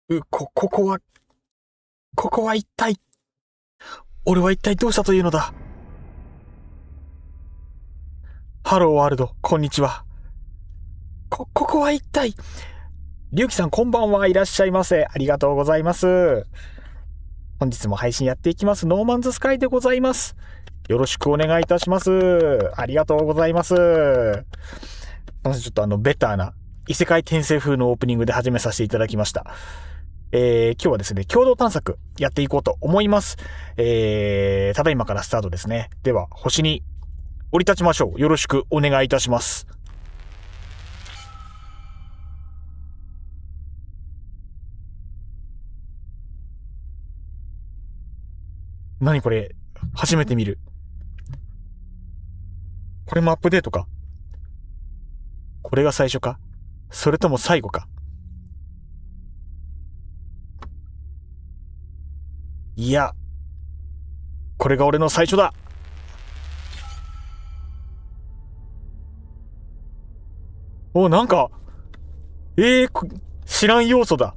ここは一体、俺は一体どうしたというのだ。ハローワールド、こんにちは。ここは一体、りゅうきさんこんばんはいらっしゃいませ。ありがとうございます。本日も配信やっていきます。ノーマンズスカイでございます。よろしくお願いいたします。ありがとうございます。ちょっとベターな異世界転生風のオープニングで始めさせていただきました。今日はですね、共同探索やっていこうと思います。ただいまからスタートですね。では、星に降り立ちましょう。よろしくお願いいたします。何これ？初めて見る。これもアップデートか？これが最初か？それとも最後か？いや、これが俺の最初だ。なんか、知らん要素だ。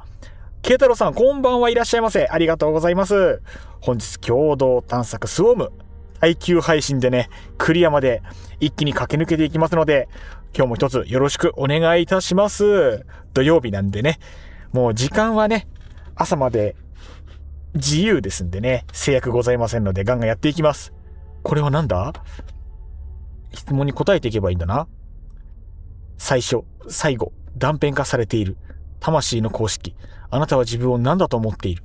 慶太郎さん、こんばんはいらっしゃいませ。ありがとうございます。本日、共同探索スウォーム、耐久配信でね、クリアまで一気に駆け抜けていきますので、今日も一つよろしくお願いいたします。土曜日なんでね、もう時間はね、朝まで自由ですんでね、制約ございませんのでガンガンやっていきます。これはなんだ？質問に答えていけばいいんだな。最初、最後、断片化されている。魂の公式。あなたは自分を何だと思っている？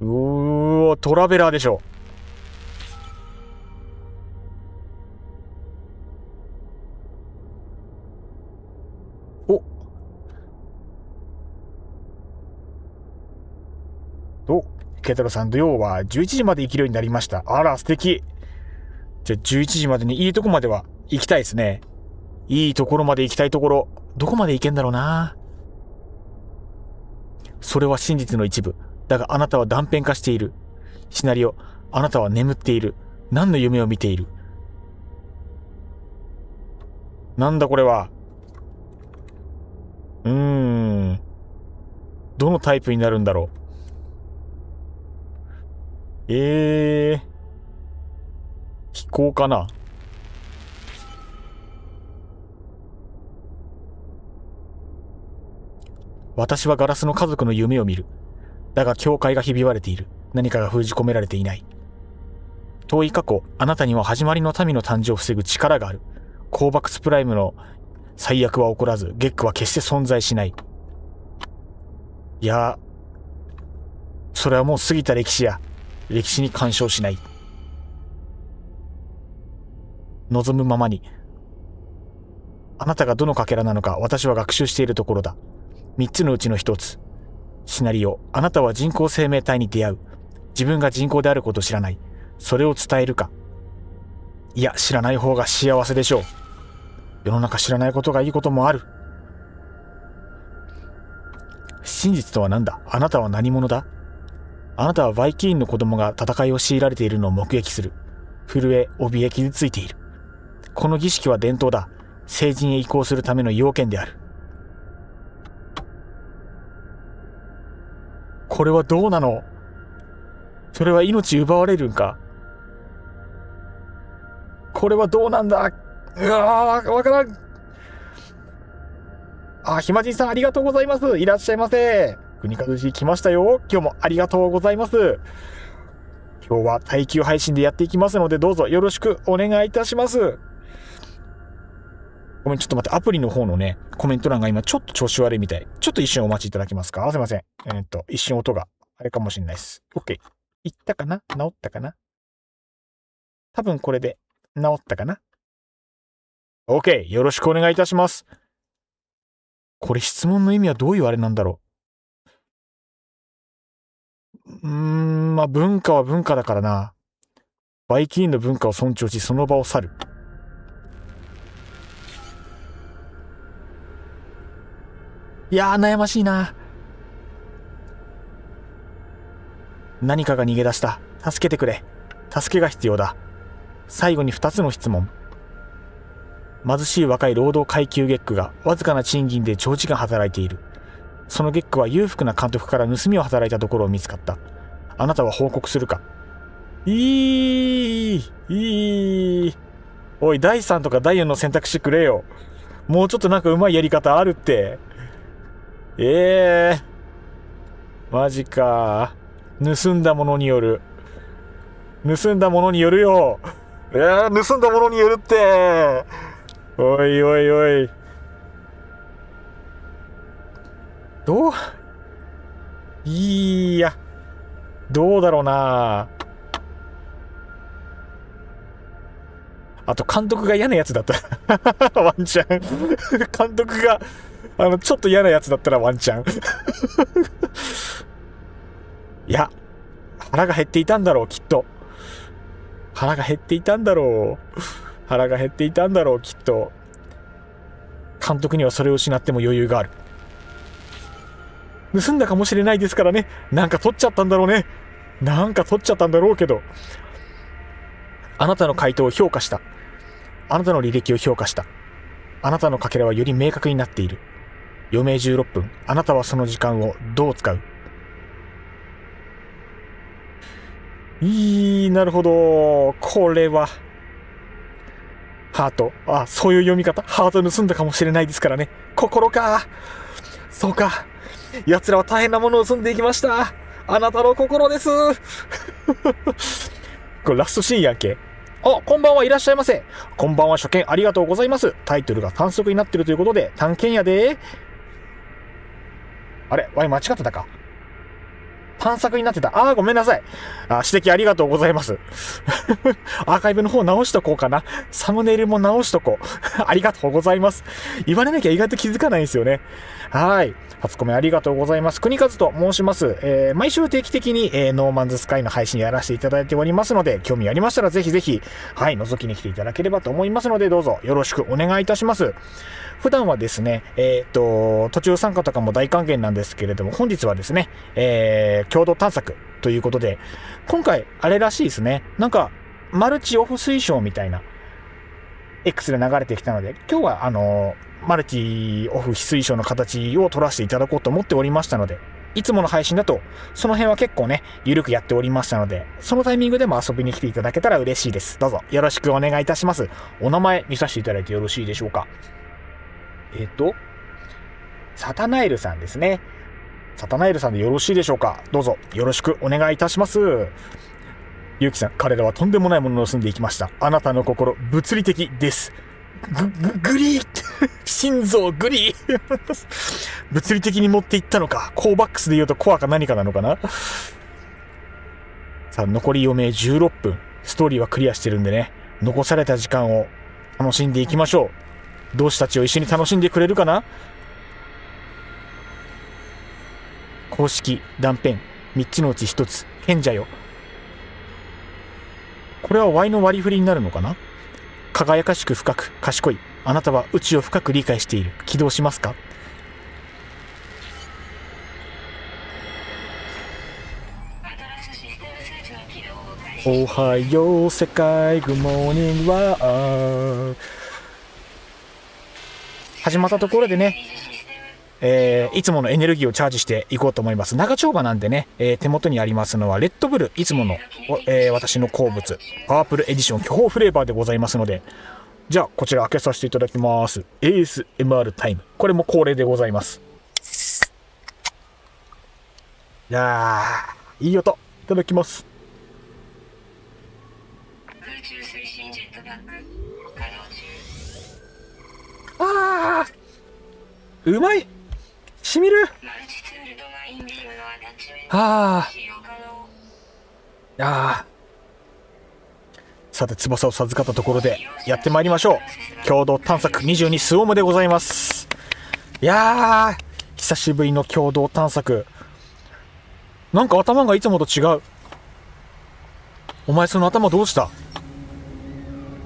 トラベラーでしょ。ケトロさん、土曜は11時まで生きるようになりました。あら、素敵。じゃあ11時までにいいとこまでは行きたいですね。いいところまで行きたいところ。どこまで行けんだろうな。それは真実の一部。だがあなたは断片化している。シナリオ、あなたは眠っている。何の夢を見ている？なんだこれは。どのタイプになるんだろう。飛行かな。私はガラスの家族の夢を見る。だが教会がひび割れている。何かが封じ込められていない。遠い過去、あなたには始まりの民の誕生を防ぐ力がある。コーバックスプライムの最悪は起こらず、ゲックは決して存在しない。いや、それはもう過ぎた歴史や、歴史に干渉しない。望むままに。あなたがどのかけらなのか私は学習しているところだ。3つのうちの1つ。シナリオ、あなたは人工生命体に出会う。自分が人工であることを知らない。それを伝えるか。いや、知らない方が幸せでしょう。世の中知らないことがいいこともある。真実とは何だ。あなたは何者だ。あなたはバイキーンの子供が戦いを強いられているのを目撃する。震え、怯え、傷ついている。この儀式は伝統だ。聖人へ移行するための要件である。これはどうなの。それは命奪われるんか。これはどうなんだ。うわー、わからん。あ、ひまじんさんありがとうございます。いらっしゃいませ。国和氏来ましたよ。今日もありがとうございます。今日は耐久配信でやっていきますので、どうぞよろしくお願いいたします。ごめん、ちょっと待って、アプリの方のね、コメント欄が今ちょっと調子悪いみたい。ちょっと一瞬お待ちいただけますか。すいません。一瞬音があれかもしれないです。OK。いったかな？治ったかな？多分これで治ったかな？ OK。よろしくお願いいたします。これ質問の意味はどういうあれなんだろう。まあ文化は文化だからな。バイキーンの文化を尊重し、その場を去る。いやー、悩ましいな。何かが逃げ出した。助けてくれ。助けが必要だ。最後に2つの質問。貧しい若い労働階級月句がわずかな賃金で長時間働いている。その月句は裕福な監督から盗みを働いたところを見つかった。あなたは報告するか。おい、第3とか第4の選択肢くれよ。もうちょっとなんかうまいやり方あるって。マジか。盗んだものによる。盗んだものによるよ。盗んだものによるって。おいおいおい。どうだろうな。あと監督が嫌なやつだったらワンチャン監督がちょっと嫌なやつだったらワンチャンいや、腹が減っていたんだろう、きっと。腹が減っていたんだろう、きっと。監督にはそれを失っても余裕がある。盗んだかもしれないですからね。なんか取っちゃったんだろうけど。あなたの回答を評価した。あなたの履歴を評価した。あなたのかけらはより明確になっている。余命16分。あなたはその時間をどう使う？なるほど。これは。ハート。そういう読み方。ハート盗んだかもしれないですからね。心か。そうか。奴らは大変なものを盗んでいきました。あなたの心です。これラストシーンやんけ。こんばんはいらっしゃいませ。こんばんは、初見ありがとうございます。タイトルが短足になってるということで、探検やで。あれ、ワイ間違ってたか。探索になってた。ごめんなさい。指摘ありがとうございます。アーカイブの方直しとこうかな。サムネイルも直しとこう。ありがとうございます。言われなきゃ意外と気づかないんですよね。はい。初コメありがとうございます。国和と申します。毎週定期的に、ノーマンズスカイの配信やらせていただいておりますので、興味ありましたらぜひぜひ、はい、覗きに来ていただければと思いますので、どうぞよろしくお願いいたします。普段はですね、途中参加とかも大歓迎なんですけれども、本日はですね、共同探索ということで、今回あれらしいですね。なんか、マルチオフ推奨みたいな、X で流れてきたので、今日はマルチオフ非推奨の形を取らせていただこうと思っておりましたので、いつもの配信だと、その辺は結構ね、ゆるくやっておりましたので、そのタイミングでも遊びに来ていただけたら嬉しいです。どうぞよろしくお願いいたします。お名前見させていただいてよろしいでしょうか。サタナエルさんですね。サタナエルさんでよろしいでしょうか。どうぞよろしくお願いいたします。ゆうきさん、彼らはとんでもないものを盗んでいきました。あなたの心、物理的です。グリー心臓グリー物理的に持っていったのか。コーバックスで言うとコアか何かなのかな。さあ、残り余命16分。ストーリーはクリアしてるんでね、残された時間を楽しんでいきましょう。同志たちを一緒に楽しんでくれるかな。公式、断片、3つのうち1つ、賢者よ。これは Y の割り振りになるのかな。輝かしく深く賢い。あなたは宇宙を深く理解している。起動しますか。おはよう世界、グッモーニングは始まったところでね、いつものエネルギーをチャージしていこうと思います。長丁場なんでね、手元にありますのはレッドブル、いつもの、私の好物パワープルエディション巨峰フレーバーでございますので、じゃあこちら開けさせていただきます。 ASMR タイム、これも恒例でございます。いやー、いい音。いただきます。あー、うまい。しみる。さて、翼を授かったところでやってまいりましょう。共同探索22スオムでございます。いやー、久しぶりの共同探索。なんか頭がいつもと違う。お前その頭どうした。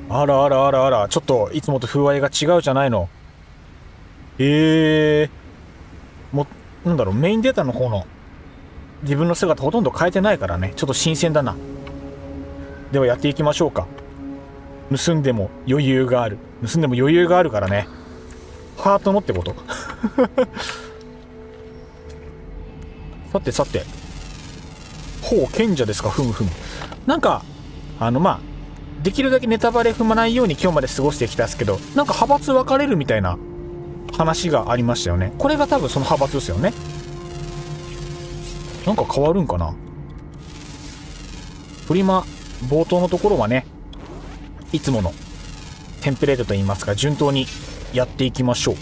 あらあらあらあら、ちょっといつもと風合いが違うじゃないの。なんだろう、メインデータの方の自分の姿ほとんど変えてないからね、ちょっと新鮮だな。ではやっていきましょうか。盗んでも余裕がある。盗んでも余裕があるからね。ハートのってことさてさて、ほう、賢者ですか。ふむふむ。なんかまあできるだけネタバレ踏まないように今日まで過ごしてきたんですけど、なんか派閥分かれるみたいな話がありましたよね。これが多分その派閥ですよね。なんか変わるんかな。フリマ冒頭のところはね、いつものテンプレートといいますか、順当にやっていきましょう。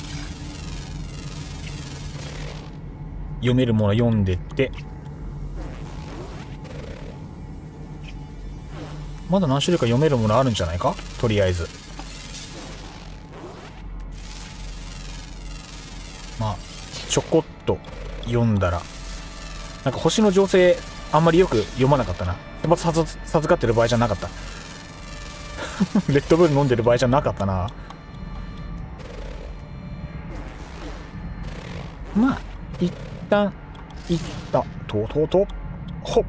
読めるもの読んでって、まだ何種類か読めるものあるんじゃないか。とりあえずまあちょこっと読んだら、なんか星の情勢あんまりよく読まなかったな。やっぱ授かってる場合じゃなかったレッドブル飲んでる場合じゃなかったな。まあ一旦とほっ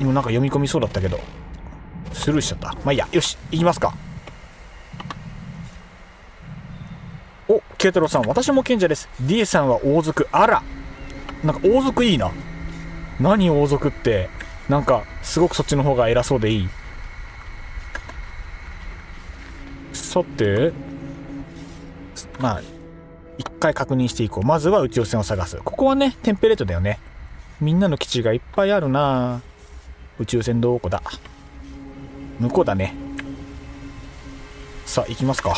今なんか読み込みそうだったけどスルーしちゃった。まあいいや。よし、行きますか。お、ケイタロウさん、私も賢者です。 D さんは王族。あら、なんか王族いいな。何王族って、なんかすごくそっちの方が偉そうでいい。さて、まあ一回確認していこう。まずは宇宙船を探す。ここはねテンプレートだよね。みんなの基地がいっぱいあるな。宇宙船どこだ。向こうだね。さあ行きますか。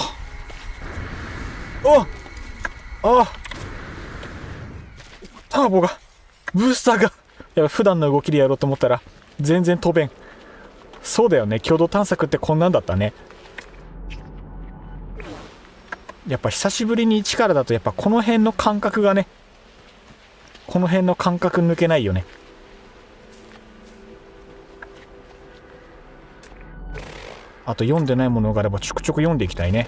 ターボが、ブースターが、やばい、普段の動きでやろうと思ったら全然飛べん。そうだよね、共同探索ってこんなんだったね。やっぱ久しぶりに一からだと、やっぱこの辺の感覚がね、この辺の感覚抜けないよね。あと読んでないものがあればちょくちょく読んでいきたいね。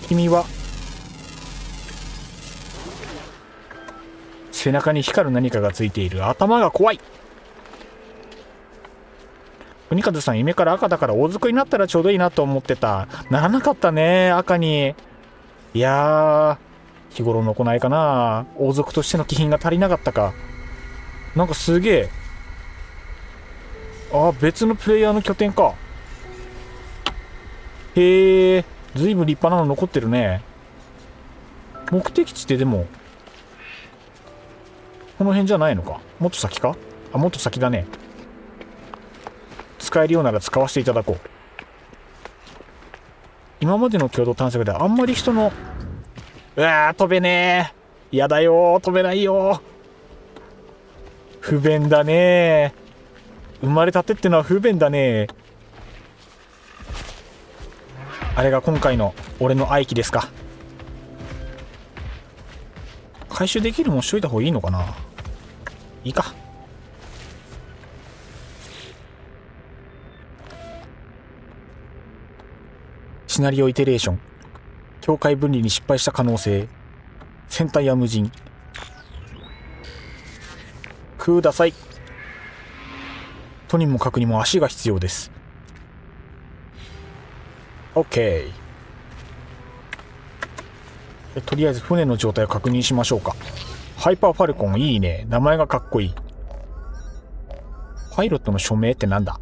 君は背中に光る何かがついている。頭が怖い。国風さん、夢から赤だから王族になったらちょうどいいなと思ってた。ならなかったね、赤に。いやー、日頃の行いかな。王族としての気品が足りなかったか。なんかすげえ、別のプレイヤーの拠点か。へえ、ずいぶん立派なの残ってるね。目的地ってでもこの辺じゃないのか。もっと先か。もっと先だね。使えるようなら使わせていただこう。今までの共同探索ではあんまり人の、うわー飛べねー、やだよー、飛べないよー、不便だねー、生まれたてってのは不便だねー。あれが今回の俺の愛機ですか。回収できるもんしといた方がいいのかな。いいか。シナリオイテレーション、境界分離に失敗した可能性、船体は無人。ください。とにもかくにも足が必要です。 OK。 とりあえず船の状態を確認しましょうか。ハイパーファルコンいいね、名前がかっこいい。パイロットの署名ってなんだ。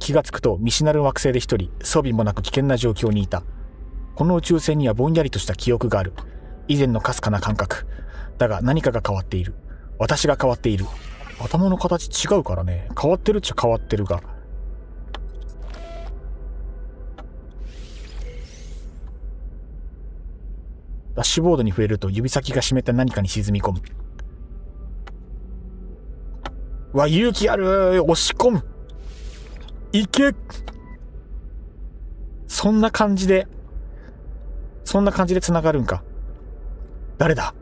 気がつくと見知らぬ惑星で一人、装備もなく危険な状況にいた。この宇宙船にはぼんやりとした記憶がある。以前のかすかな感覚だが、何かが変わっている。私が変わっている。頭の形違うからね。変わってるっちゃ変わってるが、ダッシュボードに触れると指先が湿った何かに沈み込む。わ、勇気ある。押し込む。いけ。そんな感じで繋がるんか。誰だ。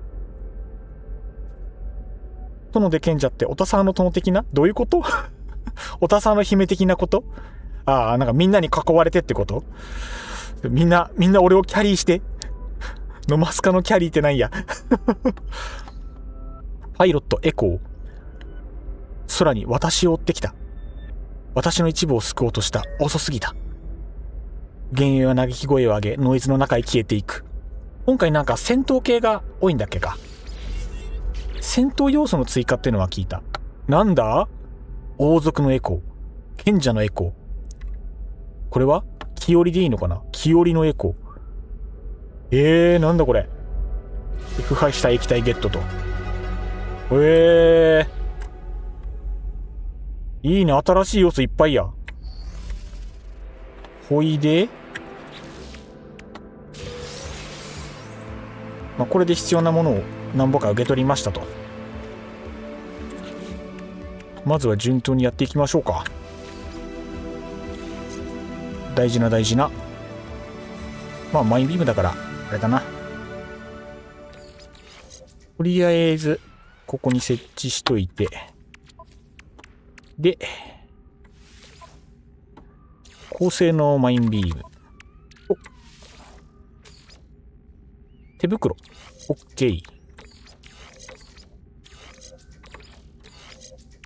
殿で賢者ってオタサーの殿的な、どういうことオタサーの姫的なこと。ああ、なんかみんなに囲われてってこと。みんな俺をキャリーしてのマスカのキャリーってなんやパイロットエコー、空に私を追ってきた。私の一部を救おうとした。遅すぎた。幻影は嘆き声を上げ、ノイズの中へ消えていく。今回なんか戦闘系が多いんだっけか。戦闘要素の追加っていうのは聞いた。なんだ。王族のエコー、賢者のエコー。これは気織でいいのかな。気織のエコー。なんだこれ。腐敗した液体ゲットと。いいね、新しい要素いっぱいや。ほいで、これで必要なものを何ぼか受け取りましたと。まずは順当にやっていきましょうか。大事なマインビームだからあれだな。とりあえずここに設置しといて、で高性能マインビーム、手袋 OK。 い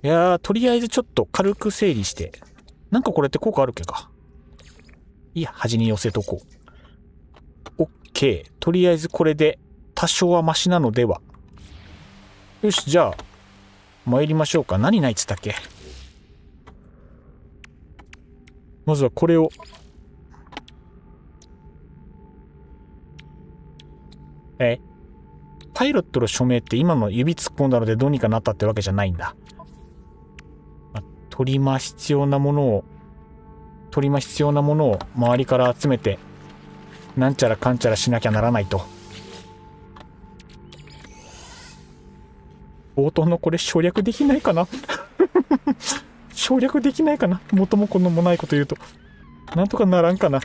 やー、とりあえずちょっと軽く整理して、なんかこれって効果あるっけか。いや、端に寄せとこう。 OK。 とりあえずこれで多少はマシなのでは。よし、じゃあ参りましょうか。何ないっつったっけ。まずはこれを、パイロットの署名って今の指突っ込んだのでどうにかなったってわけじゃないんだ。取り間必要なものを周りから集めて、なんちゃらかんちゃらしなきゃならないと。冒頭のこれ省略できないかな省略できないかな。元も子もないこと言うとなんとかならんかな。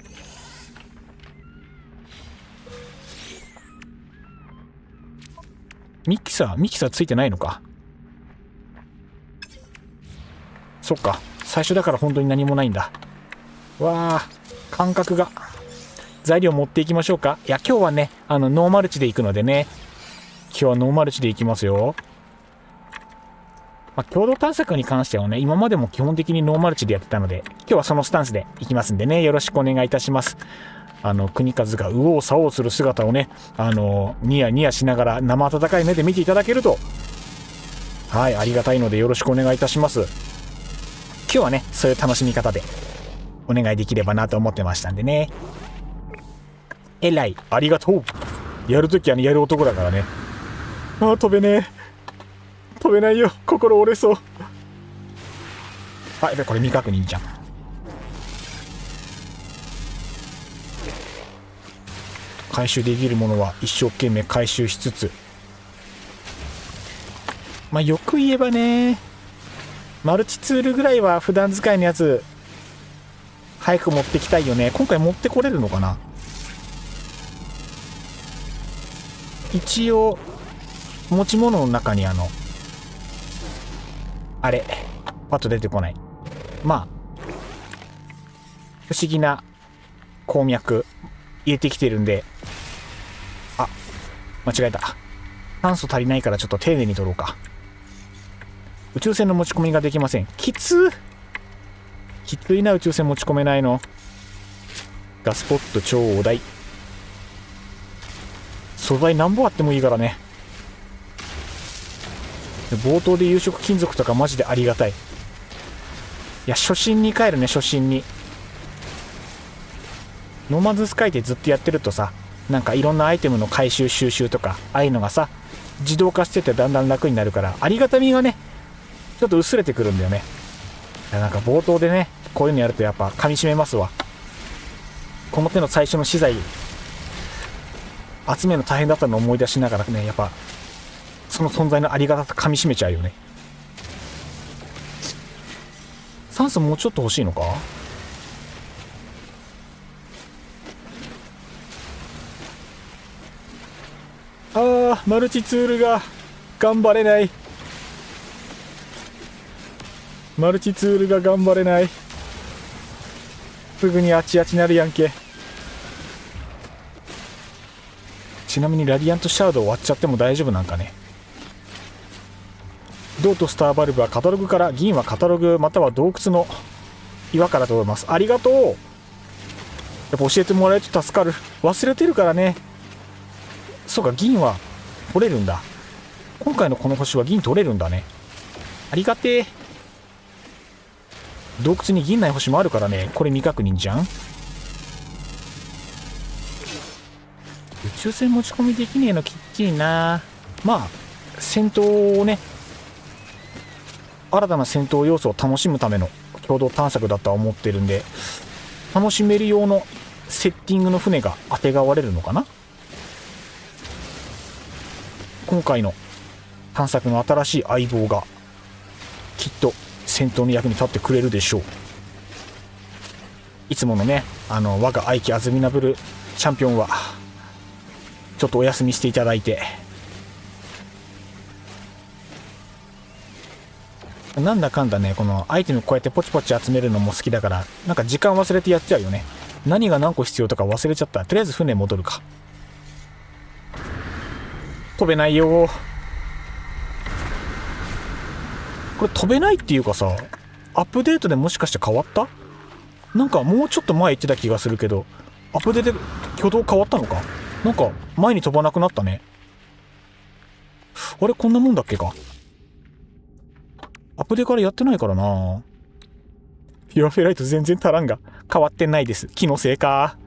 ミキサーついてないのか。そっか、最初だから本当に何もないんだ。わあ、感覚が。材料持っていきましょうか。いや、今日はね、ノーマルチで行くのでね。今日はノーマルチで行きますよ。共同探索に関してはね、今までも基本的にノーマルチでやってたので、今日はそのスタンスで行きますんでね、よろしくお願いいたします。国和が右往左往する姿をね、ニヤニヤしながら生温かい目で見ていただけると、はい、ありがたいのでよろしくお願いいたします。今日はね、そういう楽しみ方でお願いできればなと思ってましたんでね。えらい、ありがとう。やるときはね、やる男だからね。飛べねえ。飛べないよ、心折れそう。あ、やべ、これ未確認じゃん。回収できるものは一生懸命回収しつつ、まあよく言えばね、マルチツールぐらいは普段使いのやつ早く持ってきたいよね。今回持ってこれるのかな。一応持ち物の中にあれパッと出てこない、まあ不思議な鉱脈入れてきてるんで、あ、間違えた。酸素足りないからちょっと丁寧に取ろうか。宇宙船の持ち込みができません。きついな、宇宙船持ち込めないの。ガスポット超お題。素材何本あってもいいからね。冒頭で有色金属とかマジでありがたい。いや、初心に帰るね、初心に。ノーマンズスカイってずっとやってるとさ、なんかいろんなアイテムの回収収集とか、ああいうのがさ、自動化しててだんだん楽になるから、ありがたみがね、ちょっと薄れてくるんだよね。いや、なんか冒頭でね、こういうのやるとやっぱ噛み締めますわ。この手の最初の資材、集めるの大変だったのを思い出しながらね、やっぱ、その存在のありがたさ噛み締めちゃうよね。酸素もうちょっと欲しいのか。マルチツールが頑張れない。マルチツールが頑張れない。すぐにあちあちなるやんけ。ちなみにラディアントシャード終わっちゃっても大丈夫なんかね。銅とスターバルブはカタログから、銀はカタログまたは洞窟の岩からと思います。ありがとう。やっぱ教えてもらえると助かる。忘れてるからね。そうか、銀は取れるんだ。今回のこの星は銀取れるんだね。ありがてえ。洞窟に銀ない星もあるからね。これ未確認じゃん。宇宙船持ち込みできねえのきっちりな。まあ戦闘をね、新たな戦闘要素を楽しむための共同探索だとは思ってるんで、楽しめる用のセッティングの船があてがわれるのかな。今回の探索の新しい相棒がきっと戦闘の役に立ってくれるでしょう。いつものね、我が愛機アズミナブルチャンピオンはちょっとお休みしていただいて、なんだかんだね、このアイテムこうやってポチポチ集めるのも好きだから、なんか時間忘れてやっちゃうよね。何が何個必要とか忘れちゃった。とりあえず船戻るか。飛べないよ。これ飛べないっていうかさ、アップデートでもしかして変わった？なんかもうちょっと前言ってた気がするけど、アップデートで挙動変わったのか。なんか前に飛ばなくなったね。あれ、こんなもんだっけか。アップデからやってないからな。ピュアフェライト全然足らんが。変わってないです。気のせいか。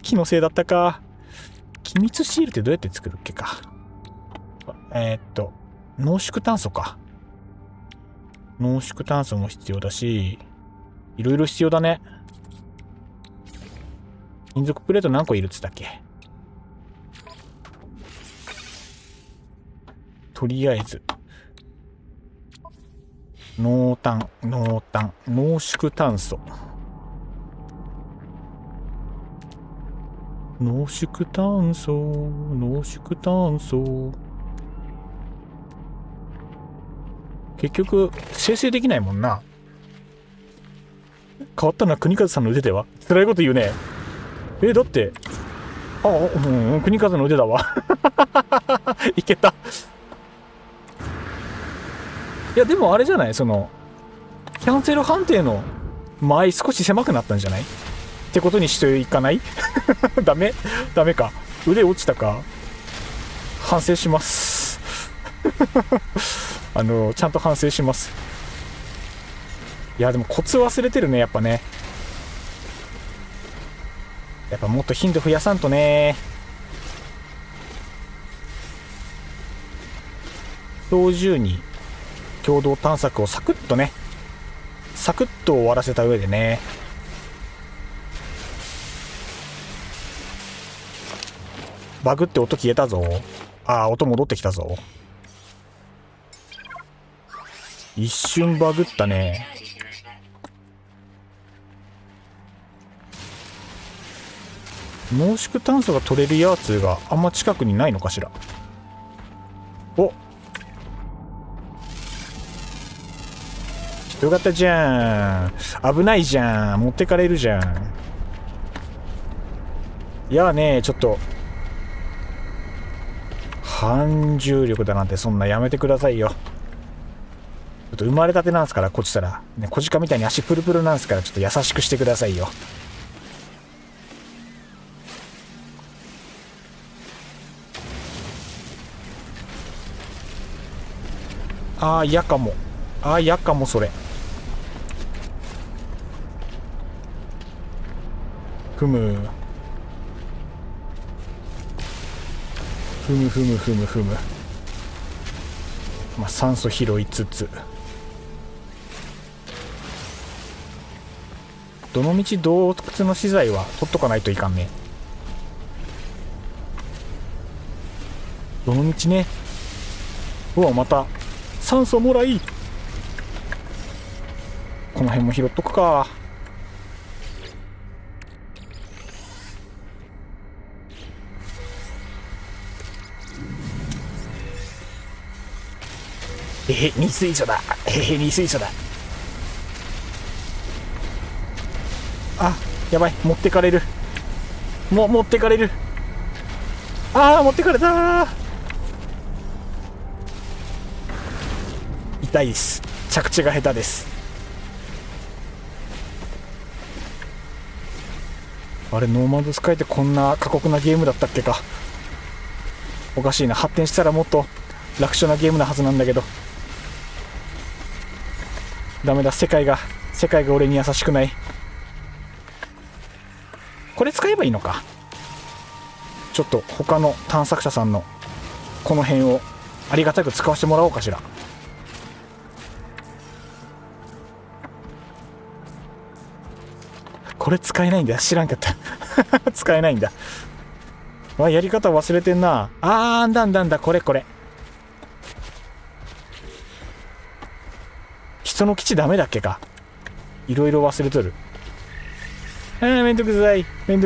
気のせいだったか。機密シールってどうやって作るっけか。濃縮炭素か。濃縮炭素も必要だし、いろいろ必要だね。金属プレート何個いるっつったっけ。とりあえず濃炭、濃縮炭素、濃縮炭素。結局生成できないもんな。変わったのは国和さんの腕では。辛いこと言うね。だって国和の腕だわ。いけた。いやでもあれじゃない、そのキャンセル判定の間合い少し狭くなったんじゃないってことにしていかない？ダメか。腕落ちたか。反省します。ちゃんと反省します。いやでもコツ忘れてるね、やっぱね。やっぱもっと頻度増やさんとね。今日中に共同探索をサクッとねサクッと終わらせた上でね。バグって音消えたぞ。ああ、音戻ってきたぞ。一瞬バグったね。濃縮炭素が取れるやつがあんま近くにないのかしら。お、よかったじゃん。危ないじゃん。持ってかれるじゃん。いやね、ちょっと反重力だなんてそんなやめてくださいよ。ちょっと生まれたてなんすからこっちたら、ね、小鹿みたいに足プルプルなんすから、ちょっと優しくしてくださいよ。ああ嫌かも。ああ嫌かも。それふむふむふむふむふむ。まあ酸素拾いつつ、どのみち洞窟の資材は取っとかないといかんね。どのみちね。うわ、また酸素もらい。この辺も拾っとくか。二水素だ。二水素だ。あ、やばい、持ってかれる。持ってかれる。ああ、持ってかれた。痛いです。着地が下手です。あれ、ノーマンズスカイってこんな過酷なゲームだったっけか。おかしいな。発展したらもっと楽勝なゲームなはずなんだけど。ダメだ、世界が俺に優しくない。これ使えばいいのか。ちょっと他の探索者さんのこの辺をありがたく使わせてもらおうかしら。これ使えないんだ。知らんかった使えないんだ。わ、やり方忘れてんな。あんだこれ人の基地ダメだっけか。いろいろ忘れとる。めんどく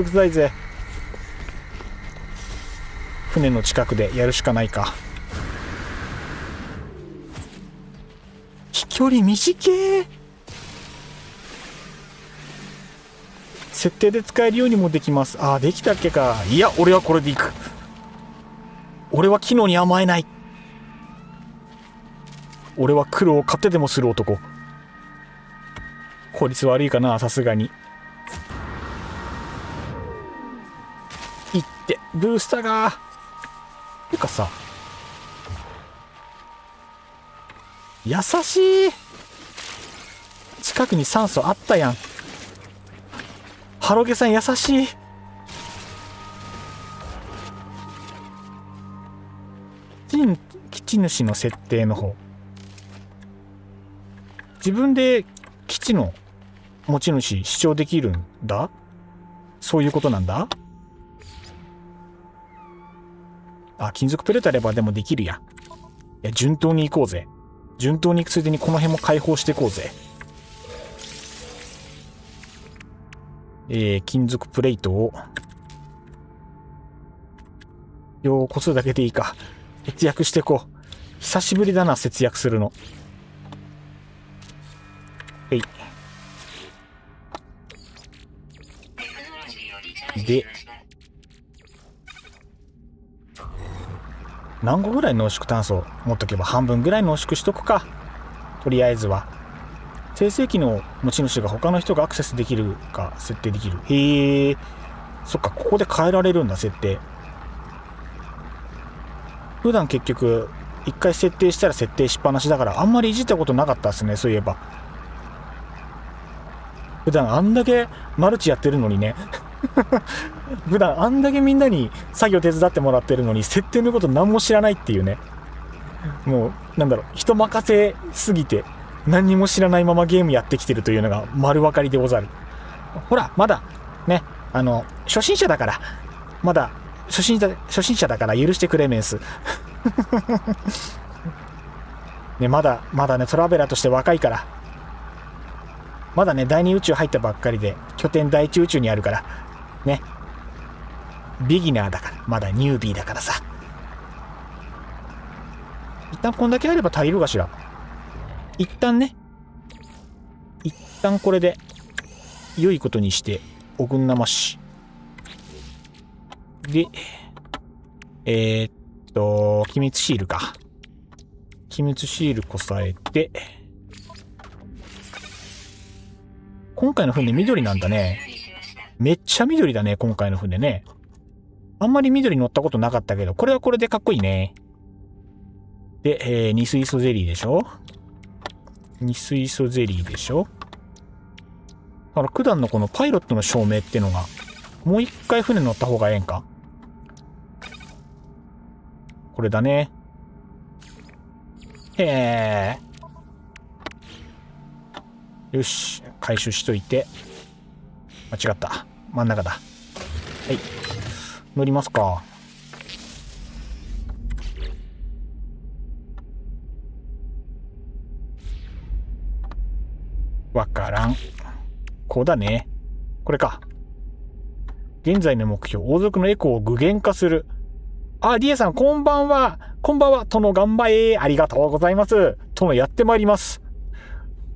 さいぜ。船の近くでやるしかないか。飛距離短え。設定で使えるようにもできます。できたっけか。いや、俺はこれでいく。俺は機能に甘えない。俺は苦労を買ってでもする男。効率悪いかな、さすがに。いってブースターが。てかさ、優しい。近くに酸素あったやん。ハロゲさん優しい。基地主の設定の方、自分で基地の持ち主主張できるんだ。そういうことなんだ。金属プレートあればでもできるや。いや、順当に行こうぜ。順当に行くついでにこの辺も開放していこうぜ。金属プレートを個数だけでいいか。節約していこう。久しぶりだな、節約するの。で、何個ぐらい濃縮炭素持っとけば半分ぐらい濃縮しとくか。とりあえずは。生成器の持ち主が他の人がアクセスできるか設定できる。へえ、そっか、ここで変えられるんだ、設定。普段結局一回設定したら設定しっぱなしだからあんまりいじったことなかったですね。そういえば普段あんだけマルチやってるのにね普段あんだけみんなに作業手伝ってもらってるのに設定のこと何も知らないっていうね。もうなんだろう、人任せすぎて何にも知らないままゲームやってきてるというのが丸分かりでござる。ほらまだね、初心者だからまだ初心者だから許してくれメンスね、まだねトラベラーとして若いから、まだね第二宇宙入ったばっかりで拠点第一宇宙にあるからね、ビギナーだから、まだニュービーだからさ。一旦こんだけあれば足りるかしら。一旦これで良いことにしておくんなまし。で機密シールか。機密シールこさえて、今回の船緑なんだね。めっちゃ緑だね、今回の船ね。あんまり緑乗ったことなかったけど、これはこれでかっこいいね。で、二水素ゼリーでしょ。二水素ゼリーでしょ。九段のこのパイロットの証明ってのが、もう一回船乗った方がええんか。これだね。へえ。よし、回収しといて。間違った。真ん中だ。はい。乗りますか。わからん。こうだね。これか。現在の目標、王族のエコーを具現化する。あ、リエさん、こんばんは。こんばんは。殿頑張れ。ありがとうございます。殿やってまいります。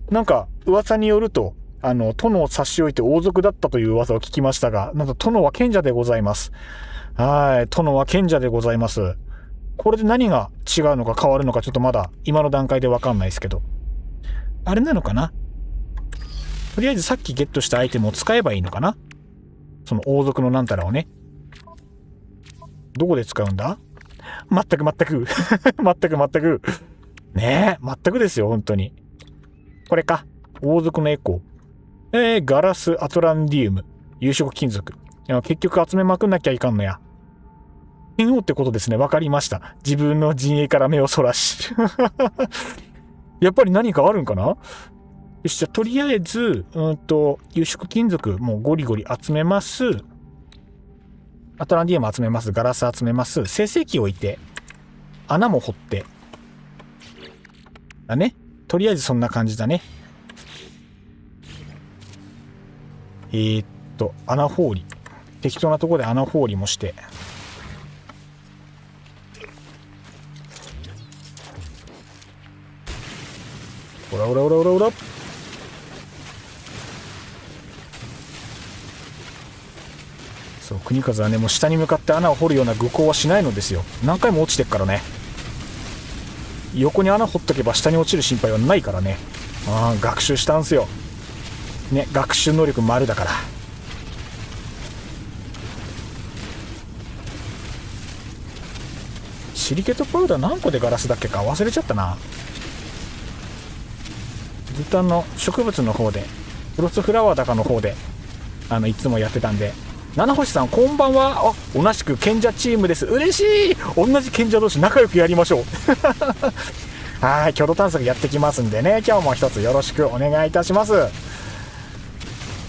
なんか、噂によると、殿を差し置いて王族だったという噂を聞きましたが、なんと殿は賢者でございます。はい。殿は賢者でございます。これで何が違うのか変わるのかちょっとまだ今の段階でわかんないですけど。あれなのかな？とりあえずさっきゲットしたアイテムを使えばいいのかな？その王族のなんたらをね。どこで使うんだ？全く全くねえ、全くですよ、本当に。これか。王族のエコー。ガラス、アトランディウム、有色金属。いや、結局集めまくんなきゃいかんのや。剣王ってことですね。わかりました。自分の陣営から目をそらし。やっぱり何かあるんかな？よし、じゃあとりあえず、有色金属、もうゴリゴリ集めます。アトランディウム集めます。ガラス集めます。生成器置いて、穴も掘って。だね。とりあえずそんな感じだね。穴掘り。適当なところで穴掘りもして。ほらほらほらほらほら。そう、国風はね、もう下に向かって穴を掘るような愚行はしないのですよ。何回も落ちてっからね。横に穴掘っとけば下に落ちる心配はないからね。ああ、学習したんすよ。ね、学習能力丸だから。シリケットパウダー何個でガラスだっけか忘れちゃったな。ずっと植物の方で、フロストフラワーだかの方で、いつもやってたんで。七星さん、こんばんは。あ、同じく賢者チームです。嬉しい。同じ賢者同士仲良くやりましょう。はい、郷土探索やってきますんでね、今日も一つよろしくお願いいたします。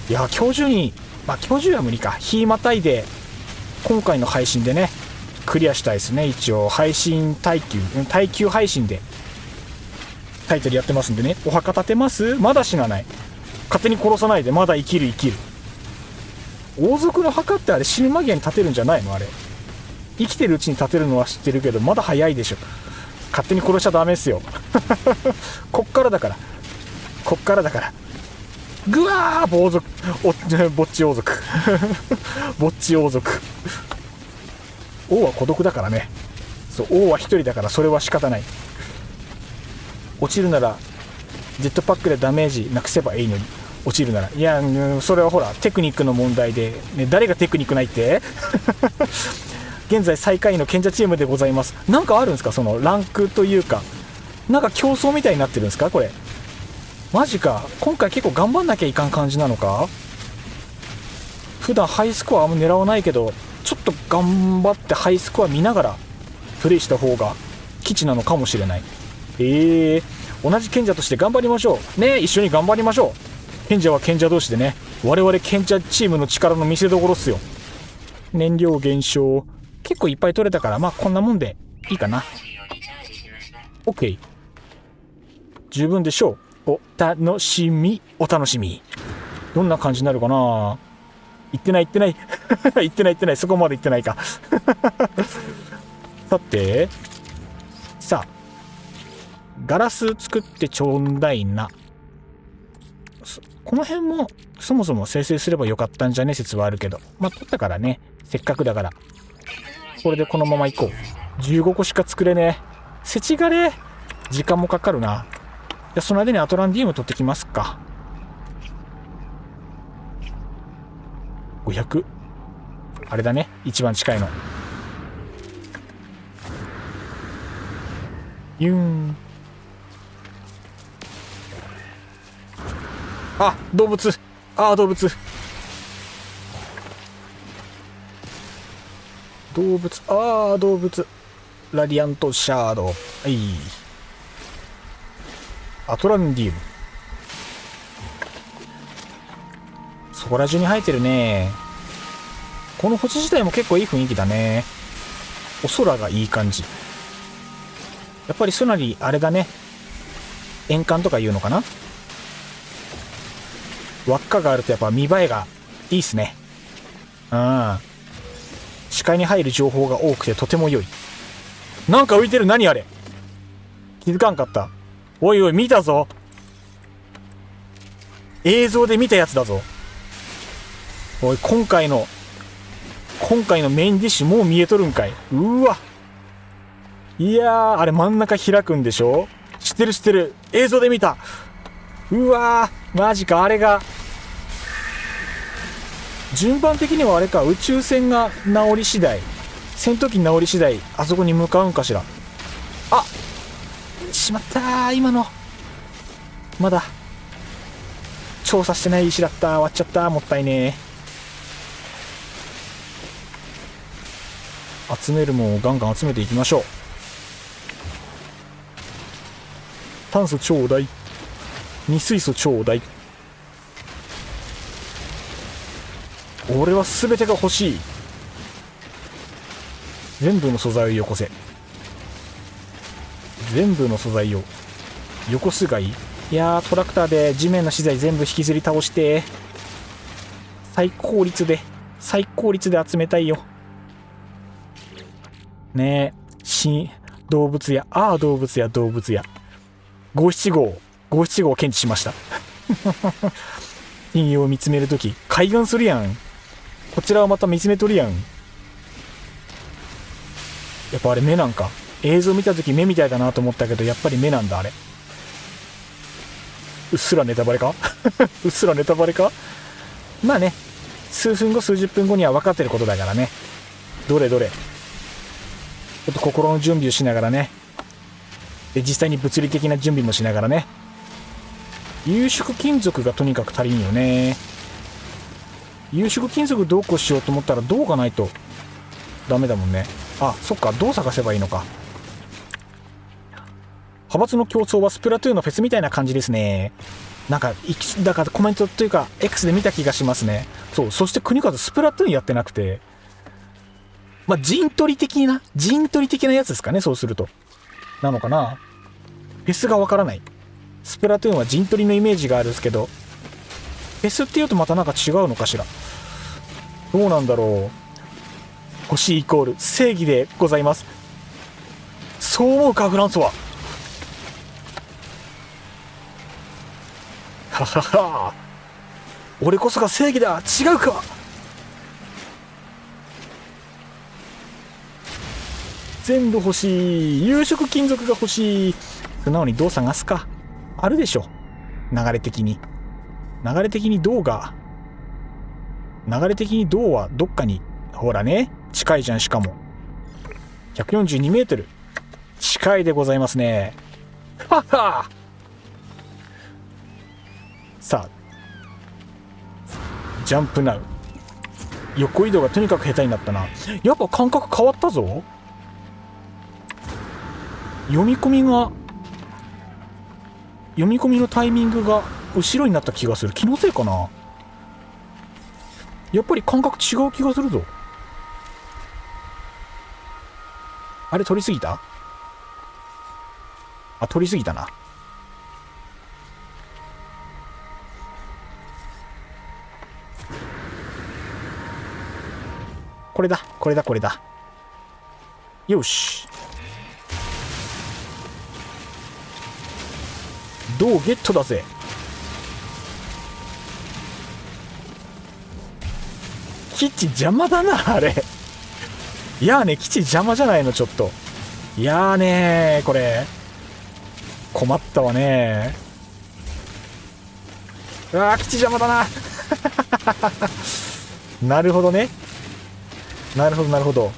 いや、今日中に、今日中は無理か。日またいで、今回の配信でね、クリアしたいですね。一応、配信耐久配信で、タイトルやってますんでね。お墓建てます？まだ死なない。勝手に殺さないで、まだ生きる。王族の墓ってあれ死ぬ間際に建てるんじゃないの？あれ。生きてるうちに建てるのは知ってるけど、まだ早いでしょ。勝手に殺しちゃダメっすよ。こっからだから。ぐわーぼっち王族。ぼっち王族。王は孤独だからね。そう、王は一人だからそれは仕方ない。落ちるならジェットパックでダメージなくせばいいのに。落ちるなら、いや、それはほらテクニックの問題で、ね、誰がテクニックないって？現在最下位の賢者チームでございます。なんかあるんですか、そのランクというか、なんか競争みたいになってるんですかこれ。マジか。今回結構頑張んなきゃいかん感じなのか。普段ハイスコアあんま狙わないけど、ちょっと頑張ってハイスコア見ながらプレイした方が吉なのかもしれない。同じ賢者として頑張りましょうね。一緒に頑張りましょう。賢者は賢者同士でね。我々賢者チームの力の見せ所っすよ。燃料減少結構いっぱい取れたから、まあこんなもんでいいかな。 OK、 十分でしょう。お楽しみ、お楽しみ。どんな感じになるかな。言ってない言ってない言ってない言ってない、そこまで言ってないかさてさあ、ガラス作ってちょうだいな。この辺もそもそも生成すればよかったんじゃね説はあるけど、まあ取ったからね、せっかくだからこれでこのまま行こう。15個しか作れねえ。せちがれ、時間もかかるな。じゃあその間にアトランディウム取ってきますか。500、あれだね、一番近いの。ユーン。あ、動物。あ、動物。動物。あ、動物。ラディアントシャード。はい。アトランディウム。そこら中に生えてるね。この星自体も結構いい雰囲気だね。お空がいい感じ。やっぱりソナリあれだね。円環とかいうのかな。輪っかがあるとやっぱ見栄えがいいっすね。うん。視界に入る情報が多くてとても良い。なんか浮いてる。何あれ。気づかんかった。おいおい、見たぞ。映像で見たやつだぞ。おい、今回のメインディッシュもう見えとるんかい。うわ。いやー、あれ真ん中開くんでしょ。知ってる知ってる。映像で見た。うわー、マジか。あれが順番的にはあれか。宇宙船が治り次第、戦闘機治り次第あそこに向かうんかしら。あ、しまったー。今のまだ調査してない石だった。終わっちゃった。もったいねー。集めるもんをガンガン集めていきましょう。炭素ちょうだい。二水素ちょうだい。俺は全てが欲しい。全部の素材をよこせ。全部の素材をよこすがいい。いやー、トラクターで地面の資材全部引きずり倒して最高率で集めたいよねえ。動物や、ああ動物や動物や。575を検知しました人形を見つめるとき開眼するやん。こちらをまた見つめとるやん。やっぱあれ目なんか。映像見たとき目みたいだなと思ったけど、やっぱり目なんだあれ。うっすらネタバレかうっすらネタバレか。まあね、数分後数十分後には分かってることだからね。どれどれ、ちょっと心の準備をしながらね。で実際に物理的な準備もしながらね。有色金属がとにかく足りんよね。有色金属どうこうしようと思ったら銅がないとダメだもんね。あ、そっか、銅探せばいいのか。派閥の競争はスプラトゥーンのフェスみたいな感じですね。なんかだからコメントというか X で見た気がしますね。そう。そして国和スプラトゥーンやってなくて、まあ陣取り的なやつですかね。そうするとなのかな。フェスがわからない。スプラトゥーンは陣取りのイメージがあるんですけど、フェスっていうとまたなんか違うのかしら。どうなんだろう。欲しいイコール正義でございます。そう思うかフランソワ。ははは。俺こそが正義だ。違うか。全部欲しい。有色金属が欲しい。素直に銅探すか。あるでしょ。流れ的に銅はどっかに、ほらね、近いじゃん。しかも142メートル近いでございますね。はっは。さあジャンプナウ。横移動がとにかく下手になったな。やっぱ感覚変わったぞ。読み込みが読み込みのタイミングが後ろになった気がする。気のせいかな。やっぱり感覚違う気がするぞ。あれ取りすぎた？あ、取りすぎたな。これだ、これだ、これだ。よし。銅ゲットだぜ。基地邪魔だな、あれ。いやーね、基地邪魔じゃないの、ちょっと。いやーねー、これ。困ったわねー。うわー、基地邪魔だな。なるほどね。なるほど、なるほど。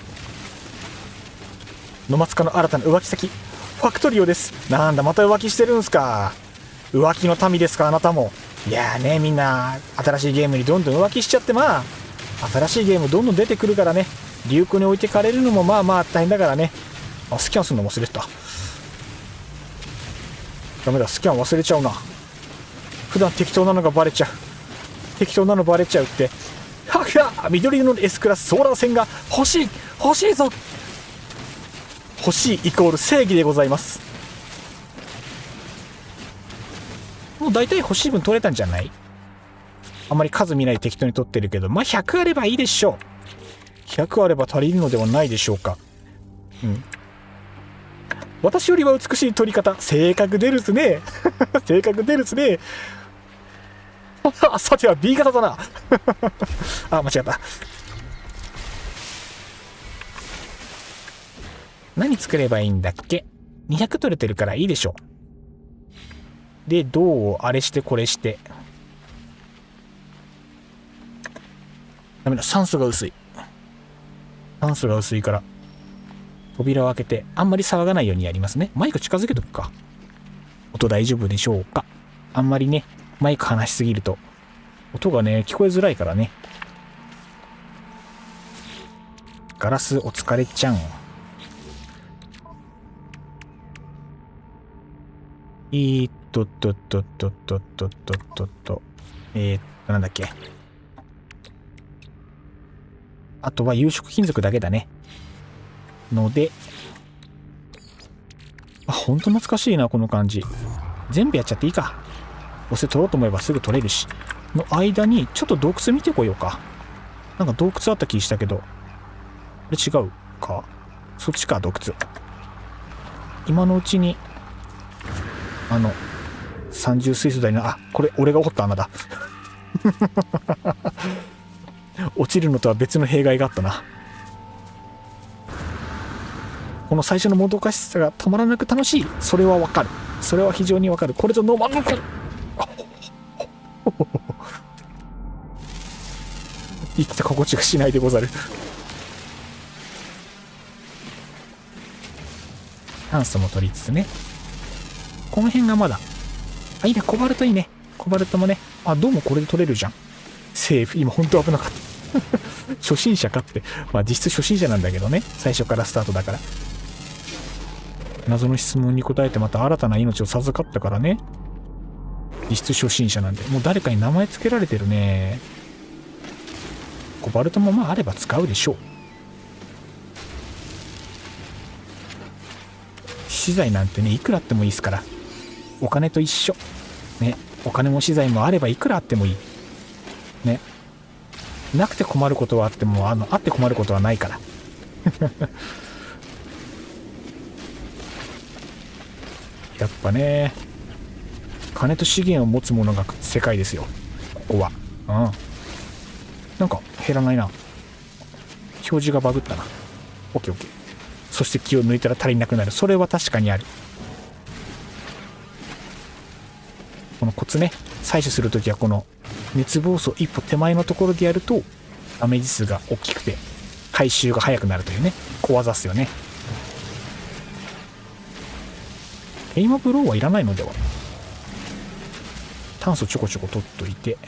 野松家の新たな浮気先、ファクトリオです。なんだ、また浮気してるんすか。浮気の民ですか、あなたも。いやーね、みんな、新しいゲームにどんどん浮気しちゃって、まあ、新しいゲームどんどん出てくるからね、流行に置いてかれるのもまあまあ大変だからね。あ、スキャンするの忘れてた。ダメだ、スキャン忘れちゃうな。普段適当なのがバレちゃう。適当なのバレちゃうって。はっや、緑色の S クラスソーラー線が欲しい、欲しいぞ。欲しいイコール正義でございます。もう大体欲しい分取れたんじゃない？あんまり数見ないで適当に取ってるけど、まあ100あればいいでしょう。100あれば足りるのではないでしょうか。うん。私よりは美しい取り方、性格出るっすね。性格出るっすね。さては B 型だな。あ、間違った。何作ればいいんだっけ？ 200 取れてるからいいでしょ。で、銅をあれしてこれして。ダメだ、酸素が薄い。酸素が薄いから。扉を開けて、あんまり騒がないようにやりますね。マイク近づけとくか。音大丈夫でしょうか。あんまりね、マイク離しすぎると、音がね、聞こえづらいからね。ガラスお疲れちゃん。なんだっけ。あとは有色金属だけだね。ので、あ、ほんと懐かしいな、この感じ。全部やっちゃっていいか。どうせ取ろうと思えばすぐ取れるし。の間に、ちょっと洞窟見てこようか。なんか洞窟あった気したけど。これ違うか？そっちか、洞窟。今のうちに、三重水素台の、あ、これ俺が掘った穴だ。落ちるのとは別の弊害があったな。この最初のもどかしさがたまらなく楽しい。それはわかる。それは非常にわかる。これぞノーマル。生きた心地がしないでござる。炭素も取りつつね。この辺がまだ。あ、いいね。コバルトいいね。コバルトもね。あ、どうもこれで取れるじゃん。セーフ。今本当危なかった。初心者かって。まあ実質初心者なんだけどね。最初からスタートだから。謎の質問に答えてまた新たな命を授かったからね。実質初心者なんで。もう誰かに名前つけられてるね。コバルトもまああれば使うでしょう。資材なんてね、いくらあってもいいですから。お金と一緒。ね。お金も資材もあればいくらあってもいい。ね。なくて困ることはあっても、あって困ることはないから。やっぱね、金と資源を持つものが世界ですよ。ここは。うん。なんか減らないな。表示がバグったな。オッケーオッケー。そして気を抜いたら足りなくなる。それは確かにある。このコツね。採取するときはこの熱暴走一歩手前のところでやるとダメージ数が大きくて回収が早くなるというね。小技っすよね。エイマブローはいらないのでは。炭素ちょこちょこ取っといて、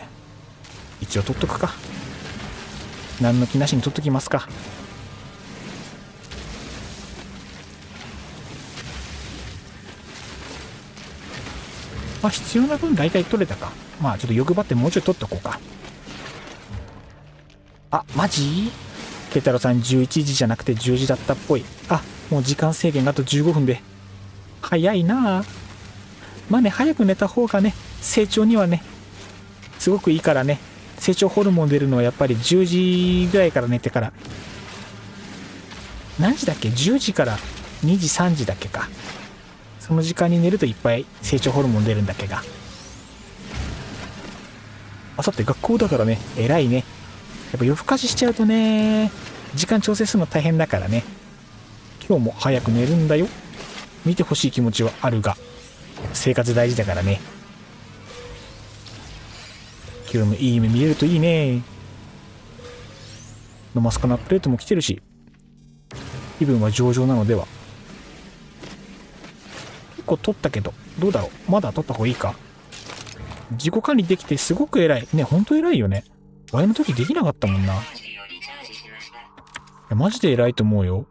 一応取っとくか。何の気なしに取っときますか。まあ必要な分大体取れたか。まあちょっと欲張ってもうちょい取っとこうか。あ、マジ？ケ太郎さん11時じゃなくて10時だったっぽい。あ、もう時間制限があと15分で。早いなあ。まあね、早く寝た方がね、成長にはね、すごくいいからね。成長ホルモン出るのはやっぱり10時ぐらいから寝てから。何時だっけ？ 10 時から2時3時だっけか。その時間に寝るといっぱい成長ホルモン出るんだっけが。あさって学校だからね、偉いね。やっぱ夜更かししちゃうとね、時間調整するの大変だからね。今日も早く寝るんだよ。見てほしい気持ちはあるが、生活大事だからね。今日もいい夢見れるといいね。のマスカナプレートも来てるし、気分は上々なのでは。結構取ったけど、どうだろう。まだ取った方がいいか。自己管理できてすごく偉い。ね、ほんと偉いよね。前の時できなかったもんな。いやマジで偉いと思うよ。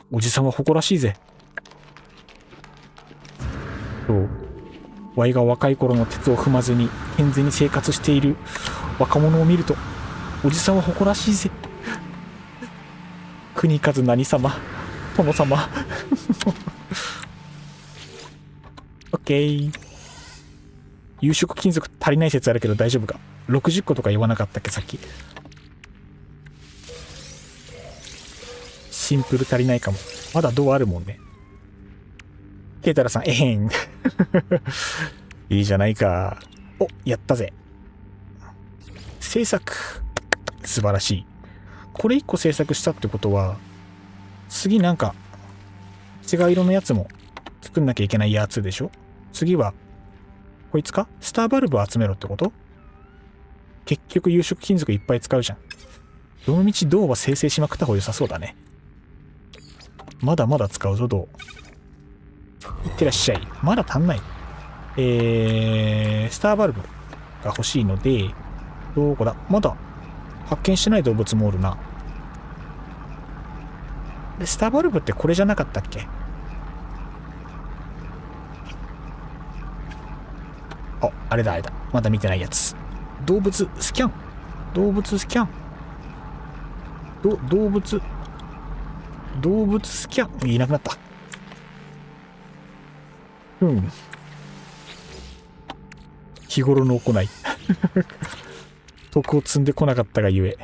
おじさんは誇らしいぜ。そう。ワイが若い頃の鉄を踏まずに健全に生活している若者を見ると、おじさんは誇らしいぜ。国数何様、殿様。オッケー。有色金属足りない説あるけど大丈夫か。60個とか言わなかったっけさっき。シンプル足りないかも。まだ銅あるもんね。ケイタラさん、えへん。いいじゃないか。お、やったぜ。制作。素晴らしい。これ1個制作したってことは、次なんか、違う色のやつも作んなきゃいけないやつでしょ？次は、こいつか？スターバルブを集めろってこと？結局有色金属いっぱい使うじゃん。どのみち銅は生成しまくった方が良さそうだね。まだまだ使うぞ、銅。いってらっしゃい。まだ足んない。スターバルブが欲しいので、どこだ？まだ発見してない動物もおるな。で、スターバルブってこれじゃなかったっけ？あ、あれだあれだ。まだ見てないやつ。動物スキャン。動物スキャン。動物スキャン。いなくなった。日頃の行い。徳を積んでこなかったがゆえ。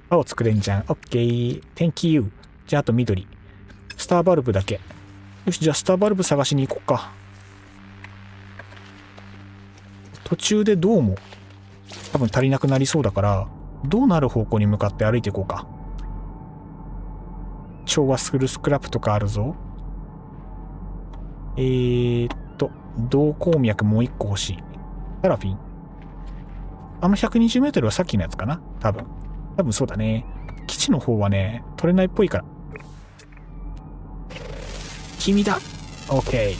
青作れんじゃん。オッケー。Thank you。じゃああと緑。スターバルブだけ。よし、じゃあスターバルブ探しに行こっか。途中で銅も多分足りなくなりそうだから、銅のある方向に向かって歩いていこうか。調和するスクラップとかあるぞ。銅鉱脈もう一個欲しい。パラフィン。あの120メートルはさっきのやつかな？多分そうだね。基地の方はね、取れないっぽいから。君だ！ OK。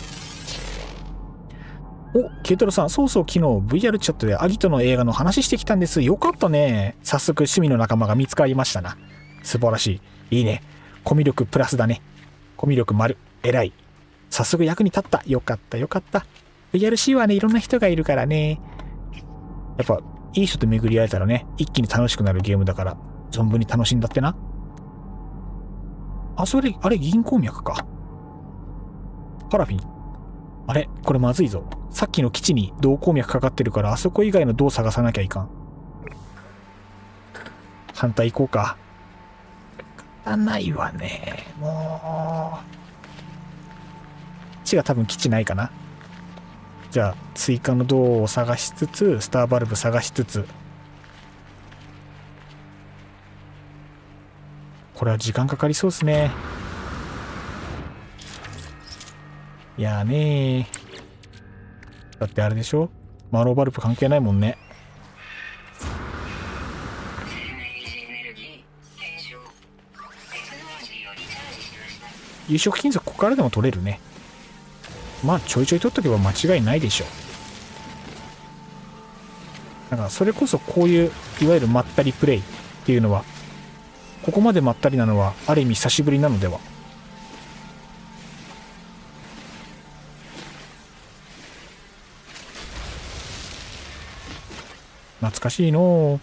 お、ケイトロさん、そうそう昨日 VR チャットでアギトの映画の話してきたんです。よかったね。早速趣味の仲間が見つかりましたな。素晴らしい。いいね。コミュ力プラスだね。コミュ力丸。偉い。早速役に立った。よかったよかった。VRC はね、いろんな人がいるからね。やっぱ、いい人と巡り合えたらね、一気に楽しくなるゲームだから、存分に楽しんだってな。あ、それ、あれ銀鉱脈か。パラフィン。あれこれまずいぞ。さっきの基地に銅鉱脈かかってるから、あそこ以外の銅探さなきゃいかん。反対行こうか。ないわね。もう。基地が多分基地ないかな。じゃあ、追加の銅を探しつつ、スターバルブ探しつつ。これは時間かかりそうですね。いやーねー。だってあれでしょ？マローバルブ関係ないもんね。有色金属ここからでも取れるね。まあちょいちょい取っとけば間違いないでしょう。だからそれこそこういういわゆるまったりプレイっていうのは、ここまでまったりなのはある意味久しぶりなのでは。懐かしいの。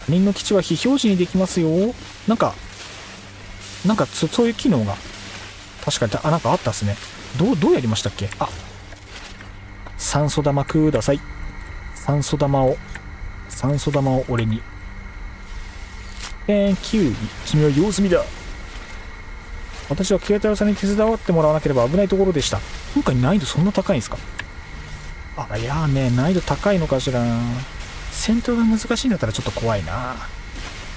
他人の基地は非表示にできますよ。なんかそういう機能が確かになんかあったっすね。どうやりましたっけ。酸素玉ください。酸素玉を俺に。Thank you。君は様子見だ。私は慶太郎さんに手伝ってもらわなければ危ないところでした。今回難易度そんな高いんですか。いやーね、難易度高いのかしら。戦闘が難しいんだったらちょっと怖いな。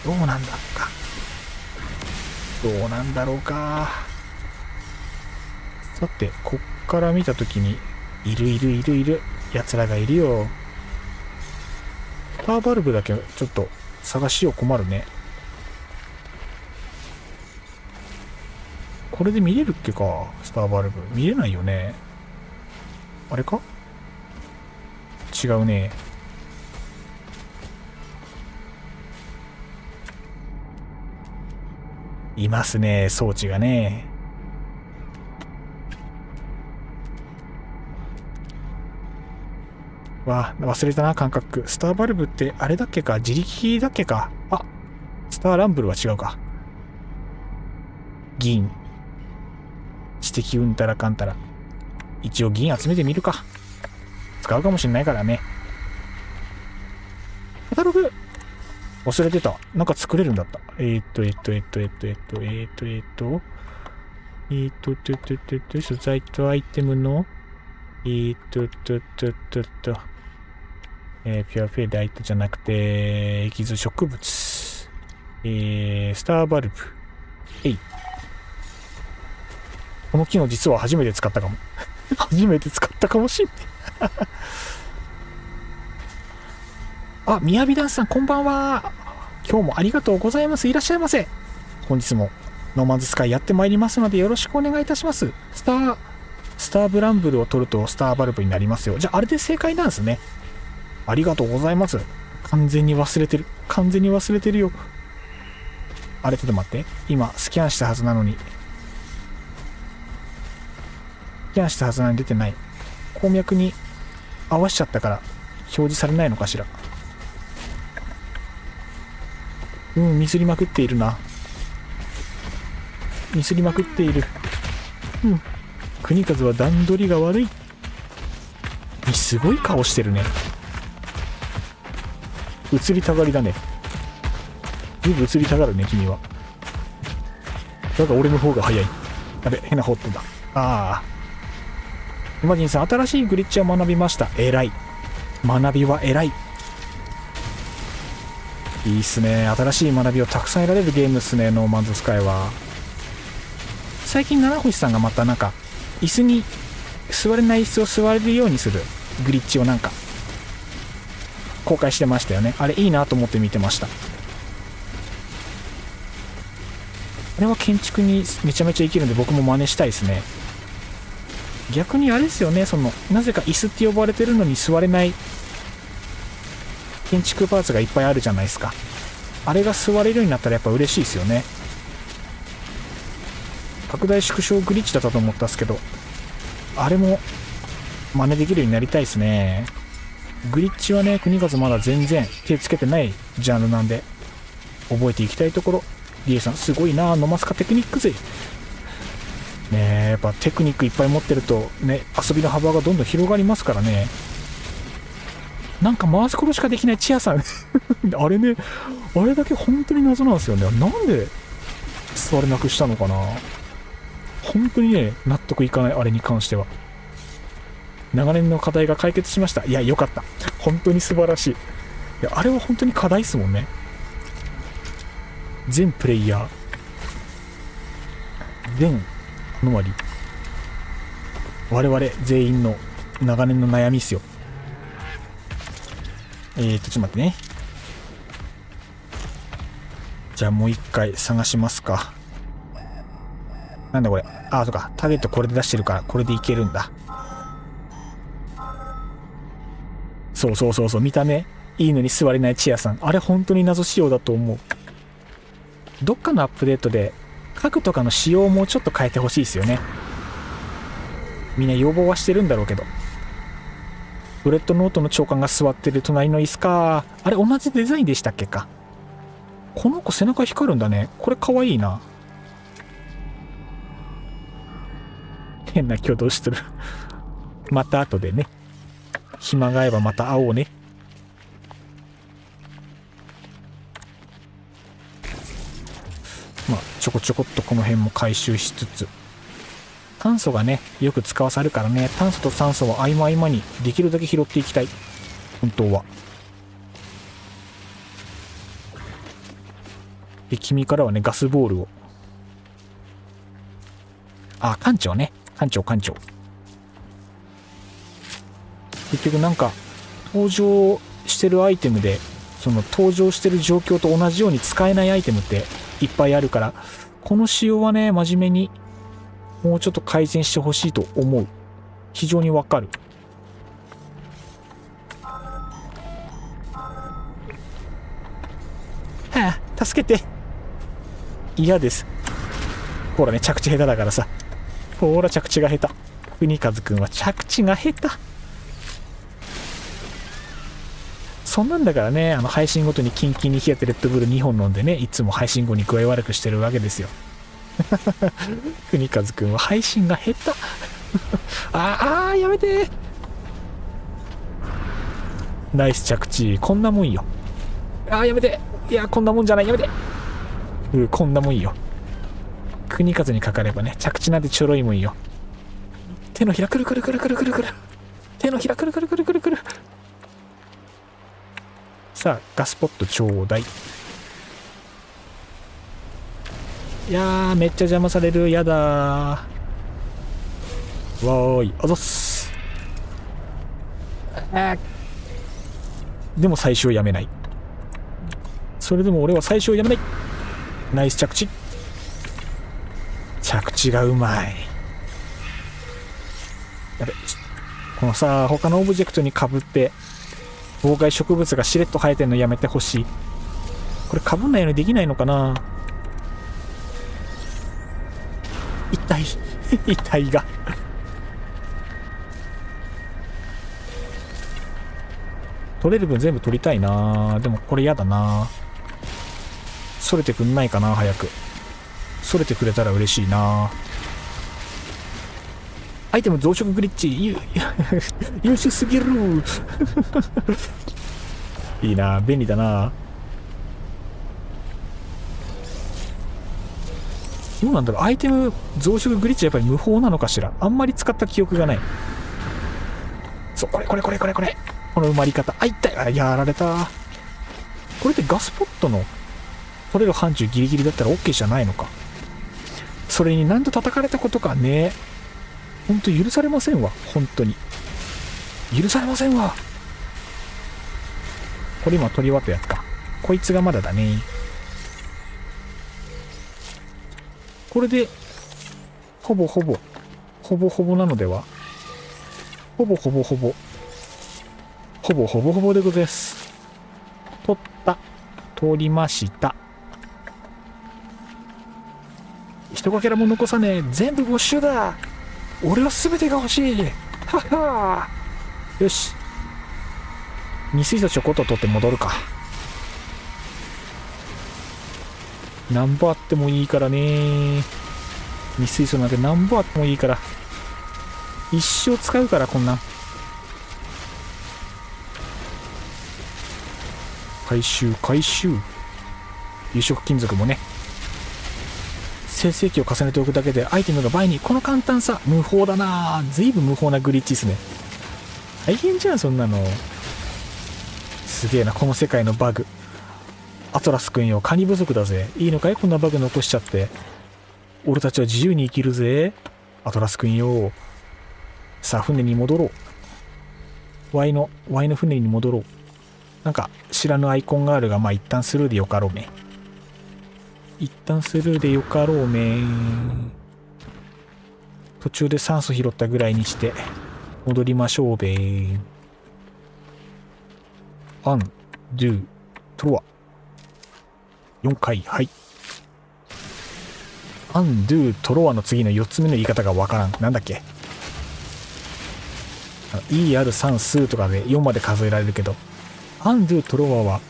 どうなんだろうか。さて、こっから見たときに、いる。奴らがいるよ。スターバルブだけちょっと探しよう。困るね。これで見れるっけか。スターバルブ見れないよね。あれか。違うね。いますね、装置がね。忘れたな、感覚。スターバルブってあれだっけか。自力だっけか。スターランブルは違うか。銀。知的うんたらかんたら。一応銀集めてみるか。使うかもしれないからね。カタログ忘れてた。なんか作れるんだった。素材とアイテムの、ピュアフェイライトじゃなくて、エキゾ植物。スターバルブ。この機能実は初めて使ったかも。初めて使ったかもしんねみやびダンスさん、こんばんは。今日もありがとうございます。いらっしゃいませ。本日もノーマンズスカイやってまいりますのでよろしくお願いいたします。スターブランブルを取るとスターバルブになりますよ。じゃあ、あれで正解なんですね。ありがとうございます。完全に忘れてるよ。あれ、ちょっと待って。今、スキャンしたはずなのに出てない。鉱脈に合わしちゃったから表示されないのかしら。ミスりまくっている。国和は段取りが悪い。すごい顔してるね。移りたがりだね。ずいぶん移りたがるね、君は。だが俺の方が早い。やべ、変な方ってんだ。イマジンさん、新しいグリッチを学びました。偉い。学びは偉い。いいっすね。新しい学びをたくさん得られるゲームっすね、ノーマンズスカイは。最近、七星さんがまたなんか、椅子に、座れない椅子を座れるようにするグリッチをなんか、公開してましたよね。あれいいなと思って見てました。あれは建築にめちゃめちゃ生きるんで僕も真似したいですね。逆にあれですよね、なぜか椅子って呼ばれてるのに座れない建築パーツがいっぱいあるじゃないですか。あれが座れるようになったらやっぱ嬉しいですよね。拡大縮小グリッチだったと思ったんですけど、あれも真似できるようになりたいですね。グリッチはね、国数まだ全然手つけてないジャンルなんで覚えていきたいところ。リエさんすごいな、ノマスカテクニック勢ね。やっぱテクニックいっぱい持ってるとね、遊びの幅がどんどん広がりますからね。なんか回すことしかできないチアさんあれね、あれだけ本当に謎なんですよね。なんで座れなくしたのかな。本当にね、納得いかない。あれに関しては長年の課題が解決しました。いや、よかった。本当に素晴らしい。いや、あれは本当に課題っすもんね。全プレイヤー、全アノマリ、我々全員の長年の悩みっすよ。ちょっと待ってね。じゃあもう一回探しますか。なんだこれ。そうか。ターゲットこれで出してるからこれでいけるんだ。そう。見た目いいのに座れないチアさん。あれ本当に謎仕様だと思う。どっかのアップデートで家具とかの仕様もちょっと変えてほしいですよね。みんな要望はしてるんだろうけど。ブレッドノートの長官が座ってる隣の椅子か。あれ同じデザインでしたっけか。この子背中光るんだね。これかわいいな。変な挙動してる。また後でね。暇が合えばまた会おうね。まあちょこちょこっとこの辺も回収しつつ、炭素がねよく使わされるからね、炭素と酸素は合間合間にできるだけ拾っていきたい、本当は。で君からはねガスボールを、あ、艦長ね、艦長。結局なんか登場してるアイテムで、その登場してる状況と同じように使えないアイテムっていっぱいあるから、この仕様はね真面目にもうちょっと改善してほしいと思う。非常にわかる。はあ、助けて。嫌です。ほらね、着地下手だからさ。ほら着地が下手。国和くんは着地が下手。そんなんだからね、配信ごとにキンキンに冷えてレッドブル2本飲んでね、いつも配信後に具合悪くしてるわけですよ。国和くんは配信が下手。ああ、やめて。ナイス着地。こんなもんよ。ああ、やめて。いや、こんなもんじゃない。やめて。こんなもんよ。国和にかかればね、着地なんてちょろいもんよ。手のひらくるくるくるくるくるくる。手のひらくるくるくるくるくる。さあ、ガスポットちょうだい。いやー、めっちゃ邪魔される。やだー。わーい、あざっす。でも最初をやめない。それでも俺は最初をやめない。ナイス着地。着地がうまい。やべ、このさ、他のオブジェクトにかぶって妨害植物がしれっと生えてんのやめてほしい。これかぶんないようにできないのかな。痛い痛いが取れる分全部取りたいな。でもこれやだな。それてくんないかな。早くそれてくれたら嬉しいな。アイテム増殖グリッチ優秀すぎるいいな、便利だな。どうなんだろう、アイテム増殖グリッチはやっぱり無法なのかしら。あんまり使った記憶がない。そう、これこの埋まり方。あ、痛い。あ、やられた。これでガスポットの取れる範疇ギリギリだったら OK じゃないのか。それに何度叩かれたことかね。ほんと許されませんわ。本当に許されませんわ。これ今取り終わったやつか。こいつがまだだね。これでほぼほぼなのでは。ほぼほぼでございます。取りました。一かけらも残さねえ。全部没収だ。俺は全てが欲しい。はは。よし、二水素ちょこっと取って戻るか。なんぼあってもいいからね。二水素なんてなんぼあってもいいから。一生使うから、こんなん。回収。有色金属もね、生成器を重ねておくだけでアイテムが倍に。この簡単さ、無法だな。随分無法なグリッチですね。大変じゃん、そんなの。すげえな、この世界のバグ。アトラスくんよ、カニ不足だぜ。いいのかい、こんなバグ残しちゃって。俺たちは自由に生きるぜ、アトラスくんよ。さあ、船に戻ろう。ワイの船に戻ろう。なんか知らぬアイコンがあるが、まあ一旦スルーでよかろうめ。途中で酸素拾ったぐらいにして戻りましょうべ。アンドゥトロワ4回。はい。アンドゥトロワの次の4つ目の言い方がわからん。なんだっけ。ER 算数とかで4まで数えられるけど、アンドゥトロワは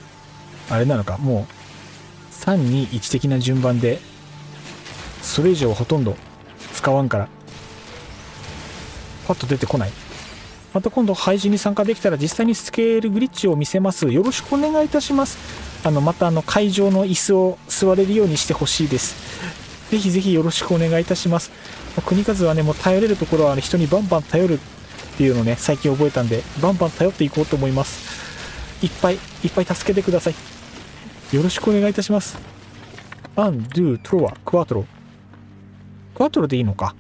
あれなのか、もう321的な順番でそれ以上ほとんど使わんからパッと出てこない。また今度配信に参加できたら実際にスケールグリッチを見せます。よろしくお願いいたします。また会場の椅子を座れるようにしてほしいです。ぜひぜひよろしくお願いいたします。国数はね、もう頼れるところは、ね、人にバンバン頼るっていうのをね、最近覚えたんで、バンバン頼っていこうと思います。いっぱい助けてください。よろしくお願いいたします。アン、ドゥ、トロワ、クワトロ。クワトロでいいのか。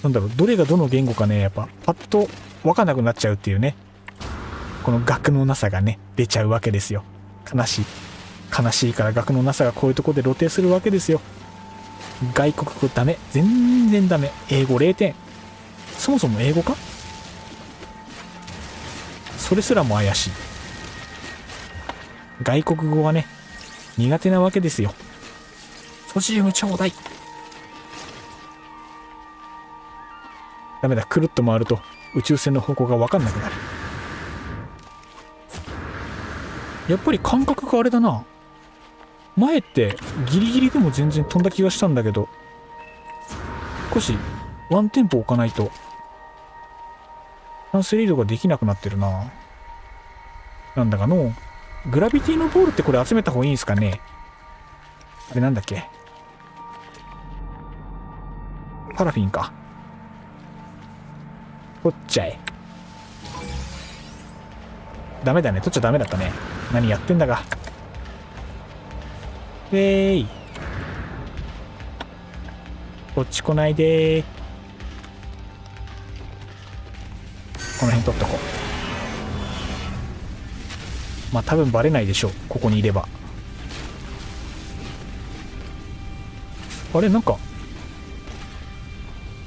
なんだろう、どれがどの言語かね、やっぱパッと分かんなくなっちゃうっていうね、この学のなさがね出ちゃうわけですよ。悲しいから学のなさがこういうところで露呈するわけですよ。外国語ダメ、全然ダメ。英語0点。そもそも英語か、それすらも怪しい。外国語はね苦手なわけですよ。ソジウムちょうだい。ダメだ、くるっと回ると宇宙船の方向が分かんなくなる。やっぱり感覚があれだな。前ってギリギリでも全然飛んだ気がしたんだけど、少しワンテンポ置かないとトランスリードができなくなってるな。なんだかのグラビティのボールってこれ集めた方がいいんですかね。あれなんだっけ、パラフィンか。取っちゃえ。ダメだね、取っちゃダメだったね。何やってんだか。こっち来ないでー。この辺取っとこう。まあ多分バレないでしょう、ここにいれば。あれ、なんか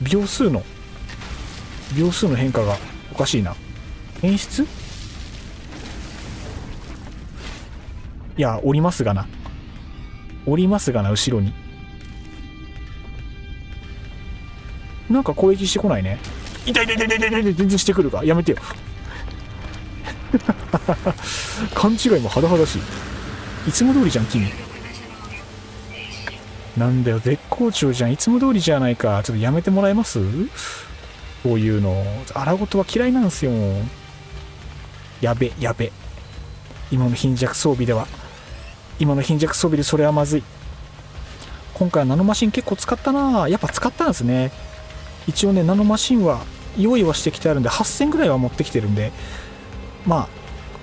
秒数の変化がおかしいな。演出、いや、おりますがな、後ろになんか攻撃してこないね。痛い全然してくるか。やめてよ勘違いも甚だしい。いつも通りじゃん君。なんだよ、絶好調じゃん、いつも通りじゃないか。ちょっとやめてもらえます、こういうの。荒事は嫌いなんですよ。やべ。今の貧弱装備でそれはまずい。今回はナノマシン結構使ったな。やっぱ使ったんですね。一応ね、ナノマシンは用意はしてきてあるんで、8000ぐらいは持ってきてるんで、まあ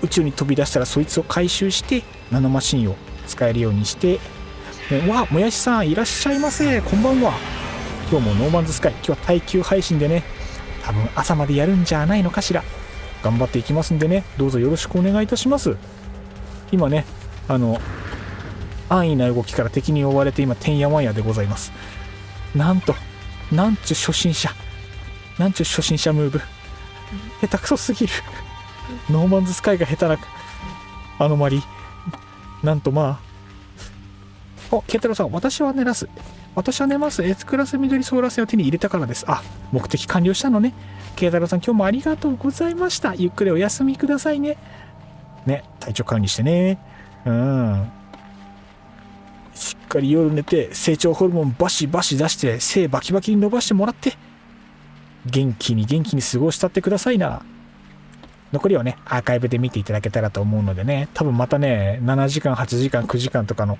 宇宙に飛び出したらそいつを回収してナノマシンを使えるようにして、わ、もやしさんいらっしゃいませ、こんばんは。今日もノーマンズスカイ、今日は耐久配信でね、多分朝までやるんじゃないのかしら。頑張っていきますんでね、どうぞよろしくお願いいたします。今ね、安易な動きから敵に追われて今てんやわんやでございます。なんちゅ初心者ムーブ、下手くそすぎるノーマンズスカイが下手なアノマリー。なんとまあ、ケンタロウさん、私は寝ます。S クラス緑ソーラー線を手に入れたからです。あ、目的完了したのね。ケンタロウさん、今日もありがとうございました。ゆっくりお休みくださいね。体調管理してね。しっかり夜寝て成長ホルモンバシバシ出して背バキバキに伸ばしてもらって元気に過ごしたってくださいな。残りはねアーカイブで見ていただけたらと思うのでね、多分またね7時間8時間9時間とかの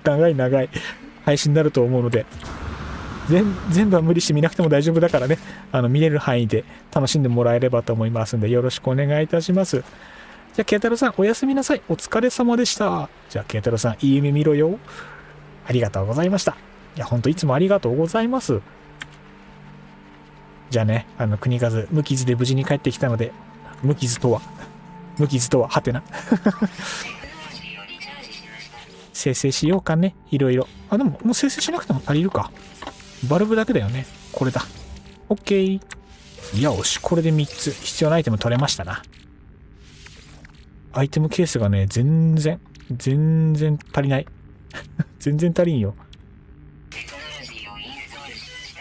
長い配信になると思うので、全部は無理して見なくても大丈夫だからね、見れる範囲で楽しんでもらえればと思いますのでよろしくお願いいたします。じゃあ、ケイタロウさん、おやすみなさい。お疲れ様でした。じゃあ、ケイタロウさん、いい夢見ろよ。ありがとうございました。いや、ほんといつもありがとうございます。じゃあね、国数、無傷で無事に帰ってきたので、無傷とは、はてな。生成しようかね、いろいろ。でも、もう生成しなくても足りるか。バルブだけだよね。これだ。OK。よし、これで3つ、必要なアイテム取れましたな。アイテムケースがね、全然足りない。全然足りんよ。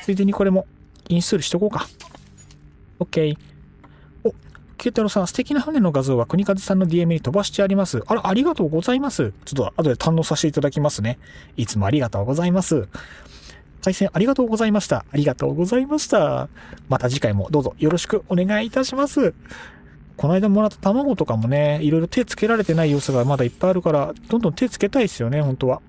ついでにこれもインストールしとこうか。OK。お、ケイタロウさん、素敵な船の画像は国風さんの DM に飛ばしてあります。あら、ありがとうございます。ちょっと後で堪能させていただきますね。いつもありがとうございます。対戦ありがとうございました。ありがとうございました。また次回もどうぞよろしくお願いいたします。この間もらった卵とかもね、いろいろ手つけられてない要素がまだいっぱいあるから、どんどん手つけたいですよね、本当は。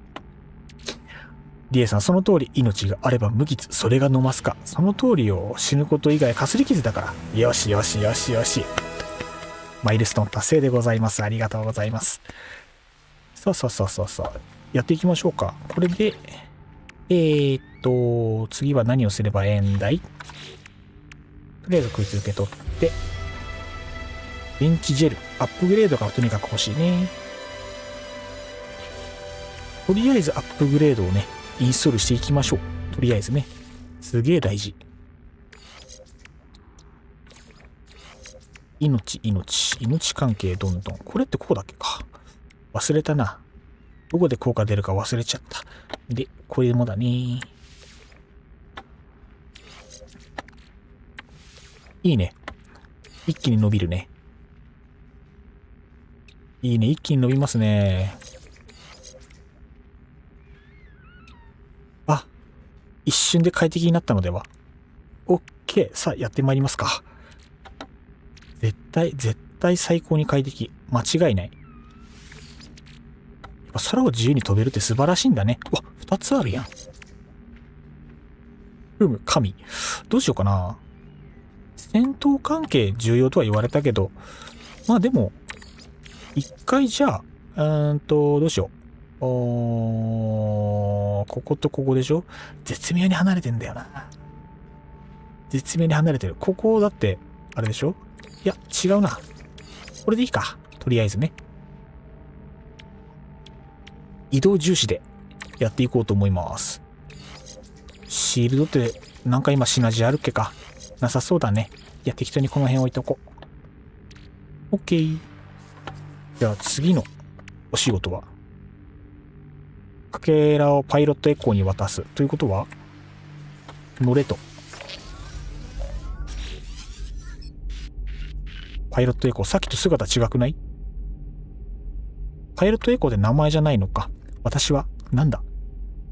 リエさん、その通り、命があれば無傷、それが飲ますか。その通りよ、死ぬこと以外かすり傷だから。よしよしよしよし。マイルストーン達成でございます。ありがとうございます。そうそうそうそうそう。やっていきましょうか。これで、次は何をすればええんだい？とりあえずこいつ受け取って、ベンチジェル、アップグレードがとにかく欲しいね。とりあえずアップグレードをね、インストールしていきましょう。とりあえずね。すげえ大事。命関係どんどん。これってここだっけか。忘れたな。どこで効果出るか忘れちゃった。で、これもだね。いいね。一気に伸びるね。いいね。一気に伸びますね。あ、一瞬で快適になったのでは。OK。さあ、やってまいりますか。絶対最高に快適。間違いない。空を自由に飛べるって素晴らしいんだね。うわ、二つあるやん。神。どうしようかな。戦闘関係重要とは言われたけど、まあでも、一回じゃあ、どうしよう。こことここでしょ？絶妙に離れてんだよな。絶妙に離れてる。ここだって、あれでしょ？いや、違うな。これでいいか。とりあえずね。移動重視でやっていこうと思います。シールドってなんか今シナジーあるっけか。なさそうだね。いや、適当にこの辺置いとこう。OK。じゃあ次のお仕事は、かけらをパイロットエコーに渡す。ということは、乗れと。パイロットエコー、さっきと姿違くない？パイロットエコーで名前じゃないのか。私は、なんだ？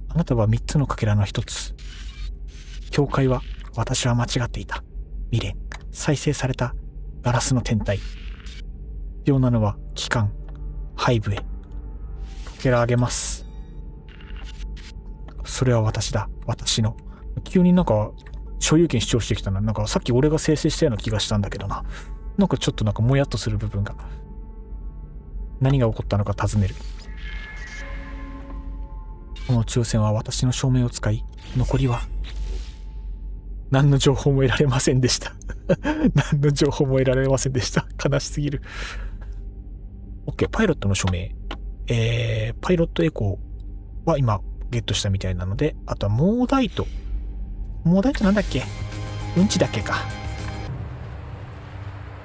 あなたは3つのかけらの1つ。境界は、私は間違っていた。未練、再生されたガラスの天体。必要なのは、機関、背部へ。かけらあげます。それは私だ。私の。急になんか、所有権主張してきたな。なんかさっき俺が生成したような気がしたんだけどな。なんかちょっとなんかもやっとする部分が。何が起こったのか尋ねる。この抽選は私の証明を使い、残りは、何の情報も得られませんでした。何の情報も得られませんでした。悲しすぎる。OK、パイロットの署名。パイロットエコーは今ゲットしたみたいなので、あとはモーダイト。モーダイトなんだっけ？うんちだっけか。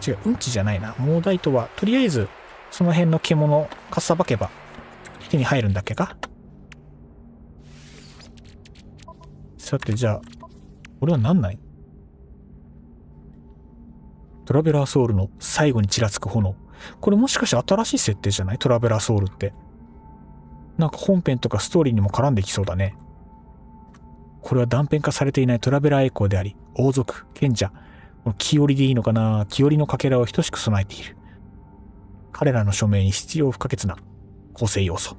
違う、うんちじゃないな。モーダイトは、とりあえず、その辺の獣、かっさばけば、手に入るんだっけか。さて、じゃあ、これは何ない？トラベラーソウルの最後にちらつく炎。これもしかして新しい設定じゃない？トラベラーソウルって。なんか本編とかストーリーにも絡んできそうだね。これは断片化されていないトラベラーエコーであり、王族、賢者、気折りでいいのかな？気折りのかけらを等しく備えている。彼らの署名に必要不可欠な構成要素。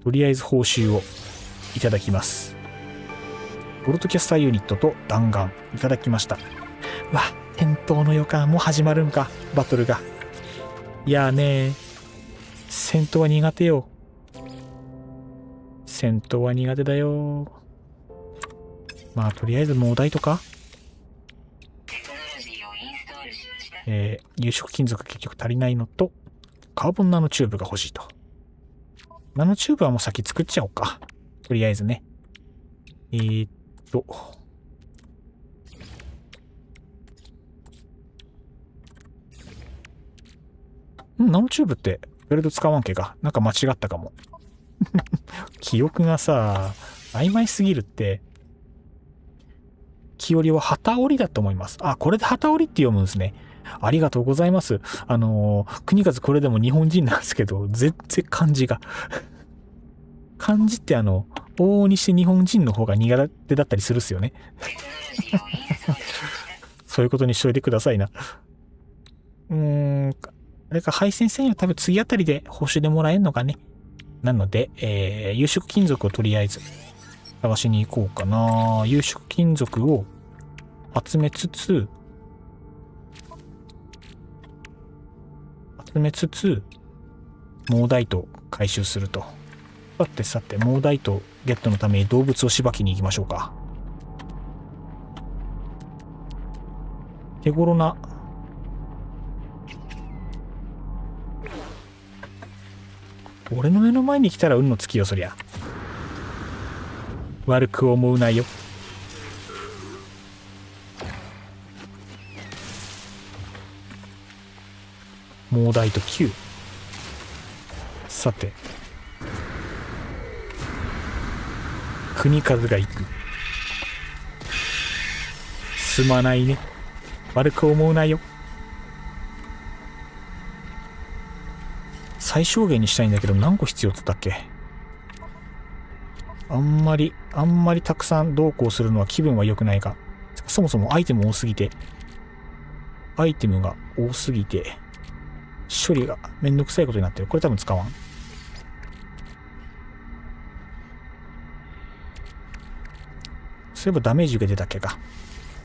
とりあえず報酬をいただきます。ボルトキャスターユニットと弾丸いただきました。わ、戦闘の予感もう始まるんか、バトルが。いやーね、戦闘は苦手よ。戦闘は苦手だよ。まあとりあえずもう台とか、有色金属結局足りないのと、カーボンナノチューブが欲しいと。ナノチューブはもう先作っちゃおうか。とりあえずね。ナノチューブってベルト使わんけか。なんか間違ったかも。記憶がさ、曖昧すぎるって、木織は旗織だと思います。あ、これで旗織って読むんですね。ありがとうございます。国和これでも日本人なんですけど、全然漢字が。漢字って往々にして日本人の方が苦手だったりするっすよね。そういうことにしといてくださいな。あれか、配線繊維は多分次あたりで報酬でもらえるのかね。なので、有色金属をとりあえず探しに行こうかな。有色金属を集めつつ、モーダイトを回収すると。さて、モーダイトゲットのために動物をしばきに行きましょうか。手頃な、俺の目の前に来たら運の尽きよ、そりゃ。悪く思うなよ。モーダイト9。さて、国数が行く。すまないね。悪く思うなよ。最小限にしたいんだけど何個必要って言ったっけ。あんまりたくさん同行するのは気分は良くないが、そもそもアイテムが多すぎて、処理がめんどくさいことになってる。これ多分使わん。そういえばダメージ受けてたっけか。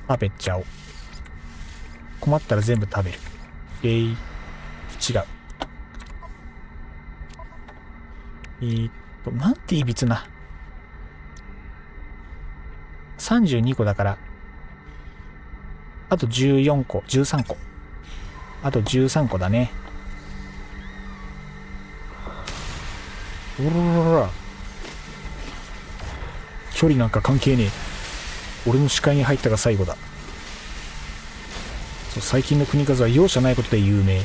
食べちゃおう。困ったら全部食べる。違う。なんていびつな。32個だから、あと14個、13個。あと13個だね。距離なんか関係ねえ。俺の視界に入ったが最後だ。そう、最近の国数は容赦ないことで有名。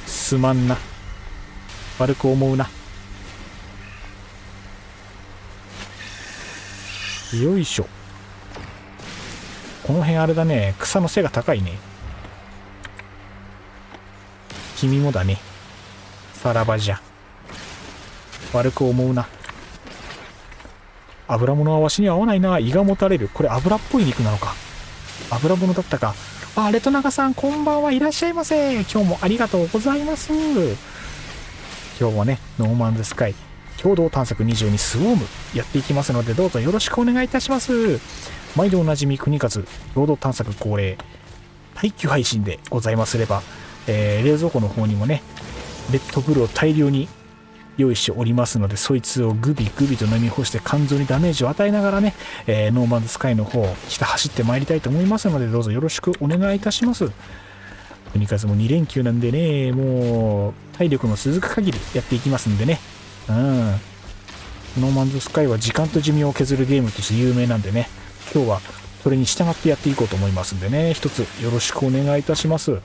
すまんな。悪く思うな。よいしょ。この辺あれだね。草の背が高いね。君もだね。さらばじゃ。悪く思うな。油物はわしには合わないな。胃がもたれる。これ油っぽい肉なのか。油物だったか。あ、レトナガさん、こんばんはいらっしゃいませ。今日もありがとうございます。今日はね、ノーマンズスカイ共同探索22スウォームやっていきますので、どうぞよろしくお願いいたします。毎度おなじみ国数共同探索恒例耐久配信でございますれば、冷蔵庫の方にもね、レッドブルを大量に用意しておりますので、そいつをグビグビと飲み干して肝臓にダメージを与えながらね、ノーマンズスカイの方ひた走ってまいりたいと思いますので、どうぞよろしくお願いいたします。国数も2連休なんでね、もう体力の続く限りやっていきますんでね。ノーマンズスカイは時間と寿命を削るゲームとして有名なんでね、今日はそれに従ってやっていこうと思いますんでね、一つよろしくお願いいたします。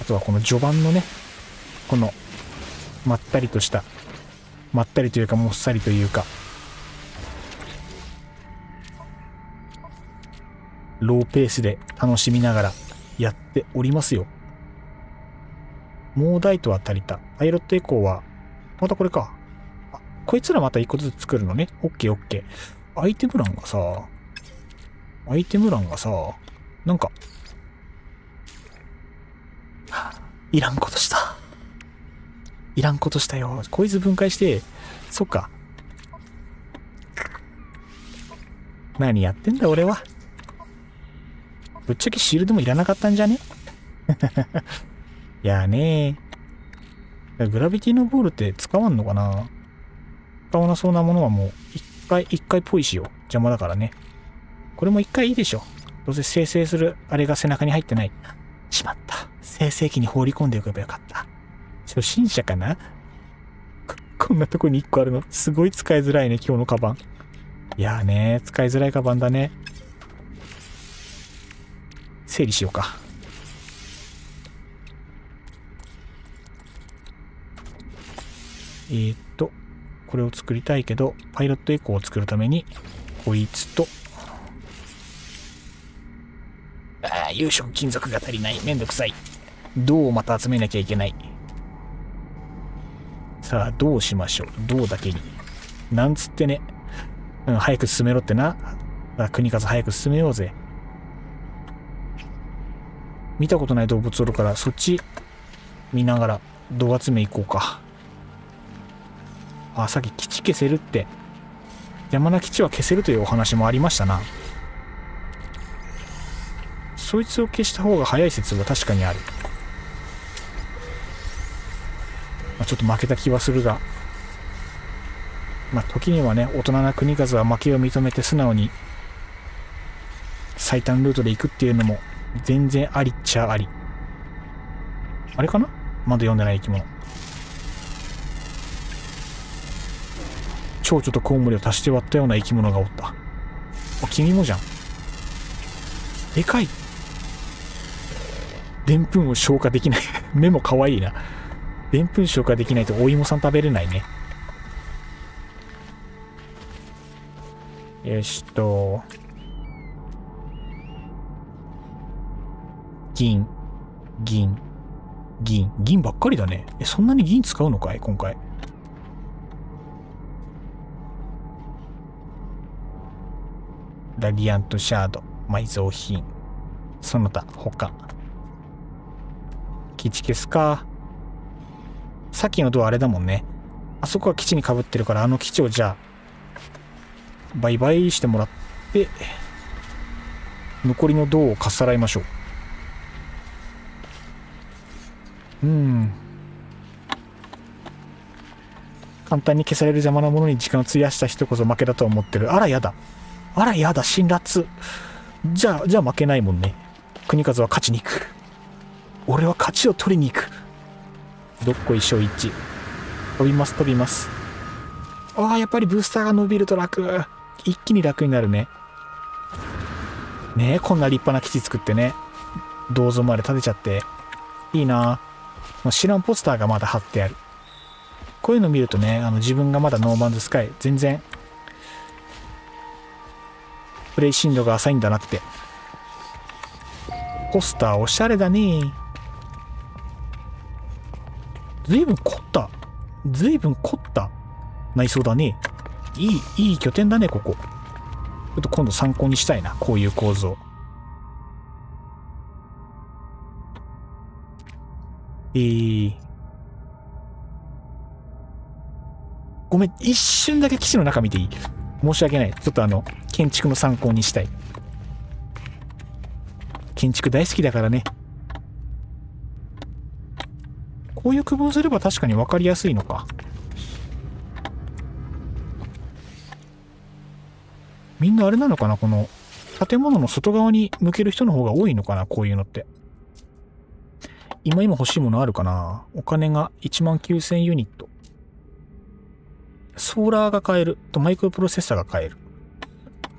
あとはこの序盤のね、このまったりというかもっさりというかローペースで楽しみながらやっておりますよ。モーダイトは足りた。パイロットエコーはまたこれか。あ、こいつらまた一個ずつ作るのね。オッケーオッケー。アイテム欄がさなんかいらんことしたよ。こいつ分解して、そっか。何やってんだ俺は。ぶっちゃけシールドもいらなかったんじゃね。いやねー。グラビティのボールって使わんのかな。使わなそうなものはもう一回ポイしよう。邪魔だからね。これも一回いいでしょ。どうせ生成するあれが背中に入ってない。しまった。生成器に放り込んでおけばよかった。初心者かな。こんなとこに1個あるのすごい使いづらいね、今日のカバン。いやーね、使いづらいカバンだね。整理しようか。これを作りたいけど、パイロットエコーを作るために、こいつと、有色金属が足りない。めんどくさい。銅をまた集めなきゃいけない。さあ、どうしましょう。銅だけに。なんつってね。早く進めろってな。国数早く進めようぜ。見たことない動物おるから、そっち見ながら銅集め行こうか。さっき基地消せるって。山名基地は消せるというお話もありましたな。そいつを消した方が早い説は確かにある。ちょっと負けた気はするが、時にはね、大人な国数は負けを認めて素直に最短ルートで行くっていうのも全然ありっちゃあり。あれかな、まだ読んでない生き物。蝶々とコウモリを足して割ったような生き物がおった。君もじゃん。でかい。でんぷんを消化できない。目も可愛いな。でんぷん消化できないとお芋さん食べれないね。銀ばっかりだね。そんなに銀使うのかい今回。ラディアントシャード、埋蔵品、その他他。基地消すか。さっきのドアあれだもんね。あそこは基地に被ってるから、あの基地をじゃあ売買してもらって、残りの銅をかっさらいましょう。簡単に消される邪魔なものに時間を費やした人こそ負けだと思ってる。あらやだ。辛辣。じゃあ負けないもんね。国数は勝ちに行く。俺は勝ちを取りに行く。どっこいしょ一。飛びます。やっぱりブースターが伸びると楽。一気に楽になるね。ねえ、こんな立派な基地作ってね。銅像まで建てちゃって。いいな。知らんポスターがまだ貼ってある。こういうの見るとね、自分がまだノーマンズスカイ、全然、プレイ深度が浅いんだなって。ポスターおしゃれだね。ずいぶん凝った内装だね。いい拠点だね、ここ。ちょっと今度参考にしたいな、こういう構造。ごめん、一瞬だけ基地の中見ていい？申し訳ない。ちょっと建築の参考にしたい。建築大好きだからね。こういう区分すれば確かに分かりやすいのか。みんなあれなのかな、この建物の外側に向ける人の方が多いのかな、こういうのって。今欲しいものあるかな。お金が19,000ユニット。ソーラーが買えるとマイクロプロセッサーが買える。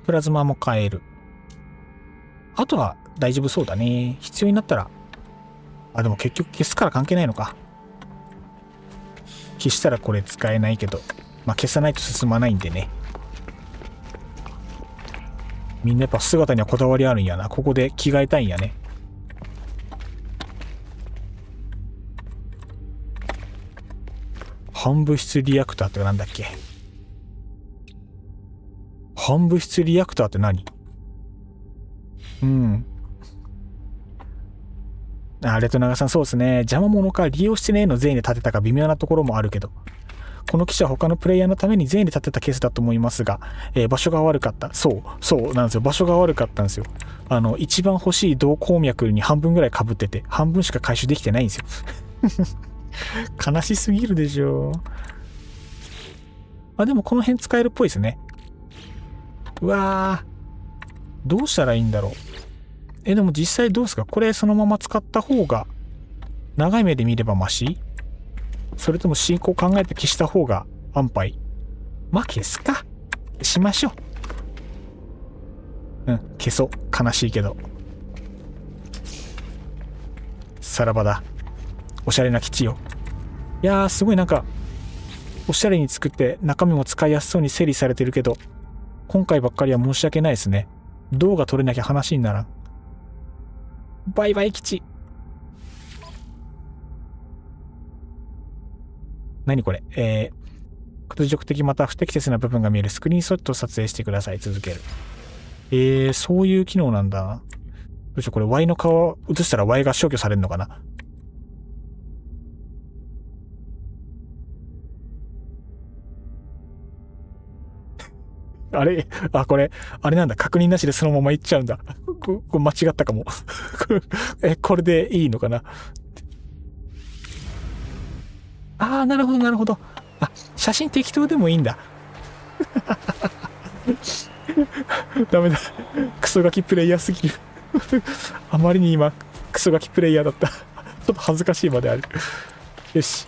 プラズマも買える。あとは大丈夫そうだね。必要になったら。でも結局消すから関係ないのか。消したらこれ使えないけど、消さないと進まないんでね。みんなやっぱ姿にはこだわりあるんやな。ここで着替えたいんやね。反物質リアクターってなんだっけ？反物質リアクターって何？レトナガさん、そうですね。邪魔者か利用してねえの善意で建てたか微妙なところもあるけど。この基地は他のプレイヤーのために善意で建てたケースだと思いますが、場所が悪かった。そうなんですよ。場所が悪かったんですよ。一番欲しい銅鉱脈に半分ぐらい被ってて、半分しか回収できてないんですよ。悲しすぎるでしょ。でもこの辺使えるっぽいですね。うわー。どうしたらいいんだろう。でも実際どうですか？これそのまま使った方が、長い目で見ればマシ？それとも進行考えて消した方が安牌？消すか。しましょう。消そう。悲しいけど。さらばだ。おしゃれな基地よ。いやー、すごいなんか、おしゃれに作って中身も使いやすそうに整理されてるけど、今回ばっかりは申し訳ないですね。銅が取れなきゃ話にならん。バイバイ基地。何これ。屈辱的また不適切な部分が見えるスクリーンショットを撮影してください。続ける。そういう機能なんだ。どうしよう、これ Y の顔を映したら Y が消去されるのかな。あれこれ、あれなんだ。確認なしでそのまま行っちゃうんだ。これ間違ったかも。これでいいのかな。なるほど、なるほど。写真適当でもいいんだ。ダメだ。クソガキプレイヤーすぎる。あまりに今、クソガキプレイヤーだった。ちょっと恥ずかしいまである。よし。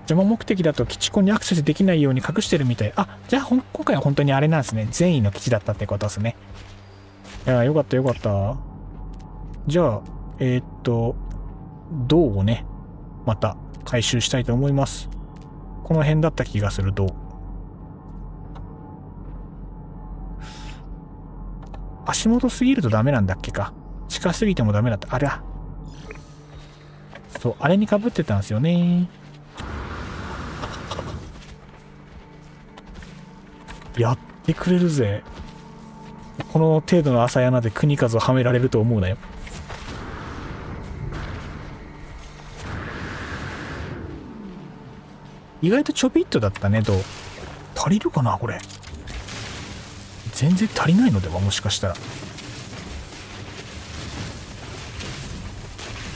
邪魔目的だと基地庫にアクセスできないように隠してるみたい。じゃあ今回は本当にあれなんですね。善意の基地だったってことですね。いや、よかったよかった。じゃあ、銅をね、また回収したいと思います。この辺だった気がする銅。足元すぎるとダメなんだっけか。近すぎてもダメだった。あれだ。そう、あれに被ってたんですよね。やってくれるぜ。この程度の浅い穴で国数をはめられると思うなよ。意外とちょびっとだったね、どう足りるかなこれ。全然足りないのでは、もしかしたら。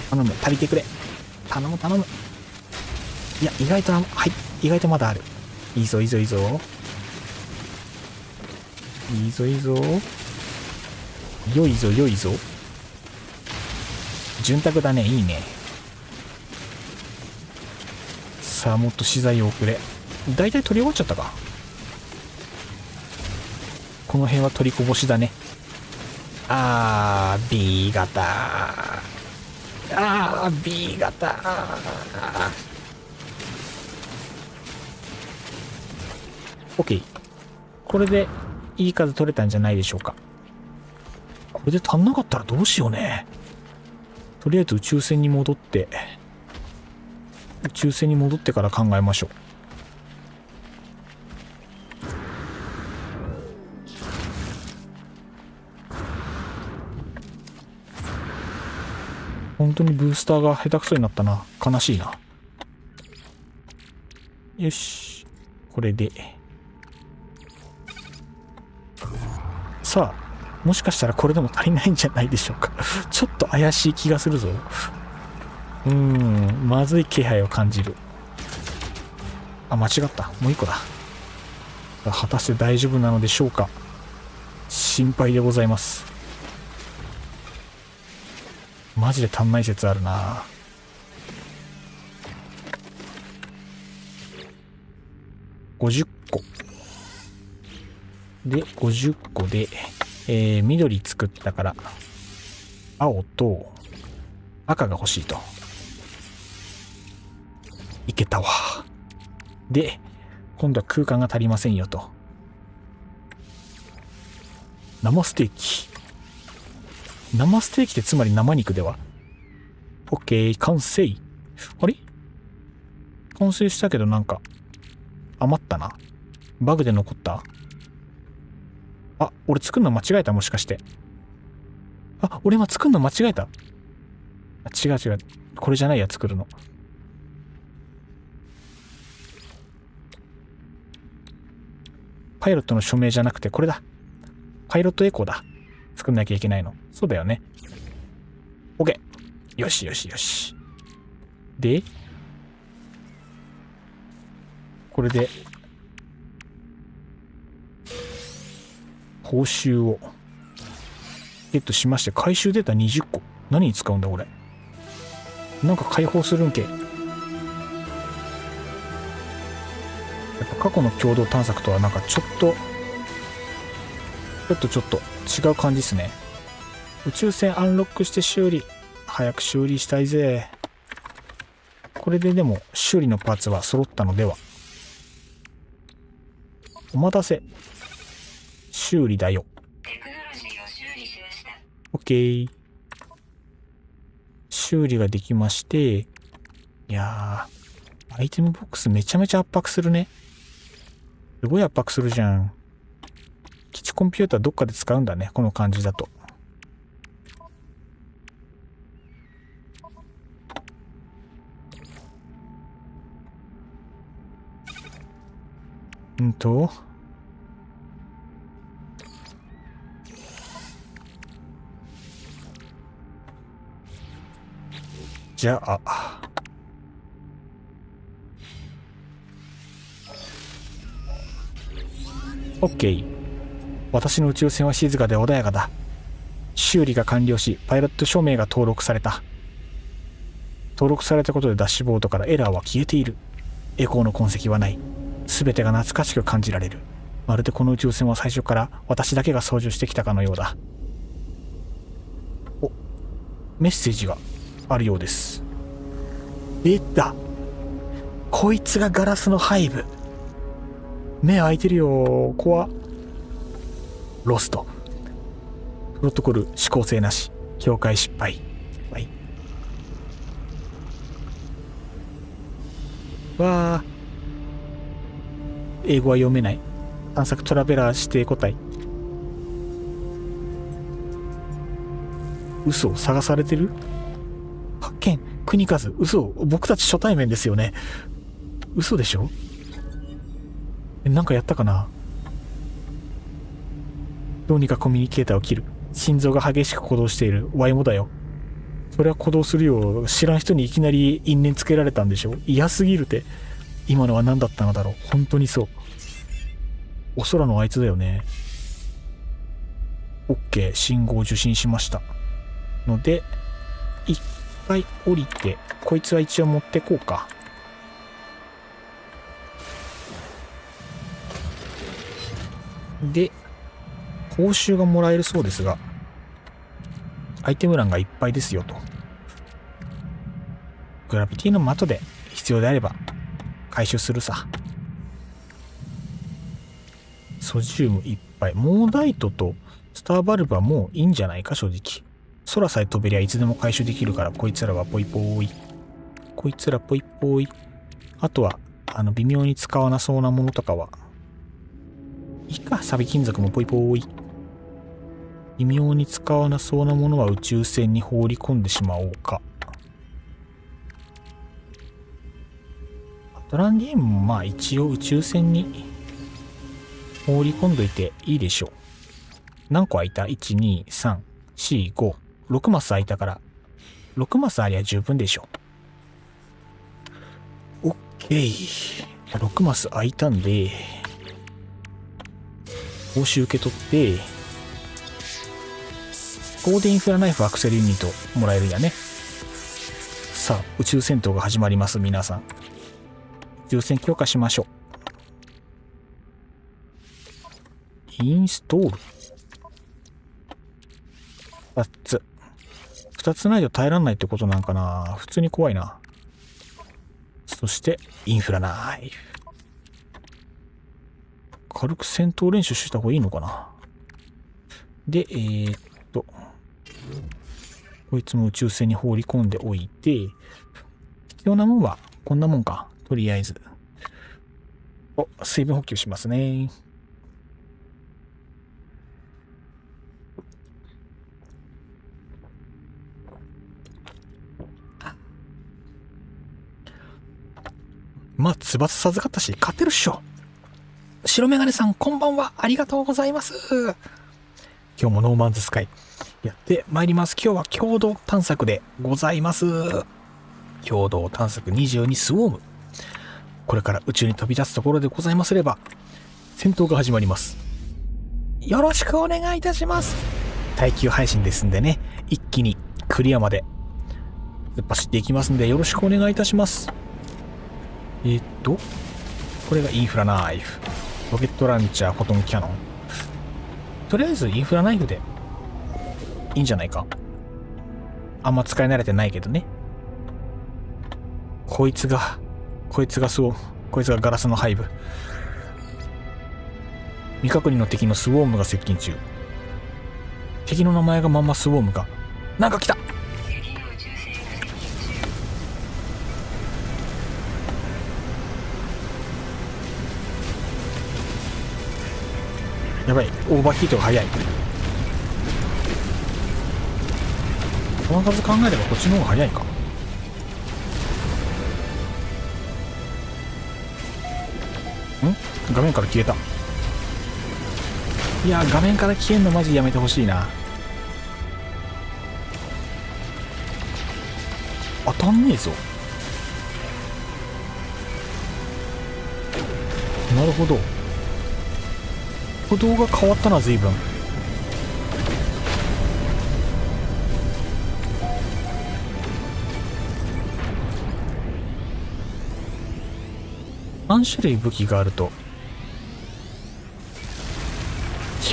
頼む、足りてくれ。頼む頼む。いや、意外と、意外とまだある。いいぞいいぞいいぞ。いいぞいいぞ。良いぞ良いぞ。潤沢だね、いいね。さあ、もっと資材を送れ。だいたい取り終わっちゃったか。この辺は取りこぼしだね。B 型。B 型。OK。これでいい数取れたんじゃないでしょうか。これで足んなかったらどうしようね。とりあえず宇宙船に戻ってから考えましょう。本当にブースターが下手くそになったな。悲しいな。よし。これで。さあ、もしかしたらこれでも足りないんじゃないでしょうか。ちょっと怪しい気がするぞ。まずい気配を感じる。間違った。もう一個だ。果たして大丈夫なのでしょうか。心配でございます。マジで足んない説あるな。50個。で、50個で、緑作ったから、青と赤が欲しいと。いけたわ。で、今度は空間が足りませんよと。生ステーキ。生ステーキってつまり生肉では。OK、完成。あれ完成したけどなんか、余ったな。バグで残った。俺作るの間違えたもしかして。俺今作るの間違えた。違う違う。これじゃないや、作るの。パイロットの署名じゃなくてこれだ。パイロットエコーだ。作んなきゃいけないの。そうだよね。OK。よしよしよし。で、これで、報酬をゲットしまして、回収データ20個。何に使うんだこれ。なんか解放するんけ。やっぱ過去の共同探索とはなんかちょっと違う感じですね。宇宙船アンロックして修理。早く修理したいぜ。ここれででも修理のパーツは揃ったのでは。お待たせ。修理だよ。OK。修理ができまして、いやー、アイテムボックスめちゃめちゃ圧迫するね。すごい圧迫するじゃん。基地コンピューターどっかで使うんだね、この感じだと。じゃあ、OK。私の宇宙船は静かで穏やかだ。修理が完了し、パイロット証明が登録された。登録されたことでダッシュボードからエラーは消えている。エコーの痕跡はない。すべてが懐かしく感じられる。まるでこの宇宙船は最初から私だけが操縦してきたかのようだ。お、メッセージがあるようです。出た。こいつがガラスのハイブ。目開いてるよ。怖っ。ロスト。プロトコル指向性なし。境界失敗。はい。わあ。英語は読めない。探索トラベラー指定個体。嘘を探されてる？発見。国数。嘘。僕たち初対面ですよね。嘘でしょ？なんかやったかな？どうにかコミュニケーターを切る。心臓が激しく鼓動している。ワイモだよ。それは鼓動するよ。知らん人にいきなり因縁つけられたんでしょ？嫌すぎるって。今のは何だったのだろう。本当にそう。お空のあいつだよね。OK。信号を受信しました。ので、一回降りて、こいつは一応持ってこうか。で、報酬がもらえるそうですが、アイテム欄がいっぱいですよと。グラビティの的で必要であれば回収するさ。ソジウムいっぱい。モーダイトとスターバルブはもういいんじゃないか、正直。空さえ飛べりゃいつでも回収できるから、こいつらはポイポーイ。こいつらポイポーイ。あとは、微妙に使わなそうなものとかは、いいか、錆金属もポイポーイ。微妙に使わなそうなものは宇宙船に放り込んでしまおうか。アトランディウムもまあ一応宇宙船に放り込んどいていいでしょう。何個空いた？ 1、2、3、4、5、6マス空いたから、6マスありゃ十分でしょう。OK。6マス空いたんで、報酬受け取って、ここでインフラナイフアクセルユニットもらえるんやね。さあ、宇宙戦闘が始まります、皆さん。宇宙船強化しましょう。インストール。2つ。2つないと耐えらんないってことなんかな。普通に怖いな。そして、インフラナイフ。軽く戦闘練習した方がいいのかな。で、こいつも宇宙船に放り込んでおいて、必要なもんはこんなもんか。とりあえず。お、水分補給しますね。まあ、翼授かったし、勝てるっしょ。白メガネさん、こんばんは。ありがとうございます。今日もノーマンズスカイやってまいります。今日は共同探索でございます。共同探索22スウォーム。これから宇宙に飛び立つところでございますれば、戦闘が始まります。よろしくお願いいたします。耐久配信ですんでね、一気にクリアまで突っ走っていきますんで、よろしくお願いいたします。これがインフラナイフ。ロケットランチャー、フォトンキャノン。とりあえずインフラナイフでいいんじゃないか。あんま使い慣れてないけどね。こいつがそう、こいつがガラスのハイブ。未確認の敵のスウォームが接近中。敵の名前がまんまスウォームが。なんか来た。やばい、オーバーヒートが早い。この数考えればこっちの方が早いか。画面から消えた。いや、画面から消えんのマジやめてほしいな。当たんねえぞ。なるほど。歩道が変わったな、随分。何種類武器があると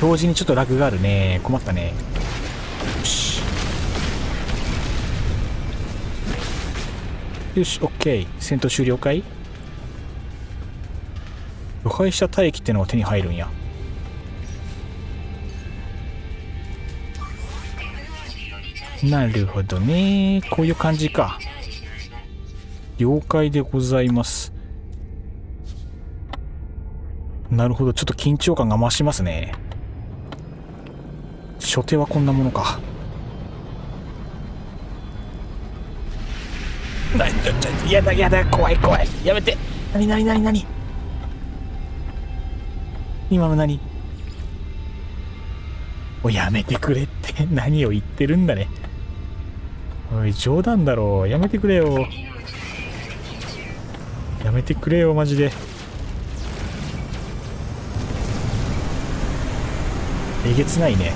表示にちょっとラグがあるね。困ったね。よしよし、オッケー。戦闘終了かい。腐敗した体液ってのが手に入るんや。なるほどね。こういう感じか。了解でございます。なるほど、ちょっと緊張感が増しますね。初手はこんなものか。やだやだ、怖い怖い。やめて。何今の何。おい、やめてくれって何を言ってるんだね。おい、冗談だろう。やめてくれよ。やめてくれよ、マジで。えげつないね。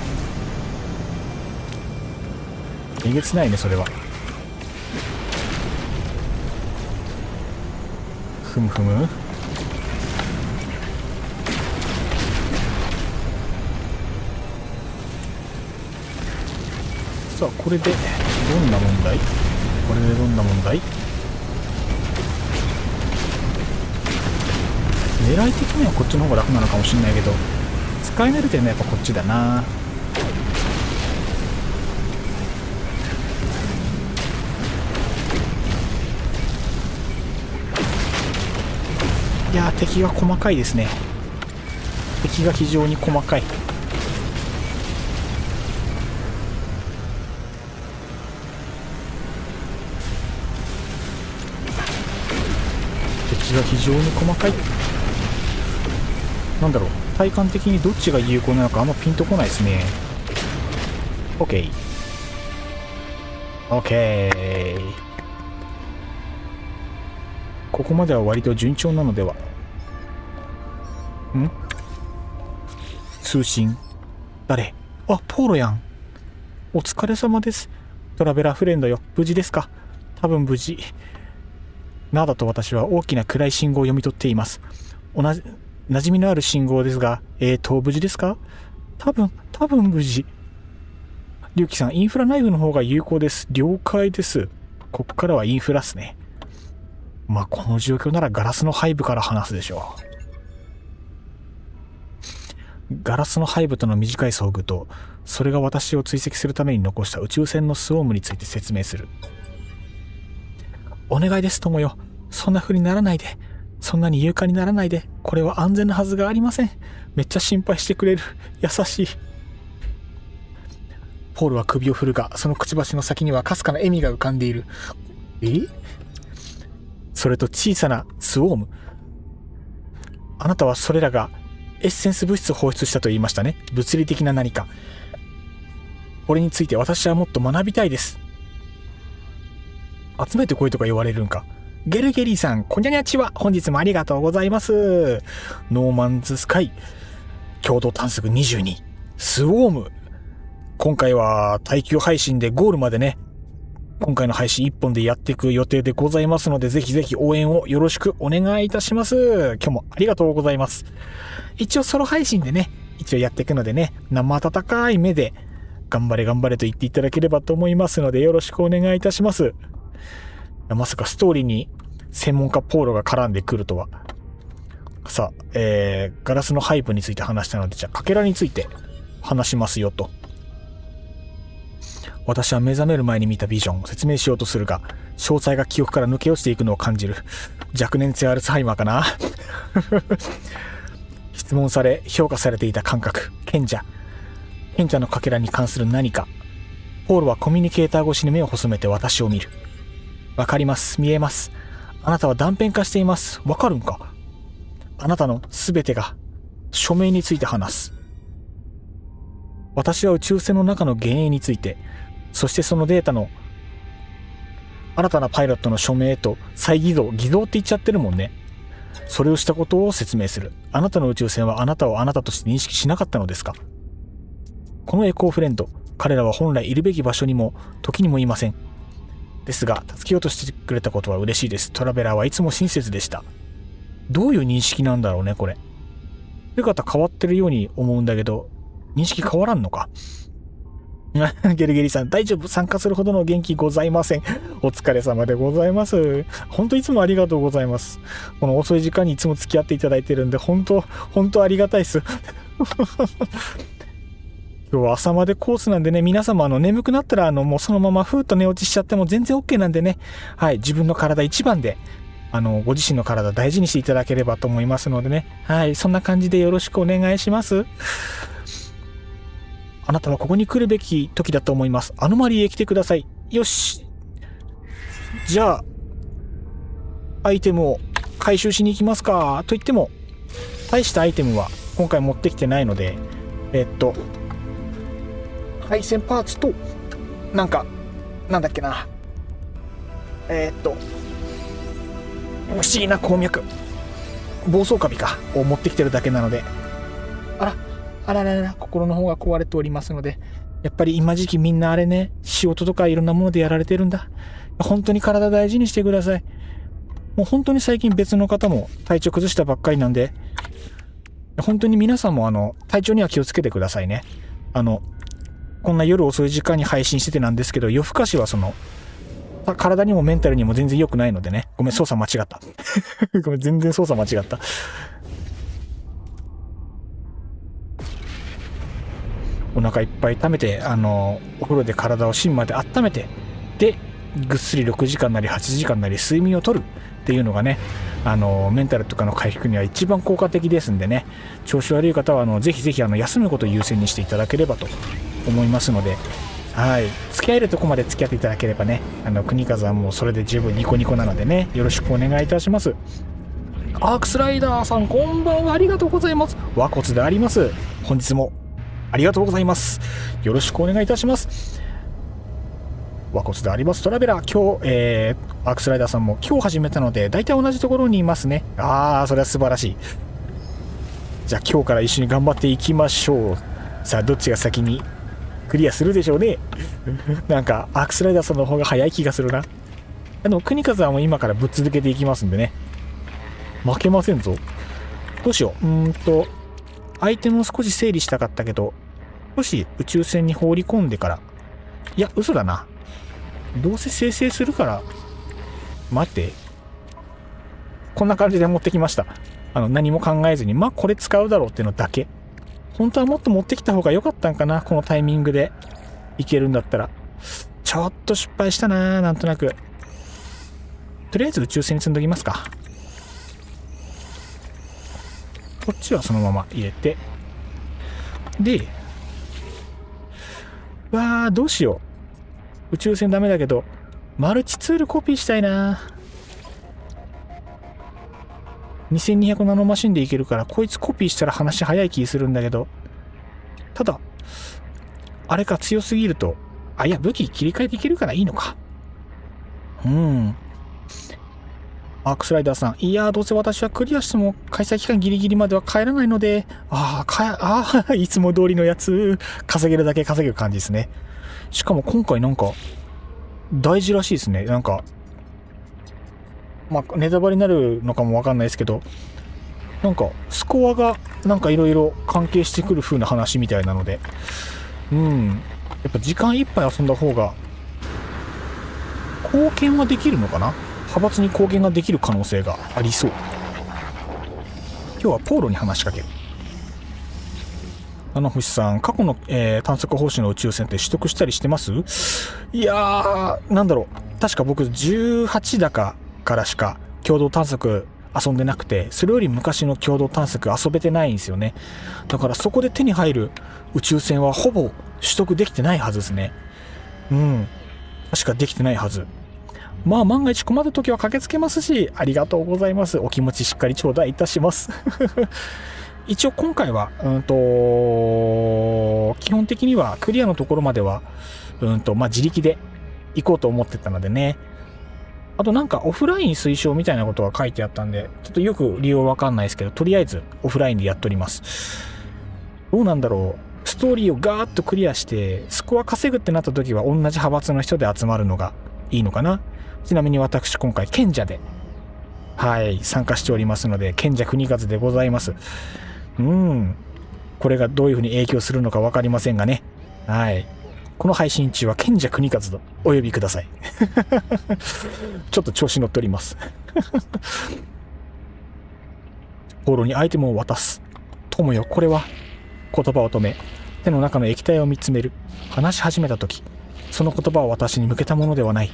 えげつないね、それは。ふむふむ。さあ、これでどんな問題。これでどんな問題。狙い的にはこっちの方が楽なのかもしれないけど、使い慣れてるのはやっぱこっちだな。いやー、敵が細かいですね。敵が非常に細かい。敵が非常に細かい。なんだろう、体感的にどっちが有効なのかあんまピンとこないですね。 OK OK、 ここまでは割と順調なのでは。通信。誰。あ、ポーロやん。お疲れ様です。トラベラーフレンドよ、無事ですか。多分無事。ナーダと私は大きな暗い信号を読み取っています。馴染みのある信号ですが、無事ですか。多分無事。リュウキさん、インフラ内部の方が有効です。了解です。こっからはインフラっすね。まあ、この状況ならガラスの背部から話すでしょう。ガラスの背部との短い遭遇と、それが私を追跡するために残した宇宙船のスウォームについて説明する。お願いです、友よ。そんな風にならないで。そんなに勇敢にならないで。これは安全なはずがありません。めっちゃ心配してくれる。優しい。ポールは首を振るが、そのくちばしの先にはかすかな笑みが浮かんでいる。それと小さなスウォーム。あなたはそれらがエッセンス物質を放出したと言いましたね。物理的な何か。これについて私はもっと学びたいです。集めてこいとか言われるんか。ゲルゲリーさん、こんにゃにゃちは。本日もありがとうございます。ノーマンズスカイ共同探索22スウォーム。今回は耐久配信でゴールまでね、今回の配信1本でやっていく予定でございますので、ぜひぜひ応援をよろしくお願いいたします。今日もありがとうございます。一応ソロ配信でね、一応やっていくのでね、生温かい目で頑張れ頑張れと言っていただければと思いますので、よろしくお願いいたします。まさかストーリーに専門家ポーロが絡んでくるとは。さあ、ガラスの配分について話したので、じゃあかけらについて話しますよと。私は目覚める前に見たビジョンを説明しようとするが、詳細が記憶から抜け落ちていくのを感じる。若年性アルツハイマーかな。質問され評価されていた感覚、賢者のかけらに関する何か。ポールはコミュニケーター越しに目を細めて私を見る。わかります、見えます。あなたは断片化しています。わかるんか。あなたのすべてが署名について話す。私は宇宙船の中の幻影について、そしてそのデータの新たなパイロットの署名と再偽造、偽造って言っちゃってるもんね。それをしたことを説明する。あなたの宇宙船はあなたをあなたとして認識しなかったのですか。このエコーフレンド、彼らは本来いるべき場所にも時にもいません。ですが助けようとしてくれたことは嬉しいです。トラベラーはいつも親切でした。どういう認識なんだろうね、これ。出方変わってるように思うんだけど、認識変わらんのか。ゲルゲリさん、大丈夫、参加するほどの元気ございません。お疲れ様でございます。本当いつもありがとうございます。この遅い時間にいつも付き合っていただいてるんで、本当ありがたいです。今日は朝までコースなんでね、皆様眠くなったらもうそのままふーっと寝落ちしちゃっても全然 OK なんでね、はい、自分の体一番でご自身の体大事にしていただければと思いますのでね、はい、そんな感じでよろしくお願いします。あなたはここに来るべき時だと思います。アノマリーへ来てください。よし。じゃあアイテムを回収しに行きますか。と言っても大したアイテムは今回持ってきてないので、配線パーツとなんだっけな、不思議な鉱脈、暴走カビかを持ってきてるだけなので、あららら、心の方が壊れておりますので、やっぱり今時期みんなあれね、仕事とかいろんなものでやられてるんだ。本当に体大事にしてください。もう本当に最近別の方も体調崩したばっかりなんで、本当に皆さんも体調には気をつけてくださいね。こんな夜遅い時間に配信しててなんですけど、夜更かしは体にもメンタルにも全然良くないのでね。ごめん、操作間違った。ごめん、全然操作間違った。お腹いっぱい溜めて、お風呂で体を芯まで温めて、で、ぐっすり6時間なり8時間なり睡眠をとるっていうのがね、メンタルとかの回復には一番効果的ですんでね、調子悪い方はぜひぜひ休むことを優先にしていただければと思いますので、はい、付き合えるとこまで付き合っていただければね、国風はもうそれで十分ニコニコなのでね、よろしくお願いいたします。アークスライダーさん、こんばんは、ありがとうございます。和骨であります。本日もありがとうございます。よろしくお願いいたします。和骨でありますトラベラー、今日、アークスライダーさんも今日始めたので大体同じところにいますね。それは素晴らしい。じゃあ今日から一緒に頑張っていきましょう。さあどっちが先にクリアするでしょうね。なんかアークスライダーさんの方が早い気がするな。国風はもう今からぶっ続けていきますんでね、負けませんぞ。どうしよう。アイテムを少し整理したかったけど、少し宇宙船に放り込んでから、いや嘘だな、どうせ生成するから、待って、こんな感じで持ってきました。何も考えずに、これ使うだろうってのだけ。本当はもっと持ってきた方が良かったんかな、このタイミングでいけるんだったら。ちょっと失敗したな、なんとなく。とりあえず宇宙船に積んどきますか。こっちはそのまま入れて、で、どうしよう。宇宙船ダメだけどマルチツールコピーしたいな。2200ナノマシンでいけるから、こいつコピーしたら話早い気するんだけど、ただあれか、強すぎると、いや武器切り替えていけるからいいのか。アークスライダーさん、いやどうせ私はクリアしても開催期間ギリギリまでは帰らないので、いつも通りのやつ、稼げるだけ稼げる感じですね。しかも今回なんか大事らしいですね。なんかネタバレになるのかもわかんないですけど、なんかスコアがなんかいろいろ関係してくる風な話みたいなので、やっぱ時間いっぱい遊んだ方が貢献はできるのかな。派閥に貢献ができる可能性がありそう。今日はポーロに話しかける。七星さん、過去の、探索方針の宇宙船って取得したりしてます？いやー、なんだろう、確か僕18だからしか共同探索遊んでなくて、それより昔の共同探索遊べてないんですよね。だからそこで手に入る宇宙船はほぼ取得できてないはずですね。確かできてないはず。まあ万が一困るときは駆けつけますし、ありがとうございます。お気持ちしっかり頂戴いたします一応今回は基本的にはクリアのところまでは自力で行こうと思ってたのでね。あとなんかオフライン推奨みたいなことが書いてあったんで、ちょっとよく理由はわかんないですけど、とりあえずオフラインでやっております。どうなんだろう、ストーリーをガーッとクリアしてスコア稼ぐってなった時は同じ派閥の人で集まるのがいいのかな。ちなみに私今回賢者で参加しておりますので、賢者国和でございます。これがどういうふうに影響するのか分かりませんがね。この配信中は賢者国和とお呼びくださいちょっと調子乗っておりますポーロにアイテムを渡す。友よ、これは。言葉を止め、手の中の液体を見つめる。話し始めた時、その言葉は私に向けたものではない。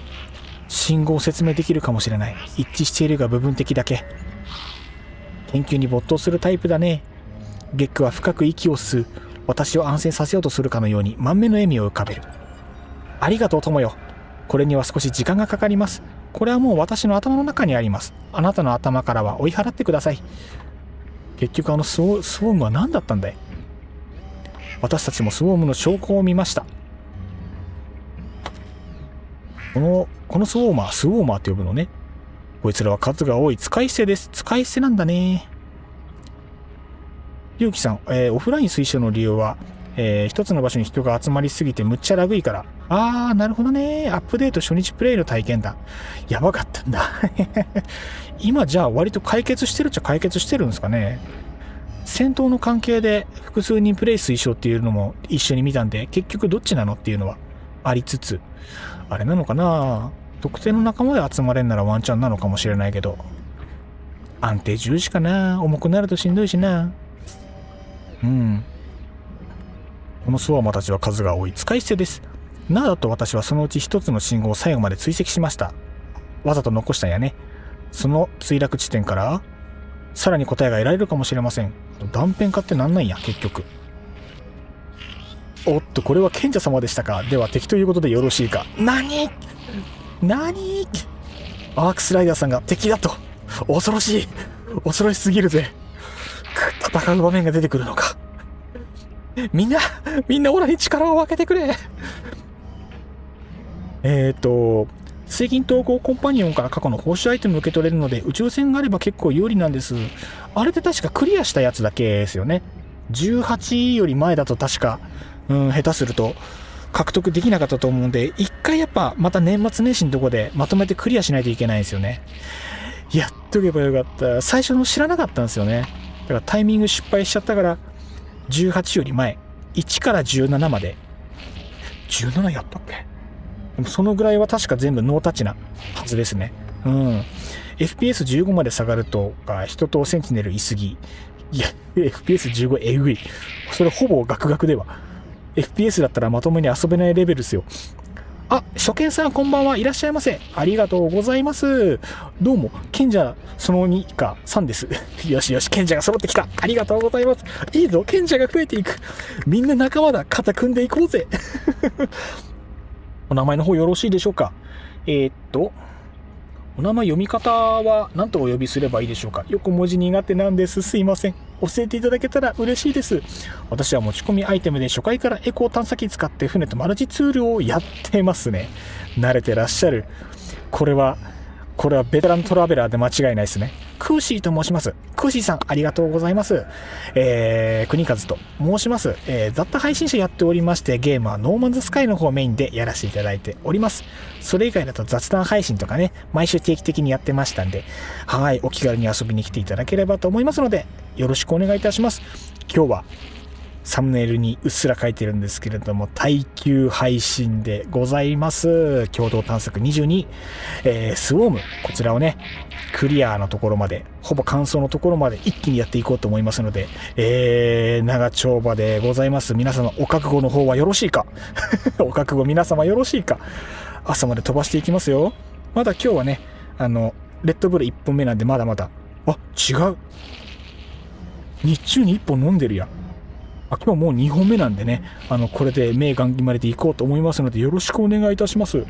信号を説明できるかもしれない。一致しているが部分的だけ。研究に没頭するタイプだね。ゲックは深く息を吸う。私を安静させようとするかのように満面の笑みを浮かべる。ありがとう友よ。これには少し時間がかかります。これはもう私の頭の中にあります。あなたの頭からは追い払ってください。結局スウォームは何だったんだい。私たちもスウォームの証拠を見ました。このスウォーマーって呼ぶのね。こいつらは数が多い使い捨てです。使い捨てなんだね。ゆうきさん、オフライン推奨の理由は、一つの場所に人が集まりすぎてむっちゃラグいから。なるほどね。アップデート初日プレイの体験談。やばかったんだ今じゃあ割と解決してるっちゃ解決してるんですかね。戦闘の関係で複数人プレイ推奨っていうのも一緒に見たんで、結局どっちなのっていうのはありつつ、あれなのかな、特定の仲間で集まれんならワンチャンなのかもしれないけど、安定重視かな。重くなるとしんどいしな。このスワーマたちは数が多い使い捨てです。だと私はそのうち一つの信号を最後まで追跡しました。わざと残したんやね。その墜落地点からさらに答えが得られるかもしれません。断片化ってなんなんや結局。おっと、これは賢者様でしたか。では敵ということでよろしいか。何アークスライダーさんが敵だと。恐ろしすぎるぜ。戦う場面が出てくるのか。みんなオラに力を分けてくれ。水銀統合コンパニオンから過去の報酬アイテムを受け取れるので、宇宙船があれば結構有利なんです。あれって確かクリアしたやつだけですよね。18より前だと確か、下手すると獲得できなかったと思うんで、一回やっぱまた年末年始のとこでまとめてクリアしないといけないんですよね。やっとけばよかった。最初の知らなかったんですよね。だからタイミング失敗しちゃったから、18より前、1から17まで、17やったっけ。でもそのぐらいは確か全部ノータッチなはずですね。FPS15 まで下がるとか、人とセンチネルいすぎ。いや、FPS15 えぐい。それほぼガクガクでは。FPS だったらまともに遊べないレベルですよ。初見さんこんばんはいらっしゃいませ。ありがとうございます。どうも、賢者その2か3です。よしよし、賢者が揃ってきた。ありがとうございます。いいぞ、賢者が増えていく。みんな仲間だ。肩組んでいこうぜ。お名前の方よろしいでしょうか。お名前読み方は何とお呼びすればいいでしょうか。横文字苦手なんです。すいません。教えていただけたら嬉しいです。私は持ち込みアイテムで初回からエコー探査機使って船とマルチツールをやってますね。慣れてらっしゃる。これはベテラントラベラーで間違いないですね。クーシーと申します。クーシーさん、ありがとうございます。国和と申します。雑多配信者やっておりまして、ゲームはノーマンズスカイの方をメインでやらせていただいております。それ以外だと雑談配信とかね、毎週定期的にやってましたんで、お気軽に遊びに来ていただければと思いますので、よろしくお願いいたします。今日はサムネイルにうっすら書いてるんですけれども、耐久配信でございます。共同探索22、スウォーム、こちらをね、クリアのところまで、ほぼ完走のところまで一気にやっていこうと思いますので、長丁場でございます。皆様お覚悟の方はよろしいかお覚悟皆様よろしいか。朝まで飛ばしていきますよ。まだ今日はね、レッドブル1本目なんでまだまだ。あ、違う。日中に1本飲んでるや。今日もう2本目なんでね、これで目がん決まりでいこうと思いますので、よろしくお願いいたします。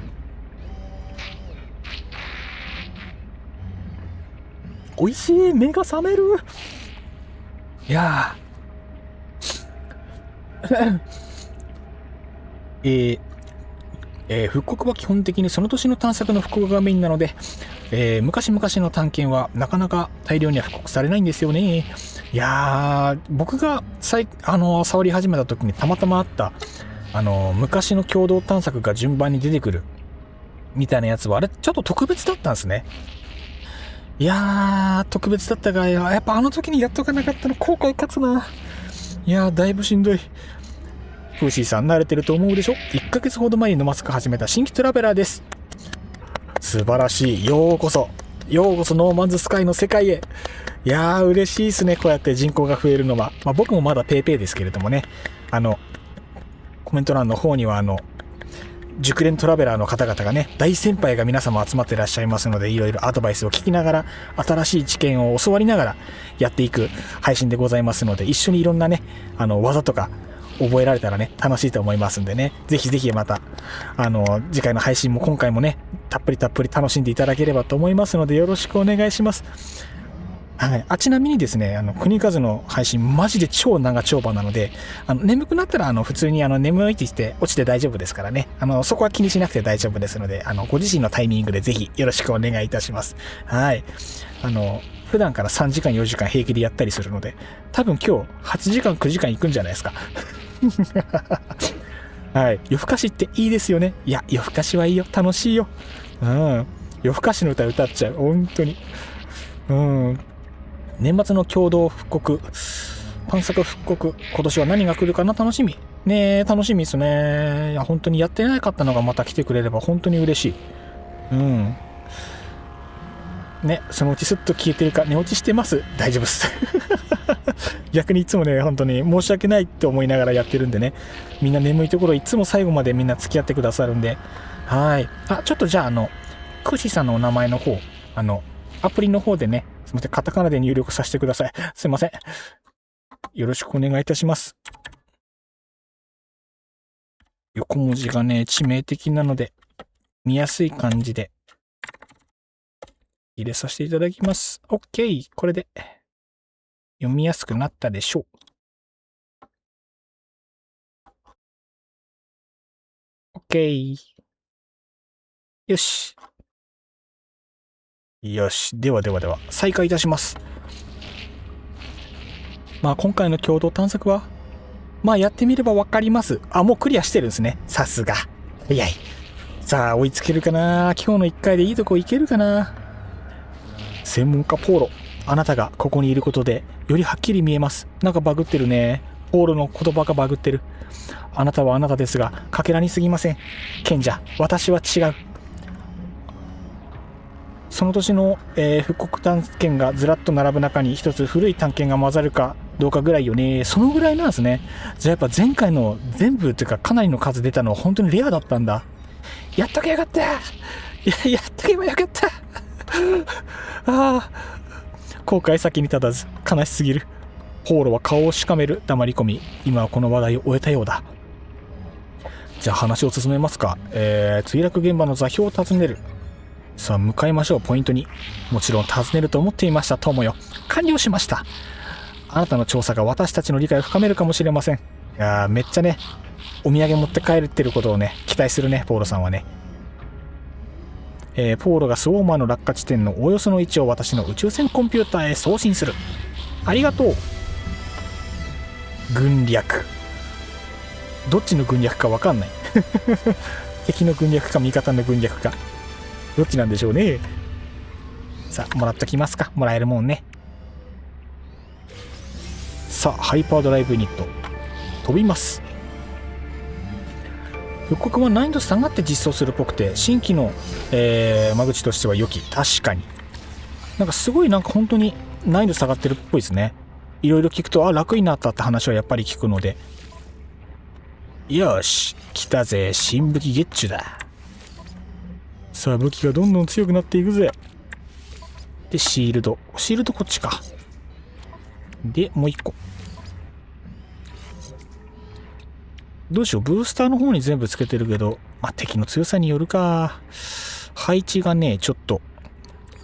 美味しい、目が覚める。いや復刻は基本的にその年の探索の復刻がメインなので、昔々の探検はなかなか大量には復刻されないんですよね。いやー、僕が触り始めた時にたまたまあった昔の共同探索が順番に出てくるみたいなやつは、あれちょっと特別だったんですね。いやー、特別だったが、やっぱあの時にやっとかなかったの後悔勝つな。いやー、だいぶしんどい。フーシーさん慣れてると思うでしょ。1ヶ月ほど前に飲ませか始めた新規トラベラーです。素晴らしい。ようこそノーマンズスカイの世界へ。いやー、嬉しいですね。こうやって人口が増えるのは。僕もまだペーペーですけれどもね。コメント欄の方には熟練トラベラーの方々がね、大先輩が皆様集まっていらっしゃいますので、いろいろアドバイスを聞きながら、新しい知見を教わりながらやっていく配信でございますので、一緒にいろんなね、技とか覚えられたらね、楽しいと思いますんでね、ぜひぜひまた、次回の配信も今回もね、たっぷり楽しんでいただければと思いますので、よろしくお願いします。はい。ちなみにですね、国数の配信、マジで超長丁場なので、眠くなったら、普通に眠いって言って落ちて大丈夫ですからね。そこは気にしなくて大丈夫ですので、ご自身のタイミングでぜひよろしくお願いいたします。はい。普段から3時間4時間平気でやったりするので、多分今日8時間9時間行くんじゃないですか。はい。夜更かしっていいですよね。いや、夜更かしはいいよ。楽しいよ。うん。夜更かしの歌歌っちゃう。本当に。うん。年末の共同復刻、探索復刻、今年は何が来るかな、楽しみ。ねえ、楽しみですね。いや、本当にやってなかったのがまた来てくれれば本当に嬉しい。うん。ね、そのうちスッと消えてるか、寝落ちしてます。大丈夫です。逆にいつもね、本当に申し訳ないって思いながらやってるんでね、みんな眠いところいつも最後までみんな付き合ってくださるんで、はい。ちょっとじゃあ、クシさんのお名前の方、アプリの方でね、すみません、カタカナで入力させてください。すいません。よろしくお願いいたします。横文字がね、致命的なので、見やすい感じで入れさせていただきます。OK。これで読みやすくなったでしょう。OK。よし。よし。では、再開いたします。今回の共同探索は、やってみればわかります。もうクリアしてるんですね。さすが。早い。さあ、追いつけるかな。今日の1回でいいとこいけるかな。専門家ポーロ。あなたがここにいることで、よりはっきり見えます。なんかバグってるね。ポーロの言葉がバグってる。あなたはあなたですが、かけらにすぎません。賢者、私は違う。その年の、復刻探検がずらっと並ぶ中に一つ古い探検が混ざるかどうかぐらいよね。そのぐらいなんですね。じゃあやっぱ前回の全部というかかなりの数出たのは本当にレアだったんだ。やっとけよかった。やっとけばよかった。後悔先に立たず悲しすぎる。ポーロは顔をしかめる。黙り込み。今はこの話題を終えたようだ。じゃあ話を進めますか。墜落現場の座標を尋ねる。さあ向かいましょう。ポイントに。もちろん尋ねると思っていました。友よ。完了しました。あなたの調査が私たちの理解を深めるかもしれません。いやー、めっちゃね、お土産持って帰るってることをね、期待するね、ポーロさんはね。ポーロがスウォーマーの落下地点のおおよその位置を私の宇宙船コンピューターへ送信する。ありがとう。軍略。どっちの軍略かわかんない。敵の軍略か味方の軍略か。どっちなんでしょうね。さあ、もらっときますか。もらえるもんね。さあ、ハイパードライブユニット。飛びます。復刻は難易度下がって実装するっぽくて、新規の、間口としては良き。確かになんかすごいなんか本当に難易度下がってるっぽいですね。いろいろ聞くと楽になったって話はやっぱり聞くので、よし来たぜ、新武器ゲッチュだ。さあ武器がどんどん強くなっていくぜ。でシールドこっちか。でもう一個どうしよう、ブースターの方に全部つけてるけど、敵の強さによるか。配置がねちょっと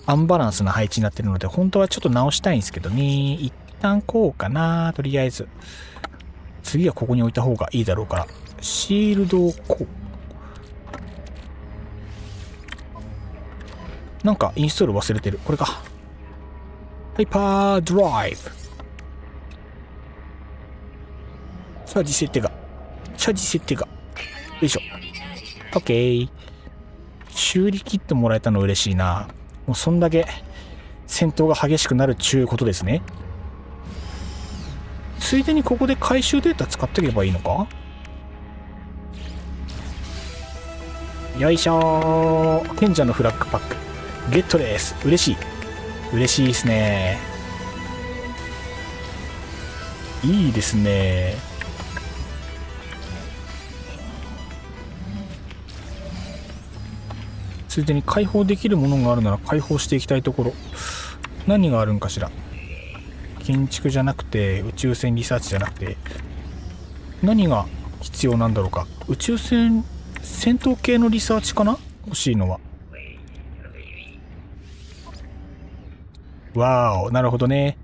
アンバランスな配置になってるので、本当はちょっと直したいんですけどね。一旦こうかな。とりあえず次はここに置いた方がいいだろうから、シールドをこう、なんかインストール忘れてる。これか。ハイパードライブ。チャージ設定がよいしょ。 OK。 修理キットもらえたの嬉しいな。もうそんだけ戦闘が激しくなるっちゅうことですね。ついでにここで回収データ使っていけばいいのか。よいしょー。賢者のフラッグパックゲットです。嬉しいですね。いいですね。ついでに解放できるものがあるなら解放していきたいところ。何があるんかしら。建築じゃなくて宇宙船リサーチじゃなくて何が必要なんだろうか。宇宙船戦闘系のリサーチかな、欲しいのは。わーお、なるほどね。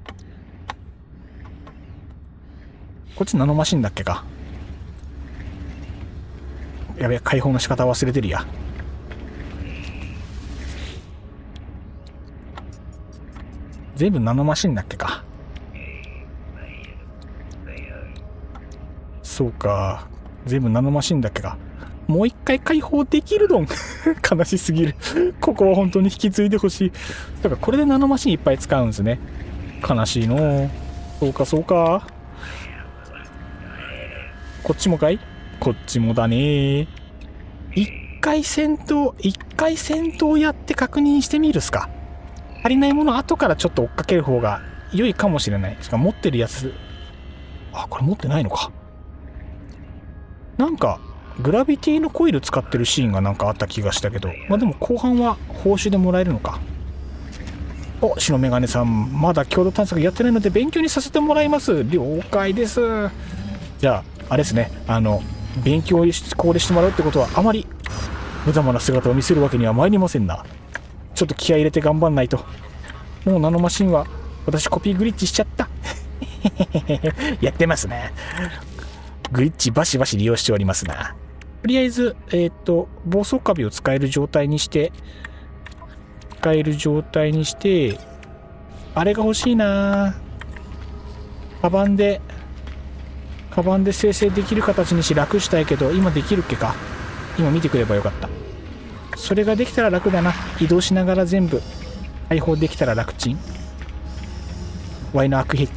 こっちナノマシンだっけか。やべ、解放の仕方忘れてるや。全部ナノマシンだっけか。そうか、全部ナノマシンだっけか。もう一回解放できるのん悲しすぎるここは本当に引き継いでほしい。だからこれでナノマシンいっぱい使うんですね。悲しいの。そうか。こっちもかい。こっちもだね。一回戦闘やって確認してみるっすか。足りないもの後からちょっと追っかける方が良いかもしれない。しかも持ってるやつ、これ持ってないのか。なんかグラビティのコイル使ってるシーンがなんかあった気がしたけど、でも後半は報酬でもらえるのか。白メガネさん、まだ共同探索やってないので勉強にさせてもらいます。了解です。じゃああれですね、勉強これしてもらうってことはあまり無様な姿を見せるわけには参りませんな。ちょっと気合い入れて頑張んないと。もうナノマシンは私コピーグリッチしちゃったやってますね。グリッチバシバシ利用しておりますな。とりあえず暴走カビを使える状態にしてあれが欲しいな。カバンで生成できる形にし楽したいけど、今できるっけか。今見てくればよかった。それができたら楽だな。移動しながら全部解放できたら楽ちん。ワイの悪癖、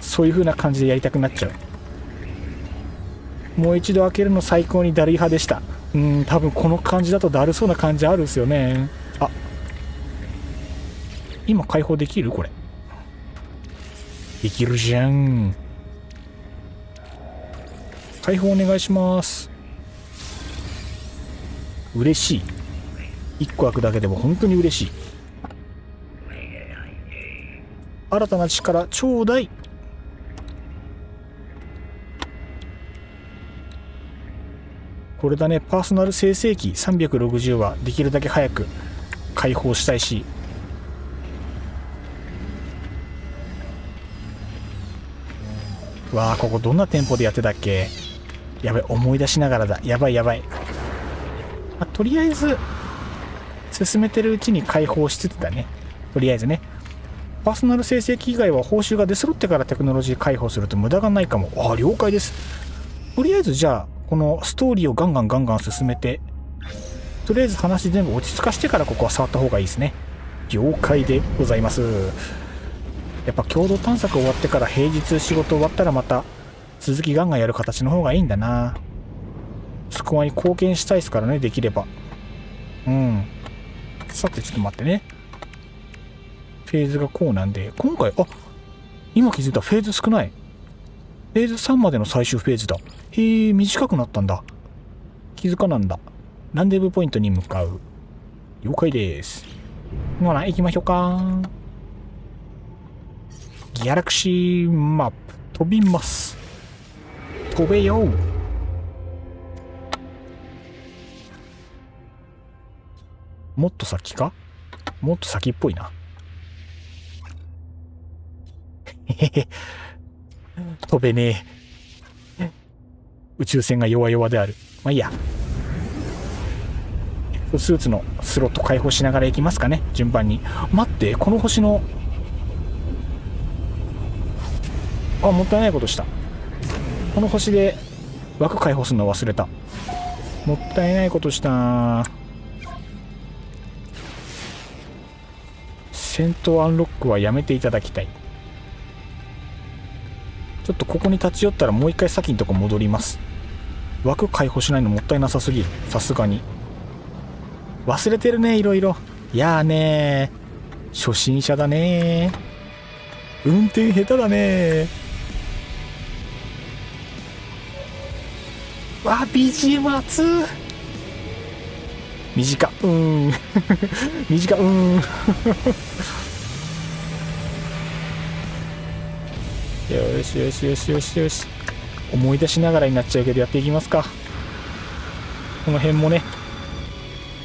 そういう風な感じでやりたくなっちゃう。もう一度開けるの最高にだるい派でした。多分この感じだとだるそうな感じあるんですよね。今解放できる？これできるじゃん。解放お願いします。嬉しい。1個開くだけでも本当に嬉しい。新たな力ちょうだい。これだね、パーソナル生成器360はできるだけ早く解放したいし、ここどんなテンポでやってたっけ。やばい、思い出しながらだ。やばい。とりあえず進めてるうちに解放しつつだね。とりあえずね、パーソナル生成器以外は報酬が出揃ってからテクノロジー解放すると無駄がないかも。了解です。とりあえずじゃあこのストーリーをガンガン進めて、とりあえず話全部落ち着かしてからここは触った方がいいですね。了解でございます。やっぱ共同探索終わってから平日仕事終わったらまた続きガンガンやる形の方がいいんだな。スコアに貢献したいですからね、できれば。さてちょっと待ってね。フェーズがこうなんで、今回、今気づいた、フェーズ少ない。フェーズ3までの最終フェーズだ。へえ、短くなったんだ。気づかなんだ。ランデブーポイントに向かう。了解です。ほら、行きましょうか。ギャラクシーマップ、飛びます。飛べよ。もっと先か？もっと先っぽいな。へへへ。飛べねえ。宇宙船が弱々である。まあいいや。スーツのスロット解放しながら行きますかね、順番に。待って、この星の、もったいないことした。この星で枠解放するの忘れた。もったいないことした。戦闘アンロックはやめていただきたい。ちょっとここに立ち寄ったらもう一回先のとこ戻ります。枠解放しないのもったいなさすぎる。さすがに忘れてるね、いろいろ。いやーねー、初心者だねー。運転下手だねー。わ、BGM 熱ー。短短よしよしよしよしよし。思い出しながらになっちゃうけどやっていきますか。この辺もね、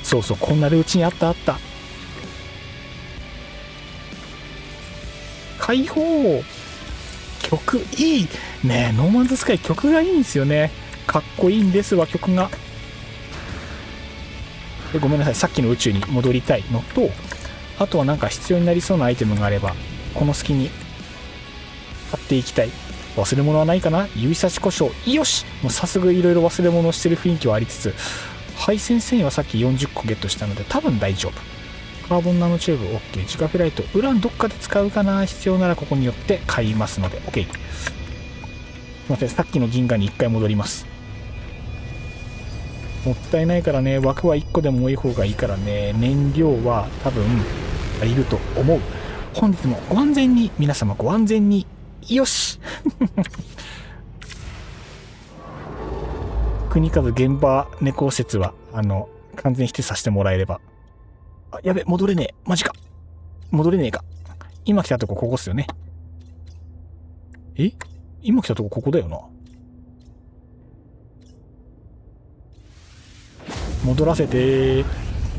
そうそう、こんなルーチンあったあった。解放。曲いいね。ノーマンズスカイ曲がいいんですよね。かっこいいんですわ、曲が。で、ごめんなさい、さっきの宇宙に戻りたいのと、あとはなんか必要になりそうなアイテムがあればこの隙に買っていきたい。忘れ物はないかな。指差し故障。よし。もうさすがいろいろ忘れ物をしてる雰囲気はありつつ、配線繊維はさっき40個ゲットしたので多分大丈夫。カーボンナノチューブ OK。自家フライト、ウランどっかで使うかな。必要ならここによって買いますので OK。 すいません、さっきの銀河に1回戻ります。もったいないからね。枠は1個でも多い方がいいからね。燃料は多分足りると思う。本日もご安全に、皆様ご安全に。よし国数現場猫説は完全否定させてもらえれば。やべ、戻れねえ。マジか。戻れねえか。今来たとこここっすよね。今来たとこここだよな。戻らせて。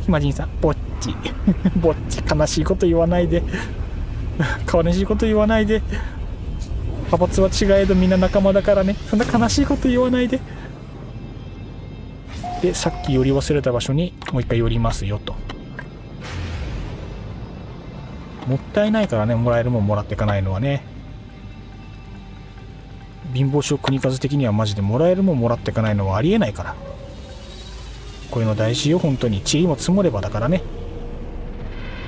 ひまじんさん、ぼっちぼっち、悲しいこと言わないで悲しいこと言わないで。派閥は違えどみんな仲間だからね。そんな悲しいこと言わないで。で、さっき寄り忘れた場所にもう一回寄りますよと。もったいないからね、もらえるもんもらっていかないのはね。貧乏症国数的にはマジでもらえるもんもらっていかないのはありえないから。こういうの大事よ、本当に。塵も積もればだからね。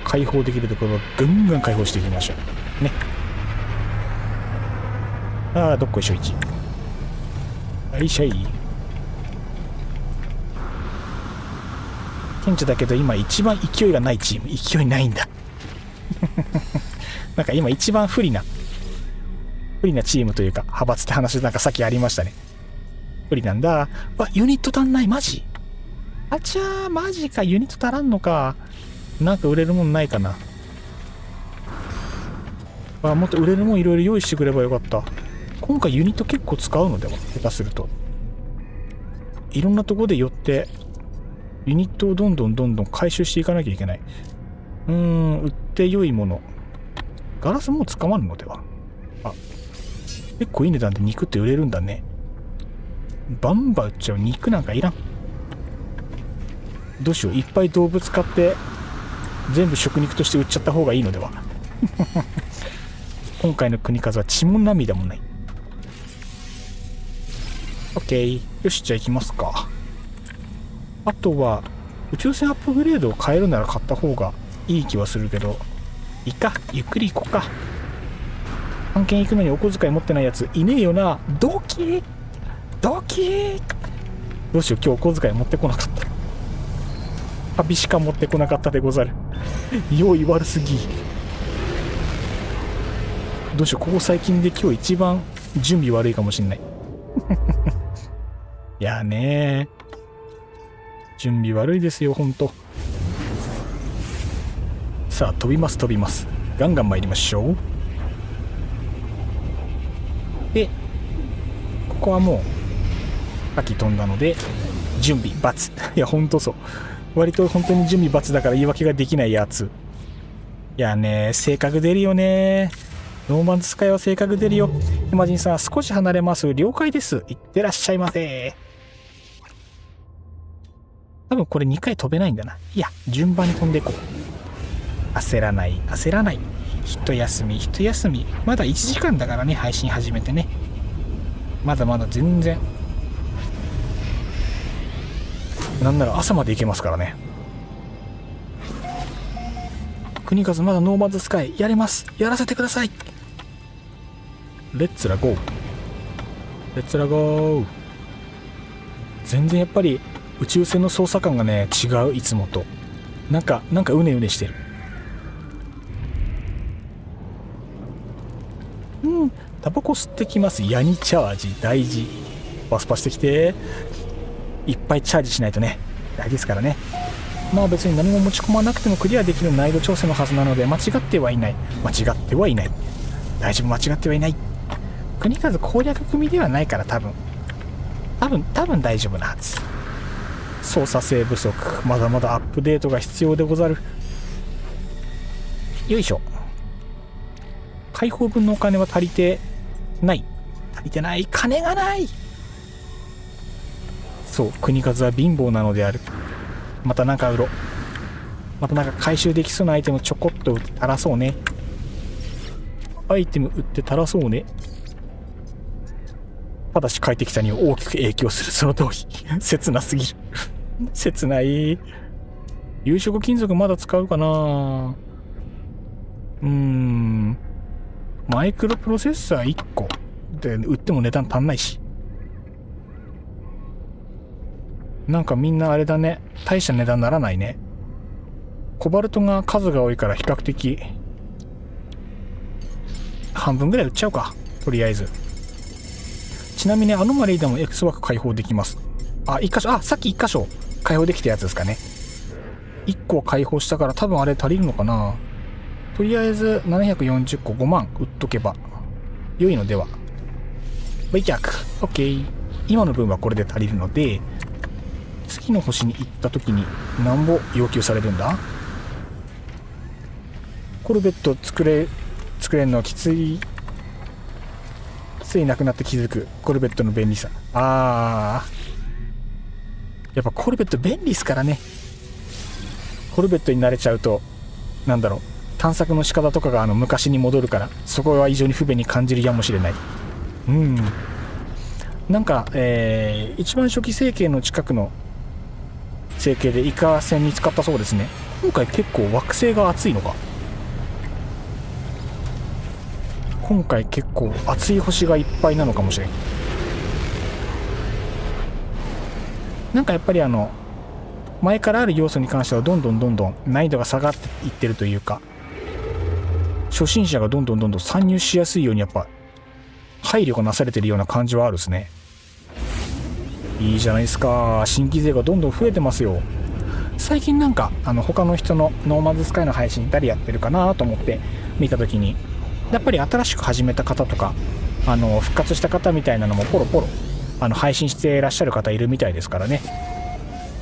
解放できるところをぐんぐん解放していきましょうね。どっこいしょ1。はいしゃい。顕著だけど今一番勢いがないチーム。勢いないんだなんか今一番不利なチームというか派閥って話なんかさっきありましたね。不利なんだ。ユニット足んない。マジあちゃー、マジか。ユニット足らんのか。なんか売れるもんないかな。もっと売れるもんいろいろ用意してくればよかった。今回ユニット結構使うのでは、下手すると。いろんなとこで寄ってユニットをどんどん回収していかなきゃいけない。売って良いもの。ガラスもう捕まるのでは。結構いい値段で肉って売れるんだね。バンバン売っちゃう。肉なんかいらん。どうしよう。いっぱい動物買って全部食肉として売っちゃった方がいいのでは今回の国数は血も涙もない。 OK。 よし、じゃあ行きますか。あとは宇宙船アップグレードを買えるなら買った方がいい気はするけど、いいか、ゆっくり行こうか。案件行くのにお小遣い持ってないやついねえよな。ドキードキー。どうしよう、今日お小遣い持ってこなかった。旅しか持ってこなかったでござる。用意悪すぎ。どうしよう、ここ最近で今日一番準備悪いかもしんない。いやね準備悪いですよほんと。さあ飛びます飛びます。ガンガン参りましょう。でここはもうさっき飛んだので準備×。いやほんとそう、割と本当に準備×だから言い訳ができないやつ。いやね性格出るよね。ノーマンズスカイは性格出るよ。イマジンさん少し離れます。了解です。いってらっしゃいませ。多分これ2回飛べないんだな。いや順番に飛んでいこう。焦らない焦らない。一休み一休み。まだ1時間だからね配信始めてね。まだまだ全然。なんなら朝まで行けますからね。国和まだノーマンズスカイやれます。やらせてください。レッツラゴーレッツラゴー。全然やっぱり宇宙船の操作感がね違う、いつもと。なんかうねうねしてる。タバコ吸ってきます。ヤニチャージ大事。パスパしてきて。いっぱいチャージしないとね大事ですからね。まあ別に何も持ち込まなくてもクリアできる難易度調整のはずなので間違ってはいない。間違ってはいない。大丈夫、間違ってはいない。国数攻略組ではないから多分大丈夫なはず。操作性不足、まだまだアップデートが必要でござる。よいしょ。開放分のお金は足りてない。足りてない。金がない。そう、国数は貧乏なのである。またなんか売ろう。またなんか回収できそうなアイテムちょこっと売って垂らそうね。アイテム売って垂らそうね。ただし快適さに大きく影響する。その通り。切なすぎる。切ない。有色金属まだ使うかな。マイクロプロセッサー1個で売っても値段足んないし。なんかみんなあれだね、大した値段ならないね。コバルトが数が多いから比較的半分ぐらい売っちゃうか、とりあえず。ちなみにアノマリーでも X 枠開放できます。1箇所、さっき1箇所開放できたやつですかね。1個開放したから多分あれ足りるのかな。とりあえず740個5万売っとけば良いのでは。売却 OK。 今の分はこれで足りるので、次の星に行った時に何ぼ要求されるんだ。コルベット作れるのはきつい。ついなくなって気づくコルベットの便利さ。やっぱコルベット便利っすからね。コルベットに慣れちゃうとなんだろう、探索の仕方とかが昔に戻るから、そこは異常に不便に感じるやもしれない。なんか、一番初期成形の近くの成形でイカ船見つかったそうですね。今回結構惑星が熱いのか。今回結構熱い星がいっぱいなのかもしれん。なんかやっぱり前からある要素に関してはどんどん難易度が下がっていってるというか、初心者がどんどん参入しやすいようにやっぱ配慮がなされてるような感じはあるですね。いいじゃないですか。新規勢がどんどん増えてますよ。最近なんか他の人のノーマンズスカイの配信誰やってるかなと思って見た時に、やっぱり新しく始めた方とか復活した方みたいなのもポロポロ配信していらっしゃる方いるみたいですからね。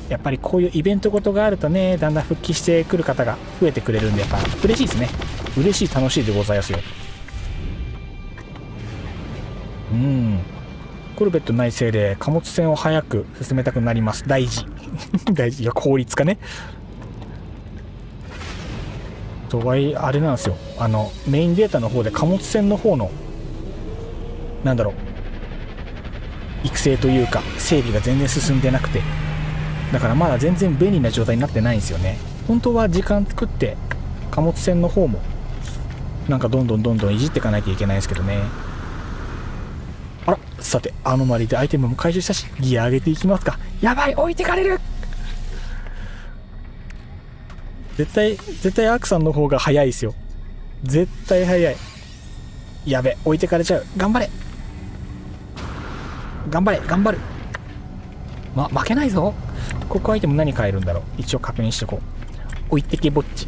やっぱりこういうイベントごとがあるとね、だんだん復帰してくる方が増えてくれるんで、やっぱ嬉しいですね。嬉しい、楽しいでございますよ。コルベット内製で貨物船を早く進めたくなります。大事。大事。いや、効率化ね。とはいえあれなんですよ、メインデータの方で貨物船の方のなんだろう、育成というか整備が全然進んでなくて、だからまだ全然便利な状態になってないんですよね。本当は時間作って貨物船の方もなんかどんどんいじっていかないといけないですけどね。あら、さてアノマリでアイテムも回収したし、ギア上げていきますか。やばい、置いてかれる。絶対アークさんの方が早いですよ。絶対早い。やべ、置いてかれちゃう。頑張れ頑張る。負けないぞ。ここアイテム何買えるんだろう。一応確認してこう。置いてけぼっち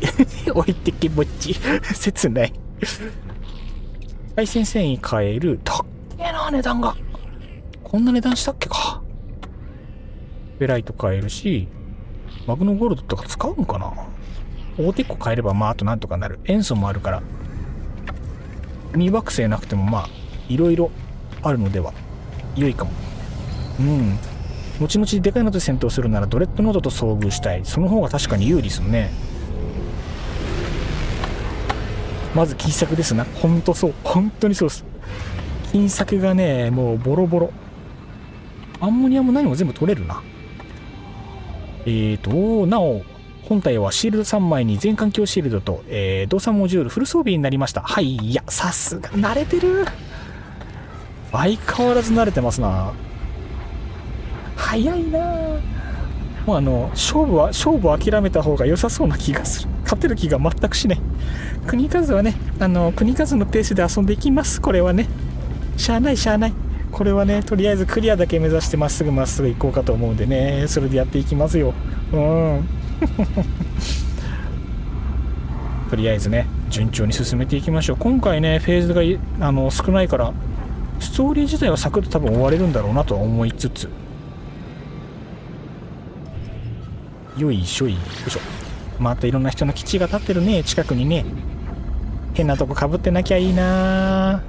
置いてけぼっち切ない。対戦繊維買える。たっけえな、値段が。こんな値段したっけか。フェライト買えるし、マグノゴールドとか使うんかな。大手っこ買えればあとなんとかなる。塩素もあるから未惑星なくてもいろいろあるのでは良いかも。後々でかいのと戦闘するならドレッドノードと遭遇したい。その方が確かに有利ですね。まず金策ですな。ほんとそう、本当にそうです。金策がね、もうボロボロ。アンモニアも何も全部取れるな。なお本体はシールド3枚に全環境シールドと、動作モジュールフル装備になりました。はい、いや、さすが慣れてる。相変わらず慣れてますな。早いな。もう勝負諦めた方が良さそうな気がする。勝てる気が全くしない。国数はね、国数のペースで遊んでいきます。これはね、しゃあない。これはね、とりあえずクリアだけ目指してまっすぐ行こうかと思うんでね、それでやっていきますよ。とりあえずね、順調に進めていきましょう。今回ね、フェーズが少ないからストーリー自体はサクッと多分終われるんだろうなとは思いつつ、よいしょ。またいろんな人の基地が立ってるね。近くにね、変なとこかぶってなきゃいいな。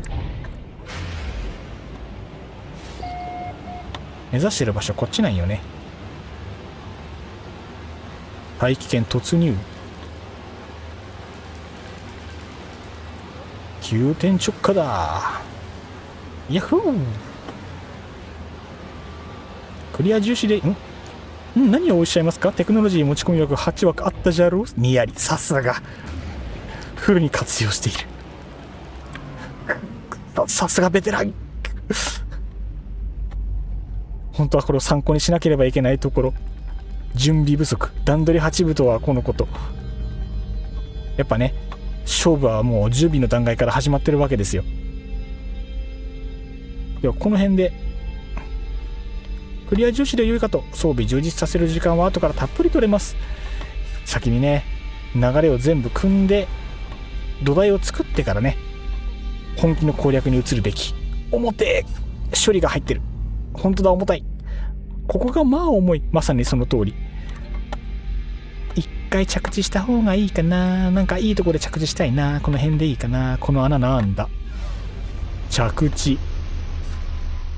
目指してる場所こっちなんよね。大気圏突入。急転直下だ。ヤッホー。クリア重視で何をおっしゃいますか。テクノロジー持ち込み枠8枠あったじゃろう。にやり、さすがフルに活用している。さすがベテラン。本当はこれを参考にしなければいけないところ。準備不足。段取り8部とはこのこと。やっぱね、勝負はもう準備の段階から始まってるわけですよ。ではこの辺でクリア重視で良いかと。装備充実させる時間は後からたっぷり取れます。先にね、流れを全部組んで土台を作ってからね、本気の攻略に移るべき。重て処理が入ってる。本当だ、重たい。ここが重い。まさにその通り。一回着地した方がいいかな。なんかいいところで着地したいな。この辺でいいかな。この穴なんだ。着地。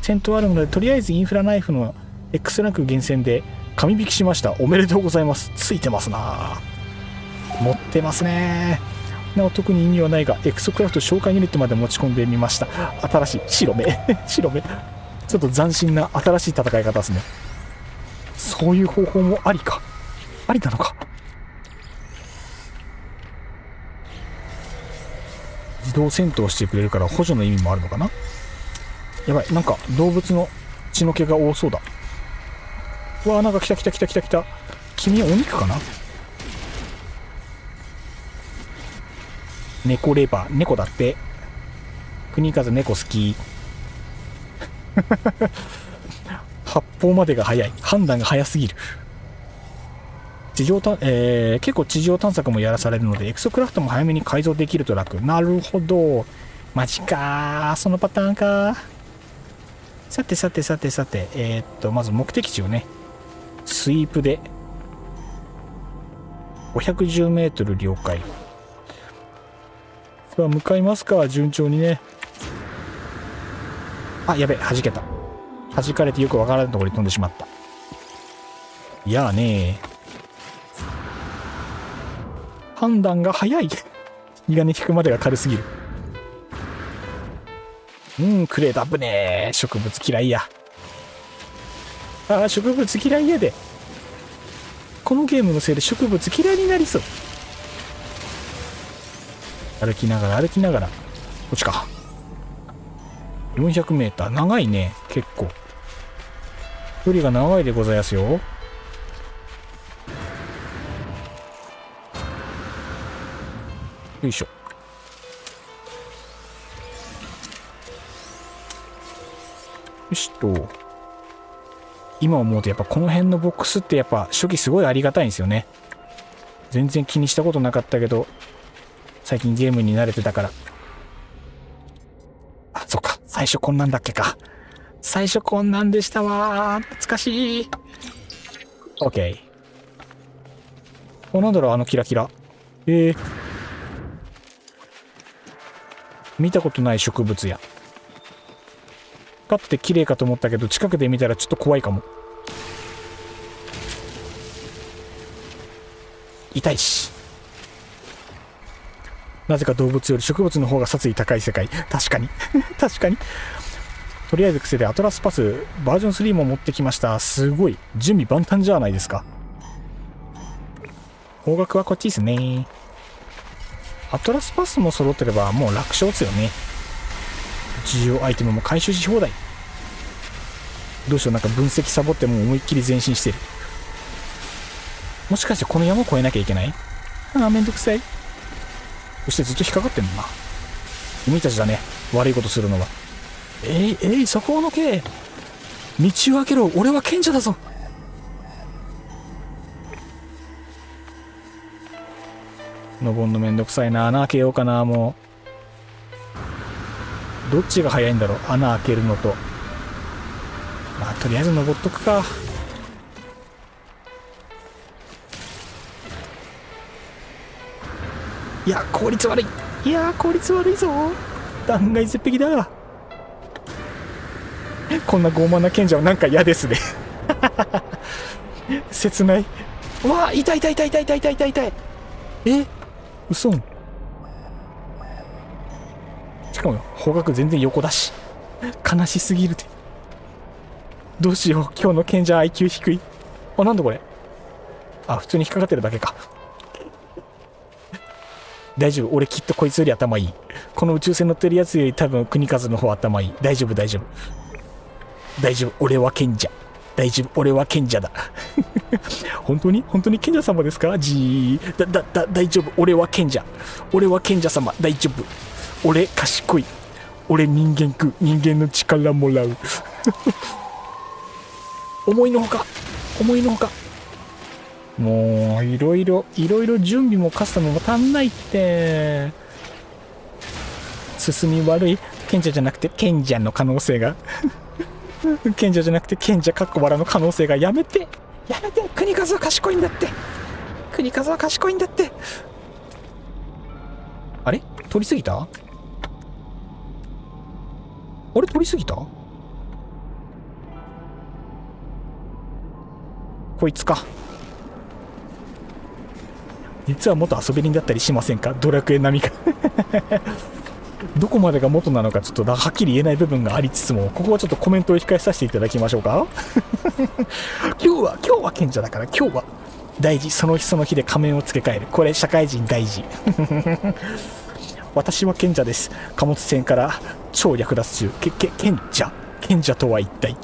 戦闘あるのでとりあえずインフラナイフの X ランク厳選で神引きしました。おめでとうございます。ついてますな。持ってますね。なお特に意味はないがエクソクラフト召喚ユニットまで持ち込んでみました。新しい白目白目、ちょっと斬新な新しい戦い方ですね。そういう方法もありなのか。自動戦闘してくれるから補助の意味もあるのかな。やばい、なんか動物の血の気が多そうだ。うわー、なんか来た。君はお肉かな。猫レバー、猫だって。国数猫好き。発砲までが早い。判断が早すぎる。結構地上探索もやらされるのでエクソクラフトも早めに改造できると楽。なるほど、マジか、そのパターンか。さてまず目的地をね、スイープで510メートル了解。さあ向かいますか、順調にね。あ、やべ、弾けた。弾かれてよくわからないところに飛んでしまった。いやーねー、判断が早い。身がね引くまでが軽すぎる。クレード危ねえ。植物嫌いや。植物嫌いやで。このゲームのせいで植物嫌いになりそう。歩きながらこっちか。 400m 長いね。結構距離が長いでございますよ。よいしょ。よしと、今思うとやっぱこの辺のボックスってやっぱ初期すごいありがたいんですよね。全然気にしたことなかったけど最近ゲームに慣れてたから。あ、そっか、最初こんなんだっけか。最初こんなんでしたわ。懐かしい。 OK。 なんだろう、あのキラキラ。見たことない植物や。光って綺麗かと思ったけど近くで見たらちょっと怖いかも。痛いし。なぜか動物より植物の方が殺意高い世界。確かに確かに。とりあえず癖でアトラスパスバージョン3も持ってきました。すごい準備万端じゃないですか。方角はこっちですね。アトラスパスも揃ってればもう楽勝ですよね。重要アイテムも回収し放題。どうしよう、なんか分析サボってもう思いっきり前進してる。もしかしてこの山越えなきゃいけない？ああ、めんどくさい。そしてずっと引っかかってんのな。君たちだね、悪いことするのは。そこをのけ。道を開けろ、俺は賢者だぞ。登んのめんどくさいな。穴開けようかな。もうどっちが早いんだろう、穴開けるのと。まあとりあえず登っとくか。いや効率悪い。効率悪いぞ。断崖絶壁だ。こんな傲慢な賢者はなんか嫌ですね切ない。うわ、痛い。嘘。しかも方角全然横だし悲しすぎるて。どうしよう、今日の賢者 IQ 低い。なんだこれ。普通に引っかかってるだけか。大丈夫、俺きっとこいつより頭いい。この宇宙船乗ってるやつより多分国数の方頭いい。大丈夫、俺は賢者。大丈夫、俺は賢者だ本当に賢者様ですか？大丈夫、俺は賢者様。大丈夫、俺賢い。俺人間食う。人間の力もらう思いのほか。もういろいろ準備もカスタムも足んないって。進み悪い。賢者じゃなくて賢者の可能性が賢者じゃなくて賢者かっこ笑の可能性が。やめて。国数は賢いんだって。あれ取りすぎた？こいつか。実は元遊び人だったりしませんか？ドラクエ並みかどこまでが元なのかちょっとはっきり言えない部分がありつつも、ここはちょっとコメントを控えさせていただきましょうか今日は賢者だから、今日は大事。その日で仮面を付け替える。これ社会人大事私は賢者です。貨物船から超略奪中。賢者とは一体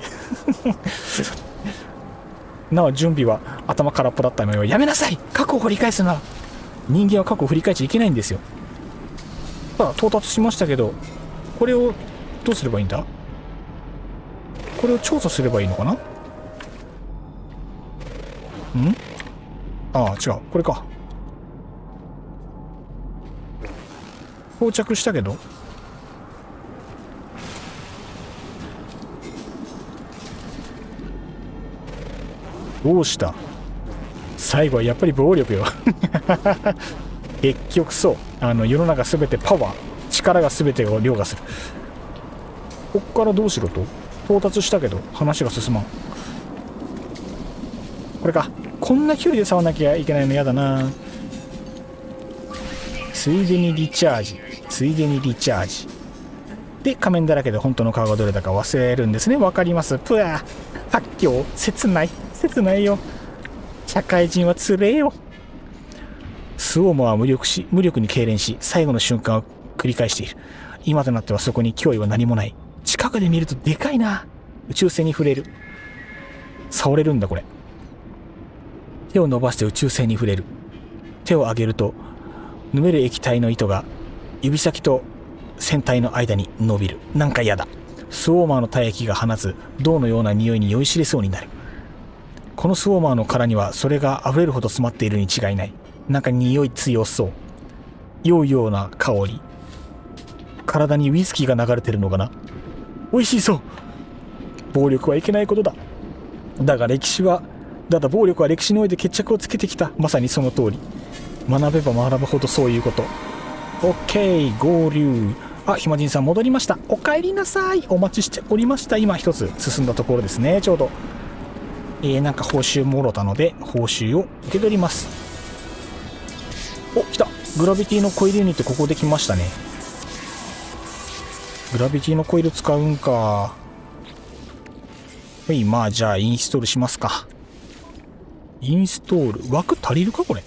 なお準備は頭空っぽだったのよ。やめなさい。過去を掘り返すな。人間は過去を振り返っちゃいけないんですよ。さあ到達しましたけど、これをどうすればいいんだ？これを調査すればいいのかな？違う、これか。到着したけど、どうした？最後はやっぱり暴力よ結局そう、世の中すべてパワー、力がすべてを凌駕する。こっからどうしろと？到達したけど話が進まん。これか。こんな距離で触らなきゃいけないのやだな。ついでにリチャージで、仮面だらけで本当の顔がどれだか忘れるんですね。わかります。プワー発狂。切ないよ。社会人はつれえよ。スウォームは無力に痙攣し、最後の瞬間を繰り返している。今となってはそこに脅威は何もない。近くで見るとでかいな。宇宙船に触れる。触れるんだこれ。手を伸ばして宇宙船に触れる。手を上げるとぬめる液体の糸が指先と船体の間に伸びる。なんか嫌だ。スウォーマーの体液が放つ銅のような匂いに酔いしれそうになる。このスウォーマーの殻にはそれが溢れるほど詰まっているに違いない。なんか匂い強そう。酔うような香り。体にウイスキーが流れてるのかな。美味しそう。暴力はいけないことだ。だが暴力は歴史において決着をつけてきた。まさにその通り。学べば学ぶほどそういうこと。オッケー、合流。あ、ひまじんさん戻りました。お帰りなさい。お待ちしておりました。今一つ進んだところですね、ちょうど。なんか報酬もろたので、報酬を受け取ります。お、来た。グラビティのコイルユニットここで来ましたね。グラビティのコイル使うんか。はい、まあじゃあインストールしますか。インストール。枠足りるかこれ。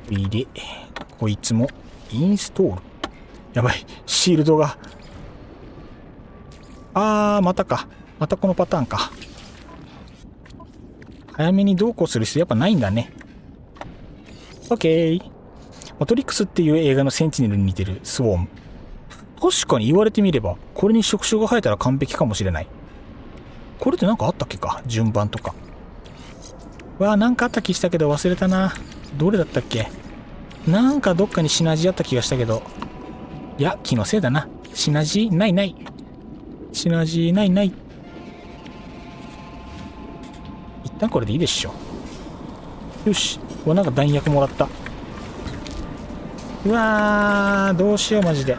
で、こいつもインストール。やばい、シールドが。またか。またこのパターンか。早めにどうこうする必要やっぱないんだね。オッケー。マトリックスっていう映画のセンチネルに似てるスウォーム。確かに言われてみれば、これに触手が生えたら完璧かもしれない。これって何かあったっけか、順番とか。なんかあった気したけど忘れたな。どれだったっけ。なんかどっかにシナジーあった気がしたけど。いや、気のせいだな。シナジーないない。シナジーないない。一旦これでいいでしょ。よし。なんか弾薬もらった。どうしようマジで。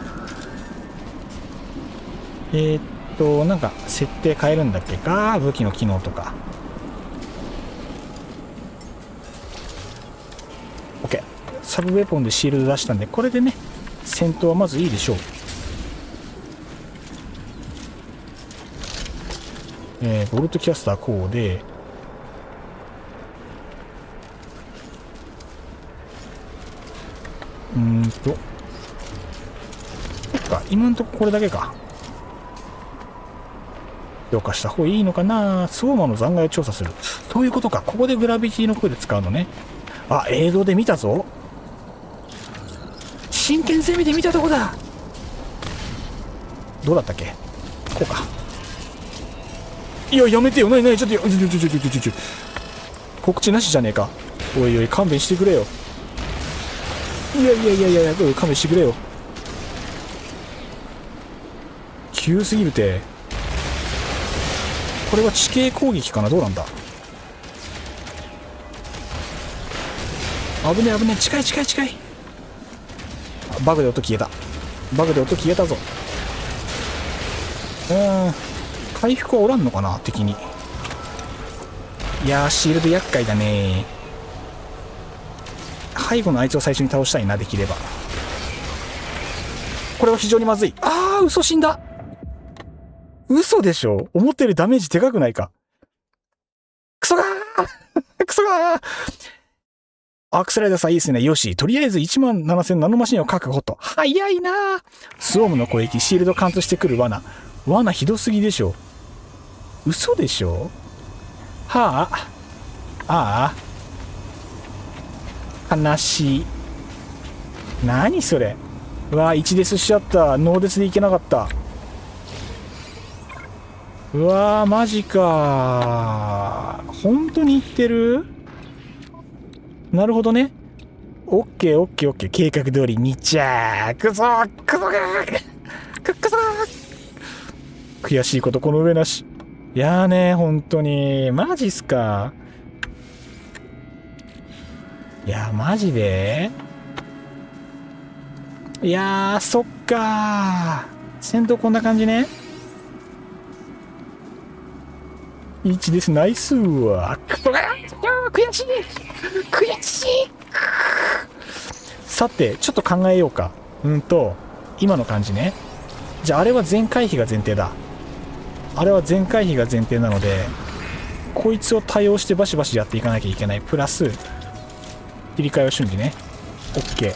なんか設定変えるんだっけか、武器の機能とか。OK。サブウェポンでシールド出したんで、これでね、戦闘はまずいいでしょう。ボルトキャスターこうで、そっか、今んとここれだけか。強化した方がいいのかな。相馬の残骸を調査する。そういうことか。ここでグラビティの声で使うのね。映像で見たぞ。真剣ゼミで見たとこだ。どうだったっけ。こうか。いや、やめてよ。ちょっと、告知なしじゃねえか。おいおい、勘弁してくれよ。いや、勘弁してくれよ。急すぎるて。これは地形攻撃かな。どうなんだ。危ねえ、近い。バグで音消えたぞ。回復はおらんのかな、敵に。いやー、シールド厄介だね。背後のあいつを最初に倒したいな、できれば。これは非常にまずい。嘘死んだ。嘘でしょ。思ったよりダメージでかくないか。クソがーアークスライダーさんいいですね。よし。とりあえず17000ナノマシンを確保と。早いなー。スウォームの攻撃、シールド貫通してくる罠ひどすぎでしょ。嘘でしょ。悲しい。何それ。1デスしちゃった。ノーデスでいけなかった。マジか。本当に言ってる。なるほどね。オッケー。計画通りにちゃー。くそー。悔しいことこの上なし。いやーね、本当に。マジっすか。いや、マジで。いやー、そっかー。戦闘こんな感じね。1です。ナイスー。悔しい。さて、ちょっと考えようか。今の感じね。じゃあ、あれは全回避が前提だ。あれは全回避が前提なので、こいつを多用してバシバシやっていかなきゃいけない。プラス切り替えは瞬時ね。 OK。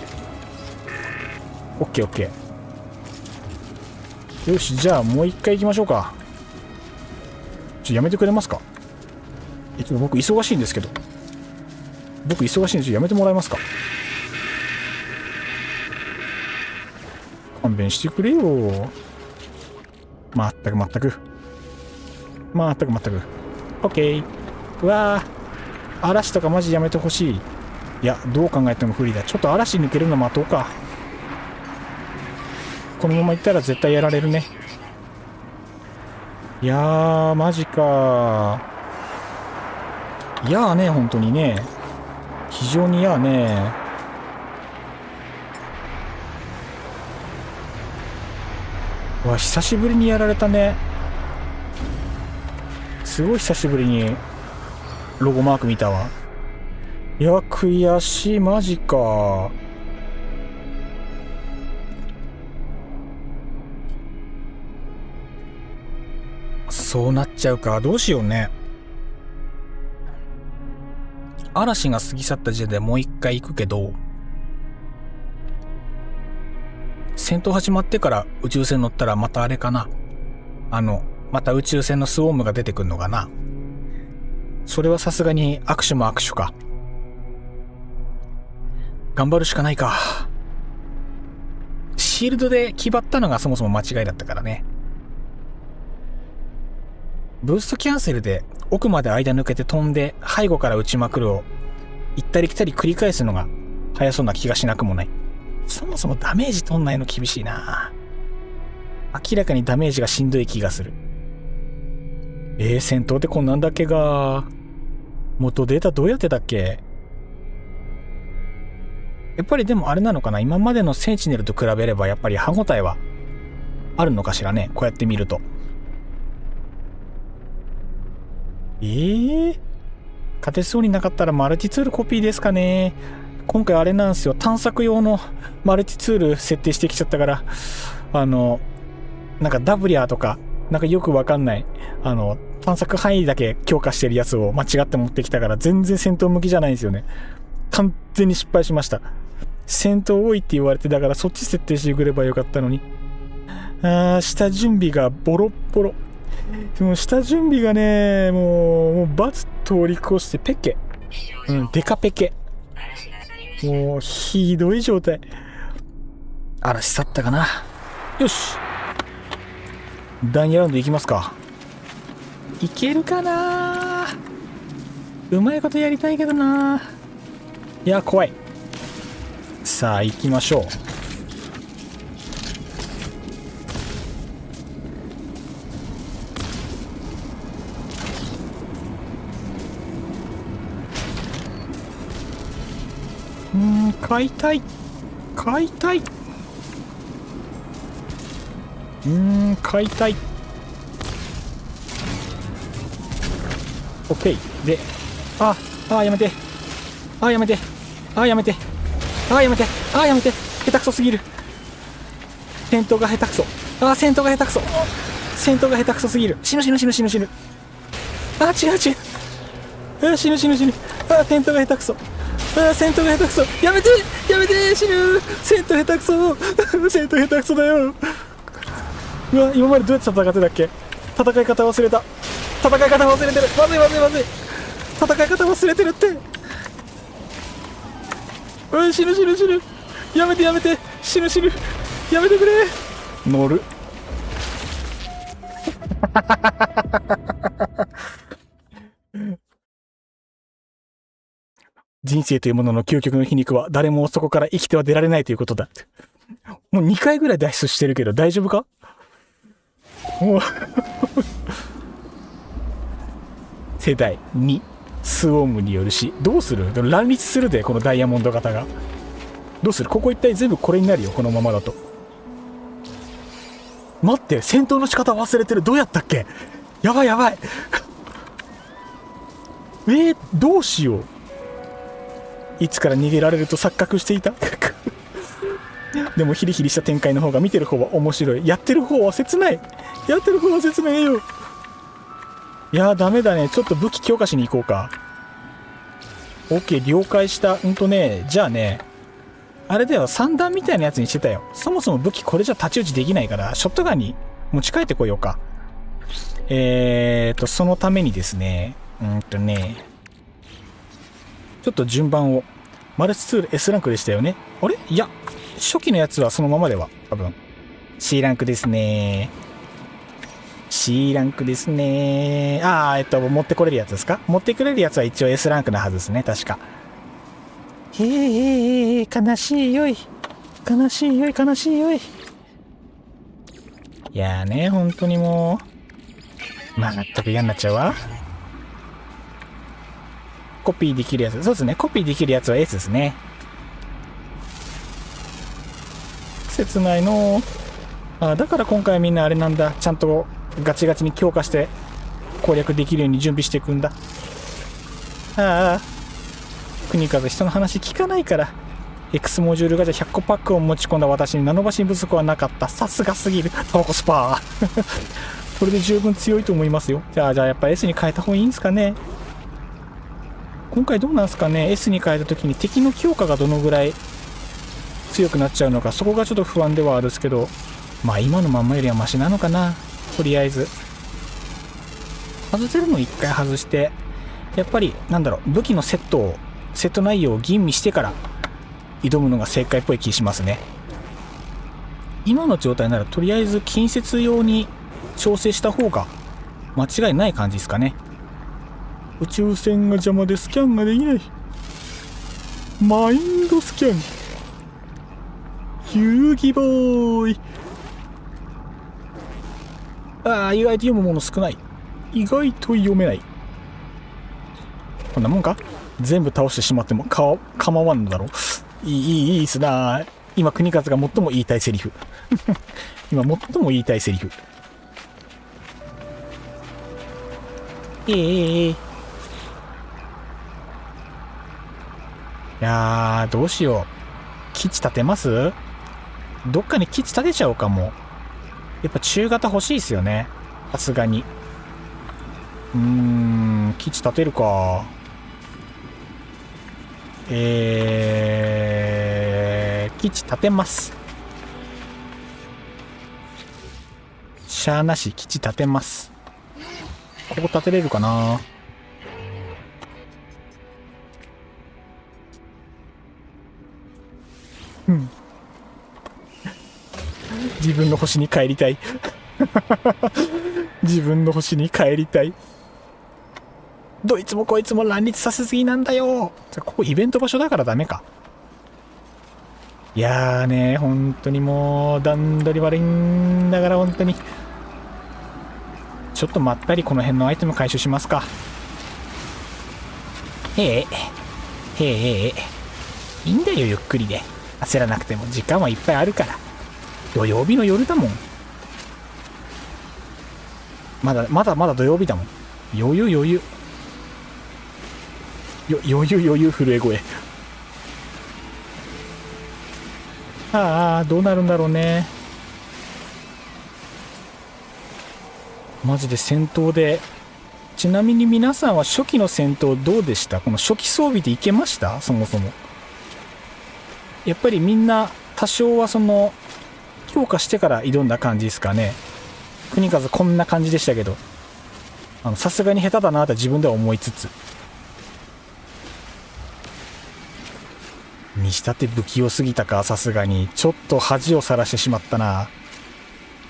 よし、じゃあもう一回行きましょうか。やめてくれますか。ちょっと僕忙しいんですけど、やめてもらえますか。勘弁してくれよ。まったく OK。 うわー、嵐とかマジやめてほしい。いや、どう考えても不利だ。ちょっと嵐抜けるの待とうか。このまま行ったら絶対やられるね。いやー、マジか。いやーね、本当にね、非常にいやーね。わ、久しぶりにやられたね。すごい久しぶりにロゴマーク見たわ。いや、悔しい。マジか。そうなっちゃうか。どうしようね。嵐が過ぎ去った時点でもう一回行くけど、戦闘始まってから宇宙船乗ったらまたあれかな。また宇宙船のスウォームが出てくるのかな。それはさすがに握手も握手か。頑張るしかないか。シールドで気張ったのがそもそも間違いだったからね。ブーストキャンセルで奥まで間抜けて飛んで背後から撃ちまくるを行ったり来たり繰り返すのが早そうな気がしなくもない。そもそもダメージ取んないの厳しいな。明らかにダメージがしんどい気がする。戦闘ってこんなんだっけが。元データどうやってだっけ。やっぱりでもあれなのかな、今までのセンチネルと比べればやっぱり歯応えはあるのかしらね、こうやって見ると。勝てそうになかったらマルチツールコピーですかね。今回あれなんですよ、探索用のマルチツール設定してきちゃったから、なんかダブリアーとかなんかよくわかんない探索範囲だけ強化してるやつを間違って持ってきたから全然戦闘向きじゃないんですよね。完全に失敗しました。戦闘多いって言われて、だからそっち設定してくればよかったのに。下準備がボロッボロ。もう下準備がね、もうバツ通り越してペケ、デカペケ、もうひどい状態。嵐去ったかな。よし、第2ラウンドいきますか。いけるかな。うまいことやりたいけどな。いや、怖い。さあ行きましょう。買いたい。買いたい。OK で、やめて。やめて。やめて。やめて。下手くそすぎる。戦闘が下手くそ。戦闘が下手くそ。戦闘が下手くそすぎる。死ぬ。違う。死ぬ。死ぬ。戦闘が下手くそ。戦闘が下手くそ。やめて。死ぬ。戦闘下手くそ。戦闘下手くそだよ。うわ、今までどうやって戦ってたっけ。戦い方忘れた。戦い方忘れてる。まずい。戦い方忘れてるって。死ぬ。やめて。死ぬ。やめてくれ。乗る。人生というものの究極の皮肉は誰もそこから生きては出られないということだ。もう2回ぐらい脱出してるけど大丈夫か。もう世代2スウォームによるし、どうする。でも乱立するで、このダイヤモンド型が。どうする。ここ一体全部これになるよ、このままだと。待って、戦闘の仕方忘れてる。どうやったっけ。やばいどうしよう。いつから逃げられると錯覚していた。でもヒリヒリした展開の方が見てる方は面白い。やってる方は切ないよ。いやーダメだね。ちょっと武器強化しに行こうか。OK、了解した。じゃあね、あれだよ、三段みたいなやつにしてたよ。そもそも武器これじゃ太刀打ちできないから、ショットガンに持ち帰ってこようか。そのためにですね、ちょっと順番を。マルチツール S ランクでしたよね。あれいや、初期のやつはそのままでは、多分。C ランクですね。C ランクですね。持ってこれるやつですか？持ってくれるやつは一応 S ランクなはずですね、確か。悲しいよい。悲しいよい、悲しいよい。いやーね、本当にもう。まったく嫌になっちゃうわ。コピーできるやつ。そうですね。コピーできるやつは S ですね。切ないの。だから今回はみんなあれなんだ。ちゃんとガチガチに強化して攻略できるように準備していくんだ。国風人の話聞かないから。X モジュールガチャ100個パックを持ち込んだ私にナノバシン不足はなかった。さすがすぎる。タバコスパー。これで十分強いと思いますよ。じゃあやっぱ S に変えた方がいいんですかね。今回どうなんですかね。 S に変えた時に敵の強化がどのぐらい強くなっちゃうのか、そこがちょっと不安ではあるんですけど、まあ今のまんまよりはマシなのかな。とりあえず外せるの1回外して、やっぱり武器のセット内容を吟味してから挑むのが正解っぽい気しますね。今の状態ならとりあえず近接用に調整した方が間違いない感じですかね。宇宙船が邪魔でスキャンができない。マインドスキャン。遊戯ボーイ。意外と読むもの少ない。意外と読めない。こんなもんか。全部倒してしまっても構わんのだろう。いいっすな。今国風が最も言いたいセリフ。今最も言いたいセリフ。いやー、どうしよう。基地建てます？どっかに基地建てちゃおうかも。やっぱ中型欲しいっすよね。さすがに。基地建てるか。基地建てます。しゃーなし、基地建てます。ここ建てれるかな。自分の星に帰りたい。自分の星に帰りたい。どいつもこいつも乱立させすぎなんだよ。ここイベント場所だからダメか。いやーね、本当にもう段取り悪いんだから、本当にちょっとまったりこの辺のアイテム回収しますか。いいんだよ、ゆっくりで。焦らなくても時間はいっぱいあるから。土曜日の夜だもん。まだ土曜日だもん。余裕震え声。どうなるんだろうね。マジで戦闘で。ちなみに皆さんは初期の戦闘どうでした？この初期装備でいけました？そもそもやっぱりみんな多少は強化してから挑んだ感じですかね。国風こんな感じでしたけど、さすがに下手だなって自分では思いつつ、にしたって不器用すぎたか。さすがにちょっと恥をさらしてしまったな。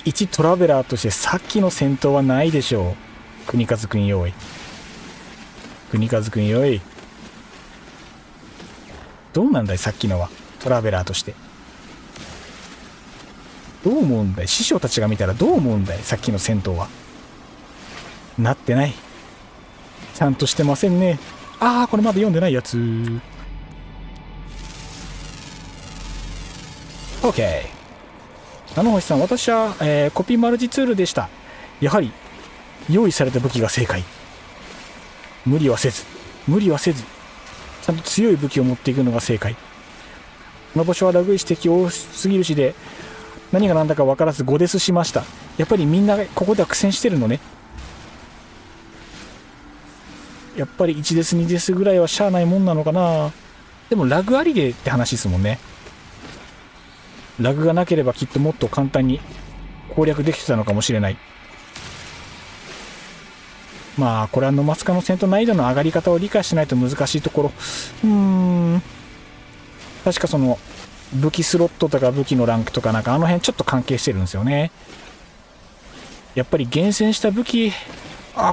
一トラベラーとしてさっきの戦闘はないでしょう。国風くんよい。どうなんだい、さっきのは。トラベラーとしてどう思うんだい。師匠たちが見たらどう思うんだい。さっきの戦闘はなってない。ちゃんとしてませんね。これまだ読んでないやつ。 OK。 七星さん、私は、コピーマルチツールでした。やはり用意された武器が正解。無理はせずちゃんと強い武器を持っていくのが正解。この場所はラグ石敵多すぎるしで何が何だか分からず5デスしました。やっぱりみんなここでは苦戦してるのね。やっぱり1デス2デスぐらいはしゃあないもんなのかな。でもラグありでって話ですもんね。ラグがなければきっともっと簡単に攻略できてたのかもしれない。まあこれはノマスカの戦闘難易度の上がり方を理解しないと難しいところ。確かその武器スロットとか武器のランクとかなんかあの辺ちょっと関係してるんですよね。やっぱり厳選した武器、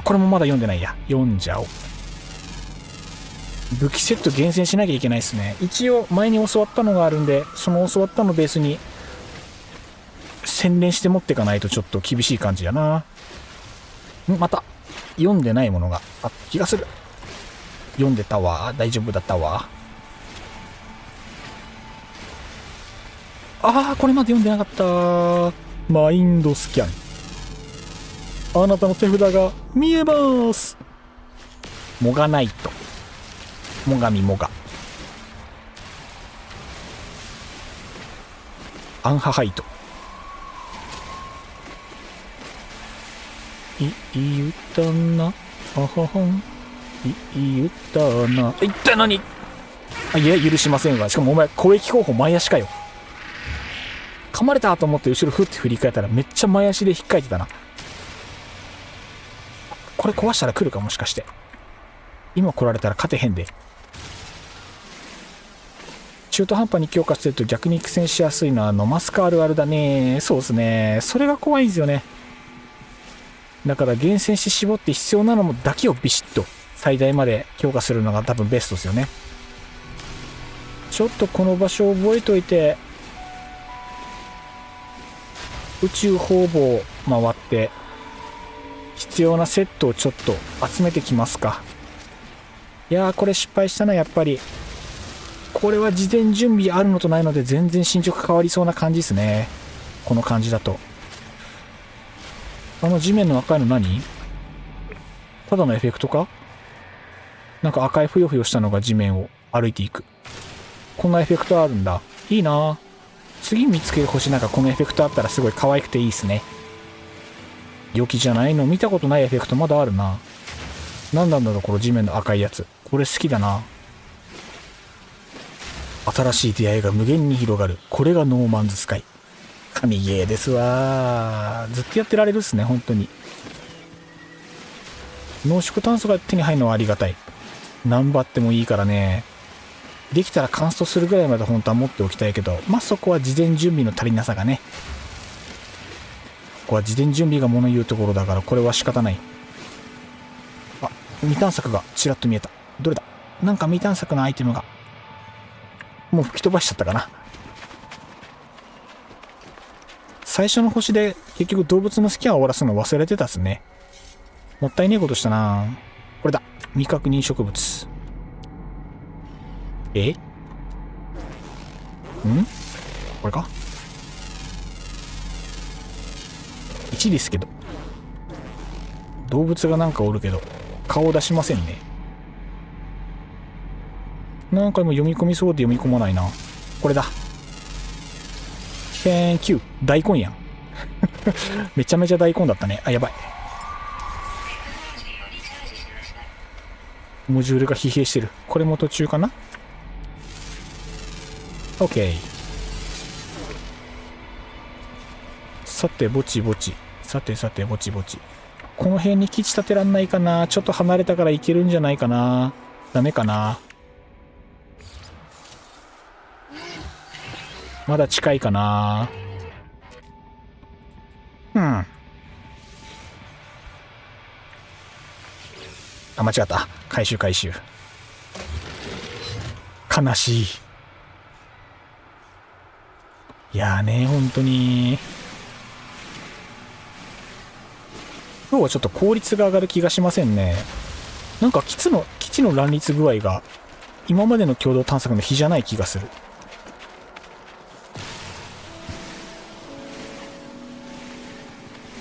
これもまだ読んでないや。読んじゃおう。武器セット厳選しなきゃいけないですね。一応前に教わったのがあるんで、その教わったのベースに洗練して持っていかないとちょっと厳しい感じやな。また読んでないものがあった気がする。読んでたわ。大丈夫だったわ。これまで読んでなかった。マインドスキャン。あなたの手札が見えます。モガナイト。モガミモガ。アンハハイト。言ったな。あははん。言ったな。一体何？いや、許しませんわ。しかもお前、攻撃方法前足かよ。噛まれたと思って後ろふって振り返ったらめっちゃ前足で引っかいてたな。これ壊したら来るかもしかして。今来られたら勝てへんで。中途半端に強化してると逆に苦戦しやすいのはノマスカあるあるだね。そうですね。それが怖いんですよね。だから厳選して絞って必要なのもだけをビシッと最大まで強化するのが多分ベストですよね。ちょっとこの場所を覚えておいて宇宙方々回って必要なセットをちょっと集めてきますか。いやーこれ失敗したな。やっぱりこれは事前準備あるのとないので全然進捗変わりそうな感じですね。この感じだと。地面の赤いの何？ただのエフェクトか？なんか赤いふよふよしたのが地面を歩いていく。こんなエフェクトあるんだ。いいな。次見つける星なんかこのエフェクトあったらすごい可愛くていいですね。良きじゃないの？見たことないエフェクトまだあるな。何なんだろうこの地面の赤いやつ。これ好きだな。新しい出会いが無限に広がる。これがノーマンズスカイ。神ゲーですわ。ずっとやってられるっすね、本当に。濃縮炭素が手に入るのはありがたい。何張ってもいいからね。できたらカンストするぐらいまで本当は持っておきたいけど、まあそこは事前準備の足りなさがね。ここは事前準備が物言うところだから、これは仕方ない。未探索がちらっと見えた。どれだ？なんか未探索のアイテムが。もう吹き飛ばしちゃったかな。最初の星で結局動物のスキャンを終わらすの忘れてたっすね。もったいねえことしたな。これだ。未確認植物。これか ?1 ですけど。動物がなんかおるけど、顔出しませんね。何回も読み込みそうで読み込まないな。これだ。9。大根やん。めちゃめちゃ大根だったね。やばい。モジュールが疲弊してる。これも途中かな？ OK。さて、ぼちぼち。さて、ぼちぼち。この辺に基地建てらんないかな？ちょっと離れたから行けるんじゃないかな？ダメかな？まだ近いかな？間違った。回収。悲しい。いやーね、本当に。今日はちょっと効率が上がる気がしませんね。なんか基地の乱立具合が今までの共同探索の比じゃない気がする。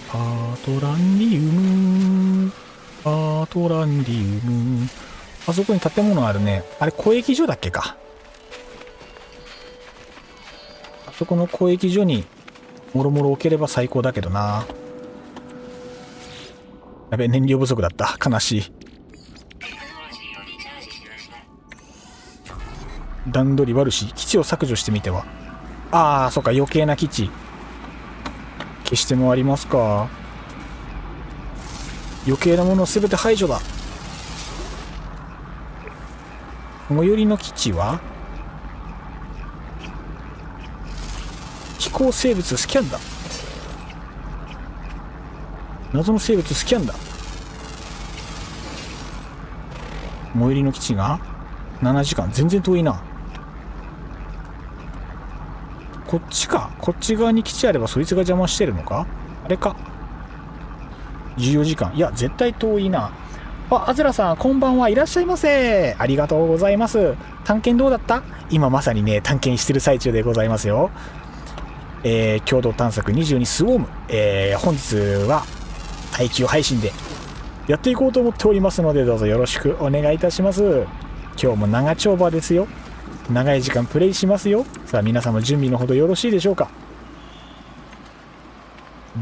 パトランディウム。あそこに建物あるね。あれ、交易所だっけか。あそこの交易所にもろもろ置ければ最高だけどな。やべ、燃料不足だった。悲しい。段取り悪し、基地を削除してみては。ああ、そっか、余計な基地消して回りますか。余計なものを全て排除だ。最寄りの基地は飛行生物スキャンだ。謎の生物スキャンだ。最寄りの基地が7時間、全然遠いな。こっちか。こっち側に基地あればそいつが邪魔してるのか。あれか。14時間。いや絶対遠いな。あ、アズラさんこんばんは。いらっしゃいませ。ありがとうございます。探検どうだった？今まさにね探検してる最中でございますよ。共同探索22スウォーム、本日は耐久配信でやっていこうと思っておりますので、どうぞよろしくお願いいたします。今日も長丁場ですよ。長い時間プレイしますよ。さあ皆様準備のほどよろしいでしょうか。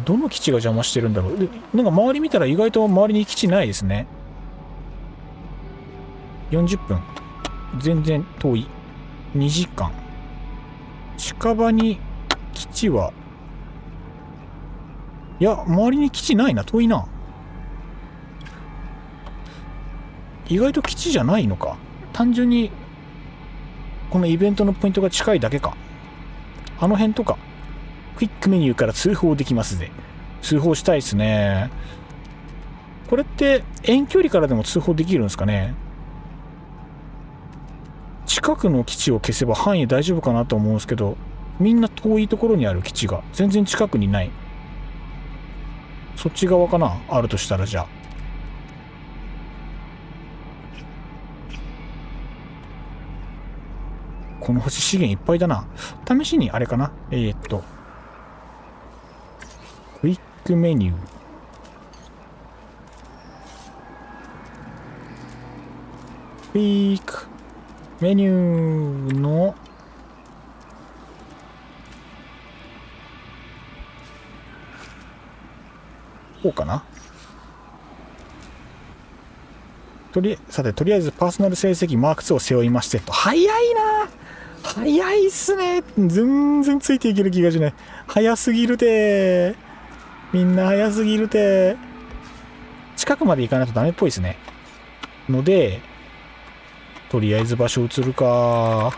どの基地が邪魔してるんだろう。なんか周り見たら意外と周りに基地ないですね。40分。全然遠い。2時間。近場に基地は、いや周りに基地ないな。遠いな。意外と基地じゃないのか。単純にこのイベントのポイントが近いだけか。あの辺とかクイックメニューから通報できますぜ。通報したいですね。これって遠距離からでも通報できるんですかね。近くの基地を消せば範囲大丈夫かなと思うんですけど、みんな遠いところにある基地が全然近くにない。そっち側かな、あるとしたら。じゃあこの星資源いっぱいだな。試しにあれかな、クイックメニュー、クイックメニューのこうかな。さてとりあえずパーソナル成績マーク2を背負いましてと。早いな。早いっすね。全然ついていける気がしない。早すぎるて。みんな早すぎるて。近くまで行かないとダメっぽいですね。のでとりあえず場所移るか。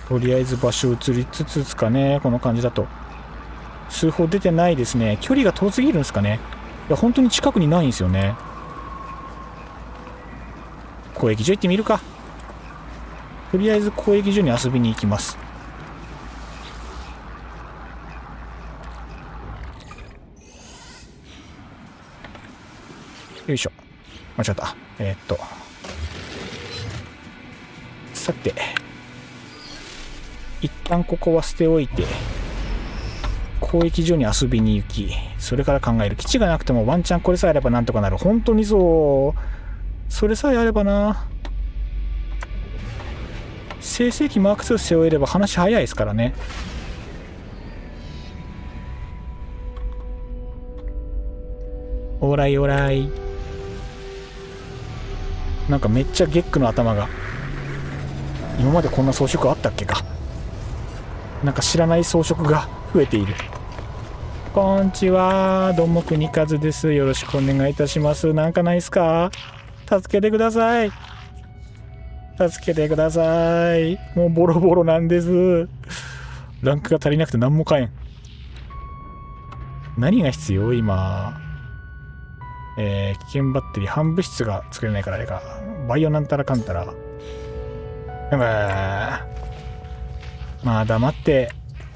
とりあえず場所移りつつですかね。この感じだと通報出てないですね。距離が遠すぎるんですかね。いや本当に近くにないんですよね。交易所行ってみるか。とりあえず交易所に遊びに行きます。よいしょ、間違った。さて一旦ここは捨ておいて交易所に遊びに行き、それから考える。基地がなくてもワンチャンこれさえあればなんとかなる。本当にそう。それさえあればな。成績マーク2背負えれば話早いですからね。オーライオーライ。なんかめっちゃゲックの頭が。今までこんな装飾あったっけか。なんか知らない装飾が増えている。こんちは、どうも国和です。よろしくお願いいたします。なんかないっすか？助けてください。助けてください。もうボロボロなんです。ランクが足りなくて何も買えん。何が必要今。危険バッテリー、半物質が作れないからあれか。バイオなんたらかんたら。まあ黙って、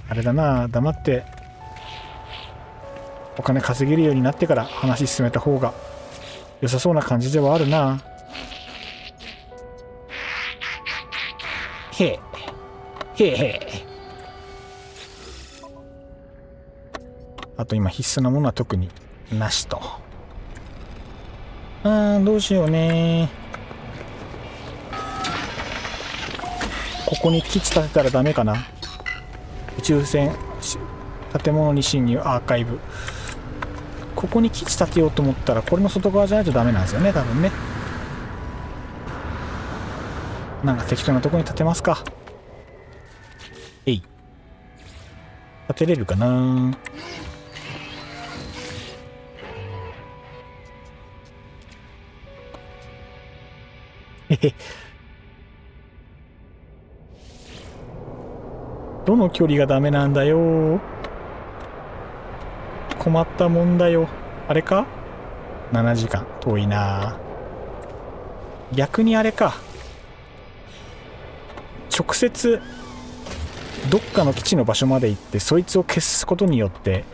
あれだな、黙って、お金稼げるようになってから話進めた方が良さそうな感じではあるな。へえ。へえへえ。あと今必須なものは特になしと。どうしようね。ここに基地建てたらダメかな。宇宙船建物に侵入アーカイブ。こここに基地建てようと思ったらこれの外側じゃないとダメなんですよね、多分ね。なんか適当なとこに建てますか。えい。建てれるかな。へへ。どの距離がダメなんだよ。困ったもんだよ。あれか ?7 時間。遠いな。逆にあれか。直接、どっかの基地の場所まで行って、そいつを消すことによって、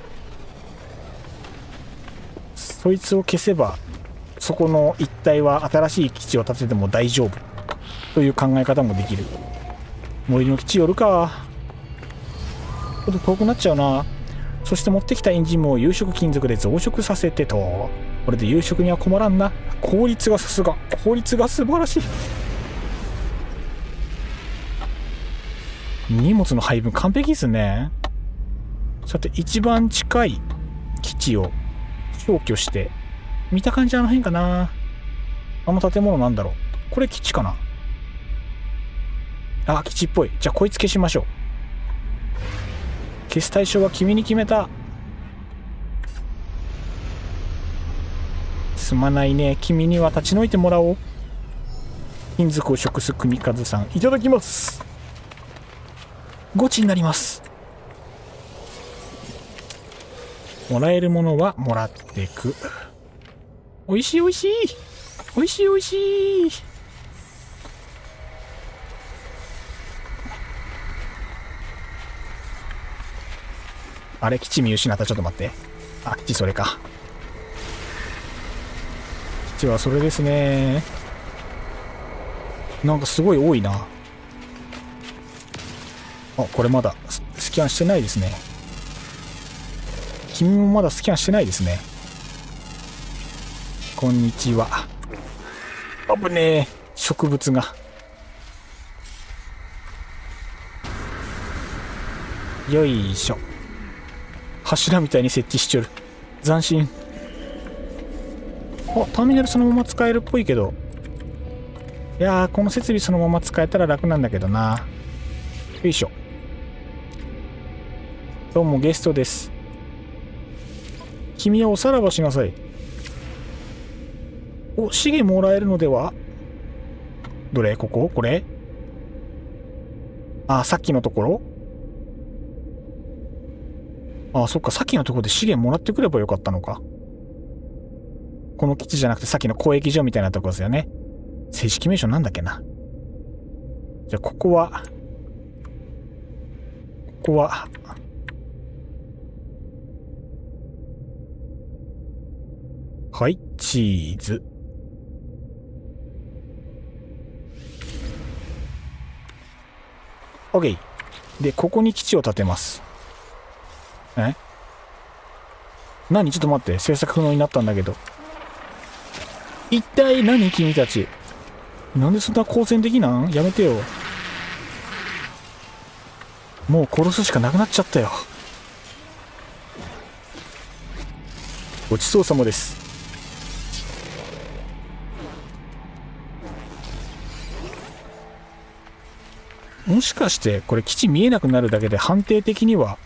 そいつを消せば、そこの一帯は新しい基地を建てても大丈夫。という考え方もできる。森の基地寄るか。ちょっと遠くなっちゃうな。そして持ってきたエンジンも有色金属で増殖させてと。これで有色には困らんな。効率がさすが。効率が素晴らしい。荷物の配分完璧ですね。さて、一番近い基地を消去して、見た感じあの辺かな。あの建物なんだろう。これ基地かな。あ、基地っぽい。じゃあこいつ消しましょう。消す対象は君に決めた。すまないね。君には立ち退いてもらおう。金属を食す国和さん、いただきます。ゴチになります。もらえるものはもらっていく。おいしいおいしい。おいしいおいしい。あれ、基地見失った。ちょっと待って。あ、基地それか。基地はそれですね。なんかすごい多いな。あ、これまだスキャンしてないですね。君もまだスキャンしてないですね。こんにちは。危ねえ。植物が。よいしょ。柱みたいに設置しちょる。斬新。あ、ターミナルそのまま使えるっぽいけど。いやー、この設備そのまま使えたら楽なんだけどな。よいしょ。どうもゲストです。君はおさらばしなさい。お、資源もらえるのでは。どれこここれ。あ、さっきのところ。あ、そっか、さっきのところで資源もらってくればよかったのか。この基地じゃなくてさっきの交易所みたいなとこですよね。正式名称なんだっけな。じゃあここははい、チーズ。OK。で、ここに基地を建てます。え？何？ちょっと待って。制作不能になったんだけど。一体何君たち。なんでそんな好戦的なん？やめてよ。もう殺すしかなくなっちゃったよ。ごちそうさまです。もしかしてこれ基地見えなくなるだけで判定的には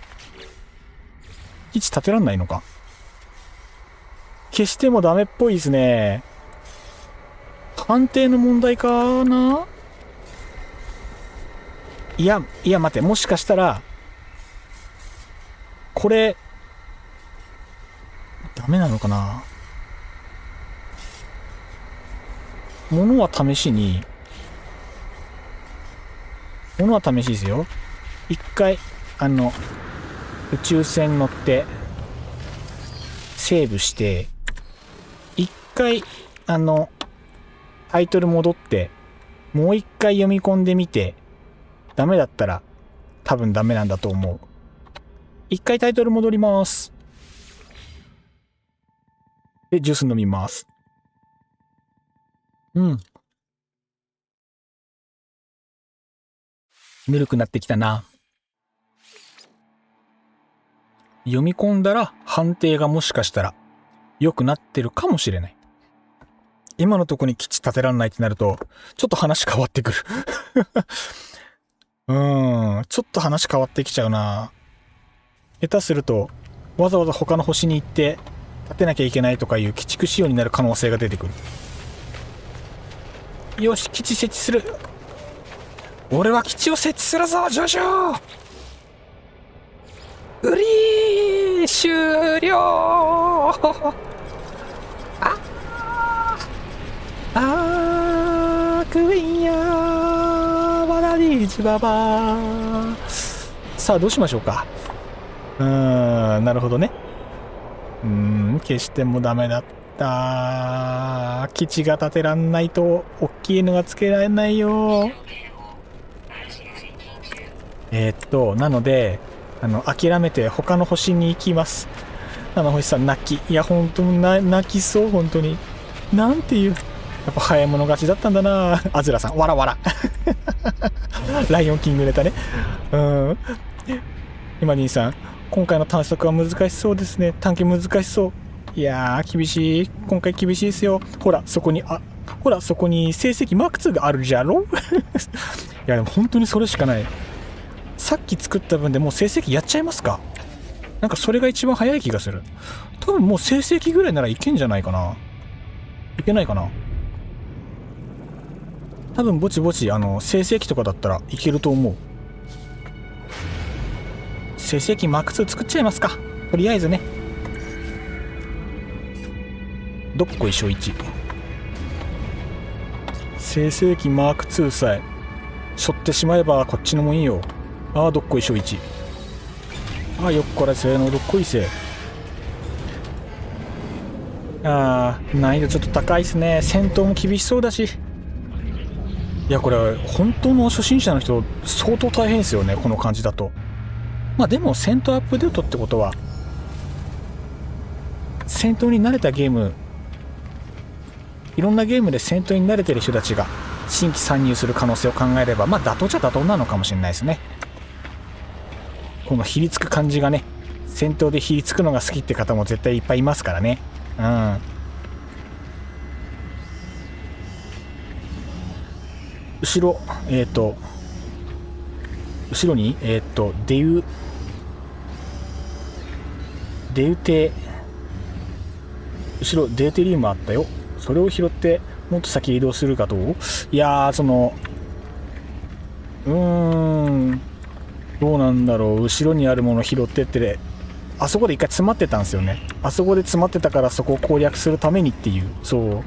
基地建てらんないのか。消してもダメっぽいですね。判定の問題かな。いや待て、もしかしたらこれダメなのかな。物は試しですよ。一回宇宙船乗ってセーブして一回タイトル戻ってもう一回読み込んでみて、ダメだったら多分ダメなんだと思う。一回タイトル戻ります。でジュース飲みます。ぬるくなってきたな。読み込んだら判定がもしかしたら良くなってるかもしれない。今のとこに基地建てらんないってなると、ちょっと話変わってくる。ちょっと話変わってきちゃうな。下手すると、わざわざ他の星に行って建てなきゃいけないとかいう鬼畜仕様になる可能性が出てくる。よし、基地設置する。俺は基地を設置するぞ、ジョジョ。売り終了。クイーンやバラディーチババー。さあどうしましょうか。なるほどね。消してもダメだった。基地が建てらんないと大きいのがつけられないよ。なので諦めて他の星に行きます。星さん泣き。いや本当に泣きそう。本当になんていう、やっぱ早い者勝ちだったんだな。アズラさんわらわら。ライオンキングネタね。今兄さん、今回の探索は難しそうですね。探検難しそう。いやー厳しい。今回厳しいですよ。ほらそこに成績マーク2があるじゃろ。いやでも本当にそれしかない。さっき作った分でもう成績やっちゃいますか。なんかそれが一番早い気がする。多分もう成績ぐらいならいけんじゃないかな。いけないかな。多分ぼちぼち成績とかだったらいけると思う。成績マーク2作っちゃいますか。とりあえずね。どっこいしょ1。成績マーク2さえしょってしまえばこっちのもんよ。どっこいしょ1。よっこらせのどっこいせ。難易度ちょっと高いですね。戦闘も厳しそうだし。いやこれ本当の初心者の人相当大変ですよね、この感じだと。でも戦闘アップデートってことは戦闘に慣れたゲーム、いろんなゲームで戦闘に慣れてる人たちが新規参入する可能性を考えれば妥当じゃ妥当なのかもしれないですね。このひりつく感じがね、戦闘でひりつくのが好きって方も絶対いっぱいいますからね。後ろ後ろにデウテ、後ろデウテリウムあったよ。それを拾ってもっと先移動するかどう。いやーどうなんだろう。後ろにあるもの拾ってってあそこで一回詰まってたんですよね。あそこで詰まってたからそこを攻略するためにっていう。そう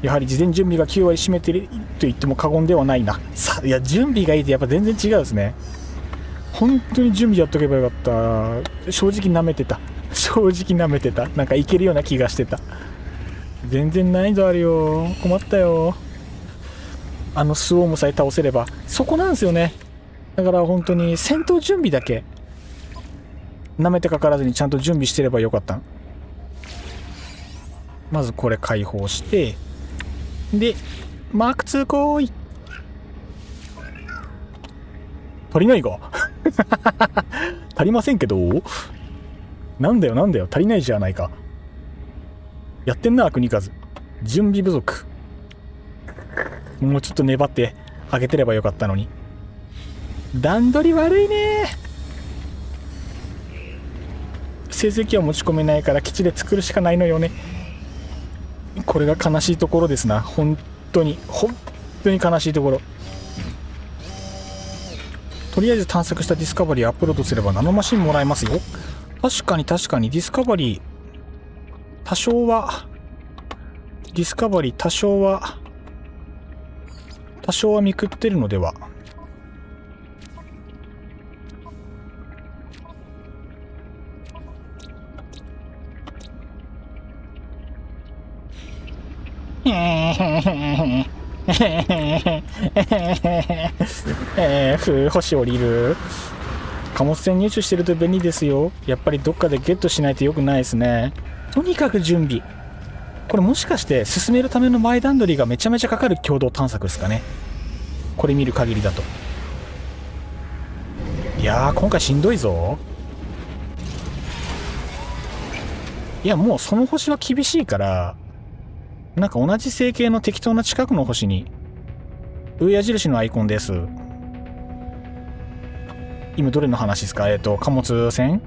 やはり事前準備が9割占めてると言っても過言ではないな。いや準備がいいってやっぱ全然違うですね。本当に準備やっとけばよかった。正直舐めてた。なんかいけるような気がしてた。全然難易度あるよ。困ったよ。スウォームさえ倒せればそこなんですよね。だから本当に戦闘準備だけ舐めてかからずにちゃんと準備してればよかった。まずこれ解放してでマーク2来い。足りないが足りませんけど。なんだよ足りないじゃないか。やってんな国数。準備不足。もうちょっと粘ってあげてればよかったのに。段取り悪いね。成績は持ち込めないから基地で作るしかないのよね。これが悲しいところですな。本当に悲しいところ。とりあえず探索したディスカバリーアップロードすればナノマシンもらえますよ。確かにディスカバリー多少は見くってるのでは。星降りる。貨物船入手してると便利ですよ。やっぱりどっかでゲットしないとよくないですね。とにかく準備。これもしかして進めるための前段取りがめちゃめちゃかかる共同探索ですかね。これ見る限りだと。いやー今回しんどいぞ。いや、もうその星は厳しいから、なんか同じ星系の適当な近くの星に、上矢印のアイコンです。今どれの話ですか？貨物船？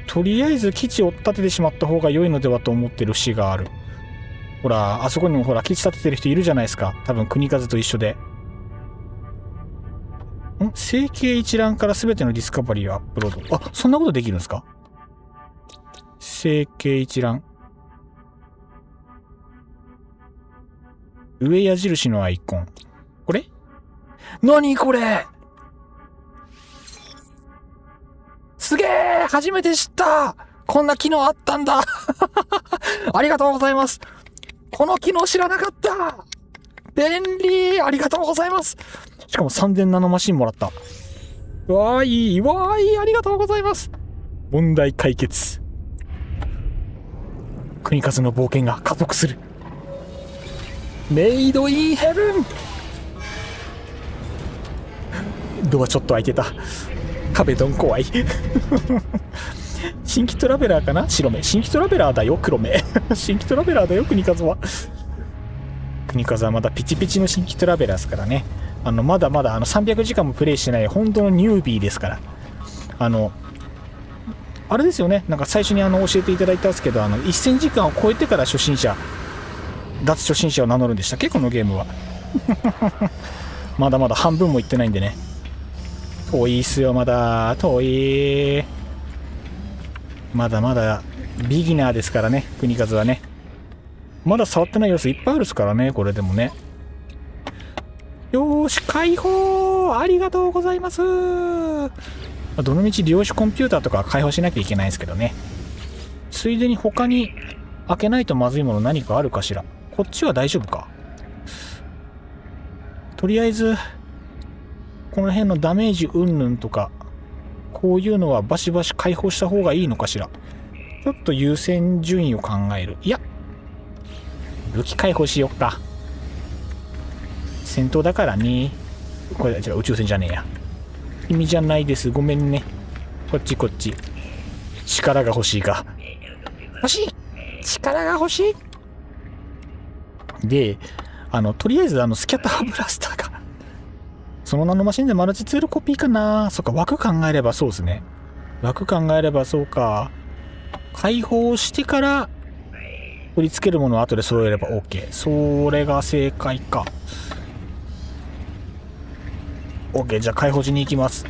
とりあえず基地を建ててしまった方が良いのではと思ってる節がある。ほら、あそこにもほら、基地建ててる人いるじゃないですか。多分国風と一緒で。星系一覧から全てのディスカバリーをアップロード。あ、そんなことできるんですか？星系一覧。上矢印のアイコン。これ？何これ？すげえ！初めて知った！こんな機能あったんだありがとうございます。この機能知らなかった！便利！ありがとうございます。しかも3000ナノマシンもらった。わーい、わーい、ありがとうございます。問題解決。国数の冒険が加速する。メイドインヘブン。ドアちょっと開いてた。壁ドン怖い新規トラベラーかな？白目。新規トラベラーだよ、黒目新規トラベラーだよ、国数は。国数はまだピチピチの新規トラベラーですからね。まだまだ300時間もプレイしてない本当のニュービーですから。あれですよね、なんか最初に教えていただいたんですけど、1000時間を超えてから脱初心者を名乗るんでしたっけ、このゲームはまだまだ半分もいってないんでね。遠いっすよ、まだ遠い。まだまだビギナーですからね、国数はね。まだ触ってない要素いっぱいあるっすからね、これでもね。よーし、解放！ありがとうございます。どのみち量子コンピューターとか解放しなきゃいけないんですけどね。ついでに他に開けないとまずいもの何かあるかしら。こっちは大丈夫か。とりあえずこの辺のダメージ云々とか、こういうのはバシバシ解放した方がいいのかしら。ちょっと優先順位を考える。いや、武器解放しよっか。戦闘だからね。これ違う、宇宙船じゃねえや。君じゃないです、ごめんね。こっちこっち。力が欲しいか。欲しい！力が欲しい！で、とりあえずスキャッターブラスターがその名のマシンでマルチツールコピーかな。そっか、枠考えればそうですね。枠考えればそうか。解放してから取り付けるものを後で揃えれば OK。それが正解か。OK、じゃあ解放しに行きます。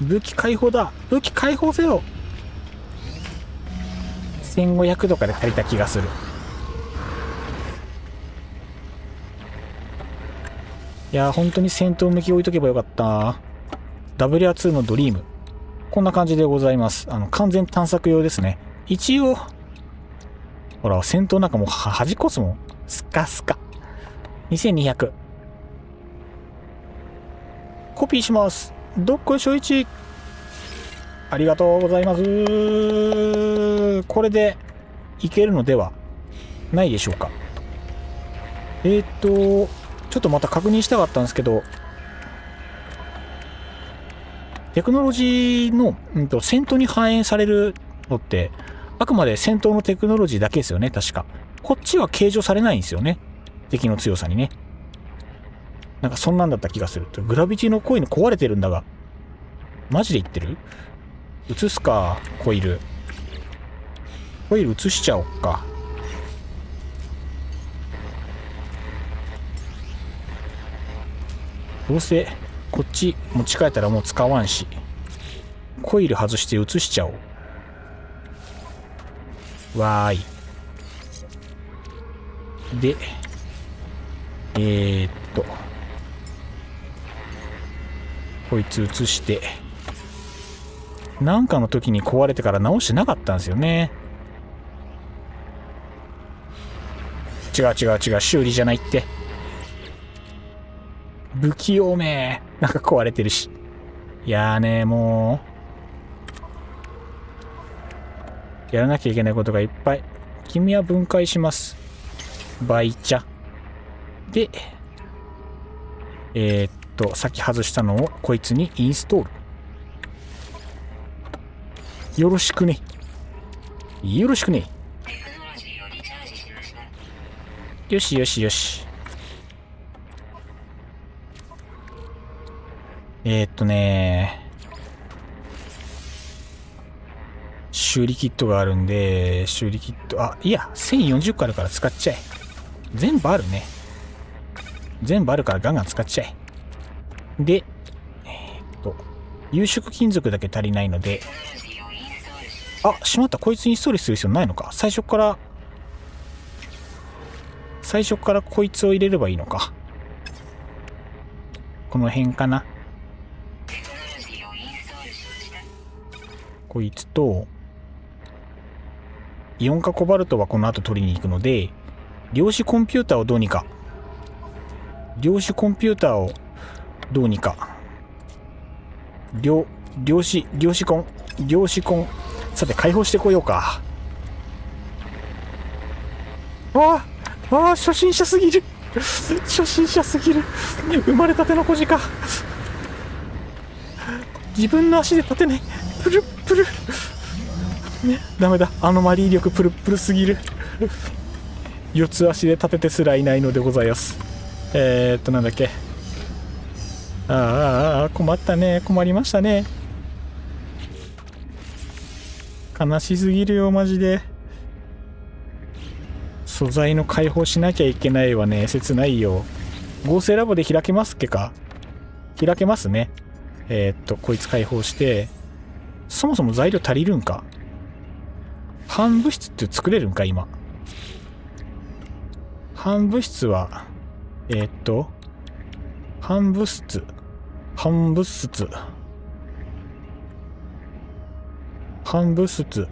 武器解放だ。武器解放せよ。1500とかで足りた気がする。いやー、本当に戦闘向き置いとけばよかった。WR2 のドリーム。こんな感じでございます。完全探索用ですね。一応、ほら、戦闘なんかもう端っこっすもん。スカスカ。2200。コピーします。どっこいしょいち。ありがとうございます。これでいけるのではないでしょうか。ちょっとまた確認したかったんですけど、テクノロジーの、戦闘に反映されるのって、あくまで戦闘のテクノロジーだけですよね、確か。こっちは計上されないんですよね。敵の強さにね。なんかそんなんだった気がする。グラビティのコイル壊れてるんだが。マジで言ってる？移すか、コイル。コイル移しちゃおっか。どうせ、こっち持ち帰ったらもう使わんし。コイル外して移しちゃおう。わーい。で、こいつ移して、なんかの時に壊れてから直してなかったんですよね。違う、修理じゃないって。不器用め。なんか壊れてるし。いやーね、もう、やらなきゃいけないことがいっぱい。君は分解します。倍茶。で、さっき外したのをこいつにインストール。よろしくね。よろしくね。よしよしよし。修理キットがあるんで、修理キット、あ、いや、1040個あるから使っちゃえ。全部あるね。全部あるからガンガン使っちゃえ。で、有色金属だけ足りないので、あ、しまった。こいつインストールする必要ないのか。最初からこいつを入れればいいのか。この辺かな。こいつと、イオン化コバルトはこの後取りに行くので、量子コンピューターをどうにか。量子コンピューターをどうにか。量子コン。さて、解放してこようか。初心者すぎる。初心者すぎる。生まれたての子鹿。自分の足で立てない。プルプル。ダメだ。アノマリー力プルプルすぎる。四つ足で立ててすらいないのでございます。なんだっけ。困ったね。困りましたね。悲しすぎるよ、マジで。素材の解放しなきゃいけないわね。切ないよ。合成ラボで開けますっけか。開けますね。こいつ解放して、そもそも材料足りるんか。反物質って作れるんか、今。反物質は、反物質。反物質。反物質。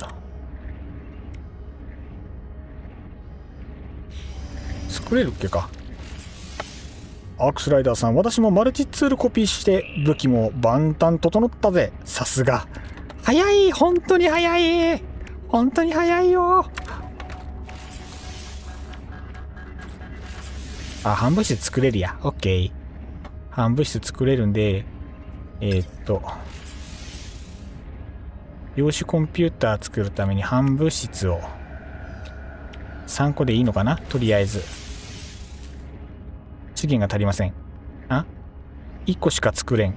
作れるっけか。アークスライダーさん、私もマルチツールコピーして武器も万端整ったぜ。さすが。早い。本当に早い。本当に早いよ。反物質作れるや。オッケー。反物質作れるんで、量子コンピューター作るために反物質を3個でいいのかな、とりあえず。資源が足りません。1個しか作れん。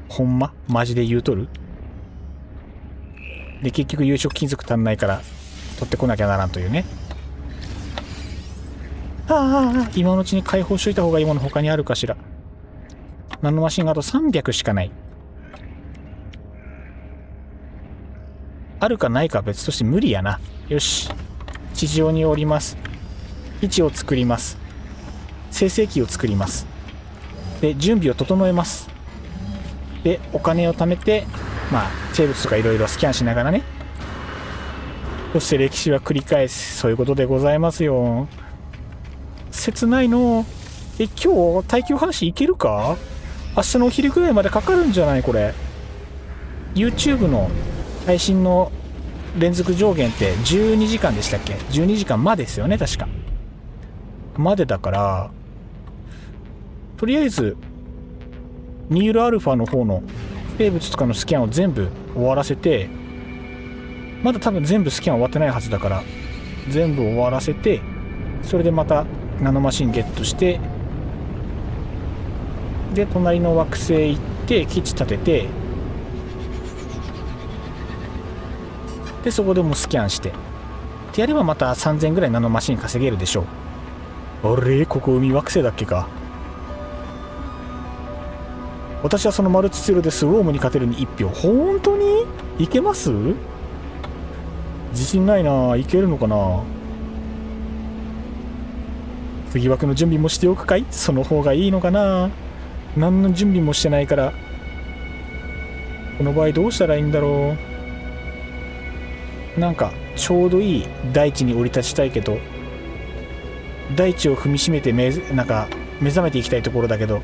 ほんまマジで言うとる。で、結局有色金属足んないから取ってこなきゃならんというね。今のうちに解放しといた方がいいもの他にあるかしら。ナノマシンがあと300しかない。あるかないかは別として無理やな。よし。地上に降ります。位置を作ります。生成器を作ります。で、準備を整えます。で、お金を貯めて、生物とかいろいろスキャンしながらね。そして歴史は繰り返す。そういうことでございますよ。切ないの。今日耐久話いけるか？明日のお昼ぐらいまでかかるんじゃないこれ。YouTube の配信の連続上限って12時間でしたっけ？ 12 時間までですよね、確か。までだから、とりあえず、ニールアルファの方の生物とかのスキャンを全部終わらせて、まだ多分全部スキャン終わってないはずだから、全部終わらせて、それでまたナノマシンゲットして、で、隣の惑星行って、基地立てて、で、そこでもうスキャンして。ってやればまた3000ぐらいナノマシン稼げるでしょう。あれ？ここ海惑星だっけか。私はそのマルチツールでスウォームに勝てるに1票。本当にいけます？自信ないな。いけるのかな。次枠の準備もしておくかい？その方がいいのかな。何の準備もしてないから。この場合どうしたらいいんだろう。なんかちょうどいい大地に降り立ちたいけど、大地を踏みしめてなんか目覚めていきたいところだけど、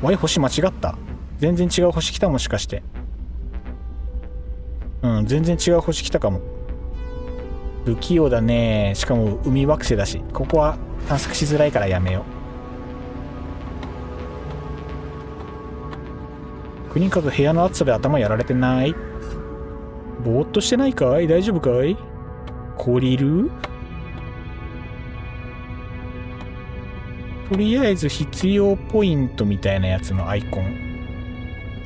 星間違った。全然違う星来た。もしかして。全然違う星来たかも。不器用だね。しかも海惑星だし、ここは探索しづらいからやめよう。国数部屋の暑さで頭やられてない？ぼーっとしてないかい？大丈夫かい？氷いる？とりあえず必要ポイントみたいなやつのアイコン。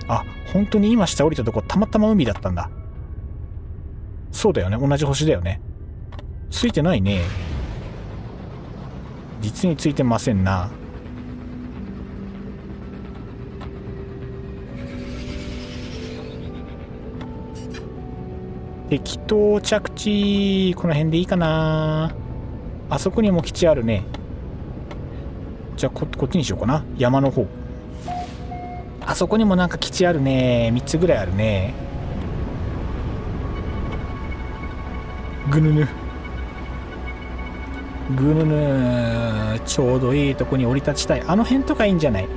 あ、本当に今下降りたとこたまたま海だったんだ。そうだよね。同じ星だよね。ついてないね。実についてませんな。適当着地、この辺でいいかな。あそこにも基地あるね。じゃあこっちにしようかな。山の方。あそこにもなんか基地あるね。3つぐらいあるね。ぐぬぬ。ぐぬぬ。ちょうどいいとこに降り立ちたい。あの辺とかいいんじゃない？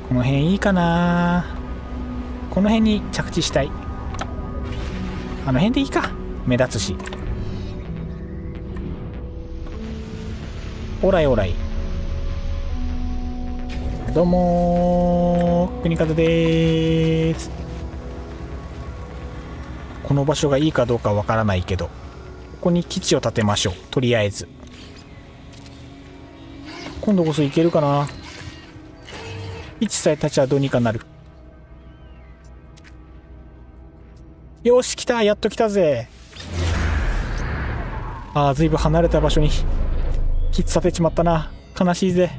この辺いいかな。この辺に着地したい。あの辺でいいか。目立つし。オライオライ。どうもー、国方でーす。この場所がいいかどうかわからないけど、ここに基地を建てましょう。とりあえず。今度こそ行けるかな。基地さえ立ちはどうにかなる。よし、来た。やっと来たぜ。ああ、ずいぶん離れた場所に基地建てちまったな。悲しいぜ。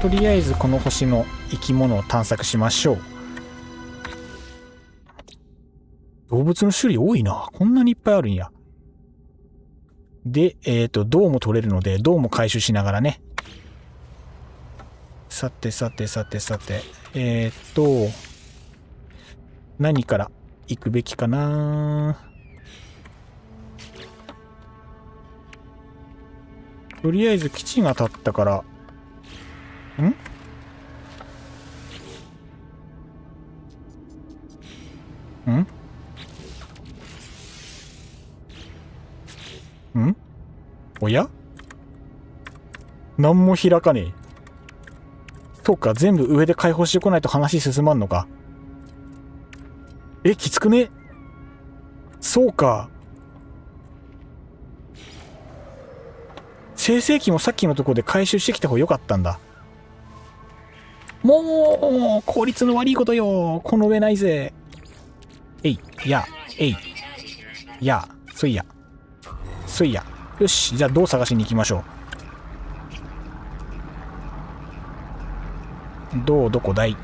とりあえずこの星の生き物を探索しましょう。動物の種類多いな。こんなにいっぱいあるんや。で、銅も取れるので、銅も回収しながらね。さて、何から行くべきかな。とりあえず基地が建ったから、おや？何も開かねえ。そうか、全部上で解放してこないと話進まんのか。きつくね？そうか。生成器もさっきのところで回収してきた方が良かったんだ。もう効率の悪いことよ。この上ないぜ。そいや。よし、じゃあ銅探しに行きましょう。銅どこだい？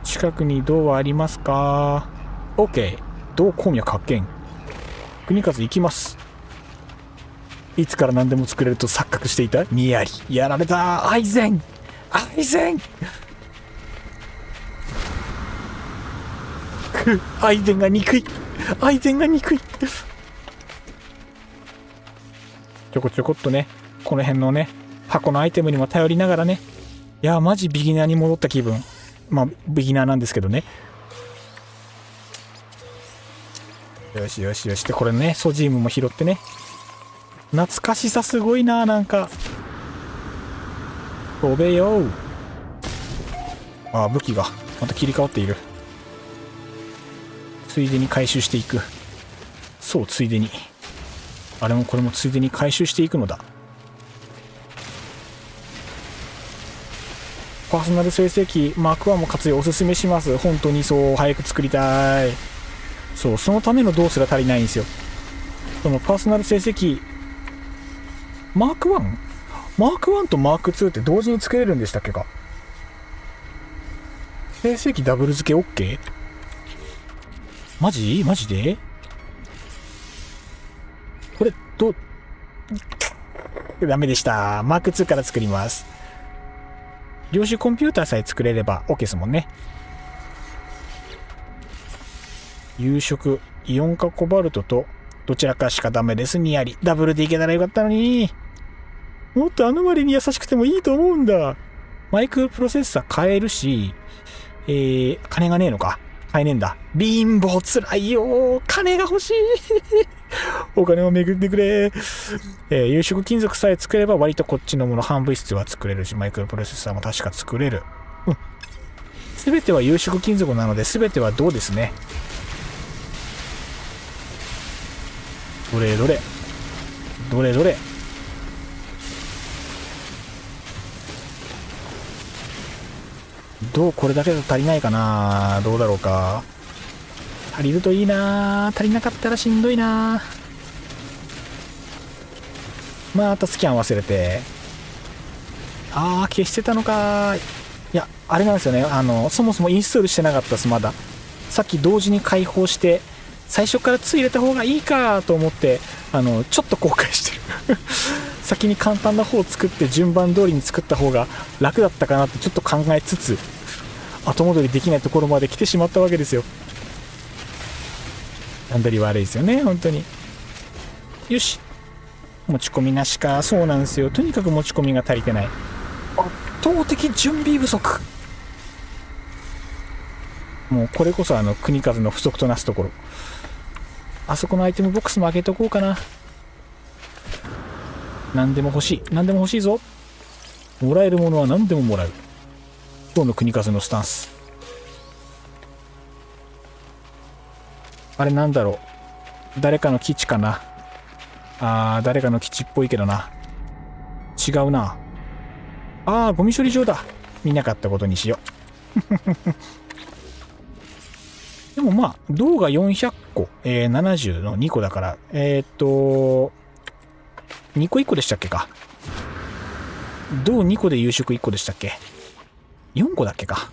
近くに銅はありますか？ OK。銅鉱脈発見。国数行きます。いつから何でも作れると錯覚していたニヤリ。やられた。アイゼンアイゼンが憎い。ちょこっとね、この辺のね、箱のアイテムにも頼りながらね。いや、マジビギナーに戻った気分。まあ、ビギナーなんですけどね。よし。で、これね、ソジームも拾ってね。懐かしさすごいな、なんか。飛べよ。ああ、武器がまた切り替わっている。ついでに回収していく。そう、ついでに。あれもこれもついでに回収していくのだ。パーソナル生成器マーク1も活用おすすめします。本当にそう、早く作りたい。そう、そのためのどうすら足りないんですよ。そのパーソナル成績マーク 1？ マーク1とマーク2って同時に作れるんでしたっけか？成績ダブル付け OK？ マジでこれダメでした。マーク2から作ります。量子コンピューターさえ作れれば OK ですもんね。夕食イオン化コバルトとどちらかしかダメです。にやりダブルでいけたらよかったのに。もっとアノマリに優しくてもいいと思うんだ。マイクロプロセッサー買えるし、金がねえのか。買えねえんだ。貧乏つらいよ。金が欲しい。お金を巡ってくれ。有色金属さえ作れば割とこっちのもの半物質は作れるし、マイクロプロセッサーも確か作れる。すべては有色金属なので、すべては銅ですね。どれどれどれどれ。銅これだけだと足りないかな。どうだろうか。足りるといいな。足りなかったらしんどいな。またスキャン忘れて。消してたのか。いや、あれなんですよね。そもそもインストールしてなかったです、まだ。さっき同時に開放して、最初から2入れた方がいいかと思って、ちょっと後悔してる。先に簡単な方を作って順番通りに作った方が楽だったかなってちょっと考えつつ、後戻りできないところまで来てしまったわけですよ。段取り悪いですよね、本当に。よし。持ち込みなしか。そうなんですよ。とにかく持ち込みが足りてない。圧倒的準備不足。もうこれこそ国数の不足となすところ。あそこのアイテムボックスも開けとこうかな。何でも欲しい。何でも欲しいぞ。もらえるものは何でももらう。今日の国数のスタンス。あれなんだろう。誰かの基地かな。誰かの基地っぽいけどな。違うな。ゴミ処理場だ。見なかったことにしよう。でもまあ、銅が400個、70の2個だから、2個1個でしたっけか。銅2個で有色1個でしたっけ。4個だっけか。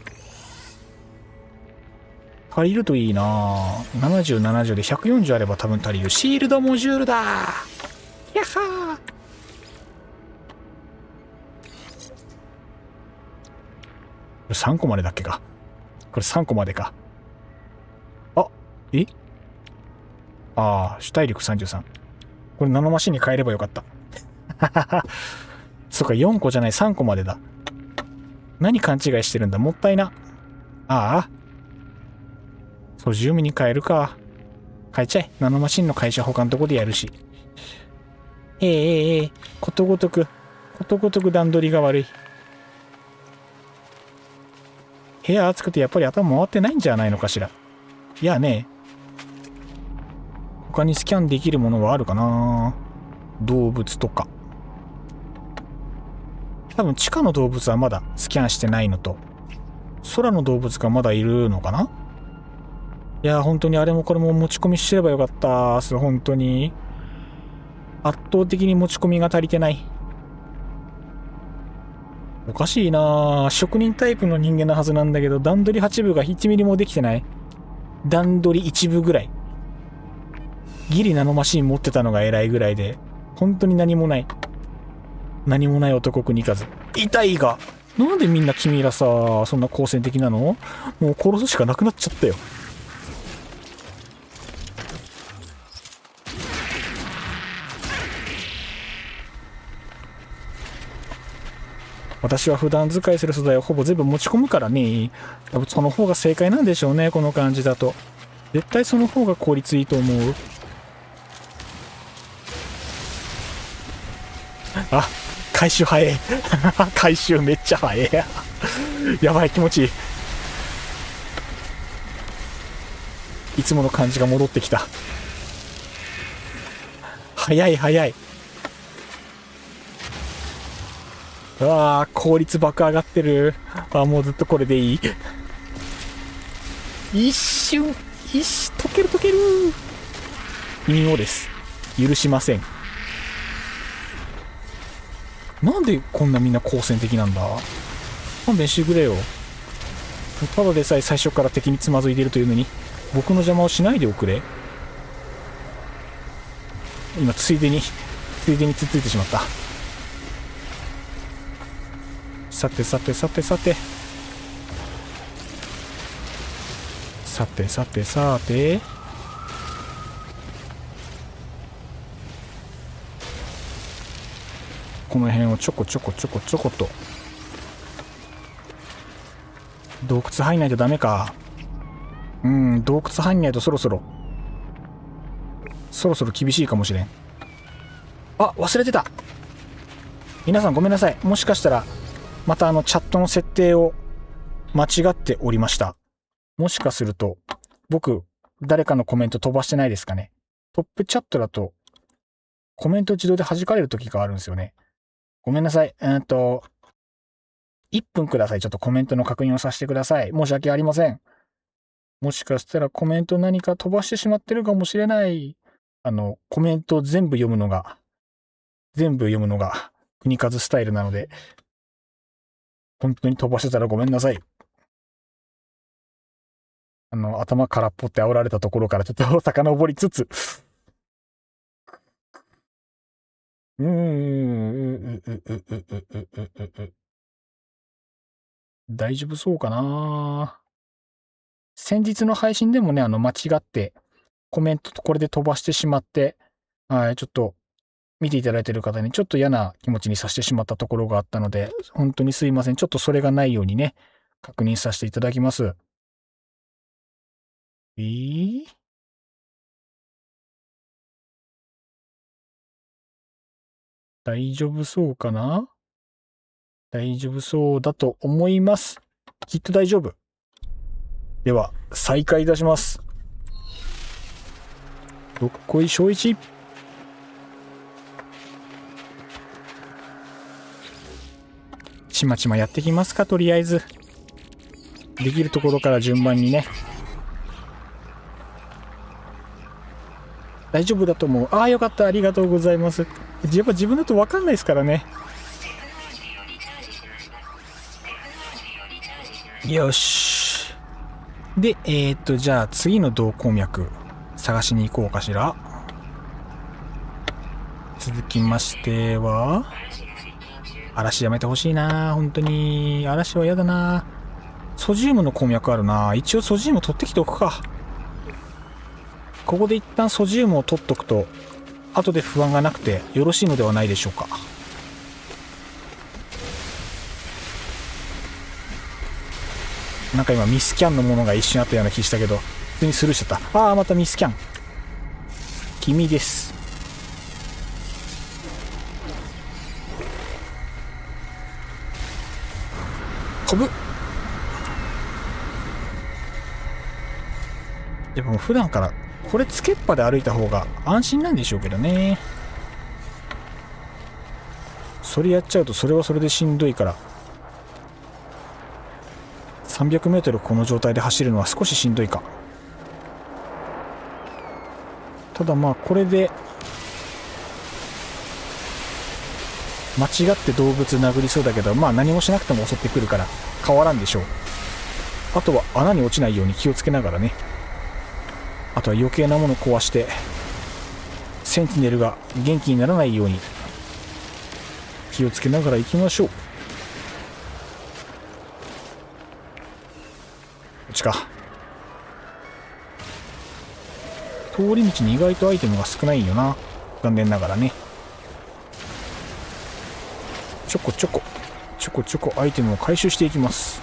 足りるといいな。70、70で140あれば多分足りる。シールドモジュールだ。やっはー。これ3個までだっけか。これ3個までか。主体力33。これナノマシンに変えればよかった。そっか、4個じゃない、3個までだ。何勘違いしてるんだ。もったいな。ソジウムに変えるか。変えちゃえ。ナノマシンの会社他のとこでやるし。ことごとく段取りが悪い。部屋暑くてやっぱり頭回ってないんじゃないのかしら。いやね。他にスキャンできるものはあるかな。動物とか。多分地下の動物はまだスキャンしてないのと、空の動物がまだいるのかな。いや、本当にあれもこれも持ち込みしてればよかった。本当に。圧倒的に持ち込みが足りてない。おかしいな。職人タイプの人間のはずなんだけど、段取り8部が1ミリもできてない。段取り1部ぐらい。ギリナノマシン持ってたのが偉いぐらいで、本当に何もない。何もない男国数。痛いが。なんでみんな君らさ、そんな好戦的なの？もう殺すしかなくなっちゃったよ。私は普段使いする素材をほぼ全部持ち込むからね。多分その方が正解なんでしょうね、この感じだと。絶対その方が効率いいと思う。回収早い。回収めっちゃ早い。やばい、気持ちいい。いつもの感じが戻ってきた。早い。効率爆上がってる。もうずっとこれでいい。一瞬、溶ける。意味もです。許しません。なんでこんなみんな好戦的なんだ。勘弁してくれよ。ただでさえ最初から敵につまずいているというのに、僕の邪魔をしないでおくれ。今ついでにつっついてしまった。さてこの辺をちょこちょこと。洞窟入んないとダメか。洞窟入んないとそろそろ。そろそろ厳しいかもしれん。あ、忘れてた。皆さんごめんなさい。もしかしたらまたチャットの設定を間違っておりました。もしかすると僕誰かのコメント飛ばしてないですかね。トップチャットだとコメント自動で弾かれる時があるんですよね。ごめんなさい。1分ください。ちょっとコメントの確認をさせてください。申し訳ありません。もしかしたらコメント何か飛ばしてしまってるかもしれない。コメント全部読むのが国数スタイルなので、本当に飛ばしてたらごめんなさい。頭空っぽって煽られたところからちょっと遡りつつ、大丈夫そうかな。先日の配信でもね、間違ってコメントこれで飛ばしてしまって、はい、ちょっと見ていただいている方にちょっと嫌な気持ちにさせてしまったところがあったので、本当にすいません。ちょっとそれがないようにね、確認させていただきます。大丈夫そうかな？大丈夫そうだと思います。きっと大丈夫。では、再開いたします。どっこいしょういち。ちまちまやってきますか、とりあえず。できるところから順番にね。大丈夫だと思う。ああ、よかった。ありがとうございます。やっぱ自分だと分かんないですからね。よし。で、じゃあ次の動向脈探しに行こうかしら。続きましては、嵐やめてほしいな。本当に。嵐は嫌だな。ソジウムの鉱脈あるな。一応ソジウム取ってきておくか。ここで一旦ソジウムを取っとくと、後で不安がなくてよろしいのではないでしょうか。なんか今ミスキャンのものが一瞬あったような気したけど、普通にスルーしちゃった。ああ、またミスキャン。君です。飛ぶ。でも普段からこれつけっぱで歩いた方が安心なんでしょうけどね。それやっちゃうとそれはそれでしんどいから、300メートルこの状態で走るのは少ししんどいか。ただまあこれで間違って動物殴りそうだけど、まあ何もしなくても襲ってくるから変わらんでしょう。あとは穴に落ちないように気をつけながらね。あとは余計なもの壊してセンティネルが元気にならないように気をつけながら行きましょう。こっちか。通り道に意外とアイテムが少ないんよな。残念ながらね。ちょこちょこアイテムを回収していきます。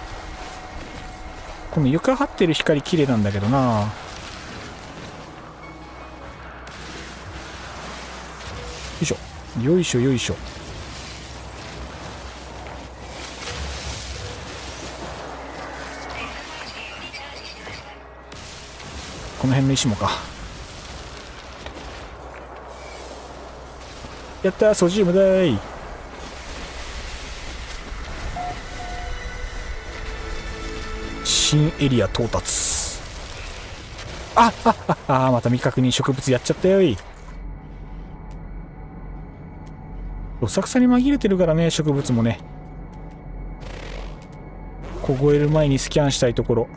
この床張ってる光綺麗なんだけどな。よいしょよいしょよいしょ。この辺の石もか。やったー、ソジウムだーい。新エリア到達。また未確認植物やっちゃったよい。どさくさに紛れてるからね、植物もね。凍える前にスキャンしたいところ。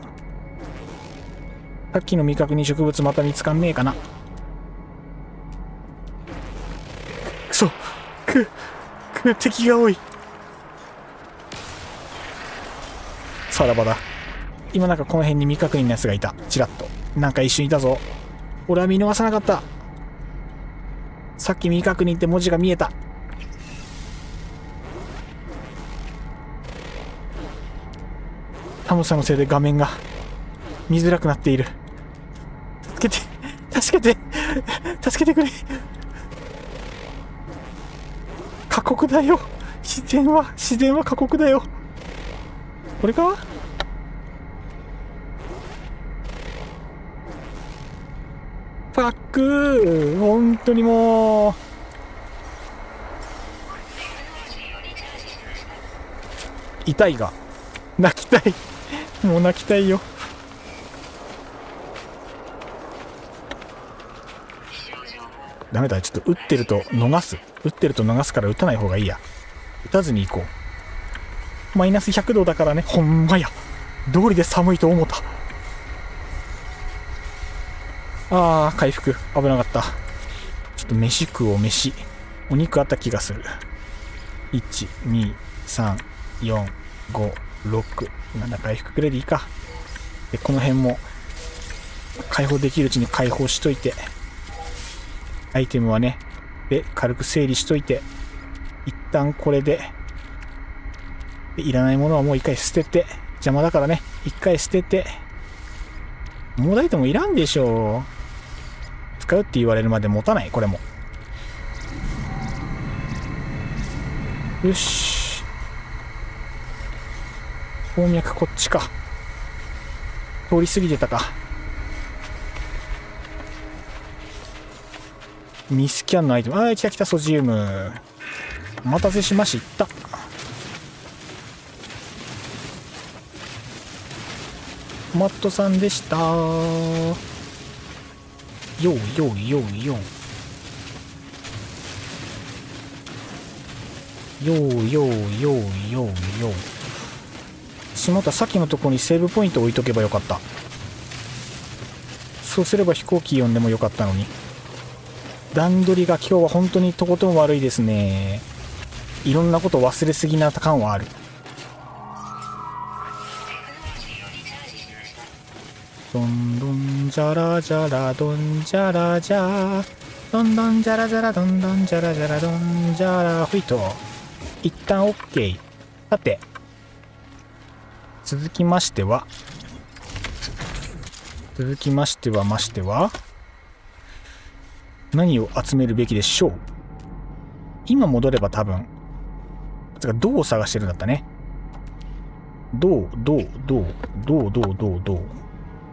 さっきの未確認植物また見つかんねえかな。くそ、敵が多い。さらばだ。今なんかこの辺に未確認のやつがいた。チラッとなんか一瞬いたぞ。俺は見逃さなかった。さっき未確認って文字が見えた。寒さのせいで画面が見づらくなっている。助けて助けてくれ。過酷だよ。自然は過酷だよ。これか。ファック。本当にもう痛いが泣きたい。もう泣きたいよ。ダメだ、ちょっと打ってると逃すから打たない方がいいや。打たずに行こう。マイナス100度だからね。ほんまや、道理で寒いと思った。あー、回復危なかった。ちょっと飯食おう。飯、お肉あった気がする。1234567回復くれでいいか。でこの辺も解放できるうちに解放しといて、アイテムはねで軽く整理しといて、一旦これでいらないものはもう一回捨てて、邪魔だからね一回捨てて、もう大体もいらんでしょう。使うって言われるまで持たない。これもよし。鉱脈こっちか。通り過ぎてたか。ミスキャンのアイテム。ああ、来たソジウム。お待たせしました。マットさんでした。ようようようよう。ようようようようよう。しまった、さっきのところにセーブポイント置いとけばよかった。そうすれば飛行機呼んでもよかったのに。段取りが今日は本当にとことん悪いですね。いろんなこと忘れすぎな感はある。どんどんじゃらじゃらどんじゃらじゃ、どんどんじゃらじゃらどんどんじゃらじゃらどんじゃら。ふいと一旦 OK。 さて続きましては何を集めるべきでしょう。今戻れば多分銅を探してるんだったね。銅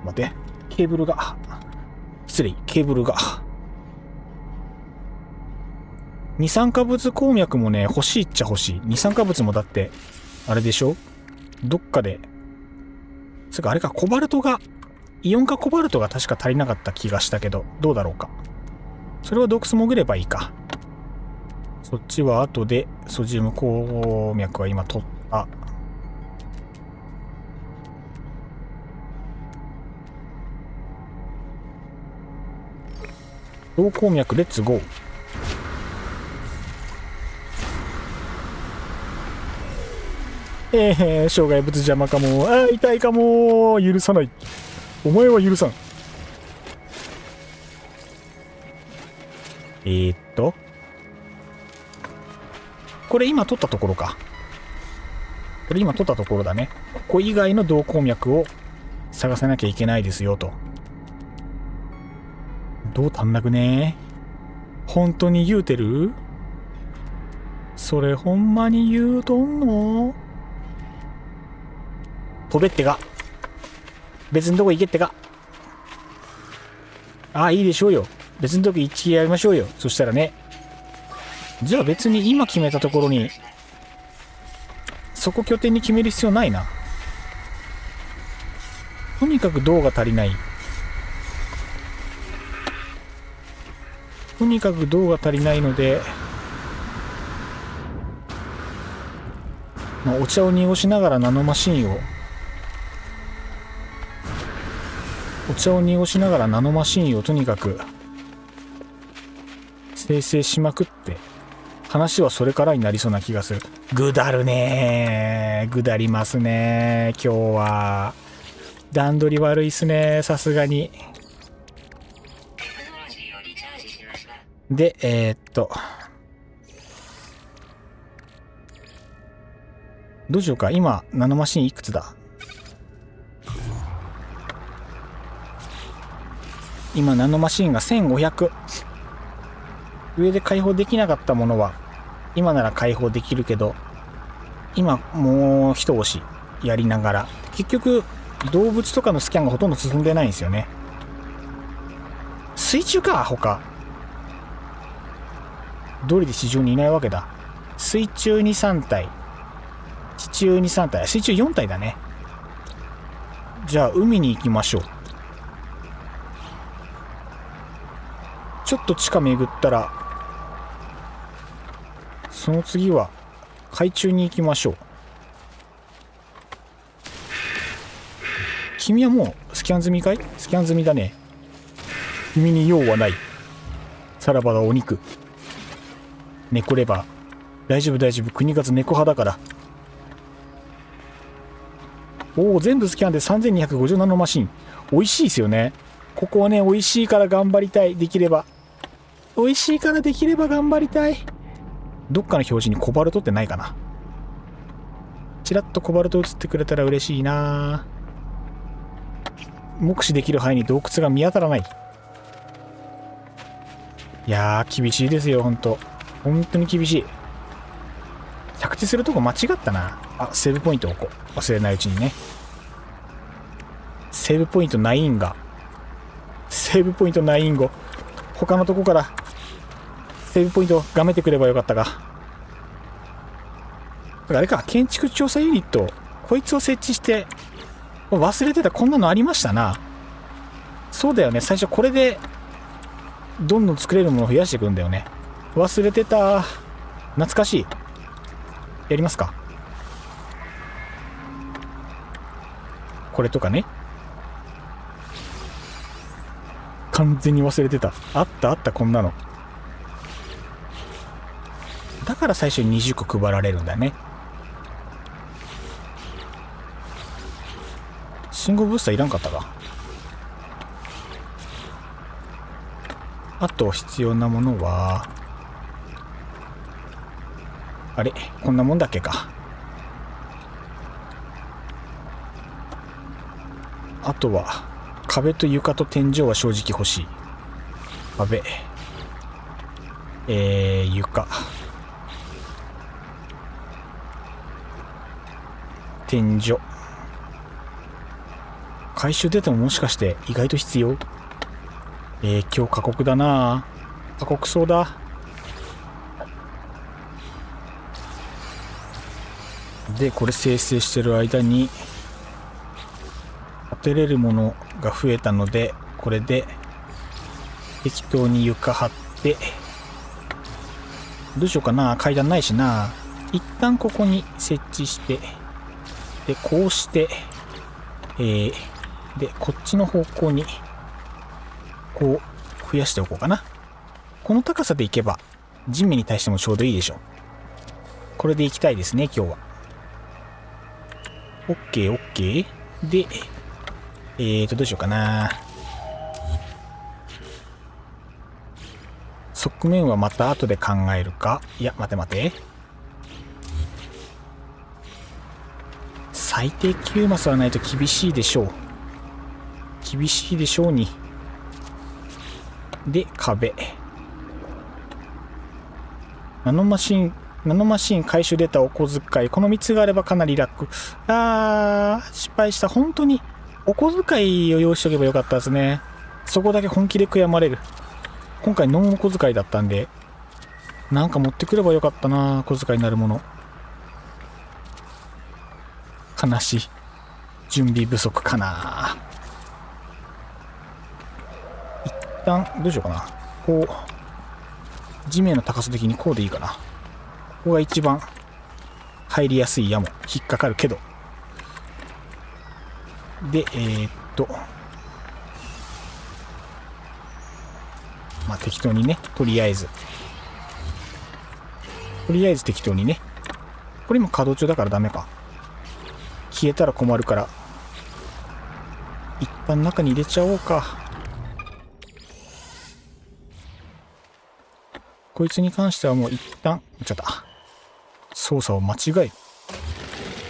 待って、ケーブルが二酸化物鉱脈もね欲しいっちゃ欲しい。二酸化物もだってあれでしょ、どっかでつうかあれか、コバルトがイオン化コバルトが確か足りなかった気がしたけど、どうだろうか。それは洞窟潜ればいいか。そっちは後で。ソジウム鉱脈は今取った。銅鉱脈レッツゴー。障害物邪魔かも。痛いかも。許さない。お前は許さん。これ今取ったところか。これ今取ったところだね。ここ以外の銅鉱脈を探さなきゃいけないですよと。どう足んなくね？本当に言うてる？それほんまに言うとんの？飛べってか。別のとこ行けってか。いいでしょうよ。別のとこ一気やりましょうよ。そしたらね。じゃあ別に今決めたところにそこ拠点に決める必要ないな。とにかく銅が足りない。とにかく銅が足りないので、お茶を濁しながらナノマシンをとにかく生成しまくって話はそれからになりそうな気がする。ぐだるねー。ぐだりますね今日は。段取り悪いっすね、さすがに。でどうしようか。今ナノマシンいくつだ？今ナノマシンが1500。上で解放できなかったものは今なら解放できるけど、今もう一押しやりながら、結局動物とかのスキャンがほとんど進んでないんですよね。水中か。他どれで地上にいないわけだ。水中に3体、地中に3体、水中4体だね。じゃあ海に行きましょう。ちょっと地下巡ったら、その次は海中に行きましょう。君はもうスキャン済みかい？スキャン済みだね。君に用はない。さらばだお肉。猫レバー。大丈夫大丈夫。国勝猫派だから。おお、全部スキャンで3250ナノマシン。美味しいですよね。ここはね、美味しいから頑張りたい。できれば。美味しいからできれば頑張りたい。どっかの表示にコバルトってないかな。ちらっとコバルト映ってくれたら嬉しいな。目視できる範囲に洞窟が見当たらない。いやー、厳しいですよ、ほんと。本当に厳しい。着地するとこ間違ったな。あ、セーブポイント置こう。忘れないうちにね。セーブポイント9が。セーブポイント9が。他のとこからセーブポイントがめてくればよかったが。あれか、建築調査ユニット。こいつを設置して、忘れてた。こんなのありましたな。そうだよね。最初これで、どんどん作れるものを増やしていくんだよね。忘れてた。懐かしい。やりますか。これとかね。完全に忘れてた。あったあった、こんなの。だから最初に20個配られるんだね。信号ブースターいらんかったか。あと必要なものは、あれこんなもんだっけか。あとは壁と床と天井は正直欲しい。壁、床、天井。回収データももしかして意外と必要？今日過酷だな。過酷そうだ。で、これ生成してる間に当てれるものが増えたので、これで適当に床張って、どうしようかな。階段ないしな。一旦ここに設置して、でこうして、でこっちの方向にこう増やしておこうかな。この高さでいけば地面に対してもちょうどいいでしょう。これでいきたいですね、今日は。OK、OK。で、どうしようかな。側面はまた後で考えるか。いや、待て待て。最低9マスはないと厳しいでしょう。厳しいでしょうに。で、壁。ナノマシン回収データお小遣い。この3つがあればかなり楽。失敗した。本当にお小遣いを用意しておけばよかったですね。そこだけ本気で悔やまれる。今回ノンお小遣いだったんで、なんか持ってくればよかったな。小遣いになるもの。悲しい。準備不足かな。一旦どうしようかな。こう地面の高さ的にこうでいいかな。ここが一番入りやすい矢も引っかかるけど。でまあ適当にね。とりあえず適当にね。これ今稼働中だからダメか。消えたら困るから一旦中に入れちゃおうか。こいつに関してはもう一旦ちょっと操作を間違える。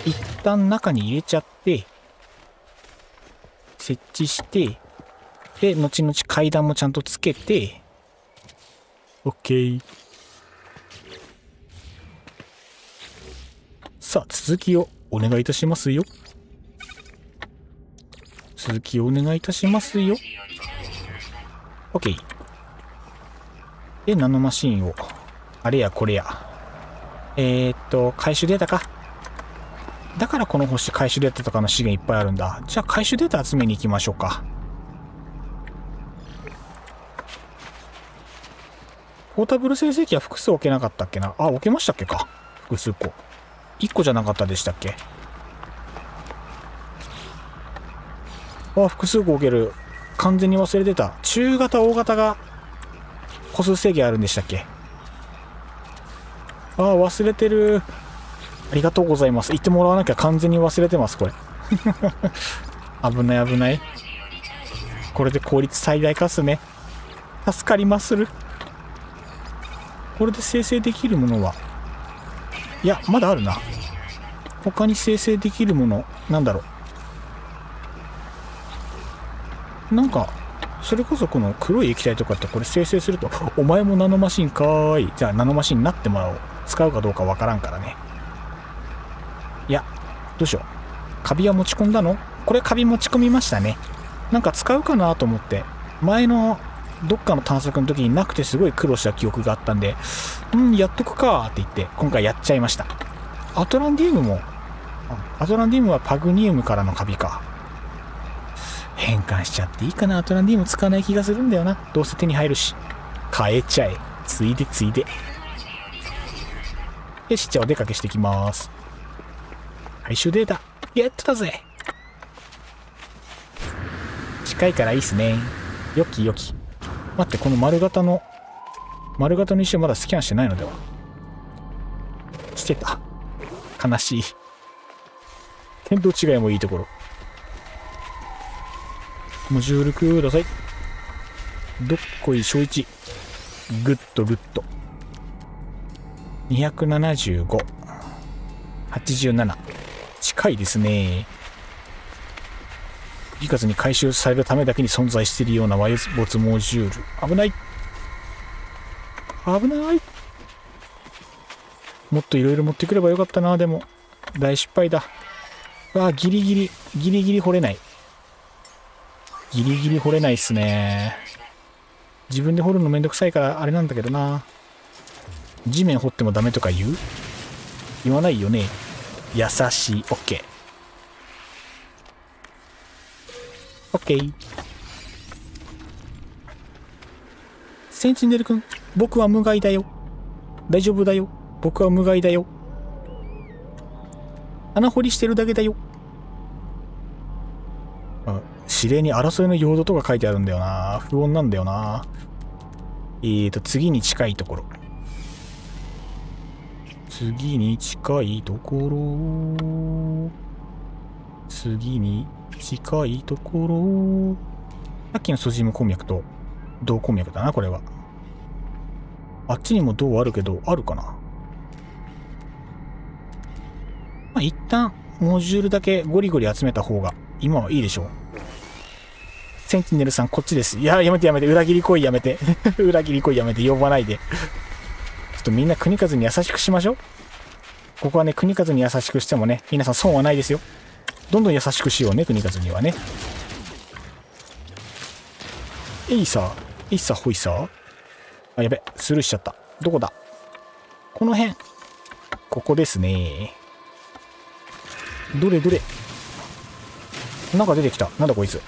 一旦中に入れちゃって設置して、で、後々階段もちゃんとつけて、OK。さあ、続きをお願いいたしますよ。続きをお願いいたしますよ。OK。で、ナノマシンを、あれやこれや。回収データか。だからこの星回収データとかの資源いっぱいあるんだ。じゃあ回収データ集めに行きましょうか。ポータブル成績は複数置けなかったっけな。あ、置けましたっけか。複数個。1個じゃなかったでしたっけ。あ、複数個置ける。完全に忘れてた。中型、大型が個数制限あるんでしたっけ。あ、忘れてる。ありがとうございます。言ってもらわなきゃ完全に忘れてます、これ。危ない危ない。これで効率最大化っすね。助かりまする。これで生成できるものは、いや、まだあるな。他に生成できるもの、なんだろう。なんか、それこそこの黒い液体とかってこれ生成すると、お前もナノマシンかーい。じゃあナノマシンになってもらおう。使うかどうかわからんからね。いや、どうしよう。カビは持ち込んだの？これカビ持ち込みましたね。なんか使うかなと思って、前のどっかの探索の時になくてすごい苦労した記憶があったんで、やっとくかーって言って、今回やっちゃいました。アトランディウムも、アトランディウムはパグニウムからのカビか。変換しちゃっていいかな。アトランディウム使わない気がするんだよな。どうせ手に入るし。変えちゃえ。ついでついで。よし、じゃあお出かけしてきます。回収データ、ゲットだぜ。近いからいいっすね。よきよき。待って、この丸型の石をまだスキャンしてないのでは。してた。悲しい。見当違いもいいところ。モジュールください。どっこい小1。グッドグッド。275。87。近いですね。いかずに回収されるためだけに存在しているような埋没モジュール。危ない。危ない。もっといろいろ持ってくればよかったな。でも大失敗だ。ギリギリ掘れない。ギリギリ掘れないっすね。自分で掘るのめんどくさいからあれなんだけどな。地面掘ってもダメとか言わないよね。優しい。OK。OK。センチネル君、僕は無害だよ。大丈夫だよ。僕は無害だよ。穴掘りしてるだけだよ。指令に争いの用途とか書いてあるんだよな。不穏なんだよな。次に近いところ。次に近いところ。次に近いところ。さっきのソジウム鉱脈と銅鉱脈だな、これは。あっちにも銅あるけど、あるかな。まあ、一旦、モジュールだけゴリゴリ集めた方が、今はいいでしょう。センティネルさん、こっちです。いや、やめてやめて。裏切り行為やめて。裏切り行為やめて。呼ばないで。ちょっとみんな国数に優しくしましょう。ここはね、国数に優しくしてもね、皆さん損はないですよ。どんどん優しくしようね、国数にはね。いいさ。いいさ、ほいさ。あ、やべ。スルーしちゃった。どこだ？この辺。ここですね。どれどれ。なんか出てきた。なんだこいつ。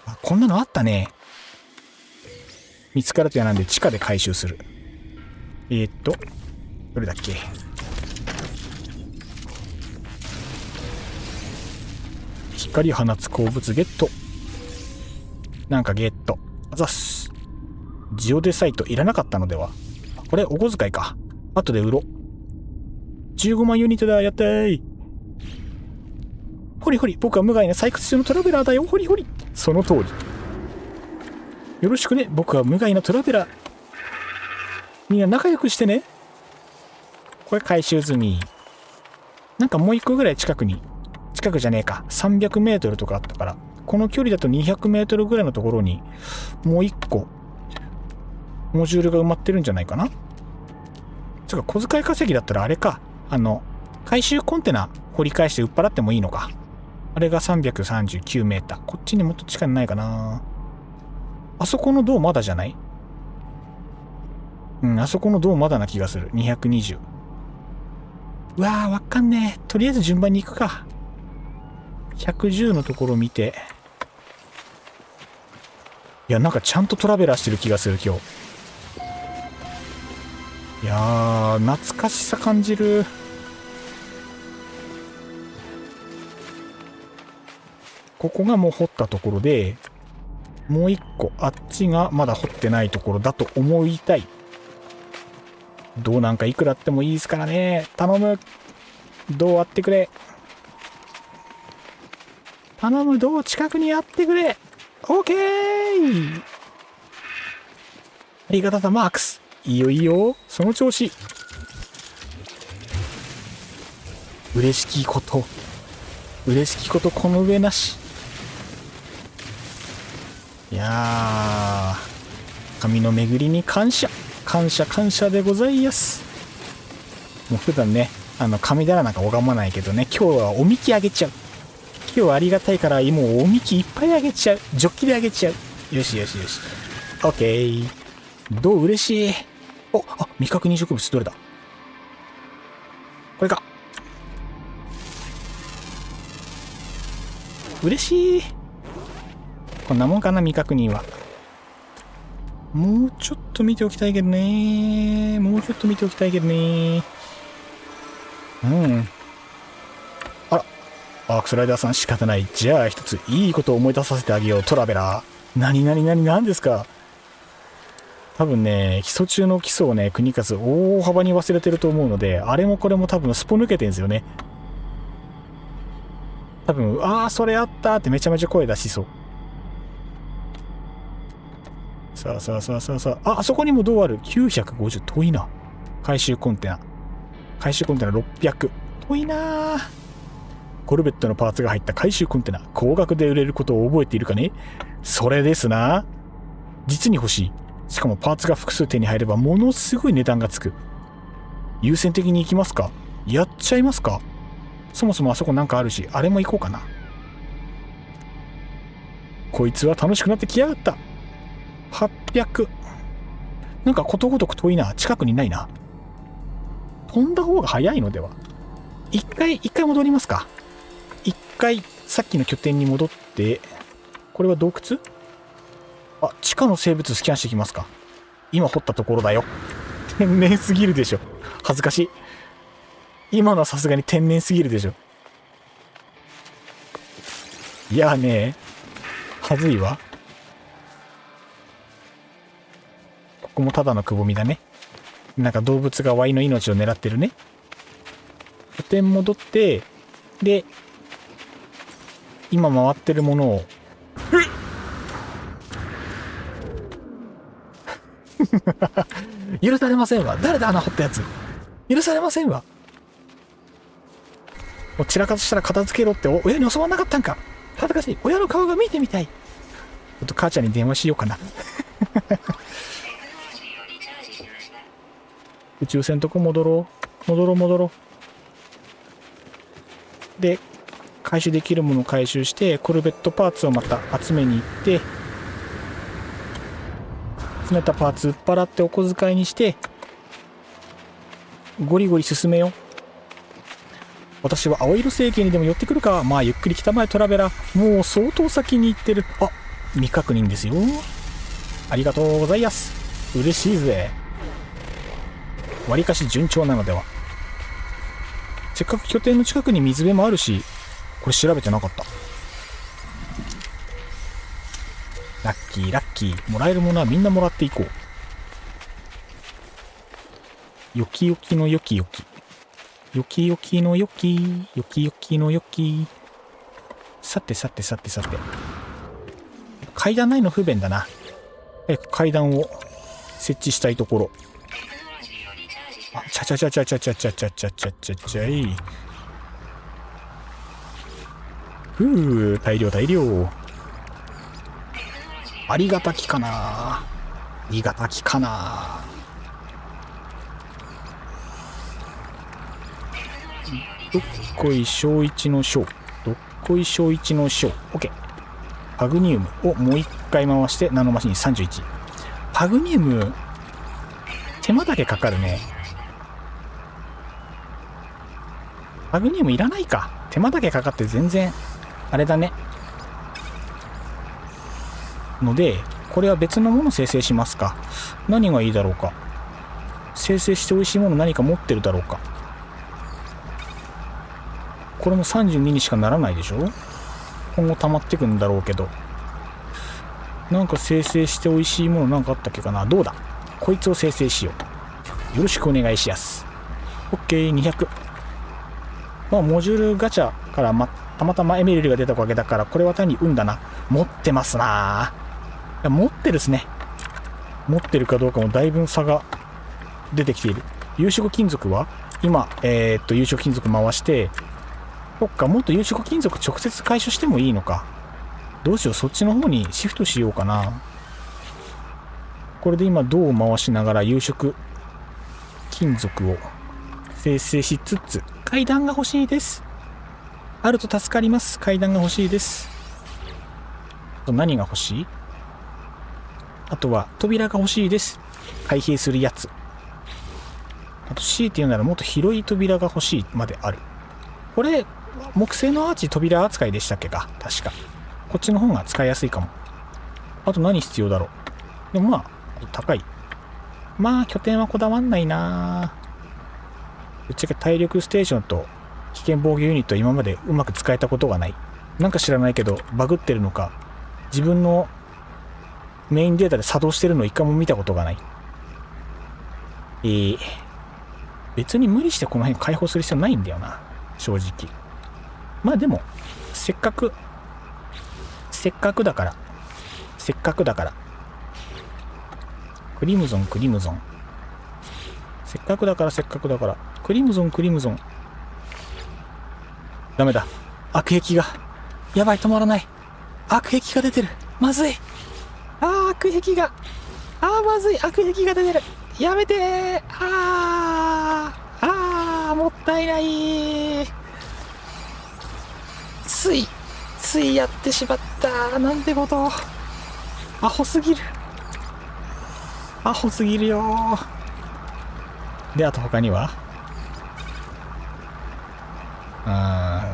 あ、こんなのあったね。見つかると嫌なんで地下で回収する。どれだっけ。光放つ鉱物ゲット。なんかゲット。あざっす。ジオデサイトいらなかったのでは。これお小遣いか。後で売ろう。15万ユニットだ。やったー。ほりほり、僕は無害な採掘中のトラベラーだよ。ほりほり。その通り。よろしくね。僕は無害なトラベラー。みんな仲良くしてね。これ回収済み。なんかもう一個ぐらい近くじゃねえか。300メートルとかあったから、この距離だと200メートルぐらいのところにもう一個モジュールが埋まってるんじゃないかな。つうか小遣い稼ぎだったらあれか、回収コンテナ掘り返して売っ払ってもいいのか。あれが339メーター。こっちにもっと近いのないかな。あそこの銅まだじゃない？あそこの銅まだな気がする。220。うわー、わかんねえ。とりあえず順番に行くか。110のところ見て。いや、なんかちゃんとトラベラーしてる気がする、今日。いやー、懐かしさ感じる。ここがもう掘ったところで、もう一個、あっちがまだ掘ってないところだと思いたい。どうなんかいくらあってもいいですからね。頼む。どうあってくれ。頼む、どう近くにあってくれ。オーケー。ありがたさマークス。いいよいいよ。その調子。嬉しきこと。嬉しきことこの上なし。いやー、神の巡りに感謝。感謝感謝でございます。もう普段ね、神棚なんか拝まないけどね、今日はおみきあげちゃう。今日はありがたいから、もうおみきいっぱいあげちゃう。ジョッキであげちゃう。よしよしよし。オッケー。どう嬉しい。未確認植物どれだ？これか。嬉しい。こんなもんかな、未確認は。もうちょっと見ておきたいけどね。もうちょっと見ておきたいけどね。あら。アークスライダーさん仕方ない。じゃあ一ついいことを思い出させてあげよう、トラベラー。何ですか？多分ね、基礎中の基礎をね、国数大幅に忘れてると思うので、あれもこれも多分スポ抜けてんですよね。多分、それあったってめちゃめちゃ声出しそう。さあ、あそこにも銅ある。950。遠いな。回収コンテナ600。遠いな。コルベットのパーツが入った回収コンテナ。高額で売れることを覚えているかね？それですな。実に欲しい。しかもパーツが複数手に入ればものすごい値段がつく。優先的に行きますか？やっちゃいますか？そもそもあそこなんかあるし、あれも行こうかな。こいつは楽しくなってきやがった。800。なんかことごとく遠いな。近くにないな。飛んだ方が早いのでは？一回戻りますか。一回さっきの拠点に戻って、これは洞窟？地下の生物スキャンしてきますか。今掘ったところだよ。天然すぎるでしょ。恥ずかしい。今のはさすがに天然すぎるでしょ。いやね、はずいわ。ここもただのくぼみだね。なんか動物がワイの命を狙ってるね。拠点戻って、で、今回ってるものを、許されませんわ。誰だ穴掘ったやつ。許されませんわ。もう散らかしたら片付けろって親に教わんなかったんか。恥ずかしい。親の顔が見てみたい。ちょっと母ちゃんに電話しようかな。宇宙船とこ戻ろう。で、回収できるものを回収して、コルベットパーツをまた集めに行って、集めたパーツ売っ払ってお小遣いにして、ゴリゴリ進めよう。私は青色星系にでも寄ってくるか。まあゆっくり来たまえトラベラー。もう相当先に行ってる。未確認ですよ。ありがとうございます。嬉しいぜ。わりかし順調なのでは。せっかく拠点の近くに水辺もあるし、これ調べてなかった。ラッキー。もらえるものはみんなもらっていこう。よきよきのよきよき。よきよきのよき。よきよきのよき。さて。階段ないの不便だな。階段を設置したいところ。ちゃい。大量。ありがたきかな。ありがたきかな。どっこい小一の小。どっこい小一の小。OK。パグニウムをもう一回回してナノマシン31。パグニウム、手間だけかかるね。パグニウムいらないか。手間だけかかって全然、あれだね。ので、これは別のもの生成しますか。何がいいだろうか。生成して美味しいもの何か持ってるだろうか。これも32にしかならないでしょ。今後溜まってくんだろうけど。なんか生成して美味しいものなんかあったっけかな。どうだ。こいつを生成しよう。よろしくお願いします。OK、200。まあ、モジュールガチャから、たまたまエメリルが出たわけだから、これは単に運だな。持ってますな。いや、持ってるっすね。持ってるかどうかもだいぶ差が出てきている。有色金属は今、有色金属回して、そっか、もっと有色金属直接回収してもいいのか。どうしよう、そっちの方にシフトしようかな。これで今銅を回しながら有色金属を生成しつつ、階段が欲しいです。あると助かります。階段が欲しいです。あと何が欲しい？あとは扉が欲しいです。開閉するやつ。あと C って言うならもっと広い扉が欲しいまである。これ木製のアーチ扉扱いでしたっけか。確かこっちの方が使いやすいかも。あと何必要だろう。でもまあ高い。まあ拠点はこだわんないな。ぶっちゃけ体力ステーションと危険防御ユニット今までうまく使えたことがない。なんか知らないけどバグってるのか、自分のメインデータで作動してるの一回も見たことがない。別に無理してこの辺解放する必要ないんだよな、正直。まあでもせっかくだからクリムゾンせっかくだからクリムゾンダメだ。悪癖がやばい、止まらない。悪癖が出てる。まずい。悪癖がまずい。悪癖が出てる。やめてー。もったいない。ついやってしまった。なんてこと。アホすぎるよ。で、あと他には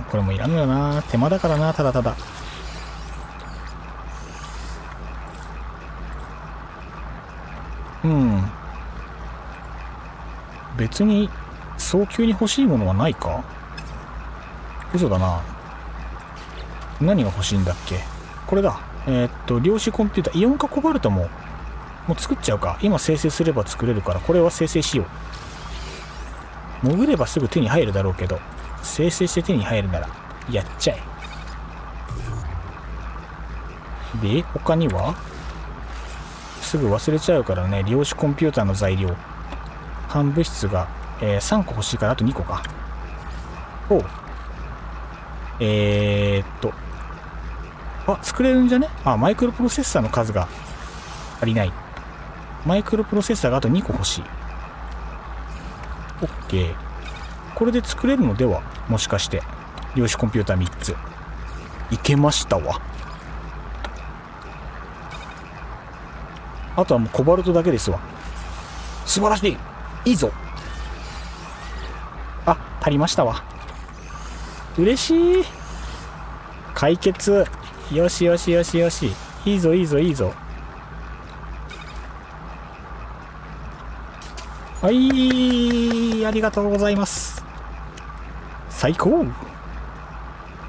これもいらんのよな。手間だからな、ただただ。別に早急に欲しいものはないか。嘘だな。何が欲しいんだっけ。これだ。量子コンピューター、イオン化コバルトもう作っちゃうか。今生成すれば作れるから、これは生成しよう。潜ればすぐ手に入るだろうけど、生成して手に入るならやっちゃえ。で、他にはすぐ忘れちゃうからね。量子コンピューターの材料、反物質が、3個欲しいからあと2個か。作れるんじゃね。マイクロプロセッサーの数が足りない。マイクロプロセッサーがあと2個欲しい。 OK。 これで作れるのでは。もしかして量子コンピューター3ついけましたわ。あとはもうコバルトだけですわ。素晴らしい。いいぞ。足りましたわ。嬉しい。解決。よし。いいぞ。はい、ありがとうございます。最高。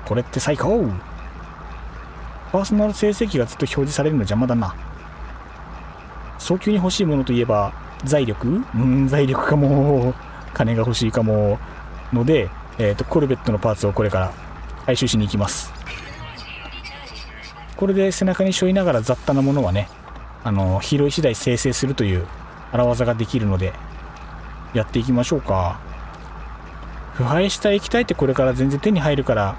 これって最高。パーソナル成績がずっと表示されるの邪魔だな。早急に欲しいものといえば財力。財力かも。金が欲しいかもので、コルベットのパーツをこれから回収しに行きます。これで背中に背負いながら雑多なものはね、拾い次第生成するという荒技ができるのでやっていきましょうか。腐敗した液体ってこれから全然手に入るから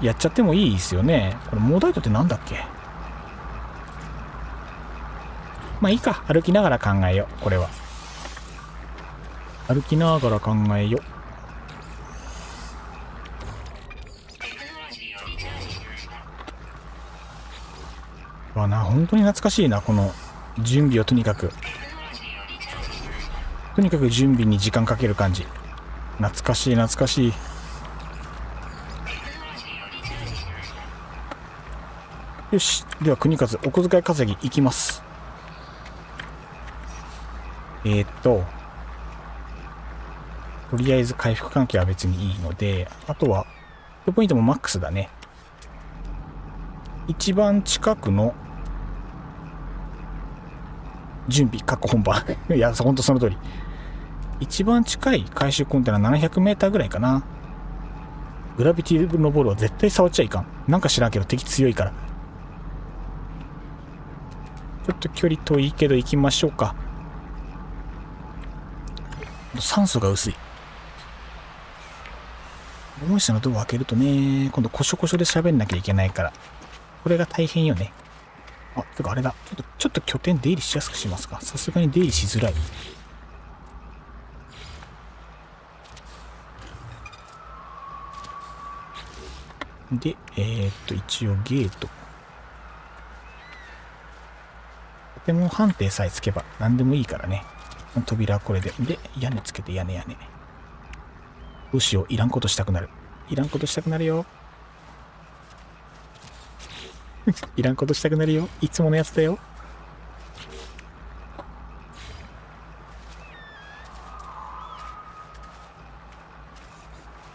やっちゃってもいいですよね。これモーダイトってなんだっけ。まあいいか。歩きながら考えよう。これは。歩きながら考えよう。わな、本当に懐かしいな。この準備をとにかく準備に時間かける感じ。懐かしい懐かしい。よし。では国和、お小遣い稼ぎいきます。とりあえず回復関係は別にいいので、あとはポイントもマックスだね。一番近くの準備本番いやほんとその通り。一番近い回収コンテナ700メーターぐらいかな。グラビティのボールは絶対触っちゃいかん。なんか知らんけど敵強いから。ちょっと距離遠いけど行きましょうか。酸素が薄い。保護者のドアを開けるとね、今度コショコショで喋んなきゃいけないから。これが大変よね。あ、てかあれだ。ちょっと拠点出入りしやすくしますか。さすがに出入りしづらい。で、一応ゲート。建物判定さえつけば何でもいいからね。扉はこれで。で、屋根つけて屋根。どうしよう。いらんことしたくなる。いらんことしたくなるよ。いらんことしたくなるよ。いつものやつだよ。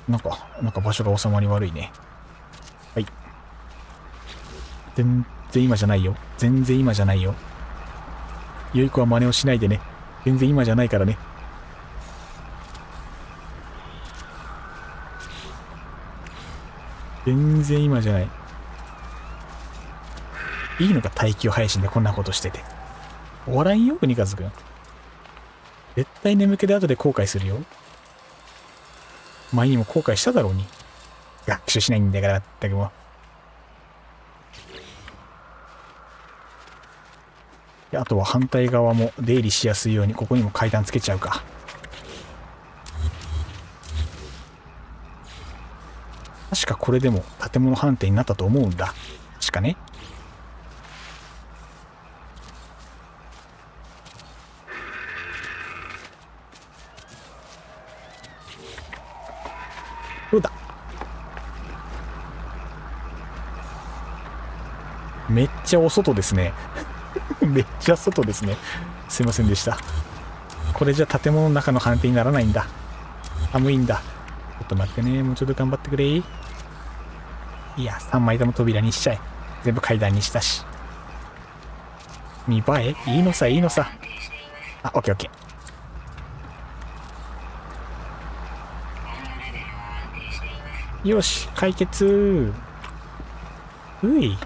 なんか場所が収まり悪いね。はい。全然今じゃないよ。全然今じゃないよ。良い子は真似をしないでね。全然今じゃないからね。全然今じゃない。いいのか耐久配信でこんなことしてて。終わらんよ、国和くん。絶対眠気で後で後悔するよ。前にも後悔しただろうに。学習しないんだから、だけども。あとは反対側も出入りしやすいようにここにも階段つけちゃうか。確かこれでも建物判定になったと思うんだ。確かね。どうだ。めっちゃお外ですね。めっちゃ外ですね。すいませんでした。これじゃ建物の中の判定にならないんだ。寒いんだ。ちょっと待ってね。もうちょっと頑張ってくれ。いや、3枚とも扉にしちゃえ。全部階段にしたし。見栄えいいのさ、いいのさ。あ、オッケーオッケー。よし、解決。うい。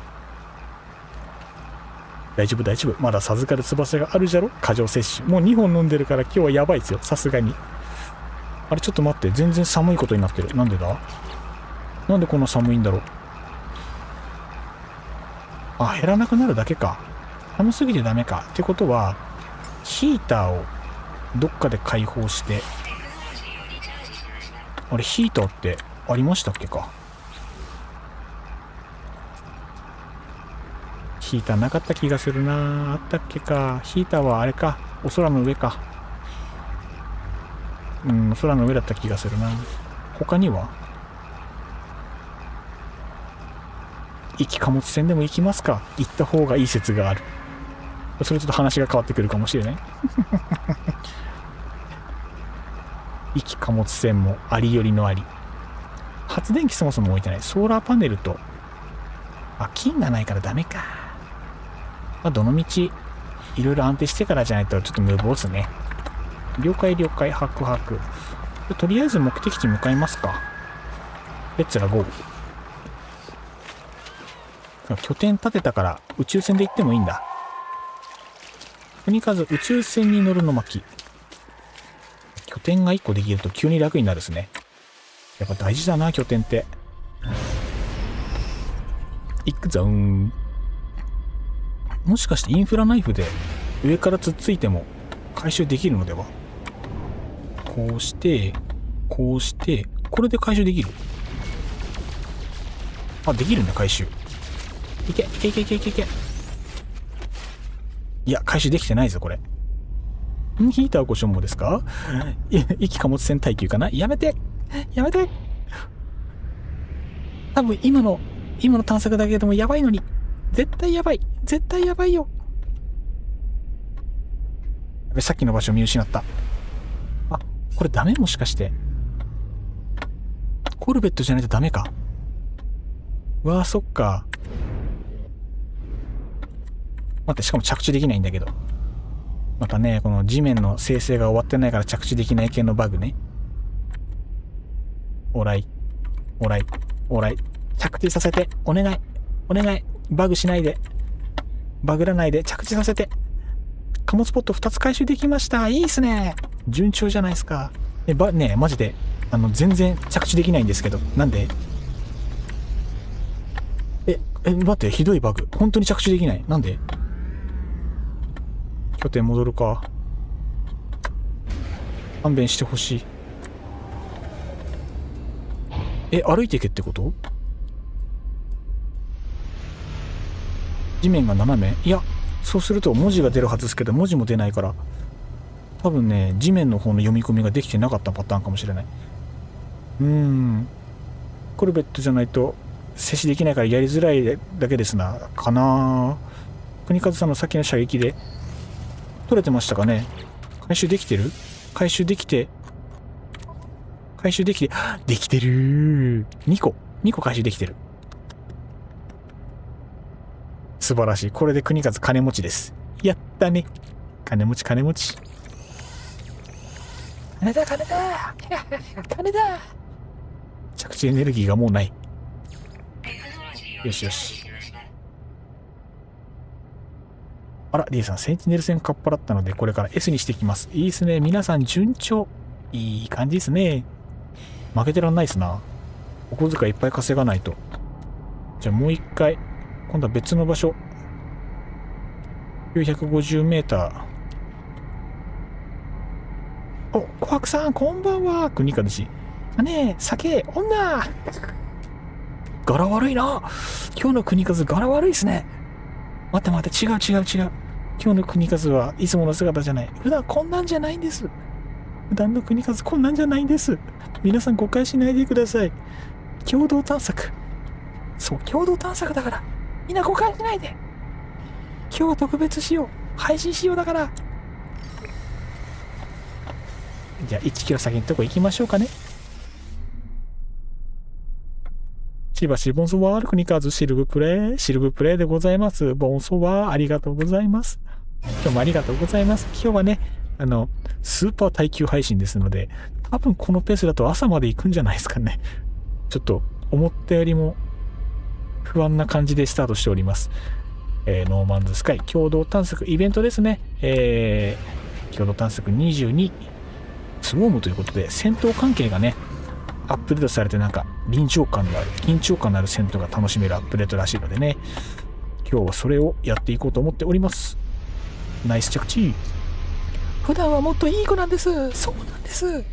大丈夫大丈夫。まだ授かる翼があるじゃろ。過剰摂取。もう2本飲んでるから今日はやばいですよ。さすがに。あれちょっと待って。全然寒いことになってる。なんでだ。なんでこんな寒いんだろう。あ、減らなくなるだけか。寒すぎてダメか。ってことは、ヒーターをどっかで開放して。あれ、ヒーターってありましたっけか。ヒーターなかった気がするな。あったっけか。ヒーターはあれか。お空の上か。空の上だった気がするな。他には行き貨物船でも行きますか。行った方がいい説がある。それちょっと話が変わってくるかもしれない。行き貨物船もありよりのあり。発電機そもそも置いてない。ソーラーパネルと、あ、金がないからダメか。まあ、どのみちいろいろ安定してからじゃないとちょっと無謀ですね。了解了解。ハクハク。とりあえず目的地向かいますか。レッツラゴー。拠点立てたから宇宙船で行ってもいいんだ。とにかく宇宙船に乗るの巻。拠点が1個できると急に楽になるですね。やっぱ大事だな、拠点って。行くぞーん。もしかしてインフラナイフで上からつっついても回収できるのでは。こうして、こうして、これで回収できる。あ、できるんだ、回収。いけ、いけいけいけいけいけ。いや、回収できてないぞ、これ。ヒーターご所望ですか？一気貨物船耐久かな？やめてやめて。多分今の探索だけでもやばいのに。絶対やばい。絶対やばいよ。さっきの場所見失った。あ、これダメ？もしかして。コルベットじゃないとダメか。わあ、そっか。待って、しかも着地できないんだけど。またね、この地面の生成が終わってないから着地できない系のバグね。オーライ。オーライ。オーライ。着地させて。お願い。お願い。バグしないで。バグらないで。着地させて。貨物ポット2つ回収できました。いいっすね。順調じゃないですか。ね、マジで、全然着地できないんですけど。なんで？待って、ひどいバグ。本当に着地できない。なんで？拠点戻るか。勘弁してほしい。歩いていけってこと？地面が斜め？いや、そうすると文字が出るはずですけど、文字も出ないから、多分ね、地面の方の読み込みができてなかったパターンかもしれない。コルベットじゃないと接しできないからやりづらいだけですな。かな。国和さんのさっきの射撃で取れてましたかね。回収できてる？回収できて、できてる。2個回収できてる。素晴らしい。これで国和金持ちです。やったね。金持ち。金だ金だ。着地エネルギーがもうない。よしよし。あら、D さん、センチネル戦かっぱらったので、これから S にしていきます。いいですね。皆さん順調。いい感じですね。負けてらんないっすな。お小遣いいっぱい稼がないと。じゃあもう一回、今度は別の場所。950メーター。お、琥珀さん、こんばんは。国和氏。ねえ、酒、女。柄悪いな。今日の国和、柄悪いっすね。待って、違う。今日の国和はいつもの姿じゃない。普段こんなんじゃないんです。普段の国和こんなんじゃないんです。皆さん誤解しないでください。共同探索。そう、共同探索だから。みんな誤解しないで。今日は特別仕様。配信仕様だから。じゃあ1キロ先のとこ行きましょうかね。しばしボンソワール国和シルブプレーでございます。ボンソワーありがとうございます。今日もありがとうございます。今日はね、スーパー耐久配信ですので、多分このペースだと朝まで行くんじゃないですかね。ちょっと思ったよりも不安な感じでスタートしております。ノーマンズスカイ共同探索イベントですね。共同探索22スウォームということで、戦闘関係がね、アップデートされて、なんか緊張感のある戦闘が楽しめるアップデートらしいのでね、今日はそれをやっていこうと思っております。ナイス着地。普段はもっといい子なんです。そうなんです。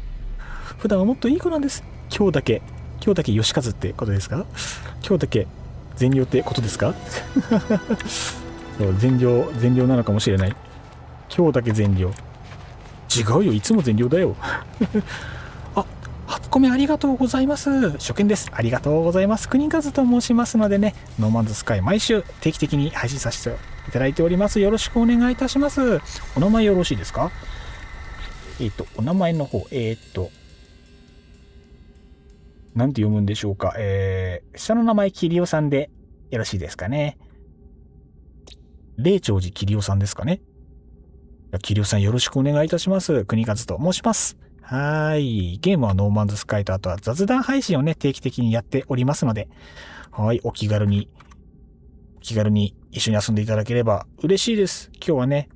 普段はもっといい子なんです。今日だけ吉和ってことですか？今日だけ善良ってことですか？善良なのかもしれない。今日だけ善良。違うよ、いつも善良だよ。あ、初コメありがとうございます。初見です。ありがとうございます。国和と申しますのでね、ノーマンズスカイ毎週定期的に配信させていただいております。よろしくお願いいたします。お名前よろしいですか？お名前の方、なんて読むんでしょうか。下の名前、桐尾さんでよろしいですかね。霊長寺桐尾さんですかね。桐尾さんよろしくお願いいたします。国和と申します。はい。ゲームはノーマンズスカイと、あとは雑談配信をね、定期的にやっておりますので、はい。お気軽に一緒に遊んでいただければ嬉しいです。今日はね、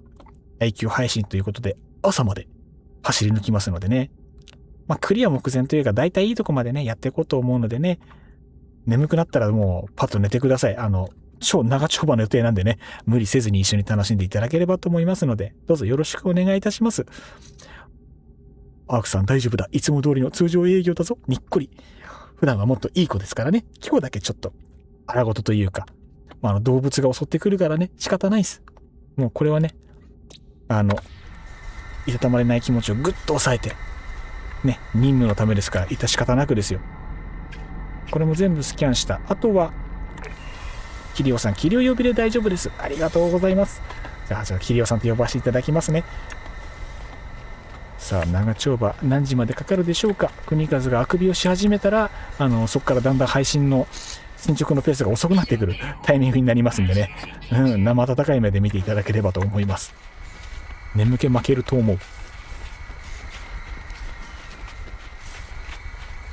耐久配信ということで、朝まで走り抜きますのでね。クリア目前というか、だいたいいいとこまでね、やっていこうと思うのでね、眠くなったらもうパッと寝てください。超長丁場の予定なんでね、無理せずに一緒に楽しんでいただければと思いますので、どうぞよろしくお願いいたします。アークさん大丈夫だ。いつも通りの通常営業だぞ。にっこり。普段はもっといい子ですからね。今日だけちょっと、荒事というか、動物が襲ってくるからね、仕方ないです。もうこれはね、いたたまれない気持ちをぐっと抑えて、ね、任務のためですから、致し方なくですよ。これも全部スキャンした。あとは、キリオさん、キリオ呼びで大丈夫です。ありがとうございます。じゃあキリオさんと呼ばせていただきますね。さあ、長丁場、何時までかかるでしょうか。国和があくびをし始めたら、そこからだんだん配信の進捗のペースが遅くなってくるタイミングになりますんでね。生温かい目で見ていただければと思います。眠気負けると思う。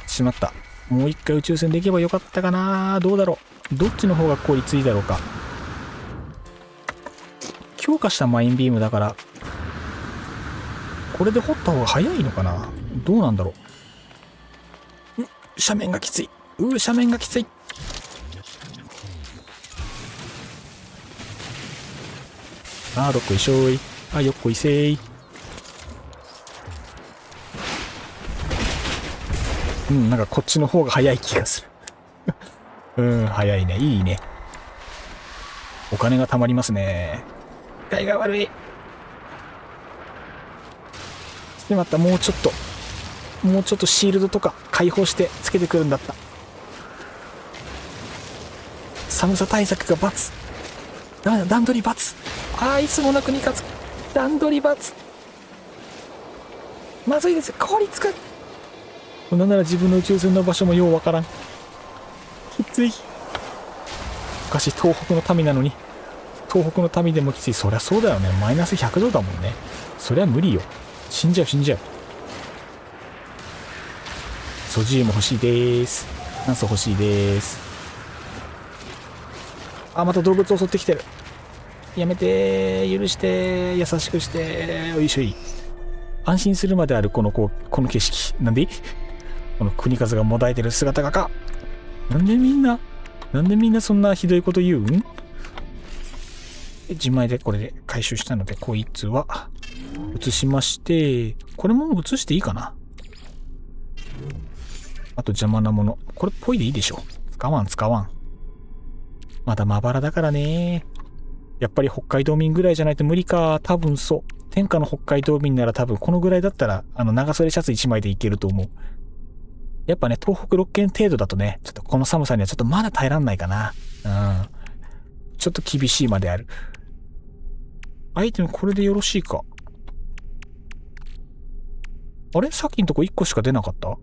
しまった。もう一回宇宙船で行けばよかったかな。どうだろう。どっちの方が効率いいだろうか。強化したマインビームだから、これで掘った方が早いのかな。どうなんだろう。斜面がきつい。斜面がきつい。どっこいしょい。よっこいせーい。なんかこっちの方が早い気がする。早いね。いいね。お金が貯まりますね。具合が悪い。しまった。もうちょっとシールドとか解放してつけてくるんだった。寒さ対策が×。ダメだ、段取り×。いつもの国勝つ。段取り×。まずいです。効率が。なんなら自分の宇宙船の場所もようわからん。きつい。昔東北の民なのに、東北の民でもきつい。そりゃそうだよね。マイナス100度だもんね。そりゃ無理よ。死んじゃう。ソジウム欲しいです。酸素欲しいです。また動物襲ってきてる。やめて、許して、優しくして、よいしょい。安心するまであるこの景色。なんでこの国風がもだえてる姿がか。なんでみんなそんなひどいこと言うん？自前でこれで回収したので、こいつは移しまして、これも移していいかな。あと邪魔なもの。これっぽいでいいでしょ。使わん。まだまばらだからね。やっぱり北海道民ぐらいじゃないと無理か。多分そう。天下の北海道民なら多分このぐらいだったら、長袖シャツ1枚でいけると思う。やっぱね、東北6県程度だとね、ちょっとこの寒さにはちょっとまだ耐えらんないかな。ちょっと厳しいまである。アイテムこれでよろしいか。あれ？さっきのとこ1個しか出なかった？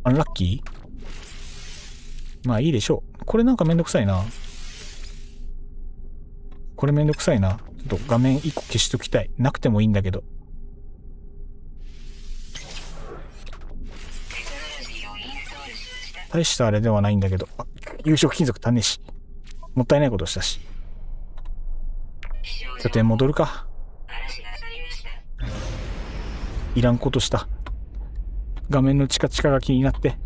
アンラッキー？まあいいでしょう。これなんかめんどくさいな。ちょっと画面1個消しときたい。なくてもいいんだけど。大したあれではないんだけど。有色金属足んねえし。もったいないことしたし。拠点戻るか。いらんことした。画面のチカチカが気になって、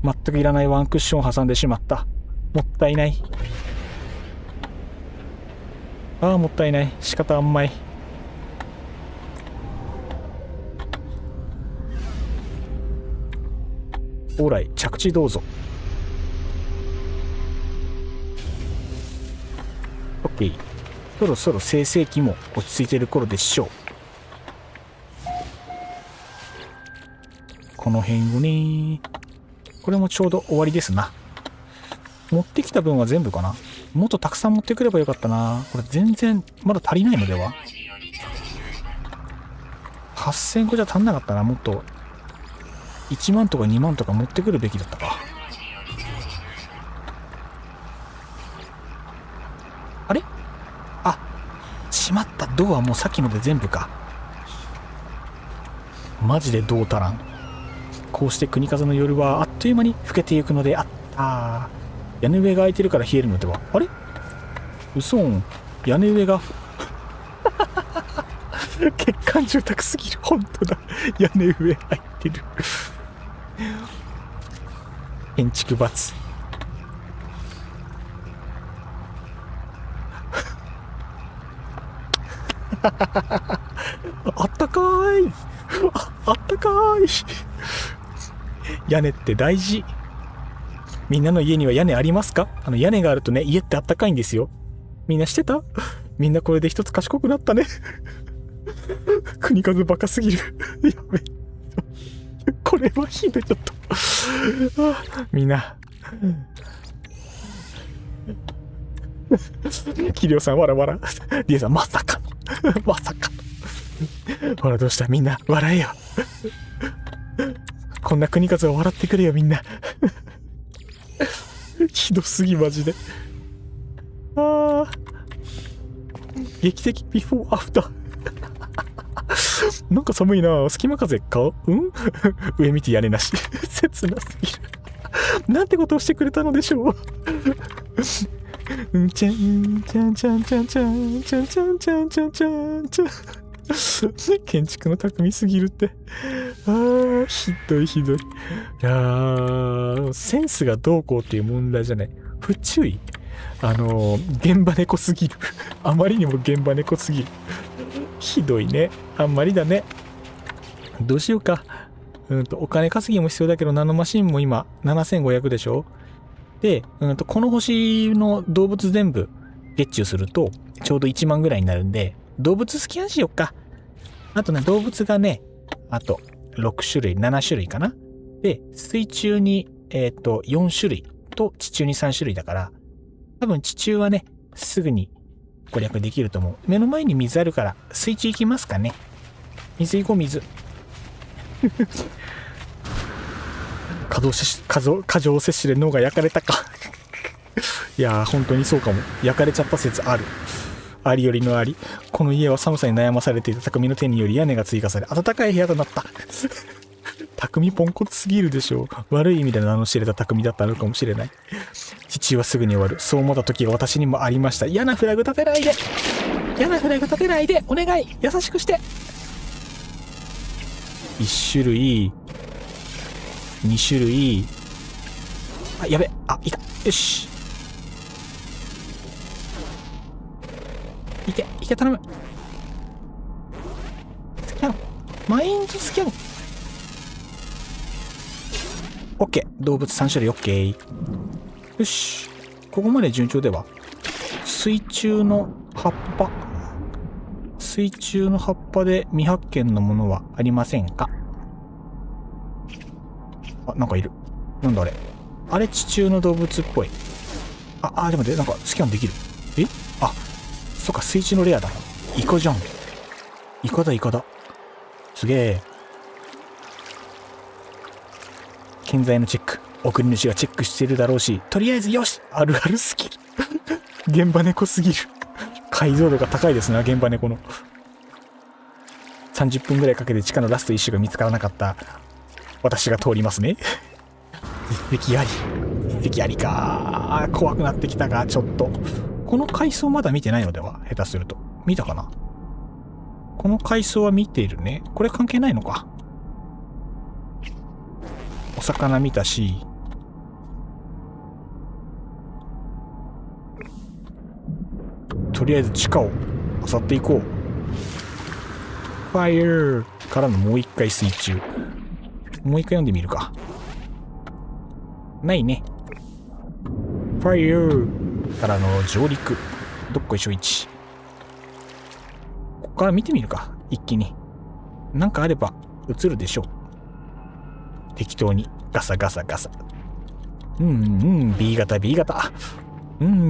全くいらないワンクッションを挟んでしまった。もったいない。もったいない。仕方あんまい。オーライ、着地どうぞ。オッケー。そろそろ生成器も落ち着いている頃でしょう。この辺をね。これもちょうど終わりですな。持ってきた分は全部かな。もっとたくさん持ってくればよかったな。これ全然まだ足りないのでは。8000個じゃ足んなかったな。もっと1万とか2万とか持ってくるべきだったか。あれ？しまった。銅はもうさっきので全部か。マジで銅足らん。こうして国風の夜はあっという間に更けていくのであった。屋根上が開いてるから冷えるのでは。あれ？嘘ん。屋根上が欠陥住宅すぎる。本当だ。屋根上入ってる。建築罰。あったかーい。あったかーい。屋根って大事。みんなの家には屋根ありますか？屋根があるとね、家ってあったかいんですよ。みんなしてた？みんなこれで一つ賢くなったね。国数バカすぎる。やべ。これはひどい、ちょっと。みんな。キリオさん、わらわら。リエさん、まさかの。まさかの。ほら、どうした？みんな、笑えよ。こんな国数を笑ってくれよ、みんな。ひどすぎ、マジで。ああ。劇的ビフォーアフター。なんか寒いな。隙間風か？上見て屋根なし。切なすぎる。なんてことをしてくれたのでしょう。ちゃんちゃんちゃんちゃんちゃんちゃんちゃんちゃんちゃんちゃんちゃん。建築の巧みすぎるって。ひどいひどい。いやー、センスがどうこうっていう問題じゃない。不注意。現場猫すぎる。あまりにも現場猫すぎる。ひどいね。あんまりだね。どうしようか。お金稼ぎも必要だけど、ナノマシンも今7500でしょ。で、この星の動物全部月中するとちょうど1万ぐらいになるんで、動物スキャンしよっか。あとね、動物がね、あと6種類、7種類かな。で、水中に4種類と地中に3種類だから、多分地中はね、すぐに攻略できると思う。目の前に水あるから水中行きますかね。水行こう、水。過剰摂取で脳が焼かれたか。いやー、本当にそうかも。焼かれちゃった説ある。ありよりのあり。この家は寒さに悩まされていた匠の手により屋根が追加され、暖かい部屋となった。匠ポンコツすぎるでしょう。悪い意味で名の知れた匠だったのかもしれない。父はすぐに終わる。そう思った時が私にもありました。嫌なフラグ立てないで。嫌なフラグ立てないで。お願い。優しくして。1種類。2種類。あ、やべ。あ、いた。よし。いけ、いけ、頼む。スキャン。マインドスキャン。オッケー。動物3種類オッケー。よし。ここまで順調では。水中の葉っぱ。水中の葉っぱで未発見のものはありませんか？あ、なんかいる。なんだあれ。あれ地中の動物っぽい。でもなんかスキャンできる。え？あ、そっか、水中のレアだ。イカじゃん。イカだ、イカだ。すげえ。建材のチェック。送り主がチェックしてるだろうし、とりあえずよし！あるあるすぎる。現場猫すぎる。解像度が高いですな、現場猫の。30分ぐらいかけて地下のラスト1種が見つからなかった私が通りますね。実績あり。実績ありか。怖くなってきたが、ちょっと。この階層まだ見てないのでは？下手すると。見たかな？この階層は見ているね。これ関係ないのか。お魚見たし。とりあえず地下を漁っていこう。ファイヤーからのもう一回水中。もう一回読んでみるか。ないね。ファイヤーからの上陸。どっこいしょ1。ここから見てみるか。一気に。なんかあれば映るでしょう。適当にガサガサガサ。B 型 B 型。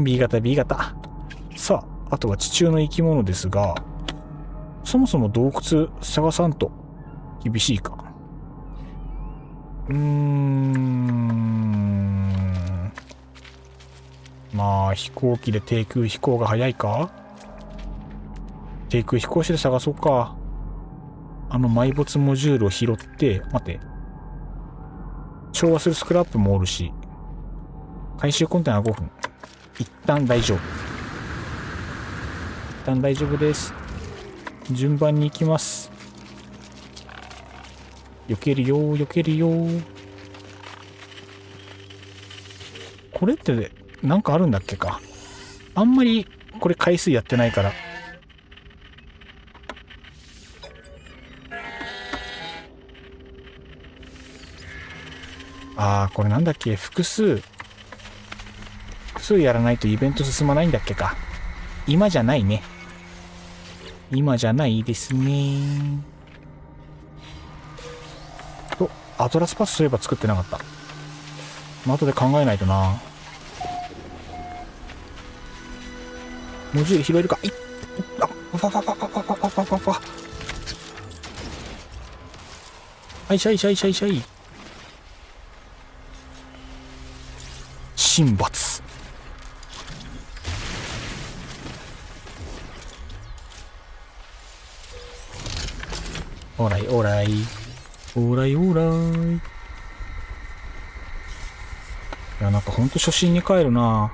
B 型 B 型。さあ、あとは地中の生き物ですが、そもそも洞窟探さんと厳しいか。まあ飛行機で低空飛行が早いか。低空飛行士で探そうか。埋没モジュールを拾って、待って。調和するスクラップもおるし、回収コンテナ5分。一旦大丈夫。一旦大丈夫です。順番に行きます。避けるよー、避けるよー。これってなんかあるんだっけか。あんまりこれ回数やってないから。あー、これなんだっけ、複数やらないとイベント進まないんだっけか。今じゃないね。今じゃないですね。と、アトラスパスそういえば作ってなかった。後で考えないとな。文字拾えるか。あ、ファファファファファファファファファファ。はい、シャイシャイシャイシャイ。神罰。オーライオーライ。オーライオーライ。いや、なんかほんと初心に帰るな。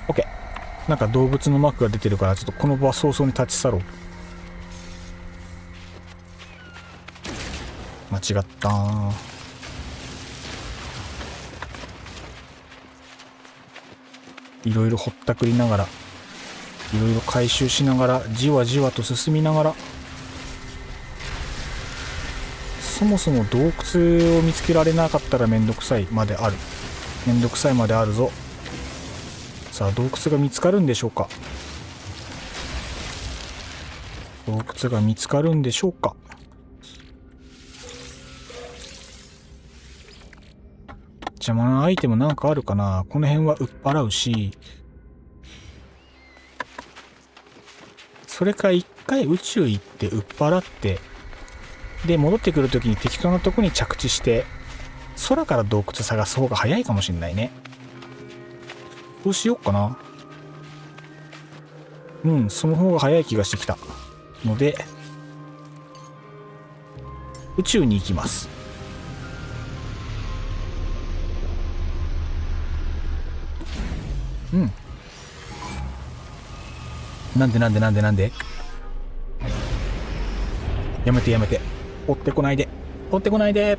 オッケー。なんか動物のマークが出てるから、ちょっとこの場は早々に立ち去ろう。間違ったー。いろいろほったくりながら、いろいろ回収しながら、じわじわと進みながら、そもそも洞窟を見つけられなかったらめんどくさいまである。めんどくさいまであるぞ。さあ、洞窟が見つかるんでしょうか。洞窟が見つかるんでしょうか。邪魔なアイテムなんかあるかな。この辺は売っ払うし、それか一回宇宙行って売っ払って、で戻ってくるときに適当なとこに着地して、空から洞窟探す方が早いかもしれないね。どうしようかな。うん、その方が早い気がしてきたので、宇宙に行きます。うん。なんでやめてやめて。追ってこないで。追ってこないで。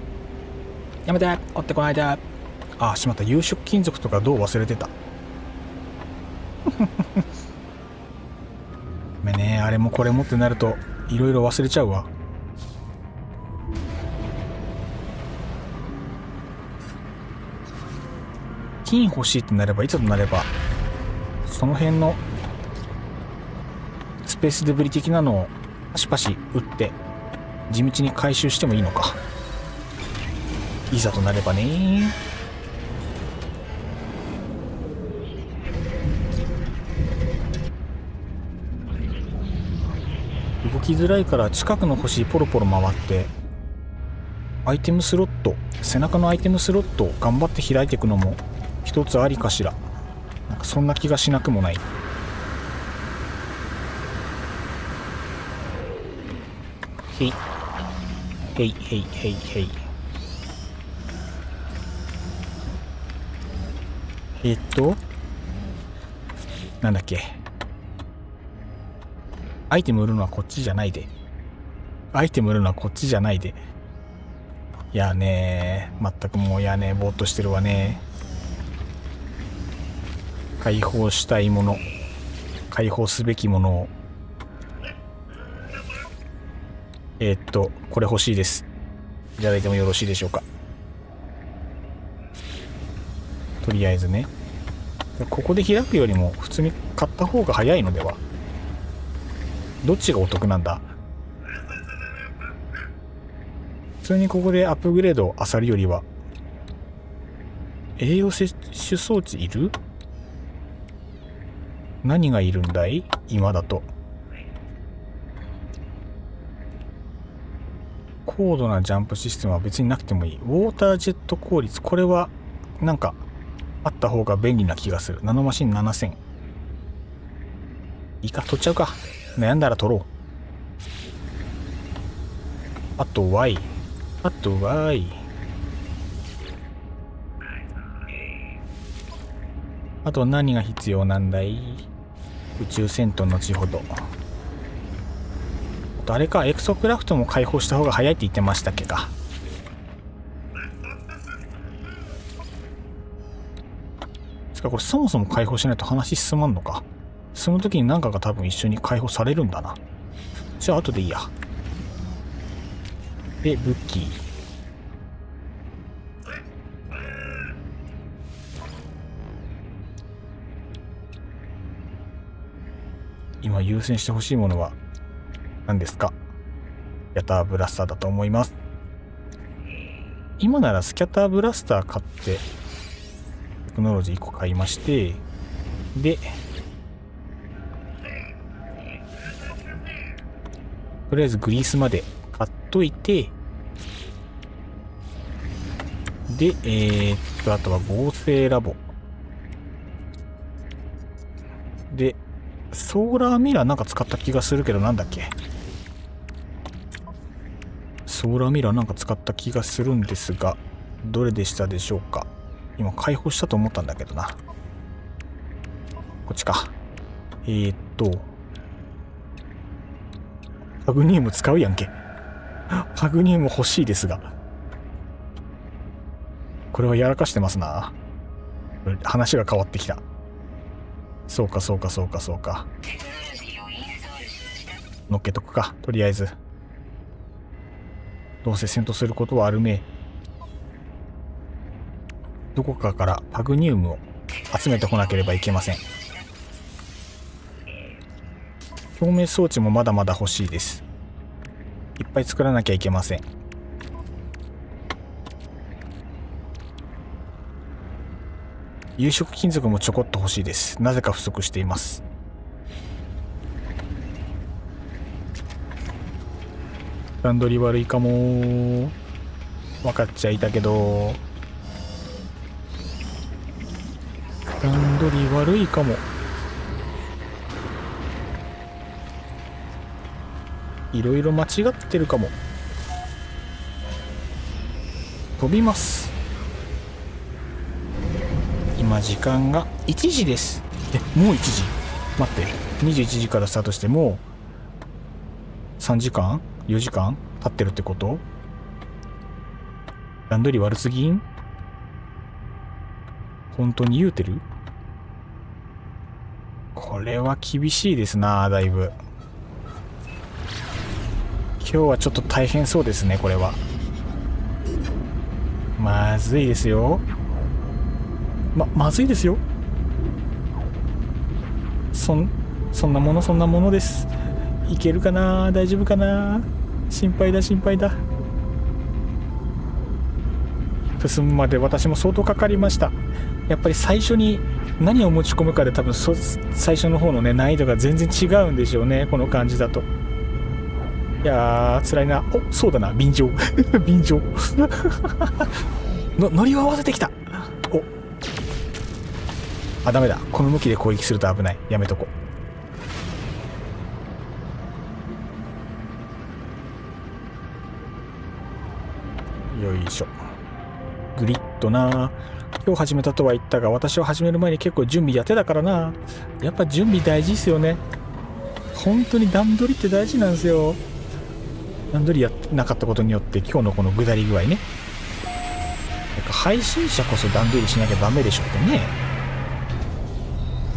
やめて。追ってこないで。ああ、しまった。有色金属とかどう忘れてた。ごめんね。あれもこれもってなると、いろいろ忘れちゃうわ。金欲しいってなれば、いつとなれば、その辺のスペースデブリ的なのをパシパシ打って地道に回収してもいいのか。いざとなればね。動きづらいから近くの星ポロポロ回ってアイテムスロット、背中のアイテムスロットを頑張って開いていくのも一つありかしら。なんかそんな気がしなくもない。へいへいへいへいへい。なんだっけ。アイテム売るのはこっちじゃないで。アイテム売るのはこっちじゃないで。いやねー、全くもういやねー、ぼーっとしてるわね。解放したいもの、解放すべきものを。これ欲しいです。いただいてもよろしいでしょうか。とりあえずね。ここで開くよりも普通に買った方が早いのでは。どっちがお得なんだ。普通にここでアップグレードを漁るよりは。栄養摂取装置いる？何がいるんだい今だと。高度なジャンプシステムは別になくてもいい。ウォータージェット効率、これはなんかあった方が便利な気がする。ナノマシン7000。いいか、取っちゃうか。悩んだら取ろう。あと Y。あと Y。あと何が必要なんだい？宇宙戦闘後ほど。あれか、エクソクラフトも解放した方が早いって言ってましたっけか。つかこれそもそも解放しないと話進まんのか。その時に何かが多分一緒に解放されるんだな。じゃあ後でいいや。で武器、今優先してほしいものは何ですか？スキャターブラスターだと思います。今ならスキャターブラスター買ってテクノロジー1個買いまして、でとりあえずグリースまで買っといて、であとは合成ラボでソーラーミラーなんか使った気がするけど、なんだっけ、ソーラーミラーなんか使った気がするんですが、どれでしたでしょうか。今解放したと思ったんだけどな。こっちか。パグニウム使うやんけ。パグニウム欲しいですが、これはやらかしてますな。話が変わってきた。そうかそうかそうかそうか。乗っけとくか、とりあえず。どうせ戦闘することはあるめ。どこかからパグニウムを集めてこなければいけません。表明装置もまだまだ欲しいです。いっぱい作らなきゃいけません。有色金属もちょこっと欲しいです。なぜか不足しています。段取り悪いかも。分かっちゃいたけど、段取り悪いかも。いろいろ間違ってるかも。飛びます。今時間が1時です。もう1時。待って、21時からスタートしてもう3時間4時間経ってるってこと？段取り悪すぎん？本当に言うてる？これは厳しいですな、だいぶ。今日はちょっと大変そうですね、これは。まずいですよ。まずいですよ。そんなものです。いけるかな、大丈夫かな、心配だ心配だ。進むまで私も相当かかりました。やっぱり最初に何を持ち込むかで多分最初の方のね難易度が全然違うんでしょうね、この感じだと。いやー辛いな。お、そうだな、便乗便乗乗り合わせてきた。お、あ、ダメだ、この向きで攻撃すると危ない、やめとこう。よいしょ。グリッドな。今日始めたとは言ったが、私は始める前に結構準備やってたからな。やっぱ準備大事っすよね。本当に段取りって大事なんですよ。段取りやってなかったことによって今日のこの下り具合ね。配信者こそ段取りしなきゃダメでしょってね。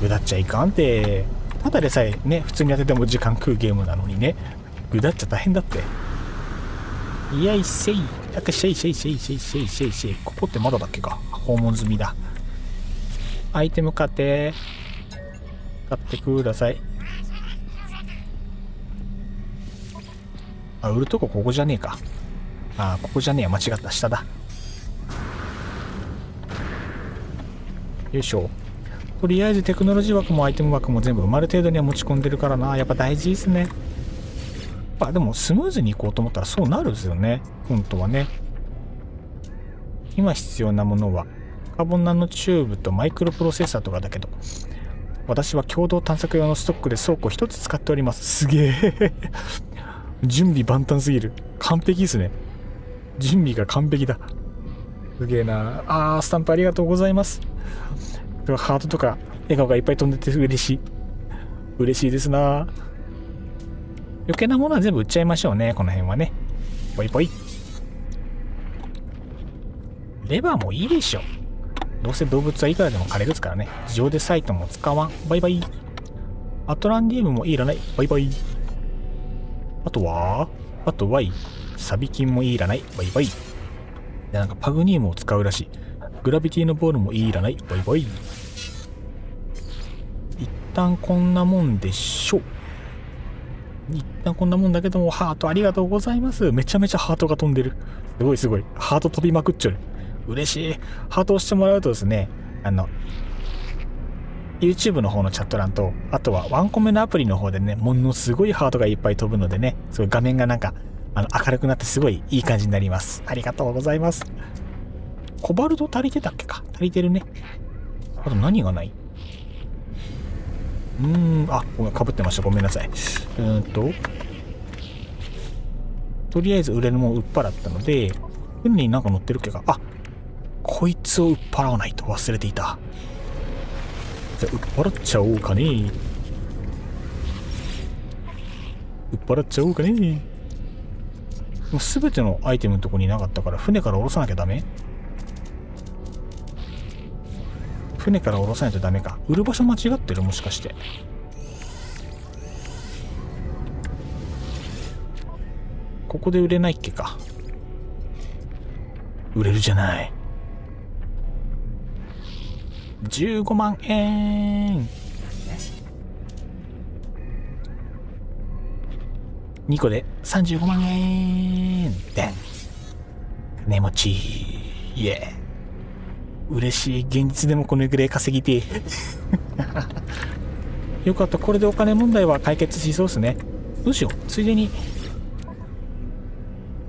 ぐだっちゃいかんって。ただでさえね、普通にやってても時間食うゲームなのにね、ぐだっちゃ大変だって。いやいっせい、なんかシェイシェイシェイシェイシェイシェイシェイ。ここってまだだっけか。訪問済みだ。アイテム買ってください。あ、売るとこここじゃねえか。あ、ここじゃねえや、間違った、下だ。よいしょ。とりあえずテクノロジー枠もアイテム枠も全部埋まる程度には持ち込んでるからな。やっぱ大事ですね。でもスムーズに行こうと思ったらそうなるんですよね、本当はね。今必要なものはカーボンナノチューブとマイクロプロセッサーとかだけど、私は共同探索用のストックで倉庫一つ使っております。すげえ準備万端すぎる。完璧ですね。準備が完璧だ。すげえな。スタンプありがとうございます。ハートとか笑顔がいっぱい飛んでて嬉しいですな。余計なものは全部売っちゃいましょうね、この辺はね。ポイポイ。レバーもいいでしょ。どうせ動物はいくらでも狩れるですからね。自動でサイトも使わん。バイバイ。アトランディウムもいらない。バイバイ。あとはサビキンもいらない。バイバイ。で、なんかパグニウムを使うらしい。グラビティのボールもいらない。バイバイ。一旦こんなもんでしょう。一旦こんなもんだけども、ハートありがとうございます。めちゃめちゃハートが飛んでる。すごいすごい。ハート飛びまくっちゃう。嬉しい。ハートを押してもらうとですね、YouTube の方のチャット欄と、あとはワンコメのアプリの方でね、ものすごいハートがいっぱい飛ぶのでね、すごい画面がなんか、明るくなってすごいいい感じになります。ありがとうございます。コバルト足りてたっけか？足りてるね。あと何がない？あ、ごめん、被ってました。ごめんなさい。とりあえず売れるもん売っ払ったので、船になんか乗ってるっけか？あ、こいつを売っ払わないと忘れていた。じゃあ、売っ払っちゃおうかね。売っ払っちゃおうかね。すべてのアイテムのとこになかったから、船から降ろさなきゃダメ？船から降ろさないとダメか。売る場所間違ってる？もしかして。ここで売れないっけか。売れるじゃない。15万円。2個で35万円。でん。金持ち。イエー。嬉しい。現実でもこのぐらい稼ぎてよかった。これでお金問題は解決しそうですね。どうしよう。ついでに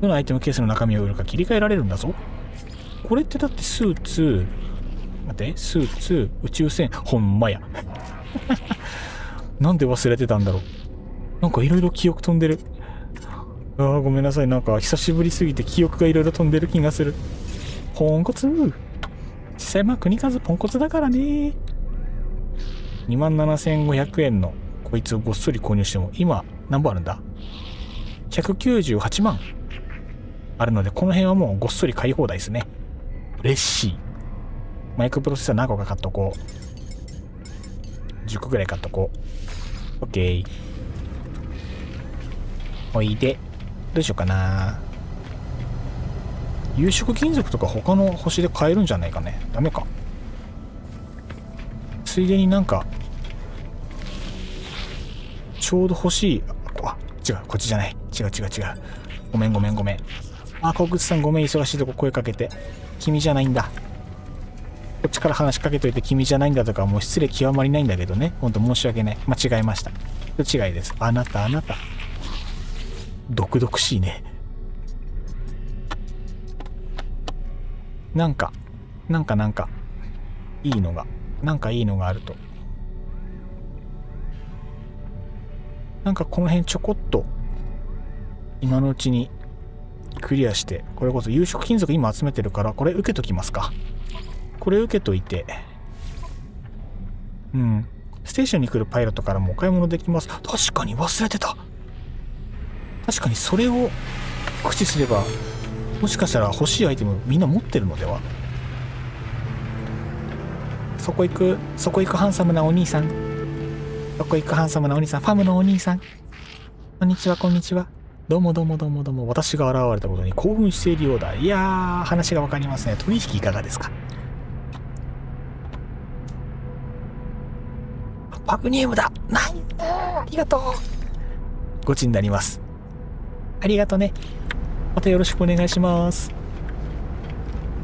どのアイテムケースの中身を売るか切り替えられるんだぞ。これってだってスーツ、待って、スーツ、宇宙船、ほんまやなんで忘れてたんだろう。なんかいろいろ記憶飛んでる。ごめんなさい。なんか久しぶりすぎて記憶がいろいろ飛んでる気がする。ポンコツ。実際まあ国数ポンコツだからね。27,500円のこいつをごっそり購入しても今何本あるんだ？ 198 万あるので、この辺はもうごっそり買い放題ですね。嬉しい。マイクロプロセッサー何個か買っとこう。10個ぐらい買っとこう。 OK。 おいで。どうしようかな。有色金属とか他の星で買えるんじゃないかね。ダメか。ついでになんかちょうど欲しい。違う、こっちじゃない。違う。ごめん。小口さんごめん。忙しいとこ声かけて。君じゃないんだ。こっちから話しかけといて君じゃないんだとかもう失礼極まりないんだけどね。ほんと申し訳ない。間違えました。違いです。あなた。毒々しいね。なんかいいのがあると。なんかこの辺ちょこっと今のうちにクリアして、これこそ有色金属今集めてるからこれ受けときますか。これ受けといて、ステーションに来るパイロットからもお買い物できます。確かに忘れてた。確かにそれを駆使すればもしかしたら欲しいアイテムみんな持ってるのでは。そこ行くハンサムなお兄さん。ファムのお兄さん。こんにちは。どうも。私が現れたことに興奮しているようだ。いやー、話がわかりますね。取引いかがですか？パグニウムだ。ありがとう。ごちになります。ありがとね。またよろしくお願いします。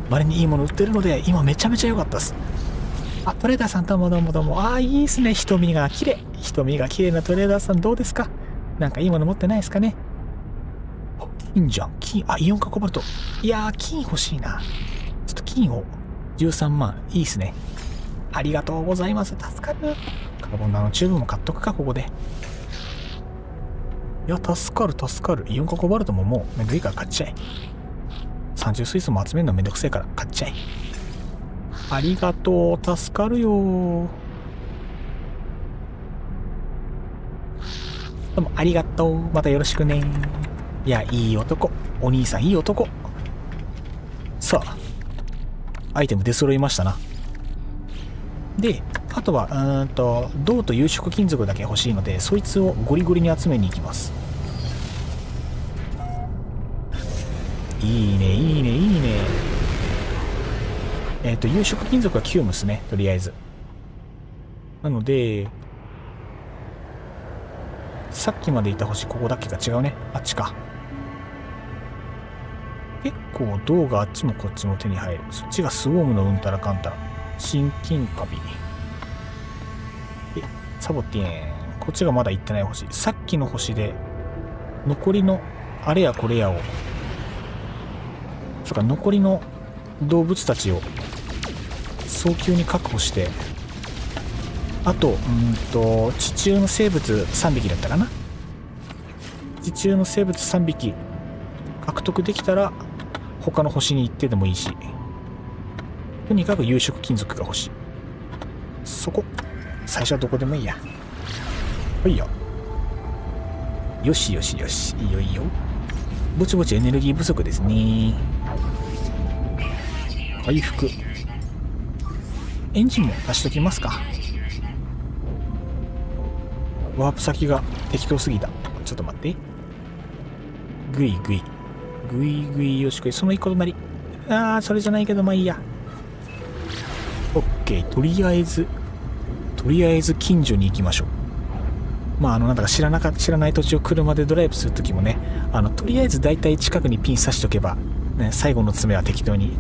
稀にいいもの売ってるので今めちゃめちゃ良かったです。トレーダーさんどうも。いいですね。瞳が綺麗なトレーダーさんどうですか？なんかいいもの持ってないですかね？金じゃん。イオン化コバルト。いやー、金欲しいな。ちょっと金を13万。いいですね。ありがとうございます。助かる。カーボンナノチューブも買っとくか、ここで。いや、助かる。イオン化コバルトももうめんどいから買っちゃえ。三重水素も集めるのめんどくせえから買っちゃえ。ありがとう。助かるよ。どうもありがとう。またよろしくね。いや、いい男。お兄さんいい男。さあ、アイテム出揃いましたな。で、あとは、銅と有色金属だけ欲しいので、そいつをゴリゴリに集めに行きます。いいねいいねいいね。有色金属はキュームスね、とりあえず。なのでさっきまでいた星ここだっけか、違うね、あっちか。結構銅があっちもこっちも手に入る。そっちがスウォームのうんたらかんたら。心筋カビ。サボティエン。こっちがまだ行ってない星。さっきの星で残りのあれやこれやを、そうか、残りの動物たちを早急に確保して、あと地中の生物3匹だったかな。地中の生物3匹獲得できたら他の星に行ってでもいいし、とにかく有色金属が欲しい。そこ最初はどこでもいいや。ほいよ。よしよしよし、いいよいいよ。ぼちぼちエネルギー不足ですね。回復。エンジンも足しときますか。ワープ先が適当すぎた。ちょっと待って。グイグイグイグイ、よしこい。その一個隣。それじゃないけどまあいいや。オッケー。とりあえず近所に行きましょう。なんだか知らない土地を車でドライブするときもね、とりあえずだいたい近くにピン刺しとけば、ね、最後の詰めは適当に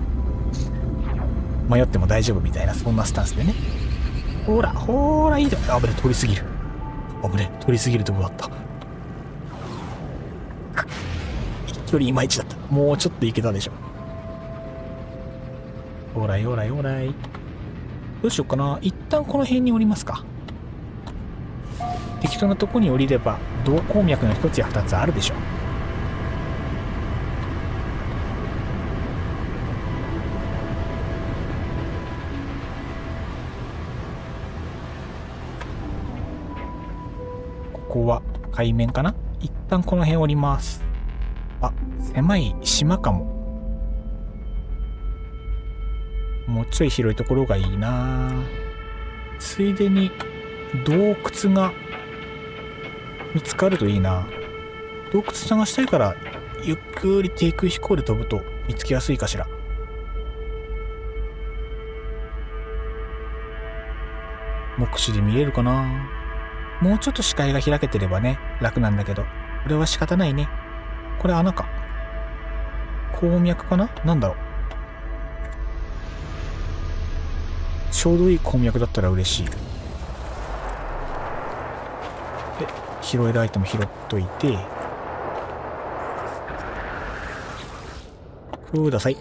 迷っても大丈夫みたいな、そんなスタンスでね。ほらいいだろ。危ね、通り過ぎるとこだった。距離いまいちだった。もうちょっと行けたでしょ。ほらい。どうしようかな。一旦この辺に降りますか。適当なとこに降りれば動鉱脈の一つや二つあるでしょう。ここは海面かな。一旦この辺降ります。狭い島かも。もうちょい広いところがいいな。ついでに洞窟が見つかるといいな。洞窟探したいからゆっくり低空飛行で飛ぶと見つけやすいかしら。目視で見れるかな。もうちょっと視界が開けてればね楽なんだけど、これは仕方ないね。これ穴か。鉱脈かな。なんだろう。ちょうどいい鉱脈だったら嬉しい。で、拾えるアイテム拾っといてください。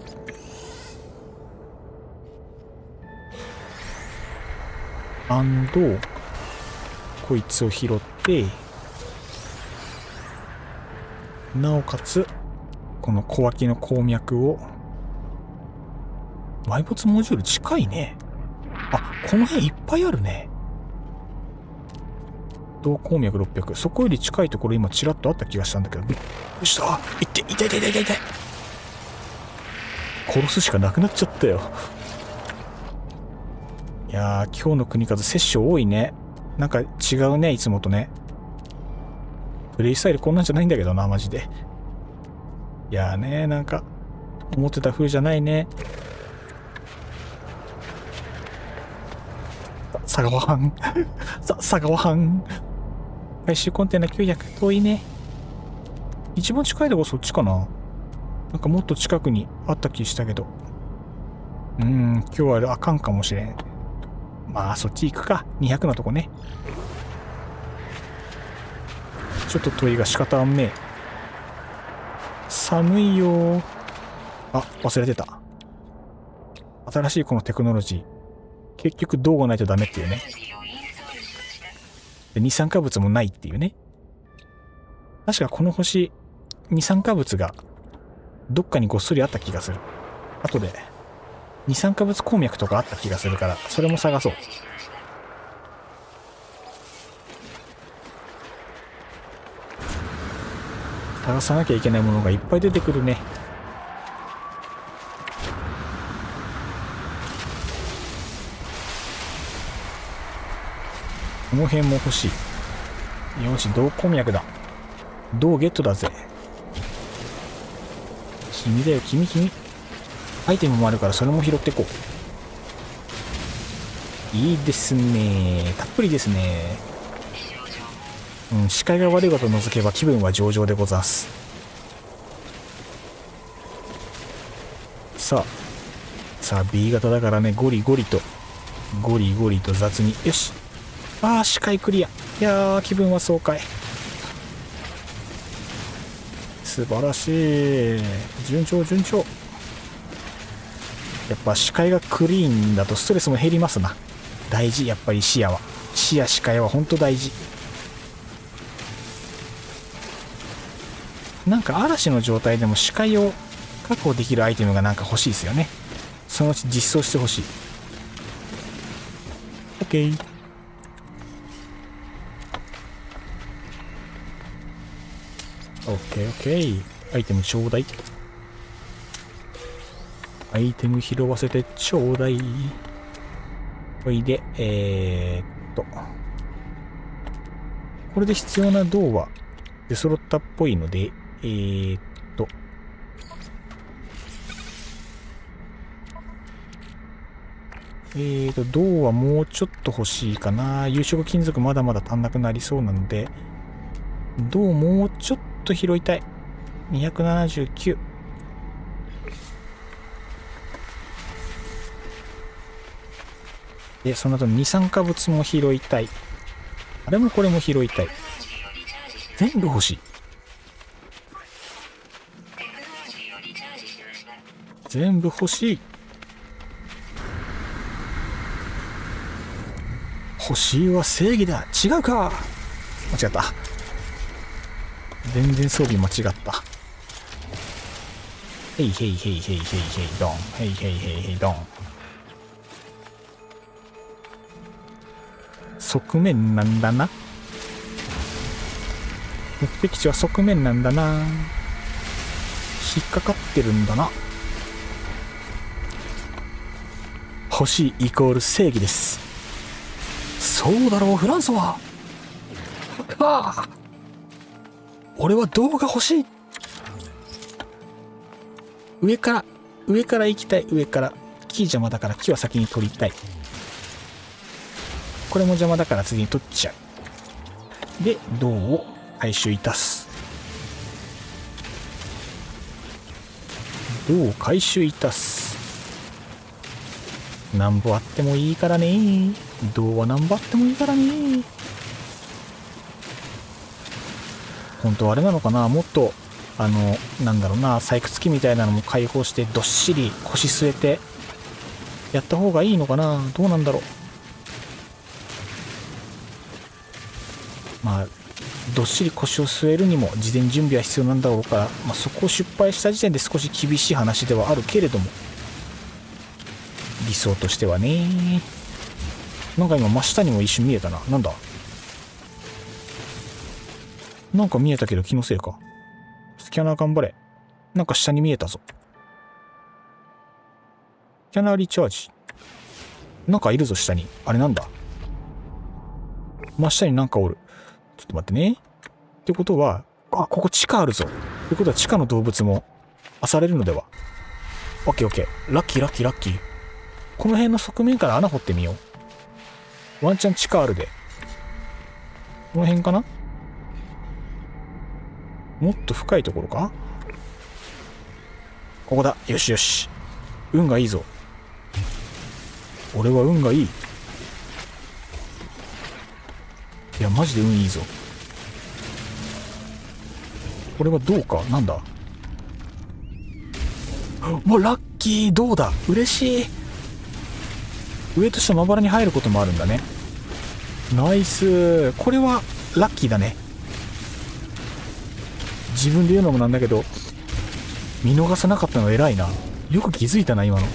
こいつを拾って、なおかつこの小脇の鉱脈を。埋没モジュール近いね。この辺いっぱいあるね。銅鉱脈600。そこより近いところ今ちらっとあった気がしたんだけど。どうした？痛い。殺すしかなくなっちゃったよ。いやー、今日の国数殺生多いね。なんか違うね、いつもとね。プレイスタイルこんなんじゃないんだけどな、マジで。いやーね、なんか思ってた風じゃないね。佐川藩佐川藩回収コンテナ900。遠いね。一番近いとこそっちかな。なんかもっと近くにあった気したけど、今日はあかんかもしれん。そっち行くか。200のとこね。ちょっと遠いが仕方あんね。寒いよ。忘れてた。新しいこのテクノロジー、結局銅がないとダメっていうね。で、二酸化物もないっていうね。確かこの星二酸化物がどっかにごっそりあった気がする。後で二酸化物鉱脈とかあった気がするから、それも探そう。探さなきゃいけないものがいっぱい出てくるね。この辺も欲しい。よし、銅鉱脈だ。銅ゲットだぜ。君だよ、君。アイテムもあるからそれも拾ってこう。いいですね。たっぷりですね。視界が悪いことを除けば気分は上々でござんす。さあ B 型だからね、ゴリゴリと雑に。よし。視界クリア。いやー、気分は爽快。素晴らしい。順調。やっぱ視界がクリーンだとストレスも減りますな。大事、やっぱり視野視界はほんと大事。なんか嵐の状態でも視界を確保できるアイテムがなんか欲しいですよね。そのうち実装してほしい。 OK。 OK。 アイテムちょうだい。アイテム拾わせてちょうだい。おいで、これで必要な銅は出揃ったっぽいので、銅はもうちょっと欲しいかな。有色金属まだまだ足んなくなりそうなので、銅もうちょっと拾いたい。279。で、その後二酸化物も拾いたい。あれもこれも拾いたい。全部欲しい。全部欲しい。欲しいは正義だ。違うか。間違った。全然装備間違った。へいドン。へいドン。側面なんだな。目的地は側面なんだな。引っかかってるんだな。欲しいイコール正義です。そうだろう、フランソワ。俺は銅が欲しい。上から行きたい。上から木邪魔だから木は先に取りたい。これも邪魔だから次に取っちゃう。で、銅を回収いたす。銅を回収いたす。なんぼあってもいいからね。銅はなんぼあってもいいからね。本当あれなのかな、もっとなんだろうな、採掘機みたいなのも開放してどっしり腰据えてやった方がいいのかな。どうなんだろう。まあどっしり腰を据えるにも事前準備は必要なんだろうから、そこを失敗した時点で少し厳しい話ではあるけれども、理想としてはね。なんか今真下にも一瞬見えたな。なんだ、なんか見えたけど気のせいか。スキャナー頑張れ。なんか下に見えたぞ。スキャナーリチャージ。なんかいるぞ下に。あれなんだ、真下になんかおる。ちょっと待ってね。ってことは、ここ地下あるぞ。ってことは地下の動物も漁れるのでは。オッケーオッケー。ラッキー。この辺の側面から穴掘ってみよう。ワンチャン地下あるで。この辺かな。もっと深いところか。ここだ。よし。運がいいぞ。俺は運がいい。いやマジで運いいぞ。これはどうか。なんだ、もうラッキー。どうだ、嬉しい。上と下まばらに入ることもあるんだね。ナイス。これはラッキーだね。自分で言うのもなんだけど見逃さなかったの偉いな。よく気づいたな今の。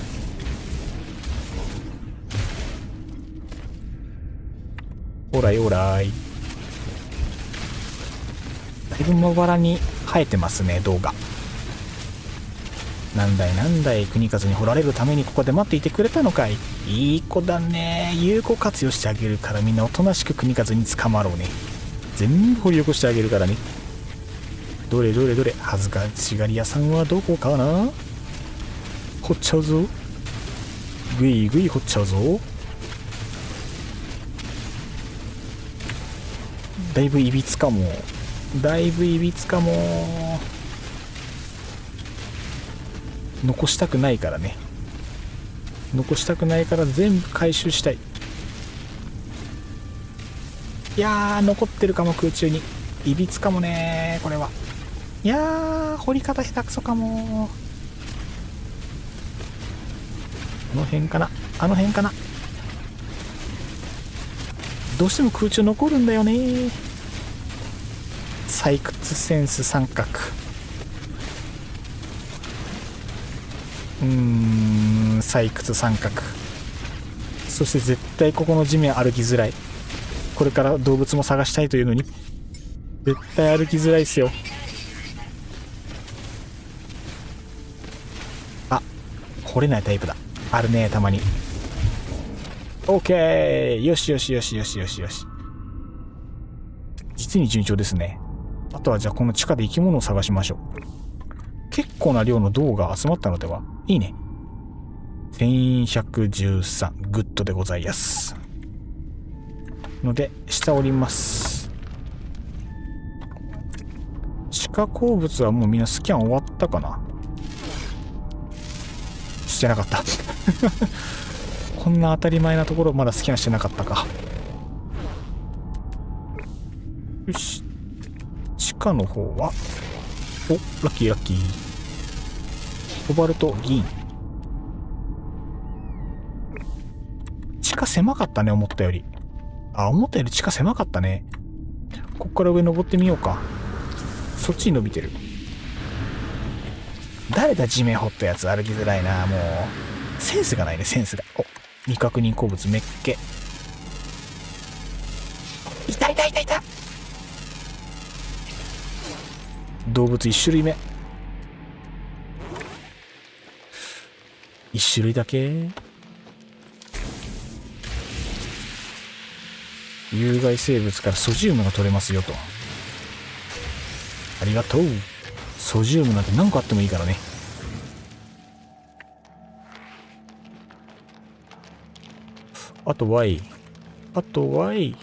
オライだいぶまばらに生えてますね。動画なんだい国風に掘られるためにここで待っていてくれたのかい。いい子だね。有効活用してあげるからみんなおとなしく国風に捕まろうね。全部掘り起こしてあげるからね。どれどれどれ、恥ずかしがり屋さんはどこかな。掘っちゃうぞ。ぐいぐい掘っちゃうぞ。だいぶいびつかも。だいぶいびつかも。残したくないからね。残したくないから全部回収したい。いやー、残ってるかも。空中にいびつかもねこれは。いやー、掘り方下手くそかも。あの辺かな、あの辺かな。どうしても空中残るんだよね。採掘センス三角。採掘三角。そして絶対ここの地面歩きづらい。これから動物も探したいというのに絶対歩きづらいっすよ。あ、掘れないタイプだ。あるね、たまに。オッケー、よしよしよしよしよしよし。実に順調ですね。あとはじゃあこの地下で生き物を探しましょう。結構な量の銅が集まったのでは。いいね。1113グッドでございます。ので下降ります。地下鉱物はもうみんなスキャン終わったかな。してなかったこんな当たり前なところまだスキャンしてなかったか。よし、地下の方は、お、ラッキーラッキー。コバルト銀。地下狭かったね、思ったより。あ、思ったより地下狭かったね。こっから上登ってみようか。そっちに伸びてる。誰だ地面掘ったやつ。歩きづらいな。もうセンスがないね、センスが。お、未確認鉱物めっけ。いたいたいたいた。動物1種類目。1種類だけ。有害生物からソジウムが取れますよと。ありがとう。ソジウムなんて何個あってもいいからね。あと Y。あと Y。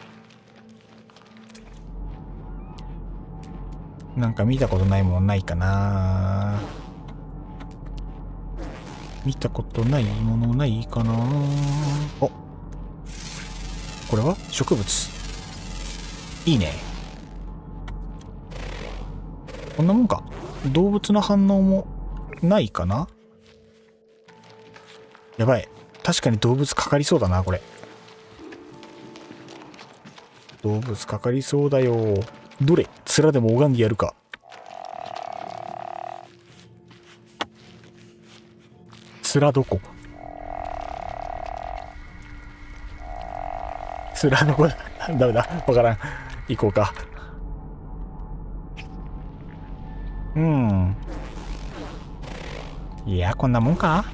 なんか見たことないものないかな。見たことないものないかな。お、これは植物。いいね。こんなもんか。動物の反応もないかな。やばい。確かに動物かかりそうだな、これ。動物かかりそうだよ。どれ、面でも拝んでやるか。面どこ。面どこだ。ダメだ。わからん。行こうか。いや、こんなもんか。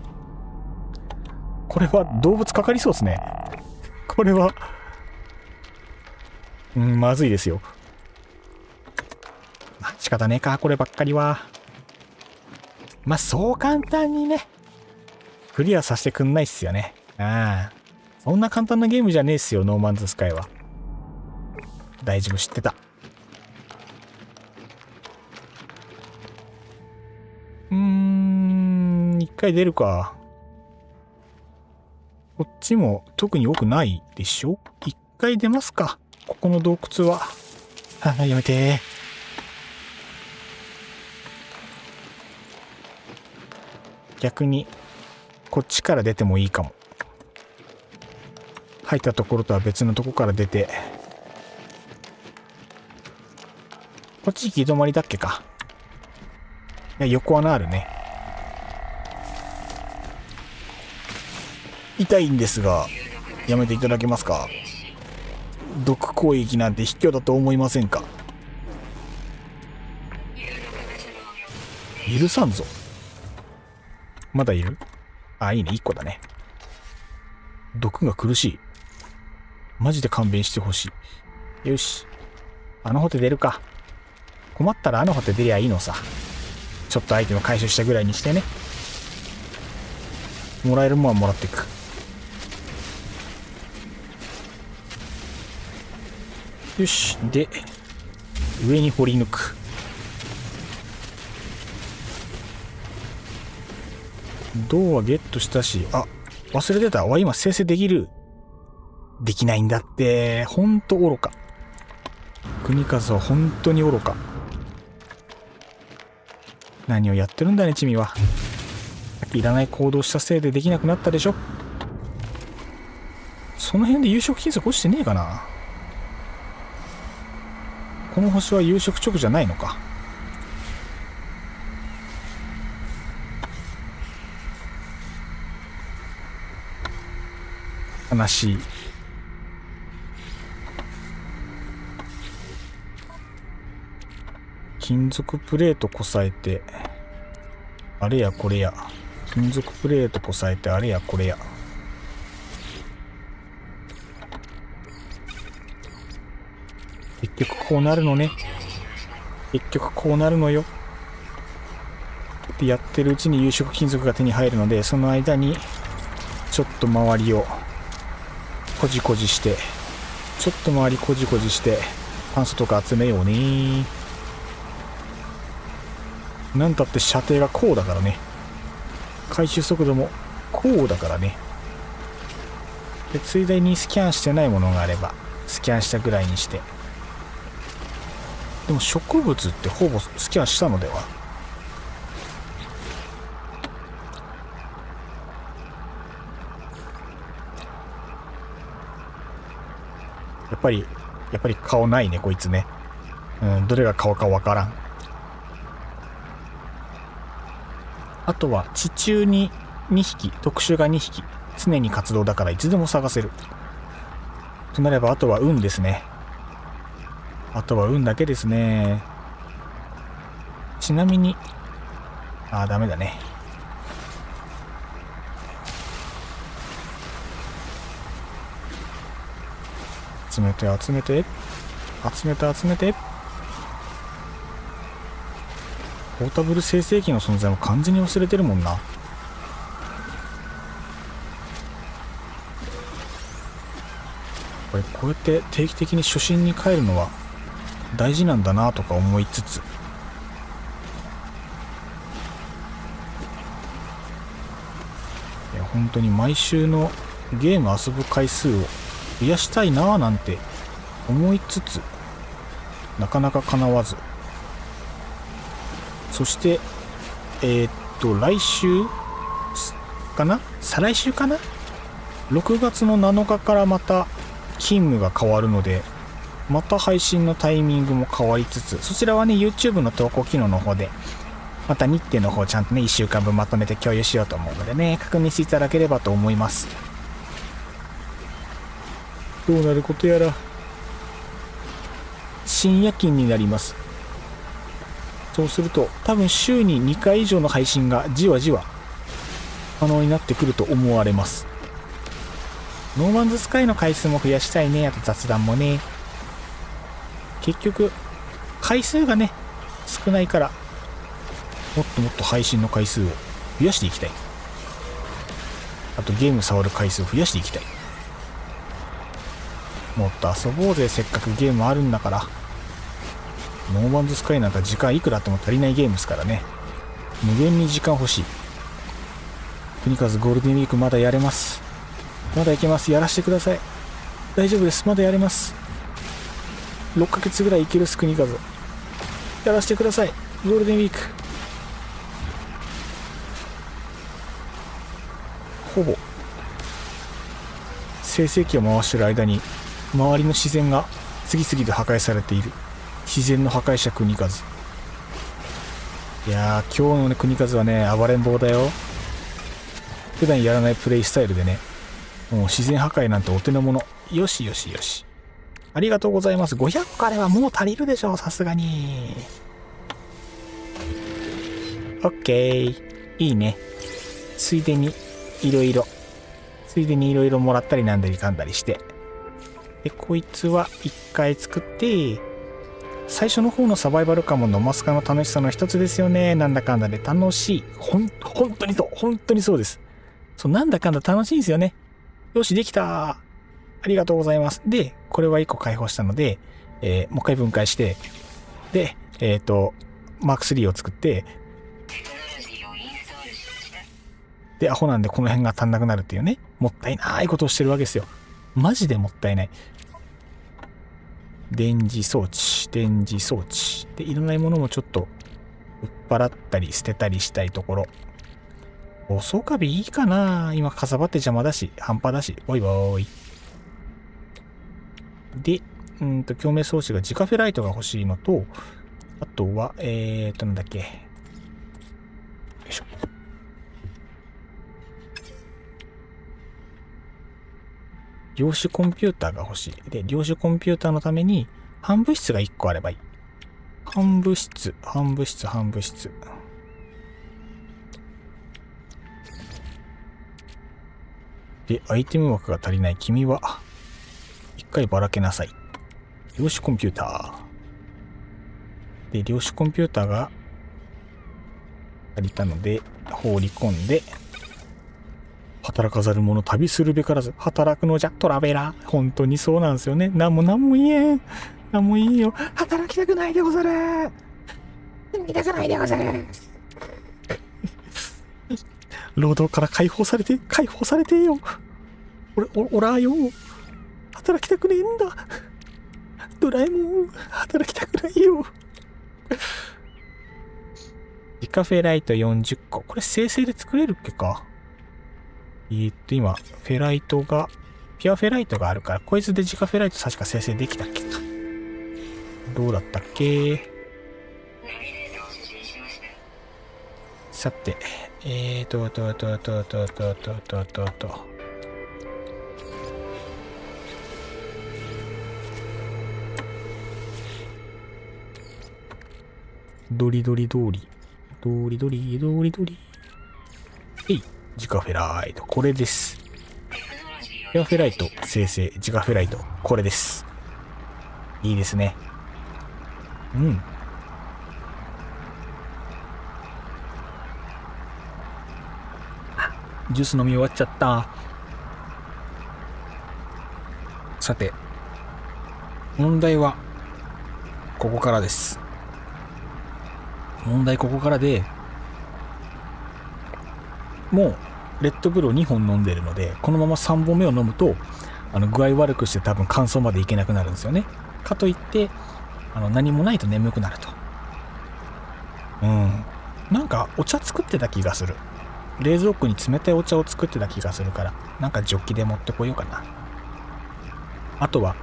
これは動物かかりそうですね。これはまずいですよ。まあ仕方ねえか、こればっかりは。まあそう簡単にねクリアさせてくんないっすよね。ああ、そんな簡単なゲームじゃねえっすよ、ノーマンズスカイは。大丈夫、知ってた。一回出るか。こっちも特に多くないでしょ。一回出ますか。ここの洞窟は。あ、やめて。逆にこっちから出てもいいかも。入ったところとは別のとこから出て。こっち行き止まりだっけか。いや、横穴あるね。痛いんですがやめていただけますか。毒攻撃なんて卑怯だと思いませんか。許さんぞ。まだいる。あ、いいね、1個だね。毒が苦しい。マジで勘弁してほしい。よし、あの方で出るか。困ったらあのホテ出りゃいいのさ。ちょっとアイテム回収したぐらいにしてね。もらえるもんはもらっていく。よし。で、上に掘り抜く。銅はゲットしたし、あ、忘れてた。わ、今生成できる。できないんだって。ほんと愚か。国数は本当に愚か。何をやってるんだね、チミは。いらない行動したせいでできなくなったでしょ。その辺で有色金属落ちてねえかな。この星は有色直じゃないのか。悲しい。金属プレートこさえてあれやこれや。金属プレートこさえてあれやこれや。結局こうなるのね。結局こうなるのよ。でやってるうちに有色金属が手に入るので、その間にちょっと周りをこじこじして、ちょっと周りこじこじして炭素とか集めようね。なんたって射程がこうだからね。回収速度もこうだからね。でついでにスキャンしてないものがあればスキャンしたぐらいにして。でも植物ってほぼスキャンしたのでは。やっぱり顔ないねこいつね。どれが顔かわからん。あとは地中に2匹、特殊が2匹、常に活動だからいつでも探せる。となればあとは運ですね。あとは運だけですね。ちなみに、ダメだね。集めて集めて、集めて集めて。ポータブル生成器の存在も完全に忘れてるもんな。こうやって定期的に初心に帰るのは大事なんだなとか思いつつ、本当に毎週のゲーム遊ぶ回数を増やしたいななんて思いつつ、なかなか叶わず。そして来週かな、再来週かな、6月の7日からまた勤務が変わるので、また配信のタイミングも変わりつつ、そちらはね YouTube の投稿機能の方でまた日程の方ちゃんとね1週間分まとめて共有しようと思うのでね、確認していただければと思います。どうなることやら深夜勤になります。そうすると多分週に2回以上の配信がじわじわ可能になってくると思われます。ノーマンズスカイの回数も増やしたいね。あと雑談もね。結局回数がね少ないから、もっともっと配信の回数を増やしていきたい。あとゲーム触る回数を増やしていきたい。もっと遊ぼうぜ。せっかくゲームあるんだから。ノーマンズスカイなんか時間いくらあっても足りないゲームですからね。無限に時間欲しい。国数ゴールデンウィークまだやれます。まだいけます。やらせてください。大丈夫です。まだやれます。6ヶ月ぐらいいけるす。国数やらせてください。ゴールデンウィークほぼ生成器を回してる間に周りの自然が次々と破壊されている。自然の破壊者国数。いやー、今日のね国数はね暴れん坊だよ。普段やらないプレイスタイルでね、もう自然破壊なんてお手の物。よしよしよし、ありがとうございます。500個あればもう足りるでしょう、さすがに。オッケー、いいね。ついでにいろいろもらったりなんだりかんだりして、でこいつは1回作って、最初の方のサバイバル感もノマスカの楽しさの一つですよね。なんだかんだで楽しい。本当にそう。本当にそうです。そう、なんだかんだ楽しいんですよね。よし、できた。ありがとうございます。で、これは1個解放したので、もう一回分解して、で、マーク3を作って、で、アホなんでこの辺が足んなくなるっていうね、もったいないことをしてるわけですよ。マジでもったいない。電磁装置。で、いらないものもちょっと、売っ払ったり捨てたりしたいところ。遅カビいいかな？今かさばって邪魔だし、半端だし、おいおい。で、共鳴装置がジカフェライトが欲しいのと、あとは、なんだっけ。よいしょ。量子コンピューターが欲しい。で、量子コンピューターのために、反物質が1個あればいい。反物質。で、アイテム枠が足りない君は、一回ばらけなさい。量子コンピューター。で、量子コンピューターが足りたので、放り込んで、働かざる者旅するべからず、働くのじゃトラベラー。本当にそうなんですよね。なんも言えん。なんもいいよ。働きたくないでござる。働きたくないでござる。労働から解放されてよ。おらよ。働きたくねえんだ。ドラえもん、働きたくないよ。ジカフェライト40個。これ生成で作れるっけか。今、フェライトが、ピュアフェライトがあるから、こいつでジカフェライト確か生成できたっけか。どうだったっけ。さて、ドリ。えい、ジカフェライト、これです。ピュアフェライト生成、ジカフェライト、これです。いいですね。うん。ジュース飲み終わっちゃった。さて、問題は、ここからです。ここからで、もう、レッドブルを2本飲んでるので、このまま3本目を飲むと、具合悪くして多分乾燥までいけなくなるんですよね。かといって、何もないと眠くなると。なんか、お茶作ってた気がする。冷蔵庫に冷たいお茶を作ってた気がするから、なんかジョッキで持ってこようかな。あとは、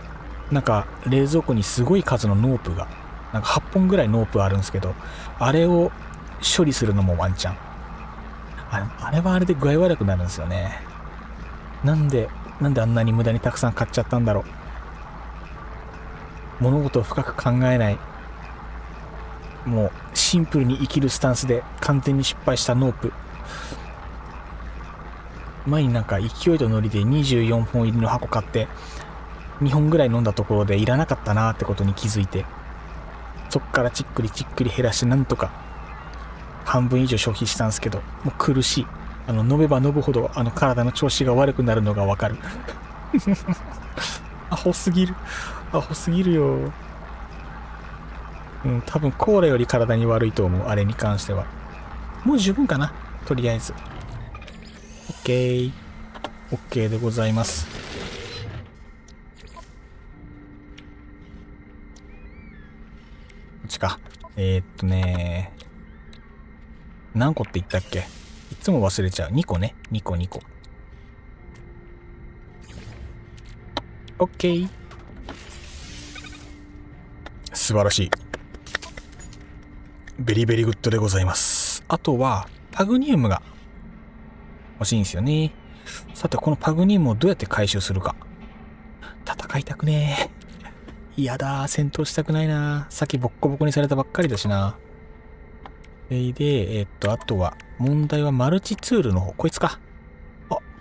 なんか、冷蔵庫にすごい数のノープが、なんか8本ぐらいノープあるんですけど、あれを処理するのもワンチャン。あれはあれで具合悪くなるんですよね。なんであんなに無駄にたくさん買っちゃったんだろう。物事を深く考えない。もうシンプルに生きるスタンスで完全に失敗したノープ。前になんか勢いとノリで24本入りの箱買って2本ぐらい飲んだところでいらなかったなーってことに気づいて、そっからちっくり減らしてなんとか半分以上消費したんですけど、もう苦しい。飲めば飲むほど体の調子が悪くなるのがわかる。アホすぎるよ。多分コーラより体に悪いと思う。あれに関してはもう十分かな。とりあえず OK でございます。こっちか。何個って言ったっけ。いつも忘れちゃう。2個ね。2個。OK。素晴らしい。ベリベリグッドでございます。あとは、パグニウムが欲しいんですよね。さて、このパグニウムをどうやって回収するか。戦いたくねえ。嫌だ、戦闘したくないな。さっきボッコボコにされたばっかりだしな。で、あとは、問題はマルチツールの方。こいつか。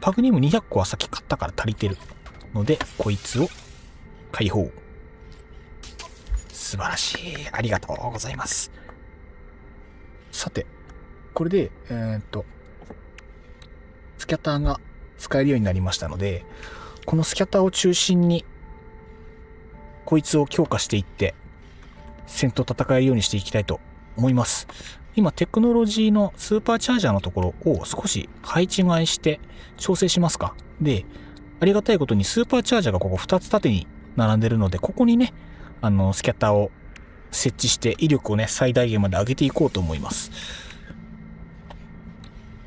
パグニウム200個はさっき買ったから足りてるので、こいつを解放。素晴らしい。ありがとうございます。さて、これで、スキャッターが使えるようになりましたので、このスキャッターを中心に、こいつを強化していって、戦闘戦えるようにしていきたいと思います。今、テクノロジーのスーパーチャージャーのところを少し配置換えして調整しますか。で、ありがたいことにスーパーチャージャーがここ2つ縦に並んでるので、ここにね、スキャッターを設置して威力をね、最大限まで上げていこうと思います。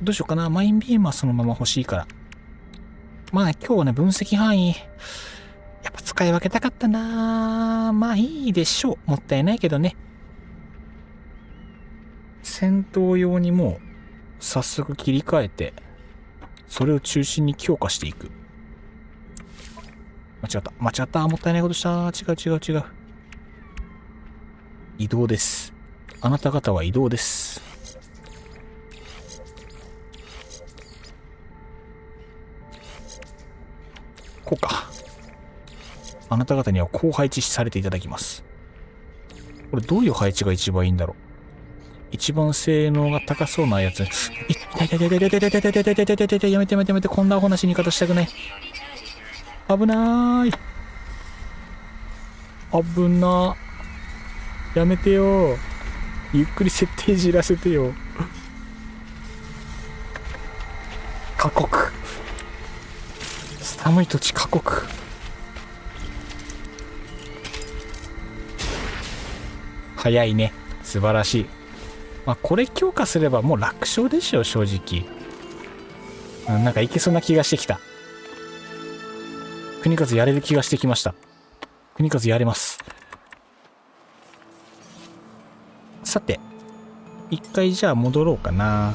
どうしようかな。マインビームはそのまま欲しいから。まあ今日はね、分析範囲、やっぱ使い分けたかったな。まあいいでしょう。もったいないけどね。戦闘用にもう早速切り替えて、それを中心に強化していく。間違った。もったいないことした。違う。移動です。あなた方は移動です。こうか。あなた方にはこう配置されていただきます。これどういう配置が一番いいんだろう。一番性能が高そうなやつ。やめて、こんなアホな死に方したくない。危なーい。危な。やめてよ。ゆっくり設定じらせてよ。過酷。寒い土地過酷。早いね。素晴らしい。まあこれ強化すればもう楽勝でしょ、正直。なんかいけそうな気がしてきた。国和やれる気がしてきました。国和やれます。さて、一回じゃあ戻ろうかな。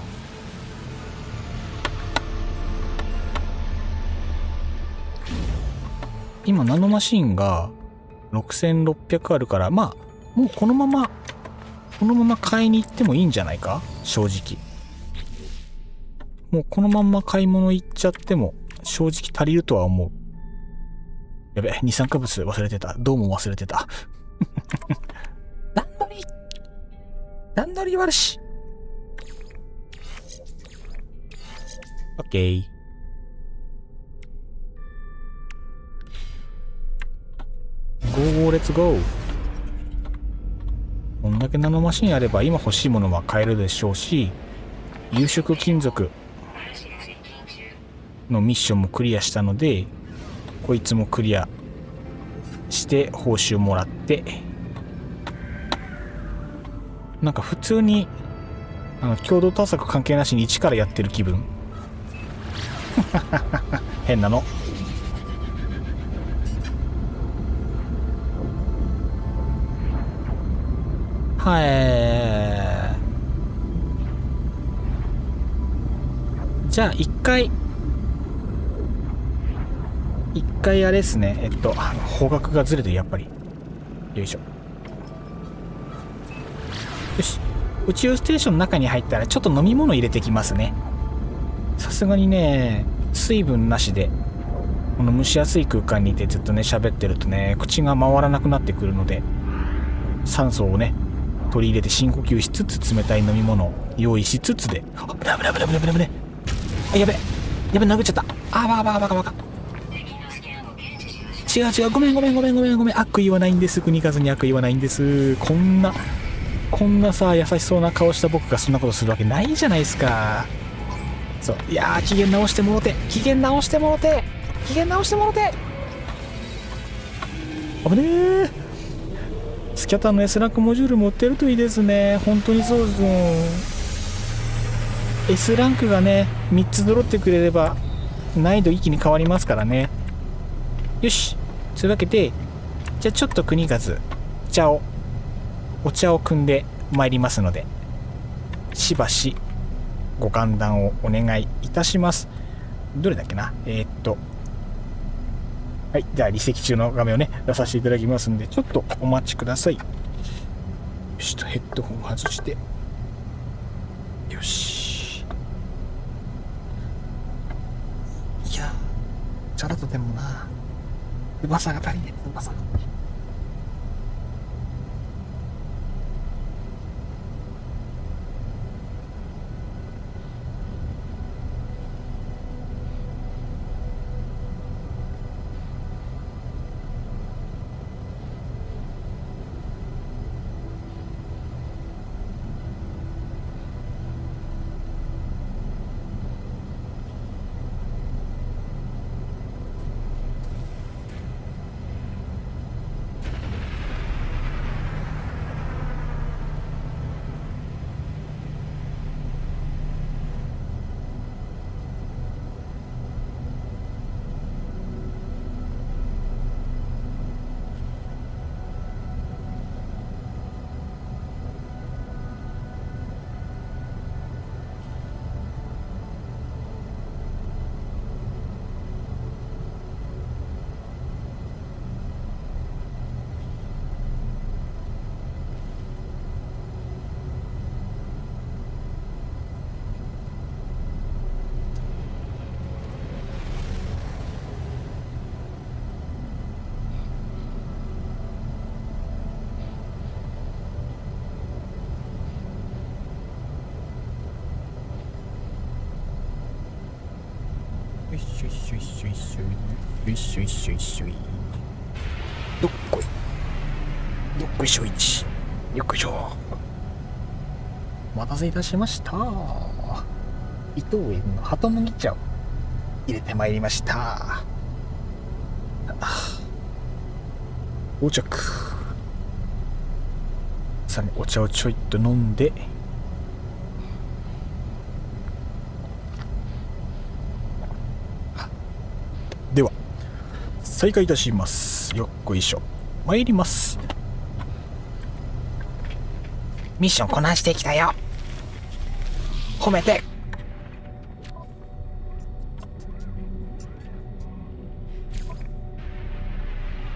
今ナノマシンが6600あるから、まあもうこのまま買いに行ってもいいんじゃないか、正直。もうこのまんま買い物行っちゃっても正直足りるとは思う。やべ、二酸化物忘れてた。どうも忘れてた。段取り悪し。オッケー。ゴーレッツゴー。こんだけナノマシンあれば今欲しいものは買えるでしょうし、有色金属のミッションもクリアしたので、こいつもクリアして報酬もらって、なんか普通に共同探索関係なしに一からやってる気分。変なの。はい。じゃあ一回あれですね。方角がずれてる、やっぱり。よいしょ。よし。宇宙ステーションの中に入ったらちょっと飲み物入れてきますね。さすがにね、水分なしでこの蒸し暑い空間にいてずっとね喋ってるとね、口が回らなくなってくるので、酸素をね取り入れて深呼吸しつつ冷たい飲み物を用意しつつで、あ、危ない。あ、やべ殴っちゃった。あ、バカ。違う、ごめん。悪意はないんです。国和に悪意はないんです。こんなさ、優しそうな顔した僕がそんなことするわけないじゃないですか。そう。いやー、機嫌直してもろて。危ねえ。スキャターの S ランクモジュール持ってるといいですね。本当にそうです。S ランクがね、3つ揃ってくれれば難易度一気に変わりますからね。よし。というわけで、じゃあちょっと国和、お茶を汲んでまいりますので、しばしご歓談をお願いいたします。どれだっけな。はい、じゃあ離席中の画面をね出させていただきますんで、ちょっとお待ちください。よしと、ヘッドホン外して、よし。いやちょっとでもな、うまさが足りねえ。しょいしょいしょいしょいしょいしょいしょい。どっこいどっこいしょいち。よっこいしょ。お待たせいたしました。伊藤園の鳩麦茶を入れてまいりました。到着。さらにお茶をちょいっと飲んで、では再開いたします。よっこいしょ。参ります。ミッションこなしてきたよ。褒めて。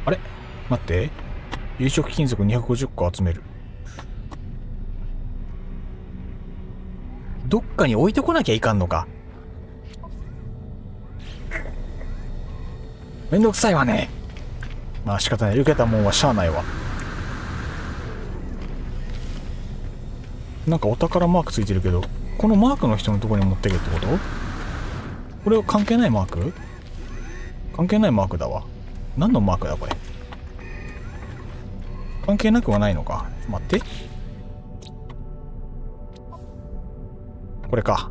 あれ待って、有色金属250個集める。どっかに置いてこなきゃいかんのか。めんどくさいわね。まあ仕方ない。受けたもんはしゃあないわ。なんかお宝マークついてるけど、このマークの人のところに持ってけってこと？これは関係ないマーク？関係ないマークだわ。何のマークだこれ。関係なくはないのか。待って。これか。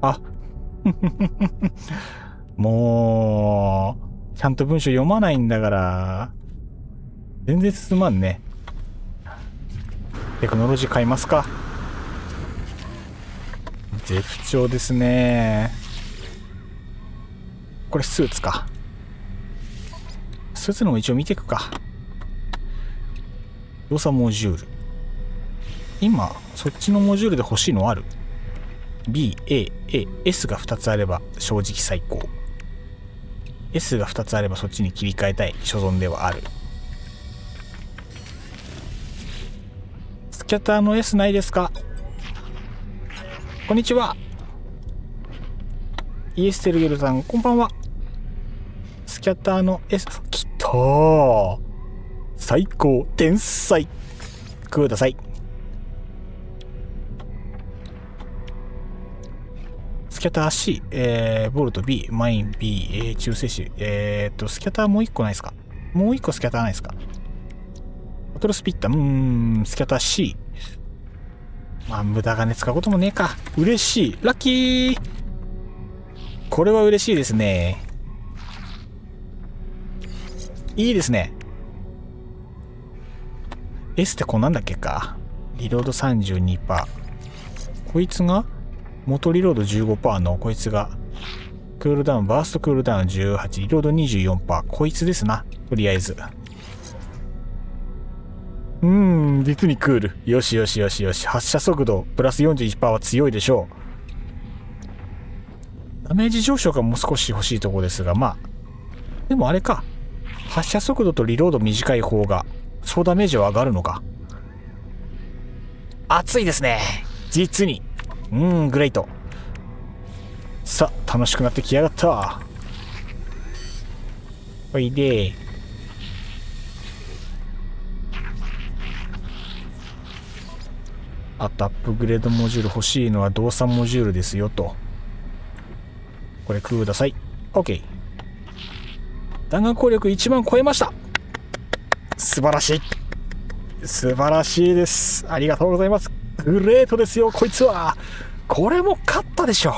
あもうちゃんと文章読まないんだから全然進まんね。テクノロジー買いますか。絶不調ですね。これスーツか。スーツのも一応見ていくか。動作モジュール。今そっちのモジュールで欲しいのある？ B、A、A、S が2つあれば正直最高。S が2つあればそっちに切り替えたい所存ではある。スキャターの S ないですか？こんにちは。イエステルゲルさんこんばんは。スキャターの S きたー。最高天才ください。スキャター C、ボルト B、マイン B、中性子、スキャターもう一個ないですか？もう一個スキャターないですか？バトルスピッター、スキャター C。まあ、無駄金使うこともねえか。嬉しい。ラッキー。これは嬉しいですね。いいですね。S ってこんなんだっけか。リロード 32%。こいつが元リロード 15% のこいつがクールダウンバーストクールダウン18リロード 24%。こいつですな。とりあえず実にクール。よしよしよしよし。発射速度プラス 41% は強いでしょう。ダメージ上昇がもう少し欲しいところですが、まあでもあれか、発射速度とリロード短い方が総ダメージは上がるのか。熱いですね実に。グレイト。さあ楽しくなってきやがった。おいで。あとアップグレードモジュール欲しいのは動作モジュールですよと。これください。 OK。 弾丸攻力1万超えました。素晴らしい素晴らしいです。ありがとうございます。グレートですよこいつは。これも勝ったでしょう。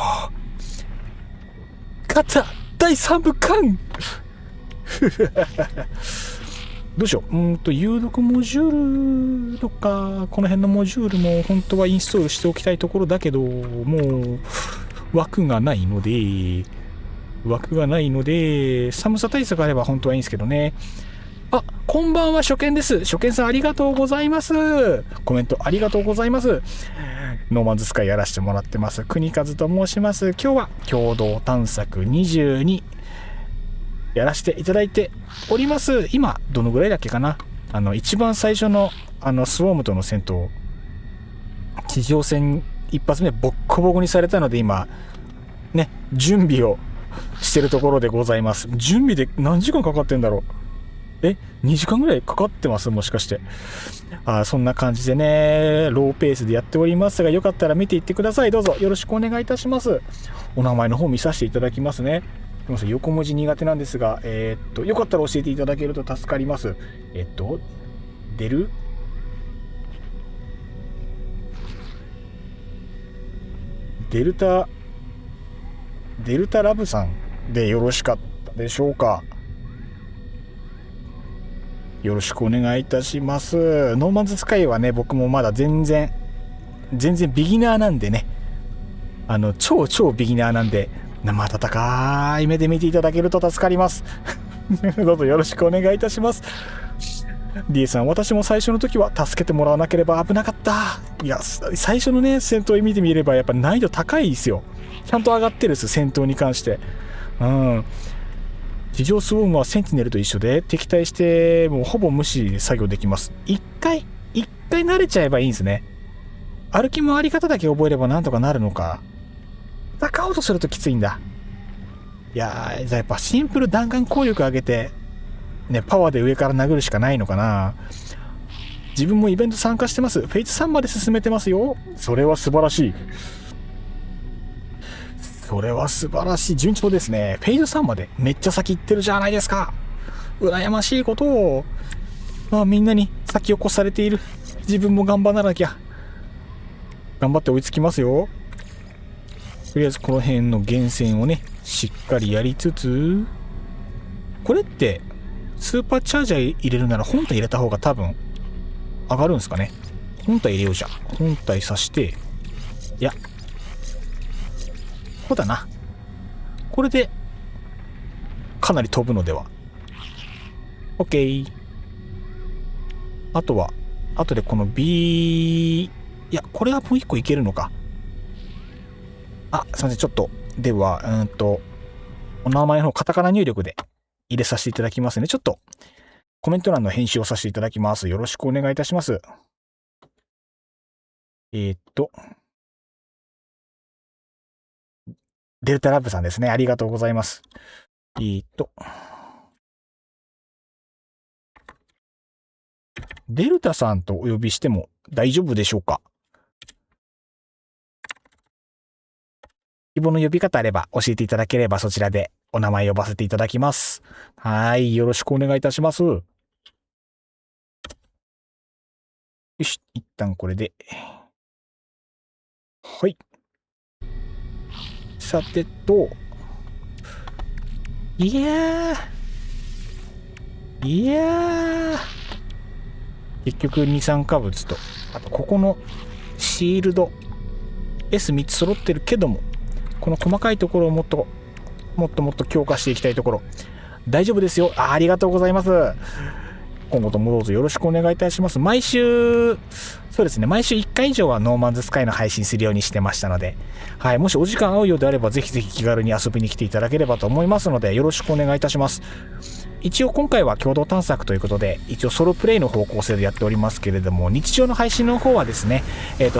勝った第3部完どうしよう。有毒モジュールとかこの辺のモジュールも本当はインストールしておきたいところだけど、もう枠がないので寒さ対策あれば本当はいいんですけどね。あ、こんばんは初見です。初見さんありがとうございます。コメントありがとうございます。ノーマンズスカイやらせてもらってます国和と申します。今日は共同探索22やらせていただいております。今どのぐらいだっけかな。一番最初のスウォームとの戦闘、地上戦一発目ボッコボコにされたので今ね準備をしてるところでございます。準備で何時間かかってんだろう。2時間ぐらいかかってます？もしかして。そんな感じでね、ローペースでやっておりますが、よかったら見ていってください。どうぞよろしくお願いいたします。お名前の方見させていただきますね。すみません、横文字苦手なんですが、よかったら教えていただけると助かります。デルタラブさんでよろしかったでしょうか。よろしくお願いいたします。ノーマンズスカイはね、僕もまだ全然ビギナーなんでね、超ビギナーなんで、生温かい目で見ていただけると助かります。どうぞよろしくお願いいたします。D さん、私も最初の時は助けてもらわなければ危なかった。いや、最初のね、戦闘見てみればやっぱ難易度高いですよ。ちゃんと上がってるんです、戦闘に関して。地上スウォームはセンティネルと一緒で敵対してもうほぼ無視で作業できます。一回慣れちゃえばいいんですね。歩き回り方だけ覚えればなんとかなるのか。戦おうとするときついんだ。いやー、やっぱシンプル弾丸攻力上げてね、パワーで上から殴るしかないのかな。自分もイベント参加してます。フェイズ3まで進めてますよ。それは素晴らしい。順調ですね。フェイズ3までめっちゃ先行ってるじゃないですか。羨ましいことを。みんなに先を越されている。自分も頑張らなきゃ。頑張って追いつきますよ。とりあえずこの辺の源泉をね、しっかりやりつつ、これってスーパーチャージャー入れるなら本体入れた方が多分上がるんですかね。本体入れようじゃん。本体さして、いや、そうだな。これでかなり飛ぶのでは。 OK。 あとは後でこの B、 いや、これはもう一個いけるのか。すいません、ちょっとではお名前の方カタカナ入力で入れさせていただきますね。ちょっとコメント欄の返信をさせていただきます。よろしくお願いいたします。デルタラブさんですね。ありがとうございます。デルタさんとお呼びしても大丈夫でしょうか。希望の呼び方あれば教えていただければそちらでお名前呼ばせていただきます。はい、よろしくお願いいたします。よし、一旦これで。はい。さてと、いやー、結局二酸化物と、あとここのシールド S3 つ揃ってるけども、この細かいところをもっと強化していきたいところ。大丈夫ですよ。ありがとうございます。今後ともどうぞよろしくお願いいたします。毎週1回以上はノーマンズスカイの配信するようにしてましたので、はい、もしお時間合うようであればぜひぜひ気軽に遊びに来ていただければと思いますので、よろしくお願いいたします。一応今回は共同探索ということで、一応ソロプレイの方向性でやっておりますけれども、日常の配信の方はですね、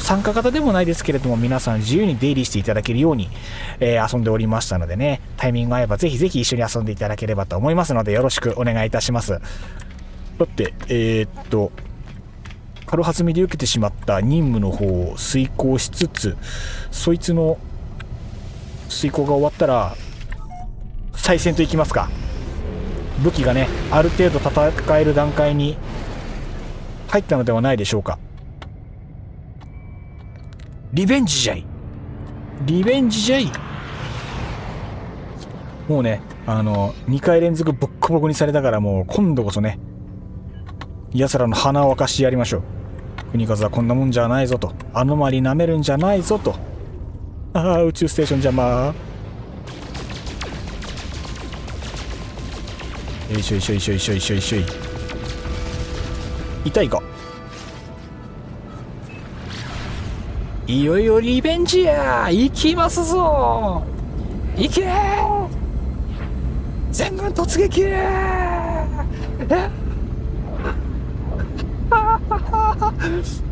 参加型でもないですけれども、皆さん自由に出入りしていただけるように、遊んでおりましたのでね、タイミングが合えばぜひぜひ一緒に遊んでいただければと思いますので、よろしくお願いいたします。だって軽はずみで受けてしまった任務の方を遂行しつつ、そいつの遂行が終わったら再戦といきますか。武器がね、ある程度戦える段階に入ったのではないでしょうか。リベンジじゃい。もうね、2回連続ボッコボコにされたから、もう今度こそね、奴らの鼻を沸かしてやりましょう。国風はこんなもんじゃないぞと、アノマリ舐めるんじゃないぞと。宇宙ステーション邪魔。よいしょ。痛いか。いよいよリベンジや。行きますぞ。行けー。全軍突撃。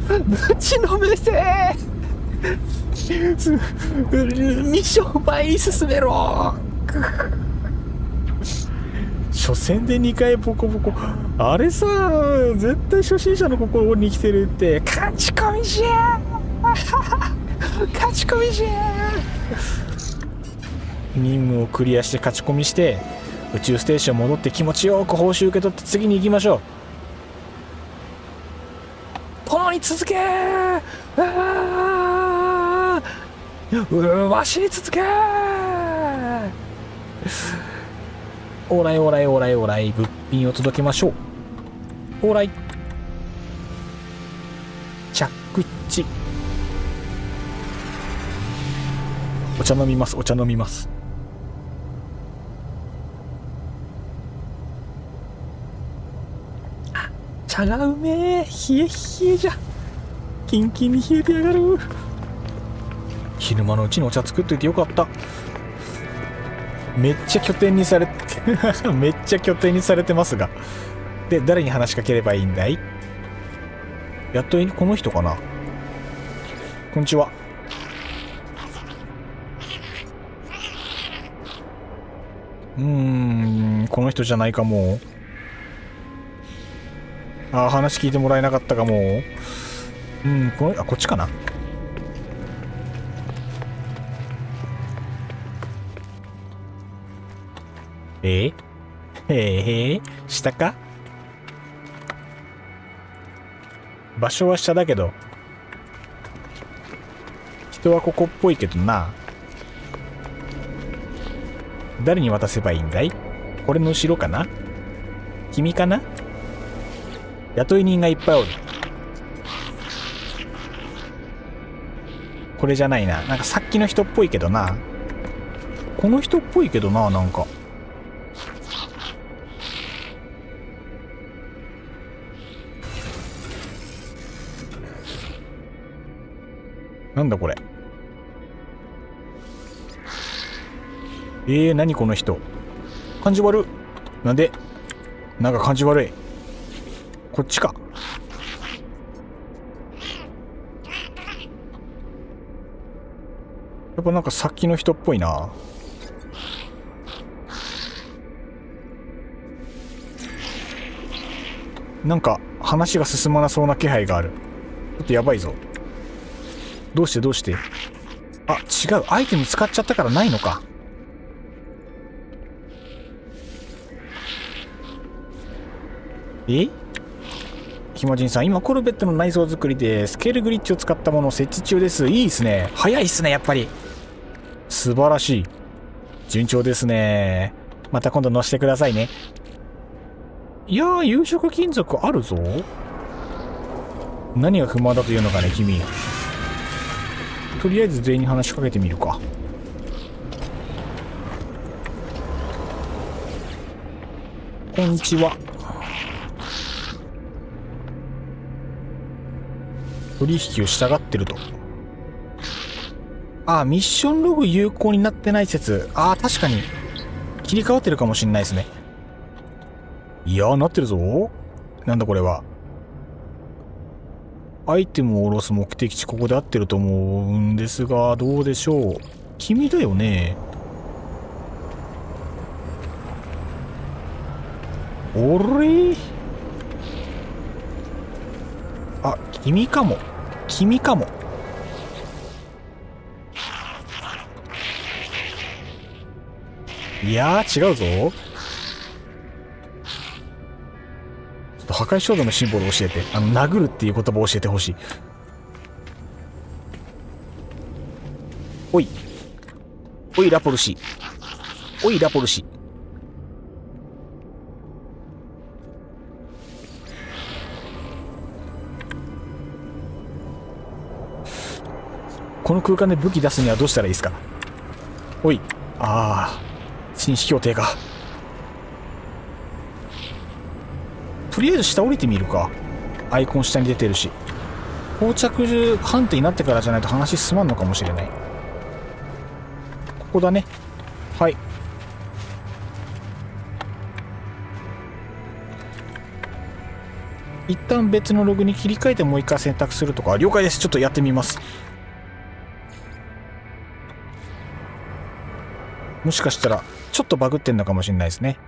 ぶちのめせ。ミッション前に進めろ。し初戦で2回ボコボコ。あれさ、絶対初心者の心に来てるって。勝ち込みじゃー勝ち込みじゃー。任務をクリアして勝ち込みして、宇宙ステーション戻って気持ちよく報酬受け取って次に行きましょう。共に続けー。わしに続けー。オーライオーライオーライオーライ、物品を届けましょう。オーライ、着地。お茶飲みます、お茶飲みます。あ、茶がうめえ。冷え冷えじゃ。キンキンに冷えてやがる。昼間のうちにお茶作っといてよかった。めっちゃ拠点にされてめっちゃ拠点にされてますが。で、誰に話しかければいいんだい？やっとこの人かな。こんにちは。この人じゃないかも。話聞いてもらえなかったかも。こっちかな。下か。場所は下だけど人はここっぽいけどな。誰に渡せばいいんだい？これの後ろかな？君かな？雇い人がいっぱいおる。これじゃないな。なんかさっきの人っぽいけどな。この人っぽいけどな、なんか。なんだこれ。何この人。感じ悪。なんで？なんか感じ悪い。こっちか。やっぱなんかさっきの人っぽいな。なんか話が進まなそうな気配がある。ちょっとやばいぞ。どうしてどうして？あ、違う。アイテム使っちゃったからないのか。暇人さん、今コルベットの内装作りでスケールグリッチを使ったものを設置中です。いいっすね。早いっすね、やっぱり。素晴らしい。順調ですね。また今度乗せてくださいね。いやー、有色金属あるぞ。何が不満だというのかね、君。とりあえず全員に話しかけてみるか。こんにちは。取引を従ってると。ミッションログ有効になってない説。確かに切り替わってるかもしんないですね。いやー、なってるぞ。なんだこれは。アイテムを下ろす目的地、ここで合ってると思うんですが、どうでしょう。君だよね。おれ？君かも。君かも。いやー、違うぞ。ちょっと破壊衝動のシンボルを教えて。殴るっていう言葉を教えてほしい。おい。おい、ラポルシ。おい、ラポルシ。この空間で武器出すにはどうしたらいいですか？おい。紳士協定か。とりあえず下降りてみるか。アイコン下に出てるし。到着判定になってからじゃないと話進まんのかもしれない。ここだね。はい。一旦別のログに切り替えてもう一回選択するとか。了解です。ちょっとやってみます。もしかしたらちょっとバグってんのかもしれないですね。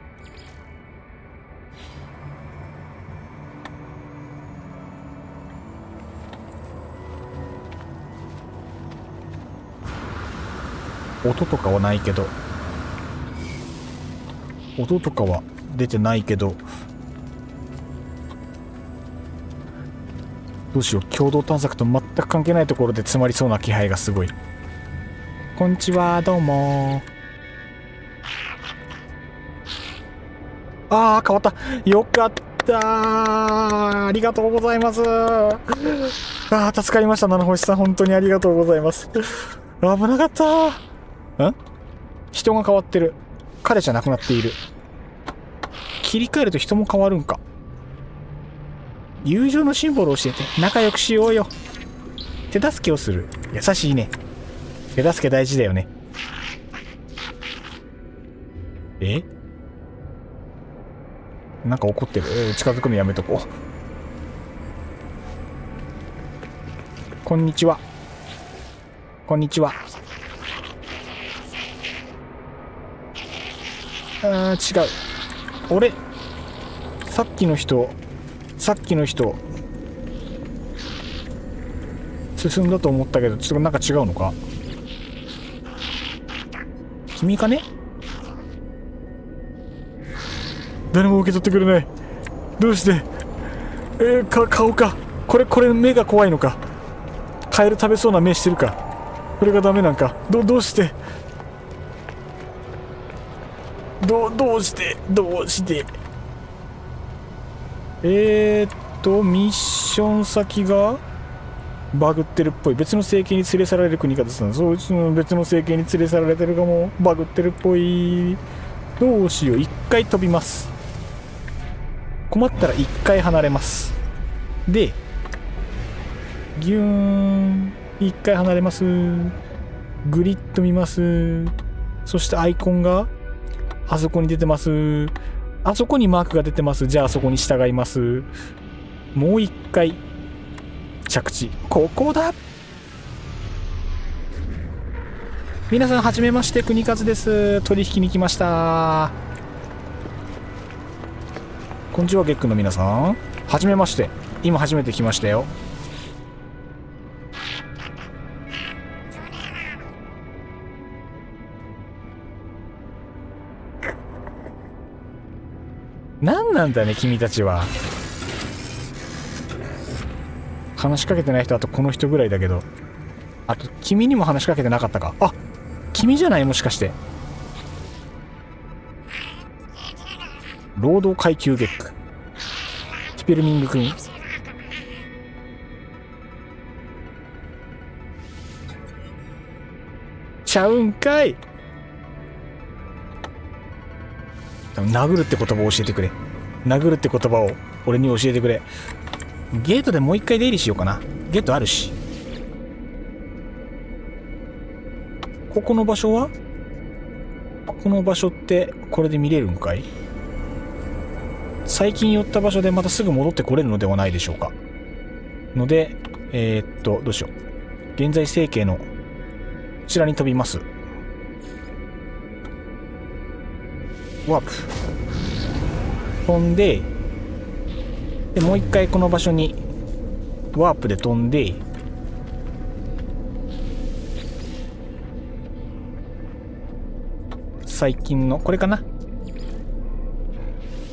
音とかはないけど、音とかは出てないけど、どうしよう。共同探索と全く関係ないところで詰まりそうな気配がすごい。こんにちは、どうも。ああ、変わった。よかった。ありがとうございます。ああ、助かりました。七星さん、本当にありがとうございます。危なかった。人が変わってる。彼じゃなくなっている。切り替えると人も変わるんか。友情のシンボルを教えて。仲良くしようよ。手助けをする。優しいね。手助け大事だよね。なんか怒ってる。近づくのやめとこう。こんにちは。こんにちは。違う。俺、さっきの人、進んだと思ったけど、ちょっとなんか違うのか？君かね？誰も受け取ってくれない。どうして？顔か。これ目が怖いのか。カエル食べそうな目してるか。これがダメなんか。どうしてミッション先がバグってるっぽい。別の星系に連れ去られる国かですね。そう、別の星系に連れ去られてるかも。バグってるっぽい。どうしよう。一回飛びます。困ったら一回離れます。で、ギューン。一回離れます。グリッド見ます。そしてアイコンがあそこに出てます。あそこにマークが出てます。じゃああそこに従います。もう一回着地。ここだ。皆さんはじめまして、国和です。取引に来ました。こんにちは、ゲックの皆さん。はじめまして。今初めて来ましたよ。何なんだね、君たちは。話しかけてない人、あとこの人ぐらいだけど。あと、君にも話しかけてなかったか。あ、君じゃない？もしかして。労働階級ゲック。スペルミング君。ちゃうんかい。殴るって言葉を教えてくれ。殴るって言葉を俺に教えてくれ。ゲートでもう一回出入りしようかな。ゲートあるし。ここの場所は？ここの場所ってこれで見れるんかい？最近寄った場所でまたすぐ戻ってこれるのではないでしょうか。ので、どうしよう。現在成形のこちらに飛びます。ワープ。飛んで、もう一回この場所にワープで飛んで、最近のこれかな。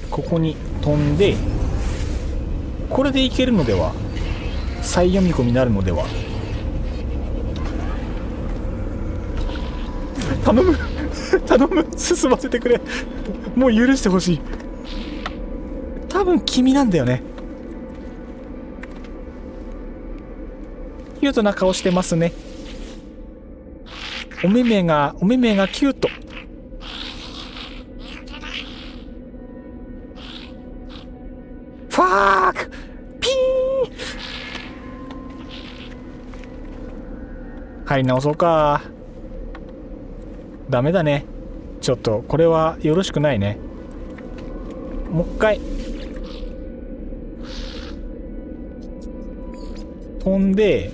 ここに飛んで、これでいけるのでは？再読み込みになるのでは？頼む頼む、進ませてくれ。もう許してほしい。多分君なんだよね。キュートな顔してますね。お目目がキュート。ファークピーン。入り直そうか。ダメだね。ちょっとこれはよろしくないね。もう一回飛んで、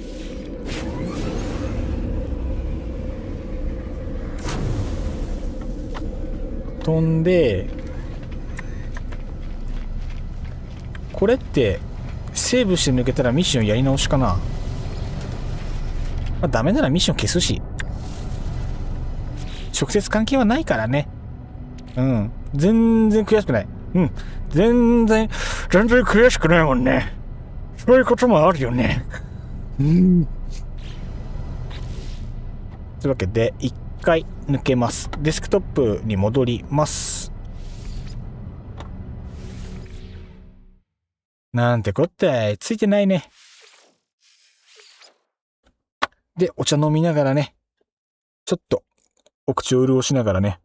これってセーブして抜けたらミッションやり直しかな。ダメならミッション消すし。直接関係はないからね。うん。全然悔しくない。うん。全然悔しくないもんね。そういうこともあるよね。うん。というわけで、一回抜けます。デスクトップに戻ります。なんてこってついてないね。で、お茶飲みながらね、ちょっとお口を潤しながらね。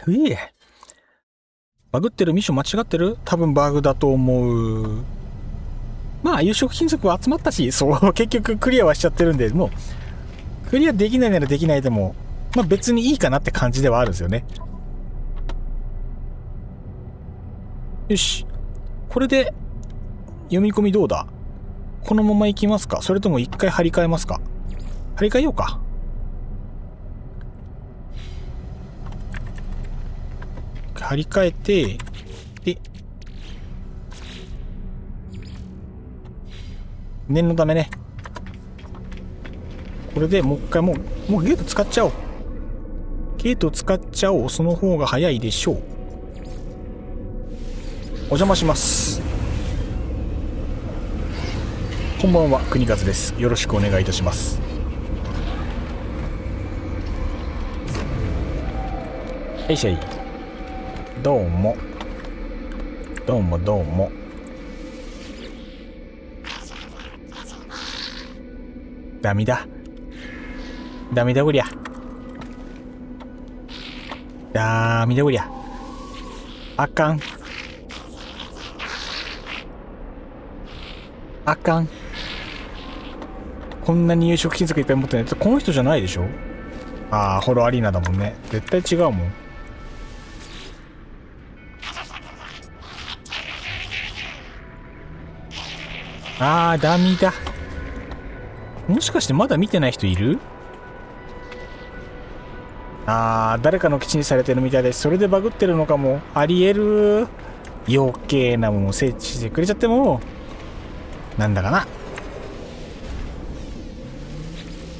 ふえ。バグってるミッション間違ってる？多分バグだと思う。まあ、有色金属は集まったし、そう、結局クリアはしちゃってるんで、もう、クリアできないならできないでも、まあ別にいいかなって感じではあるんですよね。よし。これで、読み込みどうだ？このまま行きますか？それとも一回張り替えますか？張り替えようか。張り替えて、で、念のためね。これでもう一回もうゲート使っちゃおう。ゲート使っちゃおう。その方が早いでしょう。お邪魔します。こんばんは、国和です。よろしくお願いいたします。はいしゃい。どうも。どうもどうも。ダメだ。ダメだこりゃ。ダメだこりゃ。あかん。あかん。こんなに有色金属いっぱい持ってない。この人じゃないでしょ？ああ、ホロアリーナだもんね。絶対違うもん。ああ、ダメだ。もしかしてまだ見てない人いる？ああ、誰かの基地にされてるみたいです。それでバグってるのかも。ありえる。余計なものを設置してくれちゃっても、なんだかな。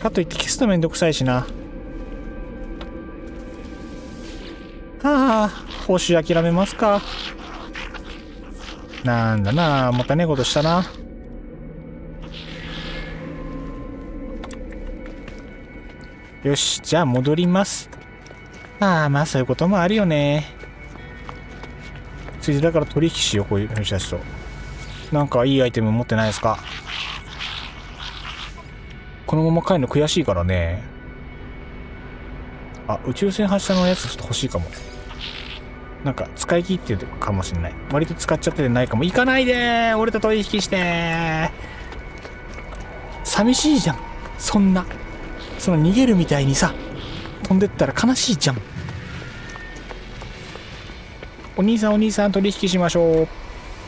かといって消すのめんどくさいしな。ああ、報酬諦めますか。なんだな、もったいねえことしたな。よし、じゃあ戻ります。ああ、まあそういうこともあるよね。ついでだから取引しよう、こういう人たちと。なんかいいアイテム持ってないですか？このまま帰るの悔しいからね。あ、宇宙船発射のやつちょっと欲しいかも。なんか使い切ってるかもしれない。割と使っちゃってないかも。行かないでー、俺と取引してー。寂しいじゃん。そんな。その逃げるみたいにさ、飛んでったら悲しいじゃん。お兄さんお兄さん取引しましょう。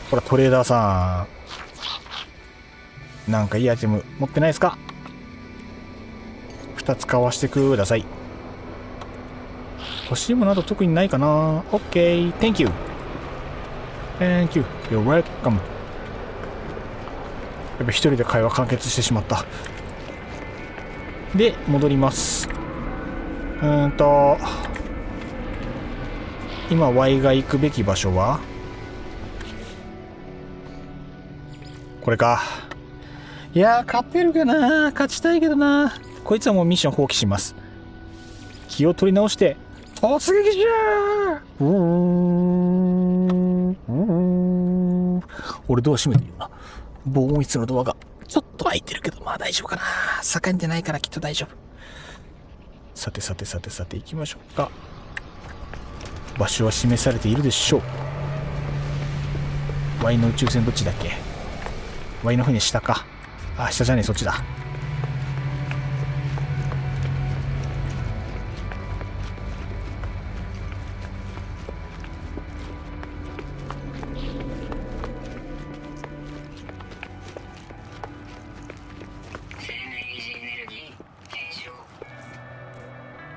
ほらトレーダーさん。なんかいいアイテム持ってないですか？2つ買わしてください。欲しいものなど特にないかな。OK。Thank you。Thank you。You're welcome。やっぱ一人で会話完結してしまった。で、戻ります。今 Y が行くべき場所はこれか。いやー、勝てるかな。勝ちたいけどな。こいつはもうミッション放棄します。気を取り直して突撃じゃー。俺ドア閉めてるよな。防音室のドアがちょっと開いてるけど、まあ大丈夫かな。盛んでないからきっと大丈夫。さてさてさてさて行きましょうか。場所は示されているでしょう。 Y の宇宙船どっちだっけ？ Y の船下か。あ、下じゃねえ、そっちだ。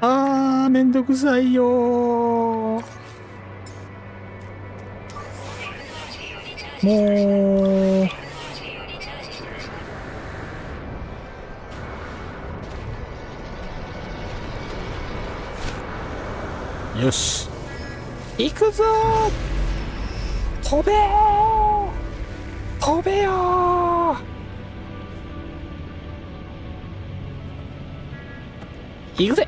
あー、めんどくさいよー。もうよし行くぞー、飛べー、飛べよー。行くぜ。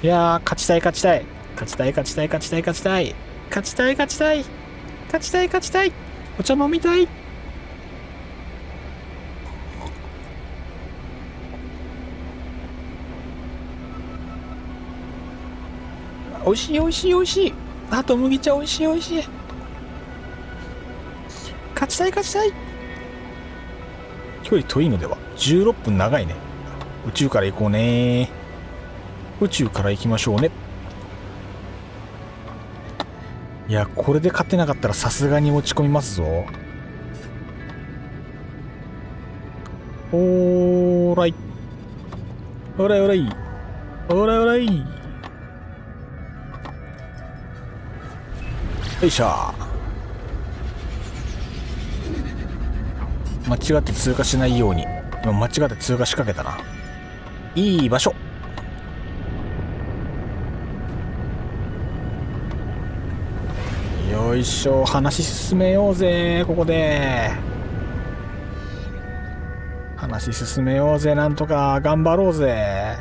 いやー、勝ちたい勝ちたい勝ちたい勝ちたい勝ちたい勝ちたい勝ちたい勝ちたい勝ちたい勝ちたい、お茶飲みたい。おいしいおいしいおいしい、あと麦茶おいしいおいしい。勝ちたい勝ちたい。距離遠いのでは。16分長いね。宇宙から行こうね。宇宙から行きましょうね。いや、これで勝てなかったらさすがに落ち込みますぞ。おーらいおらいおらいおらいおらい、よいしょ。間違って通過しないように。今間違って通過しかけたな。いい場所。よいしょ、話進めようぜ。ここで話進めようぜ。なんとか頑張ろうぜ。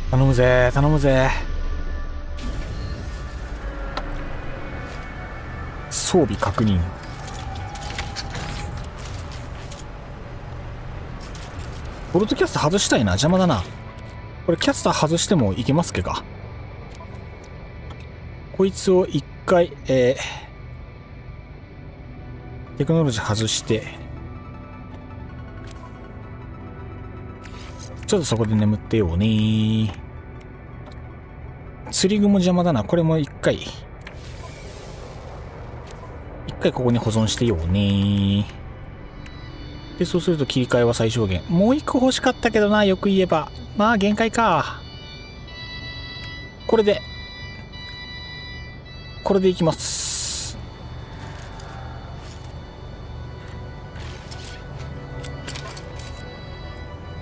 頼むぜ頼むぜ。装備確認。ポルトキャスト外したいな。邪魔だな。これキャスター外してもいけますっけか。こいつを一回テクノロジー外して、ちょっとそこで眠ってようね。釣り具も邪魔だな。これも一回ここに保存してようね。で、そうすると切り替えは最小限。もう一個欲しかったけどな、よく言えば。まあ限界か。これでいきます。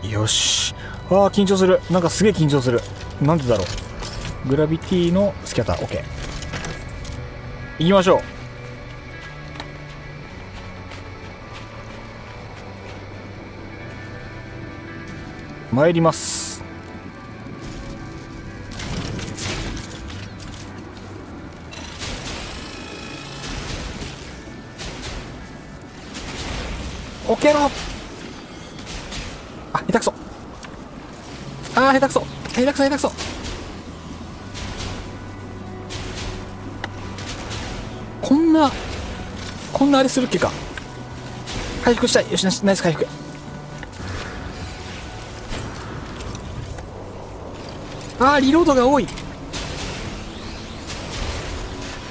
よし。ああ、緊張する。なんかすげえ緊張する。なんでだろう。グラビティのスキャター OK。 行きましょう。参ります。オケロ。あ、下手くそ。あー、下手くそ下手くそ下手くそ。こんなあれするっけか。回復したい。よし、ナイス回復。あー、リロードが多い。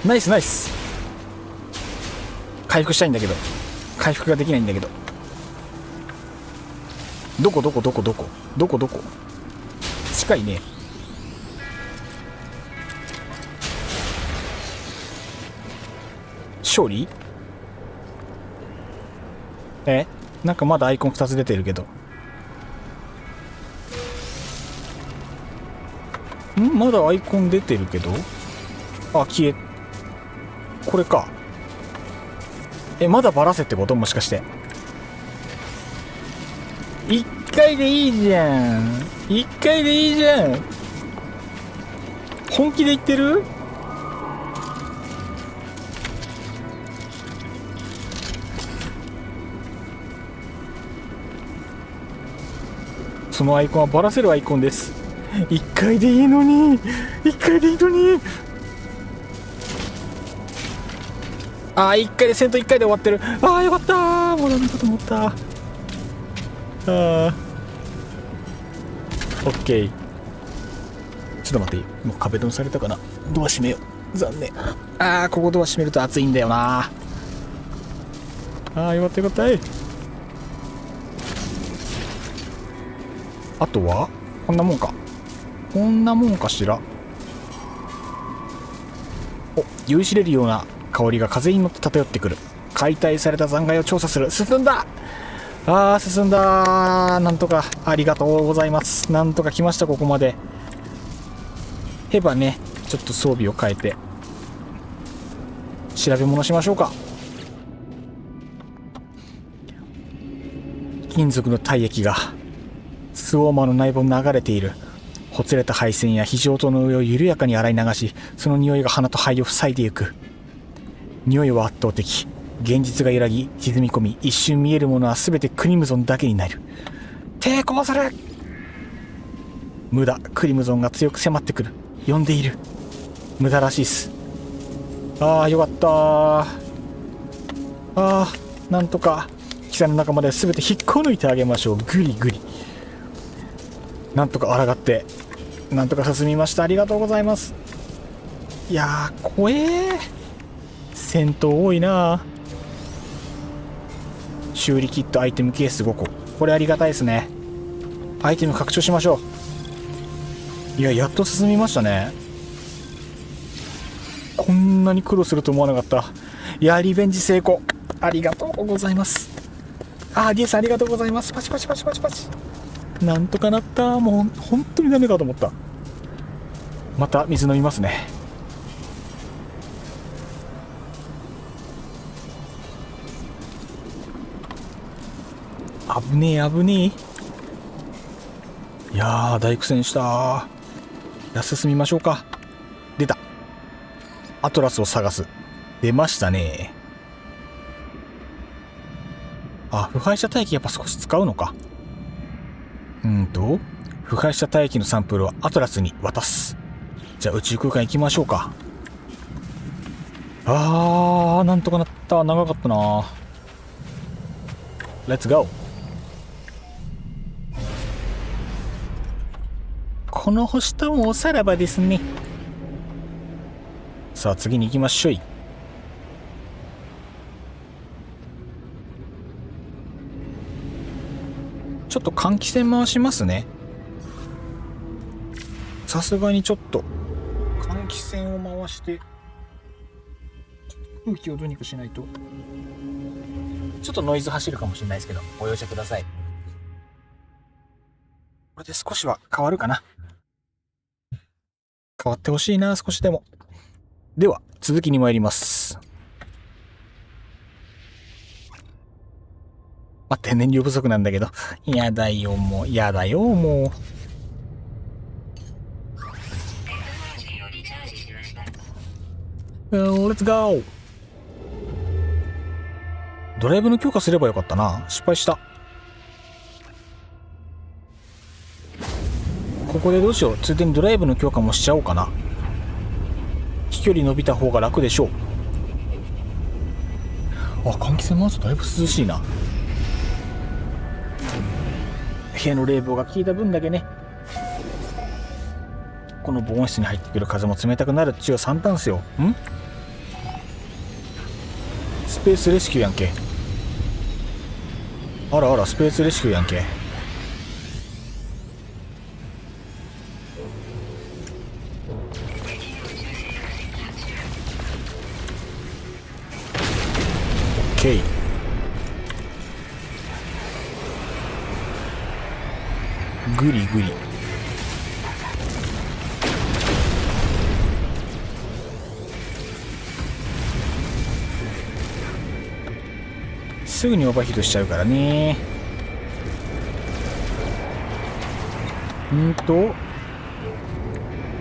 ナイスナイス。回復したいんだけど回復ができないんだけど。どこ近いね。勝利。なんかまだアイコン2つ出てるけど。まだアイコン出てるけど。あ、これか。まだバラせってこと？もしかして1回でいいじゃん。1回でいいじゃん。本気で言ってる？そのアイコンはバラせるアイコンです。1回でいいのに。ああ、1回で戦闘1回で終わってる。ああ、よかったー。もうダメかと思った。オッケー。ちょっと待って、もう壁ドンされたかな。ドア閉めよう。残念。ああ、ここドア閉めると暑いんだよな。ああ、よかったよかった。あとはこんなもんかしら。酔いしれるような香りが風に乗って漂ってくる。解体された残骸を調査する。進んだ。あー、進んだ。なんとか、ありがとうございます。なんとか来ました、ここまで。ヘバね、ちょっと装備を変えて調べ物しましょうか。金属の体液がスウォーマーの内部を流れている。ほつれた配線や非常灯の上を緩やかに洗い流し、その匂いが鼻と肺を塞いでいく。匂いは圧倒的。現実が揺らぎ沈み込み、一瞬見えるものは全てクリムゾンだけになる。抵抗する。無駄。クリムゾンが強く迫ってくる。呼んでいる。無駄らしいっす。ああ、よかったー。ああ、なんとか汽車の中まで全て引っこ抜いてあげましょう。グリグリ。なんとか抗ってなんとか進みました。ありがとうございます。いやー、怖え。戦闘多いな。修理キットアイテムケース5個、これありがたいですね。アイテム拡張しましょう。いや、やっと進みましたね。こんなに苦労すると思わなかった。いや、リベンジ成功、ありがとうございます。あー、DS ありがとうございます。パチパチパチパチパチ。なんとかなった。もう本当にダメかと思った。また水飲みますね。危ねえ危ねえ。いやー、大苦戦した。じゃあ進みましょうか。出た。アトラスを探す。出ましたね。あ、腐敗者帯域やっぱ少し使うのか。腐敗者帯域のサンプルをアトラスに渡す。じゃあ宇宙空間行きましょうか。あー、なんとかなった。長かったな。レッツゴー。この星ともおさらばですね。さあ次に行きましょい。ちょっと換気扇回しますね。さすがにちょっと換気扇を回して空気をどうにかしないと。ちょっとノイズ走るかもしれないですけど、ご容赦ください。これで少しは変わるかな。変わってほしいな、少しでも。では続きに参ります。待って、燃料不足なんだけど。やだよもう、やだよもう。レッツゴー。ドライブの強化すればよかったな。失敗した。ここでどうしよう。ついでにドライブの強化もしちゃおうかな。飛距離伸びた方が楽でしょう。あ、換気扇回すとだいぶ涼しいな。部屋の冷房が効いた分だけね、この防音室に入ってくる風も冷たくなるっちゅう3単っすよ。スペースレスキューやんけ。あらあら、スペースレスキューやんけ。オッケー。グリグリ。すぐにオーバーヒートしちゃうからね。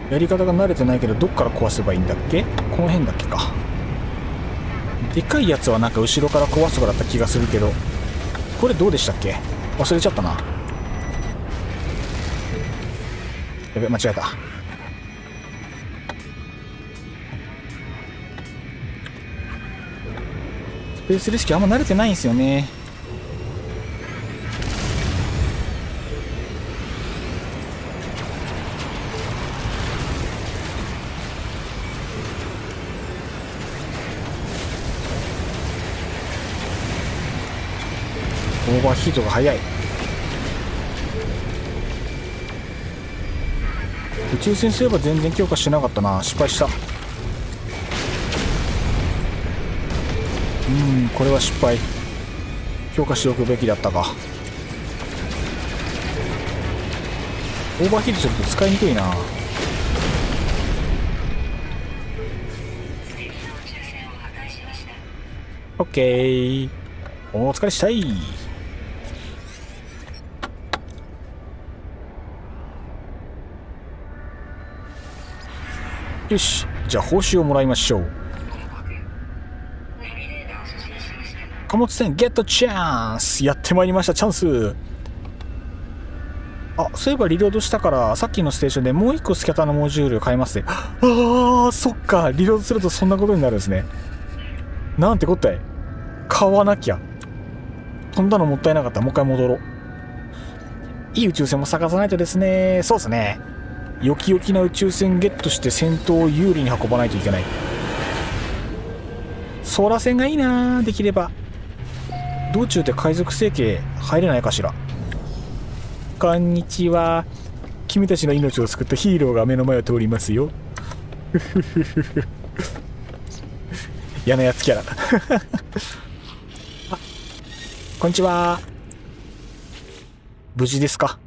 やり方が慣れてないけど、どっから壊せばいいんだっけ。この辺だっけか。でかいやつはなんか後ろから壊すとかだった気がするけど、これどうでしたっけ。忘れちゃったな。やべ、間違えた。スペースレスキューあんま慣れてないんですよね。オーバーヒートが早い。宇宙船すれば全然強化してなかったな。失敗した。これは失敗。強化しておくべきだったか。オーバーヒートすると使いにくいな。オッケー、お疲れしたい。よし、じゃあ報酬をもらいましょう。貨物船ゲットチャンス、やってまいりました。チャンス。あ、そういえばリロードしたからさっきのステーションでもう一個スキャターのモジュール買いますね。あー、そっか、リロードするとそんなことになるんですね。なんてこったい。買わなきゃ。飛んだのもったいなかった。もう一回戻ろう。いい宇宙船も探さないとですね。そうですね、よきよきな宇宙船ゲットして戦闘を有利に運ばないといけない。空船がいいな。できれば道中で海賊生系入れないかしら。こんにちは。君たちの命を救ったヒーローが目の前を通りますよ。嫌なやつキャラ。あ、こんにちは。無事ですか？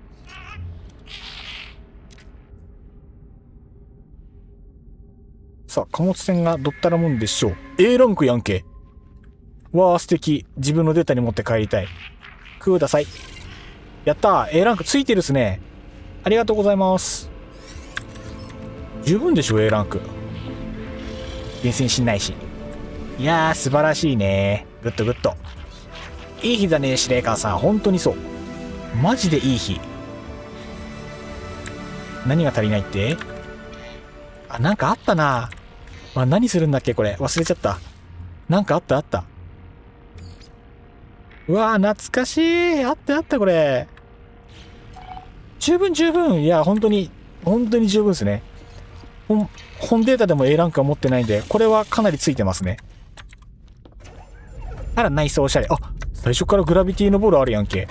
さあ、貨物船がどったらもんでしょう。 A ランクやんけ。わあ素敵。自分のデータに持って帰りたい。ください。やったー、 A ランクついてるっすね。ありがとうございます。十分でしょ A ランク。厳選しないし。いやー素晴らしいね。グッドグッド。いい日だね司令官さん。本当にそう、マジでいい日。何が足りないって？あ、なんかあったな。何するんだっけこれ、忘れちゃった。なんかあった。うわー懐かしい。あったこれ。十分。いや本当に十分ですね。本データでも A ランクは持ってないんで、これはかなりついてますね。あら、内装おしゃれ。あ、最初からグラビティのボールあるやんけ。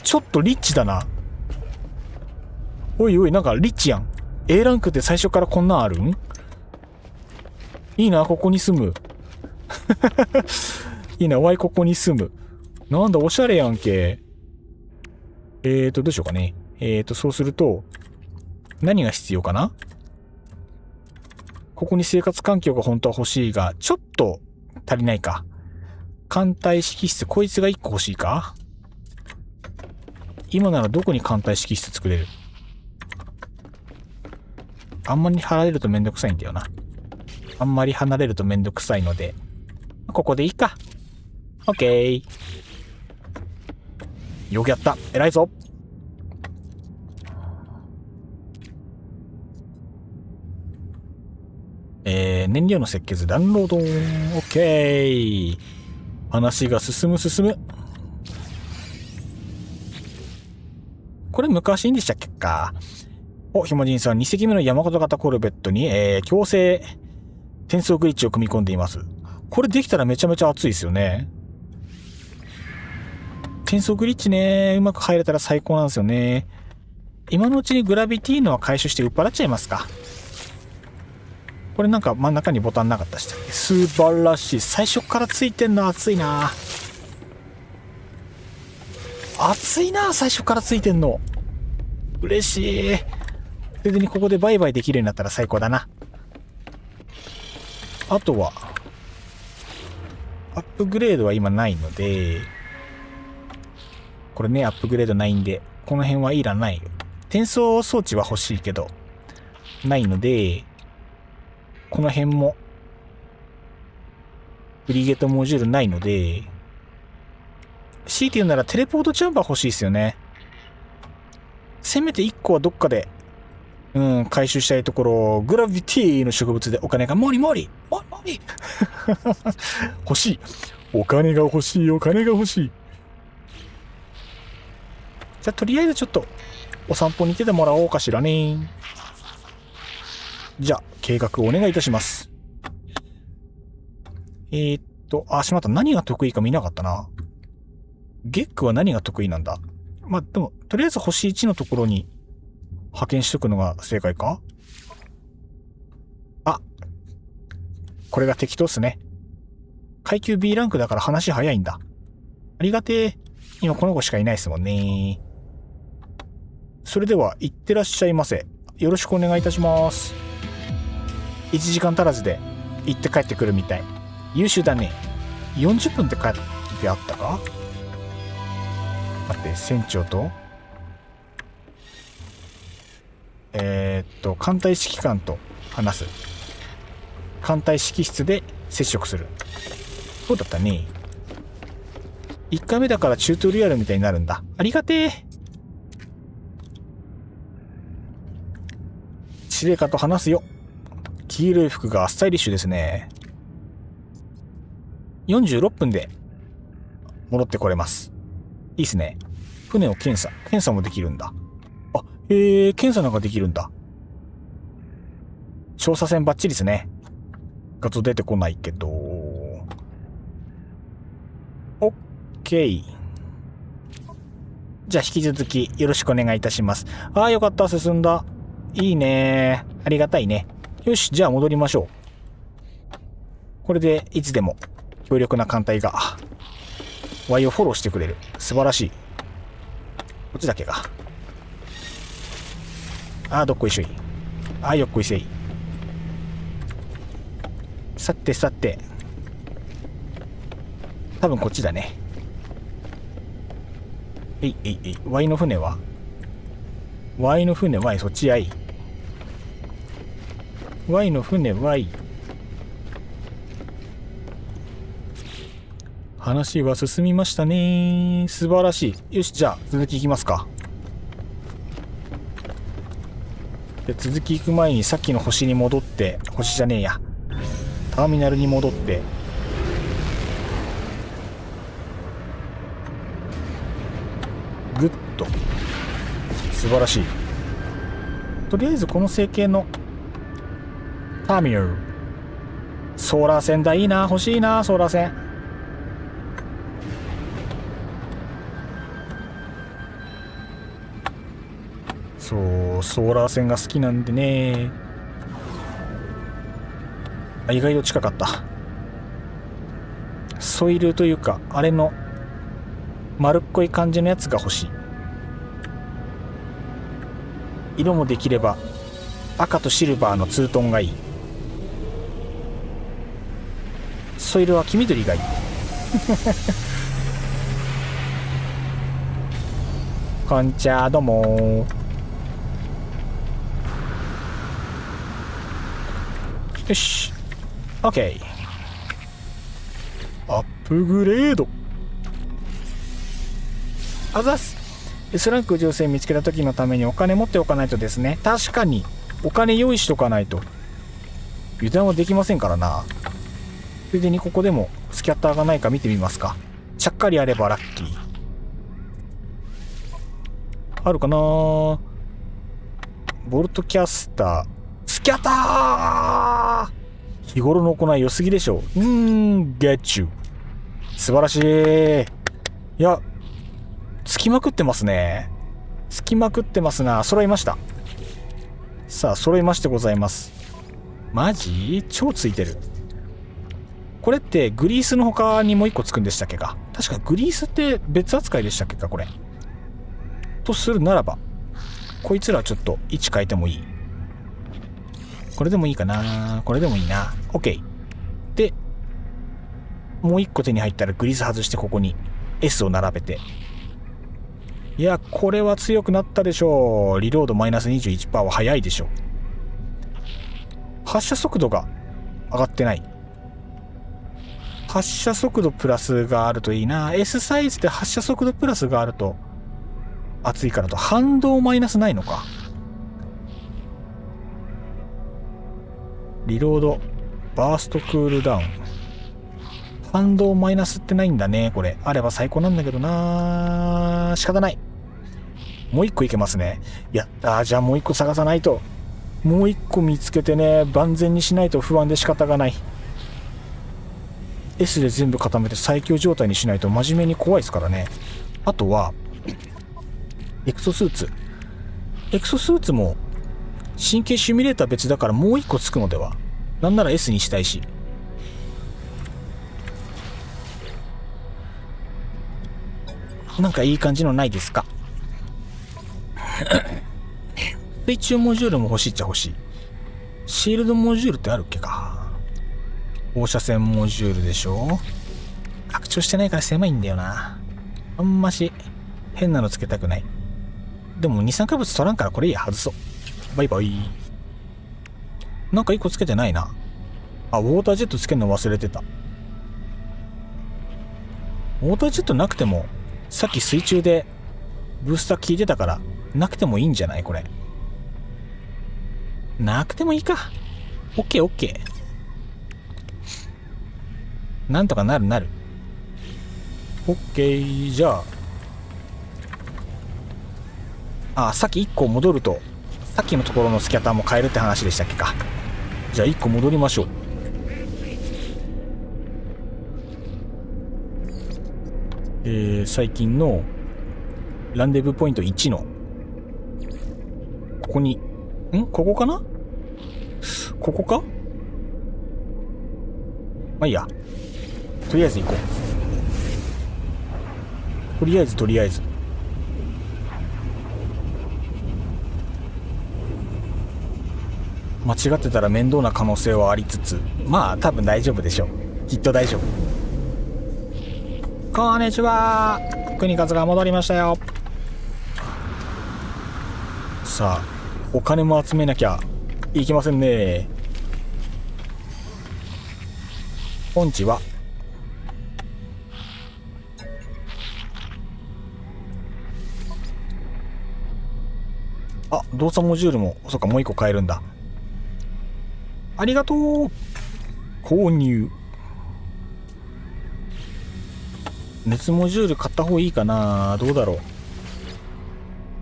ちょっとリッチだな。おい、なんかリッチやん。A ランクって最初からこんなんあるん？いいな、ここに住む。いいな、ここに住む。なんだ、おしゃれやんけ。どうしようかね。そうすると、何が必要かな？ここに生活環境が本当は欲しいが、ちょっと足りないか。艦隊式室、こいつが1個欲しいか？今ならどこに艦隊式室作れる？あんまり離れるとめんどくさいんだよな。あんまり離れるとめんどくさいので、ここでいいか。オッケー。よくやった。偉いぞ。燃料の設計図ダウンロード。オッケー。話が進む。これ昔でしたっけか。ひもじんさん、2隻目の山形型コルベットに、強制転送グリッチを組み込んでいます。これできたらめちゃめちゃ熱いですよね。転送グリッチね、うまく入れたら最高なんですよね。今のうちにグラビティのは回収して売っ払っちゃいますか。これなんか真ん中にボタンなかったし。素晴らしい。最初からついてんの熱いな。熱いな、最初からついてんの。嬉しい。それでにここで売買できるようになったら最高だな。あとは、アップグレードは今ないので、これね、アップグレードないんで、この辺はいらない。転送装置は欲しいけど、ないので、この辺も、フリゲートモジュールないので、強いて言うならテレポートチャンバー欲しいですよね。せめて1個はどっかで、回収したいところ、グラビティの植物でお金がもり欲しい。お金が欲しい。じゃあとりあえずちょっとお散歩に行っててもらおうかしらね。じゃあ計画をお願いいたします。しまった。何が得意か見なかったな。ゲックは何が得意なんだ。でもとりあえず星1のところに派遣しとくのが正解か。これが適当っすね。階級 B ランクだから話早いんだ。ありがてえ。今この子しかいないですもんね。それでは、行ってらっしゃいませ。よろしくお願いいたします。1時間足らずで行って帰ってくるみたい。優秀だね。40分って書いてあったか？待って、船長と艦隊指揮官と話す。艦隊指揮室で接触する。そうだったね。1回目だからチュートリアルみたいになるんだ。ありがてえ。司令官と話すよ。黄色い服がスタイリッシュですね。46分で戻ってこれます。いいっすね。船を検査もできるんだ。あ、検査なんかできるんだ。調査船バッチリですね。画像出てこないけど。オッケー。じゃあ引き続きよろしくお願いいたします。ああ、よかった。進んだ。いいね。ありがたいね。よし、じゃあ戻りましょう。これでいつでも強力な艦隊が Y をフォローしてくれる。素晴らしい。こっちだけが。ああ、どっこいしょい。ああ、よっこいせい。さてさて。多分こっちだね。Y の船は Y の船はそっちやい。Y の船はい話は進みましたね。素晴らしい。よし、じゃあ続きいきますか。で、続き行く前にさっきの星に戻って、星じゃねえや、ターミナルに戻って、グッと。素晴らしい。とりあえずこの成形のターミナル、ソーラー線だ。いいな、欲しいな、ソーラー線。そう、ソーラー線が好きなんでね。意外と近かった。ソイルというか、あれの丸っこい感じのやつが欲しい。色もできれば赤とシルバーのツートンがいい。ソイルは黄緑がいい。こんちゃどうも。よし OK。 アップグレード。あざっす。S ランク女性見つけた時のためにお金持っておかないとですね。確かにお金用意しとかないと油断はできませんからな。ついでにここでもスキャッターがないか見てみますか。ちゃっかりあればラッキー。あるかな。ボルトキャスター、スキャッター。日頃の行い良すぎでしょう。get you。素晴らしい。いや、つきまくってますね。つきまくってますな。揃いました。さあ、揃いましてございます。マジ？超ついてる。これってグリースの他にもう一個つくんでしたっけか。確かグリースって別扱いでしたっけか、これ。とするならば、こいつらちょっと位置変えてもいい。これでもいいかな。これでもいいな。OK。で、もう一個手に入ったらグリース外してここに S を並べて。いや、これは強くなったでしょう。リロードマイナス 21% は速いでしょう。発射速度が上がってない。発射速度プラスがあるといいな。S サイズで発射速度プラスがあると熱いからと。反動マイナスないのか。リロードバーストクールダウン。反動マイナスってないんだね。これあれば最高なんだけどな。仕方ない。もう一個いけますね。やったー。じゃあもう一個探さないと。もう一個見つけてね、万全にしないと不安で仕方がない。S で全部固めて最強状態にしないと真面目に怖いですからね。あとはエクソスーツ。エクソスーツも神経シミュレーター別だからもう一個つくのでは。なんなら S にしたいし。なんかいい感じのないですか？水中モジュールも欲しいっちゃ欲しい。シールドモジュールってあるっけか。放射線モジュールでしょ。拡張してないから狭いんだよな。あんまし変なのつけたくない。でも二酸化物取らんからこれいいや、外そう。バイバイ。なんか一個つけてないな。あ、ウォータージェットつけるの忘れてた。ウォータージェットなくても、さっき水中でブースター効いてたからなくてもいいんじゃないこれ。なくてもいいか。オッケーオッケー。なんとかなる。オッケー。じゃあ、さっき1個戻るとさっきのところのスキャターも変えるって話でしたっけか。じゃあ1個戻りましょう。最近のランデブーポイント1のここにここかな。ここか。まあいいや、とりあえず行こう。とりあえず間違ってたら面倒な可能性はありつつ、まあ多分大丈夫でしょう。きっと大丈夫。こんにちは、国和が戻りましたよ。さあ、お金も集めなきゃいけませんね。こんちは。あ、動作モジュールも、そっか、もう一個買えるんだ。ありがとう。購入。熱モジュール買った方がいいかな。どうだろう。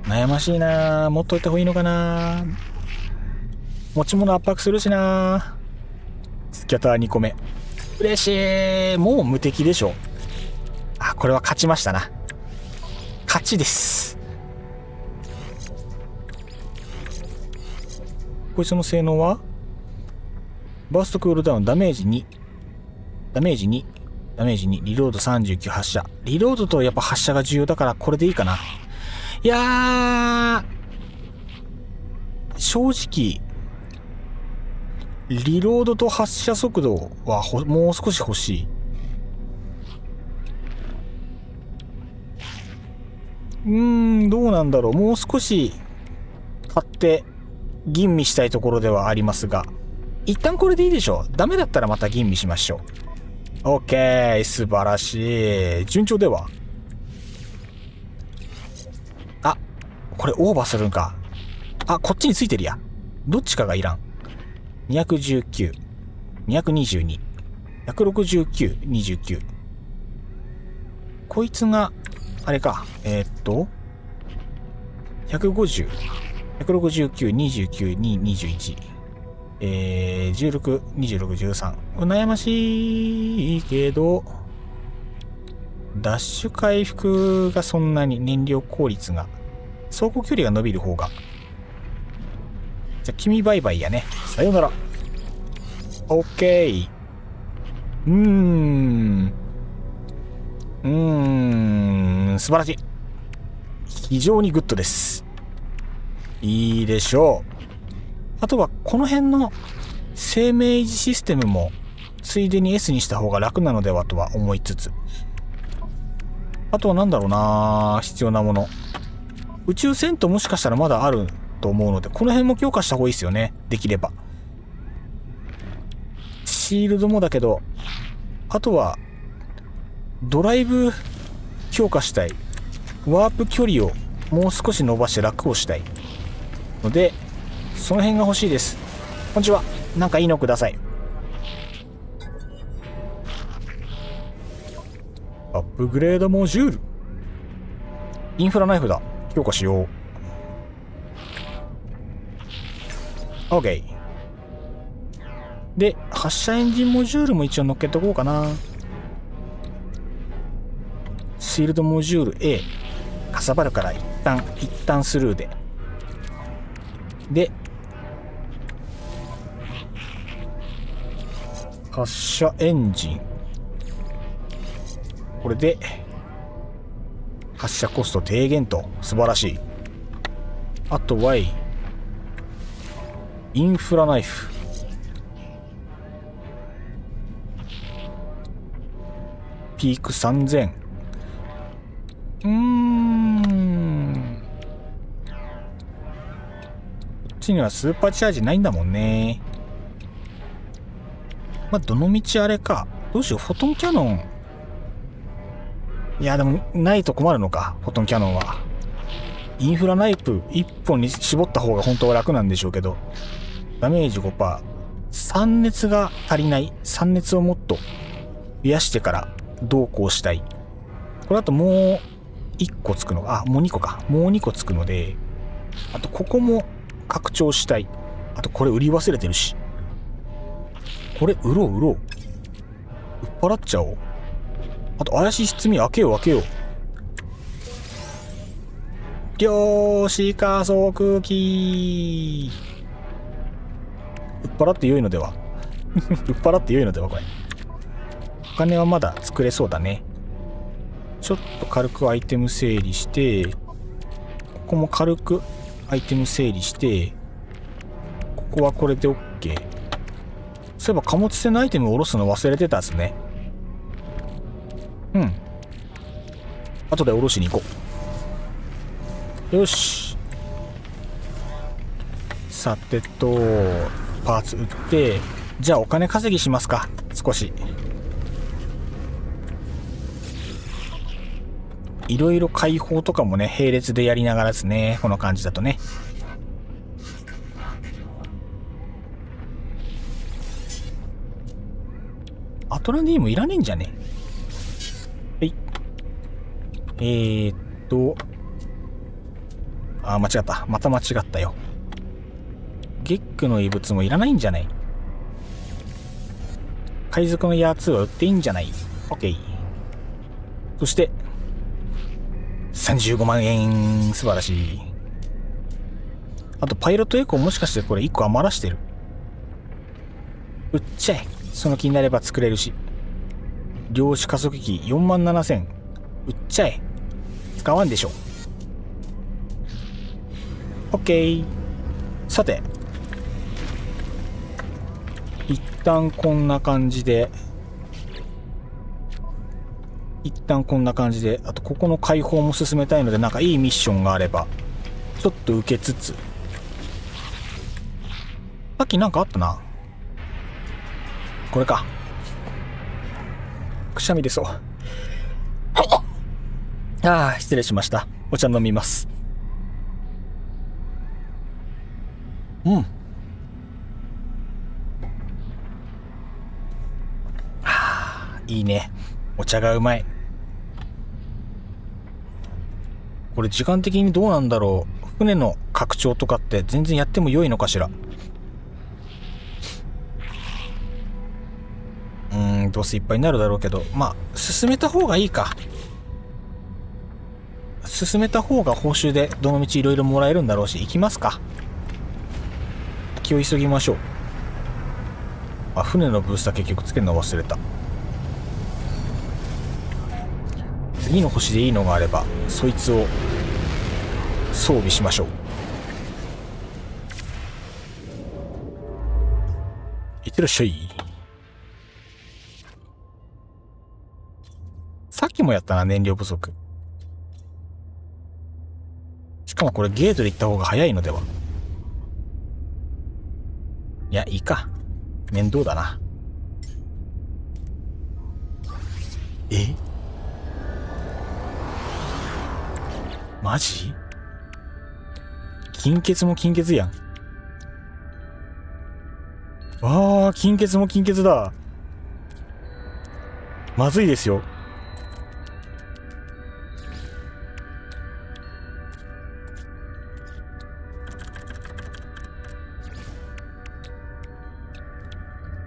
悩ましいな。持っといた方がいいのかな。持ち物圧迫するしな。スキャター2個目。嬉しい。もう無敵でしょ。あ、これは勝ちましたな。勝ちです。こいつの性能はバーストクールダウン、ダメージ2、リロード39、発射。リロードとやっぱ発射が重要だからこれでいいかな。いやー、正直リロードと発射速度はもう少し欲しい。どうなんだろう。もう少し買って吟味したいところではありますが、一旦これでいいでしょう。ダメだったらまた吟味しましょう。オッケー、素晴らしい。順調では。あ、これオーバーするんか。あ、こっちについてるや。どっちかがいらん。219、222、169、29。こいつが、あれか。150、169、29、21。16、26、13。悩ましいけど、ダッシュ回復がそんなに燃料効率が、走行距離が伸びる方が。じゃあ君バイバイやね。さようなら。オッケー。素晴らしい。非常にグッドです。いいでしょう。あとはこの辺の生命維持システムもついでに S にした方が楽なのではとは思いつつ、あとはなんだろうな、必要なもの。宇宙戦闘もしかしたらまだあると思うので、この辺も強化した方がいいですよね。できれば。シールドもだけど、あとはドライブ強化したい。ワープ距離をもう少し伸ばして楽をしたいので、その辺が欲しいです。こんにちは。なんかいいのください。アップグレードモジュール。インフラナイフだ。強化しよう。OK。で、発射エンジンモジュールも一応乗っけとこうかな。シールドモジュール A。かさばるから一旦スルーで。で、発射エンジン。これで発射コスト低減と素晴らしい。あとはインフラナイフ、ピーク3000。こっちにはスーパーチャージないんだもんね。まあどの道あれか。どうしよう、フォトンキャノン。いやでもないと困るのか、フォトンキャノンは。インフラナイフ1本に絞った方が本当は楽なんでしょうけど、ダメージ 5%、 3熱が足りない。3熱をもっと増やしてからどうこうしたい。これだともう1個つくの、もう2個か、もう2個つくので、あとここも拡張したい。あとこれ売り忘れてるし、これ売ろう売っ払っちゃおう。あと怪しい棺開けよう。量子加速器。売っ払って良いのでは売っ払って良いのでは。これお金はまだ作れそうだね。ちょっと軽くアイテム整理して、ここも軽くアイテム整理して、ここはこれで OK。 そういえば貨物船のアイテムを下ろすの忘れてたっすね。後で下ろしに行こう。よし、さてとパーツ売って、じゃあお金稼ぎしますか。少しいろいろ解放とかもね、並列でやりながらですね。この感じだとね。アトランディウムいらねえんじゃね。間違った。また間違ったよ。ゲックの遺物もいらないんじゃない。海賊のヤー2は売っていいんじゃない。 OK。 そして35万円。素晴らしい。あとパイロットエコー、もしかしてこれ1個余らしてる。売っちゃえ。その気になれば作れるし。量子加速器47000。売っちゃえ。使わんでしょ。 OK。 さて一旦こんな感じで、あとここの解放も進めたいので、なんかいいミッションがあればちょっと受けつつ。さっきなんかあったな。これか。くしゃみ出そう。失礼しました。お茶飲みます。いいね。お茶がうまい。これ時間的にどうなんだろう。船の拡張とかって全然やっても良いのかしら。どうせいっぱいになるだろうけど、まあ進めた方がいいか。進めた方が報酬でどの道いろいろもらえるんだろうし、行きますか。気を急ぎましょう。船のブースター結局つけるの忘れた。次の星でいいのがあればそいつを装備しましょう。いってらっしゃい。さっきもやったな、燃料不足。しかもこれゲートで行った方が早いのでは。いや、いいか。面倒だな。マジ？金欠も金欠やん。金欠も金欠だ。まずいですよ。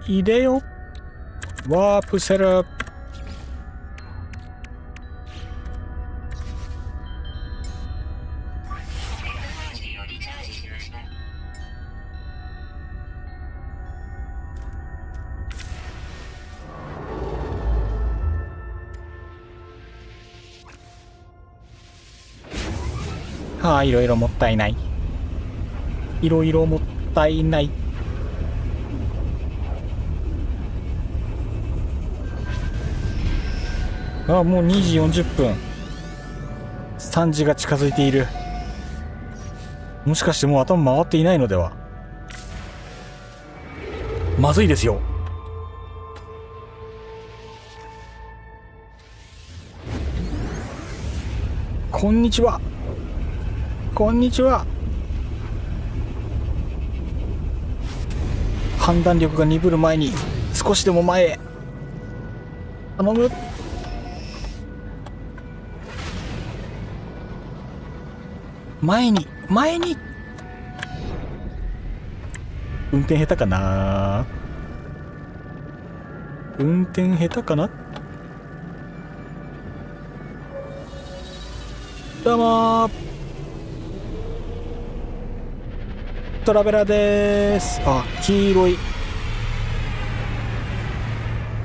入れよ。ワープセル。ああ、いろいろもったいない。いろいろもったいない。ああ、もう2時40分。3時が近づいている。もしかしてもう頭回っていないのでは。まずいですよ。こんにちは。こんにちは。判断力が鈍る前に少しでも前へ。頼む。前に前に。運転下手かな。運転下手かな。どうもー、トラベラーです。あ、黄色い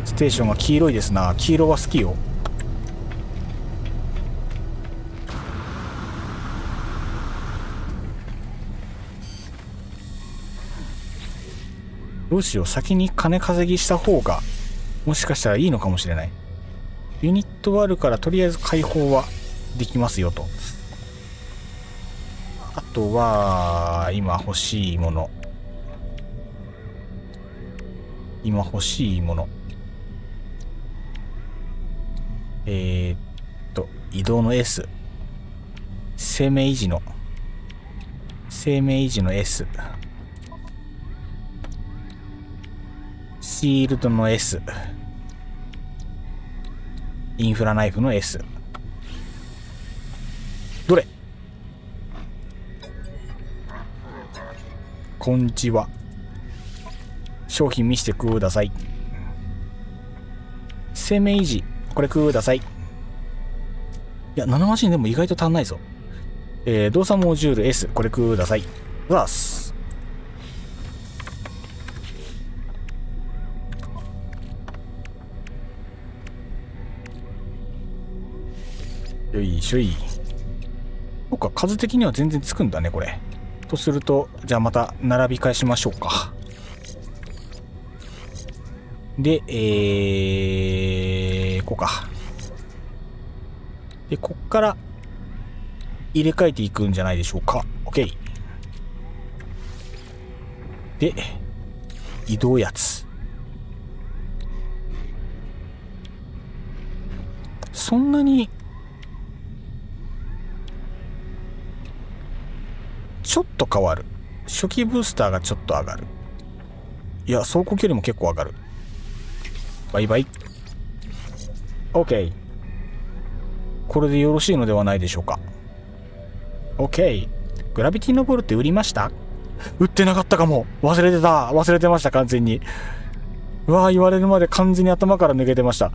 ステーションが黄色いですな。黄色は好きよ。どうしよう、先に金稼ぎした方がもしかしたらいいのかもしれない。ユニットはあるからとりあえず解放はできますよと。あとは今欲しいもの、移動の S、 生命維持の S、 シールドの S、 インフラナイフの S。 どれ？こんにちは。商品見せてください。生命維持これください。いや、7マシンでも意外と足んないぞ。動作モジュール S これください。ザース。よいしょい。そっか、数的には全然つくんだねこれ。とするとじゃあまた並び替えしましょうか。でこうか。でこっから入れ替えていくんじゃないでしょうか。 OK で移動やつ、そんなにちょっと変わる。初期ブースターがちょっと上がる。いや、走行距離も結構上がる。バイバイ。 OK、 これでよろしいのではないでしょうか。 OK。 グラビティノボルって売りました？売ってなかったかも。忘れてました。完全に。うわー、言われるまで完全に頭から抜けてました。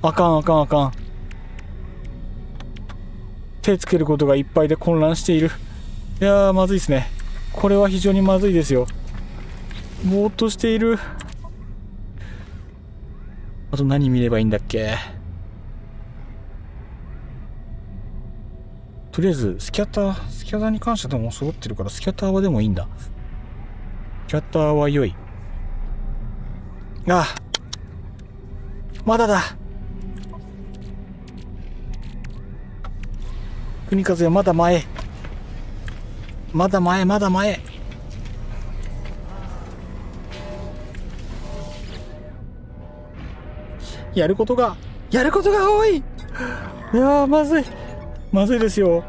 あかん。手つけることがいっぱいで混乱している。いやー、まずいですね。これは非常にまずいですよ。ぼーっとしている。あと何見ればいいんだっけ。とりあえずスキャターに関してはでも揃ってるから、スキャターはでもいいんだ。スキャターは良い。あ、まだだ。国風はまだ前。やることが多い。いやー、まずいですよ。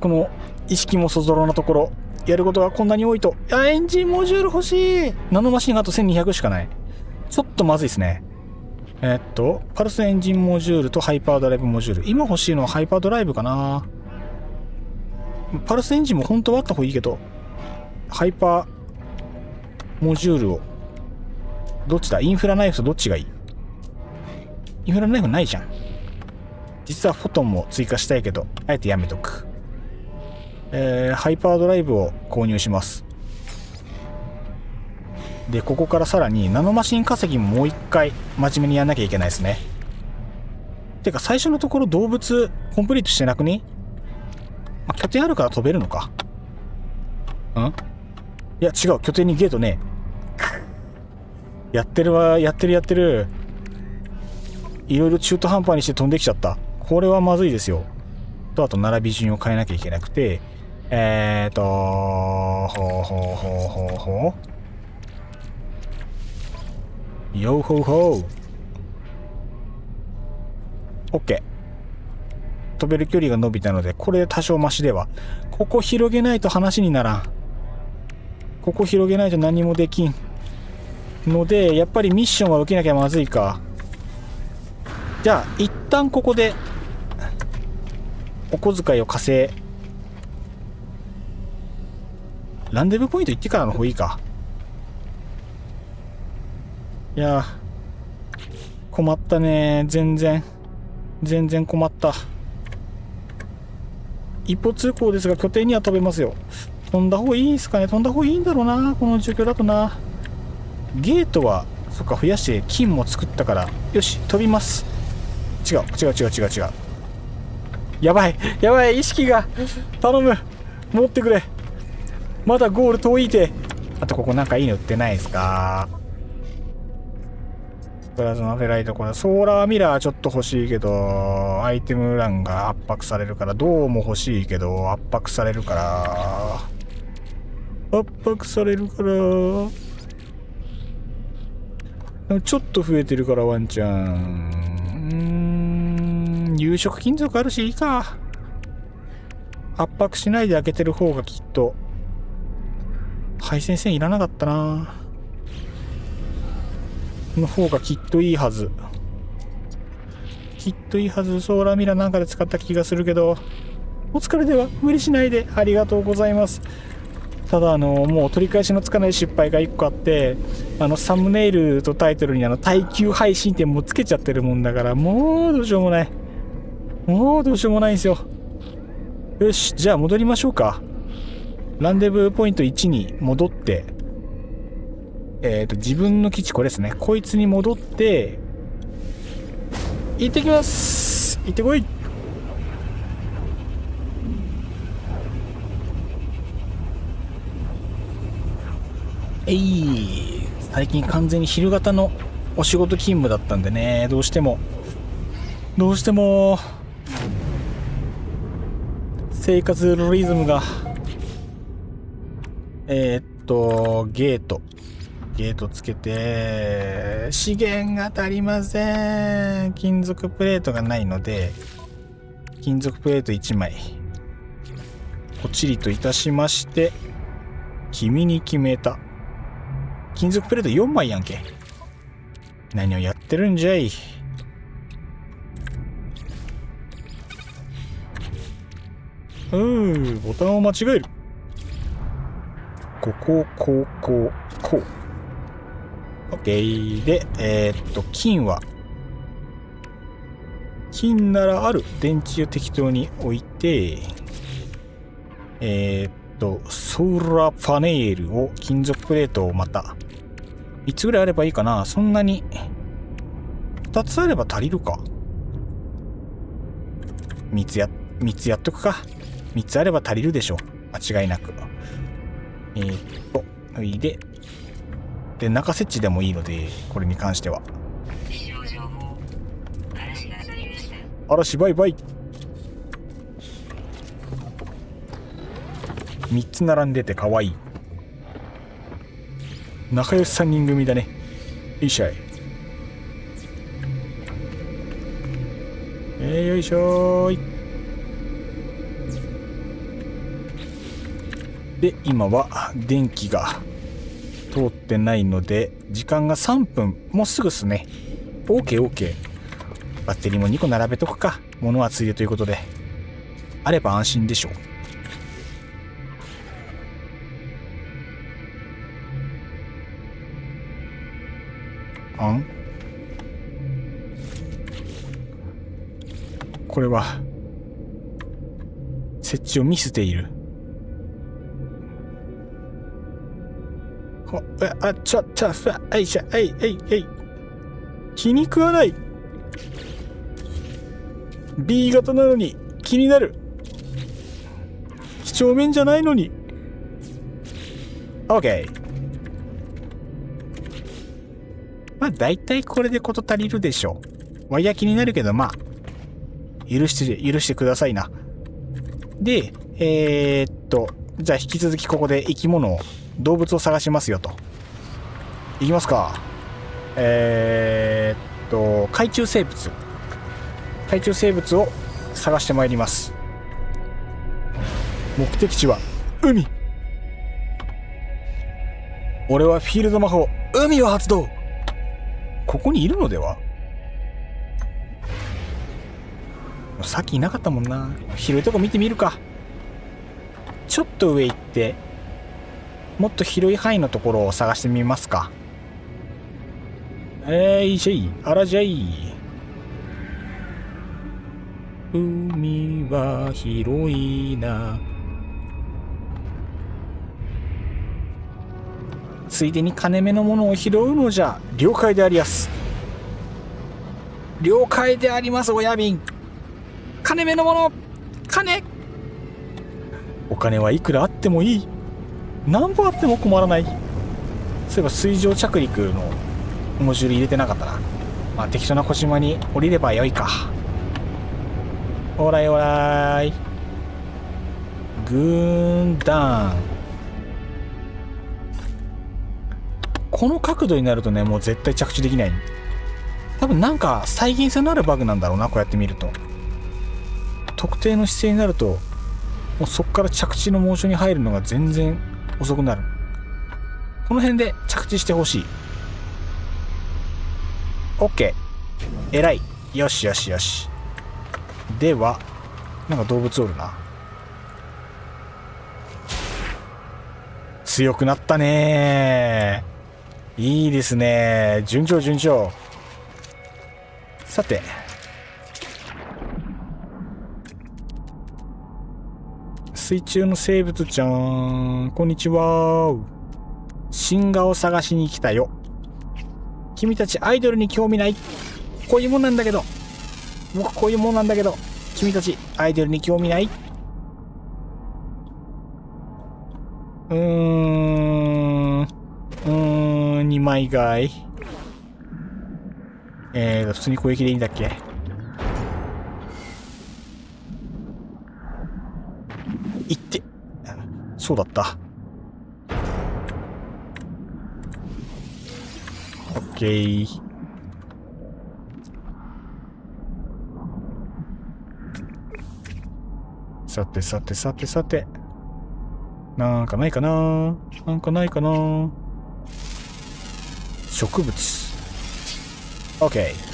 この意識もそぞろなところ、やることがこんなに多いと。いや、エンジンモジュール欲しい。ナノマシンがあと1200しかない。ちょっとまずいですね。パルスエンジンモジュールとハイパードライブモジュール。今欲しいのはハイパードライブかな。パルスエンジンも本当はあった方がいいけど、ハイパーモジュールを、どっちだ？インフラナイフとどっちがいい？インフラナイフないじゃん。実はフォトンも追加したいけど、あえてやめとく。ハイパードライブを購入します。でここからさらにナノマシン稼ぎももう一回真面目にやんなきゃいけないですね。てか最初のところ動物コンプリートしてなくね？あ、拠点あるから飛べるのか。いや違う、拠点にゲートね。やってるわ、やってる。いろいろ中途半端にして飛んできちゃった。これはまずいですよ。と、あと並び順を変えなきゃいけなくて、ヨーホーホー。オッケー。飛べる距離が伸びたので、これで多少マシでは。ここ広げないと話にならん。ここ広げないと何もできんので、やっぱりミッションは受けなきゃまずいか。じゃあ一旦ここでお小遣いを稼い、ランデブーポイント行ってからの方がいいか。いや困ったね。全然困った。一歩通行ですが拠点には飛べますよ。飛んだ方がいいですかね。飛んだ方がいいんだろうな、この状況だとな。ゲートはそっか、増やして金も作ったから、よし飛びます。違う。やばい意識が。頼む、持ってくれ。まだゴール遠いて。あとここなんかいいの売ってないですか。プラズマフェライト、これソーラーミラーちょっと欲しいけど、アイテム欄が圧迫されるから、銅も欲しいけど圧迫されるから、ちょっと増えてるからワンチャン。有色金属あるしいいか。圧迫しないで開けてる方がきっと。配線いらなかったな。の方がきっといいはず。ソーラーミラーなんかで使った気がするけど。お疲れでは無理しないで。ありがとうございます。ただもう取り返しのつかない失敗が1個あって、サムネイルとタイトルに耐久配信ってもうつけちゃってるもんだから、もうどうしようもないんですよ。よし、じゃあ戻りましょうか。ランデブーポイント1に戻って、自分の基地、これですね、こいつに戻って行ってきます。行ってこい。最近完全に昼型のお仕事勤務だったんでね、どうしても生活リズムがゲートつけて、資源が足りません。金属プレートがないので、金属プレート1枚ポチリといたしまして、君に決めた。金属プレート4枚やんけ。何をやってるんじゃい。ボタンを間違える。こう OK で、金ならある電池を適当に置いて、ソーラーパネルを、金属プレートをまた3つぐらいあればいいかな。そんなに2つあれば足りるか。3つやっとくか。3つあれば足りるでしょう、間違いなく。で中設置でもいいので、これに関しては嵐バイバイ。3つ並んでてかわいい。仲良し3人組だね。いいしゃい。よいしょーい。で今は電気が通ってないので、時間が3分、もうすぐっすね。 OK。 バッテリーも2個並べとくか。物はついでということで、あれば安心でしょう。これは設置をミスっている。ちょっと気に食わない。 B 型なのに気になる。几帳面じゃないのに。 OK。 まあ大体これで事足りるでしょう。ワイヤー気になるけど、まあ許してくださいな。でじゃあ引き続きここで生き物を、動物を探しますよと。いきますか。海中生物を探してまいります。目的地は海。俺はフィールド魔法海を発動。ここにいるのでは。さっきいなかったもんな。広いとこ見てみるか。ちょっと上行ってもっと広い範囲のところを探してみますか。いいしゃい、あらじゃい。海は広いな。ついでに金目のものを拾うのじゃ。了解でありやす。了解であります、親瓶。金目のもの、金。お金はいくらあってもいい。何本あっても困らない。そういえば水上着陸のモジュール入れてなかったな。まあ適当な小島に降りればよいか。オーライオーライ。軍団。この角度になるとね、もう絶対着地できない。多分なんか再現性のあるバグなんだろうな、こうやって見ると。特定の姿勢になると、もうそこから着地のモーションに入るのが全然遅くなる。この辺で着地してほしい。 OK。 偉い。よしよしよし。ではなんか動物おるな。強くなったね。いいですね。順調順調。さて水中の生物ちゃん、こんにちは。新画を探しに来たよ。君たちアイドルに興味ない？こういうもんなんだけど。僕こういうもんなんだけど。君たちアイドルに興味ない？2枚買い。普通に攻撃でいいんだっけ？いって。そうだった。オッケー。さてさてさてさて。なんかないかな？なんかないかな？植物。オッケー。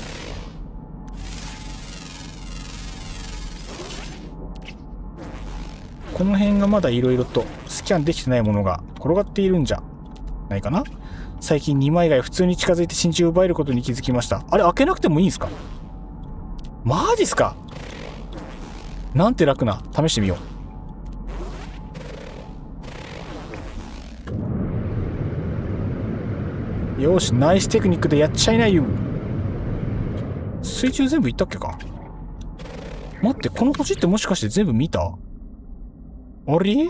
この辺がまだいろいろとスキャンできてないものが転がっているんじゃないかな。最近2枚貝普通に近づいて真珠を奪えることに気づきました。あれ開けなくてもいいんすか？マジっすか？なんて楽な。試してみよう。よし、ナイステクニックでやっちゃいないよ。水中全部いったっけか。待って、この星ってもしかして全部見た？あれ？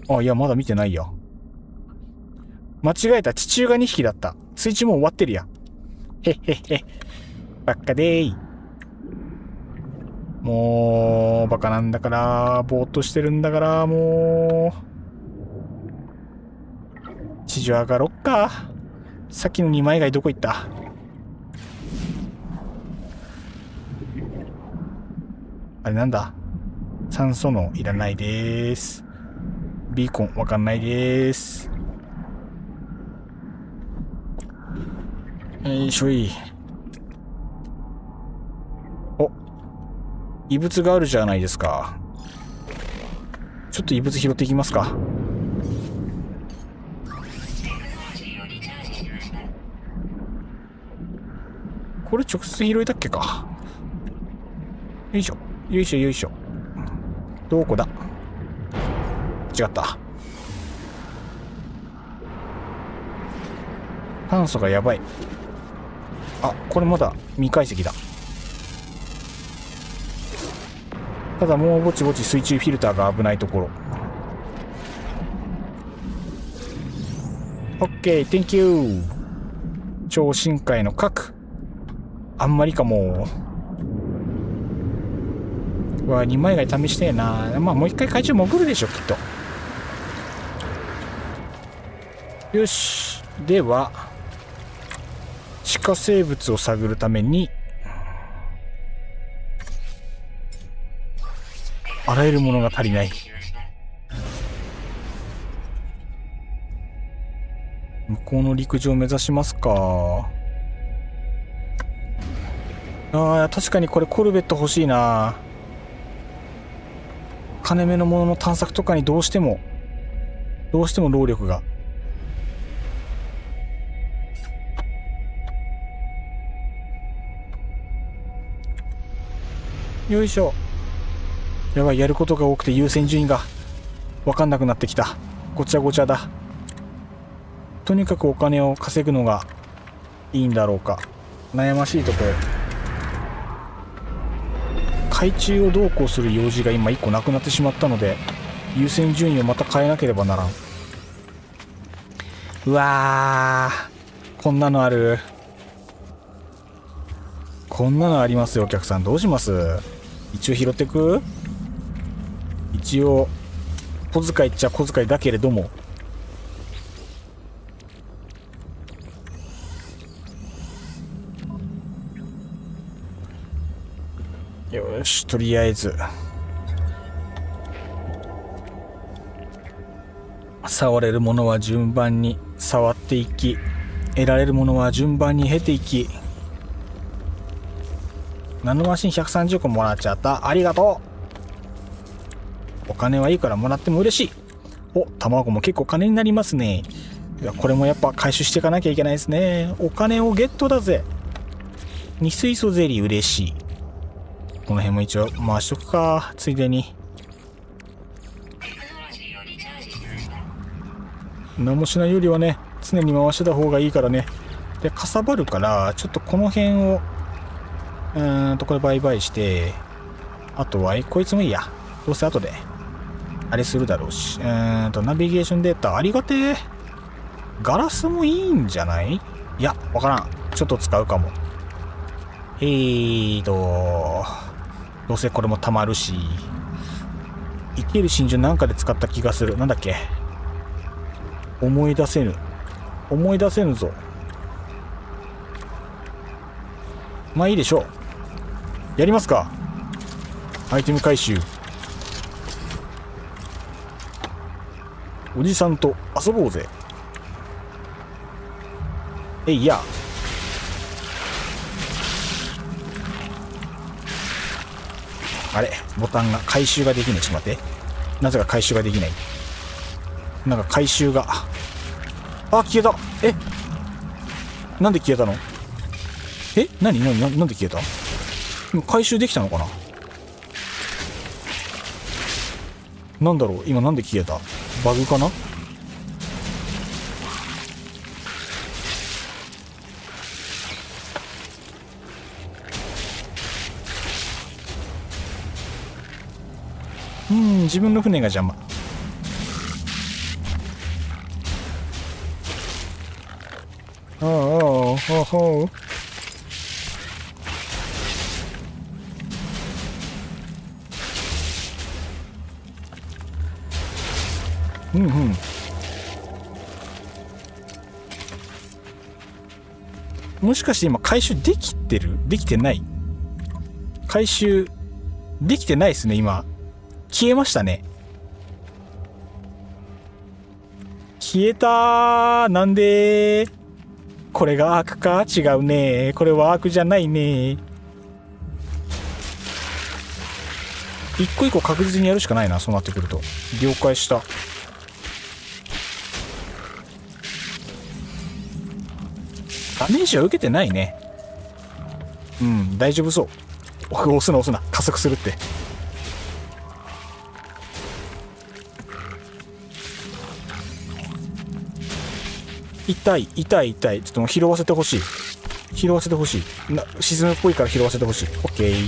あ、いや、まだ見てないや。間違えた。地中が2匹だった。水中もう終わってるや。へっへっへ。ばっかでーい。もう、バカなんだから、ぼーっとしてるんだから、もう。地上上がろっか。さっきの2枚貝どこ行った？あれなんだ？酸素のいらないです。ビーコンわかんないです。よいしょい。お、異物があるじゃないですか。ちょっと異物拾っていきますか。これ直接拾えたっけか。よいしょよいしょよいしょ。どこだ？違った。炭素がやばい。あ、これまだ未解析だ。ただもうぼちぼち水中フィルターが危ないところ。 OK Thank you。 超深海の核あんまりかも。2枚以外試してえな。まあもう一回海中潜るでしょきっと。よし、では地下生物を探るためにあらゆるものが足りない。向こうの陸上を目指しますか。確かにこれコルベット欲しいな。金目のものの探索とかにどうしても労力が。よいしょ。やばい、やることが多くて優先順位が分かんなくなってきた。ごちゃごちゃだ。とにかくお金を稼ぐのがいいんだろうか。悩ましいところ。海中をどうこうする用事が今1個なくなってしまったので、優先順位をまた変えなければならん。うわー、こんなのある。こんなのありますよ。お客さんどうします？一応拾ってく？一応小遣いっちゃ小遣いだけれども。よし、とりあえず触れるものは順番に触っていき、得られるものは順番に経ていき。ナノマシン130個もらっちゃった。ありがとう。お金はいいからもらっても嬉しい。お、卵も結構金になりますね。いや、これもやっぱ回収していかなきゃいけないですね。お金をゲットだぜ。2水素ゼリー嬉しい。この辺も一応回しとくか、ついでに。何もしないよりはね、常に回してた方がいいからね。で、かさばるからちょっとこの辺をこれ売買して、あとはこいつもいいや、どうせ後であれするだろうし。ナビゲーションデータありがてえ。ガラスもいいんじゃない？いや、わからん。ちょっと使うかも。どうせこれもたまるし。生ける真珠なんかで使った気がする。なんだっけ、思い出せぬぞ。まあいいでしょう。やりますか。アイテム回収。おじさんと遊ぼうぜ。いや、あれ、ボタンが回収ができない。ちょっと待って、なぜか回収ができない。なんか回収が、消えた。なんで消えたの？なんで消えた？回収できたのかな。なんだろう、今なんで消えた？バグかな。自分の船が邪魔。もしかして今回収できてる？できてない？回収できてないですね。今消えましたね。消えたー。なんで？これがアークか？違うね。これはアークじゃないね。一個一個確実にやるしかないな、そうなってくると。了解した。ダメージは受けてないね。大丈夫そう。押すな。加速するって。痛い。ちょっともう拾わせてほしい。沈むっぽいから拾わせてほしい。オッケー。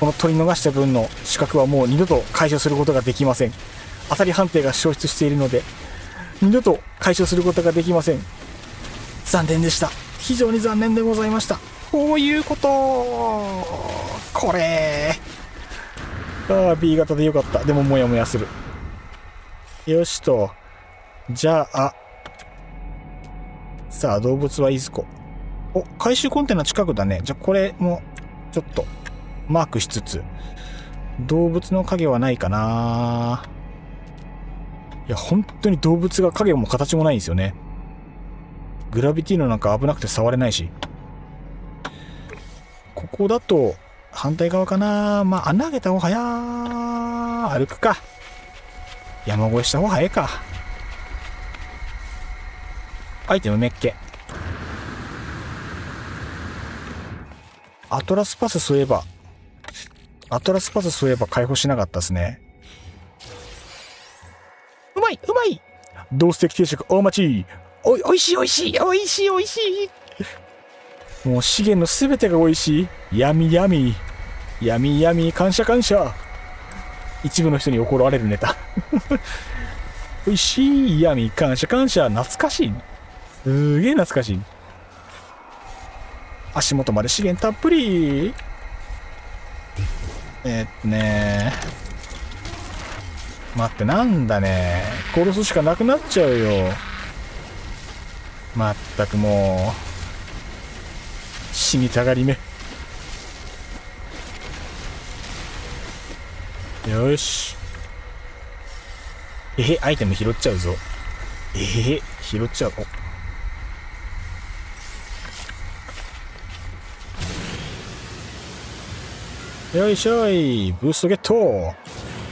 この取り逃した分の資格はもう二度と解消することができません。当たり判定が消失しているので二度と解消することができません。残念でした。非常に残念でございました。こういうこと。これB 型でよかった。でもモヤモヤする。よしと。じゃあさあ動物はいずこ。お、回収コンテナ近くだね。じゃあこれもちょっとマークしつつ、動物の影はないかな。いや本当に動物が影も形もないんですよね。グラビティのなんか危なくて触れないし。ここだと反対側かな。まあ穴あげた方が早歩くか。山越えした方が早いか。アイテムめっけ。アトラスパスそういえば解放しなかったですね。うまい銅ステーキ定食大町。おいしいもう資源のすべてが美味しい。やみ感謝。一部の人に怒られるネタ。美味しい。やみ感謝。懐かしい。すげえ懐かしい。足元まで資源たっぷり。待って、なんだね。殺すしかなくなっちゃうよ。まったくもう死にたがりめ。よし。アイテム拾っちゃうぞ。拾っちゃう。よいしょい。ブーストゲット。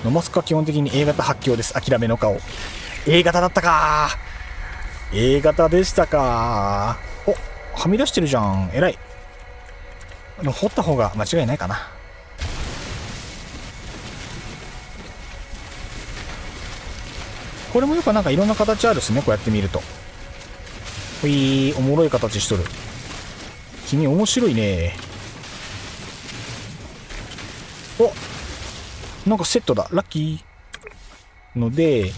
ノマスカ基本的に A 型発狂です。諦めの顔。A 型だったか。A 型でしたか。お、はみ出してるじゃん。偉い。掘った方が間違いないかな。これもよくなんかいろんな形あるっすね。こうやって見ると。おもろい形しとる。君面白いね。お、なんかセットだ。ラッキー。ので、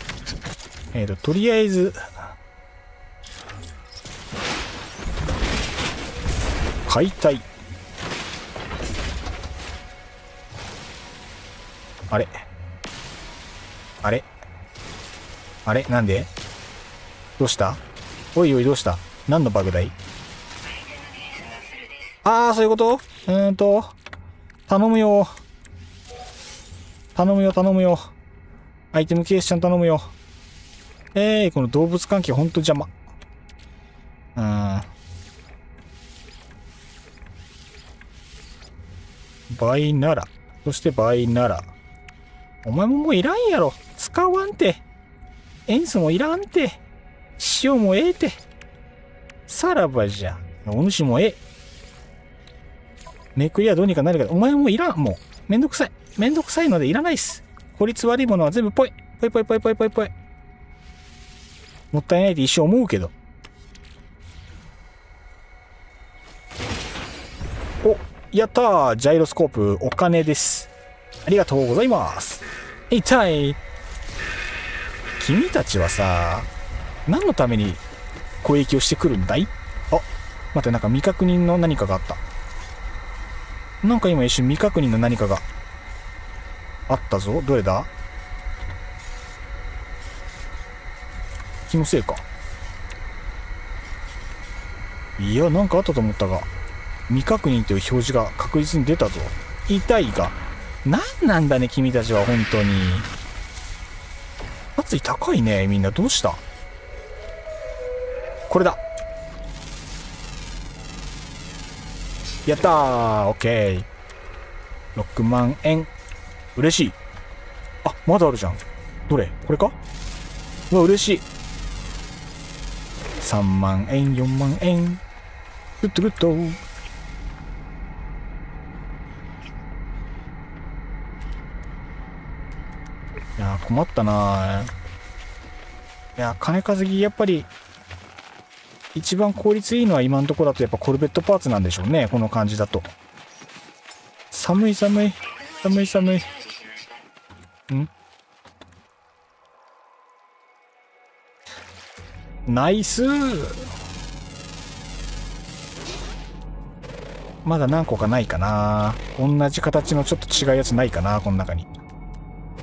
とりあえず解体。あれなんでどうした。おいどうした。何のバグだい。そういうこと。頼むよ。アイテムケースちゃん頼むよ。この動物関係ほんと邪魔。倍なら。そして倍なら。お前ももういらんやろ。使わんて。塩素もいらんて。塩もええて。さらばじゃ。お主もええ。めくりはどうにかなるけど、お前もいらん。もう。めんどくさいのでいらないっす。効率悪いものは全部ぽい。もったいないって一生思うけど。お、やったー。ジャイロスコープお金です。ありがとうございます。痛い。君たちはさ、何のために攻撃をしてくるんだい。待って、なんか未確認の何かがあった。なんか今一瞬未確認の何かがあったぞ。どれだ。気のせいか。いや、なんかあったと思ったが、未確認という表示が確実に出たぞ。痛いが。なんなんだね、君たちは本当に。圧位高いね、みんな。どうした。これだ。やったー。オッケー。6万円。嬉しい。まだあるじゃん。どれこれか。うわ、嬉しい。3万円、4万円。グッドグッド。いや困ったな。いや金稼ぎやっぱり一番効率いいのは今のところだとやっぱコルベットパーツなんでしょうね。この感じだと。寒い。寒い寒い。ナイス。まだ何個かないかな。同じ形のちょっと違うやつないかな、この中に。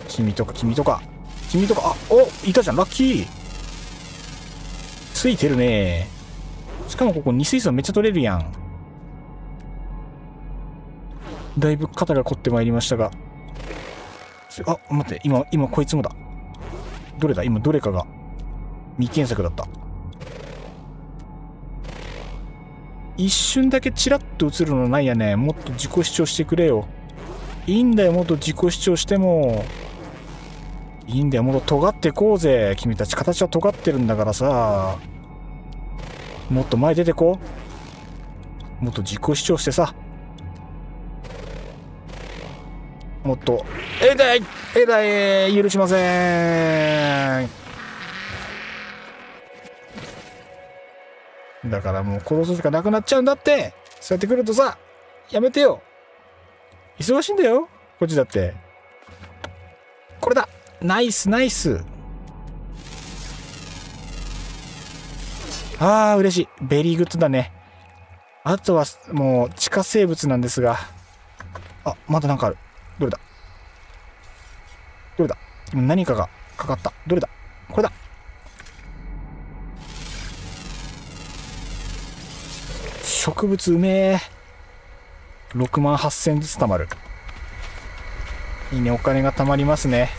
君とか、あ、お、いたじゃん、ラッキー。ついてるね。しかもここ2水槽めっちゃ取れるやん。だいぶ肩が凝ってまいりましたが。あ、待って、今こいつもだ。どれだ？今どれかが未検索だった。一瞬だけチラッと映るのないやね。もっと自己主張してくれよ。いいんだよ、もっと自己主張しても。いいんだよ、もっと尖ってこうぜ。君たち形は尖ってるんだからさ。もっと前出てこう。もっと自己主張してさ。もっと、許しません。だからもう殺すしかなくなっちゃうんだって。そうやって来るとさ、やめてよ。忙しいんだよ、こっちだって。これだ。ナイスナイス。あー、嬉しい。ベリーグッドだね。あとはもう地下生物なんですが。あ、まだなんかある。どれだ？何かがかかった。どれだ？これだ。植物うめえ。68,000ずつ貯まる。いいね、お金が貯まりますね。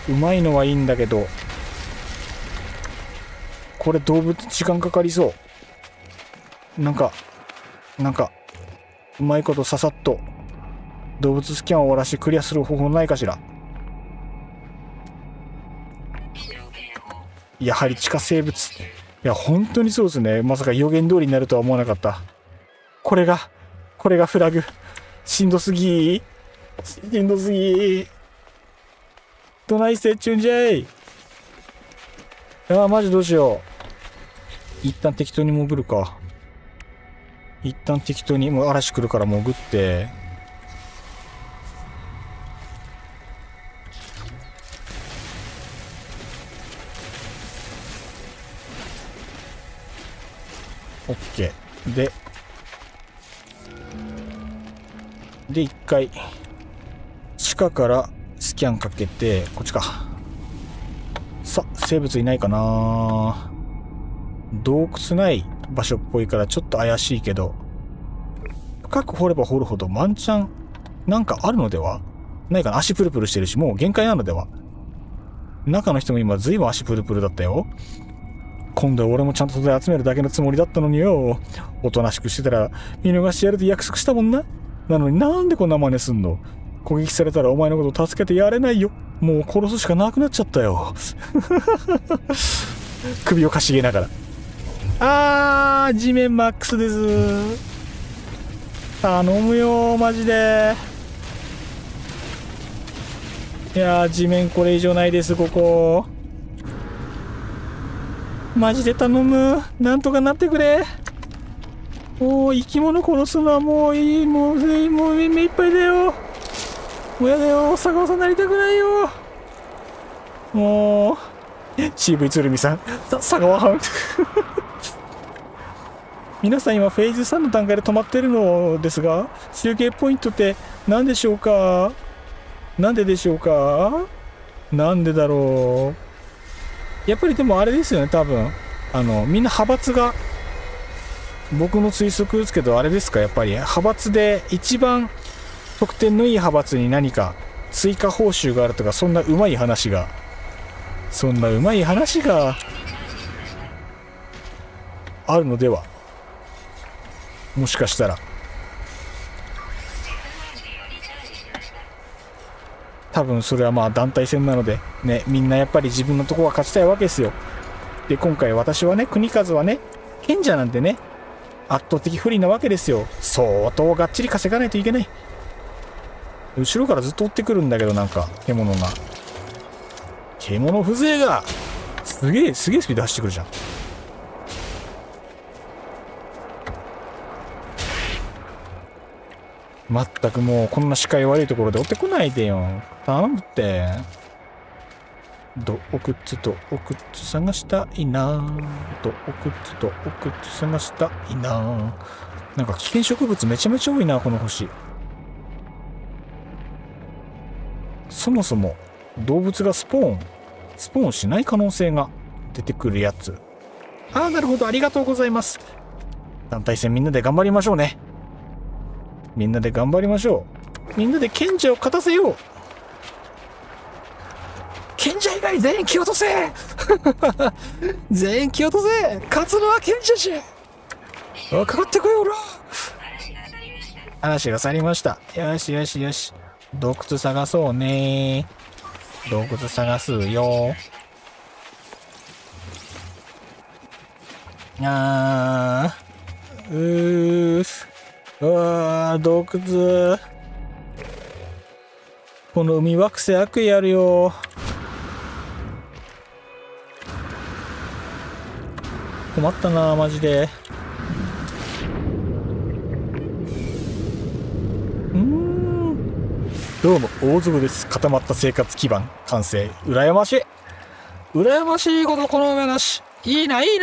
うまいのはいいんだけど、これ動物時間かかりそう。なんかうまいことささっと動物スキャンを終わらしてクリアする方法ないかしら。やはり地下生物。いや本当にそうですね。まさか予言通りになるとは思わなかった。これがフラグ。しんどすぎ。どないせっちゅんじゃい。ああ、マジどうしよう。一旦適当に潜るか。一旦適当に、もう嵐来るから潜って。オッケー。で、一回、地下からスキャンかけて、こっちか。さ、生物いないかな。洞窟ない場所っぽいからちょっと怪しいけど、深く掘れば掘るほどワンチャンなんかあるのではないかな。足プルプルしてるし、もう限界なのでは。中の人も今ずいぶん足プルプルだったよ。今度は俺もちゃんと素材集めるだけのつもりだったのによ。おとなしくしてたら見逃してやると約束したもんな。なのになんでこんな真似すんの。攻撃されたらお前のこと助けてやれないよ。もう殺すしかなくなっちゃったよ。首をかしげながら。地面マックスです。頼むよマジで。いやー、地面これ以上ないです。ここマジで頼む。なんとかなってくれ。もう生き物殺すのはもういい。もう目いっぱいだよ。もうやだよ。坂尾さんなりたくないよ。もう CV 鶴見さん、佐川藩。皆さん今フェーズ3の段階で止まってるのですが、集計ポイントって何でしょうか。なんででしょうか。なんでだろう。やっぱりでもあれですよね、多分みんな派閥が、僕の推測ですけどあれですか、やっぱり派閥で一番得点のいい派閥に何か追加報酬があるとか、そんなうまい話があるのでは。もしかしたら多分それはまあ団体戦なのでね、みんなやっぱり自分のところは勝ちたいわけですよ。で今回私はね、国数はね賢者なんでね、圧倒的不利なわけですよ。相当がっちり稼がないといけない。後ろからずっと追ってくるんだけど、なんか獣風情がすげえスピード走ってくるじゃん。まったくもうこんな視界悪いところで追ってこないでよ。頼むって。お靴とお靴探したいな。お靴とお靴探したいな。なんか危険植物めちゃめちゃ多いな、この星。そもそも動物がスポーンしない可能性が出てくるやつ。ああ、なるほど。ありがとうございます。団体戦みんなで頑張りましょうね。みんなで頑張りましょう。みんなで賢者を勝たせよう。賢者以外全員気落とせ全員気落とせ。勝つのは賢者じゃ。かかってこい、おら。嵐が去りました。よしよしよし。洞窟探そうね。洞窟探すよ。洞窟。この海惑星悪意あるよ。困ったな、マジで。どうも、王族です。固まった生活基盤、完成。羨ましい。羨ましいことこの上なし。いいな、いい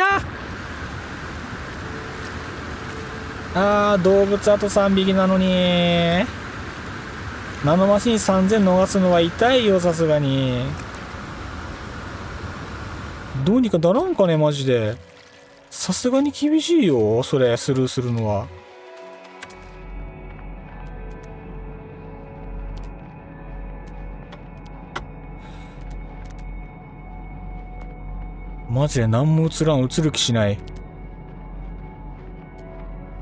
な。動物あと3匹なのに。ナノマシン3000逃すのは痛いよ、さすがに。どうにかならんかね、マジで。さすがに厳しいよ、それ、スルーするのは。マジで何も映らん、映る気しない。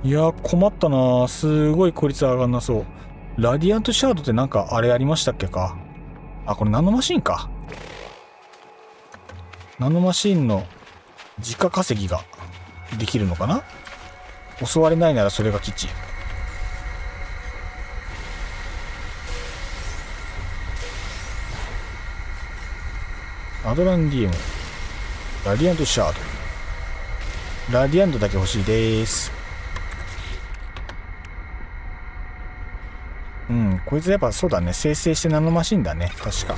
いや、困ったな。すごい効率上がんなそう。ラディアントシャードってなんかあれありましたっけか。あ、これナノマシンか。ナノマシンの時価稼ぎができるのかな。襲われないならそれが吉。アドランディウム。ラディアントシャード。ラディアントだけ欲しいです。うん、こいつやっぱそうだね。生成してナノマシンだね。確か。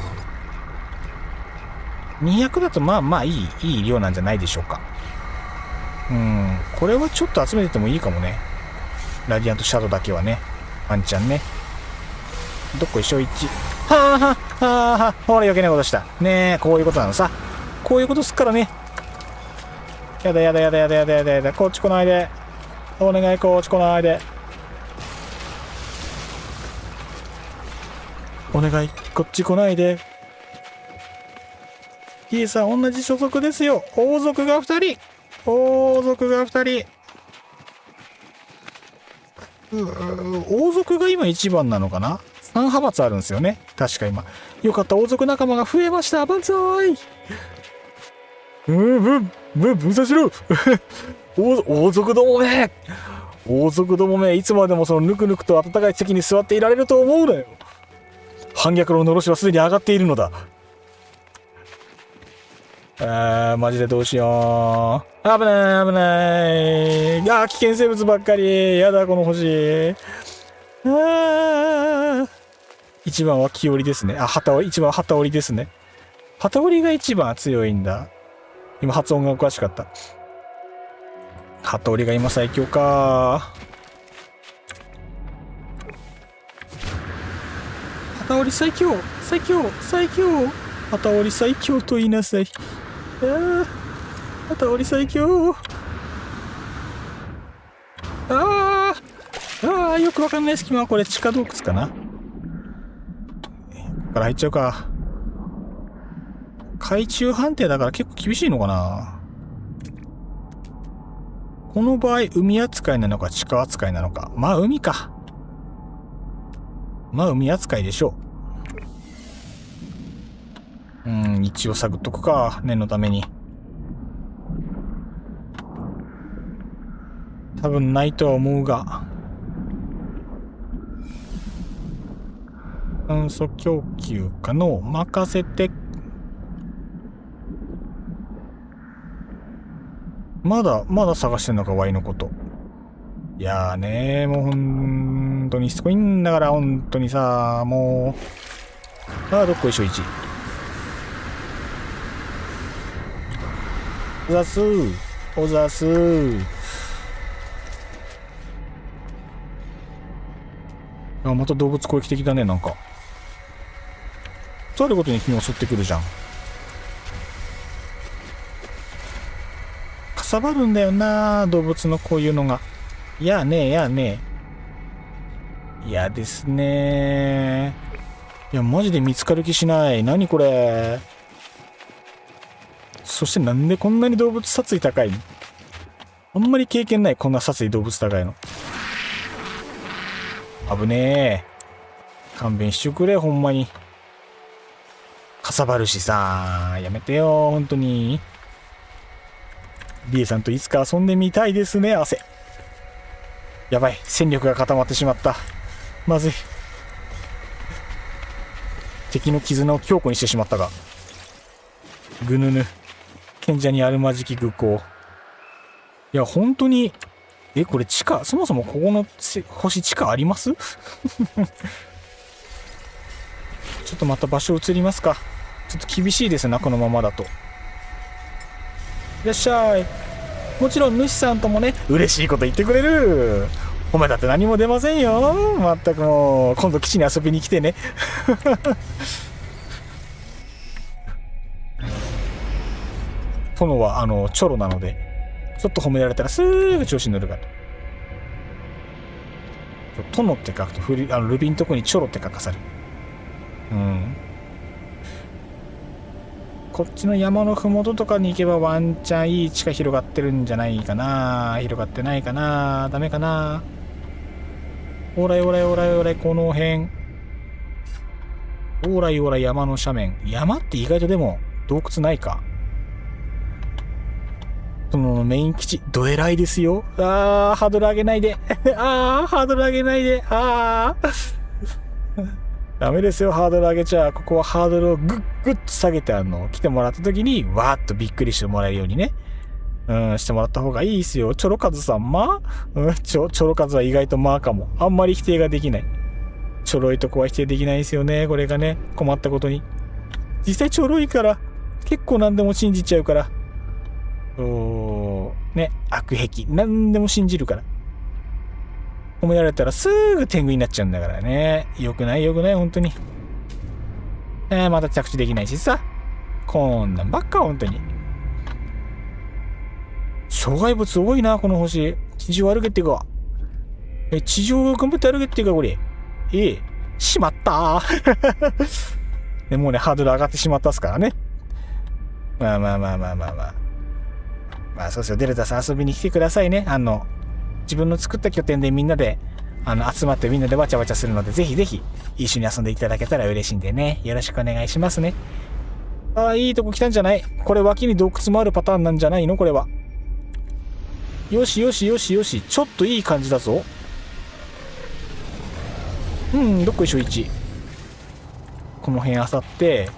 200だとまあまあいい量なんじゃないでしょうか。うん、これはちょっと集めててもいいかもね。ラディアントシャドウだけはね。ワンちゃんね。どっこいしょ1。はあはあはあはあ。ほら余計なことした。ねえ、こういうことなのさ。こういうことすっからね。やだやだやだやだやだやだやだ。こっち来ないで。お願い、こっち来ないで。お願い、こっち来ないで。イエさん、同じ所属ですよ。王族が2人。王族が2人。王族が今一番なのかな。3派閥あるんですよね。確か今。よかった、王族仲間が増えました。万歳。武蔵ろ王族どもめ。王族どもめ、いつまでもそのぬくぬくと暖かい席に座っていられると思うなよ。反逆ののろしはすでに上がっているのだ。マジでどうしよう。危ない危ない。危険生物ばっかり。やだこの星。一番は木織りですね。一番は旗織りですね。旗織りが一番強いんだ。今発音がおかしかった。旗織りが今最強か。旗織り最強最強最強。旗織り最強と言いなさい。旗織り最強。よくわかんない隙間はこれ地下洞窟かな。ここから入っちゃうか。海中判定だから結構厳しいのかな。この場合海扱いなのか地下扱いなのか。まあ海か。まあ海扱いでしょう。一応探っとくか、念のために。多分ないとは思うが。酸素供給かの任せて。まだ探してんのか、ワイのこと。いやーねー、もう本当にしつこいんだから、本当にさ、もう。どっこいしょ1。おざす。おざす。また動物攻撃的だね、なんか。とあることに君襲ってくるじゃん。かさばるんだよな、動物のこういうのが。やねえ。嫌ですね。いや、マジで見つかる気しない。何これ。そしてなんでこんなに動物殺意高いの？あんまり経験ない、こんな殺意動物高いの。危ねえ。勘弁してくれ、ほんまに。かさばるしさ。やめてよ、本当に。リエさんといつか遊んでみたいですね、汗。やばい、戦力が固まってしまった。まずい。敵の絆を強固にしてしまったが。ぐぬぬ。賢者にあるまじき愚行。いや、本当に、これ地下、そもそもここの星地下ありますちょっとまた場所移りますか。ちょっと厳しいですな、このままだと。いらっしゃい。もちろん主さんともね、嬉しいこと言ってくれる。お前だって何も出ませんよ。まったくもう、今度基地に遊びに来てね。殿はチョロなので、ちょっと褒められたらすぐ調子に乗るから。殿って書くとルビンとこにチョロって書かされる。こっちの山のふもととかに行けばワンチャンいい地下広がってるんじゃないかな。広がってないかな。ダメかな。おらい、この辺。おらい、山の斜面。山って意外とでも洞窟ないか。そのメイン基地、どえらいですよ。ハードル上げないで。ハードル上げないで。ダメですよ、ハードル上げちゃ。ここはハードルをグッと下げて来てもらった時に、わーっとびっくりしてもらえるようにね。してもらった方がいいですよ。チョロカズさん、チョロカズは意外とかも。あんまり否定ができない。ちょろいとこは否定できないですよね。これがね、困ったことに。実際ちょろいから、結構何でも信じちゃうから。ね、悪癖。何でも信じるから。褒められたらすぐ天狗になっちゃうんだからね。よくない、本当に。また着地できないしさ。こんなんばっか、本当に。障害物多いな、この星。地上歩けってか。地上頑張って歩けってか、これ。しまったー。でもうね、ハードル上がってしまったっすからね。まあ、そうですよ。デルタさん遊びに来てくださいね。自分の作った拠点でみんなで、集まってみんなでわちゃわちゃするので、ぜひぜひ、一緒に遊んでいただけたら嬉しいんでね。よろしくお願いしますね。いいとこ来たんじゃない？これ脇に洞窟もあるパターンなんじゃないのこれは。よし。ちょっといい感じだぞ。どっこいしょ1。この辺あさって、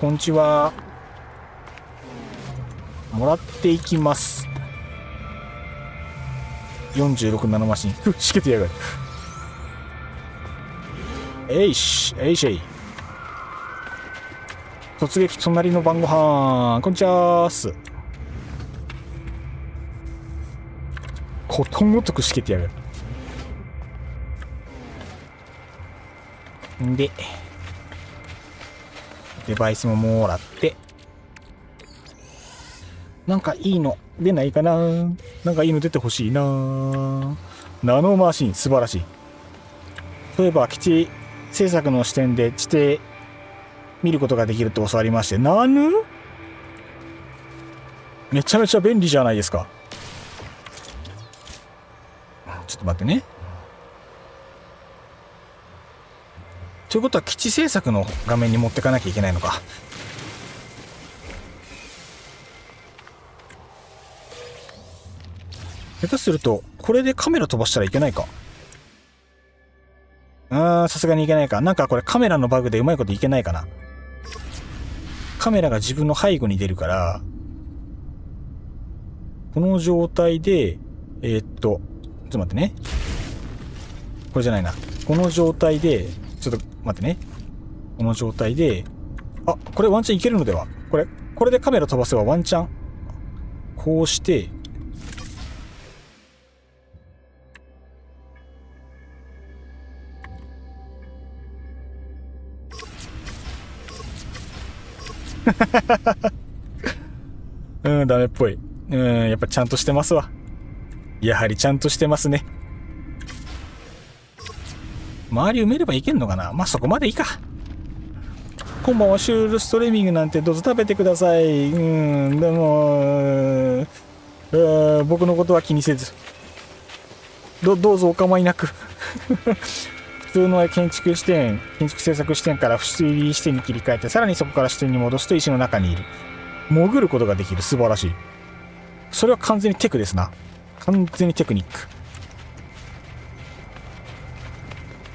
こんにちは。もらっていきます。46ナノマシン。しけてやがる。しえい。突撃隣の晩ご飯。こんにちはーす。ことごとくしけてやがる。んで、デバイスももらって、なんかいいの出ないかな。なんかいいの出てほしいな。ナノマシン、素晴らしい。そういえば基地制作の視点で地底見ることができると教わりまして、めちゃめちゃ便利じゃないですか。ちょっと待ってね。ということは基地制作の画面に持ってかなきゃいけないのか。下手するとこれでカメラ飛ばしたらいけないか。さすがにいけないか。なんかこれカメラのバグでうまいこといけないかな。カメラが自分の背後に出るから、この状態でちょっと待ってね。これじゃないな。この状態で、ちょっと待ってね。この状態で、あ、これワンチャンいけるのでは？これでカメラ飛ばせばワンチャン。こうして、ダメっぽい。やっぱちゃんとしてますわ。やはりちゃんとしてますね。周り埋めればいけんのかな。まあ、そこまでいいか。今晩はシュールストリーミングなんてどうぞ食べてください。でも、僕のことは気にせず。どうぞお構いなく。普通の建築制作視点から3D視点に切り替えて、さらにそこから視点に戻すと石の中にいる。潜ることができる。素晴らしい。それは完全にテクですな。完全にテクニック。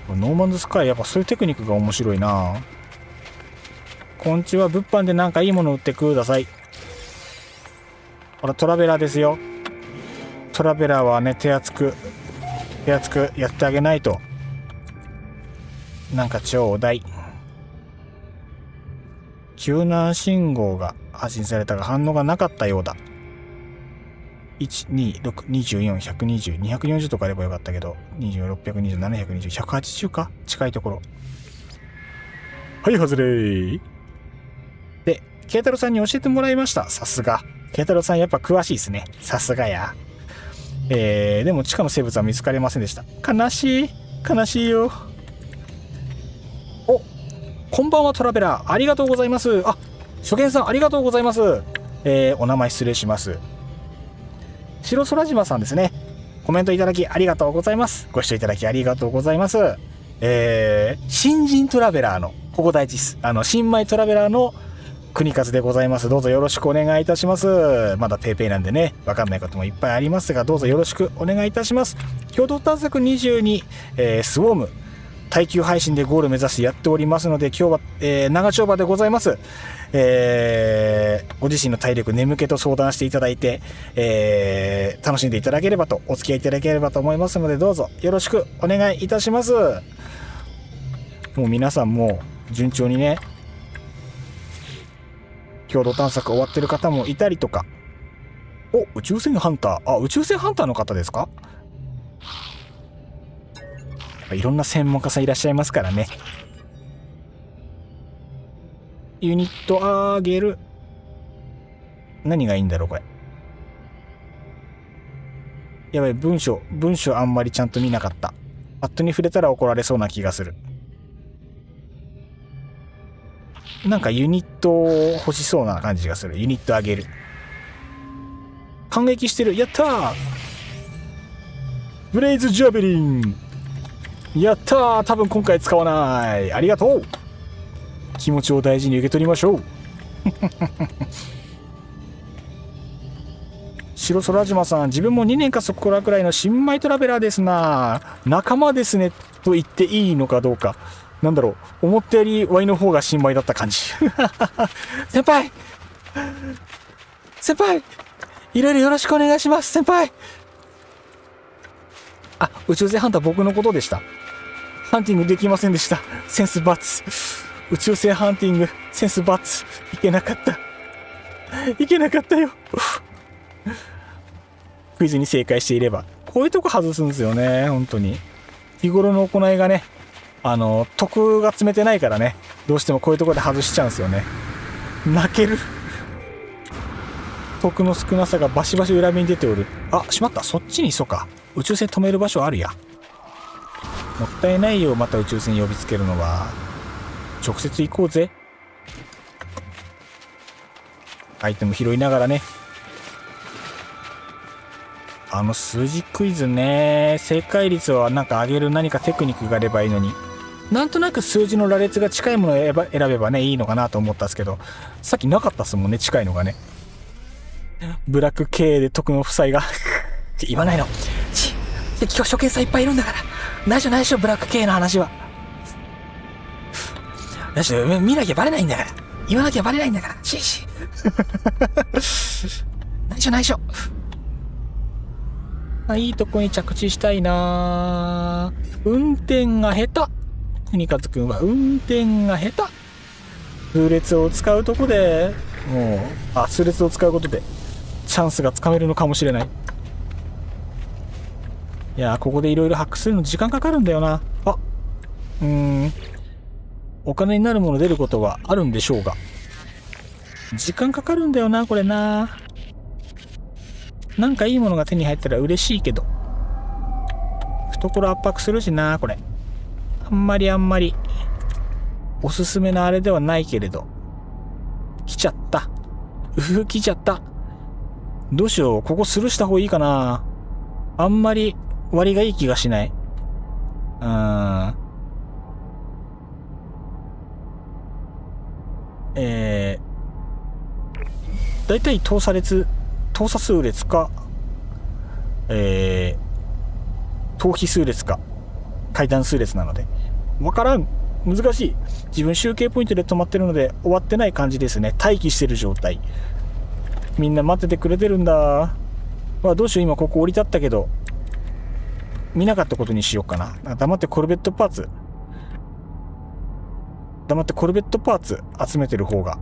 ノーマンズスカイ、やっぱそういうテクニックが面白いな。こんちは物販でなんかいいもの売ってください。ほら、トラベラーですよ。トラベラーはね、手厚くやってあげないと。なんかちょうだい。救難信号が発信されたが反応がなかったようだ。1、2、6、24、120、240とかあればよかったけど、20、620、720、180か？近いところ。はい、外れー。で、慶太郎さんに教えてもらいました。さすが。慶太郎さんやっぱ詳しいですね。さすがや。でも地下の生物は見つかりませんでした。悲しいよ。お、こんばんはトラベラー。ありがとうございます。あ、初見さんありがとうございます。お名前失礼します。白空島さんですね。コメントいただきありがとうございます。ご視聴いただきありがとうございます。新人トラベラーの、ここ大事です。新米トラベラーの国和でございます。どうぞよろしくお願いいたします。まだペイペイなんでね、わかんないこともいっぱいありますが、どうぞよろしくお願いいたします。共同探索22、スウォーム、耐久配信でゴール目指してやっておりますので、今日は、長丁場でございます。ご自身の体力、眠気と相談していただいて、楽しんでいただければと、お付き合いいただければと思いますので、どうぞよろしくお願いいたします。もう皆さんも順調にね、共同探索終わってる方もいたりとか。お、宇宙船ハンター。あ、宇宙船ハンターの方ですか？いろんな専門家さんいらっしゃいますからね。ユニット上げる。何がいいんだろうこれ。やばい、文章あんまりちゃんと見なかった。パッドに触れたら怒られそうな気がする。なんかユニット欲しそうな感じがする。ユニット上げる。感激してる。やったー。ブレイズジャベリン。やったー。多分今回使わない。ありがとう。気持ちを大事に受け取りましょう。白空島さん、自分も2年かそこらくらいの新米トラベラーですな。仲間ですねと言っていいのかどうか。なんだろう、思ったよりワイの方が新米だった感じ。先輩いろいろよろしくお願いします。先輩。あ、宇宙船ハンター僕のことでした。ハンティングできませんでした。センスバツ。宇宙船ハンティングセンスバツ。いけなかったよ。クイズに正解していれば。こういうとこ外すんですよね、本当に。日頃の行いがね、徳が詰めてないからね、どうしてもこういうとこで外しちゃうんですよね。泣ける。徳の少なさがバシバシ裏目に出ておる。あ、しまった。そっちにそうか。宇宙船止める場所あるや。もったいないよ、また宇宙船呼びつけるのは。直接行こうぜ。アイテム拾いながらね。数字クイズね、正解率はなんか上げる何かテクニックがあればいいのに、なんとなく数字の羅列が近いものを選べばねいいのかなと思ったんですけど、さっきなかったっすもんね、近いのがね。ブラック系で徳の負債が言わないの。今日初見さんいっぱいいるんだから。内緒ブラック系の話は。見なきゃバレないんだから。言わなきゃバレないんだから。内緒。いいとこに着地したいな。運転が下手。国和くんは運転が下手。数列を使うとこでもう数列を使うことでチャンスがつかめるのかもしれない。いやここでいろいろ発掘するの時間かかるんだよな。お金になるもの出ることはあるんでしょうが時間かかるんだよなこれな。なんかいいものが手に入ったら嬉しいけど懐圧迫するしな。これあんまりおすすめのあれではないけれど来ちゃった。来ちゃった。どうしよう。ここスルーした方がいいかな。あんまり割がいい気がしない。だいたい等差数列か等比数列か階段数列なのでわからん。難しい。自分集計ポイントで止まってるので終わってない感じですね。待機してる状態。みんな待っててくれてるんだ。どうしよう。今ここ降り立ったけど見なかったことにしようかな。黙ってコルベットパーツ集めてる方が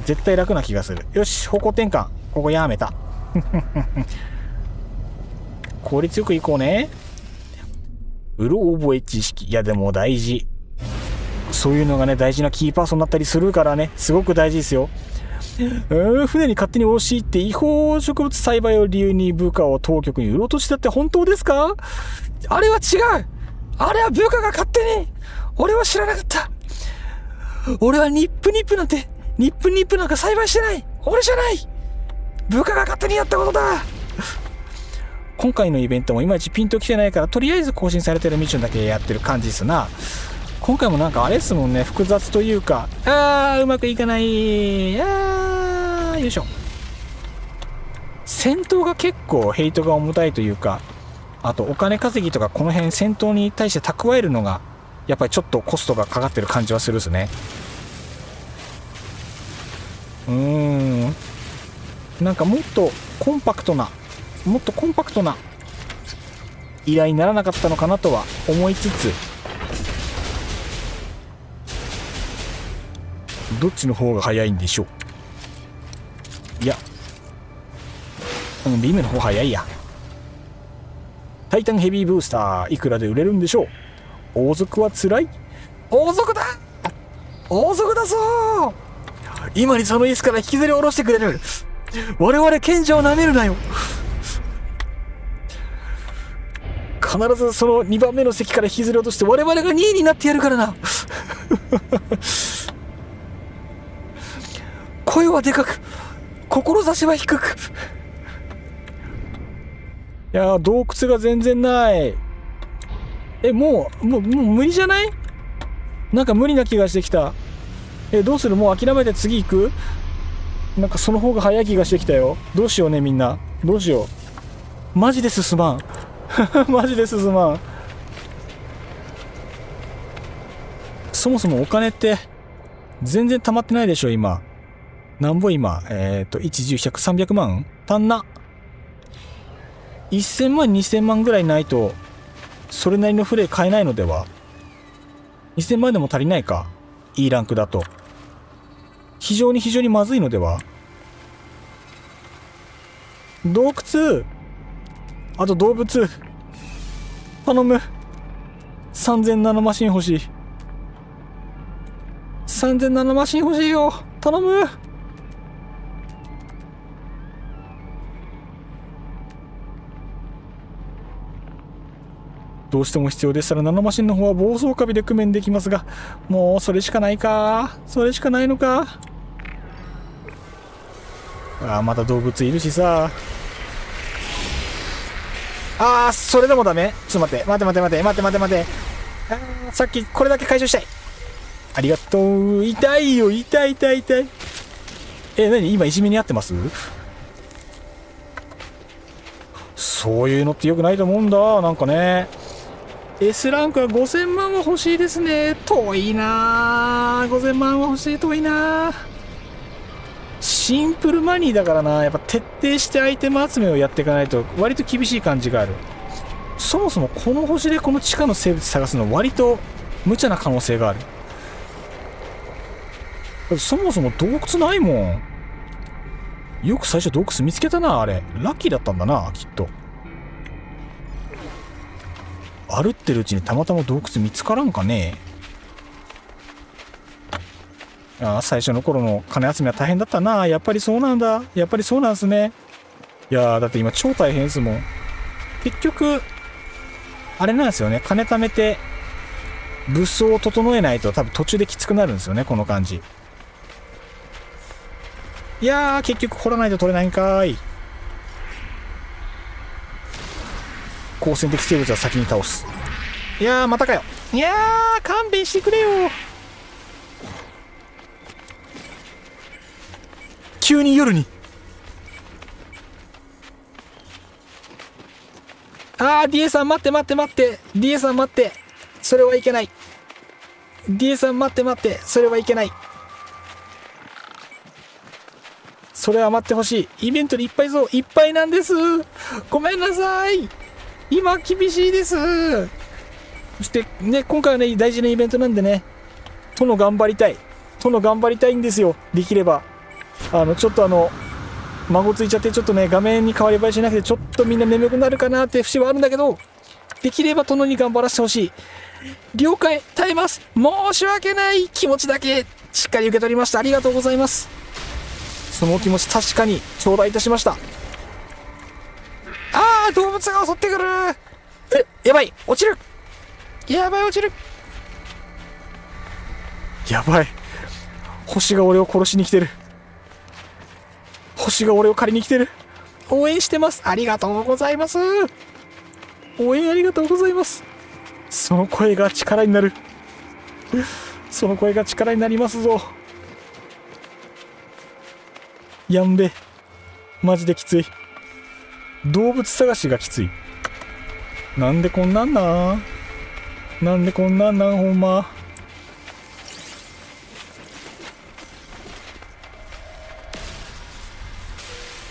絶対楽な気がする。よし方向転換。ここやめた効率よく行こうね。うろ覚え知識。いやでも大事。そういうのがね大事なキーパーソンになったりするからねすごく大事ですよ。船に勝手に押し入って違法植物栽培を理由に部下を当局に売ろうとしたって本当ですか？あれは違う。あれは部下が勝手に。俺は知らなかった。俺はニップなんか栽培してない。俺じゃない。部下が勝手にやったことだ。今回のイベントもいまいちピンときてないからとりあえず更新されてるミッションだけやってる感じですな。今回もなんかあれですもんね複雑というかうまくいかない。よいしょ。戦闘が結構ヘイトが重たいというかあとお金稼ぎとかこの辺戦闘に対して蓄えるのがやっぱりちょっとコストがかかってる感じはするですね。なんかもっとコンパクトな依頼にならなかったのかなとは思いつつどっちの方が早いんでしょう。いやビームの方早いや。タイタンヘビーブースターいくらで売れるんでしょう。王族はつらい。王族だぞ。今にその椅子から引きずり下ろしてくれる。我々賢者をなめるなよ。必ずその2番目の席から引きずり落として我々が2位になってやるからな。声はでかく志は低く。いや洞窟が全然ない。もう無理じゃない？なんか無理な気がしてきた。どうする？もう諦めて次行く？なんかその方が早い気がしてきたよ。どうしようねみんな。どうしよう。マジで進まん。マジで進まん。そもそもお金って全然溜まってないでしょ今。なんぼ今1、10、100、300万足んな。1000万2000万ぐらいないとそれなりの船買えないのでは。2000万でも足りないか。いいランクだと非常にまずいのでは。洞窟あと動物頼む。3000ナノマシン欲しい。3000ナノマシン欲しいよ。頼む。どうしても必要でしたらナノマシンの方は暴走カビで工面できますがもうそれしかないか。それしかないのか。また動物いるしさ。それでもダメ。ちょっと待って。さっきこれだけ回収したい。ありがとう。痛いよ。痛い。何今いじめにあってます？そういうのって良くないと思うんだ。なんかね S ランクは5000万は欲しいですね。遠いな。5000万は欲しい。遠いな。シンプルマニーだからな、やっぱ徹底してアイテム集めをやっていかないと割と厳しい感じがある。そもそもこの星でこの地下の生物探すの割と無茶な可能性がある。そもそも洞窟ないもん。よく最初洞窟見つけたな。あれラッキーだったんだな、きっと。歩ってるうちにたまたま洞窟見つからんかね。最初の頃の金集めは大変だったな。やっぱりそうなんだ。やっぱりそうなんすね。いやー、だって今超大変ですもん。結局あれなんですよね。金貯めて物装を整えないと多分途中できつくなるんですよね、この感じ。いやー、結局掘らないと取れないんかーい。好戦的生物は先に倒す。いやー、またかよ。いやー、勘弁してくれよ。急に夜に。DA さん待って待って待って。DA さん待って。それはいけない。DA さん待って待って。それはいけない。それは待ってほしい。イベントでいっぱいぞ。いっぱいなんです。ごめんなさい。今厳しいです。そしてね、今回はね、大事なイベントなんでね、殿頑張りたい。殿頑張りたいんですよ。できれば。ちょっと孫ついちゃって、ちょっとね、画面に変わり映えしなくて、ちょっとみんな眠くなるかなって節はあるんだけど、できれば殿に頑張らせてほしい。了解、耐えます。申し訳ない。気持ちだけしっかり受け取りました。ありがとうございます。そのお気持ち確かに頂戴いたしました。動物が襲ってくる。やばい、落ちる。やばい、落ちる。やばい、星が俺を殺しに来てる。星が俺を借りに来てる。応援してます。ありがとうございます。応援ありがとうございます。その声が力になる。その声が力になりますぞ。やんべ、マジできつい。動物探しがきつい。なんでこんなんなんなんでこんなんなん、ほんま。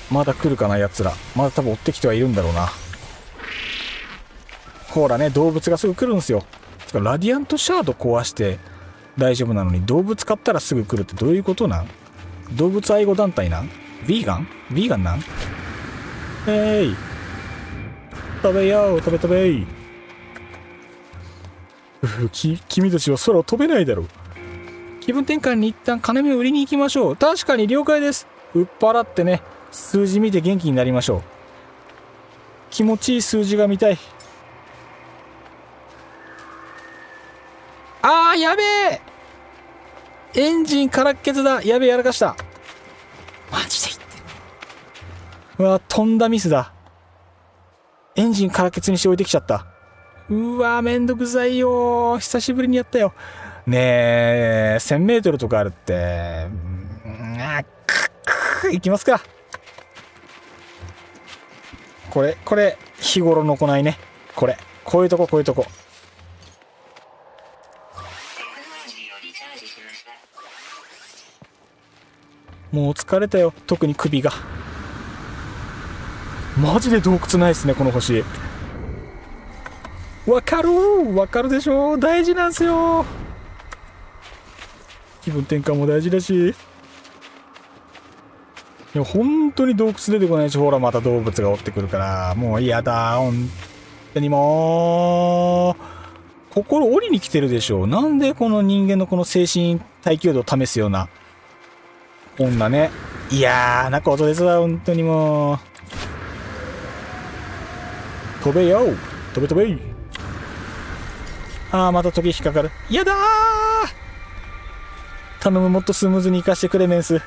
まだ来るかな、やつら。まだ多分追ってきてはいるんだろうな。ほらね、動物がすぐ来るんすよ。ラディアントシャード壊して大丈夫なのに、動物買ったらすぐ来るってどういうことなん？動物愛護団体なん？ヴィーガン？ヴィーガンなん？食べよう、食べ食べい。君たちは空を飛べないだろう。気分転換に一旦金目を売りに行きましょう。確かに了解です。売っ払ってね、数字見て元気になりましょう。気持ちいい数字が見たい。やべえ、エンジン空っ欠だ。やべえ、やらかした。マジで言って。うわ、とんだミスだ。エンジン空っ欠にして置いてきちゃった。うわ、めんどくさいよ。久しぶりにやったよ。ねえ、1000メートルとかあるって。行きますか。これ、日頃の行いね。こういうとこ。もう疲れたよ。特に首が。マジで洞窟ないっすね、この星。わかるでしょ。大事なんすよ。気分転換も大事だし。いや、本当に洞窟出てこないし、ほら、また動物が追ってくるから、もう嫌だ。本当にもう、心折りに来てるでしょ。なんでこの人間のこの精神耐久度を試すような女ね。嫌なことですわ、本当にもう。飛べよ、飛べ。また時計引っかかる。やだー。頼む、もっとスムーズに行かしてくれ、メンス。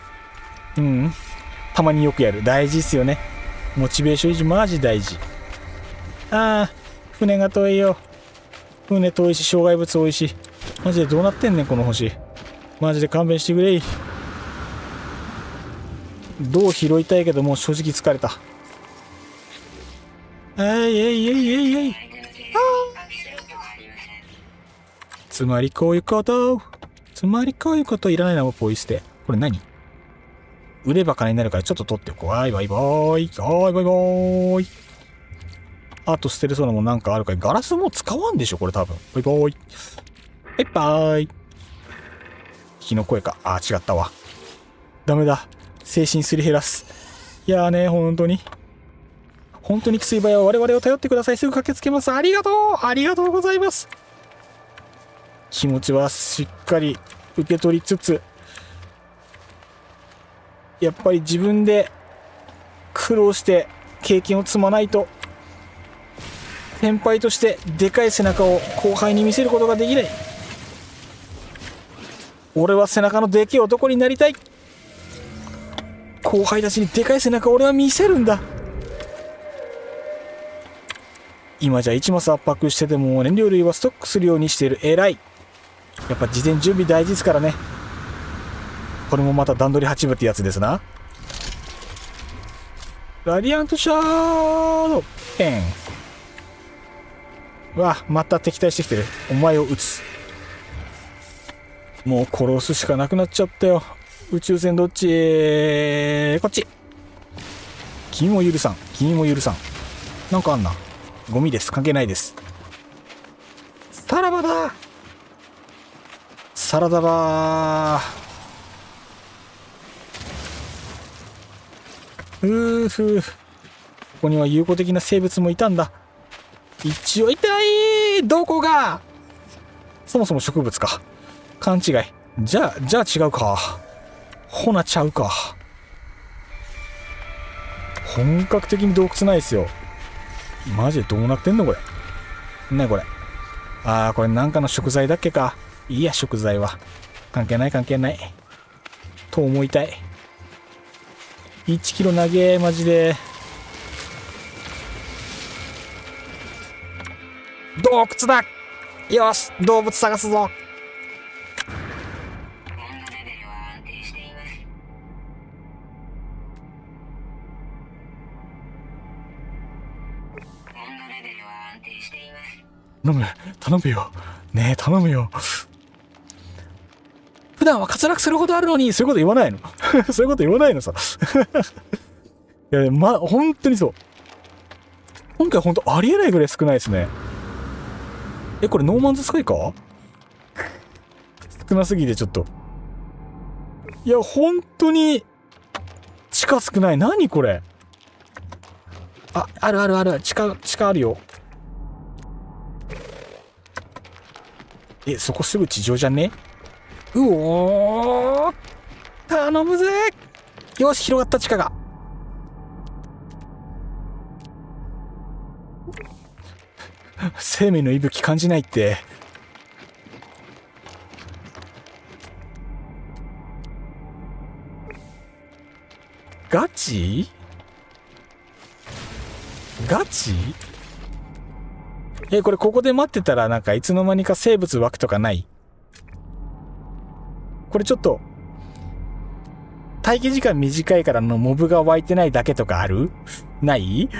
たまによくやる。大事っすよね。モチベーション維持マジ大事。船が遠いよ。船遠いし、障害物多いし。マジでどうなってんねん、この星。マジで勘弁してくれ。銅拾いたいけど、もう正直疲れた。つまりこういうこといらないな、もうポイ捨て。これ何？売れば金になるからちょっと取っておこう。はい、バイバーイ。はい、バイバーイ。あと捨てるそうなもんなんかあるかい。ガラスもう使わんでしょこれ多分。バイバーイ。バイバーイ。木の声か。あ、違ったわ。ダメだ。精神すり減らす。いやーね、本当にきつい場合は我々を頼ってください。すぐ駆けつけます。ありがとうございます。気持ちはしっかり受け取りつつ、やっぱり自分で苦労して経験を積まないと、先輩としてでかい背中を後輩に見せることができない。俺は背中のでけえ男になりたい。後輩たちにでかい背中を俺は見せるんだ。今じゃ1マス圧迫してても燃料類はストックするようにしている。偉い。やっぱ事前準備大事ですからね。これもまた段取り8分ってやつですな。ラディアントシャードペン。うわ、また敵対してきてる。お前を撃つ。もう殺すしかなくなっちゃったよ。宇宙船どっち？こっち。君も許さん。なんかあんな。ゴミです。関係ないです。さらばだ。サラダバー。ここには有効的な生物もいたんだ。一応痛い。どこが。そもそも植物か。勘違い。じゃあ違うか。ほなちゃうか。本格的に洞窟ないっすよ。マジでどうなってんのこれ。これ。あー、これなんかの食材だっけか。いいや、食材は。関係ない。と思いたい。1キロ投げ、マジで。洞窟だ。よし、動物探すぞ。頼むよ。ねえ、頼むよ。普段は滑落するほどあるのに、そういうこと言わないの。そういうこと言わないのさ。いや、本当にそう。今回本当ありえないぐらい少ないですね。これノーマンズスカイか？少なすぎてちょっと。いや、本当に地下少ない。何これ。ある。地下あるよ。そこすぐ地上じゃね？うおー、頼むぜ。よし、広がった地下が。生命の息吹感じないって。ガチ？これここで待ってたらなんかいつの間にか生物湧くとかない？これちょっと待機時間短いからのモブが湧いてないだけとかある？ない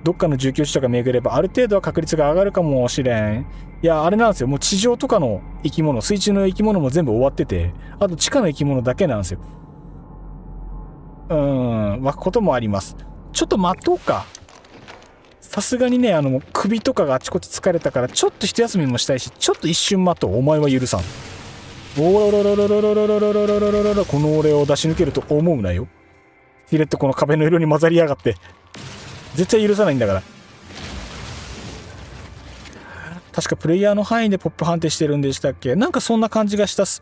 どっかの住居地とか巡ればある程度は確率が上がるかもしれん。いや、あれなんですよ。もう地上とかの生き物、水中の生き物も全部終わってて、あと地下の生き物だけなんですよ。湧くこともあります。ちょっと待とうか。さすがにね、首とかがあちこち疲れたから、ちょっと一休みもしたいし、ちょっと一瞬待とう。お前は許さん。おららららららららららららら、この俺を出し抜けると思うなよ。ヒレットこの壁の色に混ざりやがって。絶対許さないんだから。確かプレイヤーの範囲でポップ判定してるんでしたっけ？なんかそんな感じがしたっす。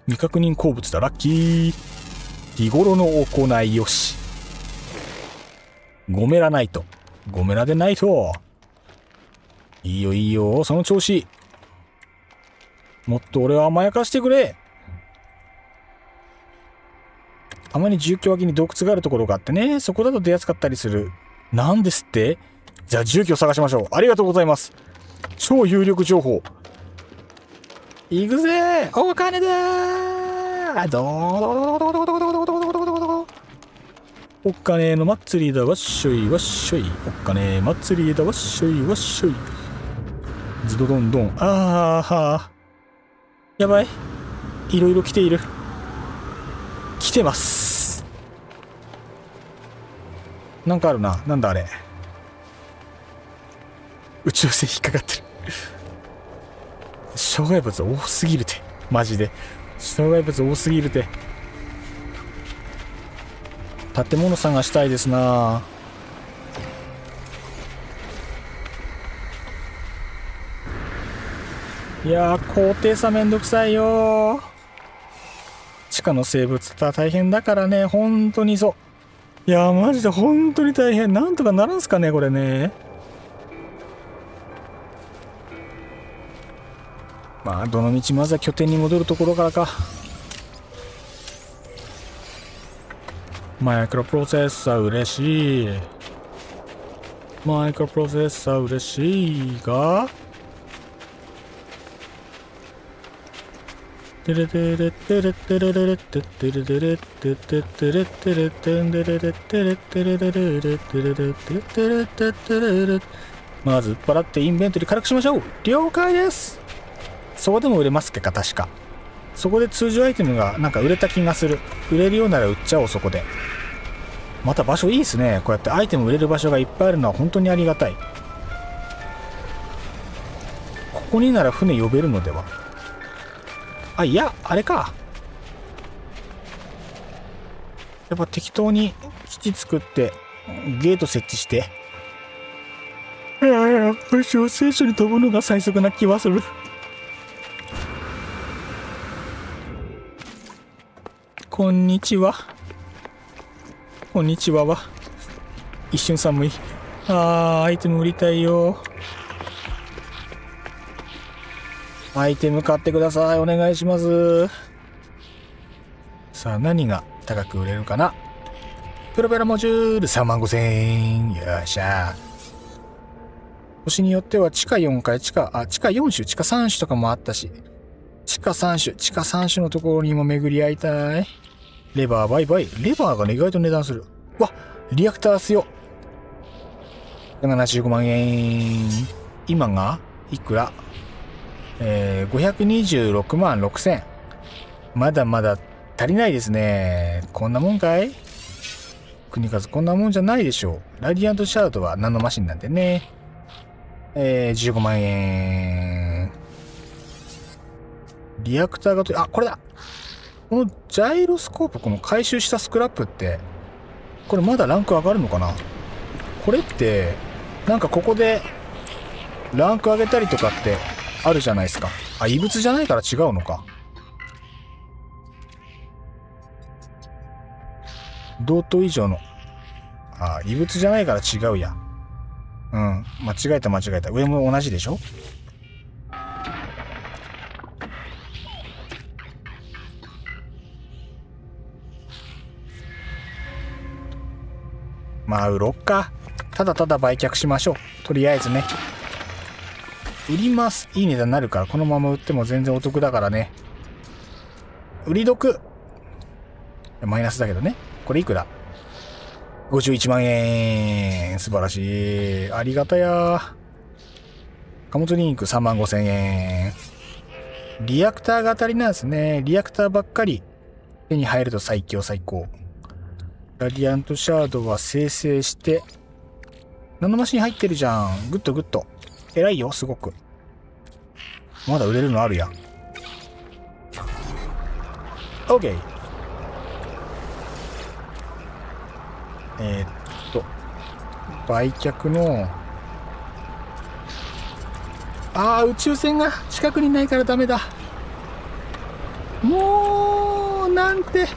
未確認鉱物だ。ラッキー。日頃の行いよし。ゴメラナイト。ゴメラでないと。いいよ、その調子。もっと俺を甘やかしてくれ。たまに住居脇に洞窟があるところがあってね、そこだと出やすかったりする。なんですって？じゃあ住居を探しましょう。ありがとうございます。超有力情報。行くぜ、お金だー。お金の祭りだ、わっしょいわっしょい。お金祭りだ、わっしょいわっしょい。ズドドンドン。やばい。いろいろ来ている。来てます。なんかあるな。なんだあれ。宇宙船引っかかってる。障害物多すぎるて。マジで。障害物多すぎるて。建物探したいですな。いやー、高低差めんどくさいよ。地下の生物って大変だからね。本当にそう。いやー、マジで本当に大変。なんとかならんすかね、これね。まあ、どの道まずは拠点に戻るところからか。マイクロプロセッサー嬉しい。マイクロプロセッサー嬉しいが、テレテレテレテレレレテテレレレテテテレテレテンレレレテレテレレレレテレレテテレテテレレ。まずパラってインベントリ軽くしましょう。了解です。そこでも売れますか、確か。そこで通常アイテムがなんか売れた気がする。売れるようなら売っちゃおう、そこで。また場所いいですね。こうやってアイテム売れる場所がいっぱいあるのは本当にありがたい。ここになら船呼べるのでは。あ、いや、あれか。やっぱ適当に基地作ってゲート設置して。武将聖書に飛ぶのが最速な気はする。こんにちは。こんにちはは。一瞬寒い。アイテム売りたいよ。アイテム買ってください。お願いします。さあ、何が高く売れるかな。プロペラモジュール35,000円。よっしゃ。星によっては地下4階、地下4種、地下3種とかもあったし。地下3種のところにも巡り合いたい。レバーバイバイ。レバーがね、意外と値段する。わ、リアクター強。75万円。今がいくら526万6千。まだまだ足りないですね。こんなもんかい。国数こんなもんじゃないでしょう。ラディアントシャウトはナノマシンなんでね。15万円。リアクターがこれだ。このジャイロスコープ、この回収したスクラップって、これまだランク上がるのかな。これって、なんかここでランク上げたりとかってあるじゃないですか。あ、異物じゃないから違うのか。同等以上の。あ、異物じゃないから違うや。うん。間違えた。上も同じでしょ。まあ、売ろっか。ただただ売却しましょう。とりあえずね。売ります。いい値段になるから、このまま売っても全然お得だからね。売り得。マイナスだけどね。これいくら ?51 万円。素晴らしい。ありがたや。貨物リンク3万5千円。リアクターが当たりなんですね。リアクターばっかり手に入ると最強最高。ラディアントシャードは生成して、ナノマシン入ってるじゃん。グッド。偉いよ、すごく。まだ売れるのあるやん。OK。売却の、宇宙船が近くにないからダメだ。もう、なんて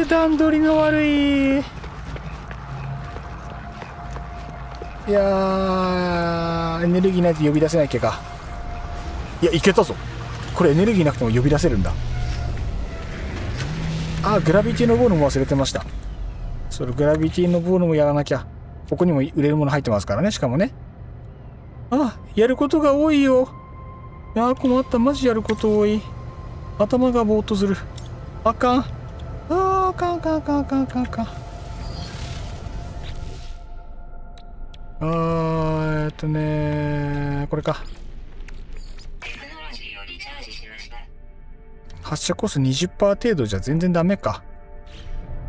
段取りの悪い。いやー、エネルギーないと呼び出せないっけか。いや、いけたぞ。これエネルギーなくても呼び出せるんだ。グラビティのボールも忘れてました。それグラビティのボールもやらなきゃ。ここにも売れるもの入ってますからね、しかもね。やることが多いよ。いやー、困った。マジやること多い。頭がぼーっとする。あかん。あかん。これか。発射コスト 20% 程度じゃ全然ダメか。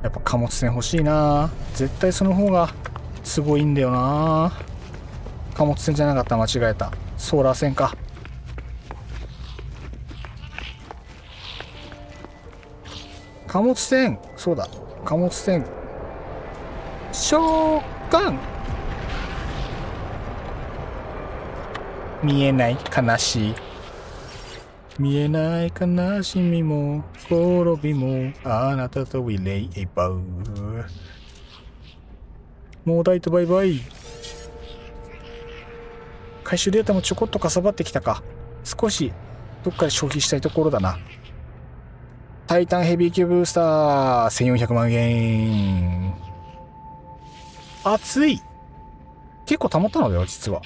やっぱ貨物船欲しいな。絶対その方がすごいんだよな。貨物船じゃなかった、間違えた。ソーラー船か。貨物船、そうだ、貨物船召喚。見えない悲しい、見えない悲しみも滅びもあなたとウィレイバウ。もう大とバイバイ。回収データもちょこっとかさばってきたか。少しどっかで消費したいところだな。タイタンヘビー級ブースター1400万円。熱い。結構溜まったのだよ実は。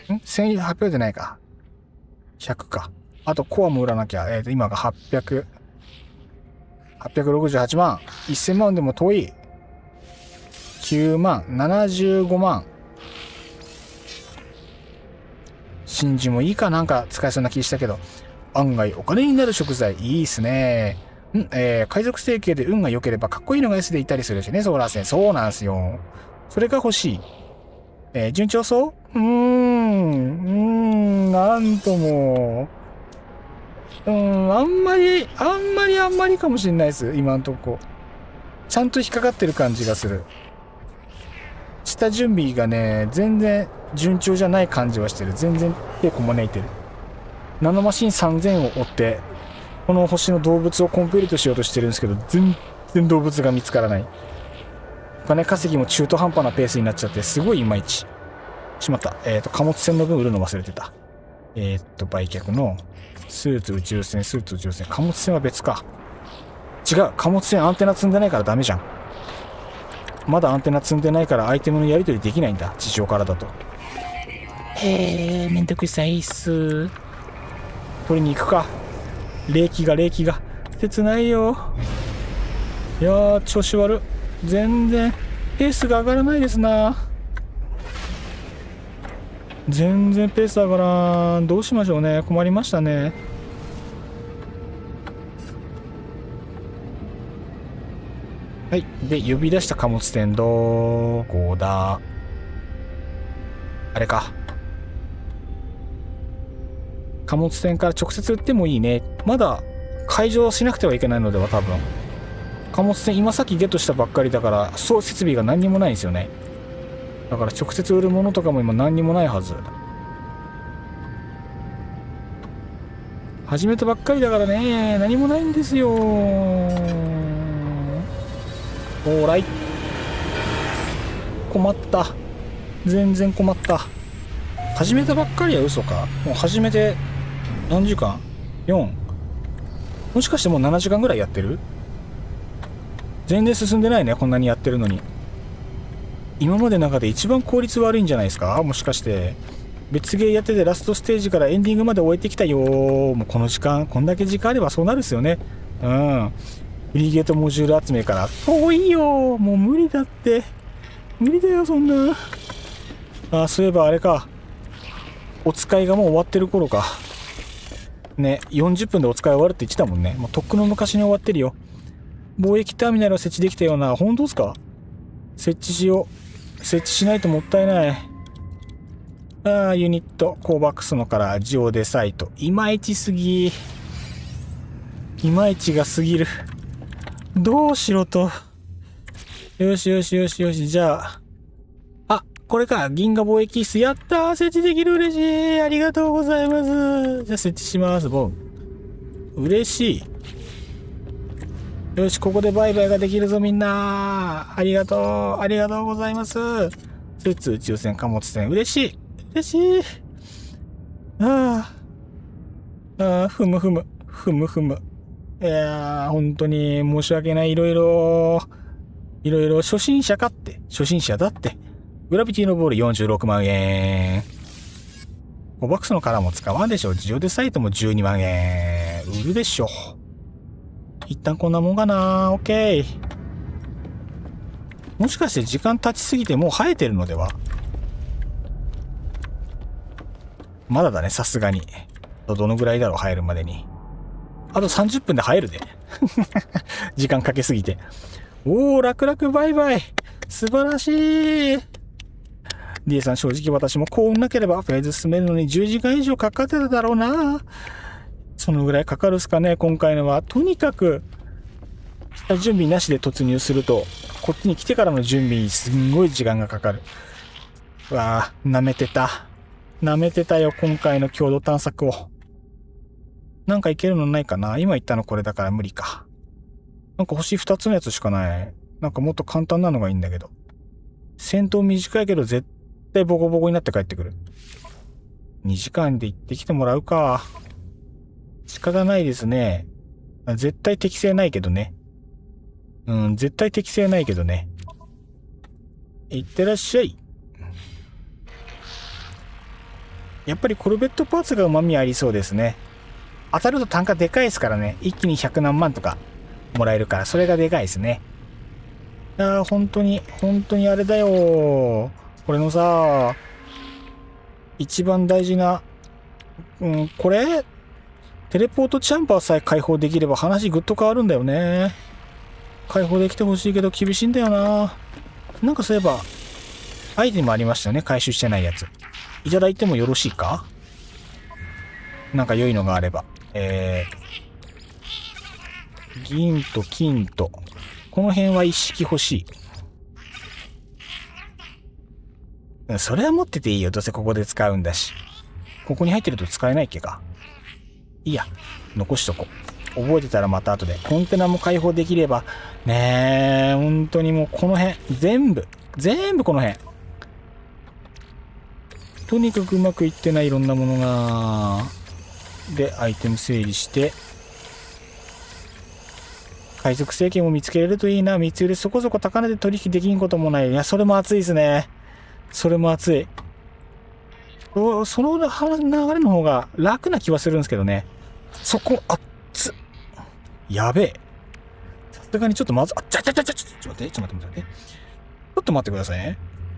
1800じゃないか。100か。あとコアも売らなきゃ。今が800。868万。1000万でも遠い。9万。75万。真珠もいいかなんか使えそうな気したけど。案外お金になる食材。いいっすね。海賊成形で運が良ければかっこいいのが S でいたりするしね、ソーラー線。そうなんすよ。それが欲しい。順調そう？なんとも。あんまりかもしれないです。今んとこ。ちゃんと引っかかってる感じがする。下準備がね、全然順調じゃない感じはしてる。全然手こまねいてる。ナノマシン3000を追って、この星の動物をコンプリートしようとしてるんですけど、全然動物が見つからない。お金稼ぎも中途半端なペースになっちゃって、すごいいまいち。しまった。貨物船の分売るの忘れてた。売却の、スーツ宇宙船。貨物船は別か。違う。貨物船アンテナ積んでないからダメじゃん。まだアンテナ積んでないからアイテムのやり取りできないんだ。地上からだと。めんどくさいっす。取りに行くか。冷気が。切ないよ。いやー、調子悪。全然、ペースが上がらないですな。全然ペース上がらん。どうしましょうね。困りましたね。はい。で、呼び出した貨物船どこだ。あれか。貨物船から直接売ってもいいね。まだ開場しなくてはいけないのでは多分。貨物船今さっきゲットしたばっかりだから、そう設備が何にもないんですよね。だから直接売るものとかも今何にもないはず。始めたばっかりだからね、何もないんですよ。オーライ。困った。全然困った。始めたばっかりは嘘か。もう始めて何時間 ?4。もしかしてもう7時間ぐらいやってる？全然進んでないね、こんなにやってるのに。今までの中で一番効率悪いんじゃないですか？もしかして別ゲーやっててラストステージからエンディングまで終えてきたよ。もうこの時間、こんだけ時間あればそうなるっすよね。フリーゲートモジュール集めから遠いよ。もう無理だって。無理だよそんな。そういえばあれか、お使いがもう終わってる頃かね。40分でお使い終わるって言ってたもんね。もうとっくの昔に終わってるよ。貿易ターミナルは設置できたような。本当ですか？設置しよう。設置しないともったいない。ユニットコーバックスのからジオデサイト。いまいちすぎ。いまいちがすぎる。どうしろと。よし。じゃあ。これか。銀河貿易室。やったー。設置できる。嬉しい。ありがとうございます。じゃあ設置します。ボン。嬉しい。よし、ここで売買ができるぞ、みんな。ありがとうございます。スーツ宇宙船貨物船。嬉しい。ふむ。いやー、本当に申し訳ない。いろいろ、初心者だって。グラビティのボール46万円。コバックスのカラーも使わんでしょ。ジオデサイトも12万円。売るでしょ。一旦こんなもんかな。オッケー。もしかして時間経ちすぎてもう生えてるのでは？まだだね、さすがに。どのぐらいだろう、入るまでに。あと30分で入るで。時間かけすぎて。おー、楽々バイバイ。素晴らしい。DA さん、正直私も幸運なければフェーズ進めるのに10時間以上かかってただろうな。そのぐらいかかるっすかね、今回のは。とにかく、下準備なしで突入すると、こっちに来てからの準備にすんごい時間がかかる。うわぁ、舐めてた。舐めてたよ、今回の共同探索を。なんかいけるのないかな。今言ったのこれだから無理か。なんか星2つのやつしかない。なんかもっと簡単なのがいいんだけど。戦闘短いけど絶対ボコボコになって帰ってくる。2時間で行ってきてもらうか。仕方ないですね。絶対適正ないけどね。絶対適正ないけどね。いってらっしゃい。やっぱりコルベットパーツが旨味ありそうですね。当たると単価でかいですからね。一気に100何万とかもらえるから、それがでかいですね。いやー、本当にあれだよ。これのさ、一番大事な、これテレポートチャンバーさえ解放できれば話ぐっと変わるんだよね。解放できてほしいけど厳しいんだよな。なんかそういえば、アイテムありましたよね。回収してないやつ。いただいてもよろしいか？なんか良いのがあれば。銀と金と。この辺は一式欲しい。それは持ってていいよ。どうせここで使うんだし。ここに入ってると使えないっけか。いいや。残しとこう。覚えてたらまた後で。コンテナも開放できれば。ねえ、本当にもうこの辺。全部この辺。とにかくうまくいってないいろんなものが。で、アイテム整理して。海賊政権を見つけれるといいな。密輸でそこそこ高値で取引できんこともない。いや、それも熱いですね。それも熱い。その流れの方が楽な気はするんですけどね。そこ、熱っ。やべえ。さすがにちょっとまず、ちょっと待って。ちょっと待ってくださいね。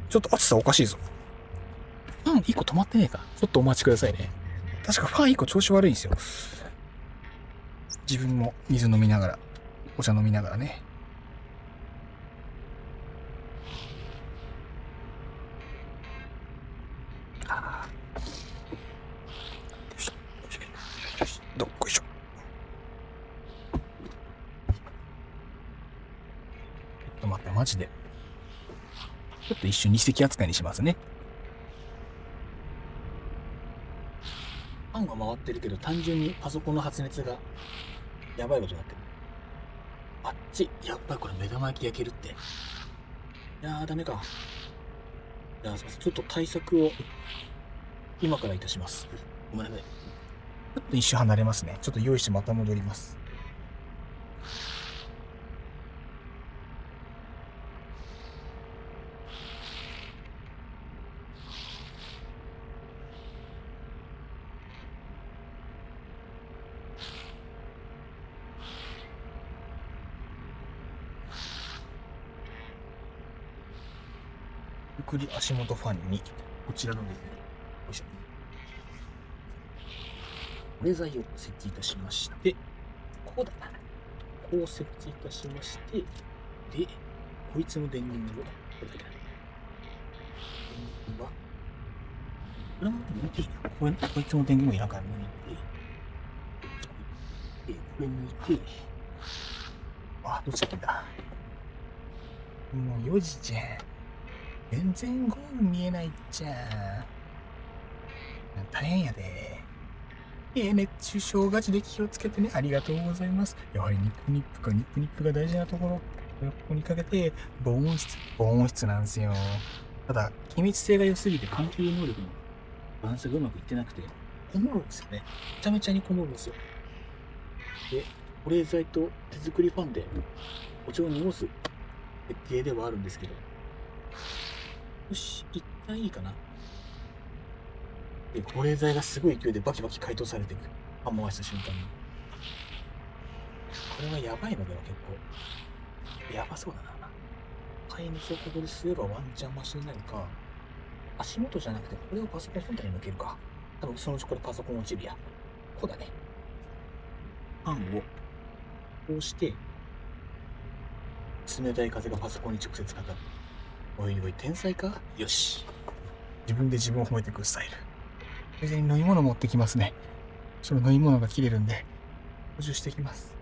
ちょっと熱さおかしいぞ。ファン1個止まってねえか。ちょっとお待ちくださいね。確かファン1個調子悪いんですよ。自分も水飲みながら、お茶飲みながらね。どっこいしょ。ちょっと待って、マジで。ちょっと一瞬二席扱いにしますね。ファンが回ってるけど、単純にパソコンの発熱がやばいことになってる。あっち、やっぱりこれ目玉焼き焼けるって。いやー、ダメか。いやー、すいません。ちょっと対策を今からいたします。ごめんなさい。ちょっと一瞬離れますね。ちょっと用意してまた戻ります。ゆっくり足元ファンに、こちらのですね、よいしょ。保冷剤を設置いたしまして、こうだな。こう設置いたしまして、で、こいつの電源を、これだけだ。電源は、これも抜いていいな。こいつの電源もいらんから抜いて、これ抜いて、どっちだっけだ。もう4時じゃん。全然ゴール見えないっちゃ。大変やで。熱中症ガチで気をつけてね。ありがとうございます。やはりニップが大事なところ。ここにかけて、防音室なんですよ。ただ、機密性が良すぎて環境能力のバランスがうまくいってなくて、こもるんですよね。めちゃめちゃにこもるんですよ。で、保冷剤と手作りファンでお茶を濁す設計ではあるんですけど、よし、一旦いいかな。で、保冷剤がすごい勢いでバキバキ解凍されていく。ファン回した瞬間に。これはやばいのでは結構。やばそうだな。耐熱をここですればワンチャンマシになるか。足元じゃなくて、これをパソコン本体に向けるか。多分そのうちこれパソコン落ちるや。こうだね。パンをこうして、冷たい風がパソコンに直接かかる。おいおい、天才か？よし。自分で自分を褒めていくスタイル。ついでに飲み物持ってきますね。その飲み物が切れるんで、補充してきます。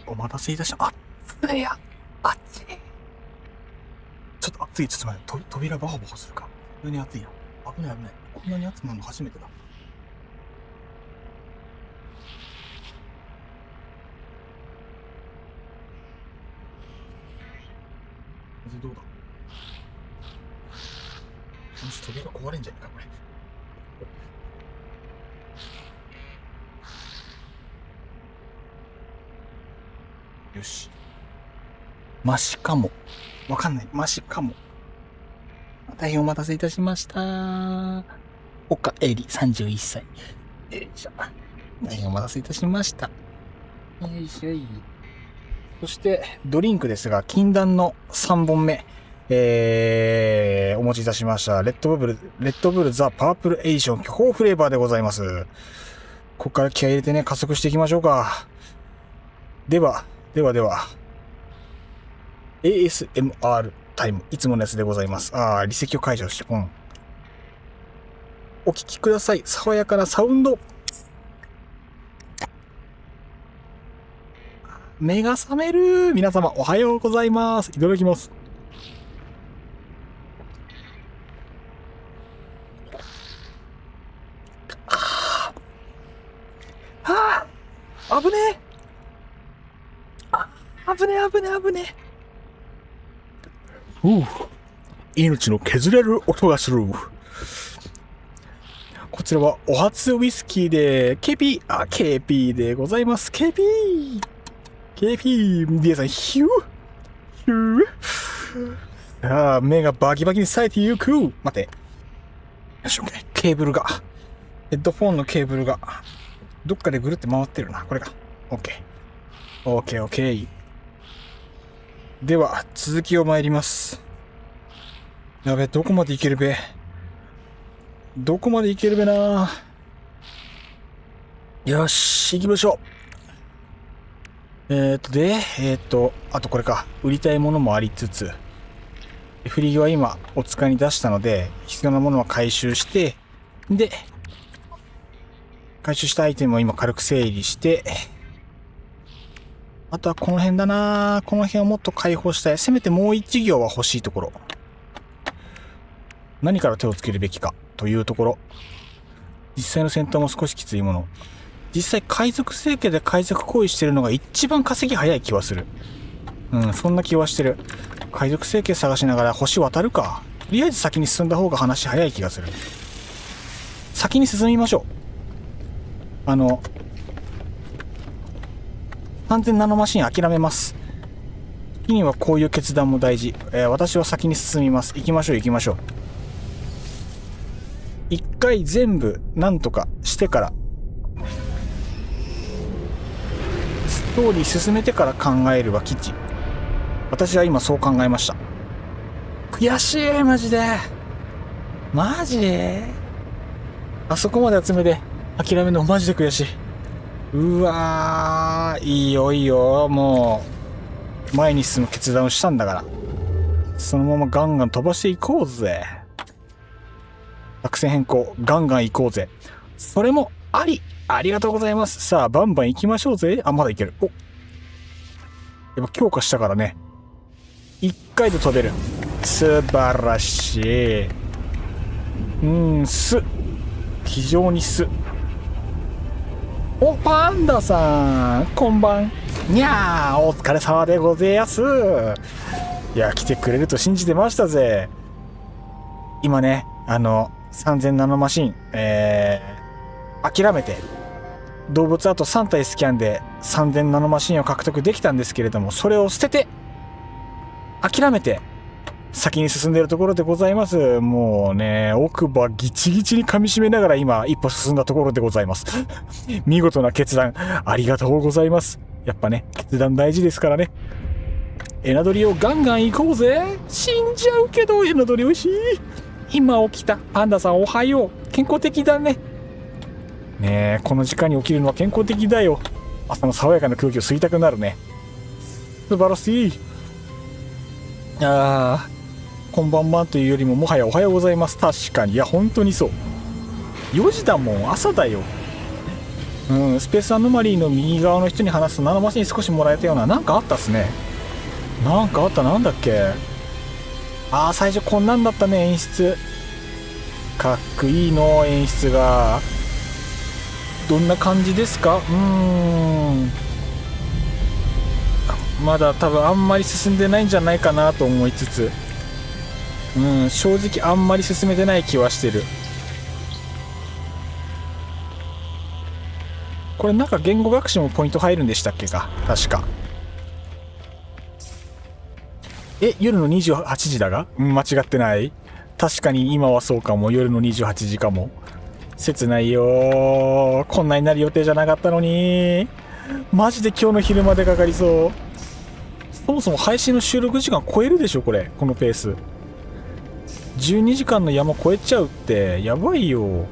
お待たせいたしました。いや、熱い。ちょっと熱い。ちょっと待って、扉バホバホするか。こんなに熱いな。危ない危ない。こんなに熱くなるの初めてだ。風どうだ？もし扉壊れんじゃねえか、これ。よし。マシかも。わかんない。マシかも。大変お待たせいたしました。岡えり31歳。よいしょ。大変お待たせいたしました。よいしょい。そして、ドリンクですが、禁断の3本目。お持ちいたしました。レッドブルザ・パープルエディション巨峰フレーバーでございます。ここから気合い入れてね、加速していきましょうか。では、ASMR タイム。いつものやつでございます。離席を解除して、お聞きください。爽やかなサウンド。目が覚める。皆様、おはようございます。いただきます。危ねえ。危ねえ。命の削れる音がする。こちらはお初ウイスキーで、KP でございます。KP。皆さん、ヒュー。目がバキバキに冴えてゆく。待て。よし、OK。ケーブルが、ヘッドフォンのケーブルが、どっかでぐるって回ってるな。これか。OK。では、続きを参ります。やべ、どこまでいけるべな。よし、行きましょう。あとこれか。売りたいものもありつつ、振り際今、お使いに出したので、必要なものは回収して、で、回収したアイテムを今軽く整理して、あとはこの辺だな。この辺をもっと開放したい。せめてもう一行は欲しいところ。何から手をつけるべきかというところ。実際の戦闘も少しきついもの。実際海賊生家で海賊行為してるのが一番稼ぎ早い気はする。そんな気はしてる。海賊生家探しながら星渡るか。とりあえず先に進んだ方が話早い気がする。先に進みましょう。完全ナノマシン諦めます。時にはこういう決断も大事。私は先に進みます。行きましょう。一回全部なんとかしてから、ストーリー進めてから考えるは吉。私は今そう考えました。悔しい、マジで。マジであそこまで集めて諦めるのマジで悔しい。うわー、いいよいいよ、もう前に進む決断をしたんだから、そのままガンガン飛ばしていこうぜ。作戦変更、ガンガン行こうぜ。それもあり。ありがとうございます。さあバンバン行きましょうぜ。あ、まだいける。お、やっぱ強化したからね、一回で飛べる。素晴らしい。非常にお、パンダさんこんばん。にゃー、お疲れ様でごぜやす。いや、来てくれると信じてましたぜ。今ね、3000ナノマシン、諦めて動物あと3体スキャンで3000ナノマシンを獲得できたんですけれども、それを捨てて諦めて先に進んでいるところでございます。もうね、奥歯ギチギチに噛み締めながら今一歩進んだところでございます。見事な決断ありがとうございます。やっぱね、決断大事ですからね。エナドリをガンガン行こうぜ。死んじゃうけどエナドリ美味しい。今起きたパンダさんおはよう。健康的だね。ねえ、この時間に起きるのは健康的だよ。朝の爽やかな空気を吸いたくなるね。素晴らしい。こんばんはというよりももはやおはようございます。確かに、いや本当にそう。4時だもん、朝だよ。スペースアノマリーの右側の人に話すとナノマシン少しもらえたような、なんかあったっすね。なんかあった。なんだっけ。最初こんなんだったね。演出かっこいいの。演出がどんな感じですか。まだ多分あんまり進んでないんじゃないかなと思いつつ、正直あんまり進めてない気はしてる。これなんか言語学習もポイント入るんでしたっけか、確か。夜の28時だが、間違ってない。確かに今はそうかも。夜の28時かも。切ないよ。こんなになる予定じゃなかったのに。マジで今日の昼までかかりそう。そもそも配信の収録時間超えるでしょこれ、このペース。12時間の山超えちゃうってやばいよ。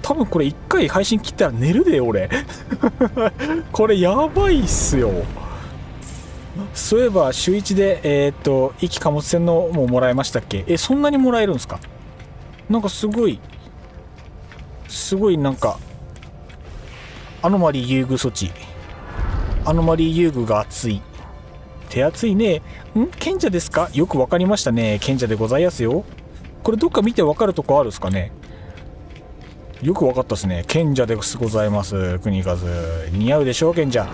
多分これ1回配信切ったら寝るで俺。これやばいっすよ。そういえば週1で壱岐貨物船のももらえましたっけ。そんなにもらえるんですか。なんかすごいなんかアノマリー優遇措置、アノマリー優遇が熱い。手厚いね。賢者ですか。よくわかりましたね。賢者でございますよ。これどっか見てわかるとこあるんですかね。よくわかったですね。賢者でございます。国和似合うでしょ賢者。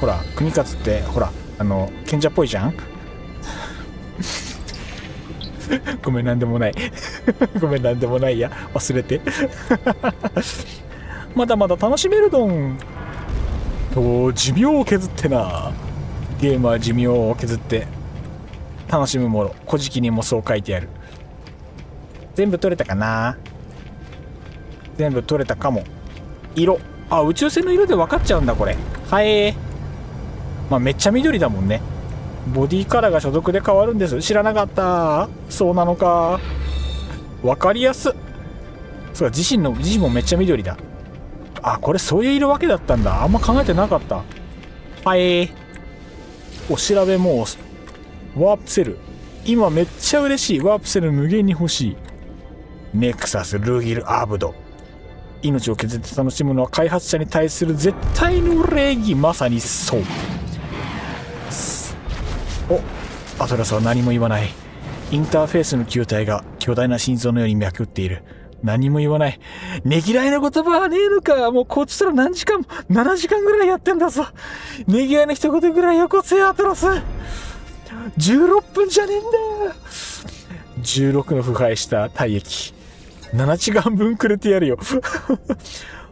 ほら国和ってほら賢者っぽいじゃん。ごめんなんでもない。ごめんなんでもないや、忘れて。まだまだ楽しめるどん。寿命を削ってな。ゲームは寿命を削って楽しむもの。古事記にもそう書いてある。全部取れたかな。全部取れたかも。色、宇宙船の色で分かっちゃうんだこれ。めっちゃ緑だもんね。ボディカラーが所属で変わるんです。知らなかった。そうなのか。分かりやす。そうか、自身もめっちゃ緑だ。これそういう色分けだったんだ。あんま考えてなかった。お調べもワープセル。今めっちゃ嬉しい。ワープセル無限に欲しい。ネクサスルギルアブド。命を削って楽しむのは開発者に対する絶対の礼儀。まさにそう。アトラスは何も言わない。インターフェースの球体が巨大な心臓のように脈打っている。何も言わない。ねぎらいの言葉はねえのか。もうこっちとら何時間も7時間ぐらいやってんだぞ。ねぎらいの一言ぐらいよこせアトラス。16分じゃねえんだよ。16の腐敗した体液7時間分くれてやるよ。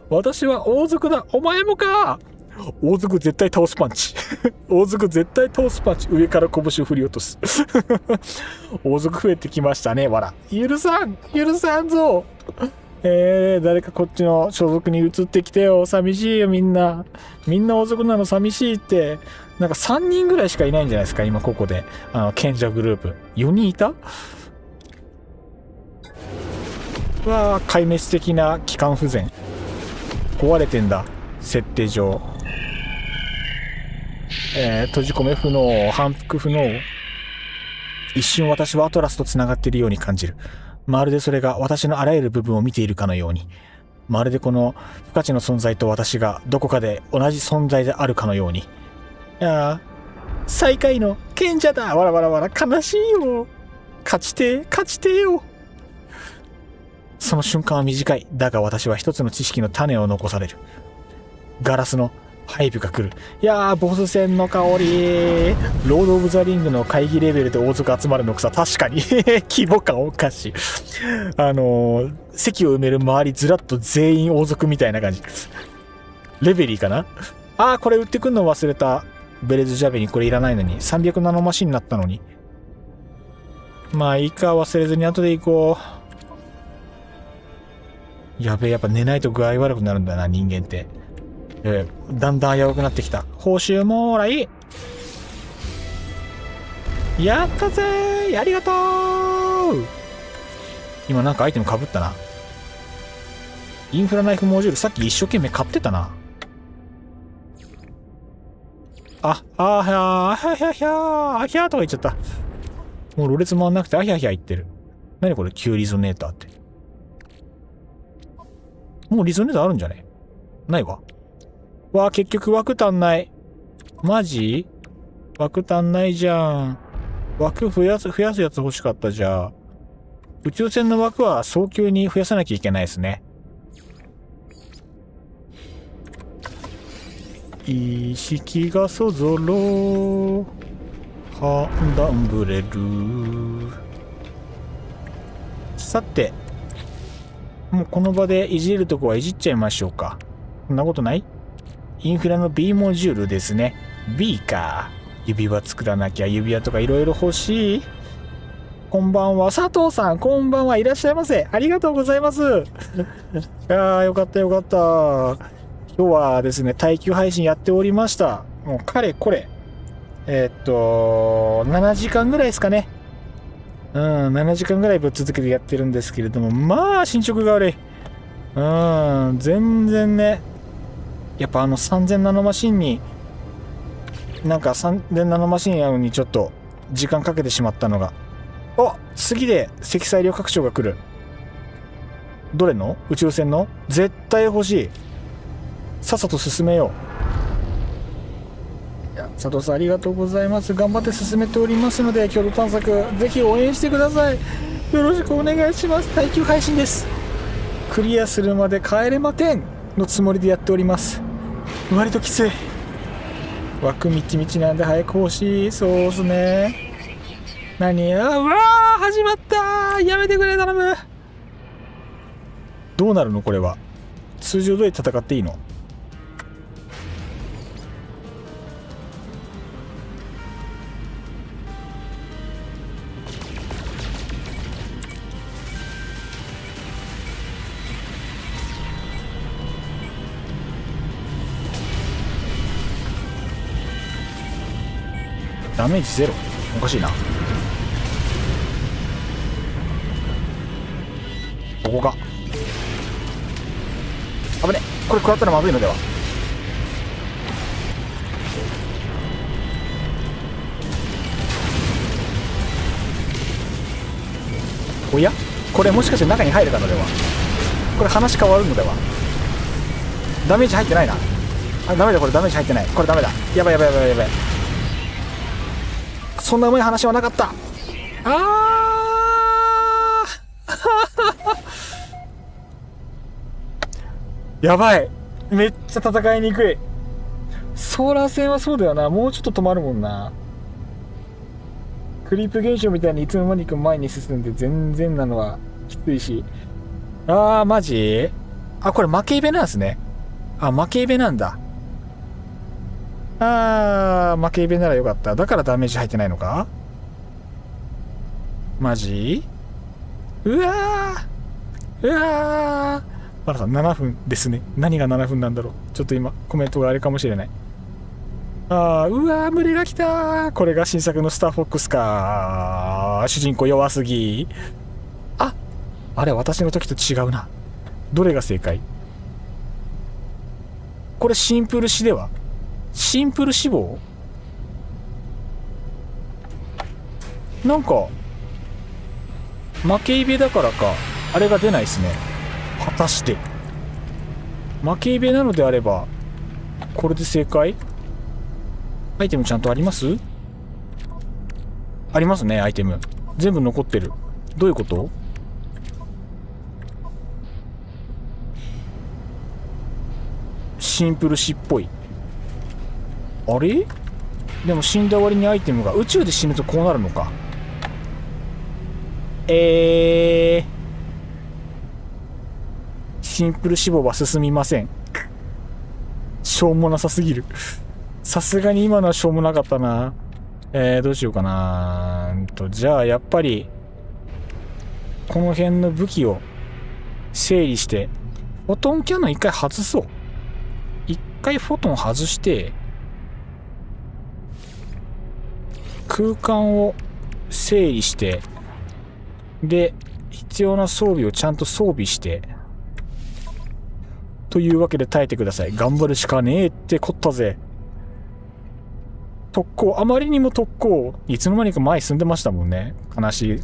私は王族だ。お前もか。王族絶対倒すパンチ。王族絶対倒すパンチ。上から拳を振り落とす。王族増えてきましたね、わら。許さんぞ。誰かこっちの所属に移ってきてよ。寂しいよ、みんな。みんな王族なの寂しいって。なんか3人ぐらいしかいないんじゃないですか、今ここで。賢者グループ。4人いた？うわぁ、壊滅的な機関不全。壊れてんだ、設定上。閉じ込め不能、反復不能。一瞬私はアトラスと繋がっているように感じる。まるでそれが私のあらゆる部分を見ているかのように。まるでこの不可知の存在と私がどこかで同じ存在であるかのように。いやあ、最下位の賢者だ。わらわらわら、悲しいよ。勝ちてえよ。その瞬間は短い。だが私は一つの知識の種を残される。ガラスの配備が来る。いやー、ボス戦の香り。ロード・オブ・ザ・リングの会議レベルで王族集まるのくさ、確かに。規模感おかしい。席を埋める周りずらっと全員王族みたいな感じ。レベリーかな。これ売ってくんの忘れた。ベレズ・ジャベにこれいらないのに。300ナノマシンになったのに。まあいいか、忘れずに後で行こう。やべえ、やっぱ寝ないと具合悪くなるんだな、人間って。だんだん危うくなってきた。報酬もらい。やったぜー、ありがとう。今なんかアイテム被ったな。インフラナイフモジュール、さっき一生懸命買ってたな。あひゃーとか言っちゃった。もうろれつ回んなくてあひゃひゃ言ってる。何これ、旧リゾネーターって。もうリゾネーターあるんじゃね？ないわ。結局枠足んない。マジ？枠足んないじゃん。枠増やすやつ欲しかったじゃん。宇宙船の枠は早急に増やさなきゃいけないですね。意識がそぞろ。判断ブレる。さて、もうこの場でいじれるとこはいじっちゃいましょうか。そんなことない？インフラの B モジュールですね。B か。指輪作らなきゃ。指輪とかいろいろ欲しい。こんばんは。佐藤さん、こんばんは。いらっしゃいませ。ありがとうございます。よかった。今日はですね、耐久配信やっておりました。もうかれこれ。7時間ぐらいですかね。7時間ぐらいぶっ続けてやってるんですけれども、まあ、進捗が悪い。全然ね、やっぱ3000ナノマシンに、なんか3000ナノマシンやのにちょっと時間かけてしまったのが。次で積載量拡張が来る。どれの？宇宙船の？絶対欲しい。さっさと進めよう。佐藤さんありがとうございます。頑張って進めておりますので、共同探索ぜひ応援してください。よろしくお願いします。耐久配信です。クリアするまで帰れまてんのつもりでやっております。割ときつい。枠みちみちなんで早く欲しい。そうっすね。何？始まったー。やめてくれ、頼む。どうなるのこれは。通常通り戦っていいの？ダメージゼロ。おかしいな。ここか。危ね。これ食らったらまずいのでは。おや？これもしかして中に入れたのでは。これ話変わるのでは。ダメージ入ってないな。ダメだ、これダメージ入ってない。これダメだ。やばい。そんなうまい話はなかった。やばい。めっちゃ戦いにくい。ソーラー戦はそうだよな。もうちょっと止まるもんな。クリープ現象みたいにいつの間にか前に進んで全然なのはきついし。マジ？これ負けイベなんですね。負けイベなんだ。負けイベならよかった。だからダメージ入ってないのか。マジ。うわバラさん7分ですね。何が7分なんだろう。ちょっと今コメントがあれかもしれない。群れが来た。これが新作のスターフォックスか。主人公弱すぎ。あれ私の時と違うな。どれが正解。これシンプル死ではシンプル死亡なんか負けイベだからかあれが出ないですね。果たして負けイベなのであればこれで正解。アイテムちゃんとあります？ありますね。アイテム全部残ってる。どういうこと？シンプル死っぽい。あれでも死んだ割にアイテムが宇宙で死ぬとこうなるのか。シンプル死亡は進みません。しょうもなさすぎる。さすがに今のはしょうもなかったな。どうしようかな。じゃあやっぱりこの辺の武器を整理してフォトンキャノン一回外そう。一回フォトン外して空間を整理してで必要な装備をちゃんと装備してというわけで耐えてください。頑張るしかねえってこったぜ。特攻あまりにも特攻いつの間にか前進んでましたもんね。悲し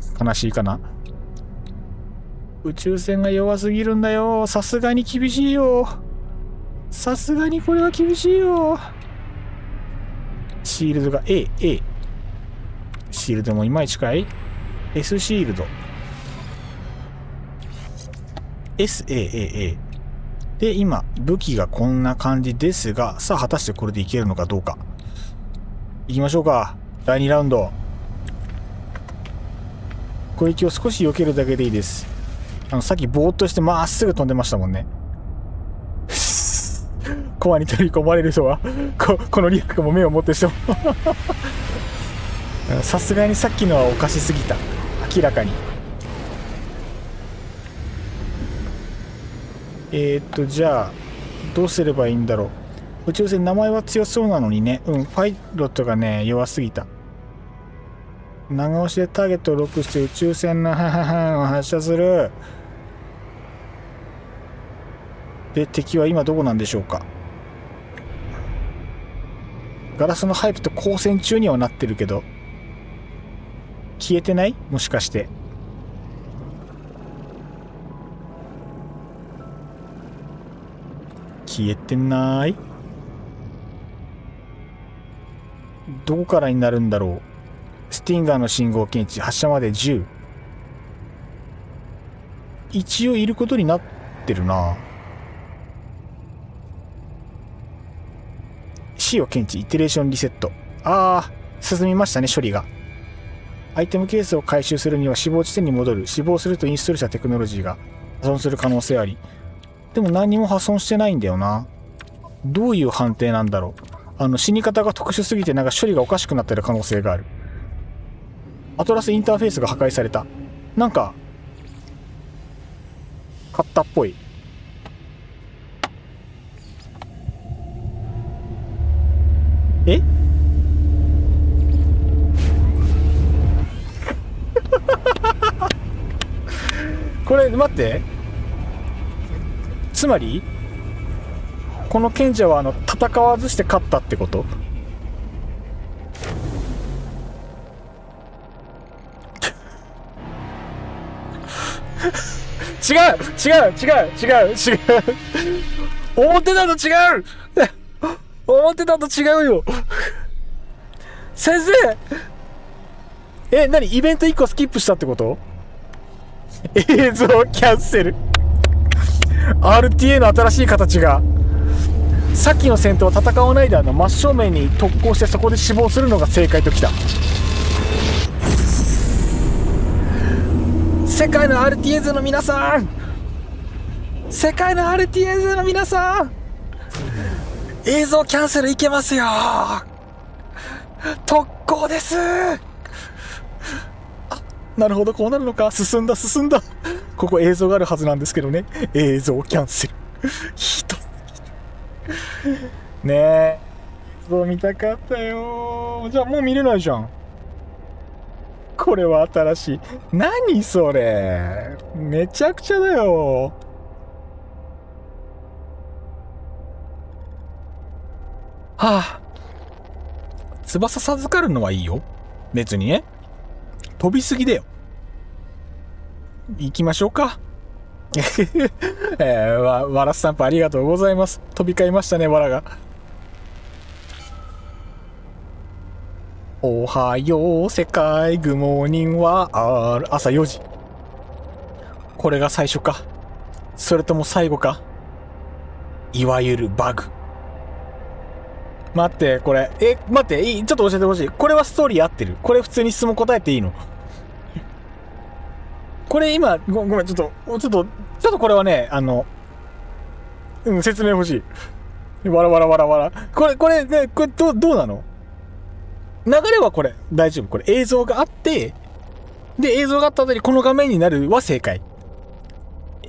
いかな。宇宙船が弱すぎるんだよ。さすがに厳しいよ。さすがにこれは厳しいよ。シールドが A シールドもいまいちかい。 S シールド SAAA で今武器がこんな感じですが、さあ果たしてこれでいけるのかどうか。いきましょうか。第2ラウンド。攻撃を少し避けるだけでいいです。さっきぼーっとしてまっすぐ飛んでましたもんね。コアに取り込まれる人はこのリアクも目を持ってしてもさすがにさっきのはおかしすぎた。明らかに。じゃあどうすればいいんだろう。宇宙船名前は強そうなのにね。パイロットがね弱すぎた。長押しでターゲットをロックして宇宙船のを発射する。で敵は今どこなんでしょうか。ガラスのハイプと交戦中にはなってるけど消えてない？もしかして消えてない？どこからになるんだろう。スティンガーの信号検知発射まで10。一応いることになってるな。C を検知イテレーションリセット。進みましたね処理が。アイテムケースを回収するには死亡地点に戻る。死亡するとインストールしたテクノロジーが破損する可能性あり。でも何にも破損してないんだよな。どういう判定なんだろう。死に方が特殊すぎてなんか処理がおかしくなってる可能性がある。アトラスインターフェースが破壊された。なんか買ったっぽい。これ待って、つまりこの賢者は戦わずして勝ったってこと？違う思ってたの違う思ってたの違うよ先生。何イベント1個スキップしたってこと？映像キャンセル。 RTA の新しい形がさっきの戦闘は戦わないで真正面に特攻してそこで死亡するのが正解ときた。世界の RTA 勢の皆さん、世界の RTA 勢の皆さん、映像キャンセルいけますよ。特攻です。なるほど、こうなるのか。進んだ。ここ映像があるはずなんですけどね。映像キャンセル。ひどい。ねえ。映像見たかったよ。じゃあもう見れないじゃん。これは新しい。何それ。めちゃくちゃだよ。はあ。翼授かるのはいいよ。別にね。飛びすぎだよ。行きましょうか。わらスタンプありがとうございます。飛び交いましたね、わらが。おはよう、世界、グモーニンは朝4時。これが最初か。それとも最後か。いわゆるバグ。待って、これ。待って、ちょっと教えてほしい。これはストーリー合ってる？これ普通に質問答えていいの？これ今、ごめん、ちょっとこれはね、説明欲しい。わら。これね、これどうなの？流れはこれ、大丈夫。これ映像があって、で、映像があった後にこの画面になるは正解。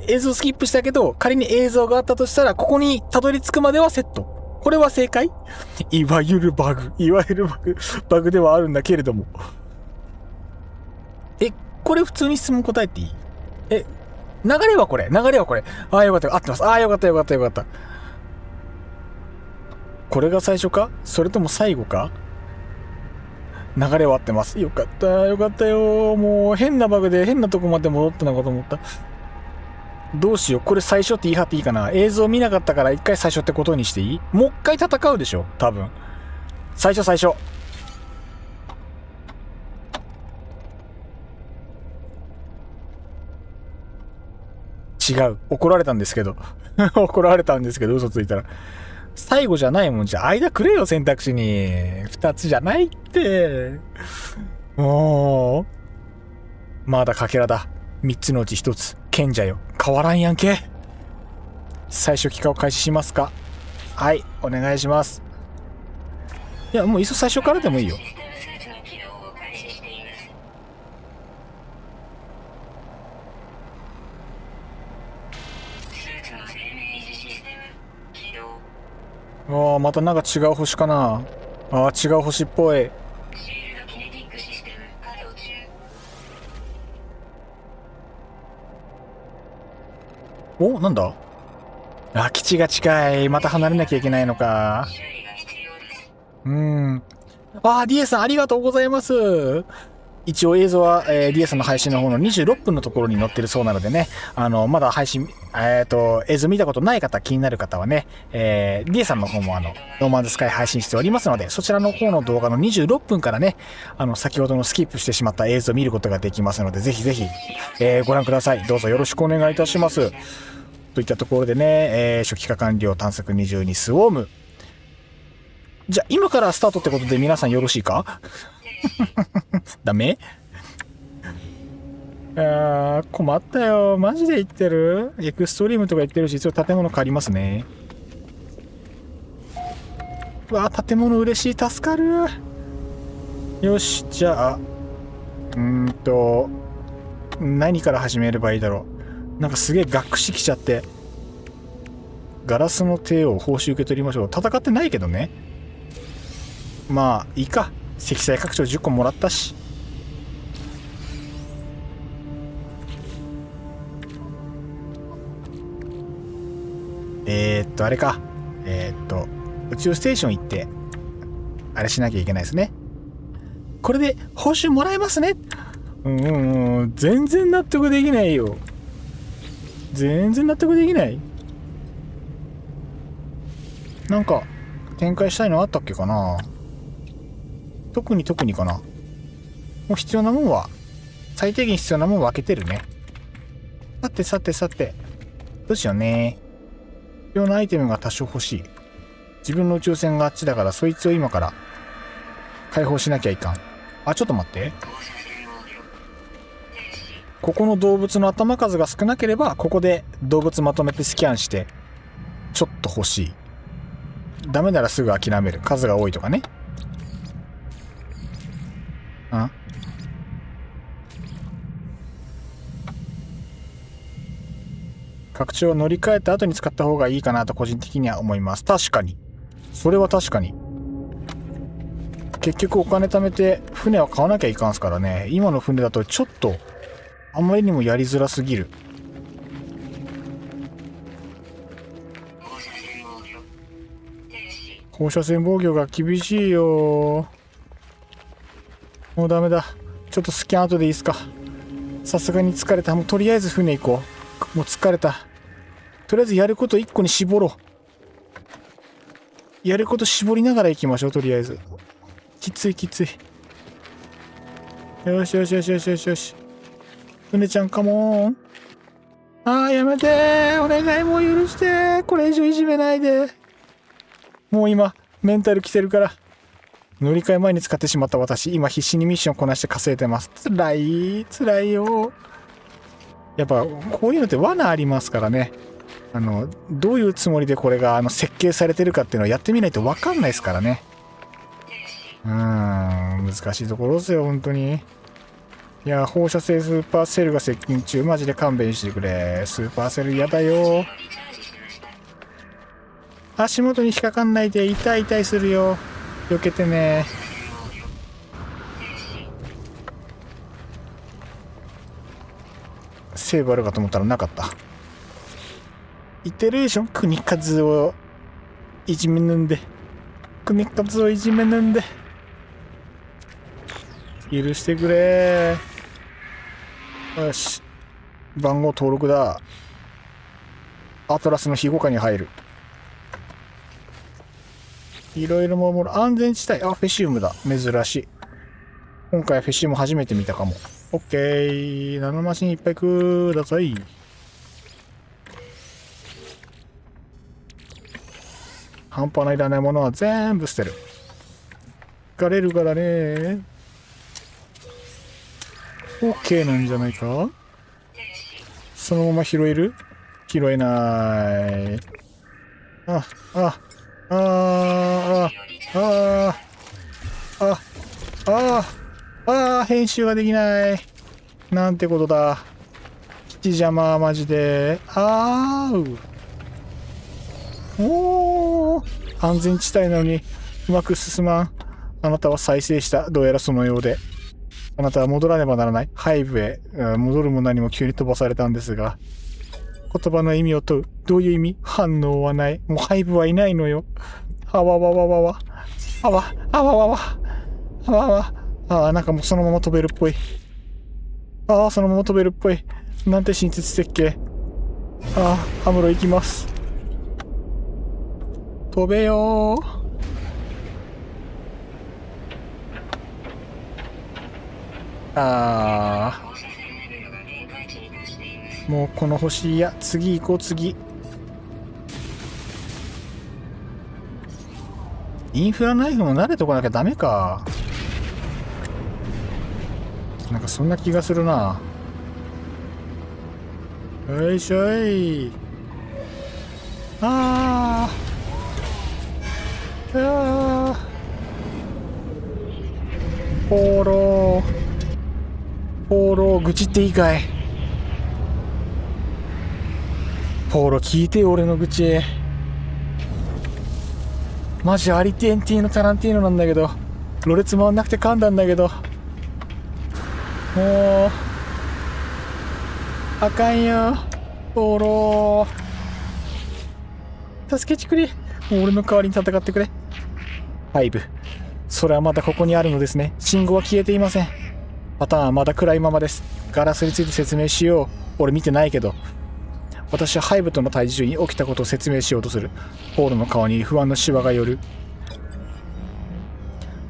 映像スキップしたけど、仮に映像があったとしたら、ここにたどり着くまではセット。これは正解？いわゆるバグではあるんだけれども。これ普通に質問答えていい？流れはこれ。ああ、よかった。合ってます。ああ、よかった。これが最初か？それとも最後か？流れは合ってます。よかったよ。もう変なバグで変なとこまで戻ったのかと思った。どうしよう。これ最初って言い張っていいかな？映像見なかったから一回最初ってことにしていい？もう一回戦うでしょ？多分。最初。違う。怒られたんですけど、嘘ついたら。最後じゃないもんじゃ、間くれよ、選択肢に。二つじゃないって。もう。まだかけらだ。三つのうち一つ。賢者よ。変わらんやんけ。最初帰化を開始しますか？はい、お願いします。いや、もういっそ最初からでもいいよ。ああ、またなんか違う星かな。ああ、違う星っぽい。お、なんだ？あ、基地が近い。また離れなきゃいけないのか。ディエさんありがとうございます。一応映像は、ディエさんの配信の方の26分のところに載ってるそうなのでね、まだ配信、映像見たことない方、気になる方はね、ディエさんの方もノーマンズスカイ配信しておりますので、そちらの方の動画の26分からね、先ほどのスキップしてしまった映像を見ることができますので、ぜひ、ご覧ください。どうぞよろしくお願いいたします。といったところでね、初期化完了探索22スウォーム。じゃあ、今からスタートってことで皆さんよろしいか？ダメ？困ったよ。マジで言ってる？エクストリームとか言ってるし、一応建物借りますね。建物嬉しい。助かる。よし、じゃあ、何から始めればいいだろう。なんかすげえ学士来ちゃって。ガラスの手を報酬受け取りましょう。戦ってないけどね。まあ、いいか。積載拡張10個もらったし。あれか。宇宙ステーション行って、あれしなきゃいけないですね。これで報酬もらえますね。全然納得できないよ。なんか、展開したいのあったっけかな？特にかな。もう必要なもんは、最低限必要なもん分けてるね。さて。どうしようね。必要なアイテムが多少欲しい。自分の宇宙船があっちだから、そいつを今から解放しなきゃいかん。ちょっと待って。ここの動物の頭数が少なければ、ここで動物まとめてスキャンして、ちょっと欲しい。ダメならすぐ諦める。数が多いとかね。拡張を乗り換えた後に使った方がいいかなと個人的には思います。確かに。それは確かに。結局お金貯めて船は買わなきゃいかんすからね。今の船だとちょっとあんまりにもやりづらすぎる。放射線防御が厳しいよ。もうダメだ。ちょっとスキャン後でいいですか。さすがに疲れた。もうとりあえず船行こう。もう疲れた。とりあえずやること1個に絞ろう。やること絞りながら行きましょう。とりあえず。きついきつい。よしよしよしよしよしよし。船ちゃんカモン。やめてー。お願い、もう許してー。これ以上いじめないで。もう今メンタル来てるから。乗り換え前に使ってしまった私、今必死にミッションこなして稼いでます。つらいよ。やっぱこういうのって罠ありますからね。どういうつもりでこれが設計されてるかっていうのをやってみないと分かんないですからね。難しいところですよ本当に。いや、放射性スーパーセルが接近中。マジで勘弁してくれ。スーパーセル嫌だよ。足元に引っかかんないで。痛いするよ。避けてね。セーブあるかと思ったらなかった。イテレーション国数をいじめぬんで。国数をいじめぬんで。許してくれ。よし。番号登録だ。アトラスの庇護下に入る。いろいろも安全地帯。フェシウムだ。珍しい。今回フェシウム初めて見たかも。オッケー。ナノマシンいっぱいください。半端ないらないものは全部捨てる。疲れるからね。オッケーなんじゃないか。そのまま拾える？拾えない。編集ができない。なんてことだ。吉邪魔、マジで。安全地帯なのにうまく進まん。あなたは再生した。どうやらそのようで。あなたは戻らねばならない。背部へ戻るも何も急に飛ばされたんですが。言葉の意味を問う。どういう意味？反応はない。もう背部はいないのよ。なんかもうそのまま飛べるっぽい。そのまま飛べるっぽい。なんて親切設計。アムロ行きます。飛べよー。もうこの星、いや、次行こう、次。インフラナイフも慣れとかなきゃダメか。なんかそんな気がするな。よいしょい。ポロ愚痴っていいかい。ポロ聞いてよ俺の愚痴。マジアリティエンティーノタランティーノなんだけど、ろれつ回んなくて噛んだんだけど、もうあかんよ。ポロ助けてくれ。もう俺の代わりに戦ってくれ。5、それはまだここにあるのですね。信号は消えていません。パターンはまだ暗いままです。ガラスについて説明しよう。俺見てないけど。私はハイブとの対峙中に起きたことを説明しようとする。ポールの顔に不安のシワが寄る。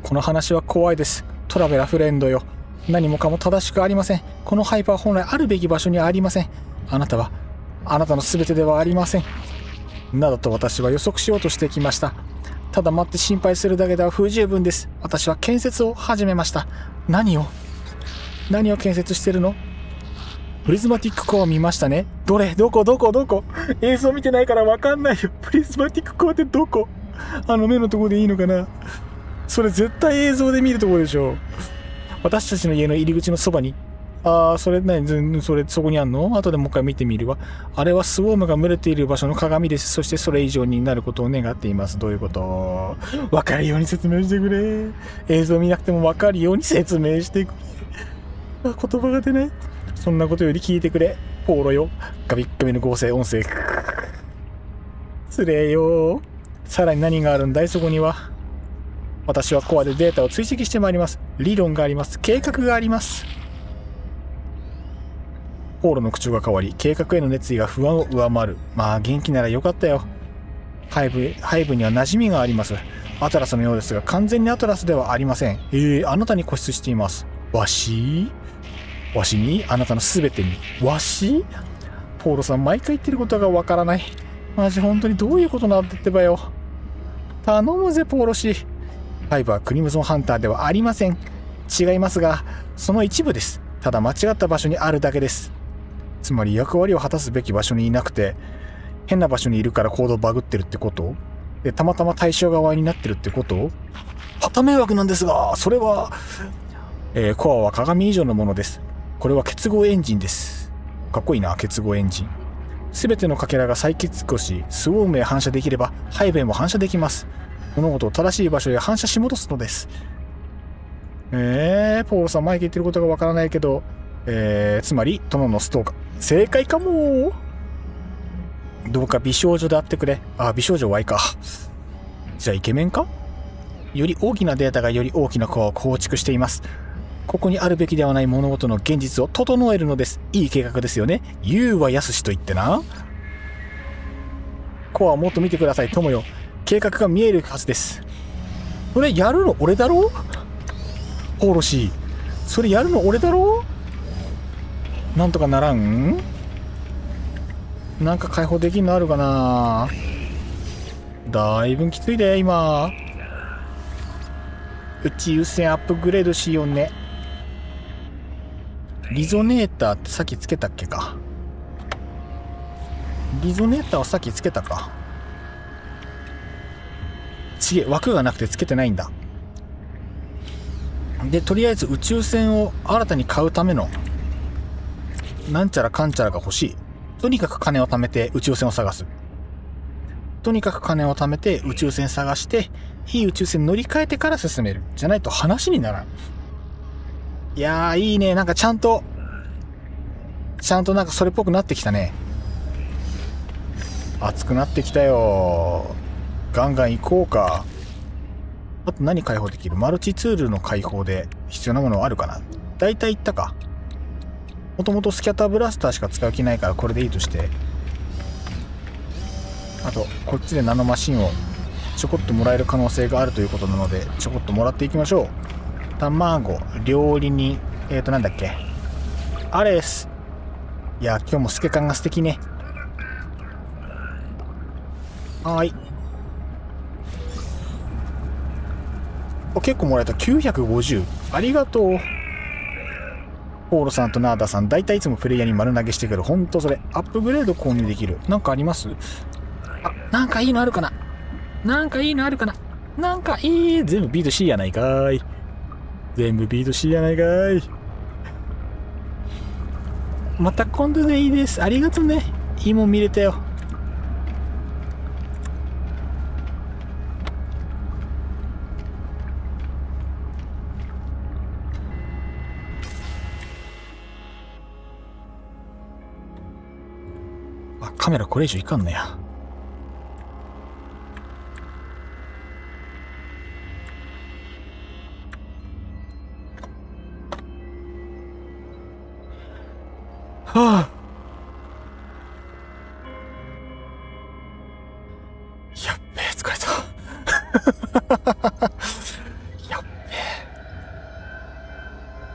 この話は怖いです。トラベラフレンドよ。何もかも正しくありません。このハイパーは本来あるべき場所にありません。あなたはあなたの全てではありません。などと私は予測しようとしてきました。ただ待って心配するだけでは不十分です。私は建設を始めました。何を建設してるの？プリズマティックコアを見ましたね。どれ？どこ？映像見てないからわかんないよ。プリズマティックコアってどこ？あの目のとこでいいのかな。それ絶対映像で見るとこでしょ。私たちの家の入り口のそばに。それ何、そこにあんの？後でもう一回見てみるわ。あれはスウォームが群れている場所の鏡です。そしてそれ以上になることを願っています。どういうこと？わかるように説明してくれ。映像見なくてもわかるように説明してくれ。言葉が出ない。そんなことより聞いてくれ。ポーロよ。ガビッガビの合成音声。つれえよ。さらに何があるんだいそこには。私はコアでデータを追跡してまいります。理論があります。計画があります。ポーロの口調が変わり、計画への熱意が不安を上回る。まあ元気ならよかったよ。ハイブには馴染みがあります。アトラスのようですが、完全にアトラスではありません。あなたに固執しています。わしに？あなたの全てに。わし？ポーロさん、毎回言ってることがわからない。マジ本当にどういうことなんだってばよ。頼むぜ、ポーロ氏。ハイブはクリムゾンハンターではありません。違いますが、その一部です。ただ間違った場所にあるだけです。つまり役割を果たすべき場所にいなくて、変な場所にいるから行動バグってるってこと？で、たまたま対象側になってるってこと？はた迷惑なんですが、それは、コアは鏡以上のものです。これは結合エンジンです。かっこいいな、結合エンジン。すべてのかけらが再結合し、スウォームへ反射できれば、ハイブへも反射できます。物事を正しい場所へ反射し戻すのです。ポールさん、前言ってることがわからないけど、つまり、殿のストーカー。正解かも。どうか美少女であってくれ。美少女 Y か。じゃあイケメンか？より大きなデータがより大きなコアを構築しています。ここにあるべきではない物事の現実を整えるのです。いい計画ですよね。言うはやすしと言ってな。コアをもっと見てください、友よ。計画が見えるはずです。それやるの俺だろ？ポーロ氏、それやるの俺だろ？なんとかならん？なんか解放できるのあるかな？だいぶきついで今。宇宙船アップグレードしようね。リゾネーターってさっきつけたっけか。リゾネーターをさっきつけたか。ちげ、枠がなくてつけてないんだ。で、とりあえず宇宙船を新たに買うためのなんちゃらかんちゃらが欲しい。とにかく金を貯めて宇宙船を探す。とにかく金を貯めて宇宙船探して、いい宇宙船乗り換えてから進める。じゃないと話にならん。いやー、いいね。なんかちゃんとなんかそれっぽくなってきたね。熱くなってきたよ。ガンガン行こうか。あと何解放できる？マルチツールの解放で必要なものはあるかな？だいたい言ったか。もともとスキャターブラスターしか使う気ないからこれでいいとして。あと、こっちでナノマシンをちょこっともらえる可能性があるということなので、ちょこっともらっていきましょう。卵、料理人、なんだっけ。アレス。いや、今日もスケカンが素敵ね。はーい。結構もらえた。950。ありがとう。ポールさんとナーダさん、だいたいいつもプレイヤーに丸投げしてくる。ほんとそれ。アップグレード購入できる。なんかあります？なんかいいのあるかな？なんかいいのあるかな？なんかいい。全部ビート C やないかーい。全部ビート C やないかーい。また今度でいいです。ありがとうね。いいもん見れたよ。カメラこれ以上いかんのや。はあ。やっべえ、疲れた。やっべえ。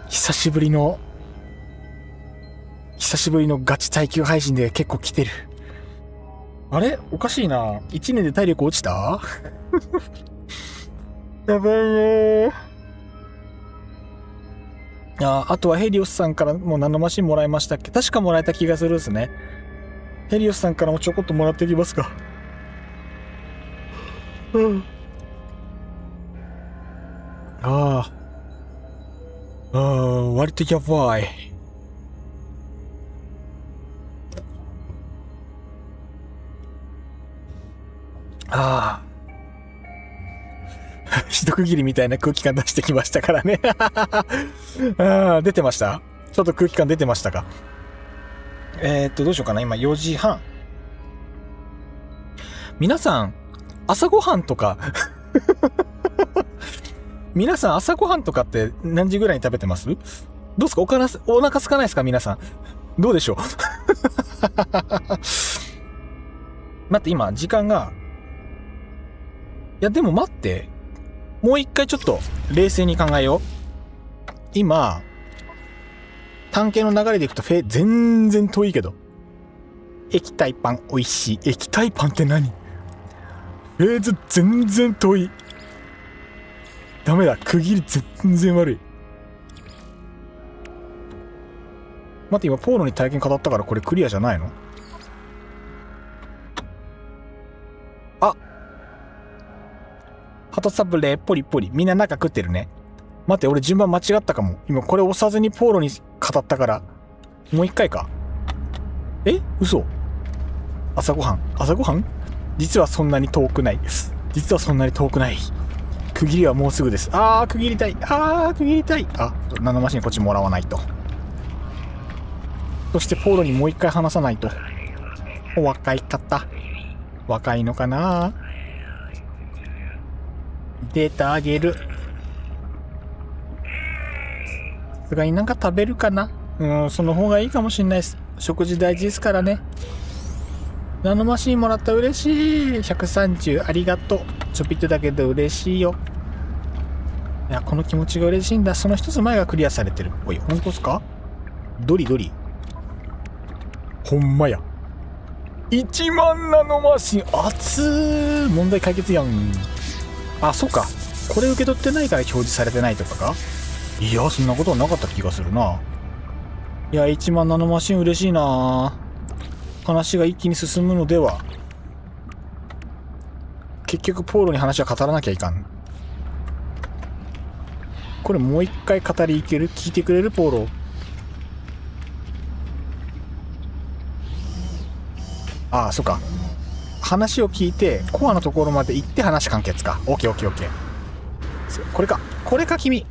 久しぶりのガチ耐久配信で結構来てる。あれおかしいな。1年で体力落ちた？やばいよ。あとはヘリオスさんからもナノマシンもらいましたっけ？確かもらえた気がするですね。ヘリオスさんからもちょこっともらっていきますか。うんあ割とやばい。ああ。一区切りみたいな空気感出してきましたからね。ああ、出てました？ちょっと空気感出てましたか？どうしようかな。今4時半。皆さん、朝ごはんとか、皆さん朝ごはんとかって何時ぐらいに食べてます？どうですか？お腹空かないですか皆さん？どうでしょう？待って、今、時間が、いや、でも待って。もう一回ちょっと冷静に考えよう。今、単形の流れでいくと全然遠いけど。液体パン美味しい。液体パンって何？フェーズ全然遠い。ダメだ。区切り全然悪い。待って、今ポーロに体験語ったからこれクリアじゃないの？あ、鳩サブレーポリポリ。みんな中食ってるね。待って、俺順番間違ったかも。今これ押さずにポーロに語ったから。もう一回か。嘘。朝ごはん実はそんなに遠くない。区切りはもうすぐです。区切りたい。ナノマシンこっちもらわないと。そしてポーロにもう一回話さないと。お若い方。若いのかな？データあげる。さすがになんか食べるかな？その方がいいかもしんないです。食事大事ですからね。ナノマシンもらった。嬉しい。130ありがとう。ちょびっとだけど嬉しいよ。いや、この気持ちが嬉しいんだ。その一つ前がクリアされてる。おい、本当っすか？ドリほんまや。1万ナノマシン熱ー。問題解決やん。そうか。これ受け取ってないから表示されてないとかか？いや、そんなことはなかった気がするな。いや、1万ナノマシン嬉しいな。話が一気に進むのでは。結局ポーロに話は語らなきゃいかん。これもう一回語りいける？聞いてくれる？ポーロ。そっか。話を聞いてコアのところまで行って話完結か。オッケー。これか君。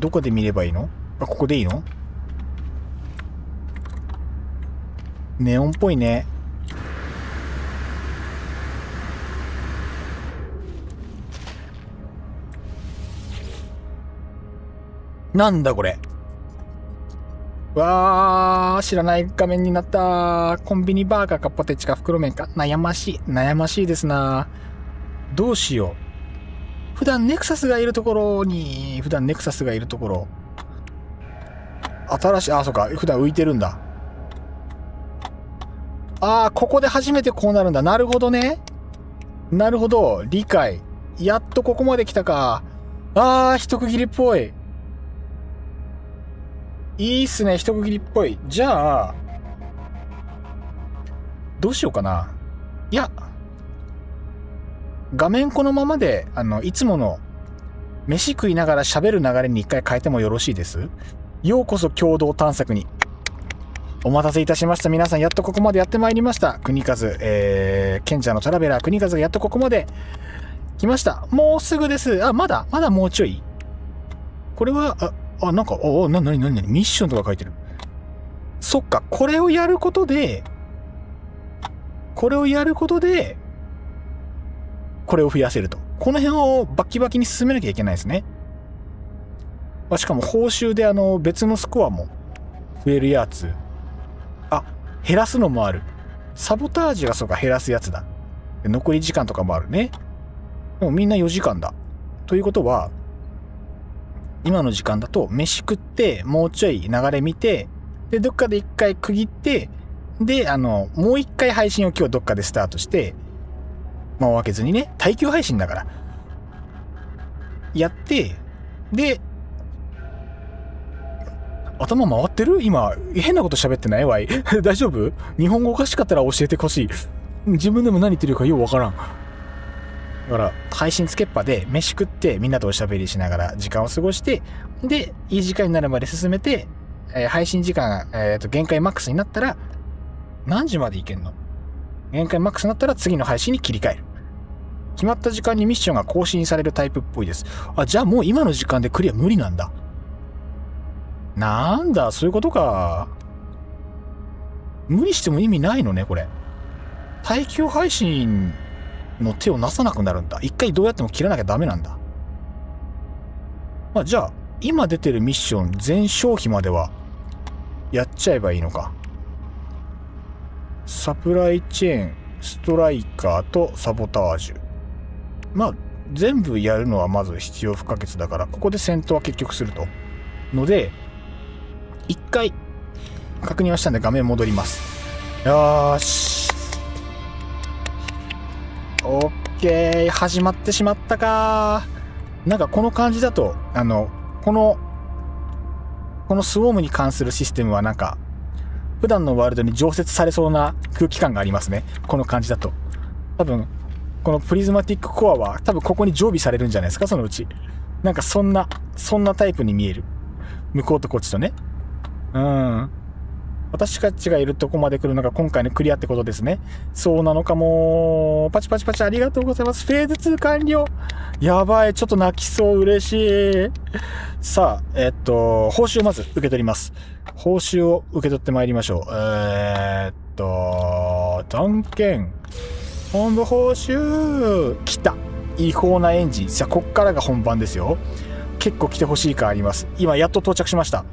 どこで見ればいいの？ここでいいの？ネオンっぽいね。なんだこれ。わー、知らない画面になった。コンビニバーガーかポテチか袋麺か。悩ましいですな。どうしよう。普段ネクサスがいるところ。新しい、そうか。普段浮いてるんだ。ここで初めてこうなるんだ。なるほどね。なるほど。理解。やっとここまで来たか。一区切りっぽい。いいっすね。一区切りっぽい。じゃあ、どうしようかな。いや、画面このままで、いつもの飯食いながら喋る流れに一回変えてもよろしいです？ようこそ共同探索に。お待たせいたしました。皆さん、やっとここまでやってまいりました。国和、賢者のトラベラー国和がやっとここまで来ました。もうすぐです。まだもうちょい。これは、なんか、なにミッションとか書いてる。そっか、これをやることで、これを増やせると。この辺をバキバキに進めなきゃいけないですね。しかも報酬で別のスコアも増えるやつ。減らすのもある。サボタージュがそうか、減らすやつだ。残り時間とかもあるね。でもみんな4時間だ。ということは、今の時間だと飯食ってもうちょい流れ見て、でどっかで一回区切って、でもう一回配信を今日どっかでスタートして、間を空けずにね、耐久配信だからやって、で頭回ってる？今変なこと喋ってない？わい大丈夫？日本語おかしかったら教えてほしい。自分でも何言ってるかようわからん。だから配信つけっぱで飯食ってみんなとおしゃべりしながら時間を過ごして、でいい時間になるまで進めて、配信時間、限界マックスになったら何時までいけんの？限界マックスになったら次の配信に切り替える。決まった時間にミッションが更新されるタイプっぽいです。あ、じゃあもう今の時間でクリア無理なんだ。なんだ、そういうことか。無理しても意味ないのね、これ。耐久配信の手をなさなくなるんだ。一回どうやっても切らなきゃダメなんだ。まあ、じゃあ、今出てるミッション全消費まではやっちゃえばいいのか。サプライチェーン、ストライカーとサボタージュ。まあ、全部やるのはまず必要不可欠だから、ここで戦闘は結局すると。ので、一回確認はしたんで画面戻ります。よーし。オッケー、始まってしまったか。なんかこの感じだと、このスウォームに関するシステムはなんか、普段のワールドに常設されそうな空気感がありますね。この感じだと。多分、このプリズマティックコアは多分ここに常備されるんじゃないですか、そのうち。なんかそんなタイプに見える。向こうとこっちとね。私たちがいるとこまで来るのが今回のクリアってことですね。そうなのかも。パチパチパチありがとうございます。フェーズ2完了。やばい。ちょっと泣きそう。嬉しい。さあ、報酬をまず受け取ります。報酬を受け取ってまいりましょう。探検。本部報酬。来た。違法なエンジン。さあ、こっからが本番ですよ。結構来てほしい感あります。今、やっと到着しました。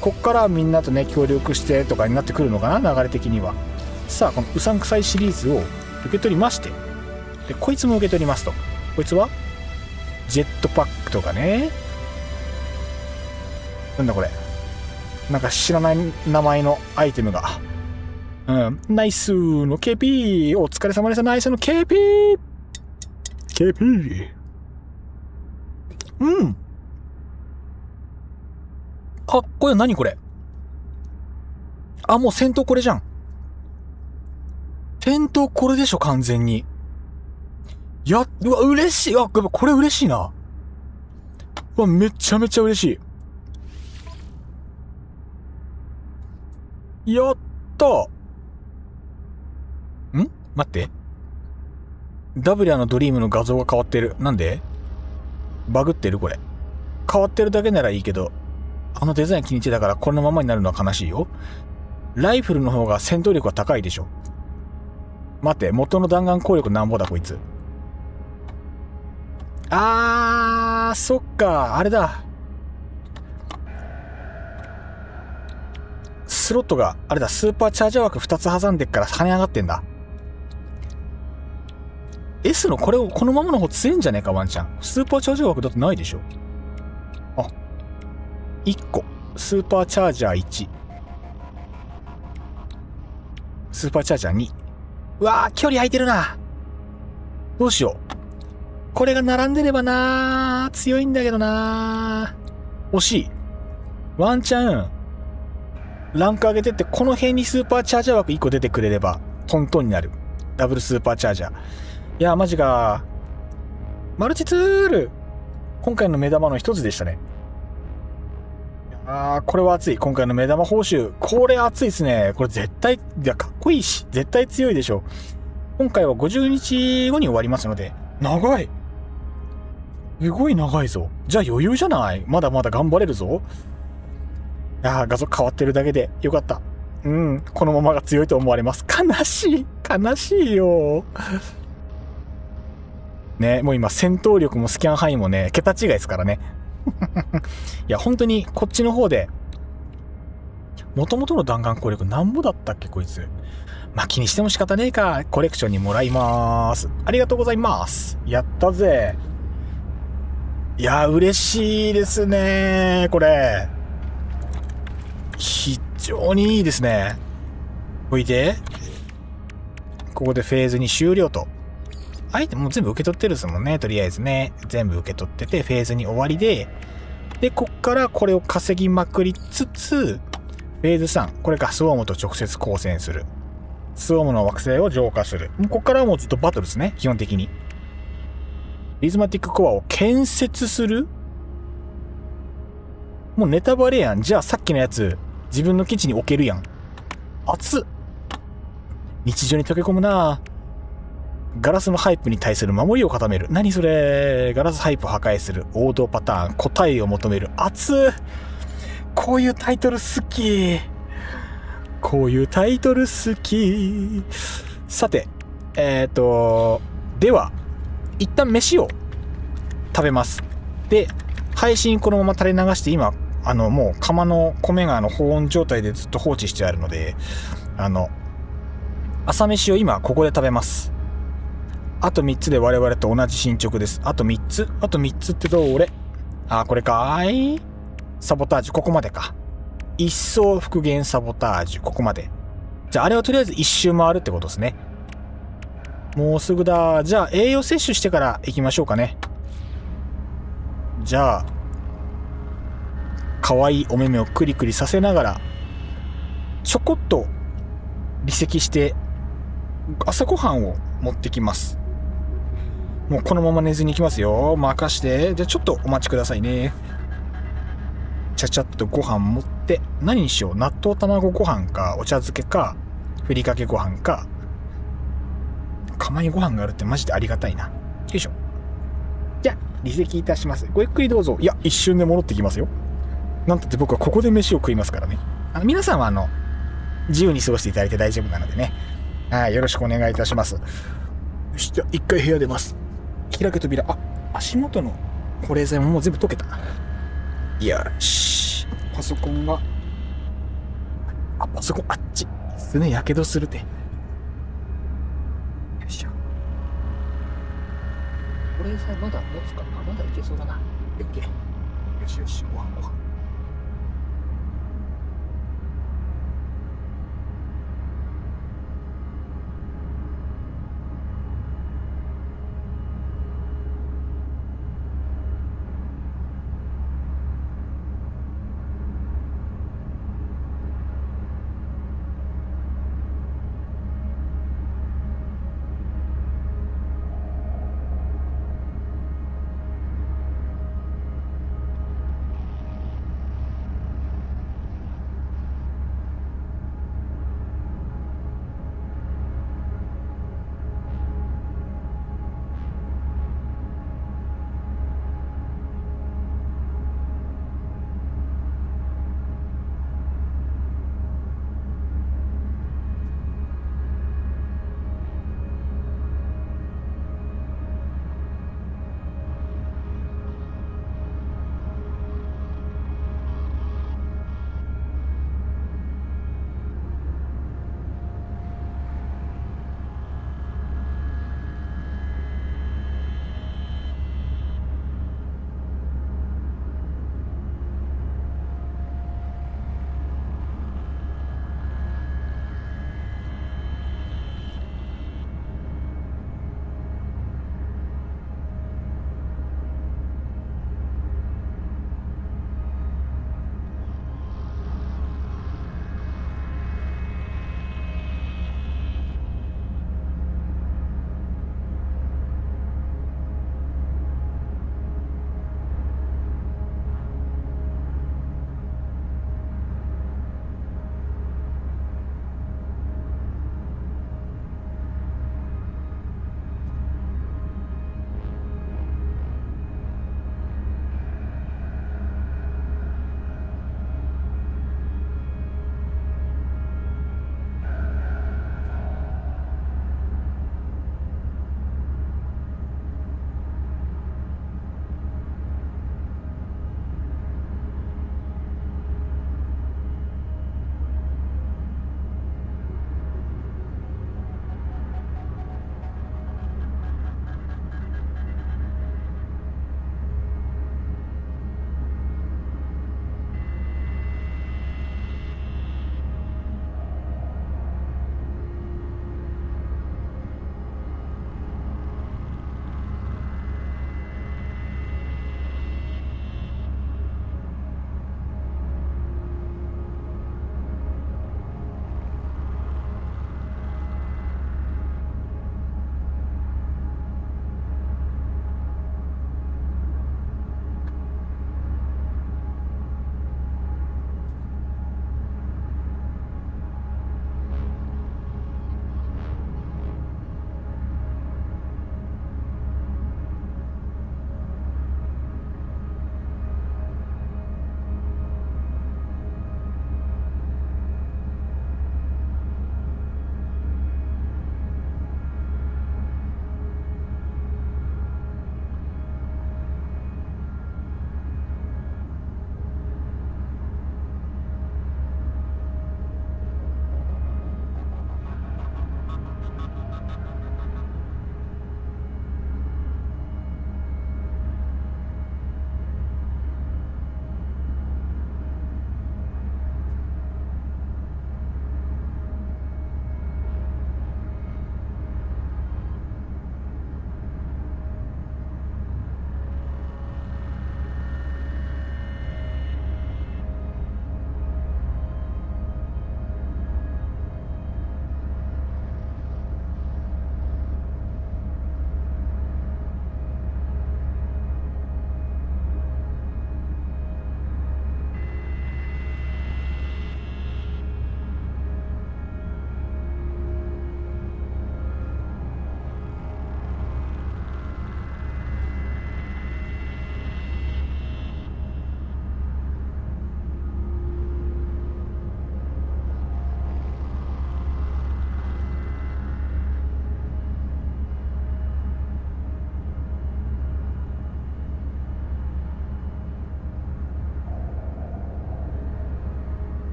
こっからみんなとね協力してとかになってくるのかな、流れ的には。さあ、このうさんくさいシリーズを受け取りまして、でこいつも受け取りますと。こいつはジェットパックとかね。なんだこれ、なんか知らない名前のアイテムが。ナイスの KP。 お疲れ様でした。ナイスの KP。 かっこいい。何これ。あ、もう戦闘これじゃん。戦闘これでしょ、完全に。うわ、嬉しい。あ、これ嬉しいな。うわ、めちゃめちゃ嬉しい。やったー。待って。ダブリアのドリームの画像が変わってる。なんで？バグってるこれ。変わってるだけならいいけど、あのデザイン気に入ってたからこのままになるのは悲しいよ。ライフルの方が戦闘力は高いでしょ。待って、元の弾丸攻力なんぼだこいつ。そっか、あれだ。スロットがあれだ、スーパーチャージャー枠2つ挟んでっから跳ね上がってんだ。S のこれをこのままの方強いんじゃねえか、ワンチャン。スーパーチャージャー枠だってないでしょ。1個スーパーチャージャー1、スーパーチャージャー2。うわー、距離空いてるな。どうしよう。これが並んでればなー、強いんだけどなー。惜しい。ワンチャンランク上げてって、この辺にスーパーチャージャー枠1個出てくれればトントンになる。ダブルスーパーチャージャー。いやー、マジか。マルチツール、今回の目玉の一つでしたね。これは熱い。今回の目玉報酬。これ熱いですね。これ絶対、いや、かっこいいし、絶対強いでしょ。今回は50日後に終わりますので、長い。すごい長いぞ。じゃあ余裕じゃない？まだまだ頑張れるぞ。画像変わってるだけでよかった。このままが強いと思われます。悲しいよ。ね、もう今戦闘力もスキャン範囲もね、桁違いですからね。いや、本当にこっちの方で、元々の弾丸攻力なんぼだったっけこいつ。まあ気にしても仕方ねえか。コレクションにもらいます。ありがとうございます。やったぜ。いや、嬉しいですね。これ。非常にいいですね。おいで。ここでフェーズに終了と。アイテムも全部受け取ってるですもんね。とりあえずね。全部受け取ってて、フェーズに終わりで、で、こっからこれを稼ぎまくりつつ、フェーズ3。これか、スウォームと直接交戦する。スウォームの惑星を浄化する。こっからはもうずっとバトルですね。基本的に。リズマティックコアを建設する。もうネタバレやん。じゃあさっきのやつ、自分の基地に置けるやん。熱っ。日常に溶け込むな。ガラスのハイプに対する守りを固める。何それ。ガラスハイプを破壊する。王道パターン。答えを求める。熱っ。こういうタイトル好き。こういうタイトル好き。さて、では、一旦飯を食べます。で、配信このまま垂れ流して、今、もう釜の米が保温状態でずっと放置してあるので、朝飯を今ここで食べます。あと3つで我々と同じ進捗です。あと3つってどれ？これかーい。サボタージュ、ここまでか。一層復元サボタージュ、ここまで。じゃああれをとりあえず一周回るってことですね。もうすぐだ。じゃあ栄養摂取してから行きましょうかね。じゃあ、可愛いお目目をクリクリさせながら、ちょこっと離席して朝ごはんを持ってきます。もうこのまま寝ずに行きますよ。任して。じゃあちょっとお待ちくださいね。ちゃちゃっとご飯持って、何にしよう。納豆卵ご飯か、お茶漬けか、ふりかけご飯か。釜にご飯があるってマジでありがたいな。よいしょ。じゃあ離席いたします。ごゆっくりどうぞ。いや、一瞬で戻ってきますよ。なんたって僕はここで飯を食いますからね。皆さんは自由に過ごしていただいて大丈夫なのでね。はい、よろしくお願いいたします。よし、じゃあ一回部屋出ます。開け扉。足元の保冷剤ももう全部溶けた。よし。パソコンが、パソコンあっち。すね、やけどするて。よいしょ。保冷剤まだ持つかな。まだいけそうだな。オッケー。よしよし、ご飯。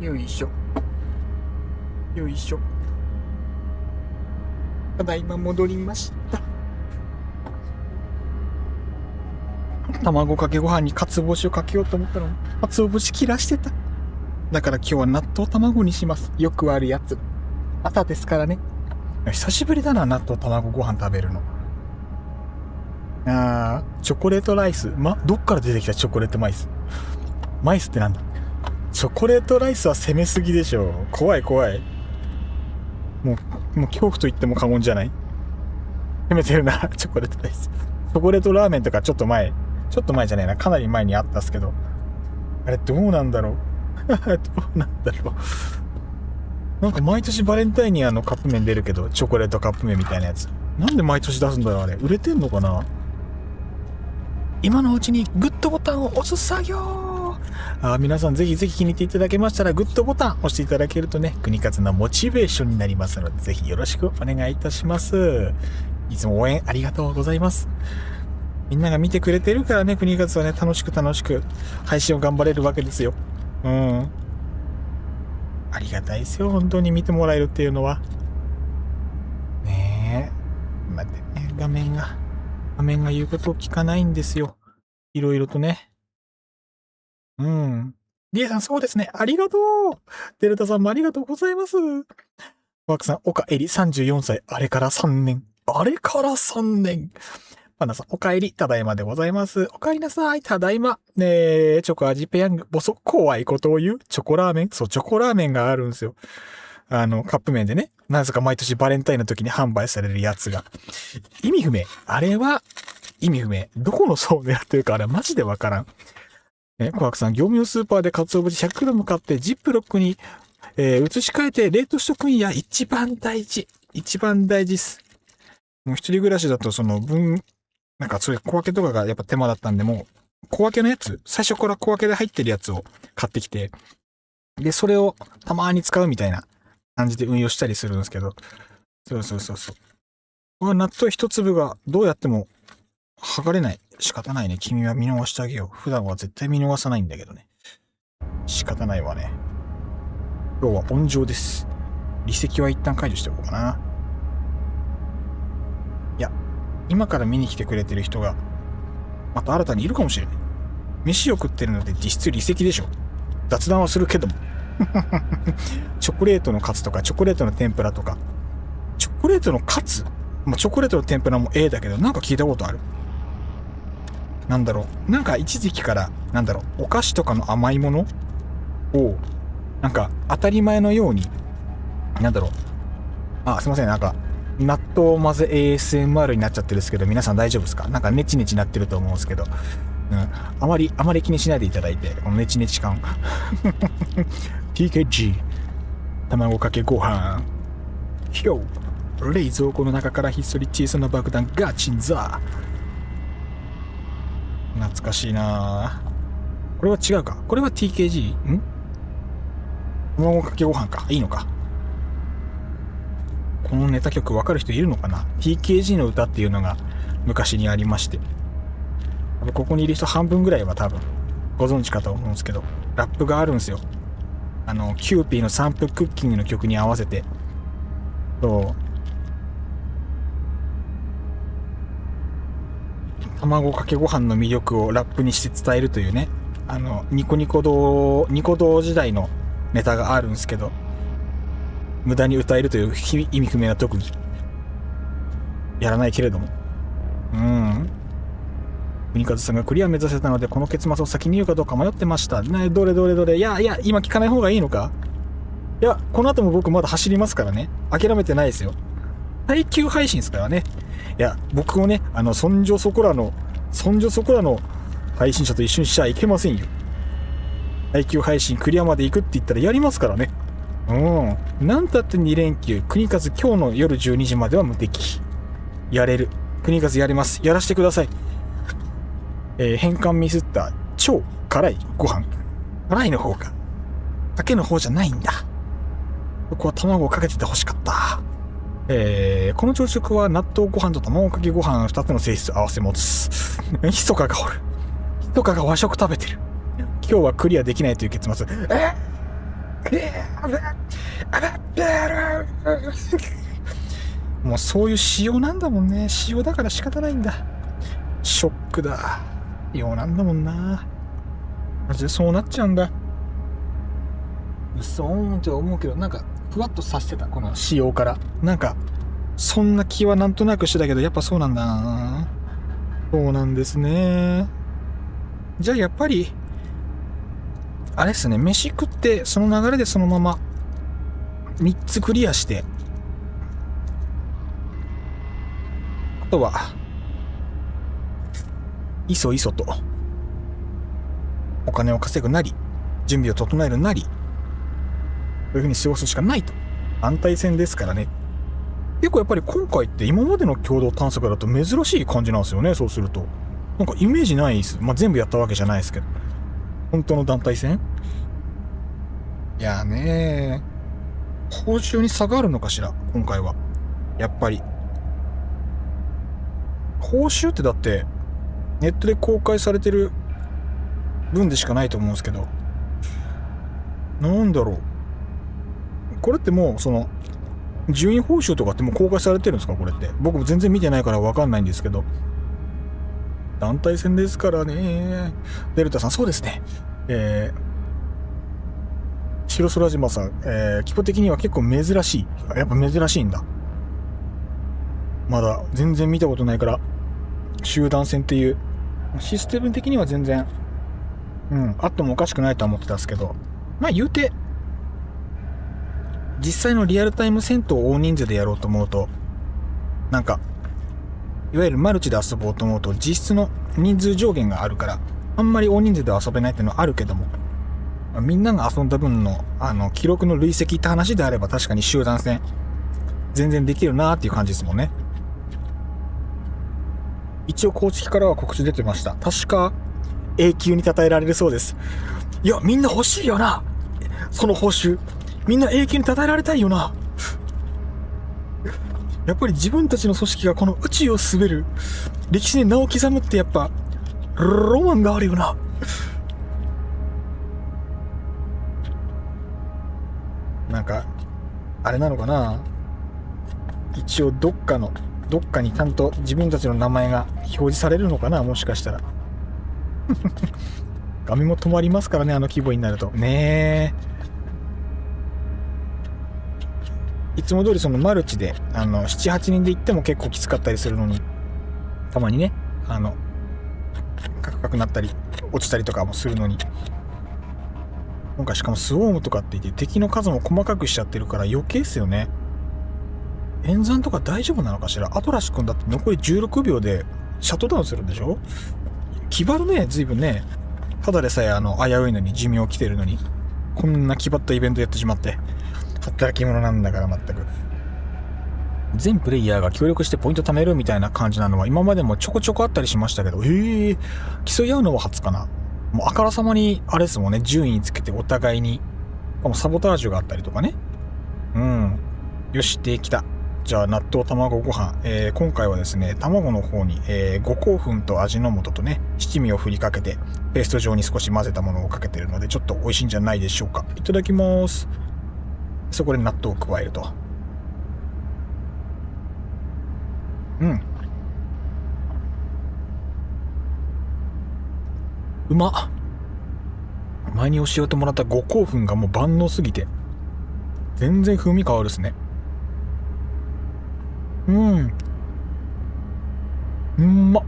よいしょ。よいしょ。ただいま戻りました。卵かけご飯にかつお節をかけようと思ったのに、かつお節切らしてた。だから今日は納豆卵にします。よくあるやつ。朝ですからね。久しぶりだな、納豆卵ご飯食べるの。チョコレートライス。どっから出てきたチョコレートマイス。マイスってなんだ。チョコレートライスは攻めすぎでしょ。怖い怖い。もう恐怖と言っても過言じゃない。攻めてるな、チョコレートライス。チョコレートラーメンとかちょっと前じゃないな。かなり前にあったっすけど。あれどうなんだろう。どうなんだろう。なんか毎年バレンタインにカップ麺出るけど、チョコレートカップ麺みたいなやつ。なんで毎年出すんだろうあれ。売れてんのかな。今のうちにグッドボタンを押す作業。皆さんぜひぜひ気に入っていただけましたらグッドボタン押していただけるとね、国勝のモチベーションになりますので、ぜひよろしくお願いいたします。いつも応援ありがとうございます。みんなが見てくれてるからね、国勝はね、楽しく配信を頑張れるわけですよ。ありがたいですよ、本当に見てもらえるっていうのは。ねえ。待ってね、画面が言うことを聞かないんですよ。いろいろとね。リエさん、そうですね。ありがとう。デルタさんもありがとうございます。ワークさん、岡エリ34歳。あれから3年。パンダさん、お帰り。ただいまでございます。お帰りなさい。ただいま。チョコ味ペヤング。怖いことを言う。チョコラーメン。そう、チョコラーメンがあるんですよ。カップ麺でね。なぜか毎年バレンタインの時に販売されるやつが。意味不明。あれは、意味不明。どこの層を狙ってるか、あれはマジでわからん。コアクさん、業務用スーパーでカツオ節 100g 買って、ジップロックに、移し替えて冷凍しとくんや。一番大事っす。もう一人暮らしだと、なんかそれ小分けとかがやっぱ手間だったんで、もう小分けのやつ、最初から小分けで入ってるやつを買ってきて、で、それをたまに使うみたいな感じで運用したりするんですけど、そう。納豆一粒がどうやっても剥がれない。仕方ないね。君は見逃してあげよう。普段は絶対見逃さないんだけどね。仕方ないわね。今日は温情です。離席は一旦解除しておこうかな。いや、今から見に来てくれてる人が、また新たにいるかもしれない。飯を食ってるので実質離席でしょ。雑談はするけども。チョコレートのカツとか、チョコレートの天ぷらとか。チョコレートのカツ？チョコレートの天ぷらもだけど、なんか聞いたことある。なんだろう。なんか一時期から、お菓子とかの甘いものを、なんか当たり前のように、すいません、なんか、納豆混ぜ ASMR になっちゃってるんですけど、皆さん大丈夫ですか？なんかネチネチなってると思うんですけど、あまり気にしないでいただいて、このネチネチ感。TKG、卵かけご飯。冷蔵庫の中からひっそり小さな爆弾ガチンザ。懐かしいな。これは違うか。これは TKG？ 卵かけご飯か。いいのか。このネタ曲分かる人いるのかな？ TKG の歌っていうのが昔にありまして、ここにいる人半分ぐらいは多分ご存知かと思うんですけど、ラップがあるんですよ。キューピーの3分クッキングの曲に合わせて。卵かけご飯の魅力をラップにして伝えるというね、ニコ動時代のネタがあるんですけど、無駄に歌えるという意味不明な特技やらないけれども、国和さんがクリア目指せたのでこの結末を先に言うかどうか迷ってました。ね、どれ。いや今聞かない方がいいのか。いや、この後も僕まだ走りますからね。諦めてないですよ。耐久配信ですからね。いや、僕をね、そんじょそこらの配信者と一緒にしちゃいけませんよ。耐久配信クリアまで行くって言ったらやりますからね。なんたって2連休、国和今日の夜12時までは無敵。やれる。国和やれます。やらせてください。変換ミスった超辛いご飯。辛いの方か。かけの方じゃないんだ。ここは卵をかけてて欲しかった。この朝食は納豆ご飯と卵かけご飯2つの性質合わせ持つ。ひそかがおる。ひそかが和食食べてる。今日はクリアできないという結末。もうそういう仕様なんだもんね。仕様だから仕方ないんだ。ショックだ。ようなんだもんな。マジでそうなっちゃうんだ。嘘ーんって思うけど、なんかふわっとさしてた、この仕様から。なんかそんな気はなんとなくしてたけど、やっぱそうなんだな。そうなんですね。じゃあやっぱりあれっすね、飯食ってその流れでそのまま3つクリアして、あとはいそいそとお金を稼ぐなり、準備を整えるなり、そういう風に過ごすしかないと。安泰戦ですからね。結構やっぱり今回って今までの共同探索だと珍しい感じなんですよね。そうするとなんかイメージないです。全部やったわけじゃないですけど、本当の団体戦。いやねー、報酬に差があるのかしら今回は。やっぱり報酬ってだってネットで公開されてる分でしかないと思うんですけど、なんだろう、これってもうその順位報酬とかってもう公開されてるんですか？これって僕も全然見てないから分かんないんですけど。団体戦ですからね。デルタさん、そうですね。白空島さん、規模的には結構珍しい。やっぱ珍しいんだ。まだ全然見たことないから、集団戦っていうシステム的には全然あってもおかしくないとは思ってたんですけど、言うて実際のリアルタイム戦闘を大人数でやろうと思うと、なんかいわゆるマルチで遊ぼうと思うと実質の人数上限があるから、あんまり大人数では遊べないっていうのはあるけども、みんなが遊んだ分の記録の累積って話であれば確かに集団戦全然できるなーっていう感じですもんね。一応公式からは告知出てました。確か永久に称えられるそうです。いや、みんな欲しいよな、その報酬。みんな永久に称えられたいよな。やっぱり自分たちの組織がこの宇宙を滑る歴史に名を刻むってやっぱロマンがあるよな。なんかあれなのかな、一応どっかにちゃんと自分たちの名前が表示されるのかな、もしかしたら。画面も止まりますからね、規模になるとね。いつも通りそのマルチで7、8人で行っても結構きつかったりするのに、たまにねカクカクなったり落ちたりとかもするのに、今回しかもスウォームとかって言って敵の数も細かくしちゃってるから余計っすよね。演算とか大丈夫なのかしら。アトラシ君だって残り16秒でシャットダウンするんでしょ。気張るね、随分ね。ただでさえ危ういのに、寿命来てるのにこんな気張ったイベントやってしまって。働き者なんだから全く。全プレイヤーが協力してポイント貯めるみたいな感じなのは今までもちょこちょこあったりしましたけど、競い合うのは初かな。もうあからさまにあれですもんね、順位つけてお互いにサボタージュがあったりとかね。よし、できた。じゃあ納豆卵ご飯、今回はですね、卵の方に、五香粉と味の素とね、七味を振りかけてペースト状に少し混ぜたものをかけてるので、ちょっと美味しいんじゃないでしょうか。いただきます。そこで納豆を加えると、うまっ。前に教えてもらった五香粉がもう万能すぎて全然風味変わるっすね。うんまっ。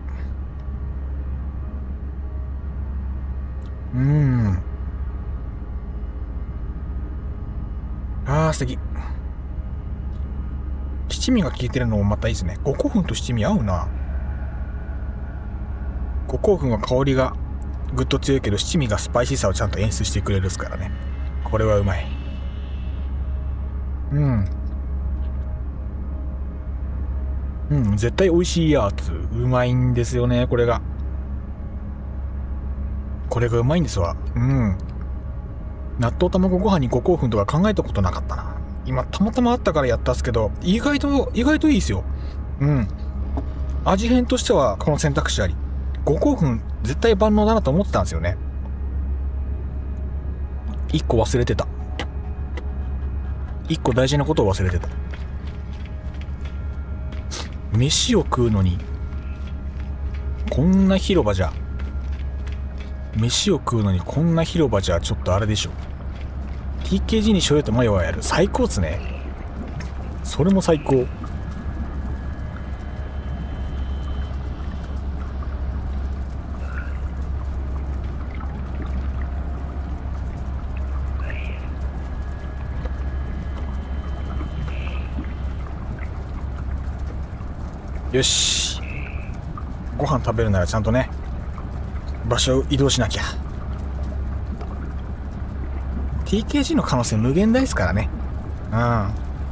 素敵。七味が効いてるのもまたいいですね。五香粉と七味合うな。五香粉は香りがぐっと強いけど、七味がスパイシーさをちゃんと演出してくれるですからね。これはうまい。絶対美味しいやつ。うまいんですよね、これがうまいんですわ。納豆卵ご飯に五香粉とか考えたことなかったな。今たまたまあったからやったっすけど、意外といいですよ。味変としてはこの選択肢あり。五香粉絶対万能だなと思ってたんですよね。1個忘れてた。一個大事なことを忘れてた。飯を食うのにこんな広場じゃちょっとあれでしょ。 TKG に醤油とマヨはやる。最高っすね。それも最高。よし、ご飯食べるならちゃんとね場所を移動しなきゃ。 TKG の可能性無限大ですからね。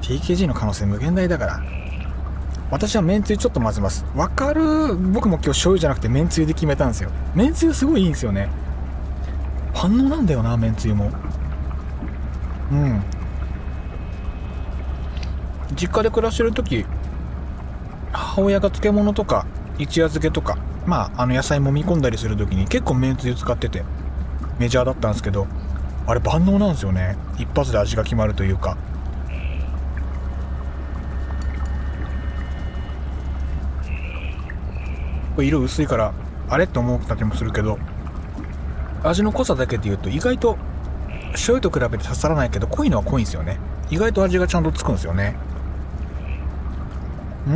TKG の可能性無限大だから。私はめんつゆちょっと混ぜます。わかる。僕も今日醤油じゃなくてめんつゆで決めたんですよ。めんつゆすごいいいんですよね。反応なんだよな、めんつゆも。実家で暮らしてる時、母親が漬物とか一夜漬けとか野菜もみ込んだりする時に結構めんつゆ使っててメジャーだったんですけど、あれ万能なんですよね。一発で味が決まるというか。これ色薄いからあれって思ったりもするけど、味の濃さだけで言うと意外と醤油と比べて刺さらないけど、濃いのは濃いんですよね。意外と味がちゃんとつくんですよね。う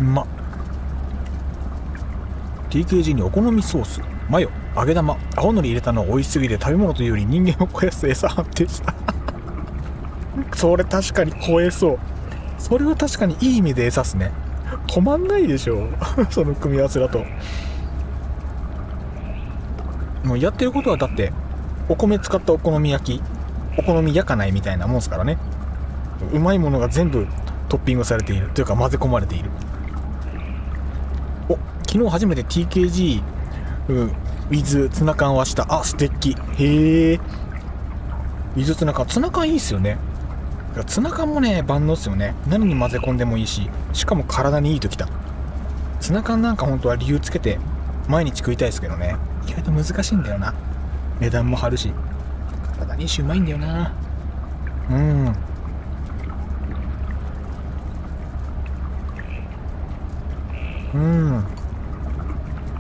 まっ。 TKG にお好みソース、マヨ、揚げ玉、青のり入れたのは美味しすぎて食べ物というより人間を肥やす餌判定したそれ確かに超えそう。それは確かにいい意味で餌っすね。止まんないでしょその組み合わせだと。もうやってることはだってお米使ったお好み焼き、お好み焼かないみたいなもんすからね。うまいものが全部トッピングされているというか混ぜ込まれている。昨日初めて TKG with ツナ缶はした。素敵。へえ。with ツナ缶いいっすよね。ツナ缶もね万能っすよね。何に混ぜ込んでもいいし、しかも体にいいときた。ツナ缶なんか本当は理由つけて毎日食いたいですけどね、意外と難しいんだよな。値段も張るし体にいいしうまいんだよな。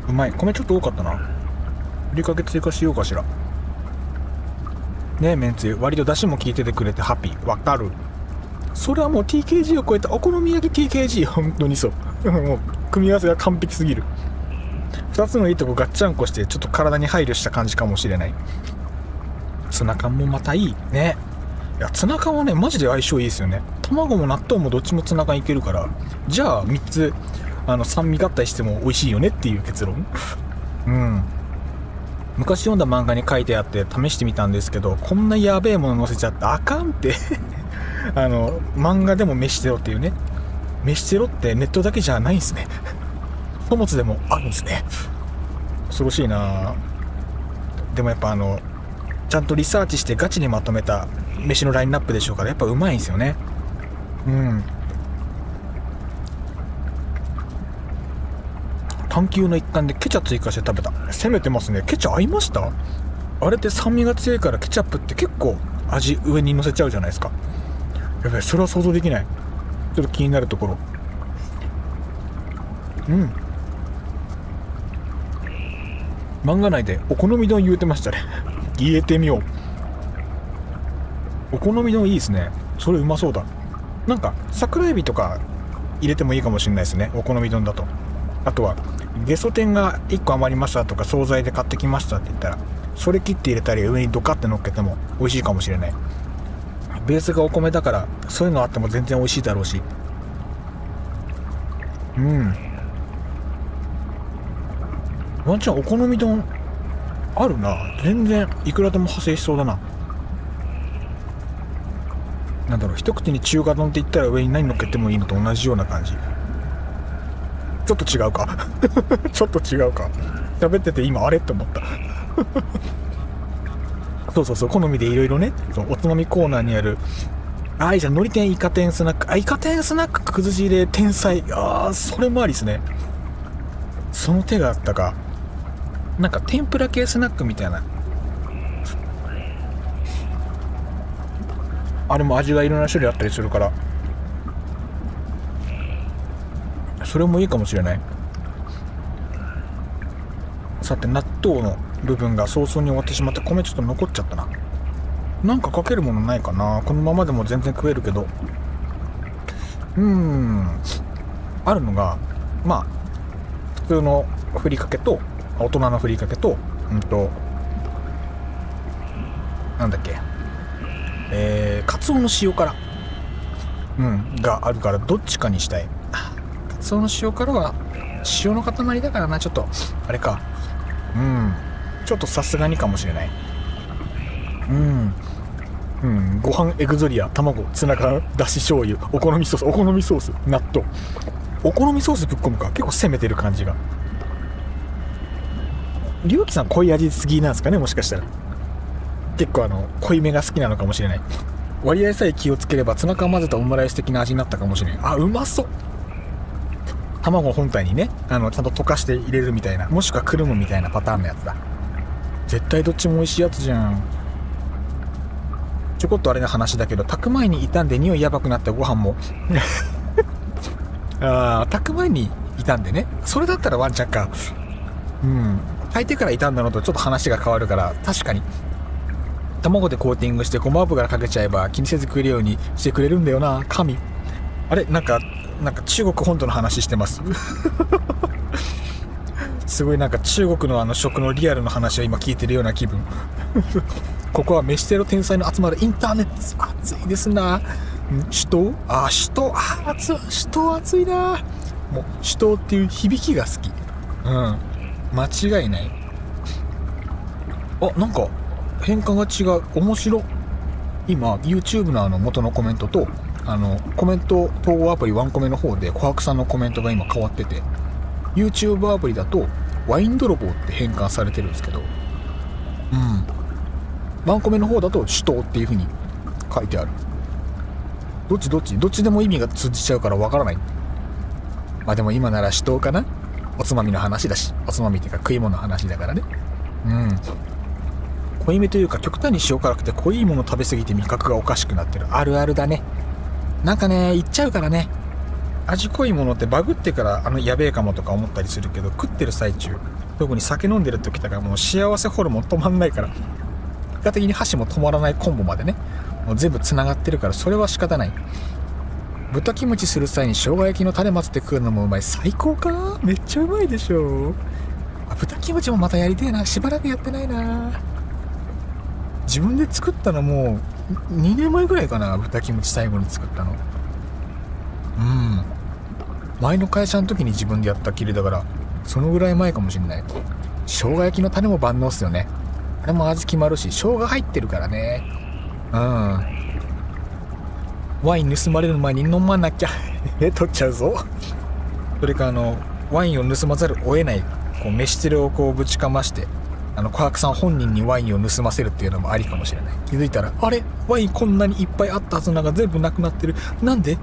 うまい。米ちょっと多かったな。ふりかけ追加しようかしらね。めんつゆ割と出汁も効いててくれてハッピー。わかる。それはもう TKG を超えたお好み焼き TKG。 本当にそうもう組み合わせが完璧すぎる。2つのいいとこガッチャンコしてちょっと体に配慮した感じかもしれない。ツナ缶もまたいいね。いやツナ缶はねマジで相性いいですよね。卵も納豆もどっちもツナ缶いけるから、じゃあ3つ酸味合体しても美味しいよねっていう結論昔読んだ漫画に書いてあって試してみたんですけど、こんなやべえもの載せちゃってあかんって漫画でも飯テロっていうね。飯テロってネットだけじゃないんですね書物でもあるんですね。恐ろしいな。でもやっぱちゃんとリサーチしてガチにまとめた飯のラインナップでしょうから、やっぱうまいんですよね。探求の一環でケチャ追加して食べた。攻めてますね。ケチャ合いました？あれって酸味が強いからケチャップって結構味上に乗せちゃうじゃないですか。やばい、それは想像できない。ちょっと気になるところ。漫画内でお好み丼言うてましたね言えてみよう。お好み丼いいですね。それうまそうだ。なんか桜エビとか入れてもいいかもしれないですね、お好み丼だと。あとはゲソ天が1個余りましたとか惣菜で買ってきましたって言ったら、それ切って入れたり上にドカって乗っけても美味しいかもしれない。ベースがお米だからそういうのあっても全然美味しいだろうし。ワンチャンお好み丼あるな。全然いくらでも派生しそうだな。なんだろう、一口に中華丼って言ったら上に何乗っけてもいいのと同じような感じ。ちょっと違うかちょっと違うか。喋ってて今あれって思ったそう好みでいろいろね。おつまみコーナーにあるいいじゃん、のり天イカ天スナック、イカ天スナック崩し入れ天才、それもありですね。その手があったか。なんか天ぷら系スナックみたいな、あれも味がいろんな種類あったりするから、それもいいかもしれない。さて納豆の部分が早々に終わってしまって、米ちょっと残っちゃったな。なんかかけるものないかな。このままでも全然食えるけど、あるのが、まあ普通のふりかけと、大人のふりかけと、なんだっけ、カツオの塩辛、があるから、どっちかにしたい。カツオの塩辛は塩の塊だからな、ちょっとあれか。ちょっとさすがにかもしれない。ご飯エグゾリア、卵、ツナ缶、だし醤油、お好みソース、納豆。お好みソースぶっ込むか、結構攻めてる感じが。りゅうきさん濃い味すぎなんですかね、もしかしたら。結構濃いめが好きなのかもしれない。割合さえ気をつければツナ缶混ぜたオムライス的な味になったかもしれない。あ、うまそう。卵本体にね、ちゃんと溶かして入れるみたいな、もしくはくるむみたいなパターンのやつだ。絶対どっちも美味しいやつじゃん。ちょこっとあれの話だけど、炊く前に傷んで匂いやばくなったご飯も炊く前に傷んでね、それだったらワンチャンか。炊いてから傷んだのとちょっと話が変わるから、確かに卵でコーティングしてごま油かけちゃえば気にせず食えるようにしてくれるんだよな、神。あれ、なんか中国本土の話してますすごいなんか中国の食のリアルの話を今聞いてるような気分ここは飯テロ天才の集まるインターネット。暑いですな。首都暑いな。もう首都っていう響きが好き。間違いない。なんか変化が違う。面白。今 YouTube の元のコメントとコメント統合アプリワンコメの方で琥珀さんのコメントが今変わってて、 YouTube アプリだとワイン泥棒って変換されてるんですけど、ワンコメの方だと首都っていう風に書いてある。どっちでも意味が通じちゃうからわからない。でも今なら首都かな。おつまみの話だし、おつまみっていうか食い物の話だからね。濃いめというか極端に塩辛くて濃いもの食べ過ぎて味覚がおかしくなってる。あるあるだね。なんかね、言っちゃうからね。味濃いものってバグってからやべえかもとか思ったりするけど、食ってる最中、特に酒飲んでる時とかもう幸せホルモン止まんないから、結果的に箸も止まらないコンボまでね、もう全部つながってるから、それは仕方ない。豚キムチする際に生姜焼きのタレ混ぜて食うのもうまい。最高か。めっちゃうまいでしょ。豚キムチもまたやりてえな。しばらくやってないな。自分で作ったのもう2年前ぐらいかな。豚キムチ最後に作ったの。前の会社の時に自分でやったきりだから、そのぐらい前かもしんない。生姜焼きのタレも万能っすよね。あれも味決まるし、生姜入ってるからね。ワイン盗まれる前に飲まなきゃ取っちゃうぞ。それかワインを盗まざるを得ない、飯テロをぶちかまして琥珀さん本人にワインを盗ませるっていうのもありかもしれない。気づいたら、あれ、ワインこんなにいっぱいあったはずなのが全部なくなってる。なんで？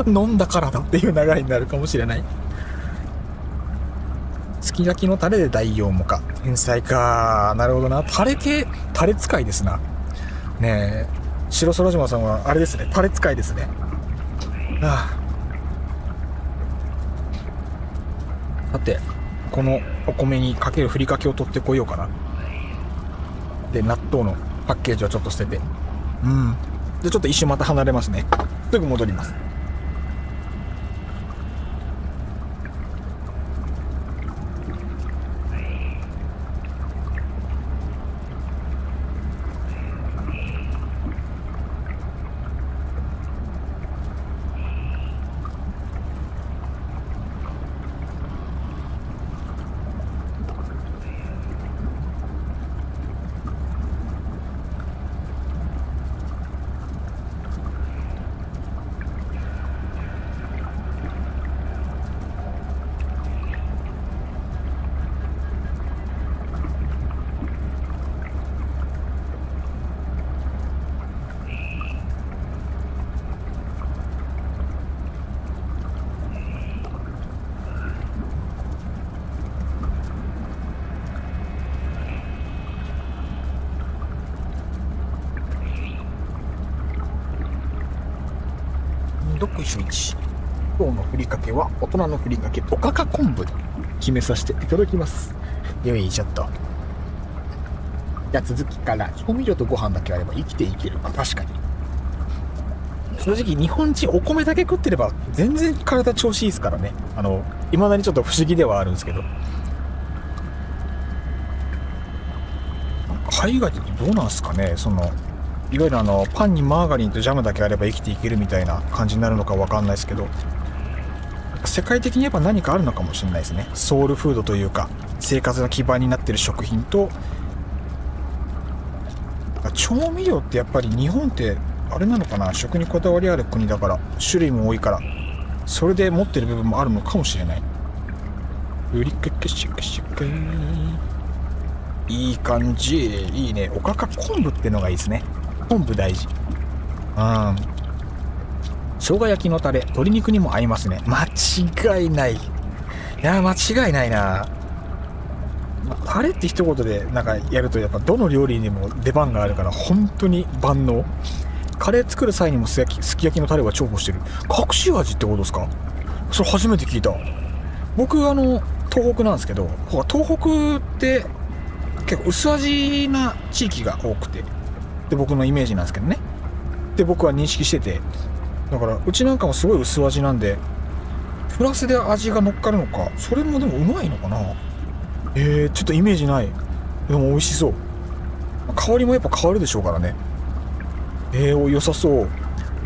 飲んだからだっていう流れになるかもしれない。すき焼きのタレで代用もか。天才か。なるほどな。タレ使いですな。ねえ、白空島さんはあれですね、タレ使いですね。さて、このお米にかけるふりかけを取ってこようかな。で、納豆のパッケージをちょっと捨てて、でちょっと一瞬また離れますね。すぐ戻ります。どっこいしょいち。今日のふりかけは大人のふりかけおかか昆布決めさせていただきます。よいしょっと。じゃあ続きから調味料とご飯だけあれば生きていける。確かに正直日本人お米だけ食ってれば全然体調子いいですからね。未だにちょっと不思議ではあるんですけど、海外ってどうなんですかね。いわゆるパンにマーガリンとジャムだけあれば生きていけるみたいな感じになるのかわかんないですけど、世界的にやっぱ何かあるのかもしれないですね。ソウルフードというか生活の基盤になってる食品と、調味料ってやっぱり日本ってあれなのかな、食にこだわりある国だから種類も多いからそれで持ってる部分もあるのかもしれない。うりかけしかしかいい感じ、いいね。おかか昆布ってのがいいですね。昆布大事。生姜焼きのタレ鶏肉にも合いますね。間違いない。いや間違いないな。タレって一言でなんかやるとやっぱどの料理にも出番があるから本当に万能。カレー作る際にもすき焼きのタレは重宝してる。隠し味ってことですか？それ初めて聞いた。僕東北なんですけど、東北って結構薄味な地域が多くて、で僕のイメージなんですけどね。で僕は認識してて、だからうちなんかもすごい薄味なんでプラスで味が乗っかるのか、それもでもうまいのかな。ちょっとイメージない。でも美味しそう。香りもやっぱ変わるでしょうからね。良さそう。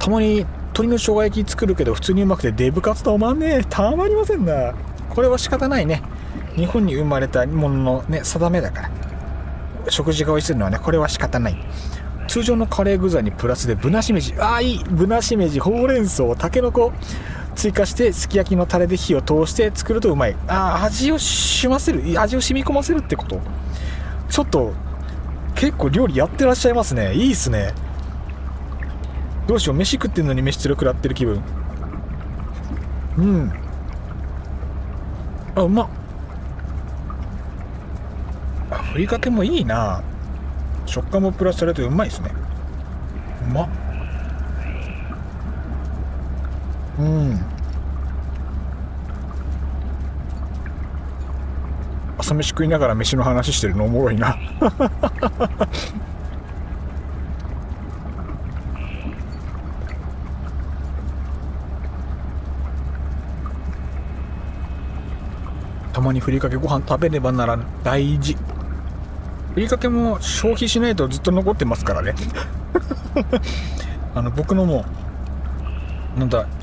たまに鶏の生姜焼き作るけど普通にうまくてデブカツとまんねえ、たまりませんな。これは仕方ないね。日本に生まれたもののね定めだから、食事が美味しいのはねこれは仕方ない。通常のカレー具材にプラスでぶなしめじ、いいぶなしめじ、ほうれん草、たけのこ追加してすき焼きのタレで火を通して作るとうまい。味を染み込ませるってこと。ちょっと結構料理やってらっしゃいますね。いいっすね。どうしよう、飯食ってんのに飯つる食らってる気分。うまっ。ふりかけもいいな。食感もプラスされてうまいですね。うまっ。朝飯食いながら飯の話してるのおもろいな。たまにふりかけご飯食べねばならぬ。大事。ふりかけも消費しないとずっと残ってますからね。僕のも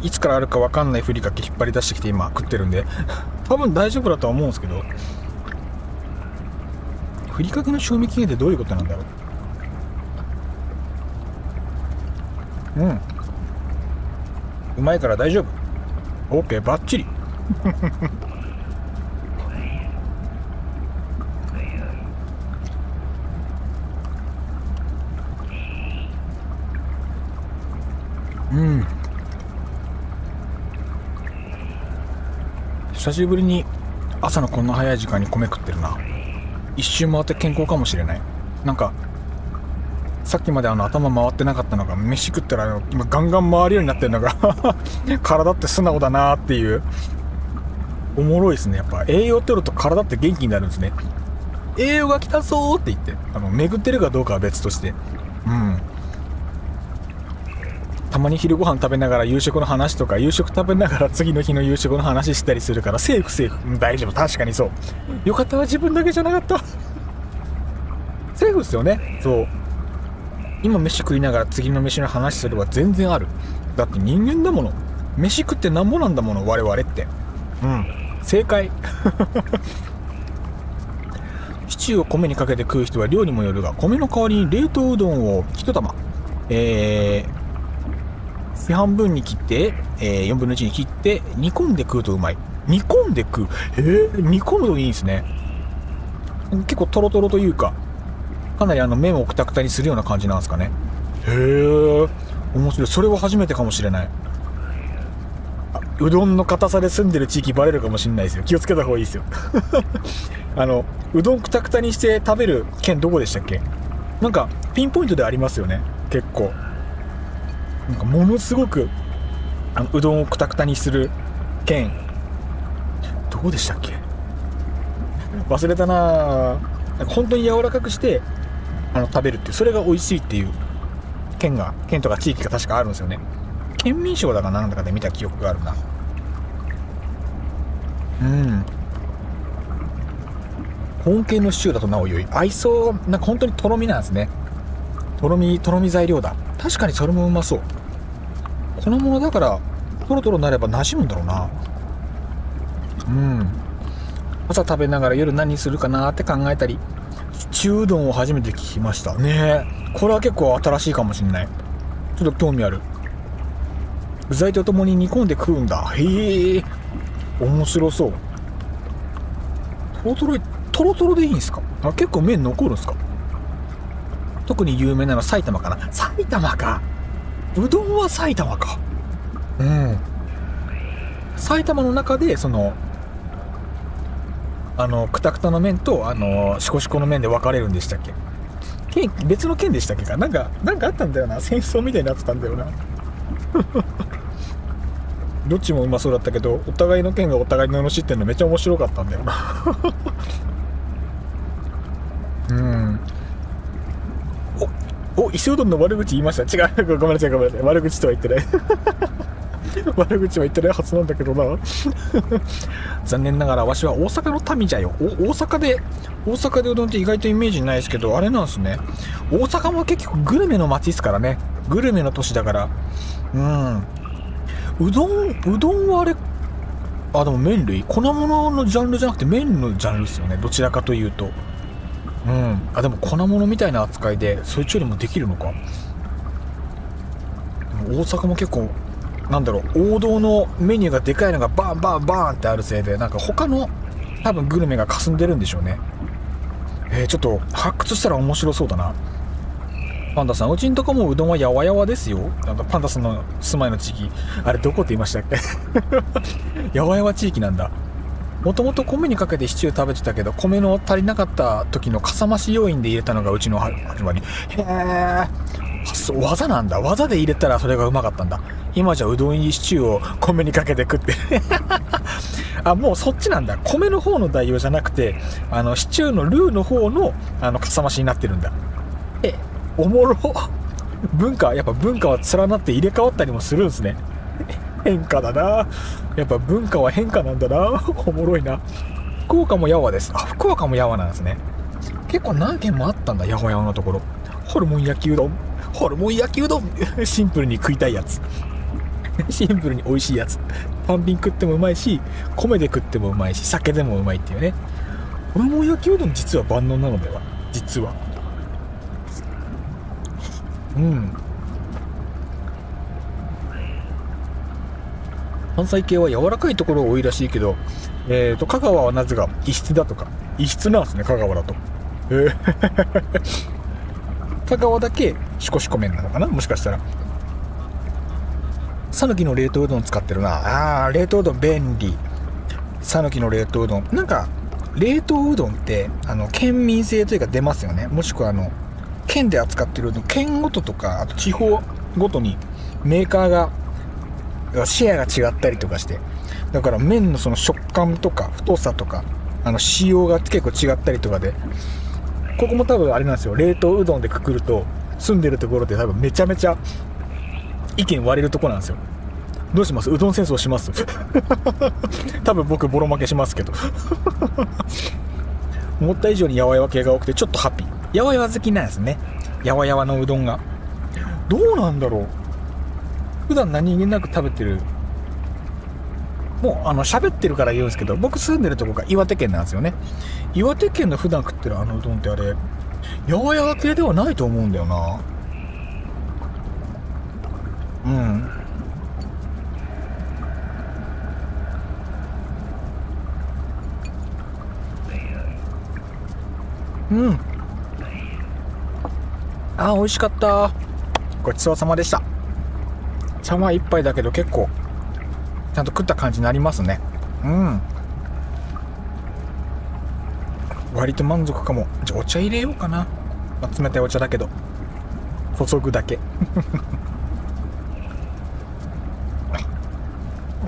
いつからあるか分かんないふりかけ引っ張り出してきて今食ってるんで多分大丈夫だとは思うんですけど、ふりかけの賞味期限ってどういうことなんだろう。うまいから大丈夫。 OK バッチリ。久しぶりに朝のこんな早い時間に米食ってるな。一周回って健康かもしれない。なんかさっきまで頭回ってなかったのが飯食ったら今ガンガン回るようになってるのが体って素直だなっていう。おもろいですね。やっぱ栄養取ると体って元気になるんですね。栄養が来たぞーって言って巡ってるかどうかは別として、たまに昼ご飯食べながら夕食の話とか、夕食食べながら次の日の夕食の話したりするからセーフ、大丈夫。確かにそう。よかったわ、自分だけじゃなかった。セーフですよね。そう今飯食いながら次の飯の話するは全然ある。だって人間だもの。飯食ってなんぼなんだもの我々って。正解。シチューを米にかけて食う人は量にもよるが、米の代わりに冷凍うどんを1玉四半分に切って、4分の1に切って煮込んで食うとうまい。煮込んで食う。煮込むといいんですね。結構トロトロというか、かなり麺をくたくたにするような感じなんですかね。面白い。それは初めてかもしれない。うどんの硬さで住んでる地域バレるかもしれないですよ。気をつけた方がいいですよ。うどんくたくたにして食べる県どこでしたっけ？なんかピンポイントでありますよね。結構なんかものすごくうどんをクタクタにする剣、どうでしたっけ、忘れたな。なんか本当に柔らかくして食べるっていう、それが美味しいっていう県とか地域が確かあるんですよね。県民賞だかなんだかで見た記憶があるな。本系のシチューだとなおよい合いそう。なんか本当にとろみなんですね。とろみ材料だ。確かにそれもうまそう。粉物だからトロトロなれば馴染むんだろうな。朝食べながら夜何するかなって考えたり、シチューうどんを初めて聞きましたね。これは結構新しいかもしれない。ちょっと興味ある。具材とともに煮込んで食うんだ。へえ、面白そう。トロトロでいいんですか？結構麺残るんですか？特に有名なのは埼玉かな。埼玉か。うどんは埼玉か。埼玉の中でそのクタクタの麺とシコシコの麺で分かれるんでしたっけ？別の県でしたっけか？なんかあったんだよな。戦争みたいになってたんだよな。どっちもうまそうだったけど、お互いの県がお互いの罵ってんのめっちゃ面白かったんだよな。伊勢うどんの悪口言いました。違う、ごめんなさい、悪口とは言ってない。悪口は言ってないはずなんだけどな。残念ながらわしは大阪の民じゃよ。大阪でうどんって意外とイメージないですけど、あれなんですね。大阪も結局グルメの街ですからね。グルメの都市だから。うどんはあれ、でも麺類、粉物のジャンルじゃなくて麺のジャンルですよね。どちらかというと。でも粉物みたいな扱いでそいつよりもできるのか。でも大阪も結構王道のメニューがでかいのがバーンってあるせいで、なんか他の多分グルメが霞んでるんでしょうね。ちょっと発掘したら面白そうだな。パンダさん、うちんとこもうどんはやわやわですよ。パンダさんの住まいの地域、あれどこって言いましたっけ？やわやわ地域なんだ。もともと米にかけてシチュー食べてたけど、米の足りなかった時のかさ増し要因で入れたのがうちの始まり。へえ、技なんだ。技で入れたらそれがうまかったんだ。今じゃうどん入りシチューを米にかけて食ってもうそっちなんだ。米の方の代用じゃなくてシチューのルーの方のかさ増しになってるんだ。おもろ。やっぱ文化は連なって入れ替わったりもするんですね。変化だな。やっぱ文化は変化なんだな。おもろいな。福岡もやわです。福岡もやわなんですね。結構何軒もあったんだ、やわやわのところ。ホルモン焼きうどんシンプルに食いたいやつ。シンプルに美味しいやつ。単品食ってもうまいし、米で食ってもうまいし、酒でもうまいっていうね。ホルモン焼きうどん実は万能なのでは。実は関西系は柔らかいところが多いらしいけど、香川はなぜか異質だとか。異質なんですね、香川だと。香川だけシコシコ麺なのかな、もしかしたら。讃岐の冷凍うどん使ってるな。冷凍うどん便利。讃岐の冷凍うどん、なんか冷凍うどんって県民性というか出ますよね。もしくは県で扱ってるうどん、県ごととか、あと地方ごとにメーカーがシェアが違ったりとかして、だから麺のその食感とか太さとか仕様が結構違ったりとかで、ここも多分あれなんですよ。冷凍うどんでくくると住んでるところで多分めちゃめちゃ意見割れるとこなんですよ。どうします？うどん戦争します？多分僕ボロ負けしますけど。思った以上にやわやわ系が多くてちょっとハッピー。やわやわ好きなんですね。やわやわのうどんがどうなんだろう。普段何気なく食べてる、もう喋ってるから言うんですけど、僕住んでるとこが岩手県なんですよね。岩手県の普段食ってるうどんってあれやわやわ系ではないと思うんだよな。美味しかった。ごちそうさまでした。茶碗一杯だけど結構ちゃんと食った感じになりますね。割と満足かも。じゃあお茶入れようかな。冷たいお茶だけど注ぐだけ。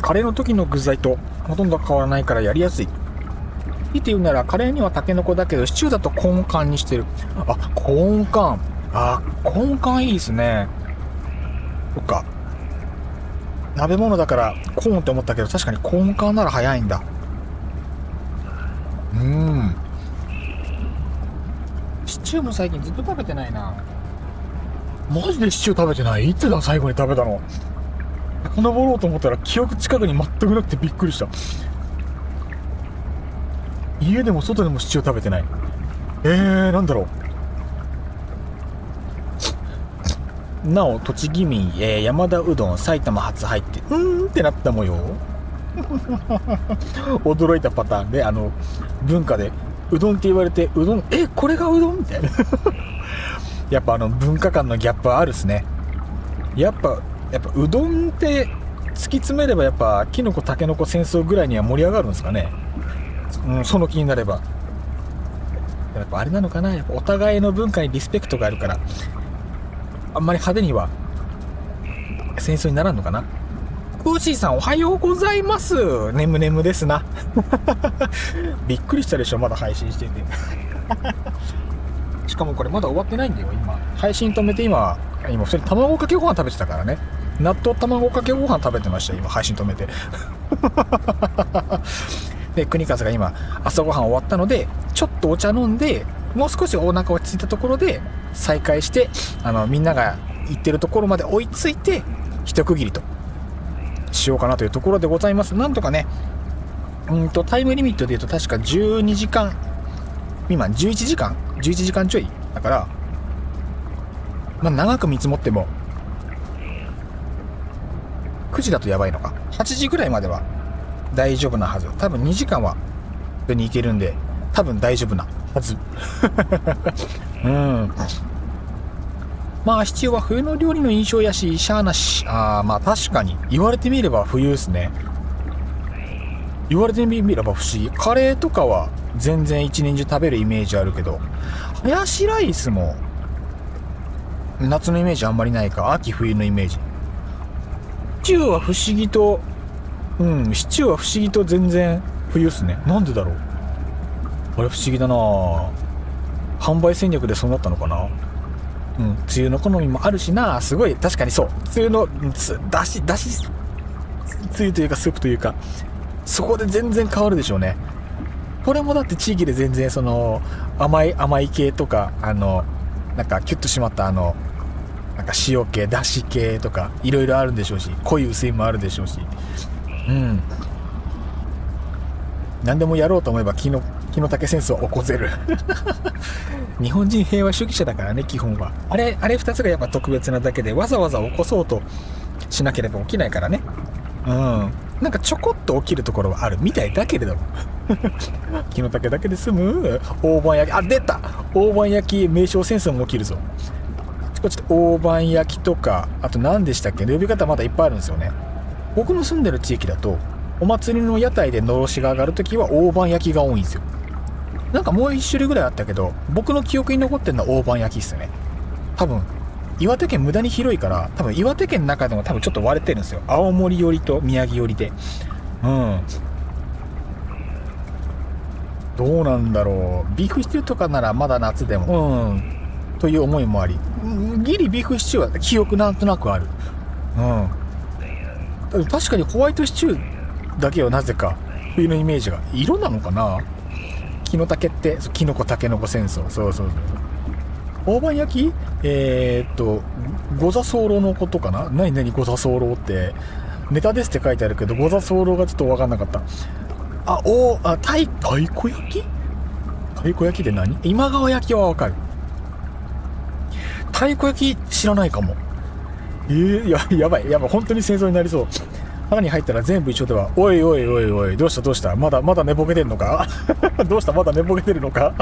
カレーの時の具材とほとんど変わらないからやりやすい。いいって言うならカレーにはタケノコだけどシチューだとコーン缶にしてる。あ、コーン缶。あ、コーン缶いいですね。そっか。鍋物だからコーンって思ったけど、確かにコーン缶なら早いんだ。シチューも最近ずっと食べてないな。マジでシチュー食べてない？いつだ最後に食べたの。遡ろうと思ったら記憶近くに全くなくてびっくりした。家でも外でもシチュー食べてない。なんだろう。なお栃木民、山田うどん埼玉初入ってってなった模様。驚いたパターンで、文化でうどんって言われて、うどんこれがうどんみたいな。やっぱ文化間のギャップはあるっすね。やっぱうどんって突き詰めればやっぱキノコタケノコ戦争ぐらいには盛り上がるんですかね。その気になればやっぱあれなのかな。やっぱお互いの文化にリスペクトがあるから、あんまり派手には戦争にならんのかな。クーシーさんおはようございます。眠眠ですな。びっくりしたでしょ、まだ配信してて。しかもこれまだ終わってないんだよ。今配信止めて今普通に卵かけご飯食べてたからね。納豆卵かけご飯食べてました。今配信止めて。で国風が今朝ごはん終わったので、ちょっとお茶飲んで、もう少しお腹落ち着いたところで再開して、みんなが行ってるところまで追いついて一区切りとしようかなというところでございます。なんとかね、タイムリミットでいうと確か12時間今11時間ちょいだから、長く見積もっても9時だとやばいのか、8時ぐらいまでは大丈夫なはず。多分2時間は普通に行けるんで、多分大丈夫なはず。シチューは冬の料理の印象やし、しゃーなし。確かに言われてみれば冬ですね。言われてみれば不思議。カレーとかは全然一年中食べるイメージあるけど、ハヤシライスも夏のイメージあんまりないか。秋冬のイメージ。シチューは不思議とシチューは不思議と全然冬っすね。なんでだろう。あれ不思議だな。販売戦略でそうなったのかな。梅雨の好みもあるしな。すごい確かにそう。梅雨のだしつゆというかスープというか、そこで全然変わるでしょうね。これもだって地域で全然その甘い系とか、なんかキュッと締まったなんか塩系だし系とかいろいろあるんでしょうし、濃い薄いもあるでしょうし、何でもやろうと思えば木の竹戦争は起こせる。日本人平和主義者だからね、基本は。あれ2つがやっぱ特別なだけで、わざわざ起こそうとしなければ起きないからね。なんかちょこっと起きるところはあるみたいだけれども。木の竹だけで済む大判焼き。出た大判焼き名称戦争も起きるぞ。ちょっと大判焼きとか、あと何でしたっけ、呼び方まだいっぱいあるんですよね。僕の住んでる地域だとお祭りの屋台でのろしが上がるときは大判焼きが多いんですよ。なんかもう一種類ぐらいあったけど、僕の記憶に残ってるのは大判焼きっすね。多分岩手県無駄に広いから、多分岩手県の中でも多分ちょっと割れてるんですよ。青森寄りと宮城寄りで。どうなんだろう。ビーフシチューとかならまだ夏でもという思いもあり、ギリビーフシチューは記憶なんとなくある。確かにホワイトシチューだけはなぜか冬のイメージが。色なのかな。木の竹ってキノコタケノコ戦争。そう大判焼きご座候のことかな。何ご座候ってネタですって書いてあるけど、ご座候がちょっと分かんなかった。太鼓焼きって何。今川焼きは分かる。太鼓焼き知らないかも。やばい本当に戦争になりそう。腹に入ったら全部一緒では。おいどうしたまだ寝ぼけてるのか。どうしたまだ寝ぼけてるのか。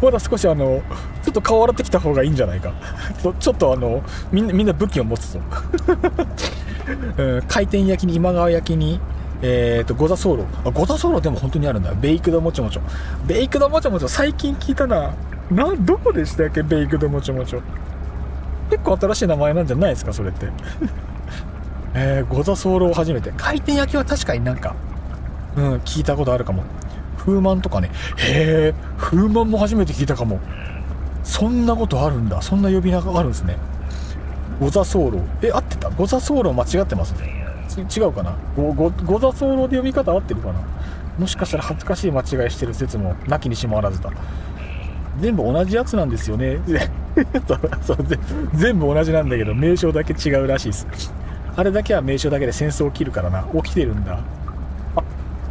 まだ少しちょっと顔洗ってきた方がいいんじゃないか。ちょっとみんな武器を持つぞ。回転焼きに今川焼きにご座候。ご座候でも本当にあるんだ。ベイクドもちもち最近聞いたな。どこでしたっけ。ベイクドもちもち結構新しい名前なんじゃないですかそれって。ゴザソーロ初めて。回転焼きは確かになんか聞いたことあるかも。風満とかね。風満も初めて聞いたかも。そんなことあるんだ。そんな呼び名があるんですね。ゴザソーロ。合ってた？ゴザソーロ間違ってますね。違うかな。ゴザソーロで読み方合ってるかな。もしかしたら恥ずかしい間違いしてる説もなきにしもあらずだ。全部同じやつなんですよね。そう全部同じなんだけど名称だけ違うらしいです。あれだけは名称だけで戦争起きるからな。起きてるんだ。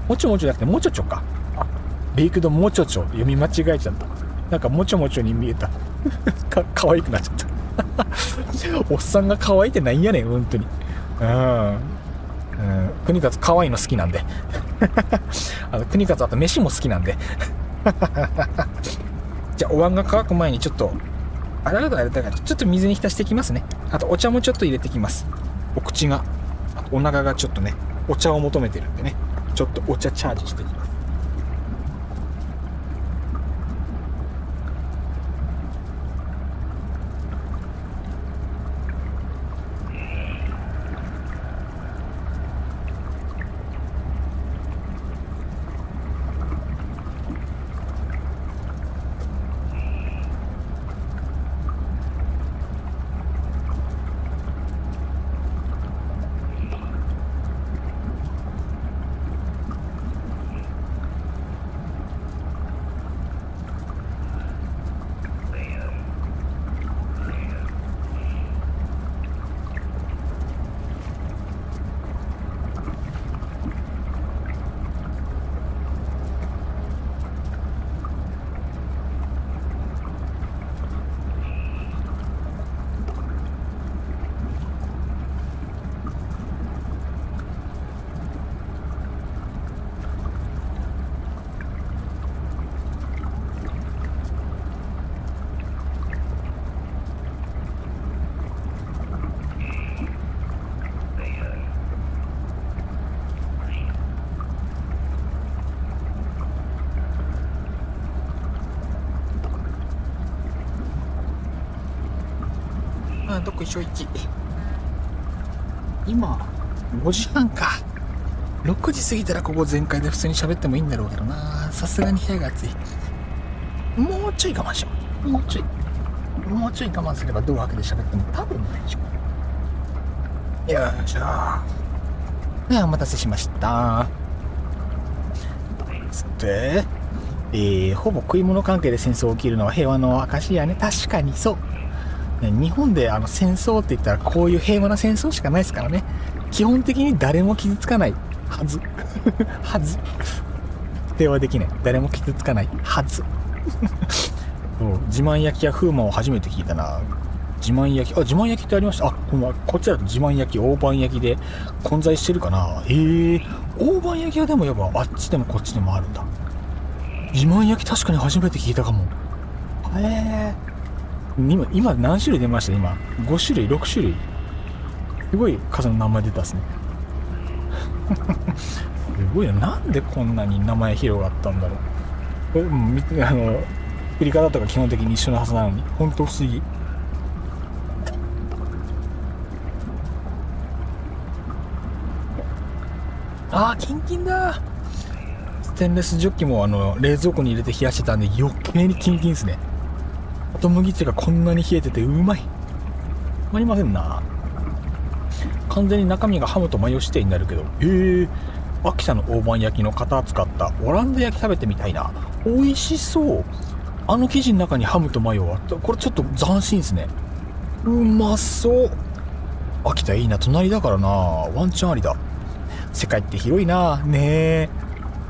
もちょもちょじゃなくてもちょちょか。ベイクドもちょちょ読み間違えちゃった。なんかもちょもちょに見えた。可愛くなっちゃった。おっさんが可愛いってなんやねん本当に。国勝可愛いの好きなんで国勝あと飯も好きなんでじゃあお椀が乾く前にちょっとあれだからちょっと水に浸していきますね。あとお茶もちょっと入れてきます。お口がお腹がちょっとねお茶を求めてるんでね、ちょっとお茶チャージしていきます。どこ一緒一今5時半か。6時過ぎたらここ全開で普通に喋ってもいいんだろうけどな。さすがに部屋が暑い。もうちょい我慢しよう。もうちょい我慢すればドア開けて喋っても多分大丈夫。よいしょ。お待たせしました。つってほぼ食い物関係で戦争起きるのは平和の証やね。確かにそう。日本で戦争って言ったらこういう平和な戦争しかないですからね。基本的に誰も傷つかないはず平和できない。誰も傷つかないはず自慢焼きや風磨を初めて聞いたな。自慢焼きってありました。こっちだと自慢焼き大判焼きで混在してるかな。大判焼きはでもやっぱあっちでもこっちでもあるんだ。自慢焼き確かに初めて聞いたかも。今何種類出ました？今5種類6種類すごい数の名前出たっすねすごいな。なんでこんなに名前広がったんだろう。これ作り方とか基本的に一緒のはずなのに本当不思議。キンキンだ。ステンレスジョッキも冷蔵庫に入れて冷やしてたんで余計にキンキンですね。小麦茶がこんなに冷えててうまい。たまりませんな。完全に中身がハムとマヨ指定になるけど、秋田の大判焼きの型使ったオランダ焼き食べてみたいな。美味しそう。生地の中にハムとマヨはこれちょっと斬新ですね。うまそう。秋田いいな。隣だからな。ワンチャンありだ。世界って広いな。ね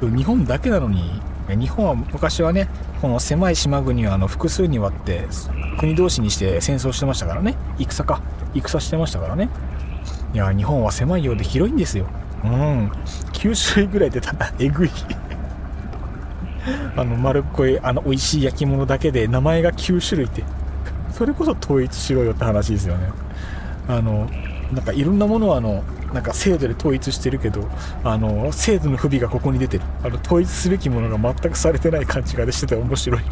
え、日本だけなのに。日本は昔はねこの狭い島国を複数に割って国同士にして戦争してましたからね。戦してましたからね。いや日本は狭いようで広いんですよ。9種類ぐらい出たらえぐい丸っこい美味しい焼き物だけで名前が9種類ってそれこそ統一しろよって話ですよね。なんかいろんなものはなんか制度で統一してるけど制度の不備がここに出てる。統一すべきものが全くされてない感じがしてて面白い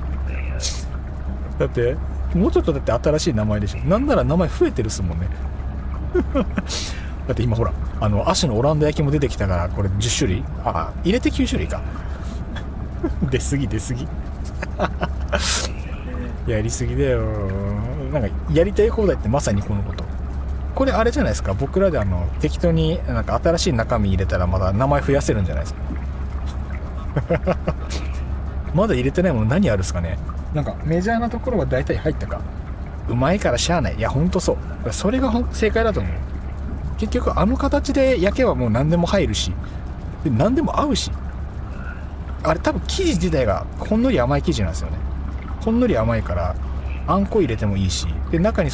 だってもうちょっとだって新しい名前でしょ。なんなら名前増えてるっすもんねだって今ほら足のオランダ焼きも出てきたから、これ10種類入れて9種類か出すぎやりすぎだよ。なんかやりたい放題ってまさにこのこと。これあれじゃないですか、僕らで適当になんか新しい中身入れたらまだ名前増やせるんじゃないですかまだ入れてないもの何あるっすかね。なんかメジャーなところは大体入ったか。うまいからしゃあない。いやほんとそう、それが正解だと思う。結局形で焼けばもう何でも入るし、で何でも合うし、あれ多分生地自体がほんのり甘い生地なんですよね。ほんのり甘いからあんこ入れてもいいし、で中に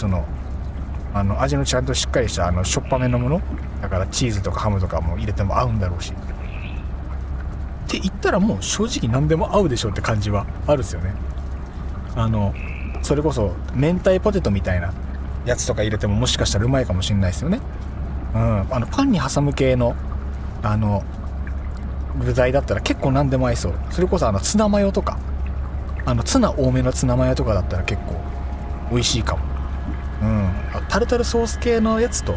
味のちゃんとしっかりしたしょっぱめのものだから、チーズとかハムとかも入れても合うんだろうしって言ったら、もう正直何でも合うでしょうって感じはあるっすよね。それこそ明太ポテトみたいなやつとか入れてももしかしたらうまいかもしれないですよね。パンに挟む系の具材だったら結構何でも合いそう。それこそツナマヨとかツナ多めのツナマヨとかだったら結構美味しいかも。タルタルソース系のやつと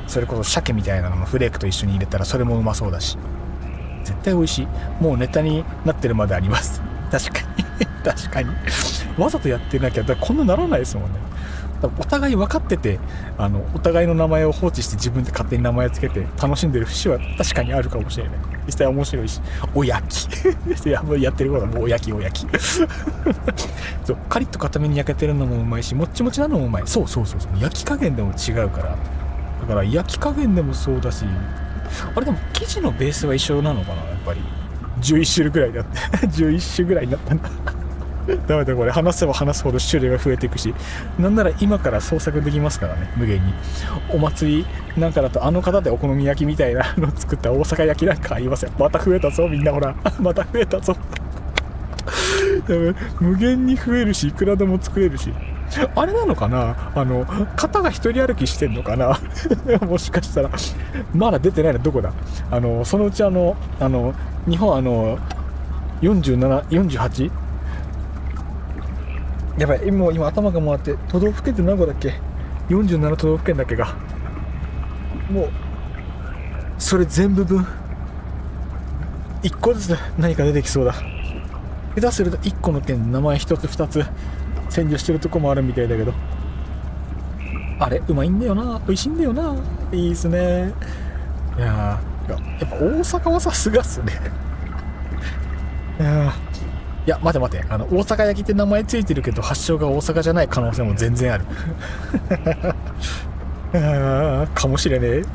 それこそ鮭みたいなののフレークと一緒に入れたらそれもうまそうだし、絶対美味しい。もうネタになってるまであります確かにわざとやってなきゃこんなならないですもんね。お互い分かっててお互いの名前を放置して自分で勝手に名前をつけて楽しんでる節は確かにあるかもしれない。実際面白いし、おやきやってることはもうおやきそうカリッと固めに焼けてるのもうまいし、もっちもちなのもうまい。そう焼き加減でも違うから、だから焼き加減でもそうだし、あれでも生地のベースは一緒なのかな。やっぱり11種類ぐらいだって11種ぐらいになったんだダメだこれ、話せば話すほど種類が増えていくし、なんなら今から創作できますからね、無限に。お祭りなんかだと方でお好み焼きみたいなの作った大阪焼きなんかありますよ。また増えたぞみんな、ほらまた増えたぞ無限に増えるし、いくらでも作れるし、あれなのかな、型が一人歩きしてんのかなもしかしたらまだ出てないのどこだ。そのうち日本4748やばい、もう今頭が回って、都道府県って何個だっけ。47都道府県だっけが、もうそれ全部分1個ずつ何か出てきそうだ。下手すると1個の県名前1つ2つ占領してるとこもあるみたいだけど、あれうまいんだよな、美味しいんだよな、いいっすね。いややっぱ大阪はさすがっすねいや待て、大阪焼きって名前ついてるけど発祥が大阪じゃない可能性も全然あるかもしれねえ。ウ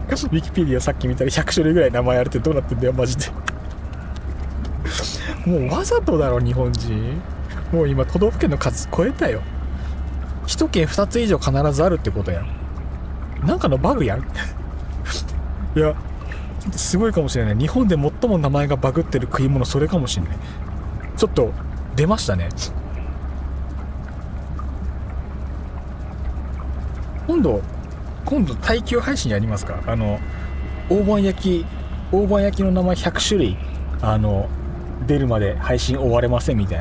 ィキペディアさっき見たら100種類ぐらい名前あるってどうなってんだよマジでもうわざとだろ日本人。もう今都道府県の数超えたよ。1県2つ以上必ずあるってことやん。なんかのバグやんいやすごいかもしれない。日本で最も名前がバグってる食い物それかもしれない。ちょっと出ましたね。今度耐久配信やりますか。大判焼きの名前100種類出るまで配信終われませんみたい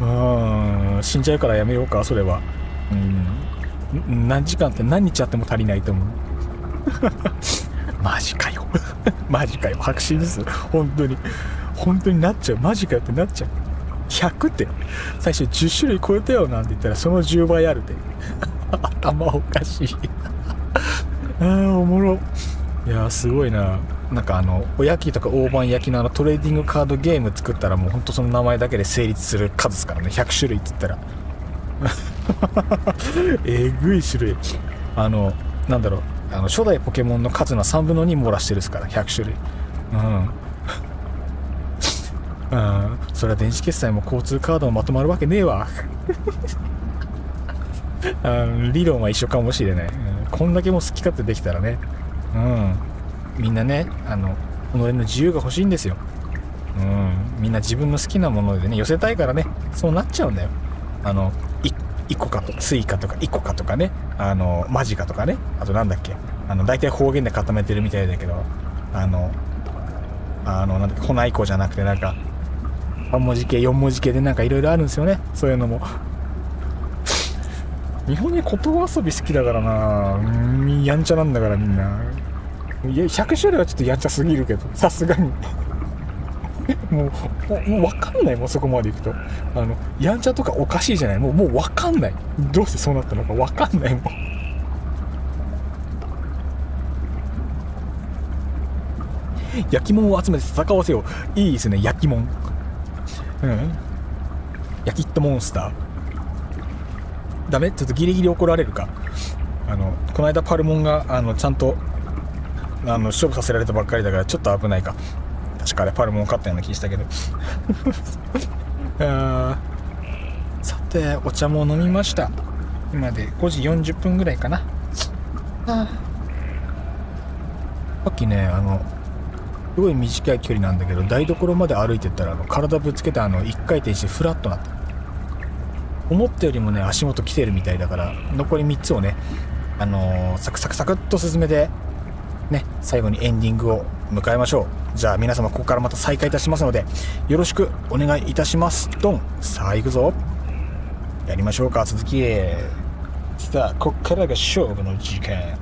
な死んじゃうからやめようかそれは。何時間って何日あっても足りないと思うマジかよ白紙です。本当になっちゃう。マジかよってなっちゃう。100って最初10種類超えたよなんて言ったらその10倍あるで頭おかしいおもろ。いやすごいな。なんかおやきとか大判焼きのトレーディングカードゲーム作ったらもうほんとその名前だけで成立する数ですからね。100種類って言ったらえぐい種類。なんだろう、初代ポケモンの数の3分の2漏らしてるですから100種類。それは電子決済も交通カードもまとまるわけねえわ理論は一緒かもしれない。こんだけも好き勝手できたらね。みんなね己の自由が欲しいんですよ。みんな自分の好きなものでね寄せたいからね、そうなっちゃうんだよ。イコカとかスイカとかイコカとかね、マジカとかね、あとなんだっけ、大体方言で固めてるみたいだけど、なんだっけ、ホナイコじゃなくてなんか3文字系4文字系でなんかいろいろあるんですよね。そういうのも日本に言葉遊び好きだからな。やんちゃなんだからみんな。いや、100種類はちょっとやんちゃすぎるけど、さすがに。もう分かんないもん、そこまでいくと。やんちゃとかおかしいじゃない。もう分かんない。どうしてそうなったのか分かんないもん。焼き物を集めて戦わせよう。いいですね、焼き物。焼きっとモンスター。ダメ？ちょっとギリギリ怒られるか。この間パルモンがちゃんと勝負させられたばっかりだからちょっと危ないか。確かあれパルモン勝ったような気したけど。さて、お茶も飲みました。今で5時40分ぐらいかな。さっきね、すごい短い距離なんだけど、台所まで歩いてったら体ぶつけて1回転してフラッとなった。思ったよりもね、足元来てるみたいだから、残り3つをね、サクサクサクっと進めてね、最後にエンディングを迎えましょう。じゃあ皆様、ここからまた再開いたしますのでよろしくお願いいたします。ドン。さあ行くぞ。やりましょうか、続き。さあ、ここからが勝負の時間。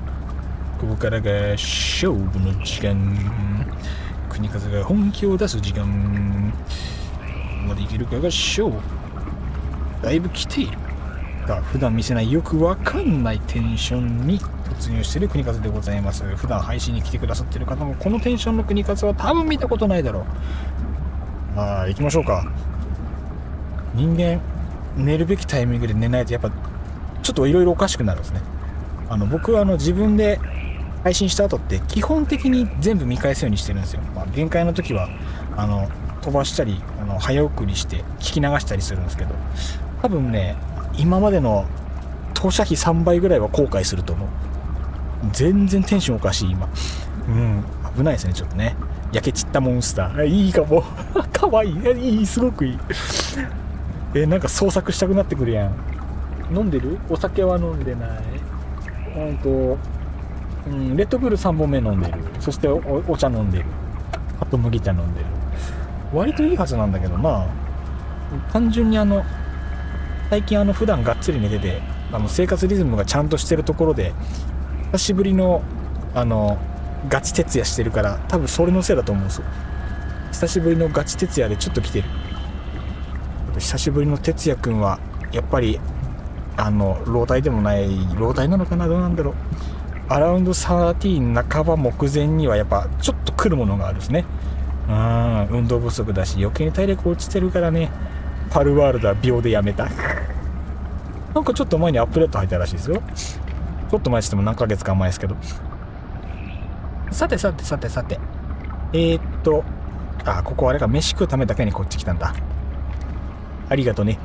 ここからが勝負の時間。国風が本気を出す時間。までいけるかが勝負。だいぶ来ているが、普段見せないよくわかんないテンションに突入している国風でございます。普段配信に来てくださっている方もこのテンションの国風は多分見たことないだろう。まあ行きましょうか。人間寝るべきタイミングで寝ないとやっぱちょっといろいろおかしくなるんですね。僕は自分で配信した後って基本的に全部見返すようにしてるんですよ。限界の時は飛ばしたり早送りして聞き流したりするんですけど、多分ね、今までの投射費3倍ぐらいは後悔すると思う。全然テンションおかしい今。危ないですね、ちょっとね。焼け散ったモンスター。いいかも。かわいい。いい、すごくいい。なんか創作したくなってくるやん。飲んでる？お酒は飲んでない。レッドブル3本目飲んでる。そして お茶飲んでる。あと麦茶飲んでる。割といいはずなんだけどな。単純に最近普段がっつり寝てて生活リズムがちゃんとしてるところで久しぶりのガチ徹夜してるから、多分それのせいだと思うんですよ。久しぶりのガチ徹夜でちょっと来てる。久しぶりの徹夜くんはやっぱり老体でもない、老体なのかな、どうなんだろう。アラウンド13半ば目前にはやっぱちょっと来るものがあるんですね。運動不足だし余計に体力落ちてるからね。パルワールドは秒でやめた。なんかちょっと前にアップデート入ったらしいですよ。ちょっと前って言っても何ヶ月か前ですけど。さてここあれか、飯食うためだけにこっち来たんだ。ありがとね。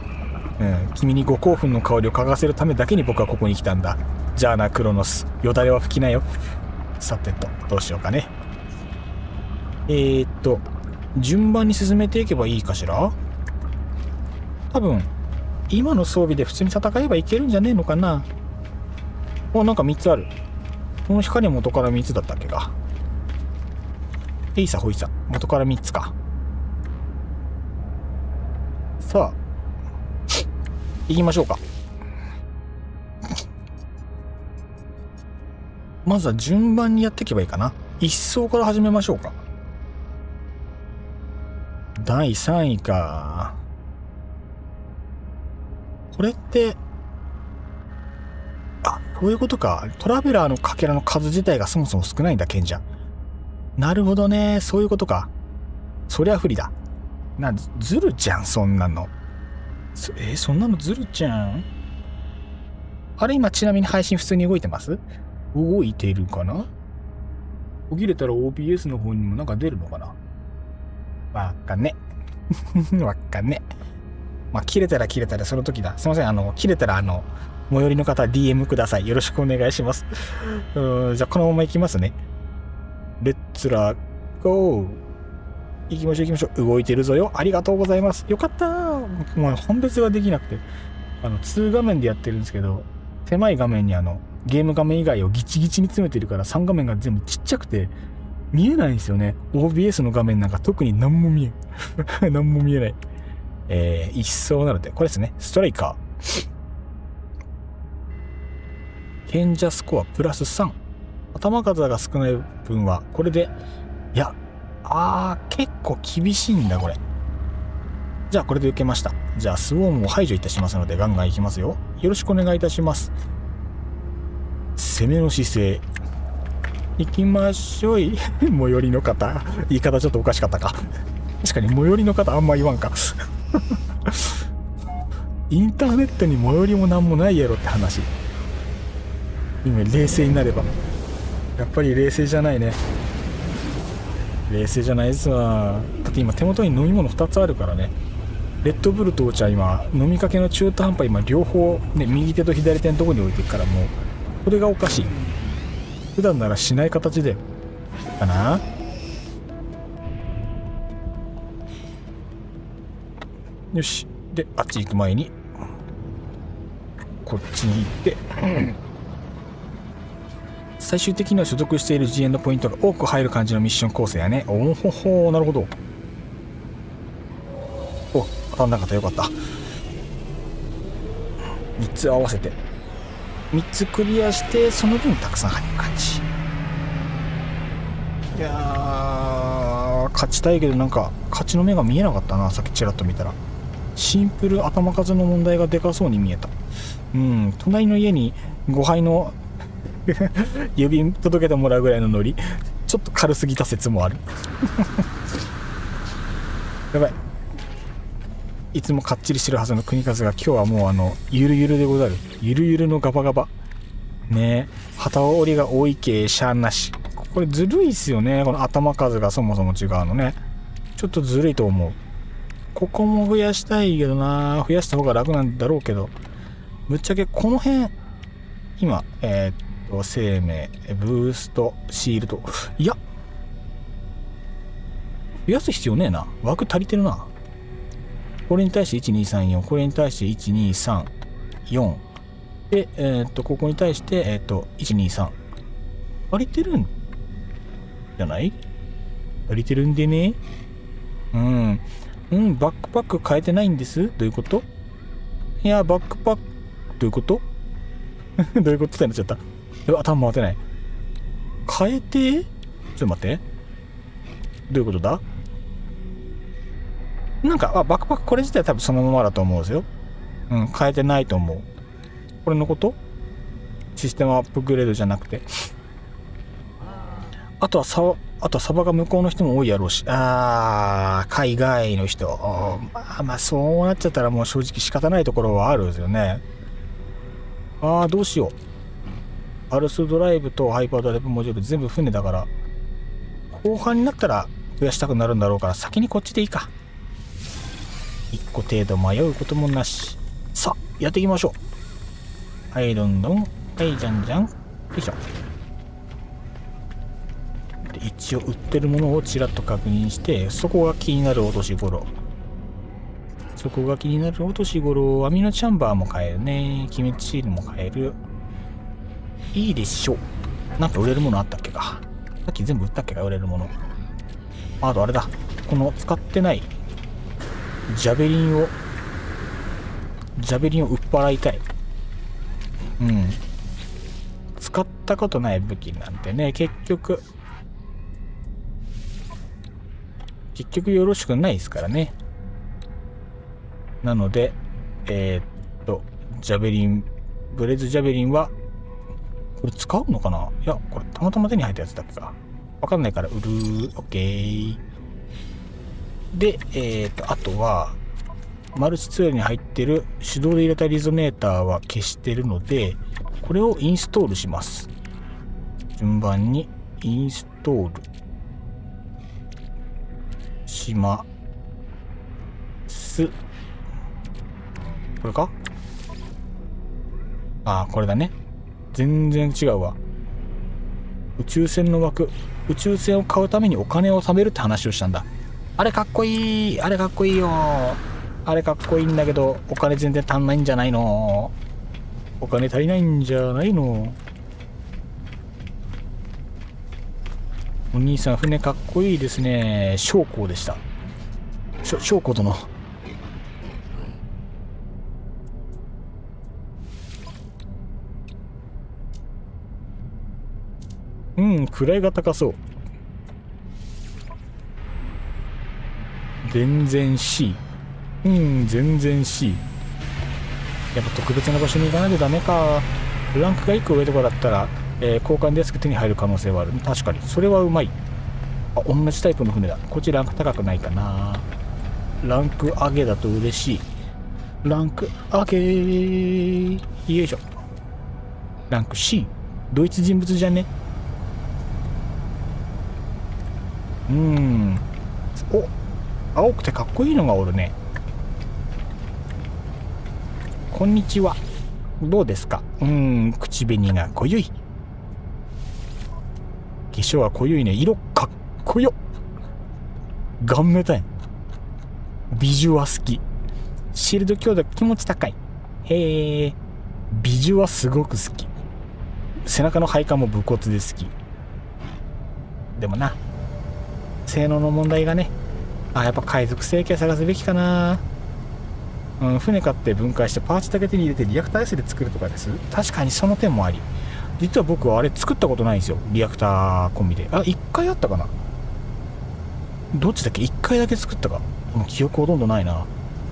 君にご興奮の香りを嗅がせるためだけに僕はここに来たんだ。じゃあなクロノス、よだれは吹きなよ。さてと、どうしようかね。順番に進めていけばいいかしら。多分今の装備で普通に戦えばいけるんじゃねえのかな。なんか3つある。この光は元から3つだったっけか。いいさほいさ、元から3つか。さあ行きましょうか。まずは順番にやっていけばいいかな。一層から始めましょうか。第3位か。これってそういうことか。トラベラーのかけらの数自体がそもそも少ないんだ、賢者。なるほどね、そういうことか。そりゃ不利だ。ずるじゃん、そんなの。そんなのずるじゃん。あれ、今ちなみに配信普通に動いてます？動いてるかな？途切れたら OBS の方にもなんか出るのかな？わかんね。わかんね。切れたらその時だ。すいません、切れたら最寄りの方 DM ください。よろしくお願いします。じゃあこのまま行きますね。レッツラゴー。行きましょう。動いてるぞよ。ありがとうございます。よかったー。もう判別ができなくて、2画面でやってるんですけど、狭い画面にゲーム画面以外をギチギチに詰めてるから3画面が全部ちっちゃくて見えないんですよね。OBS の画面なんか特に何も見え何も見えない。一層なのでこれですね。ストライカー。賢者スコアプラス3。頭数が少ない分はこれで、いや結構厳しいんだこれ。じゃあこれで受けました。じゃあスウォームを排除いたしますのでガンガンいきますよ。よろしくお願いいたします。攻めの姿勢行きましょい。最寄りの方、言い方ちょっとおかしかったか。確かに最寄りの方あんま言わんか。インターネットに最寄りもなんもないやろって話。今冷静になればやっぱり冷静じゃないね。冷静じゃないですわ。だって今手元に飲み物2つあるからね。レッドブルとお茶今飲みかけの中途半端今両方ね、右手と左手のとこに置いてるから、もうこれがおかしい。普段ならしない形でかな。よし。であっち行く前にこっちに行って、最終的には所属している次元のポイントが多く入る感じのミッション構成やね。おほほ、なるほど。お、当たんなかった。よかった。3つ合わせて3つクリアして、その分たくさん入る感じ。いやー、勝ちたいけどなんか勝ちの目が見えなかったな。さっきちらっと見たらシンプル頭数の問題がでかそうに見えた。隣の家に5杯の郵便届けてもらうぐらいのノリ、ちょっと軽すぎた説もある。やばい。いつもかっちりしてるはずの国数が今日はもうゆるゆるでござる。ゆるゆるのガバガバね。旗折りが多い系シャーなし。これずるいっすよね。この頭数がそもそも違うのね。ちょっとずるいと思う。ここも増やしたいけどな。増やした方が楽なんだろうけど、ぶっちゃけこの辺今生命ブーストシールド、いや増やす必要ねえな。枠足りてるな。これに対して1234、これに対して1234でここに対して123足りてるんじゃない？足りてるんでね。バックパック変えてないんです。どういうこと？いや、バックパックどういうことどういうことってなっちゃった。頭回ってない。変えて、ちょっと待って、どういうことだ。なんかバックパックこれ自体は多分そのままだと思うんですよ。変えてないと思う。これのこと？システムアップグレードじゃなくて、あとはサバが向こうの人も多いやろうし、海外の人、まあそうなっちゃったらもう正直仕方ないところはあるんですよね。どうしよう。パルスドライブとハイパードライブモジュール全部船だから、後半になったら増やしたくなるんだろうから、先にこっちでいいか。1個程度迷うこともなし。さあやっていきましょう。はい、どんどん、はい、じゃんじゃん、よいしょ。で一応売ってるものをちらっと確認して、そこが気になる落とし頃。アミノチャンバーも買えるね。鬼滅シールも買える。いいでしょう。なんか売れるものあったっけか。さっき全部売ったっけか、売れるもの。あとあれだ、この使ってないジャベリンを売っ払いたい。使ったことない武器なんてね、結局よろしくないですからね。なのでジャベリン、ブレズジャベリンはこれ使うのかな。いや、これたまたま手に入ったやつだっけか、わかんないから売る。オッケーで、あとはマルチツールに入ってる手動で入れたリゾネーターは消してるので、これをインストールします。順番にインストールします。これか。これだね。全然違うわ。宇宙船の枠、宇宙船を買うためにお金を貯めるって話をしたんだ。あれかっこいい。よ。あれかっこいいんだけど、お金全然足んないんじゃないの。お金足りないんじゃないの。お兄さん船かっこいいですね。将校でした。将校殿。位が高そう。全然 C。全然 C。やっぱ特別な場所に行かないとダメか。ランクが1個上とかだったら、交換で安く手に入る可能性はある。確かにそれはうまい。あ、同じタイプの船だ。こっちランク高くないかな。ランク上げだと嬉しい。ランク上げ、よいしょ。ランク C。ドイツ人物じゃね。お、青くてかっこいいのがおるね。こんにちは。どうですか。口紅が濃ゆい。化粧は濃ゆいね。色かっこよ。ガンメタイン。ビジュは好き。シールド強度気持ち高い。へえ。ビジュはすごく好き。背中の配管も武骨で好き。でもな、性能の問題がね。やっぱ海賊成形探すべきかな。船買って分解してパーツだけ手に入れてリアクター S で作るとかです。確かにその点もあり。実は僕はあれ作ったことないんですよ。リアクター込みで。1回あったかな。どっちだっけ。1回だけ作ったか。もう記憶ほとんどないな。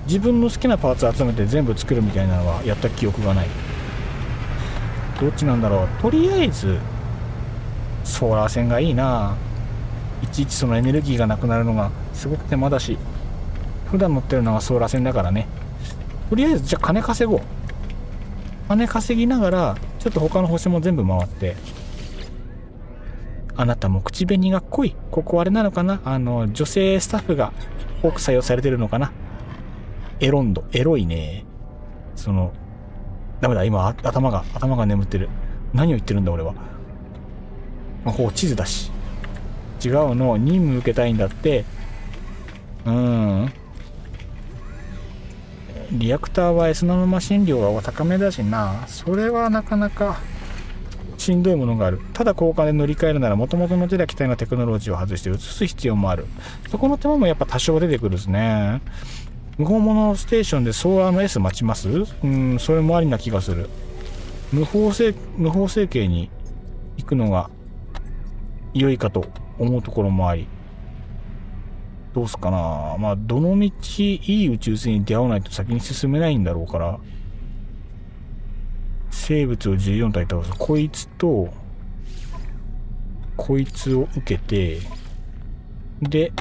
自分の好きなパーツ集めて全部作るみたいなのはやった記憶がない。どっちなんだろう。とりあえずソーラー線がいいな。いちいちそのエネルギーがなくなるのがすごく手間だし、普段乗ってるのはソーラー線だからね。とりあえずじゃあ金稼ごう。金稼ぎながらちょっと他の星も全部回って。あなたも口紅が濃い。ここあれなのかな。女性スタッフが多く採用されてるのかな。エロンド、エロいね。ダメだ、今頭が眠ってる。何を言ってるんだ俺は。地図だし。違うの、任務受けたいんだって。リアクターは S ナノマシン量が高めだしな。それはなかなかしんどいものがある。ただ交換で乗り換えるなら元々の手で機体のテクノロジーを外して移す必要もある。そこの手間もやっぱ多少出てくるですね。無法物ステーションでソーラーの S 待ちます？それもありな気がする。無法成形に行くのが良いかと思うところもあり。どうすかな。どのみちいい宇宙船に出会わないと先に進めないんだろうから。生物を14体倒す。こいつとこいつを受けて、で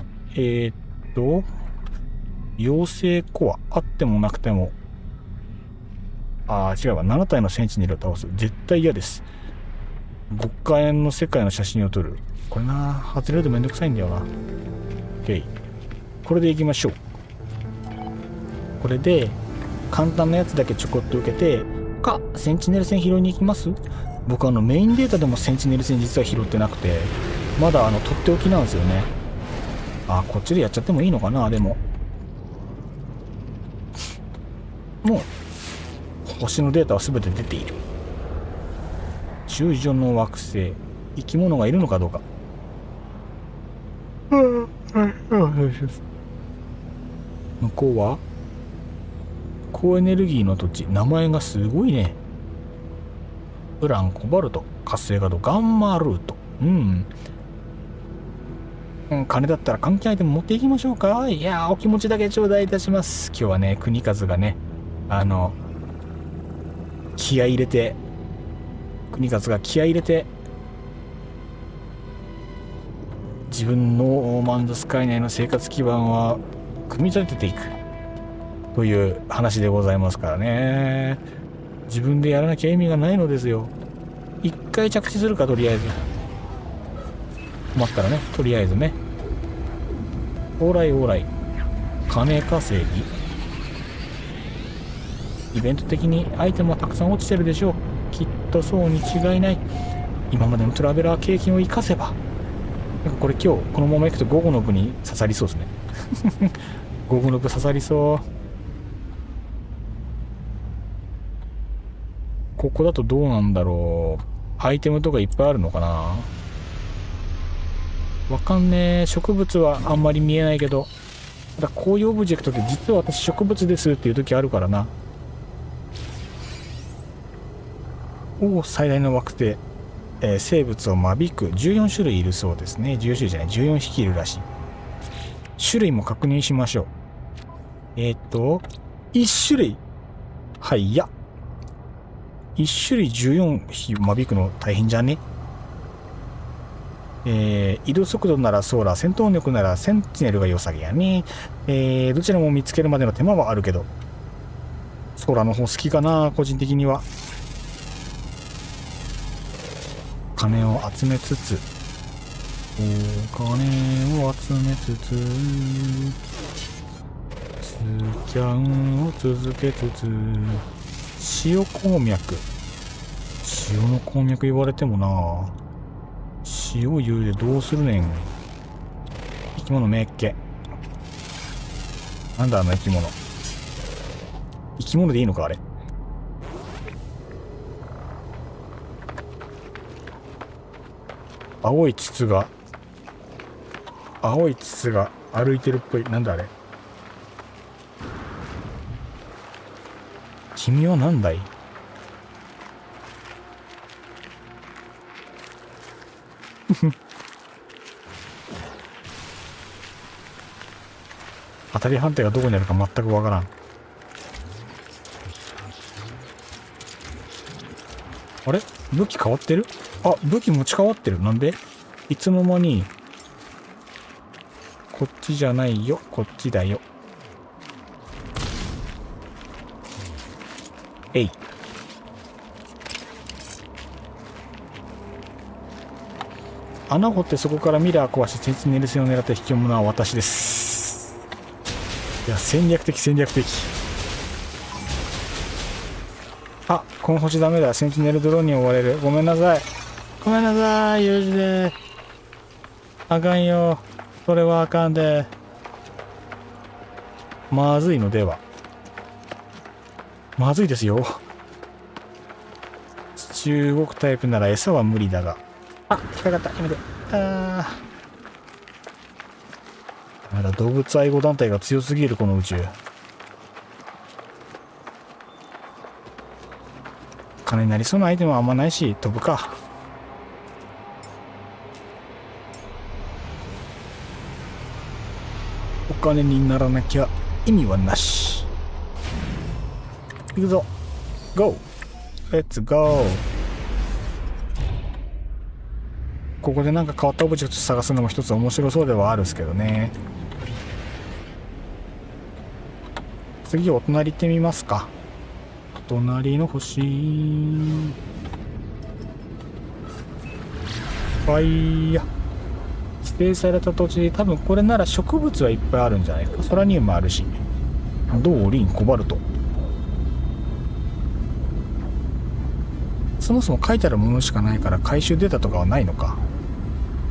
妖精コアあってもなくても、違うわ。7体のセンチネルを倒す。絶対嫌です。極火炎の世界の写真を撮る。これな、外れるとめんどくさいんだよな。OK。これでいきましょう。これで簡単なやつだけちょこっと受けて、センチネル戦拾いに行きます。僕メインデータでもセンチネル戦実は拾ってなくて、まだとっておきなんですよね。こっちでやっちゃってもいいのかな。でももう星のデータは全て出ている。中上の惑星、生き物がいるのかどうか。向こうは高エネルギーの土地。名前がすごいね。ウラン、コバルト、活性ガード、ガンマルート。金だったら関係アイテム持っていきましょうか。いやー、お気持ちだけ頂戴いたします。今日はね、国数がね、気合い入れて、国数が気合い入れて、自分のマンザスカイ内の生活基盤は組み立てていくという話でございますからね。自分でやらなきゃ意味がないのですよ。一回着地するか、とりあえず。困ったらね、とりあえずね。オーライオーライ。金稼ぎ。イベント的にアイテムはたくさん落ちてるでしょう。きっとそうに違いない。今までのトラベラー経験を生かせば。これ今日このままいくと午後の部に刺さりそうですね。午後の部刺さりそう。ここだとどうなんだろう。アイテムとかいっぱいあるのかな。わかんねえ。植物はあんまり見えないけど、ただこういうオブジェクトって実は私植物ですっていう時あるからな。おお、最大の惑星。生物を間引く14種類いるそうですね。14種類じゃない、14匹いるらしい。種類も確認しましょう。1種類。はい、いや。1種類14匹間引くの大変じゃね？移動速度ならソーラー、戦闘力ならセンチネルが良さげやね。どちらも見つけるまでの手間はあるけど、ソーラーの方好きかな、個人的には。金を集めつつ、お金を集めつつ、スキャンを続けつつ、塩鉱脈。塩の鉱脈言われてもな、塩湯でどうするねん。生き物めっけ。なんだあの生き物。生き物でいいのかあれ。青い筒が歩いてるっぽい。なんだあれ。君は何だい？当たり判定がどこにあるか全くわからん。あれ？武器変わってる？あ、武器持ち変わってる。なんで？いつの間に。こっちじゃないよ。こっちだよ。えい。穴掘ってそこからミラー壊してセンチネル戦を狙った引き物は私です。いや、戦略的。あ、この星ダメだ。センチネルドローンに追われる。ごめんなさい。有事で。あかんよ。それはあかんで。まずいのでは。まずいですよ。中国タイプなら餌は無理だが。あ、引っかかった。やめて。まだ動物愛護団体が強すぎる、この宇宙。金になりそうなアイテムはあんまないし、飛ぶか。お金にならなきゃ意味はなし。行くぞ。ゴー。レッツゴー。ここでなんか変わったオブジェクト探すのも一つ面白そうではあるんですけどね。次お隣行ってみますか。隣の星。はいや。指定された土地で多分これなら植物はいっぱいあるんじゃないか。ソラニウムあるし。銅、リン、コバルト。そもそも書いてあるものしかないから回収データとかはないのか。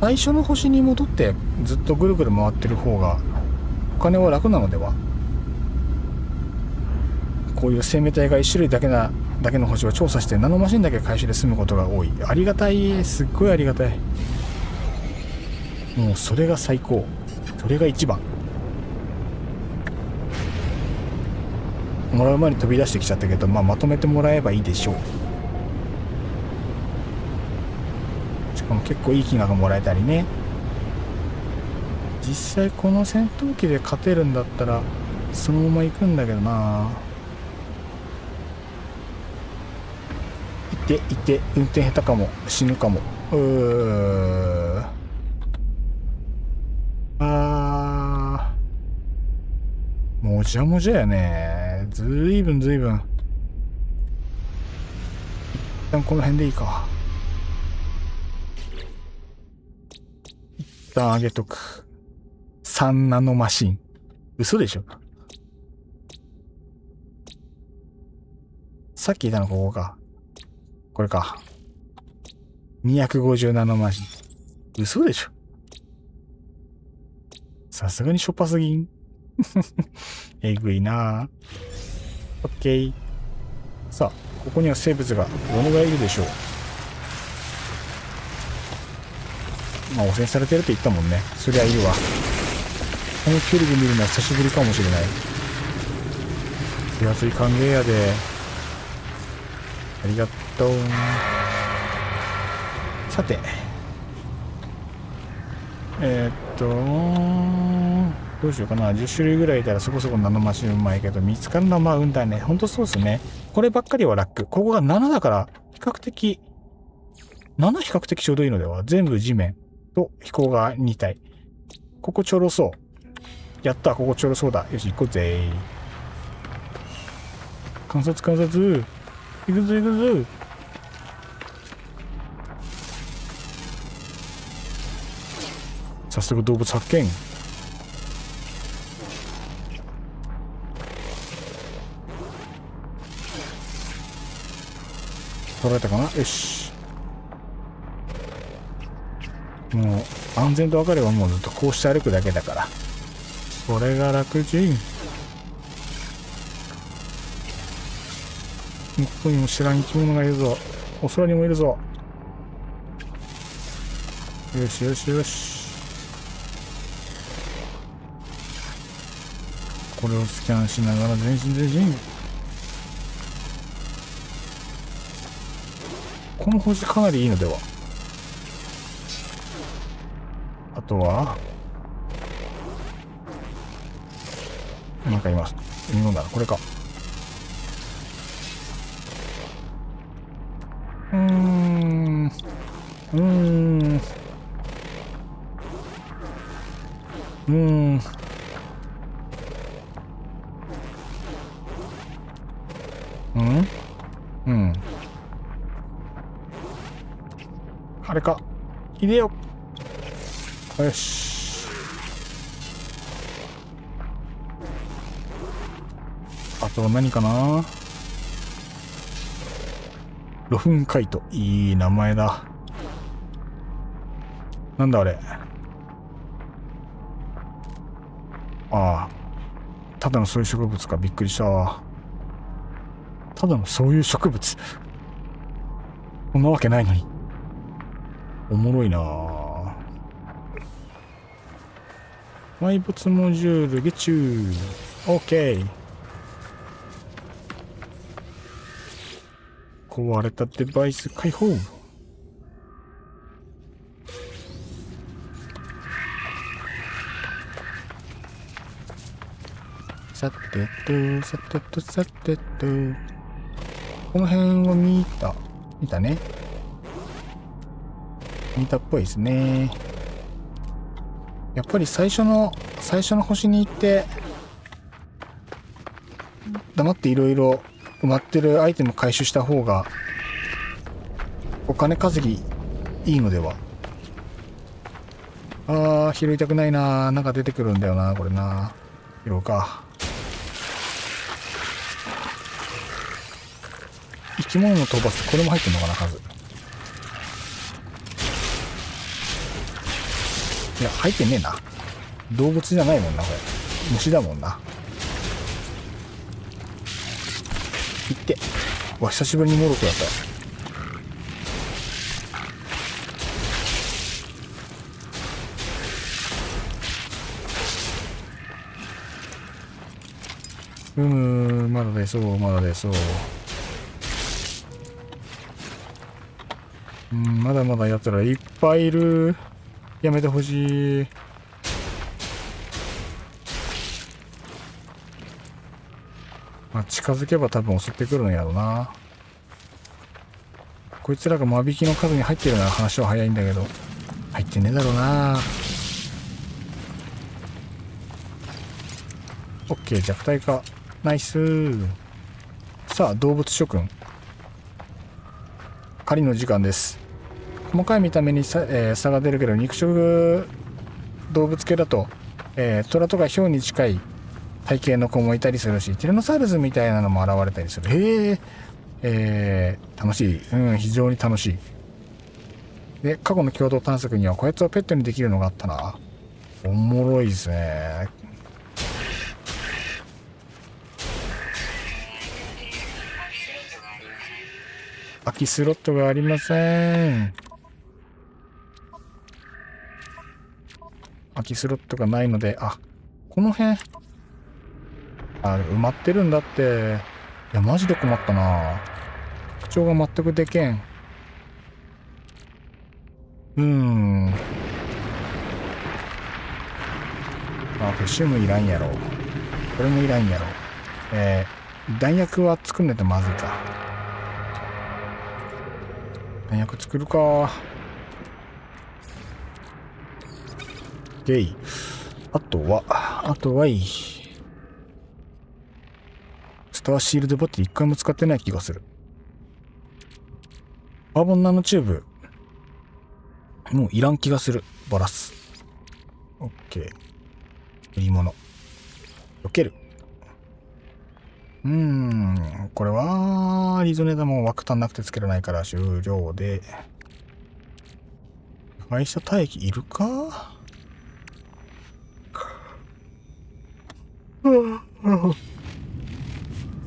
最初の星に戻ってずっとぐるぐる回ってる方がお金は楽なのでは。こういう生命体が1種類だけの星を調査してナノマシンだけ回収で済むことが多い。ありがたい。すっごいありがたい。もうそれが最高。それが一番。もらう前に飛び出してきちゃったけど、まとめてもらえばいいでしょう。しかも結構いい金額もらえたりね。実際この戦闘機で勝てるんだったらそのまま行くんだけどな。いて運転下手かも。死ぬかも。もじゃもじゃやね。ずいぶん。一旦この辺でいいか。一旦上げとく。3ナノマシン。嘘でしょ。さっきいたのここか。これか。250ナノマシン。嘘でしょ。さすがにしょっぱすぎん。えぐいな。オッケー。さあ、ここには生物がどのぐらいいるでしょう。汚染されてるって言ったもんね。そりゃいるわ。この距離で見るのは久しぶりかもしれない。手厚い歓迎やで。ありがとう。さてどうしようかな。10種類ぐらいいたらそこそこナノマシンうまいけど、見つかるのはまあ運だね。ほんとそうですね。こればっかりは楽。ここが7だから比較的7比較的ちょうどいいのでは。全部地面と飛行が2体。ここちょろそう。やった、ここちょろそうだ。よし、行こうぜ。観察観察。行くぞ行くぞ。早速動物発見。取られたかな。よし。もう安全と分かればもうずっとこうして歩くだけだから、これが楽ちん。ここにも知らん生き物がいるぞ。お空にもいるぞ。よしよしよし。これをスキャンしながら前進前進。この星かなりいいのでは。あとはなんかいます。見物だな。これか。うーんあれか。入れよ。よし。あとは何かな。ロフンカイト。いい名前だ。なんだあれ。ああ。ただのそういう植物か。びっくりした。ただのそういう植物。こんなわけないのに。おもろいなぁ。埋没モジュールゲチュー。オッケー。壊れたデバイス解放。さてとさてとさてと、この辺を見たね。見たっぽいですね。やっぱり最初の星に行って黙っていろいろ埋まってるアイテム回収した方がお金稼ぎいいのでは。あー、拾いたくないな。なんか出てくるんだよな、これな。拾うか。生き物の飛ばす、これも入ってんのかな、数。いや、入ってねえな。動物じゃないもんな、これ。虫だもんな。いって。わ、久しぶりにモロコだった。まだ出そう、まだ出そう。まだまだ奴らいっぱいいる。やめてほしい。まあ、近づけば多分襲ってくるのやろうな。こいつらが間引きの数に入ってるなら話は早いんだけど、入ってねえだろうな。オッケー、弱体化。ナイスー。さあ、動物諸君。狩りの時間です。細かい見た目に差が出るけど、肉食動物系だと、虎とかヒョウに近い体型の子もいたりするし、ティラノサウルスみたいなのも現れたりする。楽しい。非常に楽しい。で、過去の共同探索にはこやつをペットにできるのがあったな。おもろいですね。空きスロットがありません。空きスロットがないので、あ、この辺。埋まってるんだって。いや、マジで困ったな。特徴が全くでけん。フェシウムいらんやろ。これもいらんやろ。弾薬は作んないとまずいか。弾薬作るか。ゲイ。あとはいい。スターシールドバッテリー一回も使ってない気がする。カーボンナノチューブ。もういらん気がする。バラす。オッケー。いいもの。避ける。これは、リゾネーターも枠足んなくてつけられないから終了で。会社待機いるか？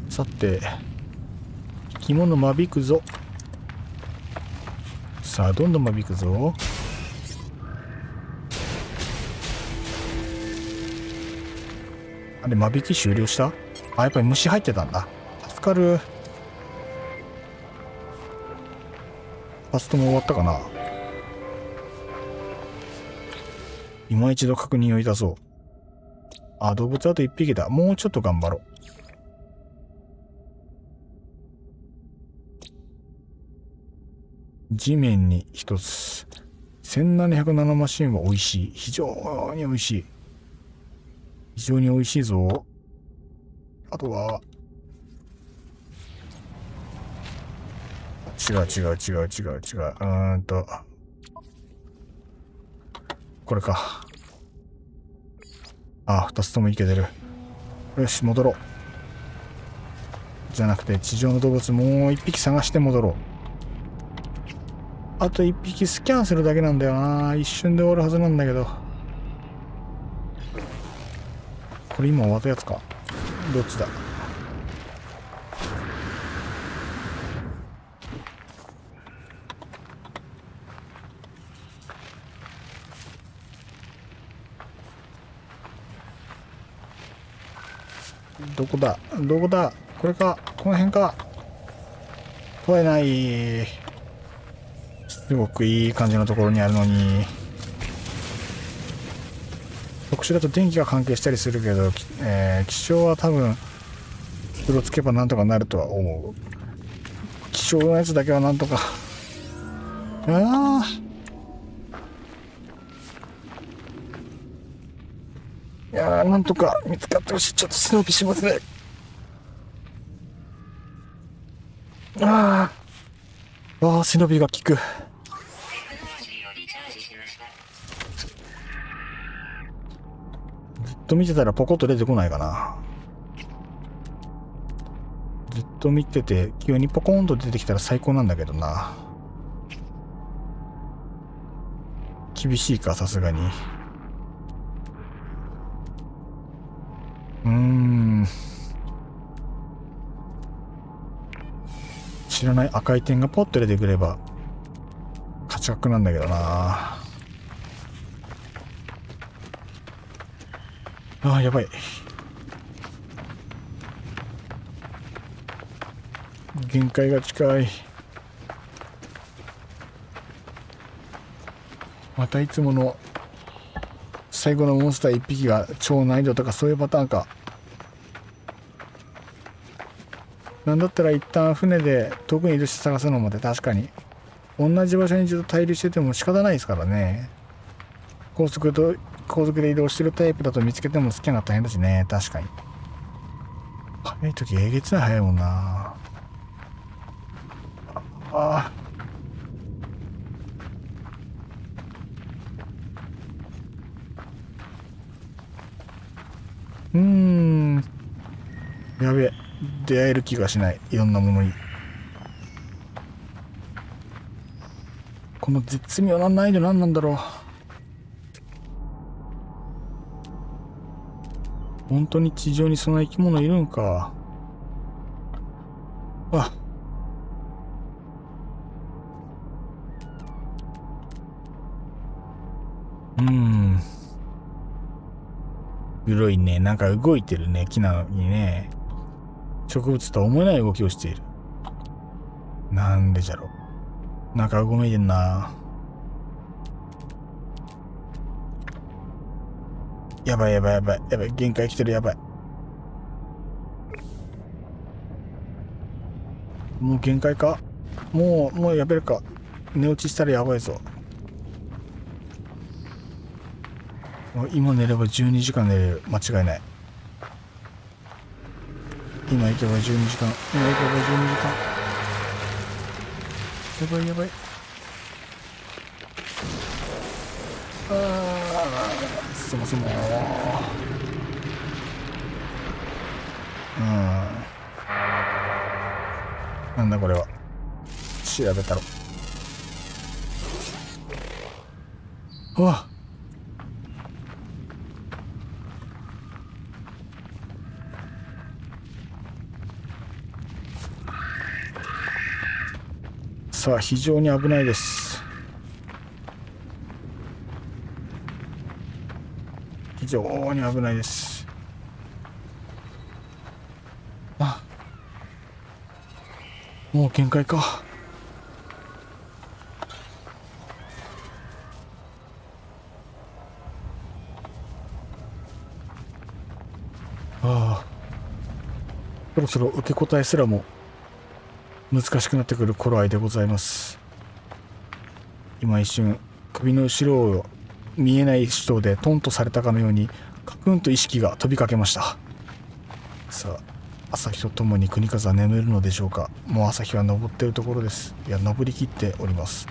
さて、着物間引くぞ。さあ、どんどん間引くぞ。あれ、間引き終了した？あ、やっぱり虫入ってたんだ。助かる。ファストも終わったかな。今一度確認をいたそう。あ、動物あと1匹だ。もうちょっと頑張ろう。地面に一つ。1700ナノマシンは美味しい。非常に美味しい。非常に美味しいぞ。あとは、違う。これか。あ、2つともいけてる。よし、戻ろう。じゃなくて、地上の動物もう1匹探して戻ろう。あと1匹スキャンするだけなんだよな。一瞬で終わるはずなんだけど。これ今終わったやつか。どっちだ？どこだこれか、この辺か。問えない。すごくいい感じのところにあるのに。特殊だと電気が関係したりするけど、気象は多分袋つけばなんとかなるとは思う。気象のやつだけはなんとか。いやー、なんとか見つかってほしい。ちょっと背伸びしますね。背伸びが効く。ずっと見てたらポコッと出てこないかな。ずっと見てて急にポコーンと出てきたら最高なんだけどな。厳しいか、さすがに。知らない赤い点がポッと出てくれば勝ち確なんだけどな。やばい。限界が近い。またいつもの最後のモンスター1匹が超難易度とかそういうパターンか。なんだったら一旦船で遠くに移動して探すのもで、確かに同じ場所にずっと滞留してても仕方ないですからね。高速で移動してるタイプだと見つけてもスキャンが大変だしね。確かに早い時えげつない早いもんな。やべえ、出会える気がしない。いろんなものに。この絶妙な難易度何なんだろう。本当に地上にそんな生き物いるんか。黒いね。なんか動いてるね。木なのにね。植物とは思えない動きをしている。なんでじゃろう。なんかうごめいてんな。やばいやばいやばいやばい、限界来てる、やばい。もう限界か。もうやべるか。寝落ちしたらやばいぞ。今寝れば12時間寝れる、間違いない。今行けば12時間、今行けば12時間。やばいやばい。すいません。なんだこれは。調べたろ。うわっ。さあ、非常に危ないです。非常に危ないです。あ、もう限界か。ああ、そろそろ受け答えすらも難しくなってくる頃合いでございます。今一瞬首の後ろを見えない人でトンとされたかのようにカクンと意識が飛びかけました。さあ、朝日とともに国風は眠るのでしょうか。もう朝日は昇っているところです。いや、昇りきっております。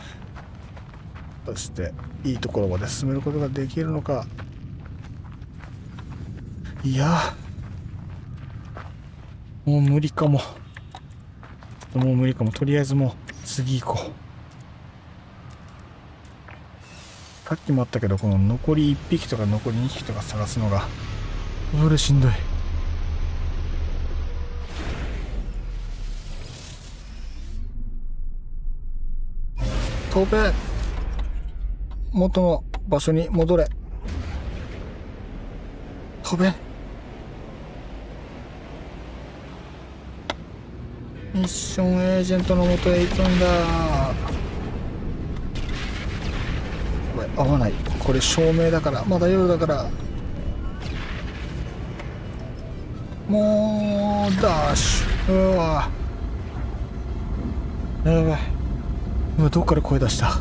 そしていいところまで進めることができるのか。いや、もう無理かも。もう無理かも。とりあえずもう次行こう。さっきもあったけど、この残り1匹とか残り2匹とか探すのがこれしんどい。飛べ、元の場所に戻れ。飛べ。ミッションエージェントの元へ行くんだ。これ合わない。これ照明だから、まだ夜だから。もうダッシュ。うわ、やばい。今どっから声出した。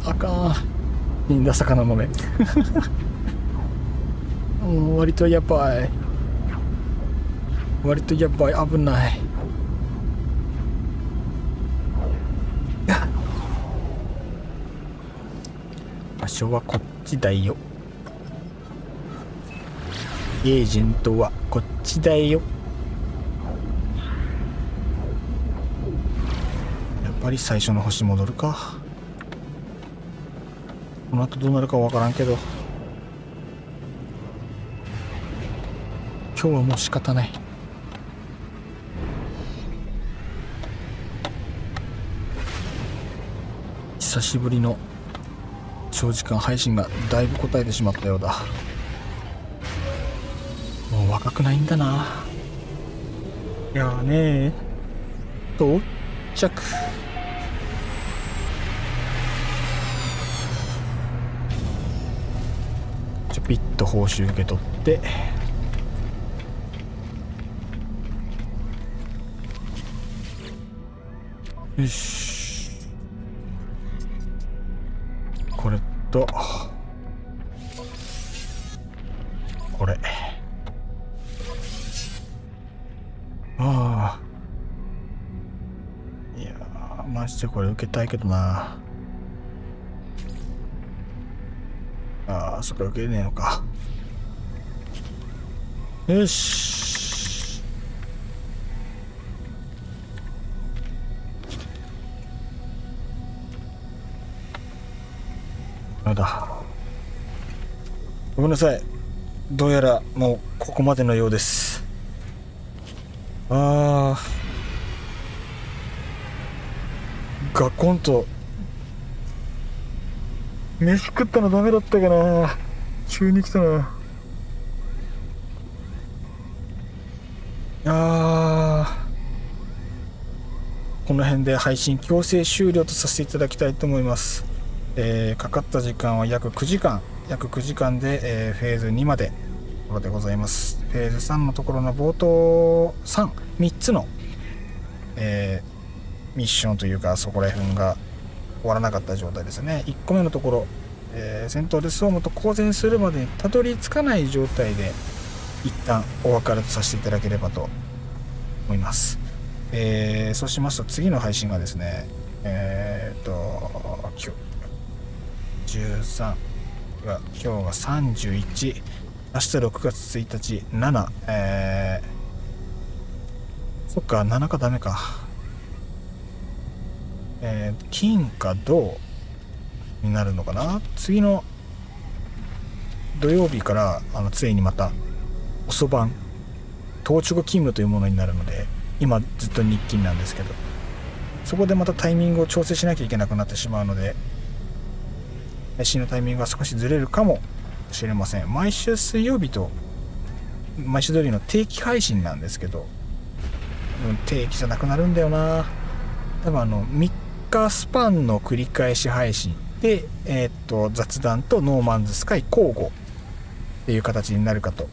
あかん。死んだ魚豆。もう割とやばい。割とやばい。危ない。場所はこっちだよ。エージェントはこっちだよ。やっぱり最初の星戻るか。この後どうなるかわからんけど、今日はもう仕方ない。久しぶりの長時間配信がだいぶ答えてしまったようだ。もう若くないんだな。いやーねー、到着。ちょピッと報酬受け取って、よし、これとこれ。ああ、いやーマジでこれ受けたいけどな。ああ、そこ受けねえのか。よし、なんだ。ごめんなさい。どうやらもうここまでのようです。ああ、ガコンと飯食ったのダメだったかな。急に来たな。この辺で配信強制終了とさせていただきたいと思います。かかった時間は約9時間約9時間で、フェーズ2までところでございます。フェーズ3のところの冒頭3つの、ミッションというかそこら辺が終わらなかった状態ですね。1個目のところ、戦闘でスウォームと交戦するまでにたどり着かない状態で一旦お別れとさせていただければと思います。そうしますと次の配信がですね、今日13が今日が31、明日6月1日7、そっか7かダメか、金か銅になるのかな。次の土曜日からついにまた遅番当直勤務というものになるので、今ずっと日勤なんですけど、そこでまたタイミングを調整しなきゃいけなくなってしまうので、配信のタイミングが少しずれるかもしれません。毎週水曜日と毎週土曜日の定期配信なんですけど、定期じゃなくなるんだよな。多分3日スパンの繰り返し配信で、雑談とノーマンズスカイ交互っていう形になるかと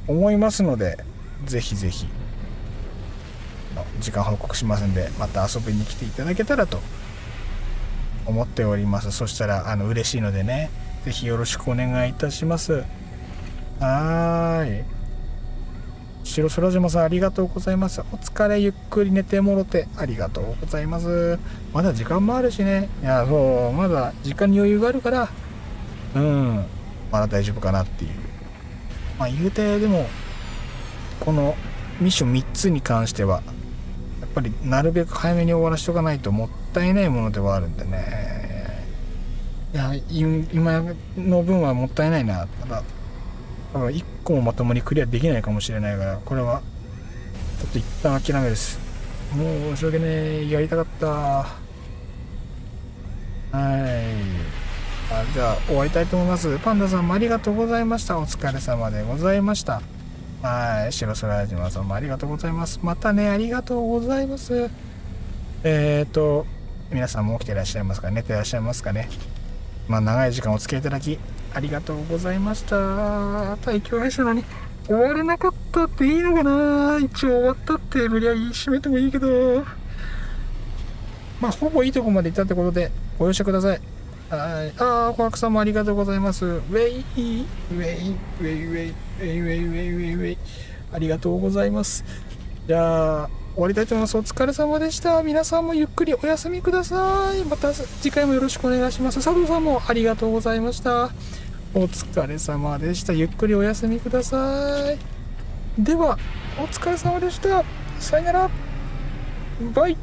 思いますので、ぜひぜひ時間報告しますんで、また遊びに来ていただけたらと思っております。そしたら嬉しいのでね、ぜひよろしくお願いいたします。白空島さんありがとうございます。お疲れ、ゆっくり寝てもろてありがとうございます。まだ時間もあるしね。いや、そうまだ時間に余裕があるから、まだ大丈夫かなっていう。言うてでもこのミッション3つに関してはやっぱりなるべく早めに終わらせておかないともったいないものではあるんでね。いや、今の分はもったいないな。ただ1個もまともにクリアできないかもしれないから、これはちょっと一旦諦めです。もう申し訳ねえ、やりたかった。じゃあ終わりたいと思います。パンダさんもありがとうございました。お疲れ様でございました。白空島さんもありがとうございます。またね、ありがとうございます。皆さんも起きていらっしゃいますか、寝ていらっしゃいますかね。長い時間お付き合いいただきありがとうございました。対局配信なのに終われなかったっていいのかな。一応終わったって無理やり締めてもいいけど、ほぼいいとこまで行ったってことでご容赦ください。小白さんもありがとうございます。ウェイウェイウェイウェイウェイウェイウェイウェイウェイ、ありがとうございます。じゃあ終わりたいと思います。お疲れ様でした。皆さんもゆっくりお休みください。また次回もよろしくお願いします。佐藤さんもありがとうございました。お疲れ様でした。ゆっくりお休みください。ではお疲れ様でした。さよなら。バイ。